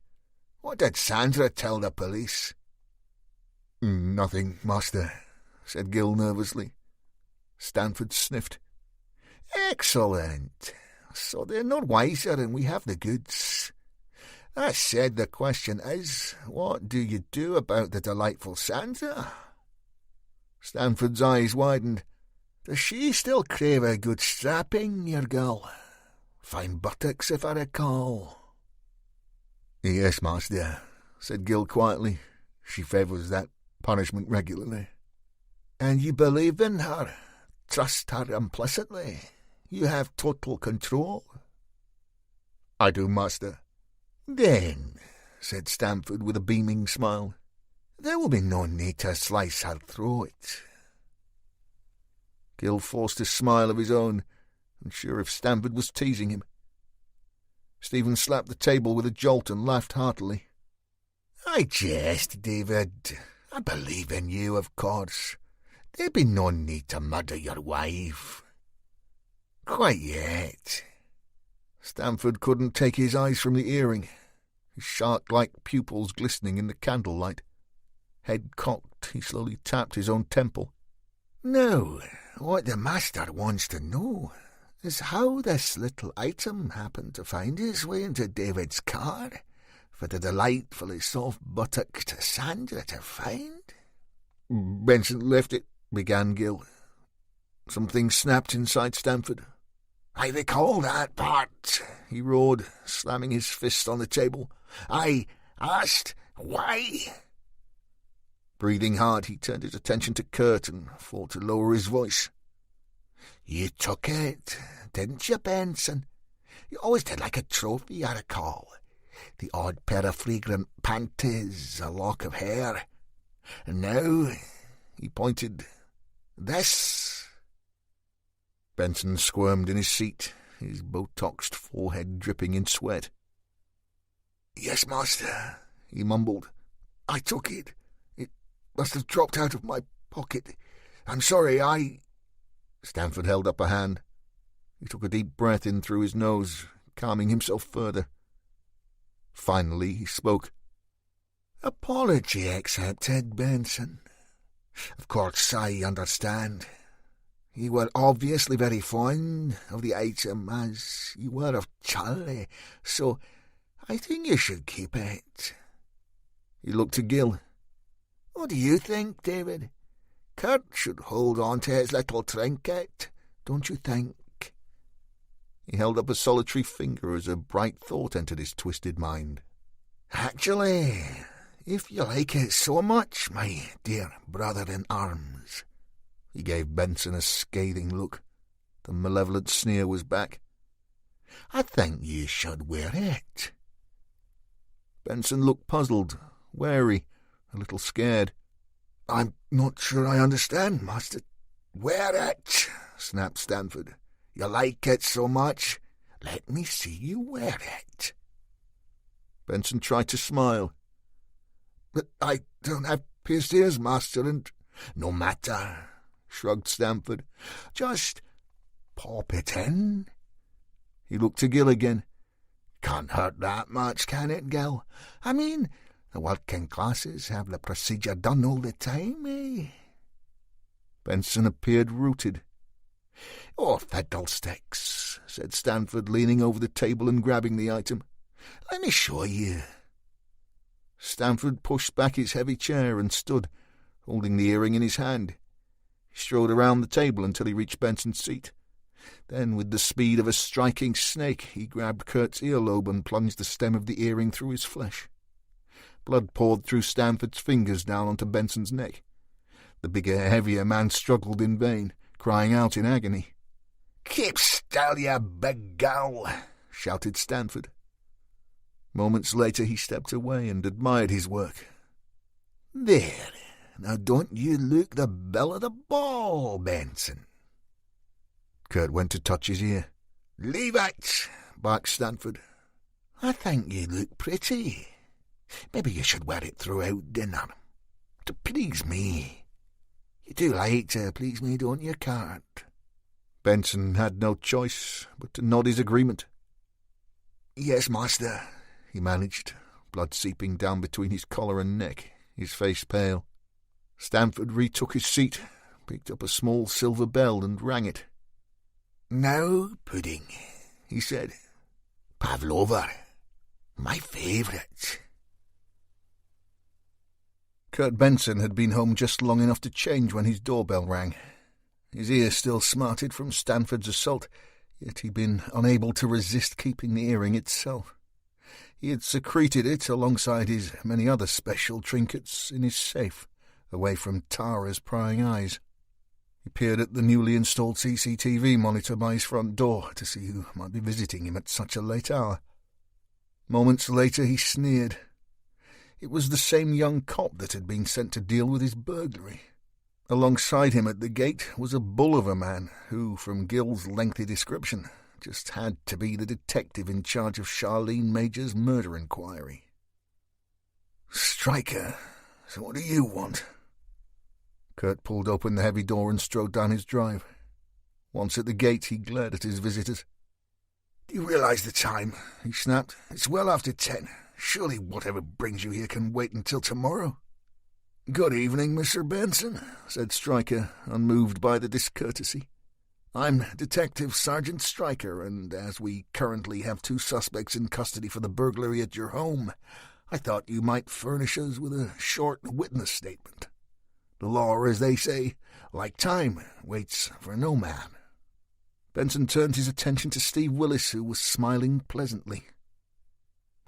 What did Sandra tell the police?" "Nothing, master," said Gill nervously. Stanford sniffed. "Excellent. So they're not wiser and we have the goods. That said, the question is, what do you do about the delightful Sandra?" Stanford's eyes widened. "Does she still crave a good strapping, your girl? Fine buttocks, if I recall." "Yes, master," said Gill quietly. "She favours that punishment regularly." "And you believe in her? Trust her implicitly? You have total control?" "I do, master." "Then," said Stanford with a beaming smile, "there will be no need to slice her throat." Gill forced a smile of his own, unsure if Stanford was teasing him. Stephen slapped the table with a jolt and laughed heartily. "I jest, David. I believe in you, of course. There'd be no need to murder your wife. Quite yet." Stanford couldn't take his eyes from the earring, his shark-like pupils glistening in the candlelight. Head cocked, he slowly tapped his own temple. "Now, what the master wants to know is how this little item happened to find its way into David's car for the delightfully soft-buttocked Sandra to find." "Benson left it," began Gill. Something snapped inside Stanford. "I recall that part," he roared, slamming his fist on the table. "I asked why." Breathing hard, he turned his attention to Kurt and fought to lower his voice. "You took it, didn't you, Benson? You always did like a trophy, I recall. The odd pair of fragrant panties, a lock of hair. And now," he pointed, "this." Benson squirmed in his seat, his botoxed forehead dripping in sweat. "Yes, master," he mumbled. "I took it. It must have dropped out of my pocket. I'm sorry, I—" Stanford held up a hand. He took a deep breath in through his nose, calming himself further. Finally he spoke. "Apology accepted, Benson. Of course, I understand. You were obviously very fond of the item, as you were of Charlie, so I think you should keep it." He looked to Gill. "What do you think, David? Kurt should hold on to his little trinket, don't you think?" He held up a solitary finger as a bright thought entered his twisted mind. "Actually, if you like it so much, my dear brother-in-arms, He gave Benson a scathing look. The malevolent sneer was back. "I think you should wear it." Benson looked puzzled, wary, a little scared. "I'm not sure I understand, master." "Wear it," snapped Stanford. "You like it so much. Let me see you wear it." Benson tried to smile. "But I don't have pierced ears, master, and—" "No matter," shrugged Stanford. "Just pop it in." He looked to Gil again. "Can't hurt that much, can it, Gil? I mean, the working classes have the procedure done all the time, eh?" Benson appeared rooted. "Oh, fiddlesticks," said Stanford, leaning over the table and grabbing the item. "Let me show you." Stanford pushed back his heavy chair and stood, holding the earring in his hand. He strode around the table until he reached Benson's seat. Then, with the speed of a striking snake, he grabbed Kurt's earlobe and plunged the stem of the earring through his flesh. Blood poured through Stanford's fingers down onto Benson's neck. The bigger, heavier man struggled in vain, crying out in agony. "Keep still, you big gal," shouted Stanford. Moments later he stepped away and admired his work. "There, now don't you look the belle of the ball, Benson." Kurt went to touch his ear. "Leave it," barked Stanford. "I think you look pretty. Maybe you should wear it throughout dinner. To please me. You do like to please me, don't you, Kurt?" Benson had no choice but to nod his agreement. "Yes, master," he managed, blood seeping down between his collar and neck, his face pale. Stanford retook his seat, picked up a small silver bell and rang it. "Now, pudding," he said. "Pavlova, my favourite." Kurt Benson had been home just long enough to change when his doorbell rang. His ear still smarted from Stanford's assault, yet he'd been unable to resist keeping the earring itself. He had secreted it alongside his many other special trinkets in his safe, away from Tara's prying eyes. He peered at the newly installed CCTV monitor by his front door to see who might be visiting him at such a late hour. Moments later he sneered. It was the same young cop that had been sent to deal with his burglary. Alongside him at the gate was a bull of a man who, from Gil's lengthy description, just had to be the detective in charge of Charlene Major's murder inquiry. "Stryker, so what do you want?" Kurt pulled open the heavy door and strode down his drive. Once at the gate, he glared at his visitors. "Do you realize the time?" he snapped. "It's well after 10. Surely whatever brings you here can wait until tomorrow." "Good evening, Mr. Benson," said Stryker, unmoved by the discourtesy. "I'm Detective Sergeant Stryker, and as we currently have 2 suspects in custody for the burglary at your home, I thought you might furnish us with a short witness statement. The law, as they say, like time, waits for no man." Benson turned his attention to Steve Willis, who was smiling pleasantly.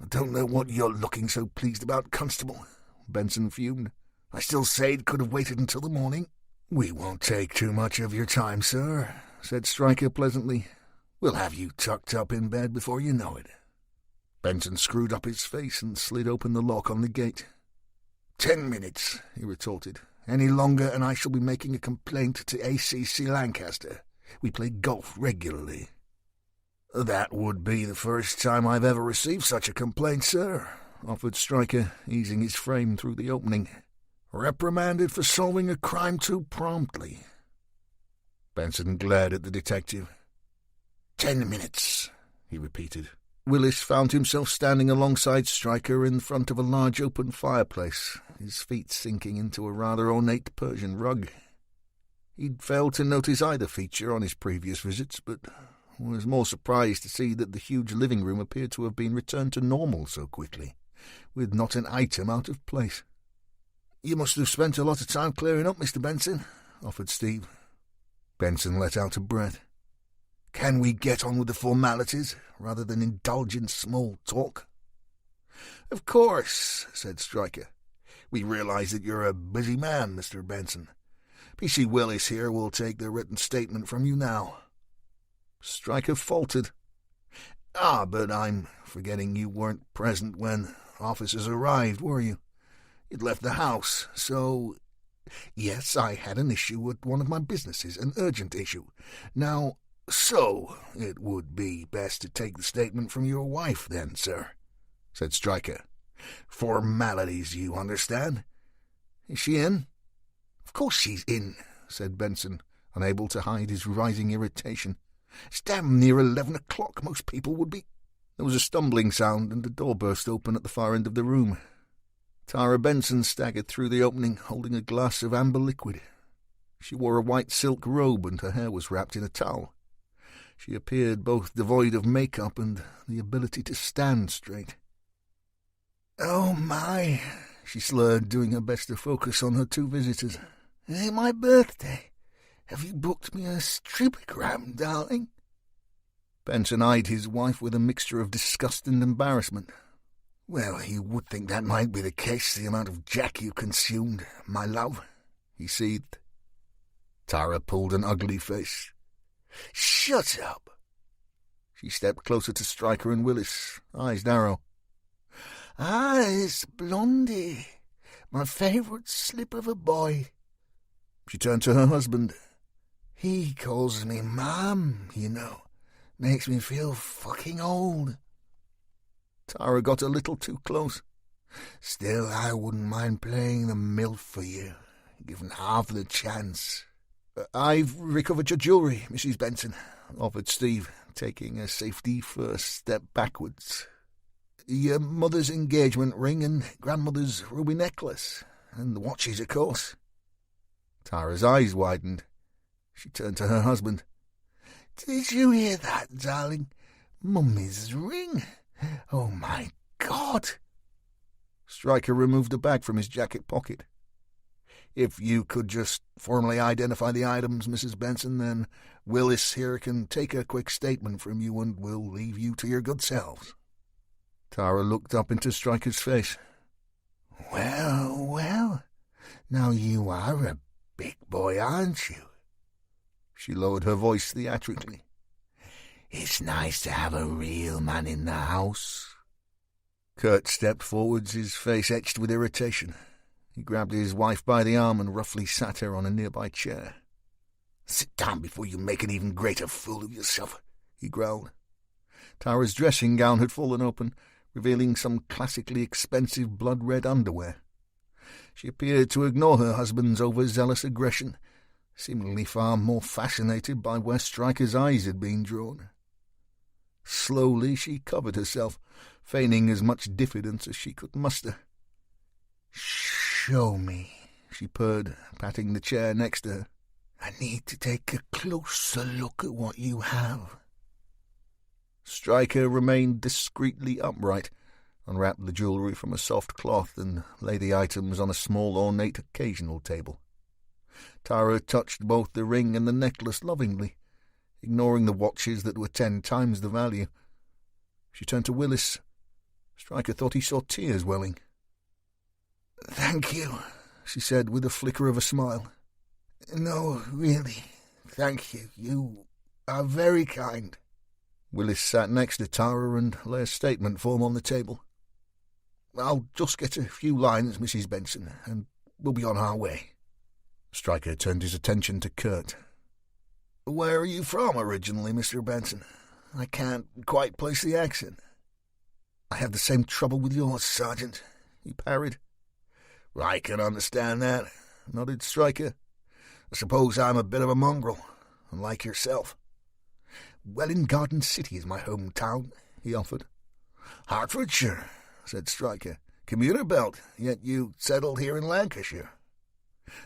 "I don't know what you're looking so pleased about, Constable," Benson fumed. "I still say it could have waited until the morning." "We won't take too much of your time, sir," said Stryker pleasantly. "We'll have you tucked up in bed before you know it." Benson screwed up his face and slid open the lock on the gate. 10 minutes, he retorted. "Any longer and I shall be making a complaint to ACC Lancaster. We play golf regularly." "That would be the first time I've ever received such a complaint, sir," offered Stryker, easing his frame through the opening. "Reprimanded for solving a crime too promptly." Benson glared at the detective. 10 minutes, he repeated. Willis found himself standing alongside Stryker in front of a large open fireplace, his feet sinking into a rather ornate Persian rug. He'd failed to notice either feature on his previous visits, but was more surprised to see that the huge living room appeared to have been returned to normal so quickly, with not an item out of place. "You must have spent a lot of time clearing up, Mr. Benson," offered Steve. Benson let out a breath. "Can we get on with the formalities, rather than indulge in small talk?" "Of course," said Stryker. "We realize that you're a busy man, Mr. Benson. P.C. Willis here will take the written statement from you now." Stryker faltered. But I'm forgetting you weren't present when officers arrived, were you? You'd left the house, so... Yes, I had an issue at one of my businesses, an urgent issue. Now, so it would be best to take the statement from your wife then, sir," said Stryker. "Formalities, you understand. Is she in?" "Of course she's in," said Benson, unable to hide his rising irritation. "It's damn near 11 o'clock. Most people would be—" There was a stumbling sound, and a door burst open at the far end of the room. Tara Benson staggered through the opening, holding a glass of amber liquid. She wore a white silk robe, and her hair was wrapped in a towel. She appeared both devoid of makeup and the ability to stand straight. "Oh, my," she slurred, doing her best to focus on her two visitors. "It's my birthday. Have you booked me a strippogram, darling?" Benson eyed his wife with a mixture of disgust and embarrassment. "Well, you would think that might be the case, the amount of Jack you consumed, my love," he seethed. Tara pulled an ugly face. "Shut up." She stepped closer to Stryker and Willis, eyes narrow. It's Blondie, my favourite slip of a boy." She turned to her husband. "He calls me Mom, you know. Makes me feel fucking old." Tara got a little too close. "Still, I wouldn't mind playing the MILF for you, given half the chance." "I've recovered your jewellery, Mrs. Benson," offered Steve, taking a safety-first step backwards. "Your mother's engagement ring and grandmother's ruby necklace, and the watches, of course." Tara's eyes widened. She turned to her husband. "Did you hear that, darling? Mummy's ring. Oh, my God!" Stryker removed a bag from his jacket pocket. "If you could just formally identify the items, Mrs. Benson, then Willis here can take a quick statement from you and we'll leave you to your good selves." Tara looked up into Stryker's face. Well, now you are a big boy, aren't you?" She lowered her voice theatrically. "It's nice to have a real man in the house." Kurt stepped forwards, his face etched with irritation. He grabbed his wife by the arm and roughly sat her on a nearby chair. "Sit down before you make an even greater fool of yourself," he growled. Tara's dressing gown had fallen open, revealing some classically expensive blood-red underwear. She appeared to ignore her husband's overzealous aggression, seemingly far more fascinated by where Stryker's eyes had been drawn. Slowly she covered herself, feigning as much diffidence as she could muster. "Show me," she purred, patting the chair next to her. "I need to take a closer look at what you have." Stryker remained discreetly upright, unwrapped the jewellery from a soft cloth and laid the items on a small ornate occasional table. Tara touched both the ring and the necklace lovingly, ignoring the watches that were 10 times the value. She turned to Willis. Stryker thought he saw tears welling. "Thank you," she said with a flicker of a smile. "No, really, thank you. You are very kind." Willis sat next to Tara and lay a statement form on the table. "I'll just get a few lines, Mrs. Benson, and we'll be on our way." Stryker turned his attention to Kurt. "Where are you from originally, Mr. Benson? I can't quite place the accent." "I have the same trouble with yours, Sergeant," he parried. "I can understand that," nodded Stryker. "I suppose I'm a bit of a mongrel, like yourself." "Welwyn Garden City is my hometown," he offered. "Hertfordshire," said Stryker. "Commuter belt, yet you settled here in Lancashire."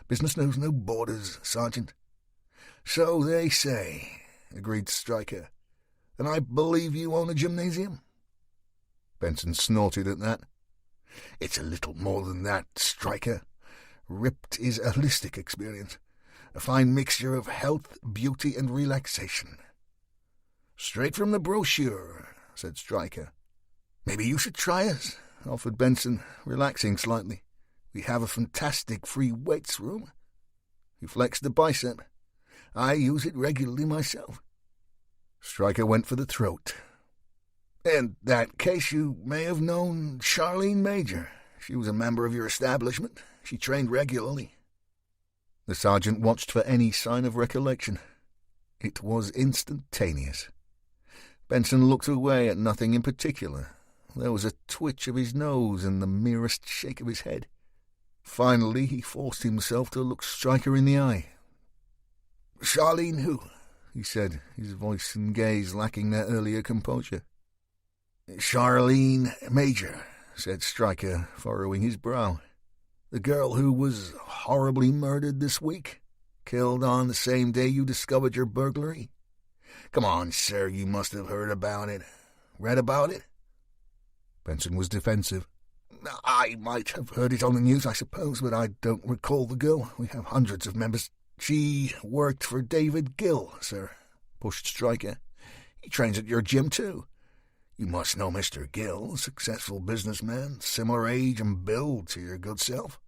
"Business knows no borders, Sergeant." "So they say," agreed Stryker. "And I believe you own a gymnasium?" Benson snorted at that. "It's a little more than that, Stryker. Ripped is a holistic experience, a fine mixture of health, beauty, and relaxation." "Straight from the brochure," said Stryker. "Maybe you should try us," offered Benson, relaxing slightly. "We have a fantastic free weights room." He flexed the bicep. I use it regularly myself. Stryker went for the throat. In that case, you may have known Charlene Major. She was a member of your establishment. She trained regularly. The sergeant watched for any sign of recollection. It was instantaneous. Benson looked away at nothing in particular. There was a twitch of his nose and the merest shake of his head. Finally, he forced himself to look Stryker in the eye. "Charlene who?" he said, his voice and gaze lacking their earlier composure. "Charlene Major," said Stryker, furrowing his brow. "The girl who was horribly murdered this week? Killed on the same day you discovered your burglary? Come on, sir, you must have heard about it. Read about it?" Benson was defensive. "I might have heard it on the news, I suppose, but I don't recall the girl. We have hundreds of members." "She worked for David Gill, sir," pushed Stryker. "He trains at your gym, too. You must know Mr. Gill, successful businessman, similar age and build to your good self."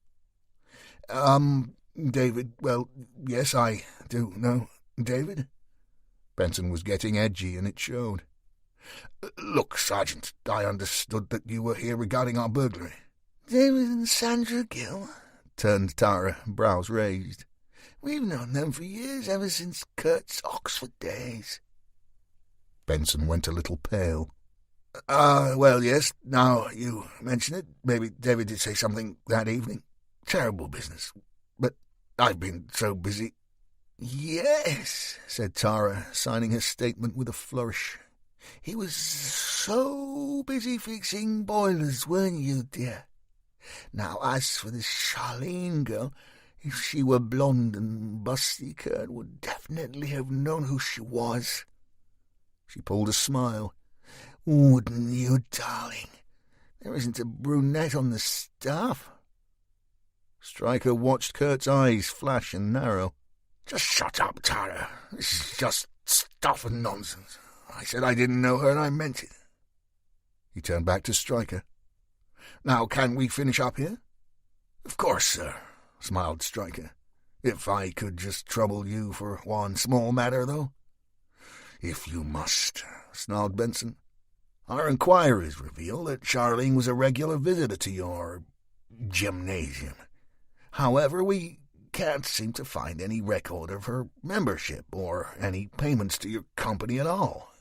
David, well, yes, I do know David." Benson was getting edgy, and it showed. "Look, Sergeant, I understood that you were here regarding our burglary." "David and Sandra Gill," turned Tara, brows raised. "We've known them for years, ever since Kurt's Oxford days." Benson went a little pale. Well, yes, now you mention it, maybe David did say something that evening. Terrible business. But I've been so busy." "Yes," said Tara, signing her statement with a flourish. "He was so busy fixing boilers, weren't you, dear? Now, as for this Charlene girl, if she were blonde and busty, Kurt would definitely have known who she was." She pulled a smile. "Wouldn't you, darling? There isn't a brunette on the staff." Stryker watched Kurt's eyes flash and narrow. "Just shut up, Tara. This is just stuff and nonsense. I said I didn't know her, and I meant it." He turned back to Stryker. "Now, can we finish up here?" "Of course, sir," smiled Stryker. "If I could just trouble you for one small matter, though." "If you must," snarled Benson. "Our inquiries reveal that Charlene was a regular visitor to your gymnasium. However, we can't seem to find any record of her membership or any payments to your company at all."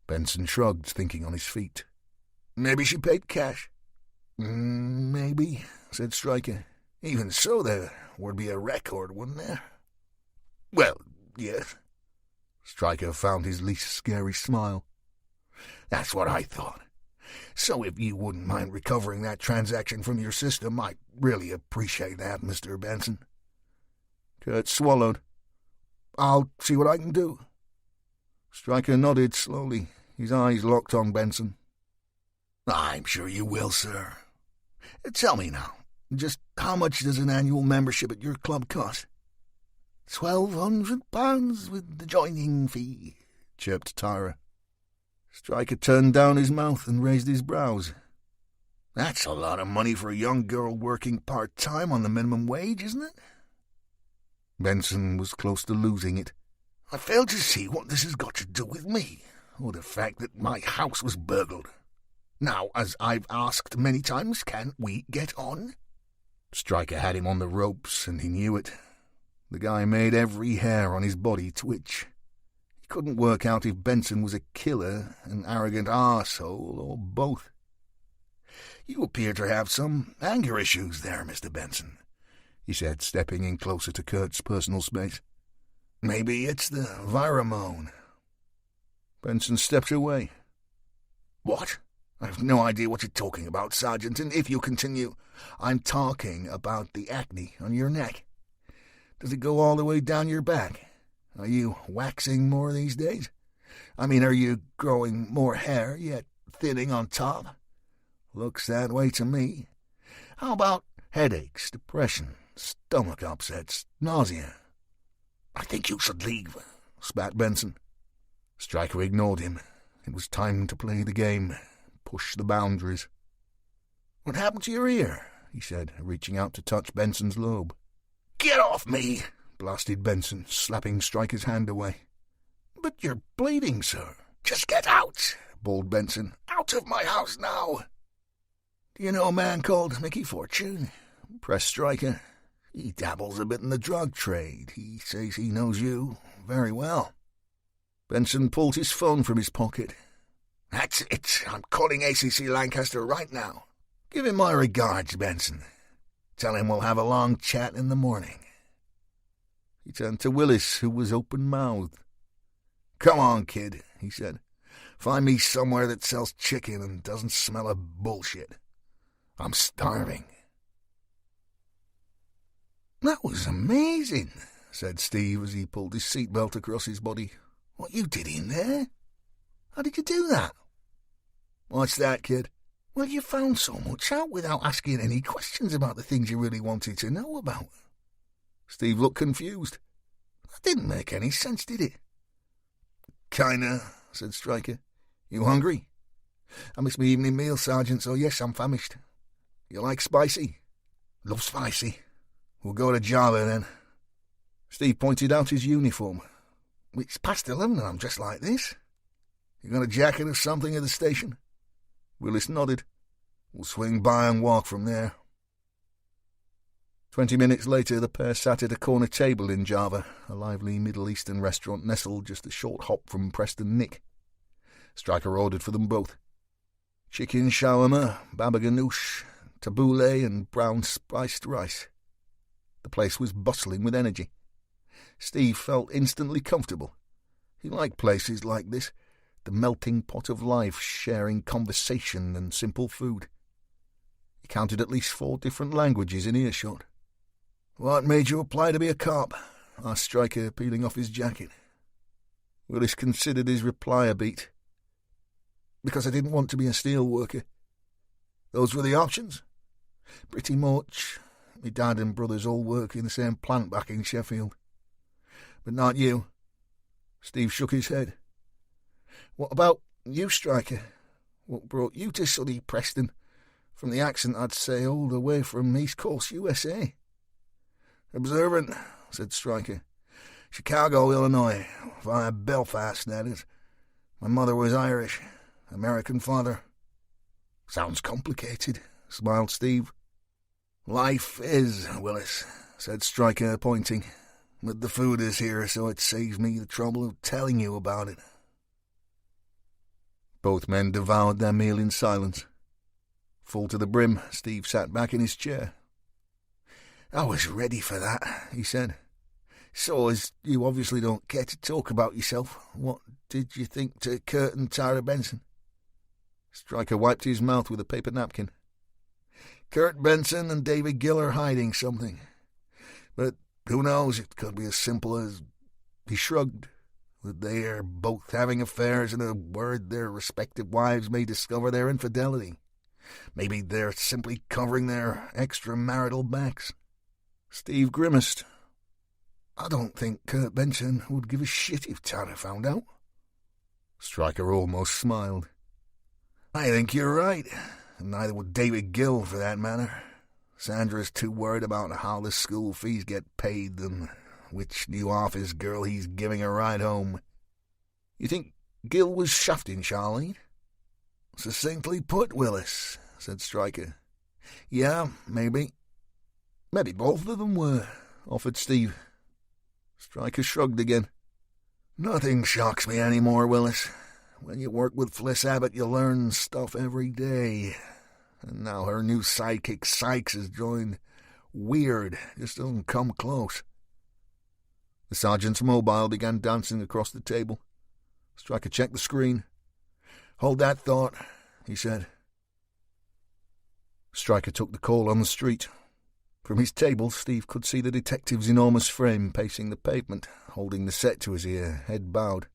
Benson shrugged, thinking on his feet. "Maybe she paid cash." "Maybe," said Stryker. "Even so, there would be a record, wouldn't there?" "Well, yes." Stryker found his least scary smile. "That's what I thought. So if you wouldn't mind recovering that transaction from your system, I'd really appreciate that, Mr. Benson." Kurt swallowed. "I'll see what I can do." Stryker nodded slowly, his eyes locked on Benson. "I'm sure you will, sir. Tell me now, just how much does an annual membership at your club cost?" £1,200 with the joining fee," chirped Tara. Stryker turned down his mouth and raised his brows. "That's a lot of money for a young girl working part-time on the minimum wage, isn't it?" Benson was close to losing it. "I fail to see what this has got to do with me, or the fact that my house was burgled. Now, as I've asked many times, can we get on?" Stryker had him on the ropes, and he knew it. The guy made every hair on his body twitch. He couldn't work out if Benson was a killer, an arrogant arsehole, or both. "You appear to have some anger issues there, Mr. Benson," he said, stepping in closer to Kurt's personal space. "Maybe it's the Viromone." Benson stepped away. "What? I've no idea what you're talking about, Sergeant, and if you continue—" "I'm talking about the acne on your neck. Does it go all the way down your back? Are you waxing more these days? I mean, are you growing more hair, yet thinning on top? Looks that way to me. How about headaches, depression, stomach upsets, nausea?" "I think you should leave," spat Benson. Stryker ignored him. It was time to play the game, push the boundaries. "What happened to your ear?" he said, reaching out to touch Benson's lobe. Get off me! blasted Benson, slapping Stryker's hand away. But you're bleeding, sir. Just get out, bawled Benson. Out of my house now. Do you know a man called Mickey Fortune? Pressed Stryker. He dabbles a bit in the drug trade. He says he knows you very well. Benson pulled his phone from his pocket. That's it. I'm calling ACC Lancaster right now. Give him my regards, Benson. Tell him we'll have a long chat in the morning. He turned to Willis, who was open-mouthed. Come on, kid, he said. Find me somewhere that sells chicken and doesn't smell of bullshit. I'm starving. That was amazing, said Steve as he pulled his seatbelt across his body. What you did in there? How did you do that? What's that, kid? Well, you found so much out without asking any questions about the things you really wanted to know about. Steve looked confused. That didn't make any sense, did it? Kinda, said Stryker. You hungry? I missed my evening meal, Sergeant, so yes, I'm famished. You like spicy? Love spicy. We'll go to Java, then. Steve pointed out his uniform. It's past 11 and I'm dressed like this. You got a jacket or something at the station? Willis nodded. We'll swing by and walk from there. 20 minutes later, the pair sat at a corner table in Java, a lively Middle Eastern restaurant nestled just a short hop from Preston Nick. Stryker ordered for them both. Chicken shawarma, baba ganoush, tabbouleh and brown spiced rice. The place was bustling with energy. Steve felt instantly comfortable. He liked places like this, the melting pot of life sharing conversation and simple food. He counted at least 4 different languages in earshot. What made you apply to be a cop? Asked Stryker, peeling off his jacket. Willis considered his reply a beat. Because I didn't want to be a steel worker. Those were the options? Pretty much. My dad and brothers all work in the same plant back in Sheffield. But not you. Steve shook his head. What about you, Stryker? What brought you to study Preston? From the accent, I'd say all the way from East Coast, USA. Observant, said Stryker. Chicago, Illinois, via Belfast, that is. My mother was Irish, American father. Sounds complicated, smiled Steve. Life is, Willis, said Stryker, pointing. But the food is here, so it saves me the trouble of telling you about it. Both men devoured their meal in silence. Full to the brim, Steve sat back in his chair. I was ready for that, he said. So, as you obviously don't care to talk about yourself, what did you think to Kurt and Tara Benson? Stryker wiped his mouth with a paper napkin. Kurt Benson and David Gill are hiding something. But who knows, it could be as simple as... He shrugged. That they are both having affairs, and a word their respective wives may discover their infidelity. Maybe they're simply covering their extramarital backs. Steve grimaced. I don't think Kurt Benson would give a shit if Tara found out. Stryker almost smiled. I think you're right, and neither would David Gill, for that matter. Sandra's too worried about how the school fees get paid than which new office girl he's giving a ride home. You think Gill was shafting Charlene? Succinctly put, Willis, said Stryker. Yeah, maybe. Maybe both of them were, offered Steve. Stryker shrugged again. Nothing shocks me any more, Willis. When you work with Fliss Abbott, you learn stuff every day. And now her new sidekick Sykes has joined. Weird. Just doesn't come close. The sergeant's mobile began dancing across the table. Stryker checked the screen. Hold that thought, he said. Stryker took the call on the street. From his table, Steve could see the detective's enormous frame pacing the pavement, holding the set to his ear, head bowed.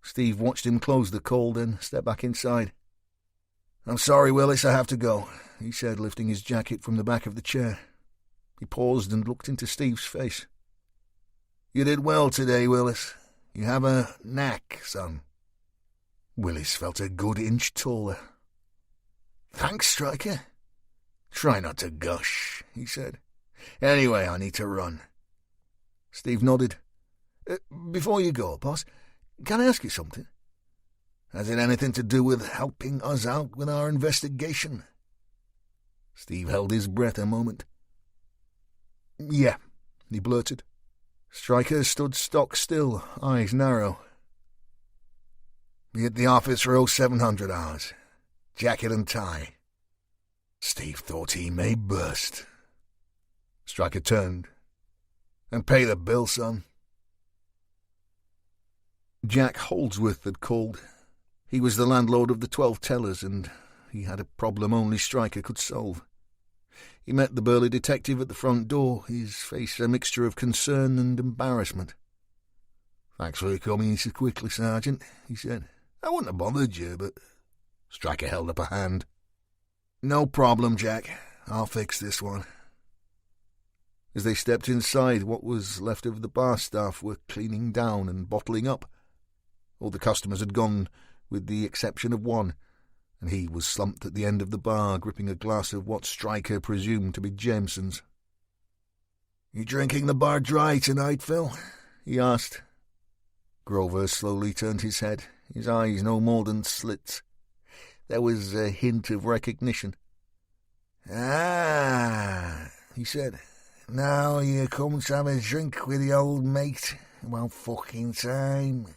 Steve watched him close the call, then step back inside. I'm sorry, Willis, I have to go, he said, lifting his jacket from the back of the chair. He paused and looked into Steve's face. You did well today, Willis. You have a knack, son. Willis felt a good inch taller. Thanks, Stryker. Try not to gush, he said. Anyway, I need to run. Steve nodded. Before you go, boss, can I ask you something? Has it anything to do with helping us out with our investigation? Steve held his breath a moment. Yeah, he blurted. Stryker stood stock still, eyes narrow. Be at the office for 0700 hours. Jacket and tie. Steve thought he may burst. Stryker turned. And pay the bill, son. Jack Holdsworth had called. He was the landlord of the 12 Tellers, and he had a problem only Stryker could solve. He met the burly detective at the front door, his face a mixture of concern and embarrassment. "Thanks for coming so quickly, Sergeant," he said. "I wouldn't have bothered you, but—" Stryker held up a hand. "No problem, Jack. I'll fix this one." As they stepped inside, what was left of the bar staff were cleaning down and bottling up. All the customers had gone, with the exception of one, and he was slumped at the end of the bar, gripping a glass of what Stryker presumed to be Jameson's. "You drinking the bar dry tonight, Phil?" he asked. Grover slowly turned his head, his eyes no more than slits. There was a hint of recognition. "Ah," he said. "Now you come to have a drink with the old mate. About fucking time."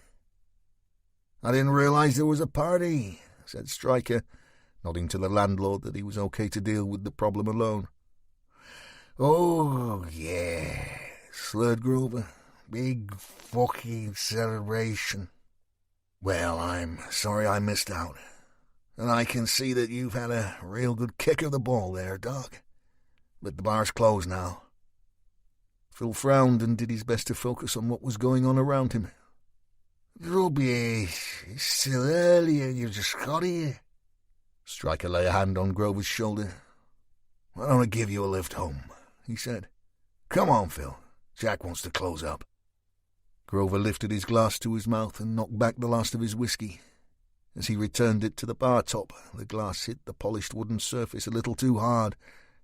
"I didn't realize there was a party," said Stryker, nodding to the landlord that he was okay to deal with the problem alone. "Oh, yeah," slurred Grover. "Big fucking celebration. Well, I'm sorry I missed out. And I can see that you've had a real good kick of the ball there, Doc. But the bar's closed now." Phil frowned and did his best to focus on what was going on around him. "Rubbish. It's still early and you've just got here." Stryker lay a hand on Grover's shoulder. "Why don't I give you a lift home?" he said. "Come on, Phil. Jack wants to close up." Grover lifted his glass to his mouth and knocked back the last of his whiskey. As he returned it to the bar top, the glass hit the polished wooden surface a little too hard,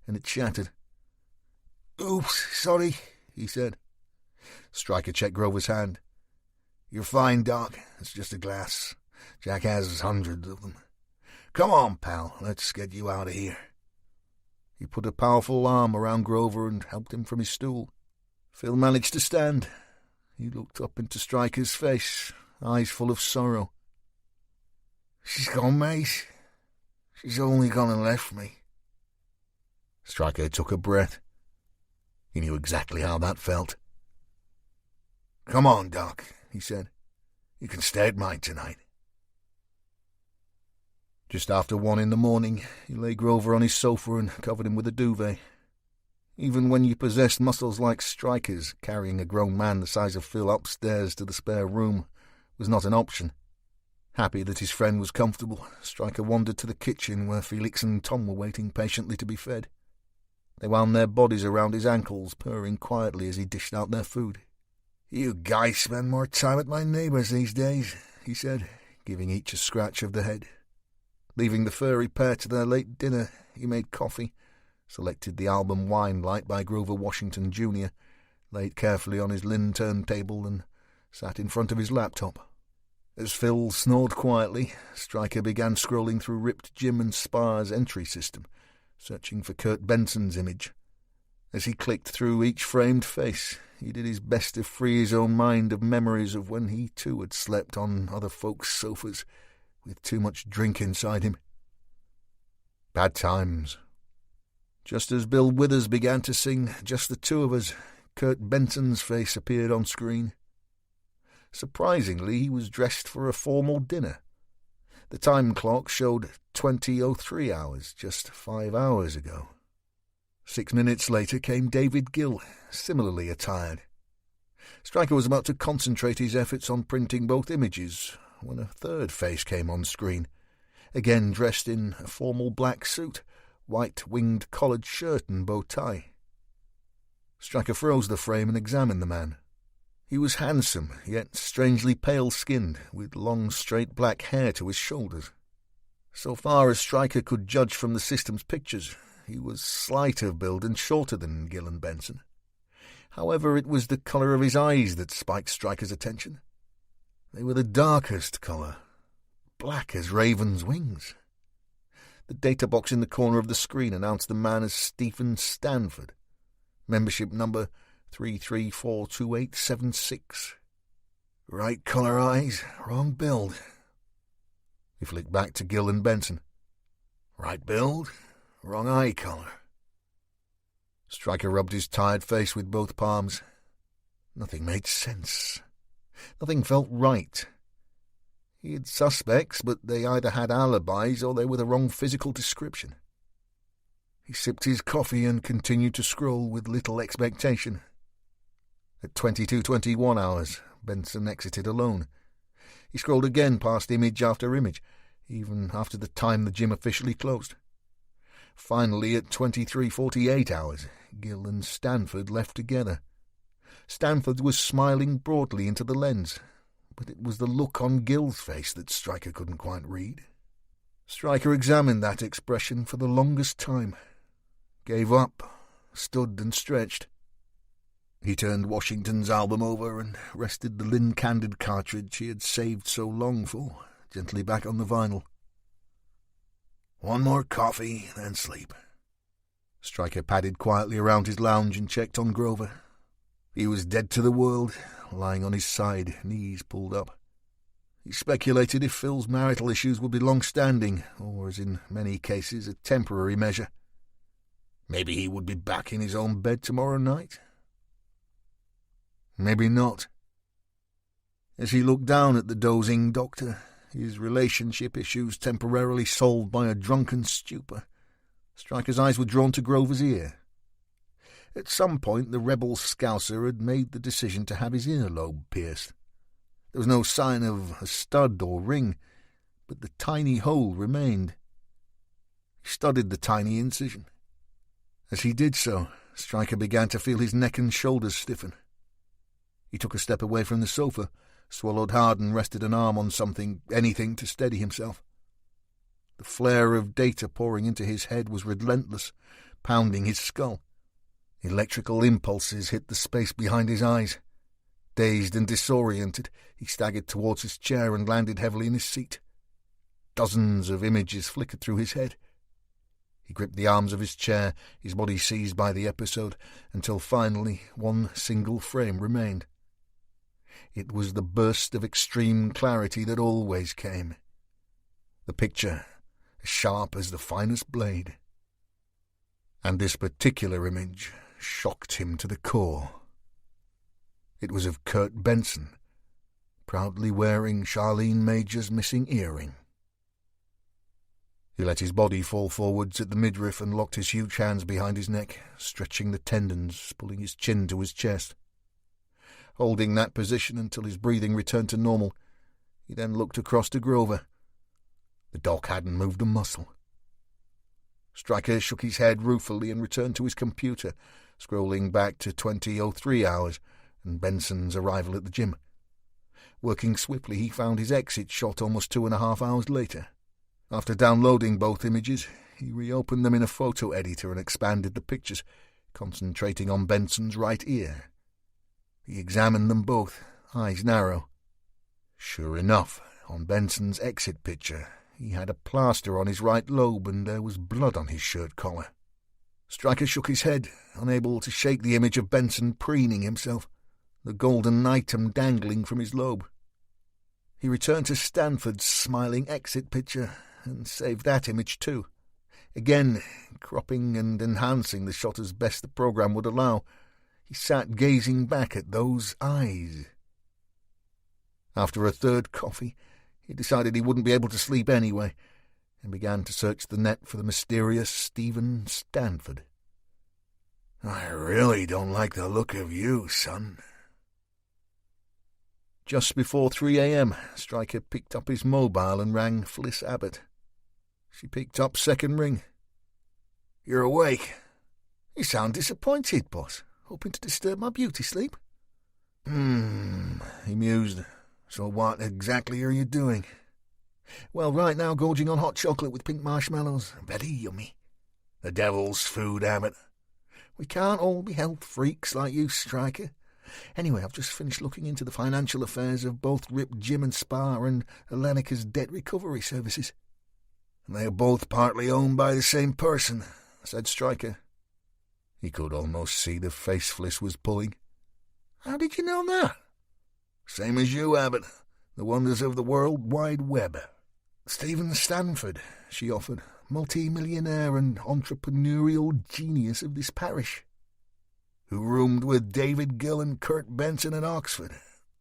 and it shattered. "Oops, sorry," he said. Stryker checked Grover's hand. "You're fine, Doc. It's just a glass. Jack has hundreds of them. Come on, pal. Let's get you out of here." He put a powerful arm around Grover and helped him from his stool. Phil managed to stand. He looked up into Stryker's face, eyes full of sorrow. "She's gone, mate. She's only gone and left me." Stryker took a breath. He knew exactly how that felt. "Come on, Doc," he said. "You can stay at mine tonight." Just after 1 in the morning, he lay Grover on his sofa and covered him with a duvet. Even when you possessed muscles like Stryker's, carrying a grown man the size of Phil upstairs to the spare room was not an option. Happy that his friend was comfortable, Stryker wandered to the kitchen where Felix and Tom were waiting patiently to be fed. They wound their bodies around his ankles, purring quietly as he dished out their food. "You guys spend more time at my neighbours these days," he said, giving each a scratch of the head. Leaving the furry pair to their late dinner, he made coffee, selected the album Wine Light by Grover Washington Jr., laid carefully on his linen turntable, and sat in front of his laptop. As Phil snored quietly, Stryker began scrolling through Ripped Gym and Spa's entry system, searching for Kurt Benson's image. As he clicked through each framed face, he did his best to free his own mind of memories of when he too had slept on other folks' sofas, with too much drink inside him. Bad times. Just as Bill Withers began to sing Just the Two of Us, Kurt Benson's face appeared on screen. Surprisingly, he was dressed for a formal dinner. The time clock showed 20:03 hours, just 5 hours ago. 6 minutes later came David Gill, similarly attired. Stryker was about to concentrate his efforts on printing both images when a third face came on screen, again dressed in a formal black suit, white winged collared shirt and bow tie. Stryker froze the frame and examined the man. He was handsome, yet strangely pale-skinned, with long straight black hair to his shoulders. So far as Stryker could judge from the system's pictures, He was slight of build and shorter than Gill and Benson. However, it was the colour of his eyes that spiked Stryker's attention. They were the darkest colour, black as raven's wings. The data box in the corner of the screen announced the man as Stephen Stanford, membership number 3342876. Right colour eyes, wrong build. He flicked back to Gill and Benson. Right build, wrong eye colour. Stryker rubbed his tired face with both palms. Nothing made sense. Nothing felt right. He had suspects, but they either had alibis or they were the wrong physical description. He sipped his coffee and continued to scroll with little expectation. At 22:21 hours, Benson exited alone. He scrolled again past image after image, even after the time the gym officially closed. Finally, at 23:48 hours, Gill and Stanford left together. Stanford was smiling broadly into the lens, but it was the look on Gill's face that Stryker couldn't quite read. Stryker examined that expression for the longest time, gave up, stood and stretched. He turned Washington's album over and rested the Lynn-candid cartridge he had saved so long for gently back on the vinyl. One more coffee, then sleep. Stryker padded quietly around his lounge and checked on Grover. He was dead to the world, lying on his side, knees pulled up. He speculated if Phil's marital issues would be long-standing, or, as in many cases, a temporary measure. Maybe he would be back in his own bed tomorrow night. Maybe not. As he looked down at the dozing doctor, his relationship issues temporarily solved by a drunken stupor, Stryker's eyes were drawn to Grover's ear. At some point the rebel scouser had made the decision to have his earlobe pierced. There was no sign of a stud or ring, but the tiny hole remained. He studied the tiny incision. As he did so, Stryker began to feel his neck and shoulders stiffen. He took a step away from the sofa, swallowed hard and rested an arm on anything to steady himself. The flare of data pouring into his head was relentless, pounding his skull. Electrical impulses hit the space behind his eyes. Dazed and disoriented, he staggered towards his chair and landed heavily in his seat. Dozens of images flickered through his head. He gripped the arms of his chair, his body seized by the episode, until finally one single frame remained. It was the burst of extreme clarity that always came. The picture, as sharp as the finest blade. And this particular image shocked him to the core. It was of Kurt Benson, proudly wearing Charlene Major's missing earring. He let his body fall forwards at the midriff and locked his huge hands behind his neck, stretching the tendons, pulling his chin to his chest. Holding that position until his breathing returned to normal, he then looked across to Grover. The doc hadn't moved a muscle. Stryker shook his head ruefully and returned to his computer, scrolling back to 20:03 hours and Benson's arrival at the gym. Working swiftly, he found his exit shot almost 2.5 hours later. After downloading both images, he reopened them in a photo editor and expanded the pictures, concentrating on Benson's right ear. He examined them both, eyes narrow. Sure enough, on Benson's exit picture, he had a plaster on his right lobe and there was blood on his shirt collar. Stryker shook his head, unable to shake the image of Benson preening himself, the golden item dangling from his lobe. He returned to Stanford's smiling exit picture and saved that image too, again cropping and enhancing the shot as best the program would allow. He sat gazing back at those eyes. After a third coffee, he decided he wouldn't be able to sleep anyway, and began to search the net for the mysterious Stephen Stanford. I really don't like the look of you, son. Just before 3 a.m., Stryker picked up his mobile and rang Fliss Abbott. She picked up second ring. You're awake? You sound disappointed, boss. Hoping to disturb my beauty sleep? He mused. So what exactly are you doing? Well, right now gorging on hot chocolate with pink marshmallows. Very yummy. The devil's food, Abbott. We can't all be health freaks like you, Striker. Anyway, I've just finished looking into the financial affairs of both Rip Gym and Spa and Atlantica's debt recovery services. And they are both partly owned by the same person, said Striker. He could almost see the face Fliss was pulling. How did you know that? Same as you, Abbott. The wonders of the World Wide Web. Stephen Stanford, she offered, multi-millionaire and entrepreneurial genius of this parish. Who roomed with David Gill and Kurt Benson at Oxford,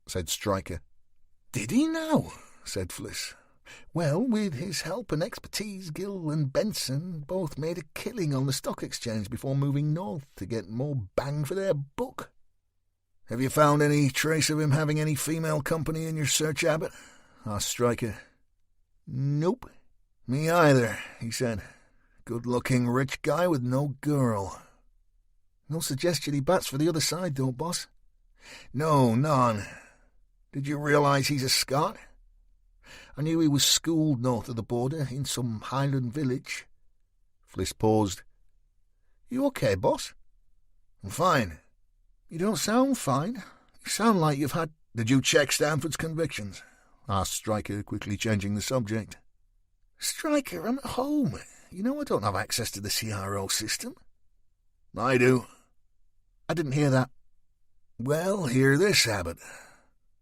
said Striker. Did he now? Said Fliss. Well, with his help and expertise, Gill and Benson both made a killing on the stock exchange before moving north to get more bang for their buck. Have you found any trace of him having any female company in your search, Abbott? Asked Striker. Nope. Me either, he said. Good-looking rich guy with no girl. No suggestion he bats for the other side, though, boss. No, none. Did you realize he's a Scot? I knew he was schooled north of the border in some Highland village. Fliss paused. You okay, boss? I'm fine. You don't sound fine. You sound like you've had... Did you check Stanford's convictions? Asked Striker, quickly changing the subject. Striker, I'm at home. You know I don't have access to the CRO system. I do. I didn't hear that. Well, hear this, Abbott.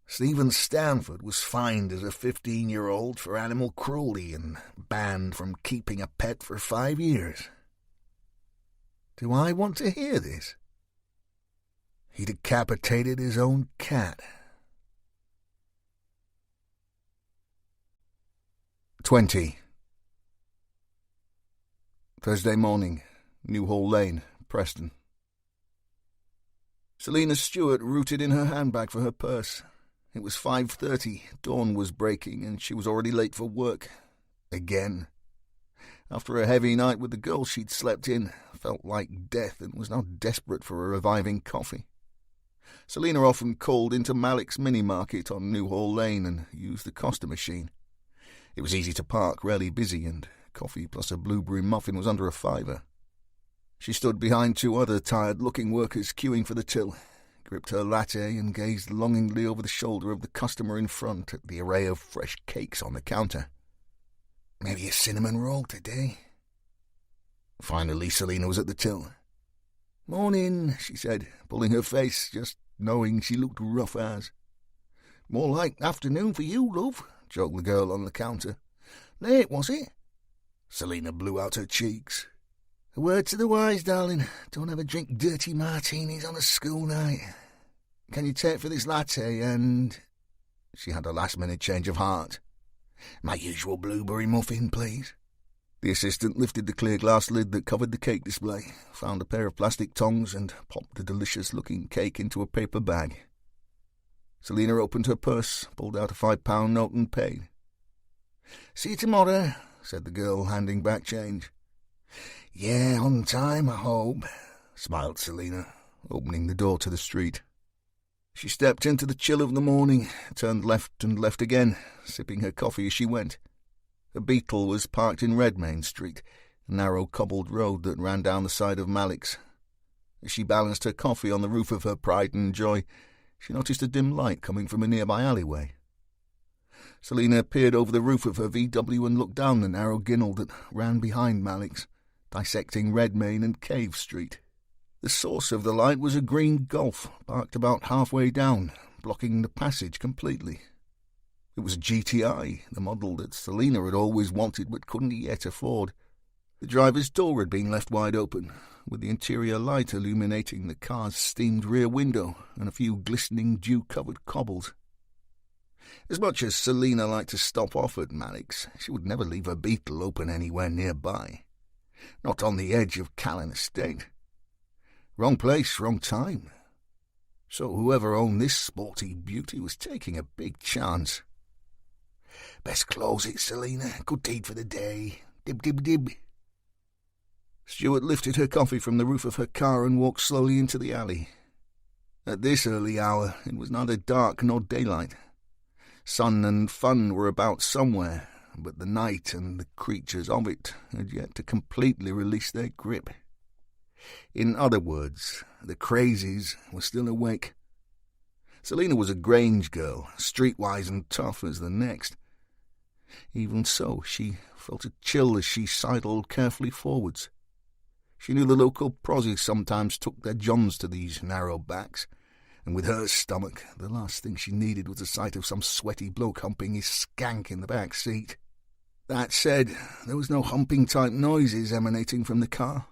Stephen Stanford was fined as a 15-year-old for animal cruelty and banned from keeping a pet for 5 years. Do I want to hear this? He decapitated his own cat. 20. Thursday morning, Newhall Lane, Preston. Selina Stewart rooted in her handbag for her purse. It was 5:30, dawn was breaking, and she was already late for work. Again. After a heavy night with the girl she'd slept in, felt like death and was now desperate for a reviving coffee. Selina often called into Malik's mini-market on Newhall Lane and used the Costa machine. It was easy to park, rarely busy, and coffee plus a blueberry muffin was under $5. She stood behind 2 other tired-looking workers queuing for the till, gripped her latte and gazed longingly over the shoulder of the customer in front at the array of fresh cakes on the counter. Maybe a cinnamon roll today? Finally, Selina was at the till. Morning, she said, pulling her face, just knowing she looked rough as. More like afternoon for you, love, joked the girl on the counter. Late, was it? Selina blew out her cheeks. A word to the wise, darling. Don't ever drink dirty martinis on a school night. Can you take for this latte and... She had a last-minute change of heart. My usual blueberry muffin, please. The assistant lifted the clear glass lid that covered the cake display, found a pair of plastic tongs and popped the delicious-looking cake into a paper bag. Selina opened her purse, pulled out a £5 note and paid. See you tomorrow, said the girl, handing back change. Yeah, on time, I hope, smiled Selina, opening the door to the street. She stepped into the chill of the morning, turned left and left again, sipping her coffee as she went. A Beetle was parked in Redmayne Street, a narrow cobbled road that ran down the side of Malik's. As she balanced her coffee on the roof of her Pride and Joy, she noticed a dim light coming from a nearby alleyway. Selina peered over the roof of her VW and looked down the narrow ginnel that ran behind Malik's, dissecting Redmayne and Cave Street. The source of the light was a green Golf, parked about halfway down, blocking the passage completely. It was a GTI, the model that Selina had always wanted but couldn't yet afford. The driver's door had been left wide open, with the interior light illuminating the car's steamed rear window and a few glistening dew-covered cobbles. As much as Selina liked to stop off at Malik's, she would never leave her Beetle open anywhere nearby. Not on the edge of Callan Estate. Wrong place, wrong time. So whoever owned this sporty beauty was taking a big chance. Best close it, Selina. Good deed for the day. Dib, dib, dib. Stewart lifted her coffee from the roof of her car and walked slowly into the alley. At this early hour, it was neither dark nor daylight. Sun and fun were about somewhere, but the night and the creatures of it had yet to completely release their grip. In other words, the crazies were still awake. Selina was a Grange girl, streetwise and tough as the next. Even so, she felt a chill as she sidled carefully forwards. She knew the local prozzies sometimes took their johns to these narrow backs, and with her stomach, the last thing she needed was the sight of some sweaty bloke humping his skank in the back seat. That said, there was no humping-type noises emanating from the car.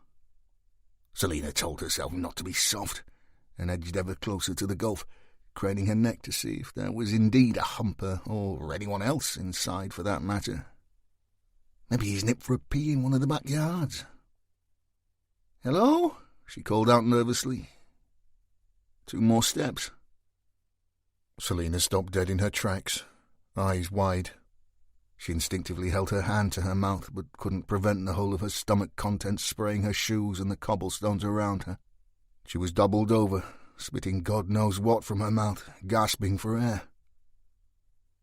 Selina told herself not to be soft, and edged ever closer to the gulf, craning her neck to see if there was indeed a humper, or anyone else inside for that matter. Maybe he's nipped for a pee in one of the backyards. "Hello?" she called out nervously. 2 more steps. Selina stopped dead in her tracks, eyes wide. She instinctively held her hand to her mouth, but couldn't prevent the whole of her stomach contents spraying her shoes and the cobblestones around her. She was doubled over, spitting God knows what from her mouth, gasping for air.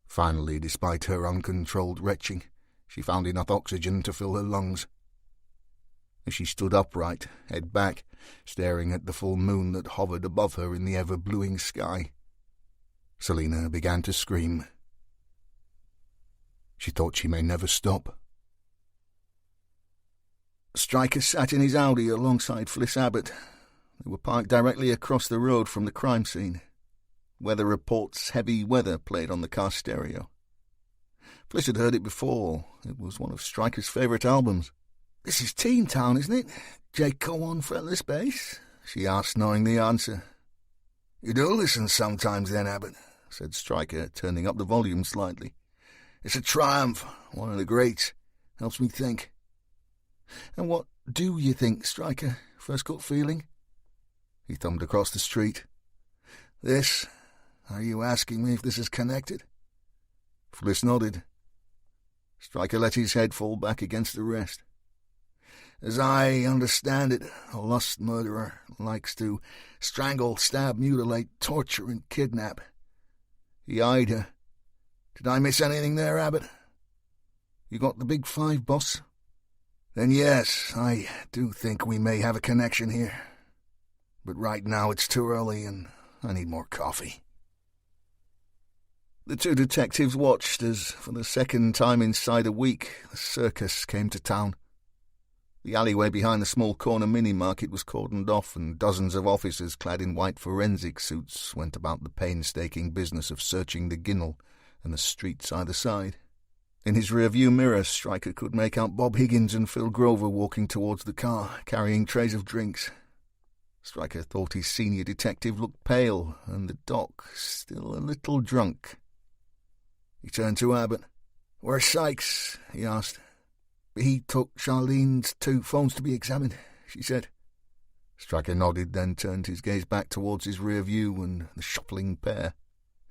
Finally, despite her uncontrolled retching, she found enough oxygen to fill her lungs. As she stood upright, head back, staring at the full moon that hovered above her in the ever-bluing sky, Selina began to scream. She thought she may never stop. Stryker sat in his Audi alongside Fliss Abbott. They were parked directly across the road from the crime scene. Weather Report's Heavy Weather played on the car stereo. Fliss had heard it before. It was one of Stryker's favourite albums. "This is Teen Town, isn't it? Jaco on fretless bass?" she asked, knowing the answer. "You do listen sometimes then, Abbott," said Stryker, turning up the volume slightly. "It's a triumph, one of the greats. Helps me think." "And what do you think, Stryker? First gut feeling?" He thumbed across the street. "This? Are you asking me if this is connected?" Fliss nodded. Stryker let his head fall back against the rest. "As I understand it, a lust murderer likes to strangle, stab, mutilate, torture, and kidnap." He eyed her. "Did I miss anything there, Abbott?" "You got the big 5, boss?" "Then yes, I do think we may have a connection here. But right now it's too early and I need more coffee." The 2 detectives watched as, for the second time inside a week, the circus came to town. The alleyway behind the small corner mini-market was cordoned off, and dozens of officers clad in white forensic suits went about the painstaking business of searching the Ginnel and the streets either side. In his rear-view mirror, Stryker could make out Bob Higgins and Phil Grover walking towards the car, carrying trays of drinks. Stryker thought his senior detective looked pale, and the doc still a little drunk. He turned to Abbott. "Where's Sykes?" he asked. "He took Charlene's 2 phones to be examined," she said. Stryker nodded, then turned his gaze back towards his rear view and the shuffling pair.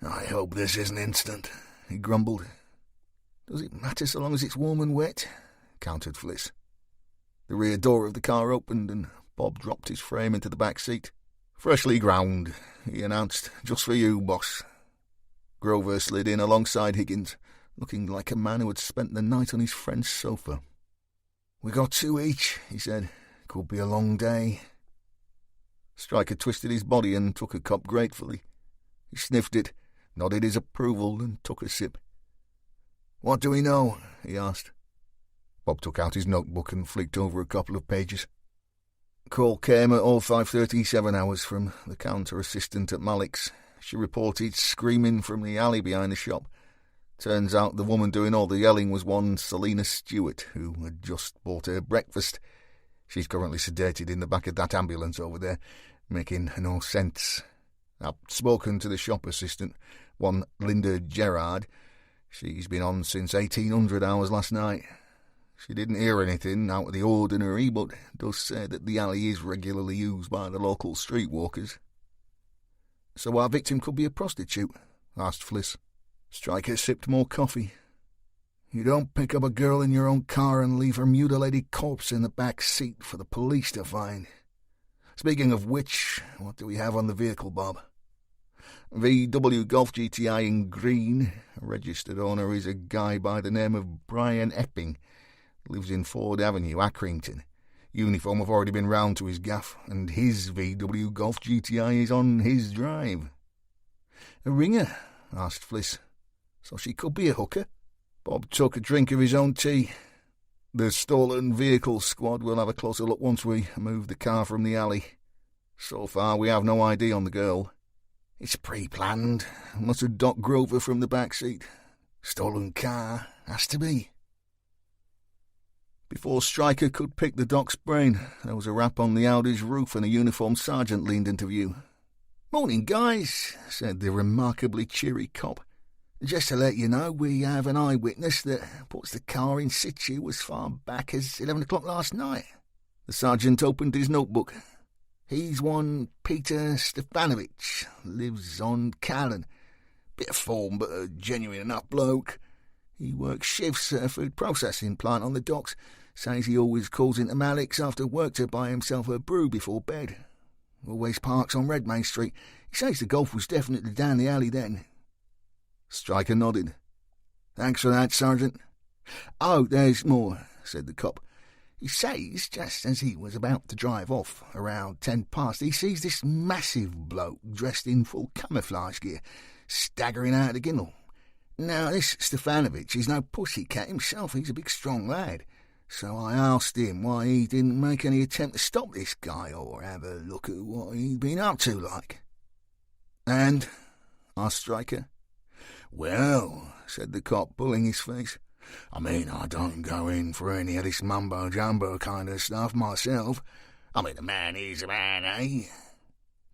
"I hope this isn't instant," he grumbled. "Does it matter so long as it's warm and wet?" countered Fliss. The rear door of the car opened and Bob dropped his frame into the back seat. "Freshly ground," he announced. "Just for you, boss." Grover slid in alongside Higgins, looking like a man who had spent the night on his friend's sofa. "We got 2 each," he said. "Could be a long day." Stryker twisted his body and took a cup gratefully. He sniffed it, nodded his approval, and took a sip. "What do we know?" he asked. Bob took out his notebook and flicked over a couple of pages. "Call came at all 5:37 hours from the counter assistant at Malik's. She reported screaming from the alley behind the shop. Turns out the woman doing all the yelling was one Selina Stewart, who had just bought her breakfast. She's currently sedated in the back of that ambulance over there, making no sense. I've spoken to the shop assistant, one Linda Gerard. She's been on since 1800 hours last night. She didn't hear anything out of the ordinary, but does say that the alley is regularly used by the local streetwalkers." "So our victim could be a prostitute?" asked Fliss. Stryker sipped more coffee. "You don't pick up a girl in your own car and leave her mutilated corpse in the back seat for the police to find. Speaking of which, what do we have on the vehicle, Bob?" VW Golf GTI in green. Registered owner is a guy by the name of Brian Epping. Lives in Ford Avenue, Accrington. Uniform have already been round to his gaff, and his VW Golf GTI is on his drive. A ringer? Asked Fliss. So she could be a hooker? Bob took a drink of his own tea. The stolen vehicle squad will have a closer look once we move the car from the alley. So far we have no ID on the girl. It's pre-planned, muttered Doc Grover from the back seat. Stolen car, has to be. Before Stryker could pick the Doc's brain, there was a rap on the Audi's roof and a uniformed sergeant leaned into view. "Morning, guys," said the remarkably cheery cop. "Just to let you know, we have an eyewitness that puts the car in situ as far back as 11 o'clock last night." The sergeant opened his notebook. "He's one Peter Stefanovic, lives on Callan. Bit of form, but a genuine enough bloke. He works shifts at a food processing plant on the docks. Says he always calls into Malik's after work to buy himself a brew before bed. Always parks on Redmayne Street. He says the golf was definitely down the alley then." Stryker nodded. "Thanks for that, Sergeant." "Oh, there's more," said the cop. "He says, just as he was about to drive off, around 10 past, he sees this massive bloke dressed in full camouflage gear, staggering out of the ginnel. Now, this Stefanovic is no pussycat himself. He's a big, strong lad. So I asked him why he didn't make any attempt to stop this guy or have a look at what he'd been up to, like." "And?" asked Stryker. "Well," said the cop, pulling his face, "I mean, I don't go in for any of this mumbo-jumbo kind of stuff myself. I mean, a man is a man, eh?"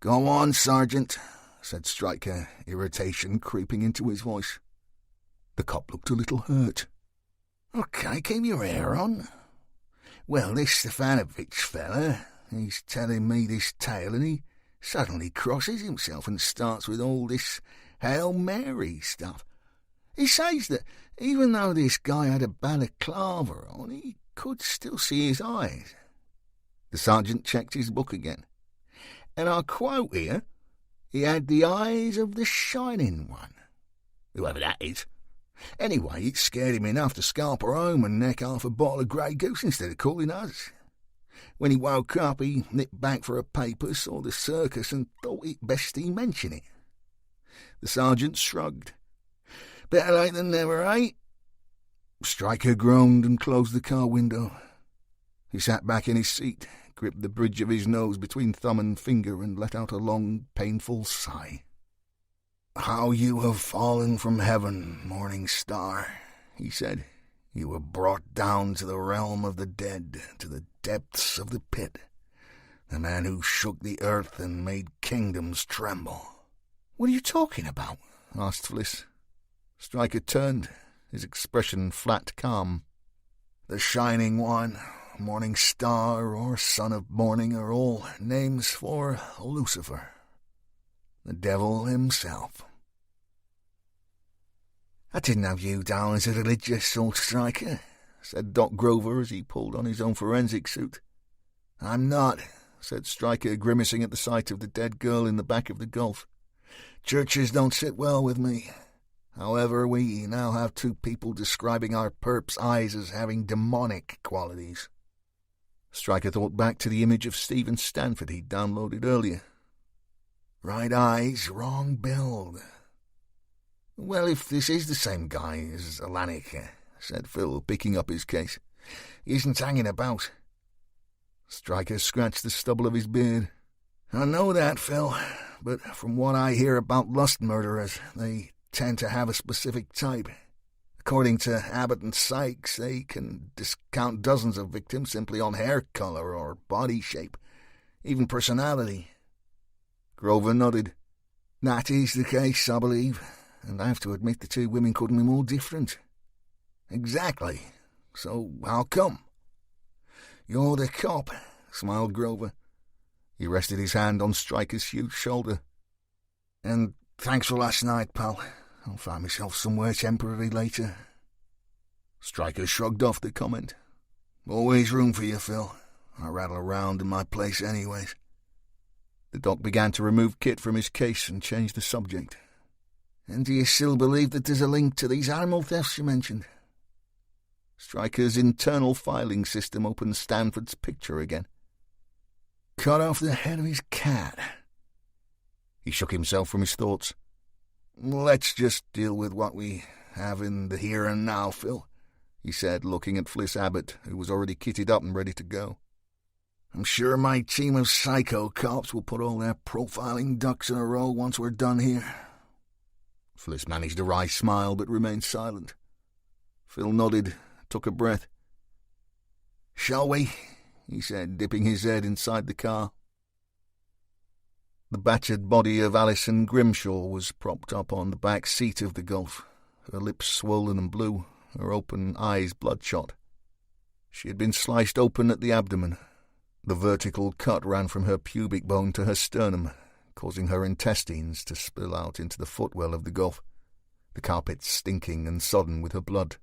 "Go on, Sergeant," said Stryker, irritation creeping into his voice. The cop looked a little hurt. "OK, keep your hair on. Well, this Stefanovic fella, he's telling me this tale, and he suddenly crosses himself and starts with all this Hail Mary stuff. He says that even though this guy had a balaclava on, he could still see his eyes." The sergeant checked his book again. "And I quote here, he had the eyes of the Shining One. Whoever that is. Anyway, it scared him enough to scalp her home and neck half a bottle of Grey Goose instead of calling us. When he woke up, he nipped back for a paper, saw the circus, and thought it best he mention it." The sergeant shrugged. "Better late than never, eh?" Stryker groaned and closed the car window. He sat back in his seat, gripped the bridge of his nose between thumb and finger, and let out a long, painful sigh. "How you have fallen from heaven, morning star," he said. "You were brought down to the realm of the dead, to the depths of the pit. The man who shook the earth and made kingdoms tremble." "What are you talking about?" asked Fliss. Stryker turned, his expression flat calm. "The Shining One, Morning Star, or Son of Morning are all names for Lucifer, the devil himself." "I didn't have you down as a religious sort, Stryker," said Doc Grover as he pulled on his own forensic suit. "I'm not," said Stryker, grimacing at the sight of the dead girl in the back of the Golf. "Churches don't sit well with me. However, we now have 2 people describing our perp's eyes as having demonic qualities." Stryker thought back to the image of Stephen Stanford he'd downloaded earlier. "Right eyes, wrong build." "Well, if this is the same guy as Alanik," said Phil, picking up his case, "he isn't hanging about." Stryker scratched the stubble of his beard. "I know that, Phil, but from what I hear about lust murderers, they tend to have a specific type. According to Abbott and Sykes, they can discount dozens of victims simply on hair color or body shape, even personality." Grover nodded. "That is the case, I believe, and I have to admit the 2 women couldn't be more different." "Exactly. So how come?" "You're the cop," smiled Grover. He rested his hand on Stryker's huge shoulder. "And thanks for last night, pal. I'll find myself somewhere temporary later." Stryker shrugged off the comment. "Always room for you, Phil. I rattle around in my place anyways." The doc began to remove kit from his case and change the subject. And do you still believe that there's a link to these animal thefts you mentioned? Stryker's internal filing system opened Stanford's picture again. Cut off the head of his cat. He shook himself from his thoughts. Let's just deal with what we have in the here and now, Phil, he said, looking at Fliss Abbott, who was already kitted up and ready to go. I'm sure my team of psycho cops will put all their profiling ducks in a row once we're done here. Fliss managed a wry smile but remained silent. Phil nodded, took a breath. Shall we? He said, dipping his head inside the car. The battered body of Alison Grimshaw was propped up on the back seat of the Golf, her lips swollen and blue, her open eyes bloodshot. She had been sliced open at the abdomen. The vertical cut ran from her pubic bone to her sternum, causing her intestines to spill out into the footwell of the Golf, the carpet stinking and sodden with her blood.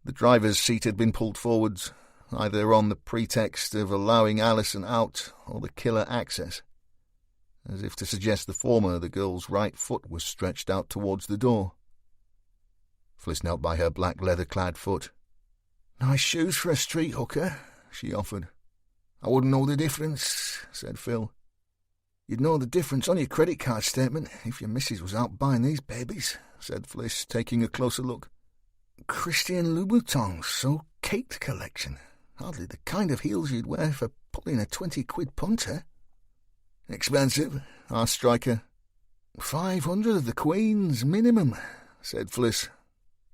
The driver's seat had been pulled forwards, either on the pretext of allowing Alison out or the killer access. As if to suggest the former, the girl's right foot was stretched out towards the door. Fliss knelt by her black leather-clad foot. "Nice shoes for a street hooker," she offered. "I wouldn't know the difference," said Phil. "You'd know the difference on your credit card statement if your missus was out buying these babies," said Fliss, taking a closer look. "Christian Louboutins, so caked collection. Hardly the kind of heels you'd wear for pulling a 20-quid punter." "Expensive?" asked Stryker. 500 of the Queen's minimum," said Fliss.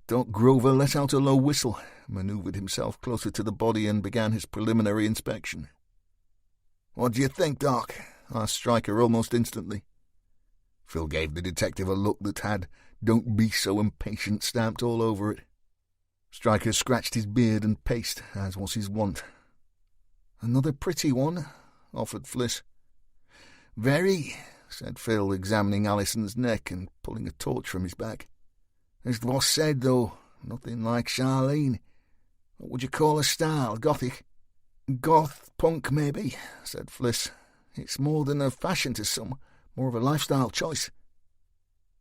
Doc Grover let out a low whistle, manoeuvred himself closer to the body and began his preliminary inspection. "What do you think, Doc?" asked Stryker almost instantly. Phil gave the detective a look that had "Don't be so impatient" stamped all over it. Stryker scratched his beard and paced, as was his wont. "Another pretty one," offered Fliss. "Very," said Phil, examining Alison's neck and pulling a torch from his back. "As the boss said, though, nothing like Charlene. What would you call her style? Gothic?" "Goth punk, maybe," said Fliss. "It's more than a fashion to some, more of a lifestyle choice."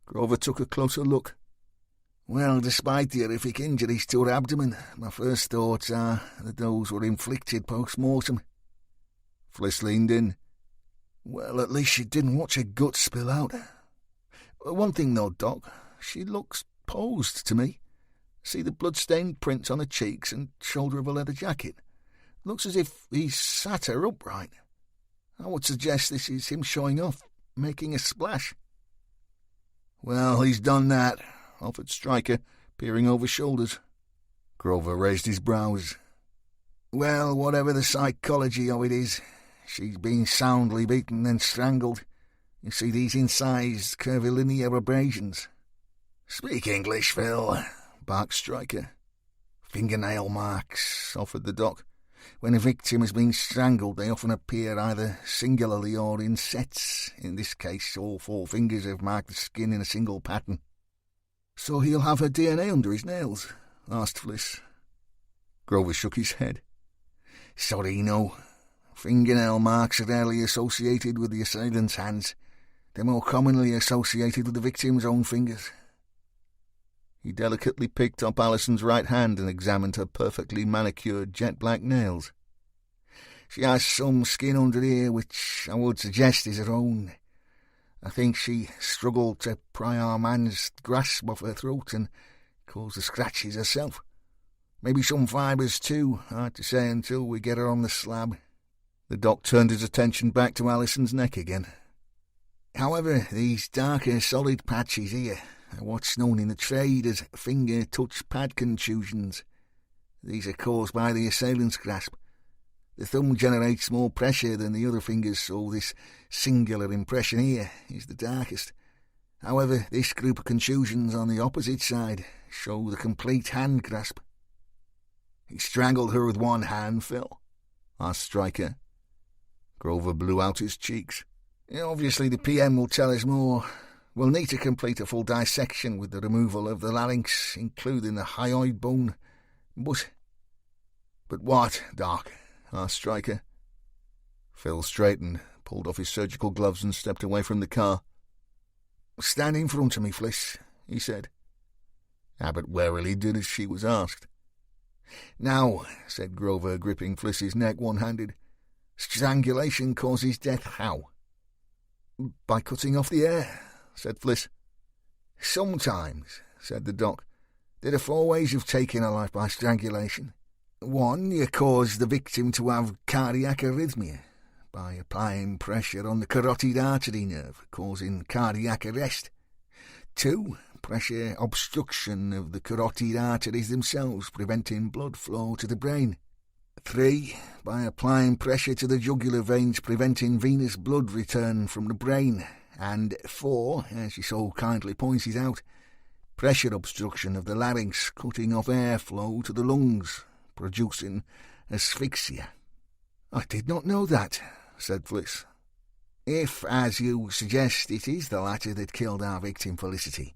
Grover took a closer look. "Well, despite the horrific injuries to her abdomen, my first thoughts are that those were inflicted post-mortem." Fliss leaned in. "Well, at least she didn't watch her guts spill out. One thing, though, Doc, she looks posed to me. See the blood-stained prints on her cheeks and shoulder of a leather jacket? Looks as if he's sat her upright. I would suggest this is him showing off, making a splash." "Well, he's done that," offered Stryker, peering over shoulders. Grover raised his brows. "Well, whatever the psychology of it is, she's been soundly beaten and strangled. You see these incised, curvilinear abrasions." "Speak English, Phil," barked Stryker. "Fingernail marks," offered the Doc. "When a victim has been strangled, they often appear either singularly or in sets. In this case, all 4 fingers have marked the skin in a single pattern." "So he'll have her DNA under his nails?" asked Fliss. Grover shook his head. "Sorry, no. Fingernail marks are rarely associated with the assailant's hands. They're more commonly associated with the victim's own fingers." He delicately picked up Alison's right hand and examined her perfectly manicured jet-black nails. "She has some skin under here, which I would suggest is her own. I think she struggled to pry our man's grasp off her throat and caused the scratches herself. Maybe some fibres too, hard to say until we get her on the slab." The Doc turned his attention back to Alison's neck again. "However, these darker solid patches here are what's known in the trade as finger-touch pad contusions. These are caused by the assailant's grasp. The thumb generates more pressure than the other fingers, so this singular impression here is the darkest. However, this group of contusions on the opposite side show the complete hand grasp." "He strangled her with one hand, Phil?" asked Stryker. Grover blew out his cheeks. "Obviously the PM will tell us more. We'll need to complete a full dissection with the removal of the larynx, including the hyoid bone. But what, Doc?" asked Stryker. Phil straightened, pulled off his surgical gloves and stepped away from the car. "Stand in front of me, Fliss," he said. Abbott warily did as she was asked. "Now," said Grover, gripping Fliss's neck one-handed, "strangulation causes death how?" "By cutting off the air," said Fliss. "Sometimes," said the doc. "There are 4 ways of taking a life by strangulation. 1, you cause the victim to have cardiac arrhythmia by applying pressure on the carotid artery nerve, causing cardiac arrest. 2, pressure obstruction of the carotid arteries themselves, preventing blood flow to the brain. 3, by applying pressure to the jugular veins, preventing venous blood return from the brain. And 4, as you so kindly pointed out, pressure obstruction of the larynx, cutting off airflow to the lungs, producing asphyxia." "I did not know that," said Fliss. "If, as you suggest, it is the latter that killed our victim, Felicity,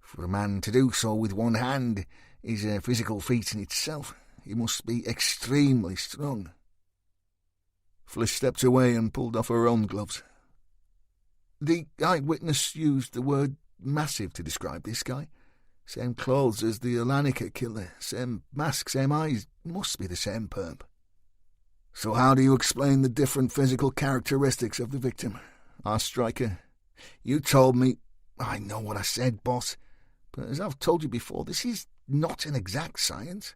for a man to do so with one hand is a physical feat in itself. He must be extremely strong." Fliss stepped away and pulled off her own gloves. "The eyewitness used the word massive to describe this guy. Same clothes as the Alanica killer, same mask, same eyes. Must be the same perp." "So how do you explain the different physical characteristics of the victim?" asked Stryker. "You told me—" "I know what I said, boss, but as I've told you before, this is not an exact science.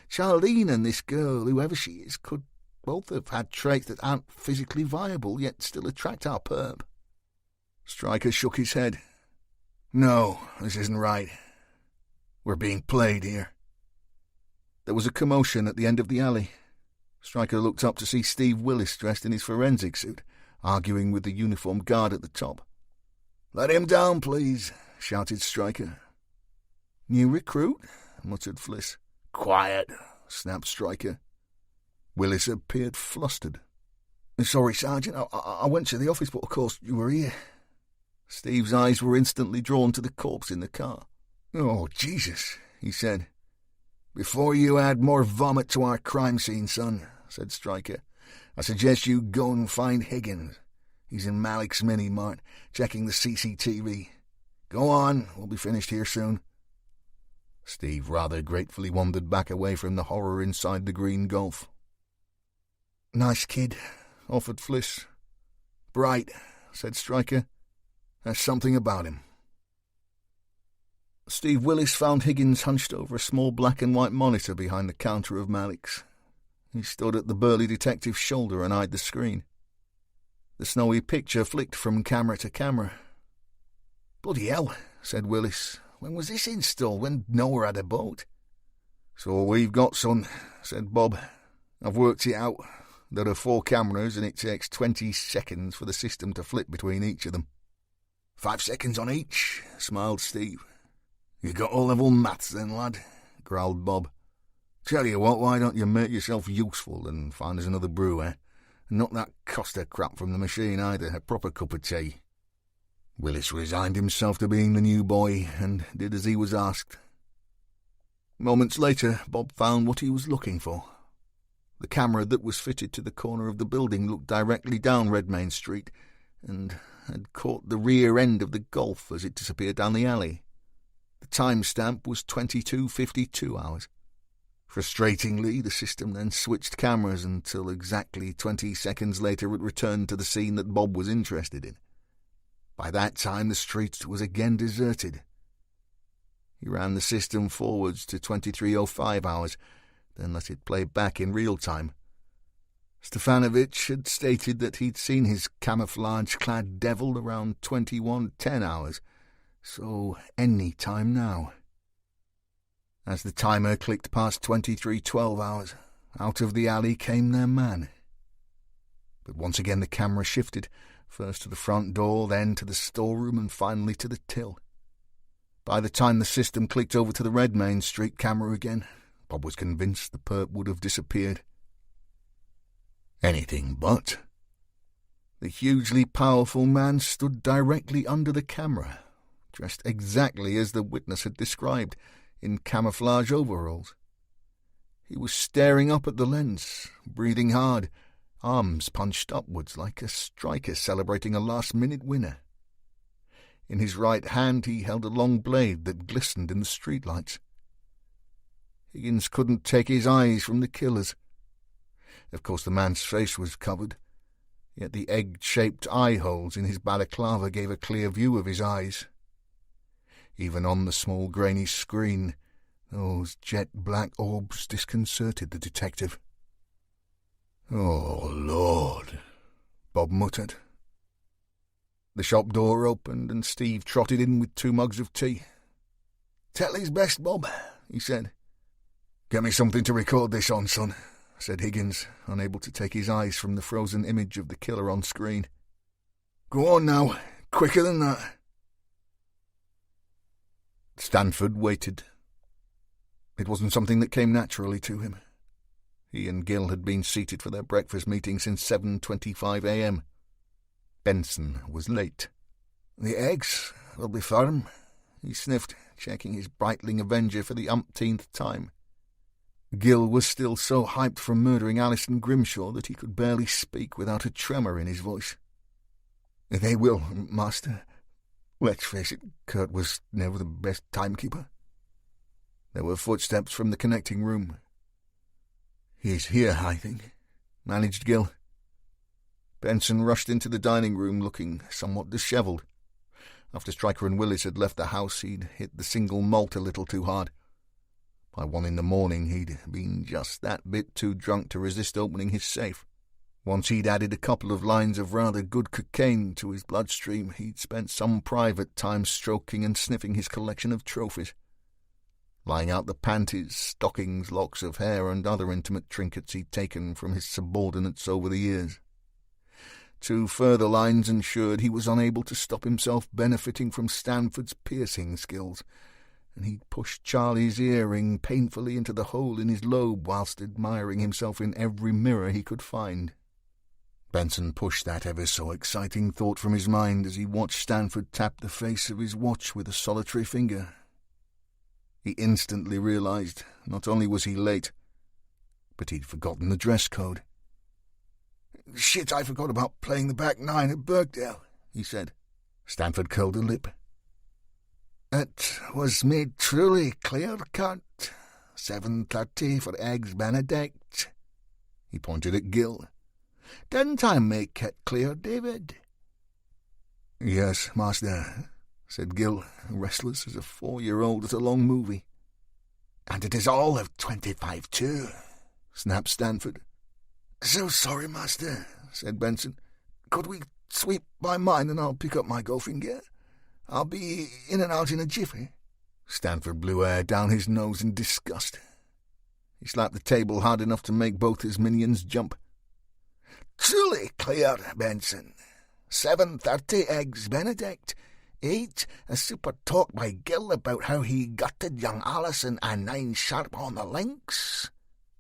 Charlene and this girl, whoever she is, could both have had traits that aren't physically viable, yet still attract our perp." Stryker shook his head. "No, this isn't right. We're being played here." There was a commotion at the end of the alley. Stryker looked up to see Steve Willis dressed in his forensic suit, arguing with the uniformed guard at the top. "Let him down, please," shouted Stryker. "New recruit?" muttered Fliss. "Quiet," snapped Stryker. Willis appeared flustered. "Sorry, Sergeant, I went to the office, but of course you were here." Steve's eyes were instantly drawn to the corpse in the car. "Oh, Jesus," he said. "Before you add more vomit to our crime scene, son," said Stryker, "I suggest you go and find Higgins. He's in Malik's mini-mart, checking the CCTV. Go on, we'll be finished here soon." Steve rather gratefully wandered back away from the horror inside the green Golf. "Nice kid," offered Fliss. "Bright," said Stryker. "There's something about him." Steve Willis found Higgins hunched over a small black and white monitor behind the counter of Malik's. He stood at the burly detective's shoulder and eyed the screen. The snowy picture flicked from camera to camera. "Bloody hell," said Willis. "When was this installed? When Noah had a boat?" "So we've got, son," said Bob. "I've worked it out. There are 4 cameras, and it takes 20 seconds for the system to flip between each of them." 5 seconds on each," smiled Steve. "You got O-level maths then, lad," growled Bob. "Tell you what, why don't you make yourself useful and find us another brew, eh? And not that Costa crap from the machine either, a proper cup of tea." Willis resigned himself to being the new boy and did as he was asked. Moments later, Bob found what he was looking for. The camera that was fitted to the corner of the building looked directly down Redmayne Street and had caught the rear end of the Golf as it disappeared down the alley. The timestamp was 22:52 hours. Frustratingly, the system then switched cameras until exactly 20 seconds later it returned to the scene that Bob was interested in. By that time, the street was again deserted. He ran the system forwards to 23:05 hours, then let it play back in real time. Stefanovic had stated that he'd seen his camouflage-clad devil around 21:10 hours, so any time now. As the timer clicked past 23:12 hours, out of the alley came their man. But once again the camera shifted, first to the front door, then to the storeroom, and finally to the till. By the time the system clicked over to the Redmayne Street camera again, Bob was convinced the perp would have disappeared. Anything but. The hugely powerful man stood directly under the camera, dressed exactly as the witness had described, in camouflage overalls. He was staring up at the lens, breathing hard, arms punched upwards like a striker celebrating a last-minute winner. In his right hand he held a long blade that glistened in the streetlights. Higgins couldn't take his eyes from the killer's. Of course the man's face was covered, yet the egg-shaped eye-holes in his balaclava gave a clear view of his eyes. Even on the small grainy screen, those jet-black orbs disconcerted the detective. "Oh, Lord," Bob muttered. The shop door opened and Steve trotted in with 2 mugs of tea. "Telly's best, Bob," he said. "Get me something to record this on, son," said Higgins, unable to take his eyes from the frozen image of the killer on screen. "Go on now, quicker than that." Stanford waited. It wasn't something that came naturally to him. He and Gill had been seated for their breakfast meeting since 7:25 a.m. Benson was late. "The eggs will be firm," he sniffed, checking his Breitling Avenger for the umpteenth time. Gill was still so hyped from murdering Alison Grimshaw that he could barely speak without a tremor in his voice. "They will, master. Let's face it, Kurt was never the best timekeeper." There were footsteps from the connecting room. "He's here, I think," managed Gill. Benson rushed into the dining room looking somewhat dishevelled. After Stryker and Willis had left the house, he'd hit the single malt a little too hard. By 1 a.m, he'd been just that bit too drunk to resist opening his safe. Once he'd added a couple of lines of rather good cocaine to his bloodstream, he'd spent some private time stroking and sniffing his collection of trophies. Lying out the panties, stockings, locks of hair, and other intimate trinkets he'd taken from his subordinates over the years. 2 further lines ensured he was unable to stop himself benefiting from Stanford's piercing skills, and he'd pushed Charlie's earring painfully into the hole in his lobe whilst admiring himself in every mirror he could find. Benson pushed that ever-so-exciting thought from his mind as he watched Stanford tap the face of his watch with a solitary finger. He instantly realized not only was he late, but he'd forgotten the dress code. "Shit, I forgot about playing the back 9 at Birkdale," he said. Stanford curled a lip. "It was made truly clear-cut. 7:30 for Eggs Benedict." He pointed at Gill. "Didn't I make it clear, David?" "Yes, master," said Gill, restless as a 4-year-old at a long movie. "And it is all of 25 too," snapped Stanford. "So sorry, master," said Benson. "Could we sweep by mine and I'll pick up my golfing gear? I'll be in and out in a jiffy." Stanford blew air down his nose in disgust. He slapped the table hard enough to make both his minions jump. "Truly clear, Benson. 7:30 Eggs Benedict. 8 a super talk by Gill about how he gutted young Alison and 9 sharp on the links.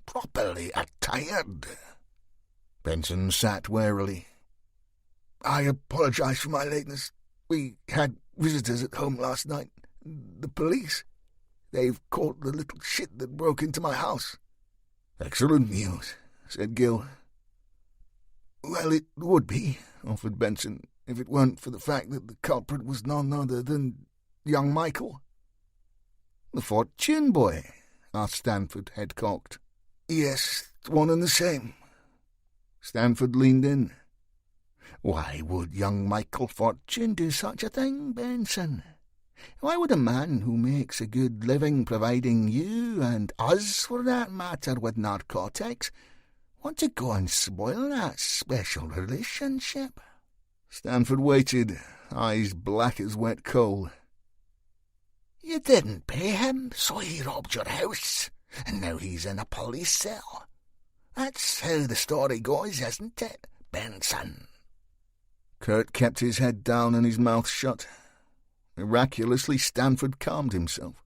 Properly attired." Benson sat warily. "I apologise for my lateness. We had visitors at home last night. The police. They've caught the little shit that broke into my house." "Excellent news," said Gill. "Well, it would be," offered Benson, "if it weren't for the fact that the culprit was none other than young Michael." "The Fortune boy?" asked Stanford, head cocked. "Yes, one and the same." Stanford leaned in. "Why would young Michael Fortune do such a thing, Benson? Why would a man who makes a good living providing you, and us for that matter, with narcotics, want to go and spoil that special relationship?" Stanford waited, eyes black as wet coal. "You didn't pay him, so he robbed your house, and now he's in a police cell. That's how the story goes, isn't it, Benson?" Kurt kept his head down and his mouth shut. Miraculously, Stanford calmed himself.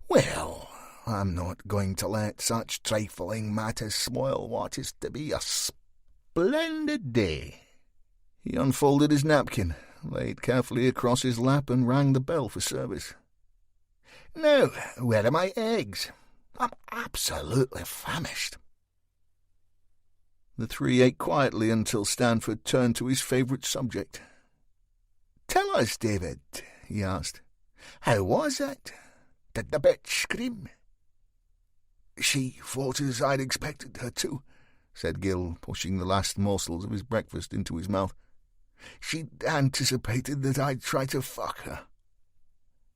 "Well, I'm not going to let such trifling matters spoil what is to be a splendid day." He unfolded his napkin, laid carefully across his lap, and rang the bell for service. "Now, where are my eggs? I'm absolutely famished." The three ate quietly until Stanford turned to his favourite subject. "Tell us, David," he asked. "How was it? Did the bitch scream?" "She fought as I'd expected her to," said Gil, pushing the last morsels of his breakfast into his mouth. "She'd anticipated that I'd try to fuck her."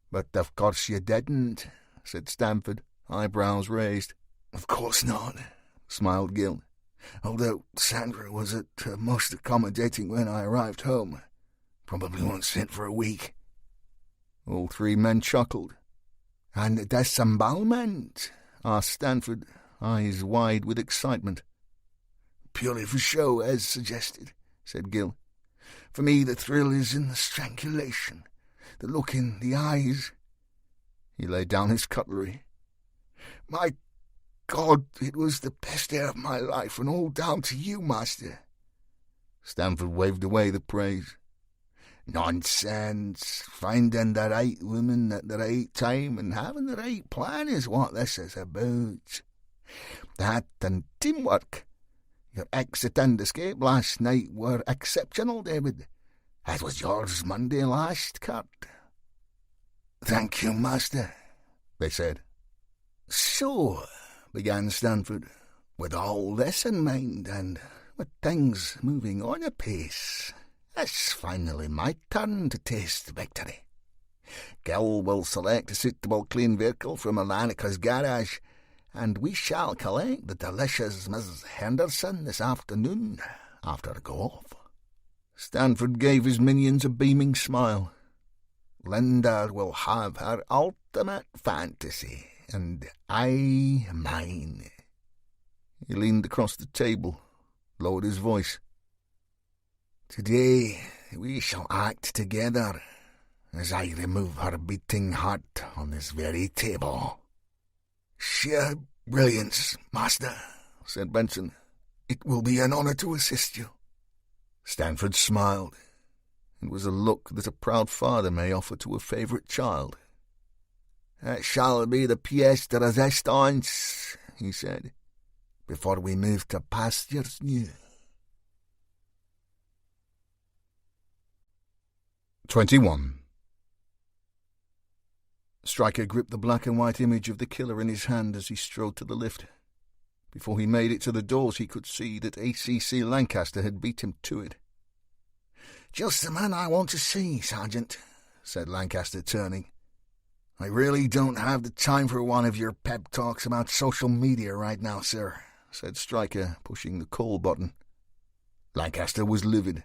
"But of course you didn't," said Stanford, eyebrows raised. "Of course not," smiled Gil. "Although Sandra was at her most accommodating when I arrived home. Probably won't sit for a week." All three men chuckled. "And disembowelment?" asked Stanford, eyes wide with excitement. "Purely for show, as suggested," said Gil. "For me the thrill is in the strangulation, the look in the eyes." He laid down his cutlery. "My God, it was the best day of my life, and all down to you, master." Stanford waved away the praise. "Nonsense. Finding the right woman at the right time and having the right plan is what this is about. That and teamwork. Your exit and escape last night were exceptional, David. As was yours Monday last, Kurt." "Thank you, master," they said. "So," began Stanford, "with all this in mind, and with things moving on apace, it's finally my turn to taste victory. Gil will select a suitable clean vehicle from Alanica's garage, and we shall collect the delicious Miss Henderson this afternoon after golf." Stanford gave his minions a beaming smile. "Linda will have her ultimate fantasy, and I mine." He leaned across the table, lowered his voice. "Today we shall act together as I remove her beating heart on this very table." "Sheer brilliance, master," said Benson. "It will be an honour to assist you." Stanford smiled. It was a look that a proud father may offer to a favourite child. "It shall be the pièce de résistance," he said, "before we move to pastures new." 21. Stryker gripped the black and white image of the killer in his hand as he strode to the lift. Before he made it to the doors, he could see that ACC Lancaster had beat him to it. "Just the man I want to see, Sergeant," said Lancaster, turning. "I really don't have the time for one of your pep talks about social media right now, sir," said Stryker, pushing the call button. Lancaster was livid.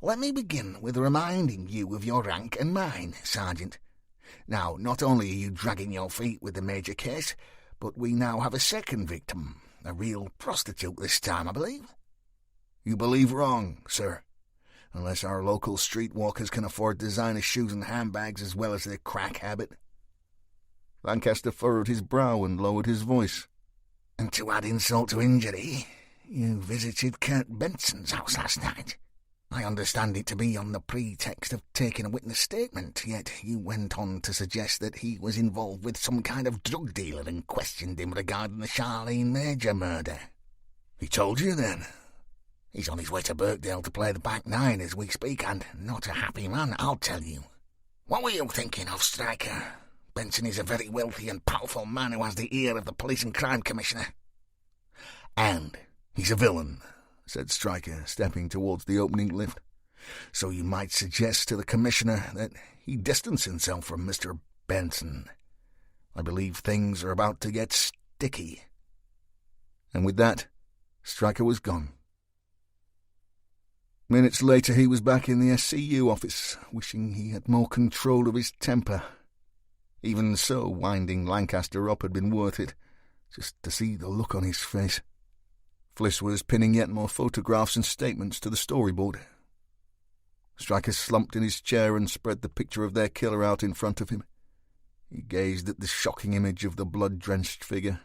"Let me begin with reminding you of your rank and mine, Sergeant. Now, not only are you dragging your feet with the major case, but we now have a second victim, a real prostitute this time, I believe." "You believe wrong, sir. Unless our local streetwalkers can afford designer shoes and handbags as well as their crack habit." Lancaster furrowed his brow and lowered his voice. "And to add insult to injury, you visited Kurt Benson's house last night. I understand it to be on the pretext of taking a witness statement, yet you went on to suggest that he was involved with some kind of drug dealer and questioned him regarding the Charlene Major murder." "He told you, then?" "He's on his way to Birkdale to play the back nine as we speak, and not a happy man, I'll tell you. What were you thinking of, Stryker? Benson is a very wealthy and powerful man who has the ear of the Police and Crime Commissioner." "And he's a villain," said Stryker, stepping towards the opening lift. "So you might suggest to the Commissioner that he distance himself from Mr. Benson. I believe things are about to get sticky." And with that, Stryker was gone. Minutes later he was back in the SCU office, wishing he had more control of his temper. Even so, winding Lancaster up had been worth it, just to see the look on his face. Fliss was pinning yet more photographs and statements to the storyboard. Stryker slumped in his chair and spread the picture of their killer out in front of him. He gazed at the shocking image of the blood-drenched figure.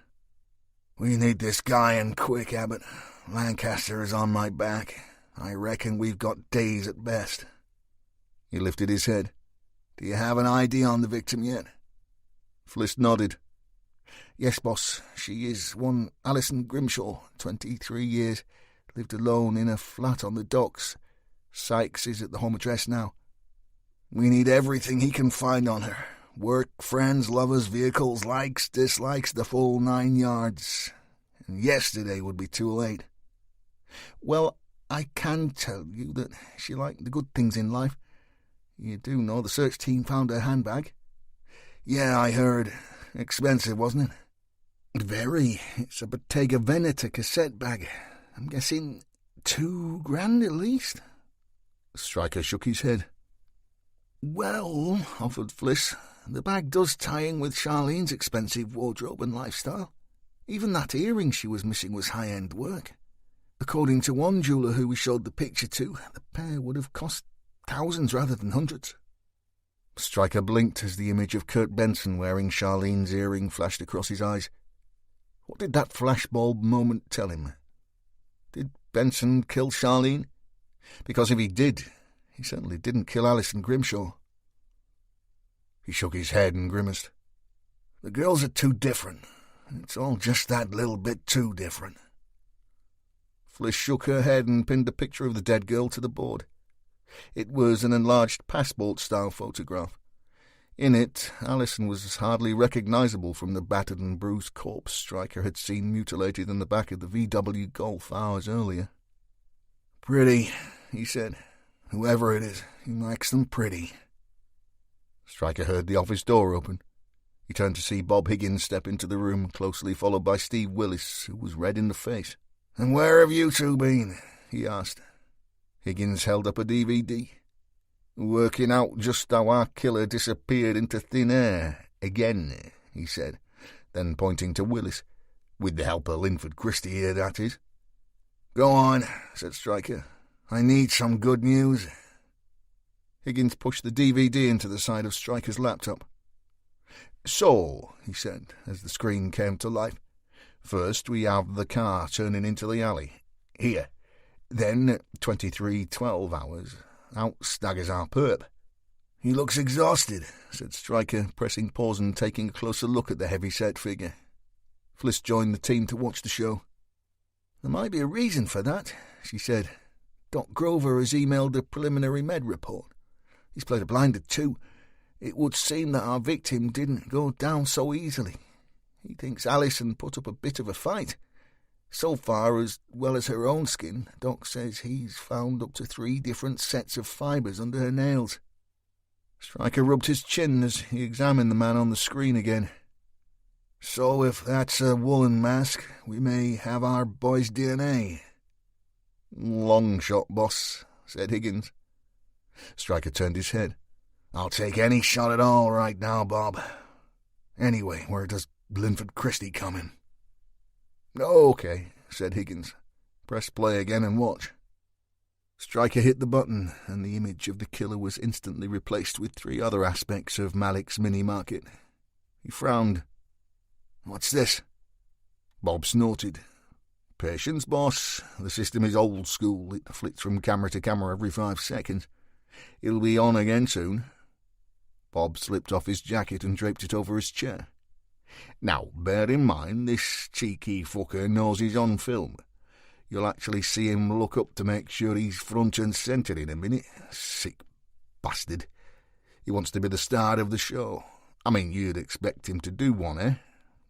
"We need this guy, and quick, Abbott. Lancaster is on my back. I reckon we've got days at best." He lifted his head. "Do you have an ID on the victim yet?" Fliss nodded. Yes, boss, she is one Alison Grimshaw, 23 years, lived alone in a flat on the docks. Sykes is at the home address now. We need everything he can find on her. Work, friends, lovers, vehicles, likes, dislikes, the full 9 yards. And yesterday would be too late. Well, I can tell you that she liked the good things in life. You do know the search team found her handbag? Yeah, I heard. Expensive, wasn't it? Very. It's a Bottega Veneta cassette bag. I'm guessing $2,000 at least. Stryker shook his head. Well, offered Fliss, the bag does tie in with Charlene's expensive wardrobe and lifestyle. Even that earring she was missing was high-end work. According to one jeweller who we showed the picture to, the pair would have cost thousands rather than hundreds. Stryker blinked as the image of Kurt Benson wearing Charlene's earring flashed across his eyes. What did that flashbulb moment tell him? Did Benson kill Charlene? Because if he did, he certainly didn't kill Alison Grimshaw. He shook his head and grimaced. The girls are too different. It's all just that little bit too different. Fliss shook her head and pinned a picture of the dead girl to the board. It was an enlarged passport-style photograph. In it, Alison was hardly recognizable from the battered and bruised corpse Stryker had seen mutilated in the back of the VW Golf hours earlier. Pretty, he said. Whoever it is, he likes them pretty. Stryker heard the office door open. He turned to see Bob Higgins step into the room, closely followed by Steve Willis, who was red in the face. "And where have you two been?" he asked. Higgins held up a DVD. "Working out just how our killer disappeared into thin air again," he said, then pointing to Willis. "With the help of Linford Christie here, that is." "Go on," said Stryker. "I need some good news." Higgins pushed the DVD into the side of Stryker's laptop. "So," he said, as the screen came to life, "first we have the car turning into the alley. Here. Then, at 23:12 hours, out staggers our perp." "He looks exhausted," said Stryker, pressing pause and taking a closer look at the heavy-set figure. Fliss joined the team to watch the show. "There might be a reason for that," she said. "Doc Grover has emailed the preliminary med report. He's played a blinder too. It would seem that our victim didn't go down so easily. He thinks Alison put up a bit of a fight. So far, as well as her own skin, Doc says he's found up to 3 different sets of fibres under her nails." Stryker rubbed his chin as he examined the man on the screen again. "So if that's a woolen mask, we may have our boy's DNA." "Long shot, boss," said Higgins. Stryker turned his head. "I'll take any shot at all right now, Bob. Anyway, where does Linford Christie come in?" "Okay," said Higgins. "Press play again and watch." Stryker hit the button, and the image of the killer was instantly replaced with 3 other aspects of Malik's mini-market. He frowned. "What's this?" Bob snorted. "Patience, boss. The system is old school. It flicks from camera to camera every 5 seconds. It'll be on again soon." Bob slipped off his jacket and draped it over his chair. "Now, bear in mind, this cheeky fucker knows he's on film. You'll actually see him look up to make sure he's front and centre in a minute. Sick bastard. He wants to be the star of the show. I mean, you'd expect him to do one, eh?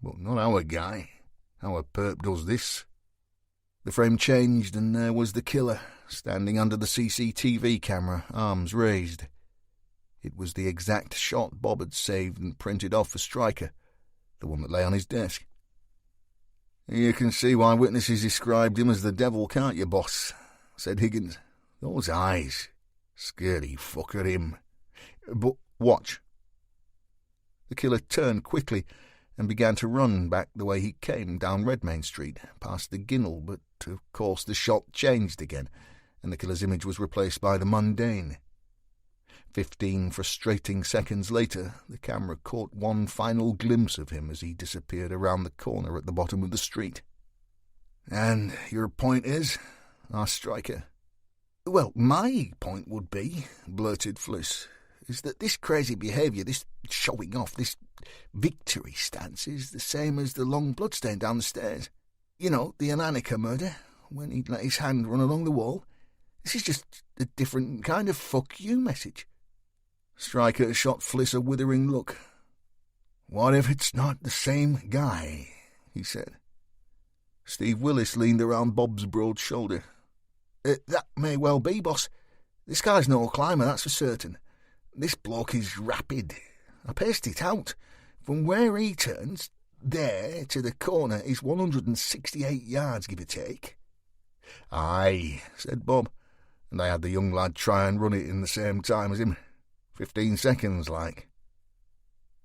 But not our guy. Our perp does this." The frame changed, and there was the killer, standing under the CCTV camera, arms raised. It was the exact shot Bob had saved and printed off for Stryker, the one that lay on his desk. "You can see why witnesses described him as the devil, can't you, boss?" said Higgins. "Those eyes. Scary fucker, him. But watch." The killer turned quickly and began to run back the way he came down Redmayne Street, past the Ginnel, but of course the shot changed again, and the killer's image was replaced by the mundane. 15 frustrating seconds later, the camera caught one final glimpse of him as he disappeared around the corner at the bottom of the street. "And your point is?" asked Stryker. "Well, my point would be," blurted Fliss, "is that this crazy behaviour, this showing off, this victory stance is the same as the long bloodstain down the stairs. You know, the Ananika murder, when he'd let his hand run along the wall. This is just a different kind of fuck you message." Stryker shot Fliss a withering look. "What if it's not the same guy?" he said. Steve Willis leaned around Bob's broad shoulder. That may well be, boss. This guy's no climber, that's for certain. This bloke is rapid. I paced it out. From where he turns, there to the corner is 168 yards, give or take." "Aye," said Bob, "and I had the young lad try and run it in the same time as him. 15 seconds, like."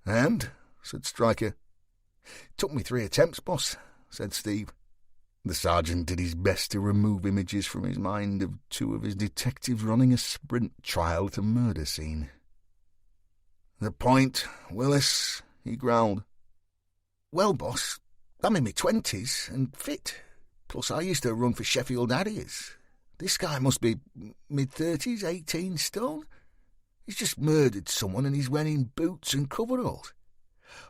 "And?" said Stryker. "Took me 3 attempts, boss," said Steve. The sergeant did his best to remove images from his mind of 2 of his detectives running a sprint trial at a murder scene. "The point, Willis," he growled. "Well, boss, I'm in my 20s and fit. Plus, I used to run for Sheffield Harriers. This guy must be mid-30s, 18 stone. He's just murdered someone and he's wearing boots and coveralls.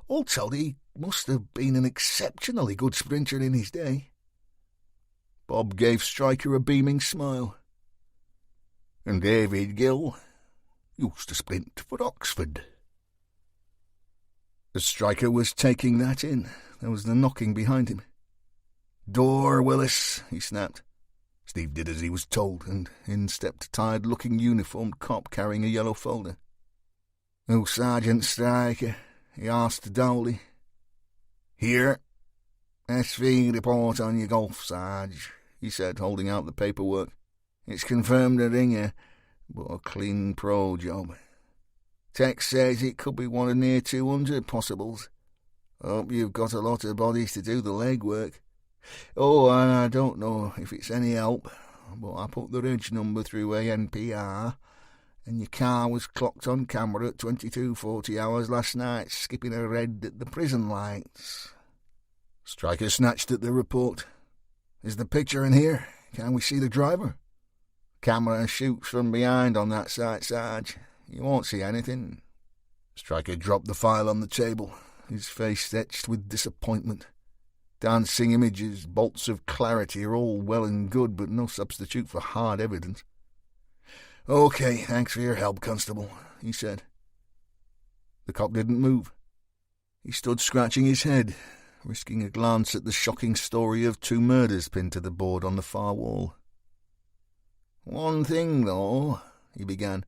All told, he must have been an exceptionally good sprinter in his day." Bob gave Stryker a beaming smile. "And David Gill used to sprint for Oxford." As Stryker was taking that in, there was the knocking behind him. "Door, Willis," he snapped. Steve did as he was told, and in stepped a tired-looking uniformed cop carrying a yellow folder. "Oh, Sergeant Stryker?" he asked dully. "Here." "SV report on your golf, Sarge," he said, holding out the paperwork. "It's confirmed a ringer, but a clean pro job. Text says it could be one of near 200 possibles. Hope you've got a lot of bodies to do the legwork. Oh, and I don't know if it's any help, but I put the ridge number through ANPR, and your car was clocked on camera at 22:40 hours last night, skipping a red at the prison lights." Stryker snatched at the report. "Is the picture in here? Can we see the driver?" "Camera shoots from behind on that side, Sarge. You won't see anything." Stryker dropped the file on the table, his face etched with disappointment. Dancing images, bolts of clarity are all well and good, but no substitute for hard evidence. "Okay, thanks for your help, Constable," he said. The cop didn't move. He stood scratching his head, risking a glance at the shocking story of 2 murders pinned to the board on the far wall. "One thing, though," he began.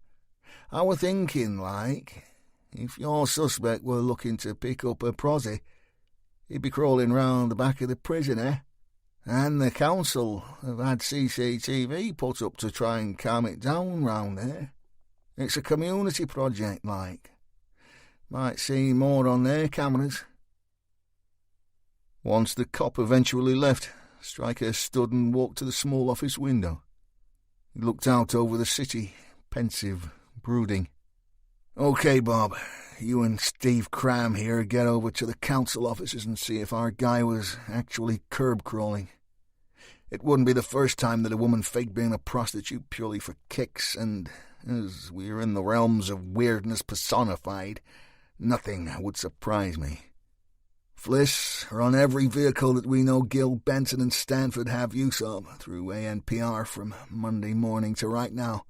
"I were thinking, like, if your suspect were looking to pick up a prosy, he'd be crawling round the back of the prison, eh? And the council have had CCTV put up to try and calm it down round there. It's a community project, like. Might see more on their cameras." Once the cop eventually left, Stryker stood and walked to the small office window. He looked out over the city, pensive, brooding. "Okay, Bob, you and Steve Cram here get over to the council offices and see if our guy was actually curb-crawling. It wouldn't be the first time that a woman faked being a prostitute purely for kicks, and as we're in the realms of weirdness personified, nothing would surprise me. Fliss, run every vehicle that we know Gill, Benson and Stanford have use of through ANPR from Monday morning to right now."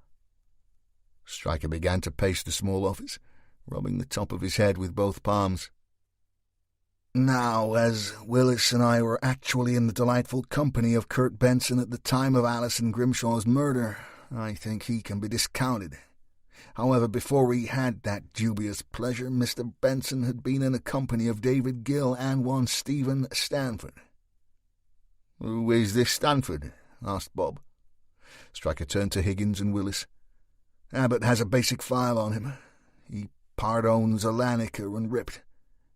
Stryker began to pace the small office, rubbing the top of his head with both palms. "Now, as Willis and I were actually in the delightful company of Kurt Benson at the time of Alison Grimshaw's murder, I think he can be discounted. However, before we had that dubious pleasure, Mr. Benson had been in the company of David Gill and one Stephen Stanford." "Who is this Stanford?" asked Bob. Stryker turned to Higgins and Willis. "Abbott has a basic file on him. He part owns Alanica and Ripped.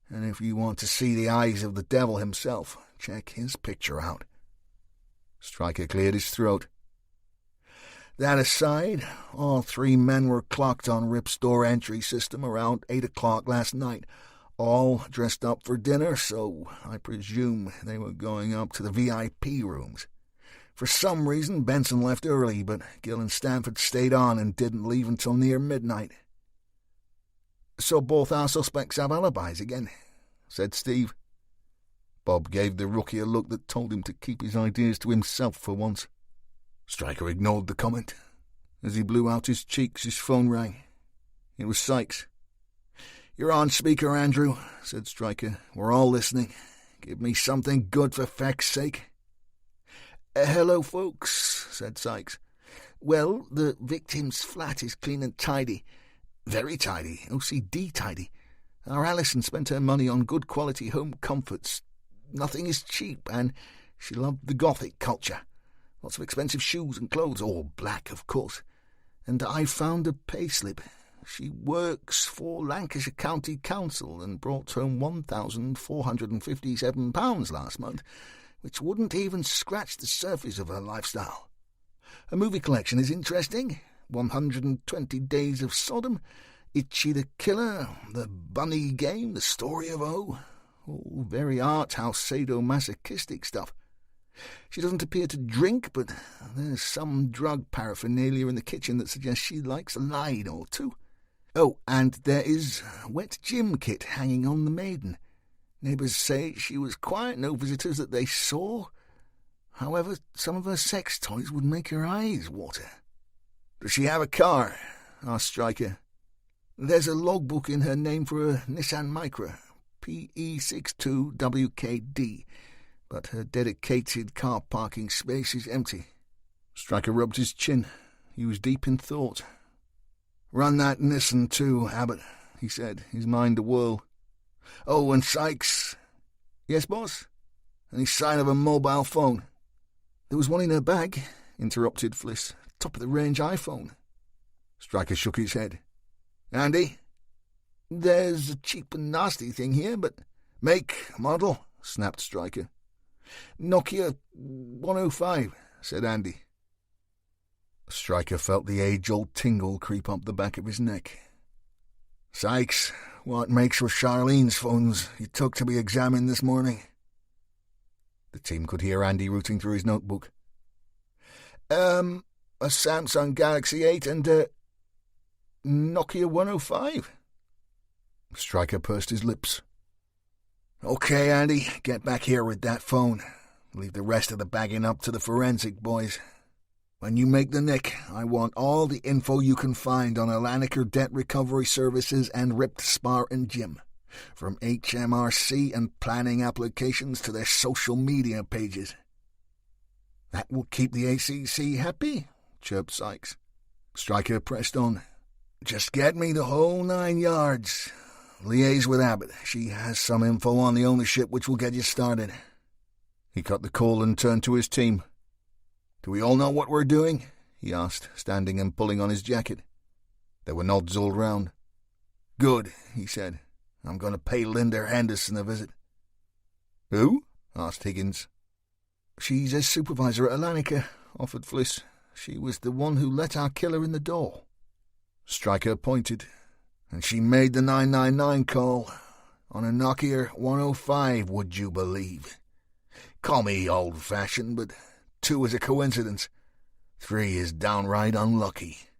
And if you want to see the eyes of the devil himself, check his picture out." Stryker cleared his throat. "That aside, all 3 men were clocked on Rip's door entry system around 8 o'clock last night, all dressed up for dinner, so I presume they were going up to the VIP rooms. For some reason, Benson left early, but Gill and Stanford stayed on and didn't leave until near midnight." So both our suspects have alibis again, said Steve. Bob gave the rookie a look that told him to keep his ideas to himself for once. Stryker ignored the comment. As he blew out his cheeks, his phone rang. It was Sykes. "You're on speaker, Andrew," said Stryker. "We're all listening. Give me something good for feck's sake." Hello, folks," said Sykes. "Well, the victim's flat is clean and tidy. Very tidy, OCD tidy. Our Alison spent her money on good quality home comforts. Nothing is cheap, and she loved the Gothic culture. Lots of expensive shoes and clothes, all black, of course. And I found a payslip. She works for Lancashire County Council and brought home £1,457 last month, which wouldn't even scratch the surface of her lifestyle. Her movie collection is interesting. 120 Days of Sodom, Itchy the Killer, The Bunny Game, The Story of O. All very art house sadomasochistic stuff. She doesn't appear to drink, but there's some drug paraphernalia in the kitchen that suggests she likes a line or two. Oh, and there is a wet gym kit hanging on the maiden. Neighbours say she was quiet, no visitors that they saw. However, some of her sex toys would make her eyes water." "Does she have a car?" asked Stryker. "There's a logbook in her name for a Nissan Micra, PE62WKD, but her dedicated car parking space is empty." Stryker rubbed his chin. He was deep in thought. "Run that Nissan too, Abbott," he said, his mind awhirl. "Oh, and Sykes." "Yes, boss?" "Any sign of a mobile phone?" "There was one in her bag," interrupted Fliss. "Top-of-the-range iPhone." Stryker shook his head. "Andy?" "There's a cheap and nasty thing here, but—" "Make, model?" snapped Stryker. "Nokia 105, said Andy. Stryker felt the age-old tingle creep up the back of his neck. "Sykes, what makes with Charlene's phones you took to be examined this morning?" The team could hear Andy rooting through his notebook. A Samsung Galaxy 8 and a Nokia 105. Stryker pursed his lips. "Okay, Andy, get back here with that phone. Leave the rest of the bagging up to the forensic boys. When you make the nick, I want all the info you can find on Atlantic Debt Recovery Services and Ripped Spartan Gym, from HMRC and planning applications to their social media pages." "That will keep the ACC happy," chirped Sykes. Stryker pressed on. "Just get me the whole 9 yards. Liaise with Abbott. She has some info on the ownership which will get you started." He cut the call and turned to his team. "Do we all know what we're doing?" he asked, standing and pulling on his jacket. There were nods all round. "Good," he said. "I'm going to pay Linda Henderson a visit." "Who?" asked Higgins. "She's a supervisor at Atlantica," offered Fliss. "She was the one who let our killer in the door." Stryker pointed. "And she made the 999 call on a Nokia 105, would you believe? Call me old-fashioned, but 2 is a coincidence. 3 is downright unlucky."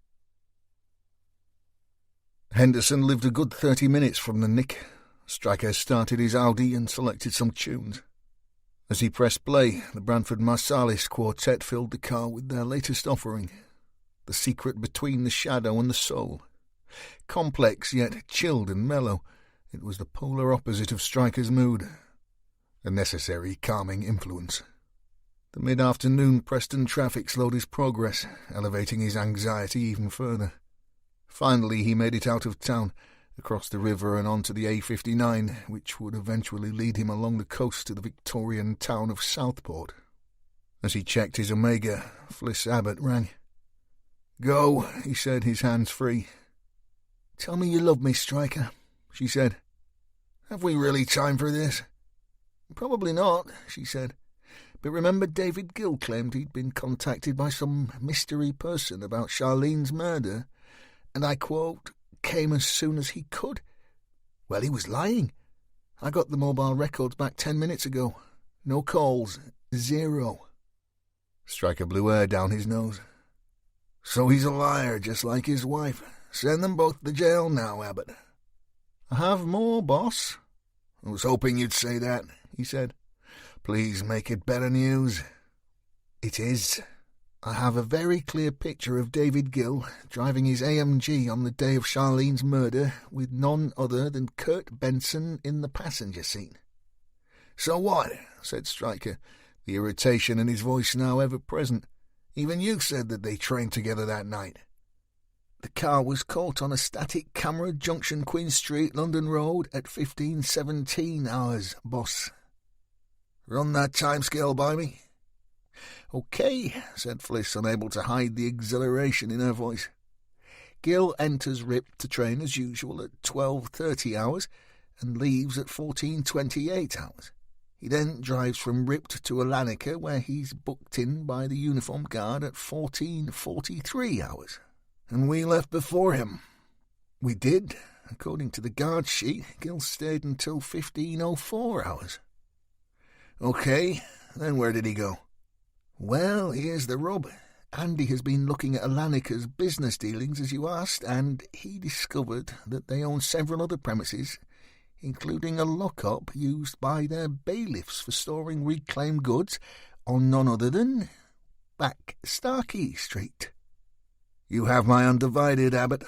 Henderson lived a good 30 minutes from the nick. Stryker started his Audi and selected some tunes. As he pressed play, the Branford Marsalis Quartet filled the car with their latest offering, The Secret Between the Shadow and the Soul. Complex yet chilled and mellow, it was the polar opposite of Stryker's mood, a necessary calming influence. The mid-afternoon Preston traffic slowed his progress, elevating his anxiety even further. Finally he made it out of town, across the river and onto the A59, which would eventually lead him along the coast to the Victorian town of Southport. As he checked his Omega, Fliss Abbott rang. "Go," he said, his hands free. "Tell me you love me, Stryker," she said. "Have we really time for this?" "Probably not," she said. "But remember David Gill claimed he'd been contacted by some mystery person about Charlene's murder, and I quote, came as soon as he could. Well, he was lying. I got the mobile records back 10 minutes ago. No calls. 0. Stryker blew air down his nose. "So he's a liar, just like his wife. Send them both to jail now, Abbott." "I have more, boss." "I was hoping you'd say that," he said. "Please make it better news." "It is. I have a very clear picture of David Gill driving his AMG on the day of Charlene's murder with none other than Kurt Benson in the passenger seat." "So what?" said Stryker, the irritation in his voice now ever present. "Even you said that they trained together that night." "The car was caught on a static camera, Junction Queen Street, London Road, at 15:17 hours, boss." "Run that timescale by me." "OK," said Fliss, unable to hide the exhilaration in her voice. "Gill enters Rip to train as usual at 12:30 hours and leaves at 14:28 hours. He then drives from Ript to Alanica, where he's booked in by the uniformed guard at 14:43 hours. "And we left before him." "We did. According to the guard sheet, Gill stayed until 15:04 hours. "OK, then where did he go?" "Well, here's the rub. Andy has been looking at Alanica's business dealings, as you asked, and he discovered that they own several other premises, including a lock-up used by their bailiffs for storing reclaimed goods on none other than Back Starkey Street." "You have my undivided, Abbott."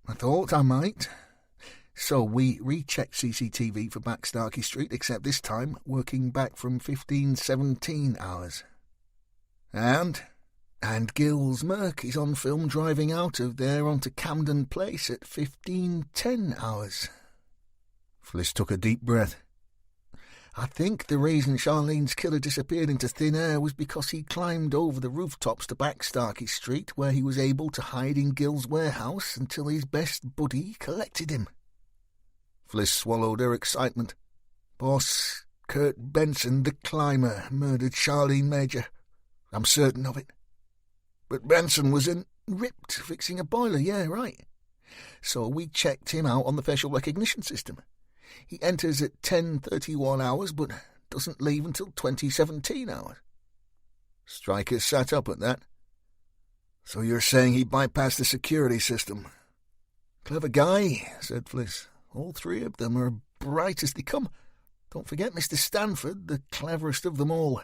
"I thought I might. So we rechecked CCTV for Back Starkey Street, except this time working back from 15:17 hours. And Gill's Merc is on film driving out of there onto Camden Place at 15:10 hours. Fliss took a deep breath. "I think the reason Charlene's killer disappeared into thin air was because he climbed over the rooftops to Back Starkey Street, where he was able to hide in Gill's warehouse until his best buddy collected him." Fliss swallowed her excitement. "Boss, Kurt Benson, the climber, murdered Charlene Major. I'm certain of it." "But Benson was in Ript fixing a boiler, yeah, right. So we checked him out on the facial recognition system. He enters at 10:31 hours, but doesn't leave until 20:17 hours. Stryker sat up at that. "So you're saying he bypassed the security system?" "Clever guy," said Fliss. "All three of them are bright as they come. Don't forget Mr. Stanford, the cleverest of them all."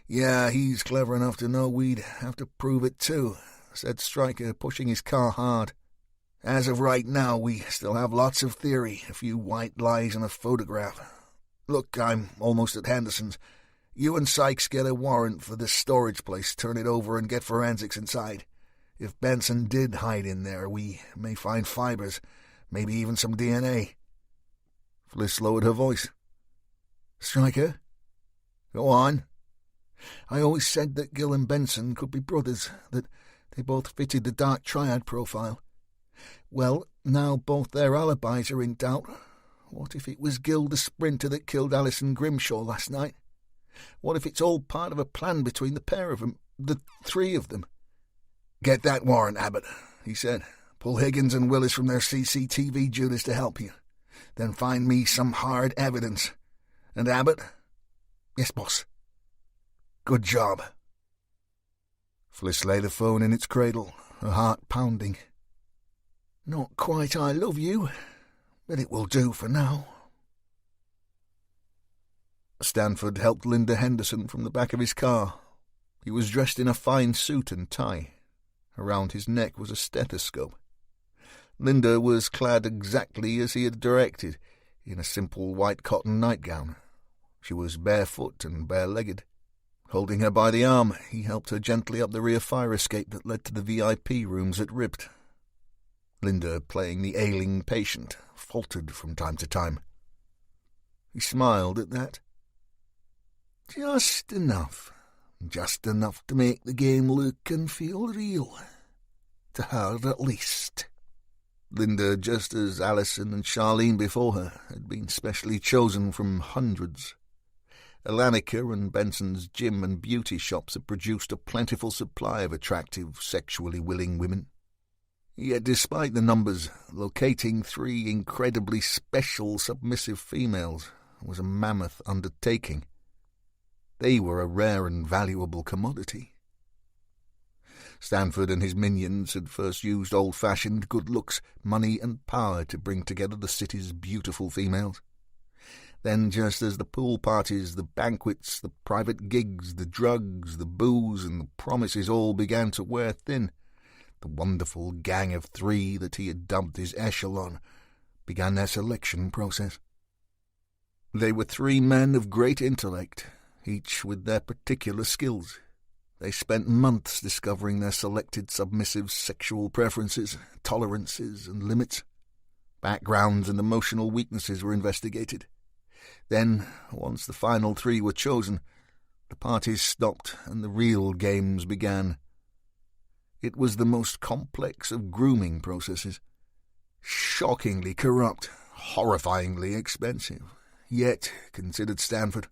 "Yeah, he's clever enough to know we'd have to prove it too," said Stryker, pushing his car hard. "As of right now, we still have lots of theory, a few white lies and a photograph. Look, I'm almost at Henderson's. You and Sykes get a warrant for this storage place, turn it over and get forensics inside. If Benson did hide in there, we may find fibers, maybe even some DNA." Fliss lowered her voice. "Stryker?" "Go on." "I always said that Gill and Benson could be brothers, that they both fitted the dark Triad profile. Well, now both their alibis are in doubt. What if it was Gill the sprinter that killed Alison Grimshaw last night? What if it's all part of a plan between the pair of them, the three of them?" "Get that warrant, Abbott," he said. "Pull Higgins and Willis from their CCTV duties to help you. Then find me some hard evidence. And Abbott?" "Yes, boss." "Good job." Fliss laid the phone in its cradle, her heart pounding. "Not quite I love you, but it will do for now." Stanford helped Linda Henderson from the back of his car. He was dressed in a fine suit and tie. Around his neck was a stethoscope. Linda was clad exactly as he had directed, in a simple white cotton nightgown. She was barefoot and bare-legged. Holding her by the arm, he helped her gently up the rear fire escape that led to the VIP rooms at Ript. Linda, playing the ailing patient, faltered from time to time. He smiled at that. "Just enough to make the game look and feel real. To her, at least." Linda, just as Alison and Charlene before her, had been specially chosen from hundreds. Alanica and Benson's gym and beauty shops had produced a plentiful supply of attractive, sexually willing women. Yet despite the numbers, locating three incredibly special submissive females was a mammoth undertaking. They were a rare and valuable commodity. Stanford and his minions had first used old-fashioned good looks, money and power to bring together the city's beautiful females. Then, just as the pool parties, the banquets, the private gigs, the drugs, the booze, and the promises all began to wear thin, the wonderful gang of 3 that he had dubbed his echelon began their selection process. They were 3 men of great intellect, each with their particular skills. They spent months discovering their selected submissive's sexual preferences, tolerances, and limits. Backgrounds and emotional weaknesses were investigated. Then, once the final 3 were chosen, the parties stopped and the real games began. It was the most complex of grooming processes. Shockingly corrupt, horrifyingly expensive, yet, considered Stanford,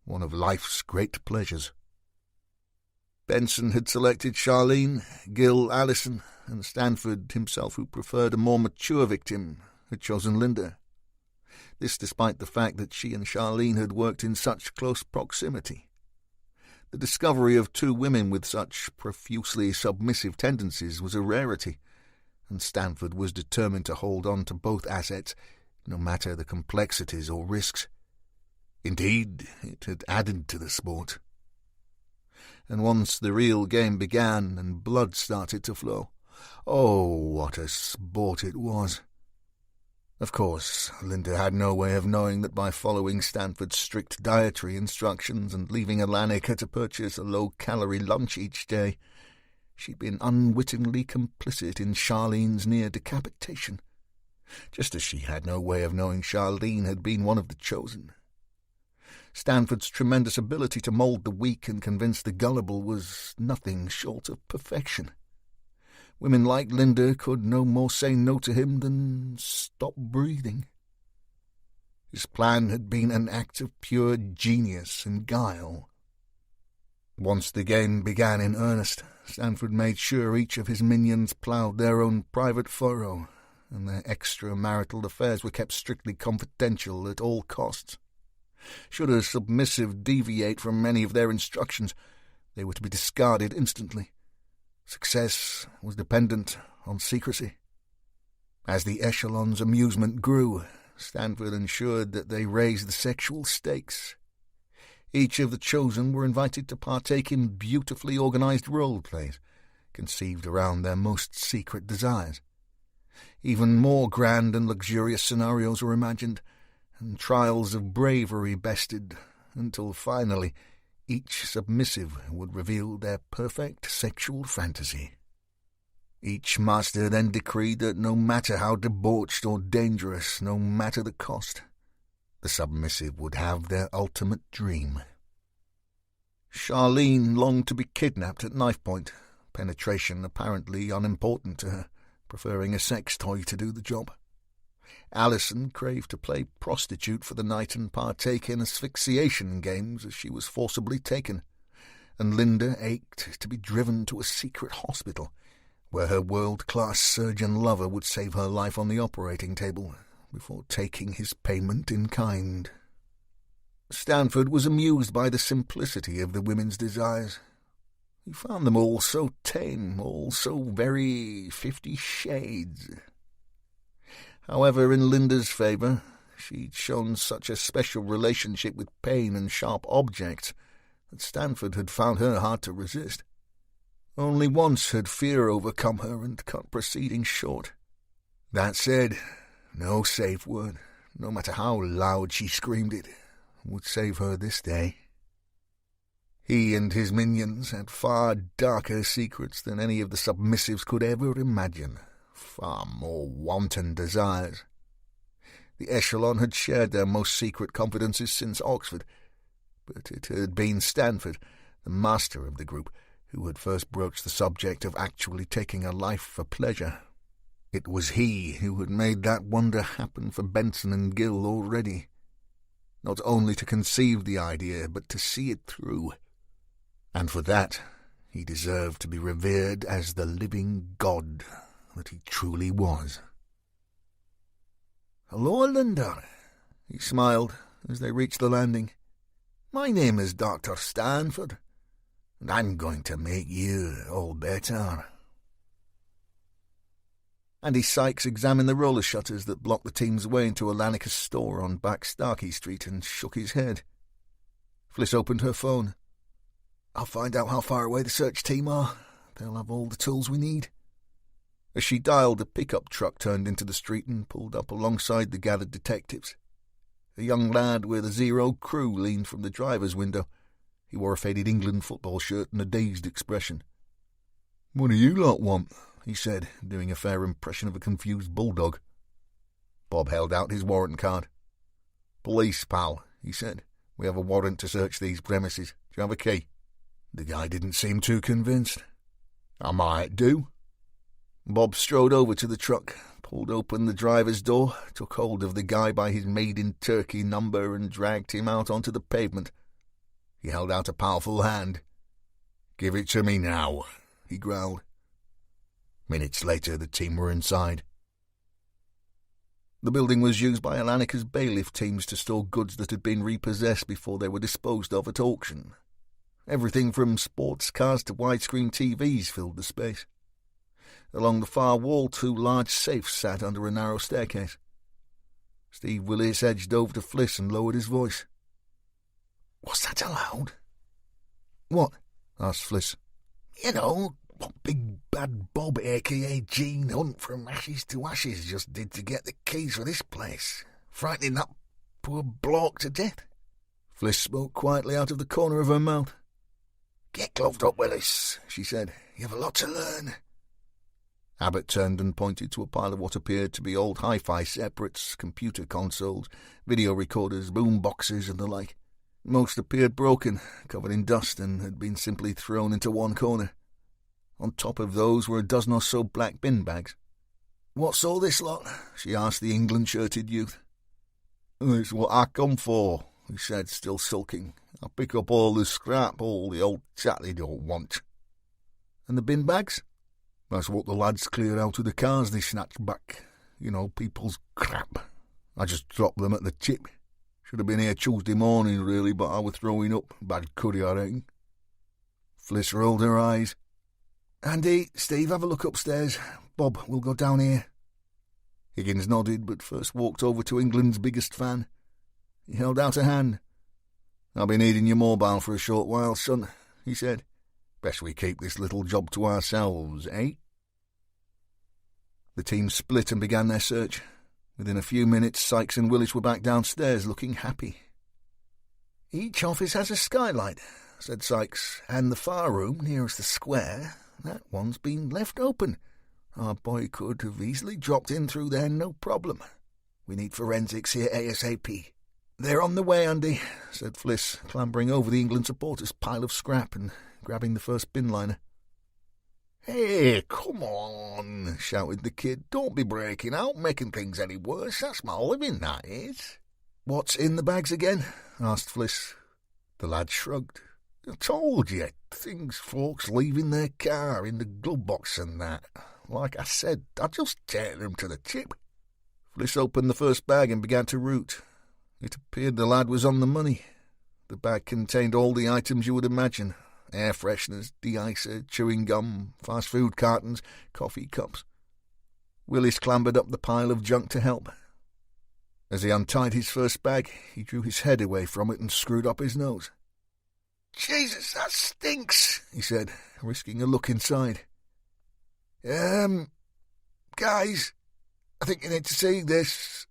one of life's great pleasures. Benson had selected Charlene, Gil Allison, and Stanford himself, who preferred a more mature victim, had chosen Linda. This despite the fact that she and Charlene had worked in such close proximity. The discovery of 2 women with such profusely submissive tendencies was a rarity, and Stanford was determined to hold on to both assets, no matter the complexities or risks. Indeed, it had added to the sport. And once the real game began and blood started to flow, oh, what a sport it was! Of course, Linda had no way of knowing that by following Stanford's strict dietary instructions and leaving Alanica to purchase a low-calorie lunch each day, she'd been unwittingly complicit in Charlene's near decapitation, just as she had no way of knowing Charlene had been one of the chosen. Stanford's tremendous ability to mould the weak and convince the gullible was nothing short of perfection. Women like Linda could no more say no to him than stop breathing. His plan had been an act of pure genius and guile. Once the game began in earnest, Stanford made sure each of his minions ploughed their own private furrow, and their extramarital affairs were kept strictly confidential at all costs. Should a submissive deviate from any of their instructions, they were to be discarded instantly. Success was dependent on secrecy. As the echelon's amusement grew, Stanford ensured that they raised the sexual stakes. Each of the chosen were invited to partake in beautifully organized role-plays, conceived around their most secret desires. Even more grand and luxurious scenarios were imagined, and trials of bravery bested, until finally each submissive would reveal their perfect sexual fantasy. Each master then decreed that no matter how debauched or dangerous, no matter the cost, the submissive would have their ultimate dream. Charlene longed to be kidnapped at knife point, penetration apparently unimportant to her, preferring a sex toy to do the job. Allison craved to play prostitute for the night and partake in asphyxiation games as she was forcibly taken, and Linda ached to be driven to a secret hospital where her world-class surgeon lover would save her life on the operating table before taking his payment in kind. Stanford was amused by the simplicity of the women's desires. He found them all so tame, all so very 50 Shades. However, in Linda's favour, she'd shown such a special relationship with pain and sharp objects that Stanford had found her hard to resist. Only once had fear overcome her and cut proceedings short. That said, no safe word, no matter how loud she screamed it, would save her this day. He and his minions had far darker secrets than any of the submissives could ever imagine, far more wanton desires. The echelon had shared their most secret confidences since Oxford, but it had been Stanford, the master of the group, who had first broached the subject of actually taking a life for pleasure. It was he who had made that wonder happen for Benson and Gill already, not only to conceive the idea, but to see it through. And for that, he deserved to be revered as the living god that he truly was. "Hello, Linda," he smiled as they reached the landing. "My name is Dr. Stanford. and I'm going to make you all better. Andy Sykes examined the roller shutters that blocked the team's way into Alanicus' store on Back Starkey Street and shook his head. Fliss opened her phone. I'll find out how far away the search team are. They'll have all the tools we need. As she dialed, a pickup truck turned into the street and pulled up alongside the gathered detectives. A young lad with a Zero crew leaned from the driver's window. He wore a faded England football shirt and a dazed expression. "What do you lot want?" he said, doing a fair impression of a confused bulldog. Bob held out his warrant card. "Police, pal," he said. "We have a warrant to search these premises. Do you have a key?" The guy didn't seem too convinced. "I might do." Bob strode over to the truck, pulled open the driver's door, took hold of the guy by his made-in-Turkey number and dragged him out onto the pavement. He held out a powerful hand. "Give it to me now," he growled. Minutes later, the team were inside. The building was used by Alanicus bailiff teams to store goods that had been repossessed before they were disposed of at auction. Everything from sports cars to widescreen TVs filled the space. Along the far wall, 2 large safes sat under a narrow staircase. Steve Willis edged over to Fliss and lowered his voice. "Was that allowed?" "What?" asked Fliss. "You know, what Big Bad Bob, a.k.a. Gene Hunt from Ashes to Ashes, just did to get the keys for this place, frightening that poor bloke to death." Fliss spoke quietly out of the corner of her mouth. "Get gloved up, Willis," she said. "You have a lot to learn." Abbott turned and pointed to a pile of what appeared to be old hi-fi separates, computer consoles, video recorders, boom boxes, and the like. Most appeared broken, covered in dust, and had been simply thrown into one corner. On top of those were a dozen or so black bin bags. "What's all this lot?" she asked the England-shirted youth. "It's what I come for," he said, still sulking. "I pick up all the scrap, all the old chat they don't want." "And the bin bags?" "That's what the lads clear out of the cars they snatched back. You know, people's crap. I just dropped them at the tip. Should have been here Tuesday morning, really, but I was throwing up. Bad curry, I reckon." Fliss rolled her eyes. "Andy, Steve, have a look upstairs. Bob, we'll go down here." Higgins nodded, but first walked over to England's biggest fan. He held out a hand. "I'll be needing your mobile for a short while, son," he said. "Best we keep this little job to ourselves, eh?" The team split and began their search. Within a few minutes, Sykes and Willis were back downstairs, looking happy. "Each office has a skylight," said Sykes, "and the far room nearest the square, that one's been left open. Our boy could have easily dropped in through there, no problem. We need forensics here ASAP." "They're on the way, Andy," said Fliss, clambering over the England supporters' pile of scrap and grabbing the first bin liner. "Hey, come on," shouted the kid. "Don't be breaking out, making things any worse. That's my living, that is." "What's in the bags again?" asked Fliss. The lad shrugged. "I told you, things folks leave in their car, in the glove box and that. Like I said, I just take them to the tip." Fliss opened the first bag and began to root. It appeared the lad was on the money. The bag contained all the items you would imagine: air fresheners, de-icer, chewing gum, fast food cartons, coffee cups. Willis clambered up the pile of junk to help. As he untied his first bag, he drew his head away from it and screwed up his nose. "Jesus, that stinks," he said, risking a look inside. Guys, I think you need to see this."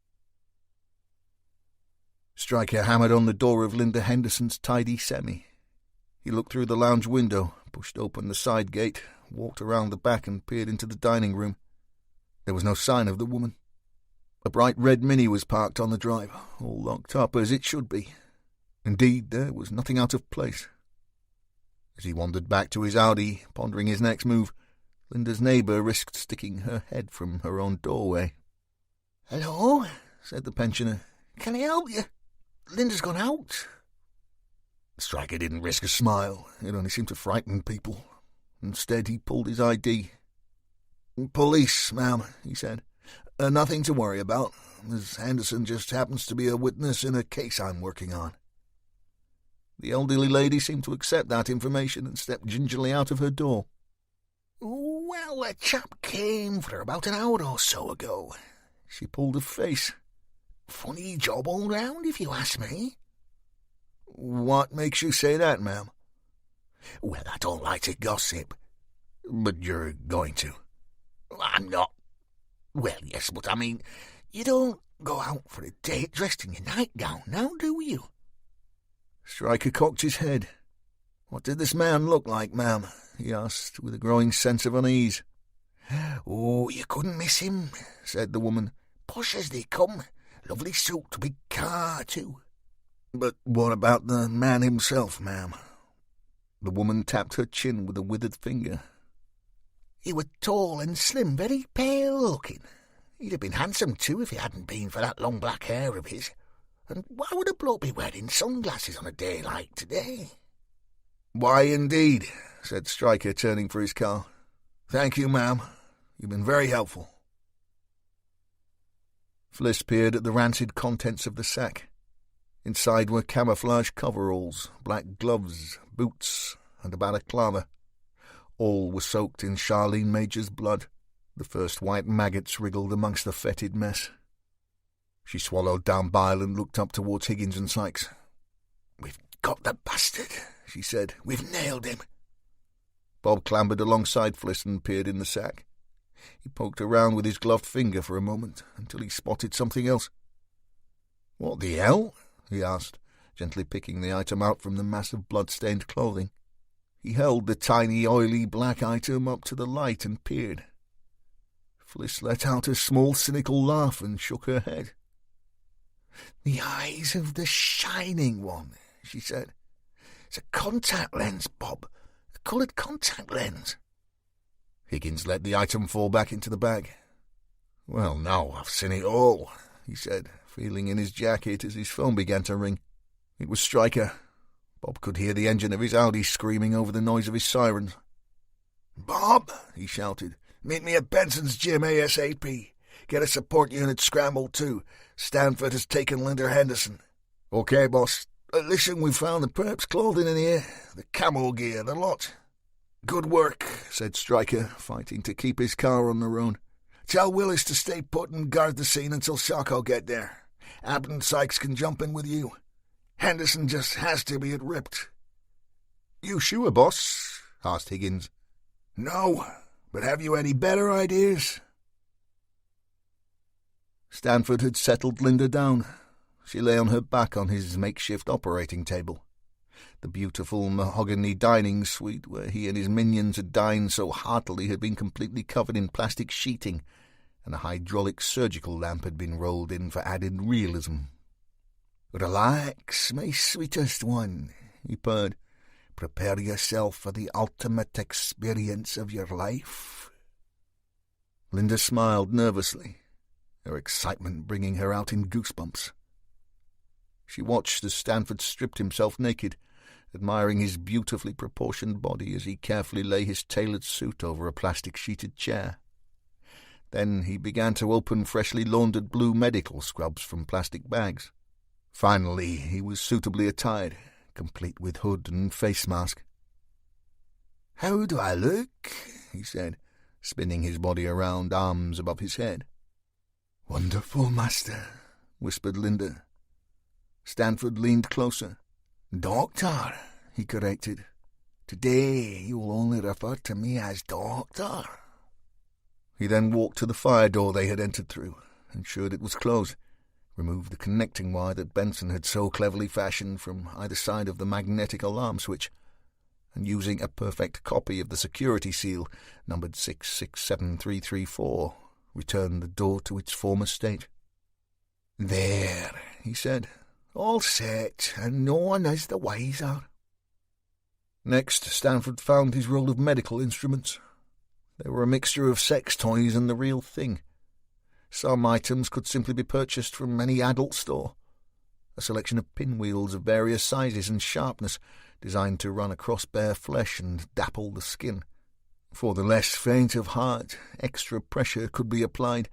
Stryker hammered on the door of Linda Henderson's tidy semi. He looked through the lounge window, pushed open the side gate, walked around the back and peered into the dining room. There was no sign of the woman. A bright red Mini was parked on the drive, all locked up as it should be. Indeed, there was nothing out of place. As he wandered back to his Audi, pondering his next move, Linda's neighbour risked sticking her head from her own doorway. "Hello," said the pensioner. "Can I help you? Linda's gone out." Stryker didn't risk a smile. It only seemed to frighten people. Instead, he pulled his ID. "Police, ma'am," he said. "Nothing to worry about. Miss Henderson just happens to be a witness in a case I'm working on." The elderly lady seemed to accept that information and stepped gingerly out of her door. "Well, a chap came for her about an hour or so ago." She pulled a face. "Funny job all round, if you ask me." "What makes you say that, ma'am?" "Well, I don't like to gossip." "But you're going to." "I'm not." "Well, yes, but I mean, you don't go out for a date dressed in your nightgown, now do you?" Stryker cocked his head. "What did this man look like, ma'am?" he asked, with a growing sense of unease. "Oh, you couldn't miss him," said the woman. "Posh as they come. Lovely suit, big car, too." "But what about the man himself, ma'am?" The woman tapped her chin with a withered finger. "He were tall and slim, very pale-looking. He'd have been handsome, too, if it hadn't been for that long black hair of his. And why would a bloke be wearing sunglasses on a day like today?" "Why, indeed," said Stryker, turning for his car. "Thank you, ma'am. You've been very helpful." Fliss peered at the rancid contents of the sack. Inside were camouflage coveralls, black gloves, boots, and a balaclava. All were soaked in Charlene Major's blood. The first white maggots wriggled amongst the fetid mess. She swallowed down bile and looked up towards Higgins and Sykes. "We've got the bastard," she said. "We've nailed him." Bob clambered alongside Fliss and peered in the sack. He poked around with his gloved finger for a moment until he spotted something else. "What the hell?" he asked, gently picking the item out from the mass of blood-stained clothing. He held the tiny, oily black item up to the light and peered. Fliss let out a small, cynical laugh and shook her head. "The eyes of the Shining One," she said. "It's a contact lens, Bob. A coloured contact lens." Higgins let the item fall back into the bag. "Well, now I've seen it all," he said, feeling in his jacket as his phone began to ring. It was Stryker. Bob could hear the engine of his Audi screaming over the noise of his sirens. "Bob," he shouted, "meet me at Benson's gym ASAP. Get a support unit scrambled, too. Stanford has taken Linda Henderson." "Okay, boss." Listen, we found the perp's clothing in here. The camo gear, the lot." "Good work," said Stryker, fighting to keep his car on the road. "Tell Willis to stay put and guard the scene until Shockoe get there. Abbott and Sykes can jump in with you. Henderson just has to be at Ripped." "You sure, boss?" asked Higgins. "No, but have you any better ideas?" Stanford had settled Linda down. She lay on her back on his makeshift operating table. The beautiful mahogany dining suite where he and his minions had dined so heartily had been completely covered in plastic sheeting, and a hydraulic surgical lamp had been rolled in for added realism. "Relax, my sweetest one," he purred. "Prepare yourself for the ultimate experience of your life." Linda smiled nervously, her excitement bringing her out in goosebumps. She watched as Stanford stripped himself naked, admiring his beautifully proportioned body as he carefully lay his tailored suit over a plastic-sheeted chair. Then he began to open freshly laundered blue medical scrubs from plastic bags. Finally, he was suitably attired, complete with hood and face mask. "How do I look?" he said, spinning his body around, arms above his head. "Wonderful, master," whispered Linda. Stanford leaned closer. "Doctor," he corrected. "Today you'll only refer to me as Doctor." He then walked to the fire door they had entered through, ensured it was closed, removed the connecting wire that Benson had so cleverly fashioned from either side of the magnetic alarm switch, and using a perfect copy of the security seal, numbered 667334, returned the door to its former state. "There," he said. "All set, and no one is the wiser." Next, Stanford found his roll of medical instruments. They were a mixture of sex toys and the real thing. Some items could simply be purchased from any adult store. A selection of pinwheels of various sizes and sharpness, designed to run across bare flesh and dapple the skin. For the less faint of heart, extra pressure could be applied,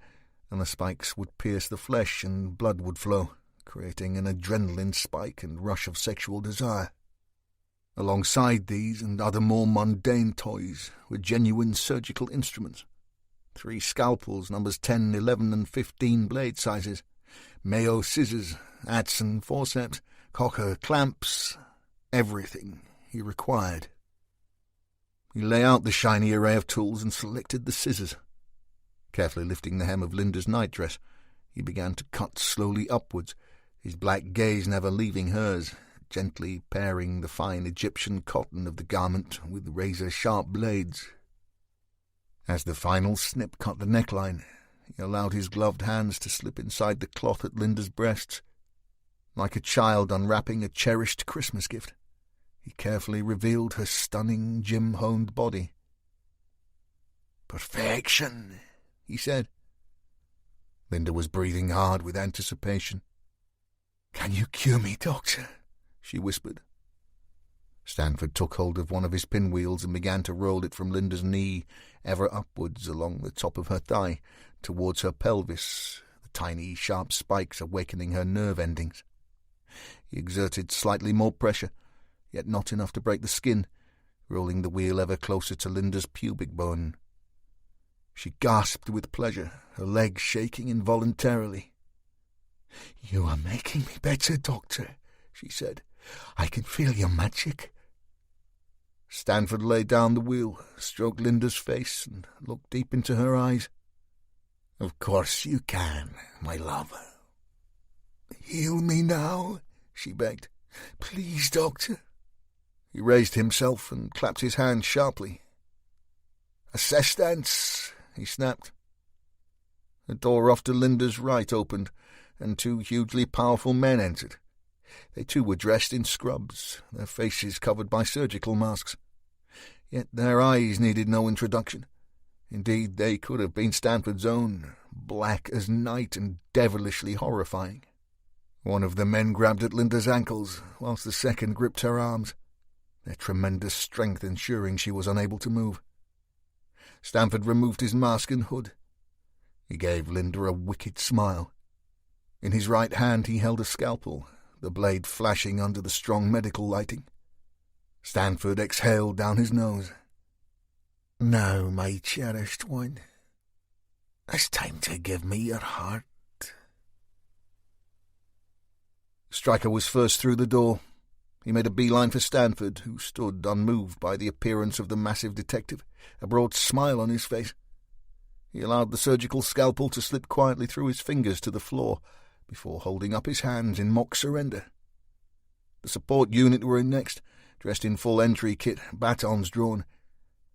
and the spikes would pierce the flesh and blood would flow, creating an adrenaline spike and rush of sexual desire. Alongside these and other more mundane toys were genuine surgical instruments. 3 scalpels, numbers 10, 11 and 15 blade sizes, Mayo scissors, adze and forceps, Cocker clamps, everything he required. He lay out the shiny array of tools and selected the scissors. Carefully lifting the hem of Linda's nightdress, he began to cut slowly upwards, his black gaze never leaving hers, gently paring the fine Egyptian cotton of the garment with razor-sharp blades. As the final snip cut the neckline, he allowed his gloved hands to slip inside the cloth at Linda's breasts. Like a child unwrapping a cherished Christmas gift, he carefully revealed her stunning, gym-honed body. "Perfection," he said. Linda was breathing hard with anticipation. "Can you cure me, doctor?" she whispered. Stanford took hold of one of his pinwheels and began to roll it from Linda's knee, ever upwards along the top of her thigh, towards her pelvis, the tiny, sharp spikes awakening her nerve endings. He exerted slightly more pressure, yet not enough to break the skin, rolling the wheel ever closer to Linda's pubic bone. She gasped with pleasure, her legs shaking involuntarily. "You are making me better, doctor," she said. "I can feel your magic." Stanford laid down the wheel, stroked Linda's face, and looked deep into her eyes. "Of course you can, my love." "Heal me now," she begged. "Please, doctor." He raised himself and clapped his hands sharply. "Assistance!" he snapped. The door off to Linda's right opened, and 2 hugely powerful men entered. They too were dressed in scrubs, their faces covered by surgical masks. Yet their eyes needed no introduction. Indeed, they could have been Stanford's own, black as night and devilishly horrifying. One of the men grabbed at Linda's ankles, whilst the second gripped her arms, their tremendous strength ensuring she was unable to move. Stanford removed his mask and hood. He gave Linda a wicked smile. In his right hand he held a scalpel, the blade flashing under the strong medical lighting. Stanford exhaled down his nose. "Now, my cherished one, it's time to give me your heart." Stryker was first through the door. He made a beeline for Stanford, who stood unmoved by the appearance of the massive detective, a broad smile on his face. He allowed the surgical scalpel to slip quietly through his fingers to the floor, before holding up his hands in mock surrender. The support unit were in next, dressed in full entry kit, batons drawn.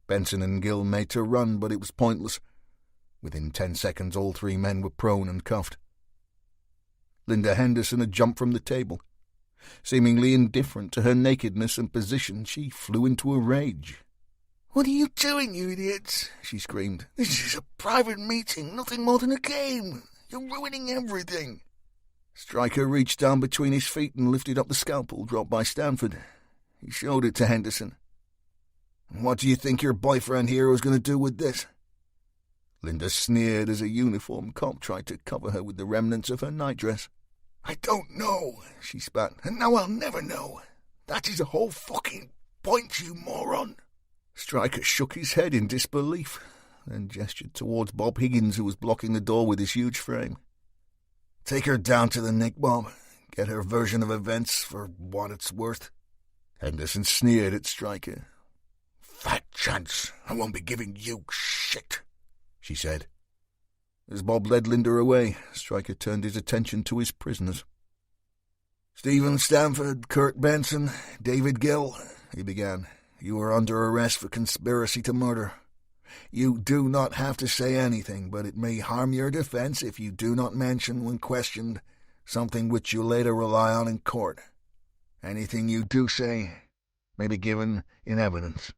Benson and Gill made to run, but it was pointless. Within 10 seconds all 3 men were prone and cuffed. Linda Henderson had jumped from the table. Seemingly indifferent to her nakedness and position, she flew into a rage. "What are you doing, you idiots?" she screamed. "This is a private meeting, nothing more than a game. You're ruining everything." Stryker reached down between his feet and lifted up the scalpel dropped by Stanford. He showed it to Henderson. "What do you think your boyfriend here was going to do with this?" Linda sneered as a uniformed cop tried to cover her with the remnants of her nightdress. "I don't know," she spat, "and now I'll never know. That is the whole fucking point, you moron." Stryker shook his head in disbelief, then gestured towards Bob Higgins, who was blocking the door with his huge frame. "Take her down to the Nick, Bob. Get her version of events for what it's worth." Henderson sneered at Stryker. "Fat chance. I won't be giving you shit," she said. As Bob led Linda away, Stryker turned his attention to his prisoners. "Stephen Stanford, Kurt Benson, David Gill," he began. "You are under arrest for conspiracy to murder. You do not have to say anything, but it may harm your defense if you do not mention when questioned something which you later rely on in court. Anything you do say may be given in evidence."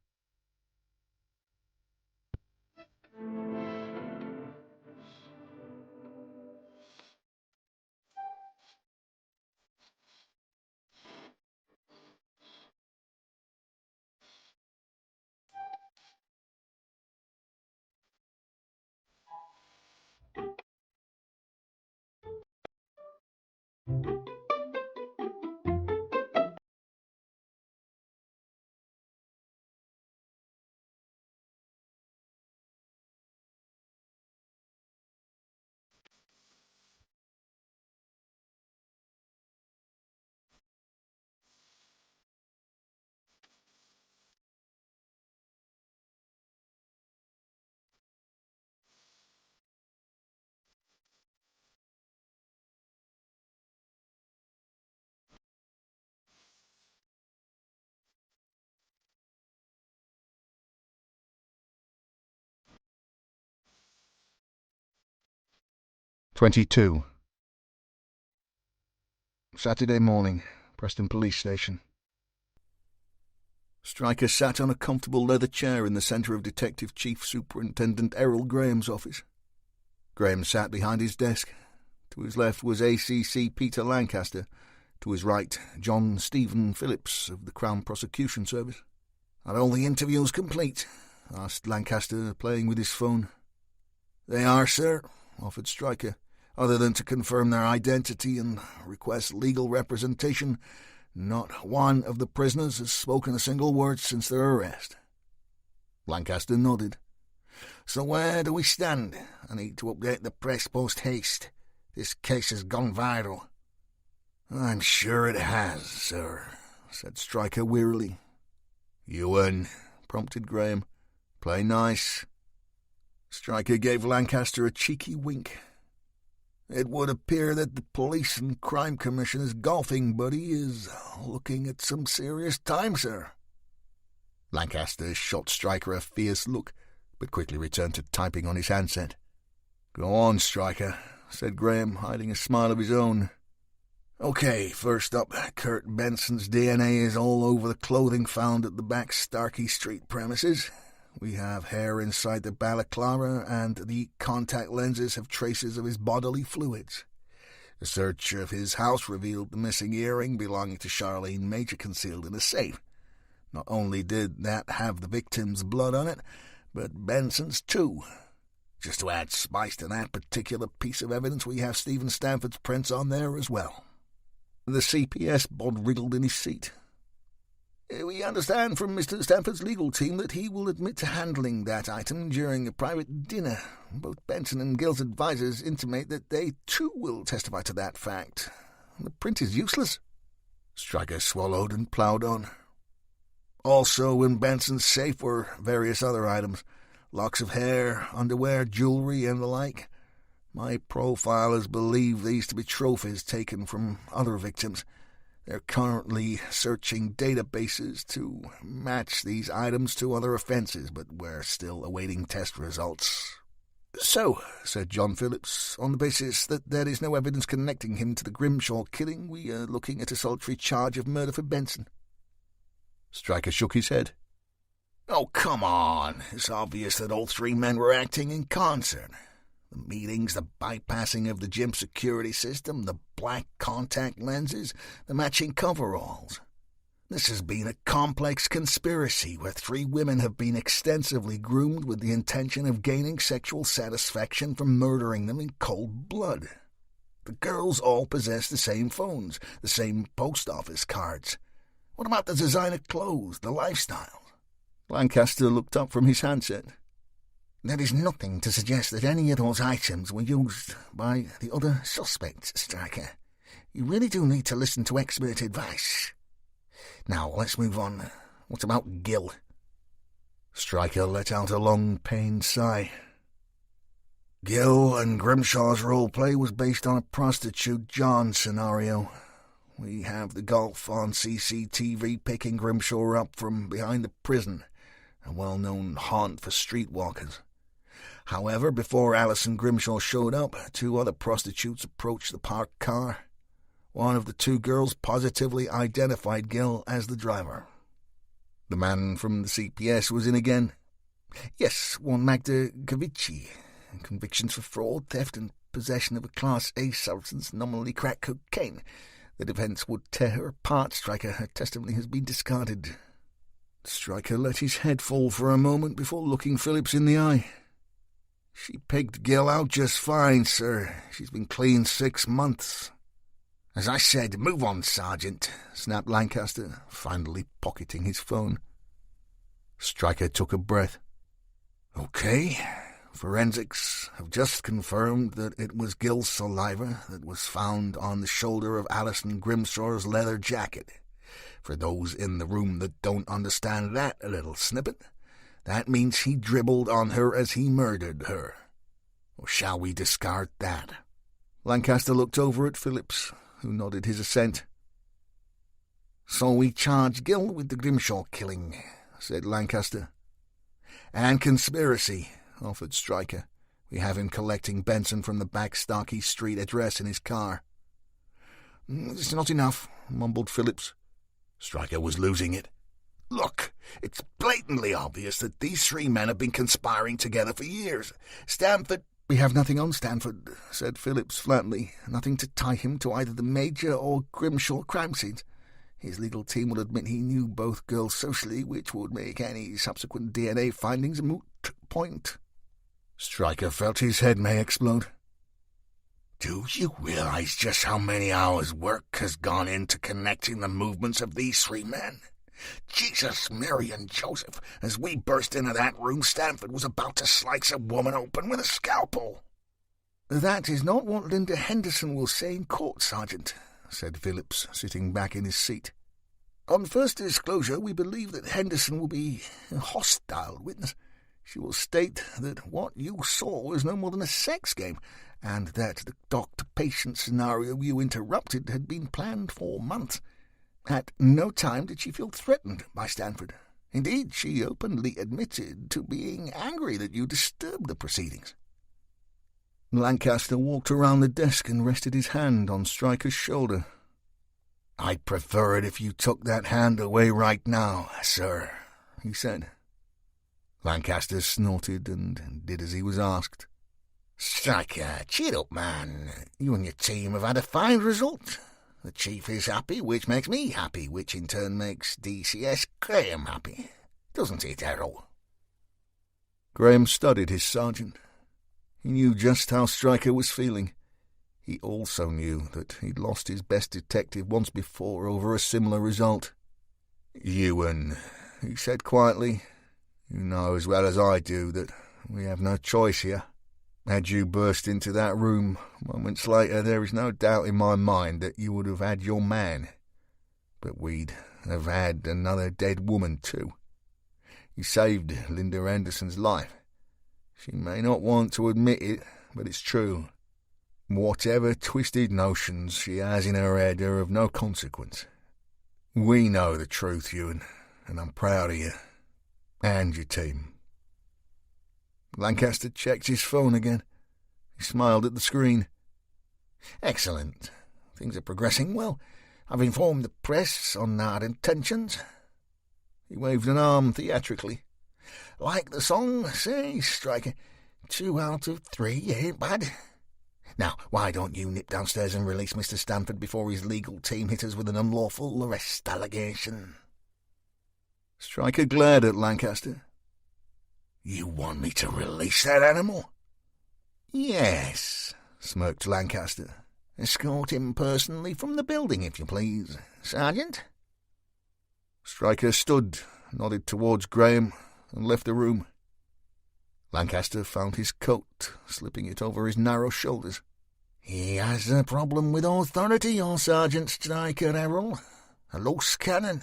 22. Saturday morning, Preston Police Station. Stryker sat on a comfortable leather chair in the centre of Detective Chief Superintendent Errol Graham's office. Graham sat behind his desk. To his left was ACC Peter Lancaster. To his right, John Stephen Phillips of the Crown Prosecution Service. "Are all the interviews complete?" asked Lancaster, playing with his phone. "They are, sir," offered Stryker. "Other than to confirm their identity and request legal representation, not one of the prisoners has spoken a single word since their arrest." Lancaster nodded. "So where do we stand? I need to update the press post-haste. This case has gone viral." "I'm sure it has, sir," said Stryker wearily. "You win," prompted Graham. "Play nice." Stryker gave Lancaster a cheeky wink. "It would appear that the Police and Crime Commissioner's golfing buddy is looking at some serious time, sir." Lancaster shot Stryker a fierce look, but quickly returned to typing on his handset. "Go on, Stryker," said Graham, hiding a smile of his own. "Okay, first up, Kurt Benson's DNA is all over the clothing found at the back Starkey Street premises. We have hair inside the balaclava, and the contact lenses have traces of his bodily fluids. A search of his house revealed the missing earring belonging to Charlene Major concealed in a safe. Not only did that have the victim's blood on it, but Benson's too. Just to add spice to that particular piece of evidence, we have Stephen Stanford's prints on there as well." The CPS bod wriggled in his seat. "We understand from Mr. Stanford's legal team that he will admit to handling that item during a private dinner. Both Benson and Gill's advisors intimate that they, too, will testify to that fact. The print is useless." Stryker swallowed and ploughed on. "Also in Benson's safe were various other items, locks of hair, underwear, jewelry, and the like. My profilers believe these to be trophies taken from other victims. They're currently searching databases to match these items to other offences, but we're still awaiting test results." "So," said John Phillips, "on the basis that there is no evidence connecting him to the Grimshaw killing, we are looking at a solitary charge of murder for Benson." Stryker shook his head. "Oh, come on. It's obvious that all three men were acting in concert. The meetings, the bypassing of the gym security system, the black contact lenses, the matching coveralls. This has been a complex conspiracy where three women have been extensively groomed with the intention of gaining sexual satisfaction from murdering them in cold blood. The girls all possess the same phones, the same post office cards. What about the designer clothes, the lifestyle?" Lancaster looked up from his handset. "There is nothing to suggest that any of those items were used by the other suspects, Stryker. You really do need to listen to expert advice. Now, let's move on. What about Gill?" Stryker let out a long, pained sigh. "Gill and Grimshaw's role-play was based on a prostitute John scenario. We have the golf on CCTV picking Grimshaw up from behind the prison, a well-known haunt for streetwalkers. However, before Alison Grimshaw showed up, two other prostitutes approached the parked car. One of the two girls positively identified Gill as the driver." The man from the CPS was in again. "Yes, one Magda Gavici. Convictions for fraud, theft, and possession of a Class A substance, nominally crack cocaine. The defense would tear her apart, Stryker. Her testimony has been discarded." Stryker let his head fall for a moment before looking Phillips in the eye. "She picked Gill out just fine, sir. She's been clean 6 months. "As I said, move on, Sergeant," snapped Lancaster, finally pocketing his phone. Stryker took a breath. "Okay. Forensics have just confirmed that it was Gill's saliva that was found on the shoulder of Alison Grimshaw's leather jacket. For those in the room that don't understand that little snippet, that means he dribbled on her as he murdered her. Or shall we discard that?" Lancaster looked over at Phillips, who nodded his assent. "So we charge Gill with the Grimshaw killing," said Lancaster. "And conspiracy," offered Stryker. We have him collecting Benson from the back Starkey Street address in his car." "It's not enough," mumbled Phillips. Stryker was losing it. "Look, it's blatantly obvious that these three men have been conspiring together for years. Stanford—" "We have nothing on Stanford," said Phillips flatly. "Nothing to tie him to either the Major or Grimshaw crime scenes. His legal team will admit he knew both girls socially, which would make any subsequent DNA findings a moot point." Stryker felt his head may explode. "Do you realize just how many hours' work has gone into connecting the movements of these three men? Jesus, Mary, and Joseph, as we burst into that room, Stanford was about to slice a woman open with a scalpel." "That is not what Linda Henderson will say in court, Sergeant," said Phillips, sitting back in his seat. "On first disclosure, we believe that Henderson will be a hostile witness. She will state that what you saw was no more than a sex game, and that the doctor-patient scenario you interrupted had been planned for months. At no time did she feel threatened by Stanford. Indeed, she openly admitted to being angry that you disturbed the proceedings." Lancaster walked around the desk and rested his hand on Stryker's shoulder. "I'd prefer it if you took that hand away right now, sir," he said. Lancaster snorted and did as he was asked. "Stryker, cheer up, man. You and your team have had a fine result. The Chief is happy, which makes me happy, which in turn makes DCS Graham happy. Doesn't it, Errol?" Graham studied his sergeant. He knew just how Stryker was feeling. He also knew that he'd lost his best detective once before over a similar result. "Ewan," he said quietly, "you know as well as I do that we have no choice here. Had you burst into that room moments later, there is no doubt in my mind that you would have had your man. But we'd have had another dead woman too. You saved Linda Henderson's life. She may not want to admit it, but it's true. Whatever twisted notions she has in her head are of no consequence. We know the truth, Ewan, and I'm proud of you. And your team." Lancaster checked his phone again. He smiled at the screen. "Excellent. Things are progressing well. I've informed the press on our intentions." He waved an arm theatrically. "Like the song, say, Stryker. 2 out of 3 ain't bad. Now, why don't you nip downstairs and release Mr. Stanford before his legal team hit us with an unlawful arrest allegation?" Stryker glared at Lancaster. "You want me to release that animal?" "Yes," smirked Lancaster. "Escort him personally from the building, if you please, Sergeant." Stryker stood, nodded towards Graham, and left the room. Lancaster found his coat, slipping it over his narrow shoulders. "He has a problem with authority, your Sergeant Stryker, Errol. A loose cannon.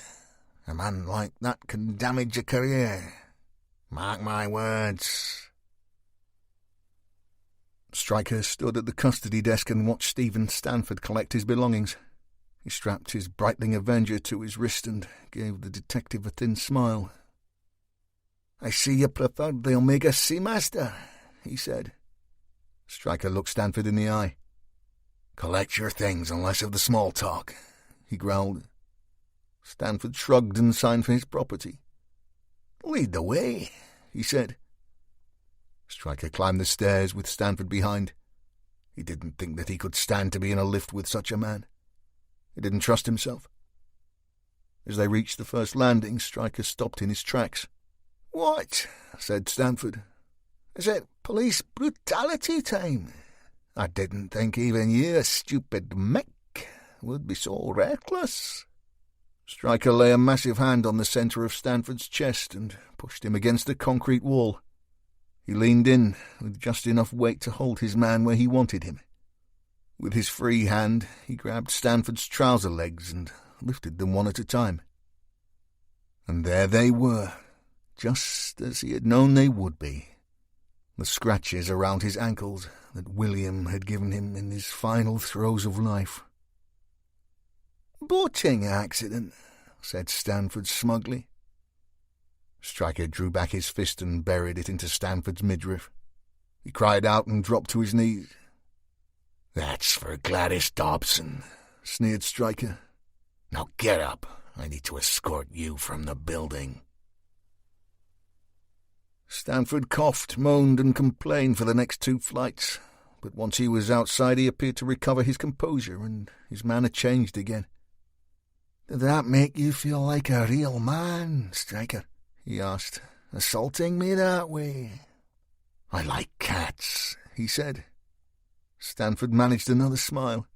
A man like that can damage a career. Mark my words." Stryker stood at the custody desk and watched Stephen Stanford collect his belongings. He strapped his Breitling Avenger to his wrist and gave the detective a thin smile. "I see you preferred the Omega Seamaster," he said. Stryker looked Stanford in the eye. "Collect your things and less of the small talk," he growled. Stanford shrugged and signed for his property. "Lead the way," he said. Stryker climbed the stairs with Stanford behind. He didn't think that he could stand to be in a lift with such a man. He didn't trust himself. As they reached the first landing, Stryker stopped in his tracks. "What?" said Stanford. "Is it police brutality time? I didn't think even you, stupid Mick, would be so reckless." Stryker lay a massive hand on the centre of Stanford's chest and pushed him against the concrete wall. He leaned in with just enough weight to hold his man where he wanted him. With his free hand, he grabbed Stanford's trouser legs and lifted them one at a time. And there they were, just as he had known they would be. The scratches around his ankles that William had given him in his final throes of life. "Boating accident," said Stanford smugly. Stryker drew back his fist and buried it into Stanford's midriff. He cried out and dropped to his knees. "That's for Gladys Dobson," sneered Stryker. "Now get up. I need to escort you from the building." Stanford coughed, moaned, and complained for the next 2 flights, but once he was outside he appeared to recover his composure, and his manner changed again. "Did that make you feel like a real man, Stryker?" he asked, "assaulting me that way?" "I like cats," he said. Stanford managed another smile.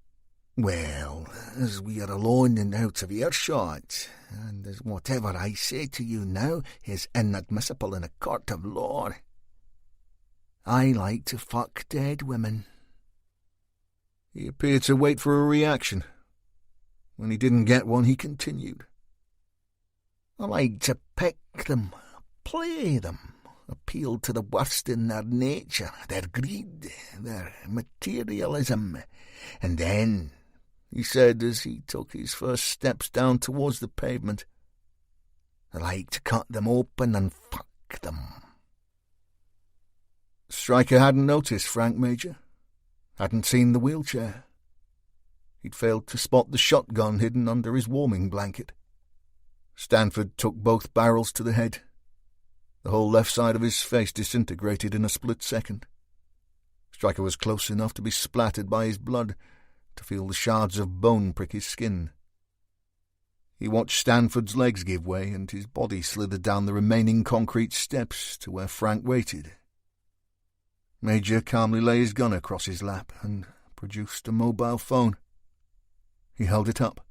"Well, as we are alone and out of earshot, and as whatever I say to you now is inadmissible in a court of law, I like to fuck dead women." He appeared to wait for a reaction. When he didn't get one, he continued. "I like to pick them, play them, appeal to the worst in their nature, their greed, their materialism, and then," he said as he took his first steps down towards the pavement, "I like to cut them open and fuck them." Stryker hadn't noticed Frank Major, hadn't seen the wheelchair. He'd failed to spot the shotgun hidden under his warming blanket. Stanford took both barrels to the head. The whole left side of his face disintegrated in a split second. Stryker was close enough to be splattered by his blood, to feel the shards of bone prick his skin. He watched Stanford's legs give way, and his body slithered down the remaining concrete steps to where Frank waited. Major calmly lay his gun across his lap and produced a mobile phone. He held it up.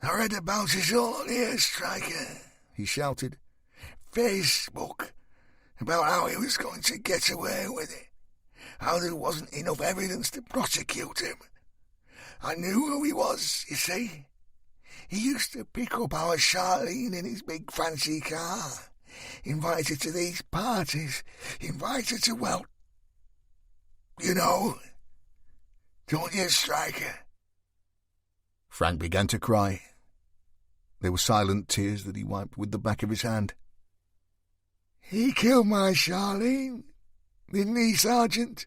"I read about it all on here, Stryker," he shouted. "Facebook, about how he was going to get away with it, how there wasn't enough evidence to prosecute him. I knew who he was, you see. He used to pick up our Charlene in his big fancy car, invite her to these parties, invite her to, well, you know, don't you, Stryker?" Frank began to cry. They were silent tears that he wiped with the back of his hand. "He killed my Charlene, didn't he, Sergeant?"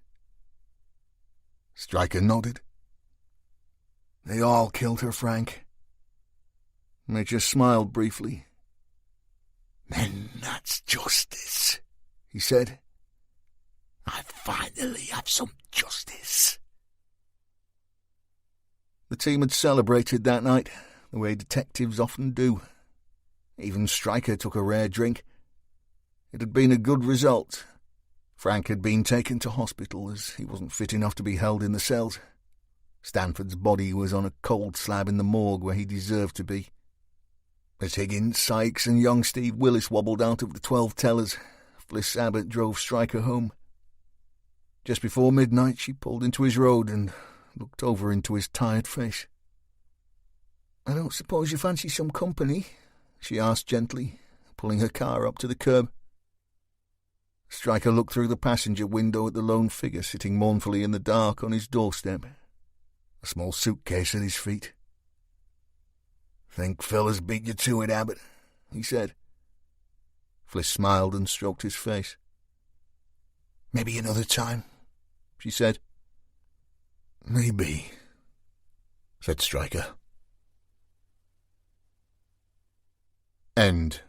Stryker nodded. "They all killed her, Frank." Major smiled briefly. "Then that's justice," he said. "I finally have some justice." The team had celebrated that night, the way detectives often do. Even Stryker took a rare drink. It had been a good result. Frank had been taken to hospital as he wasn't fit enough to be held in the cells. Stanford's body was on a cold slab in the morgue where he deserved to be. As Higgins, Sykes and young Steve Willis wobbled out of the 12 tellers, Fliss Abbott drove Stryker home. Just before midnight she pulled into his road and looked over into his tired face. "I don't suppose you fancy some company?" she asked gently, pulling her car up to the curb. Stryker looked through the passenger window at the lone figure sitting mournfully in the dark on his doorstep, a small suitcase at his feet. "Think Phil has beat you to it, Abbott," he said. Fliss smiled and stroked his face. "Maybe another time," she said. "Maybe," said Stryker. End.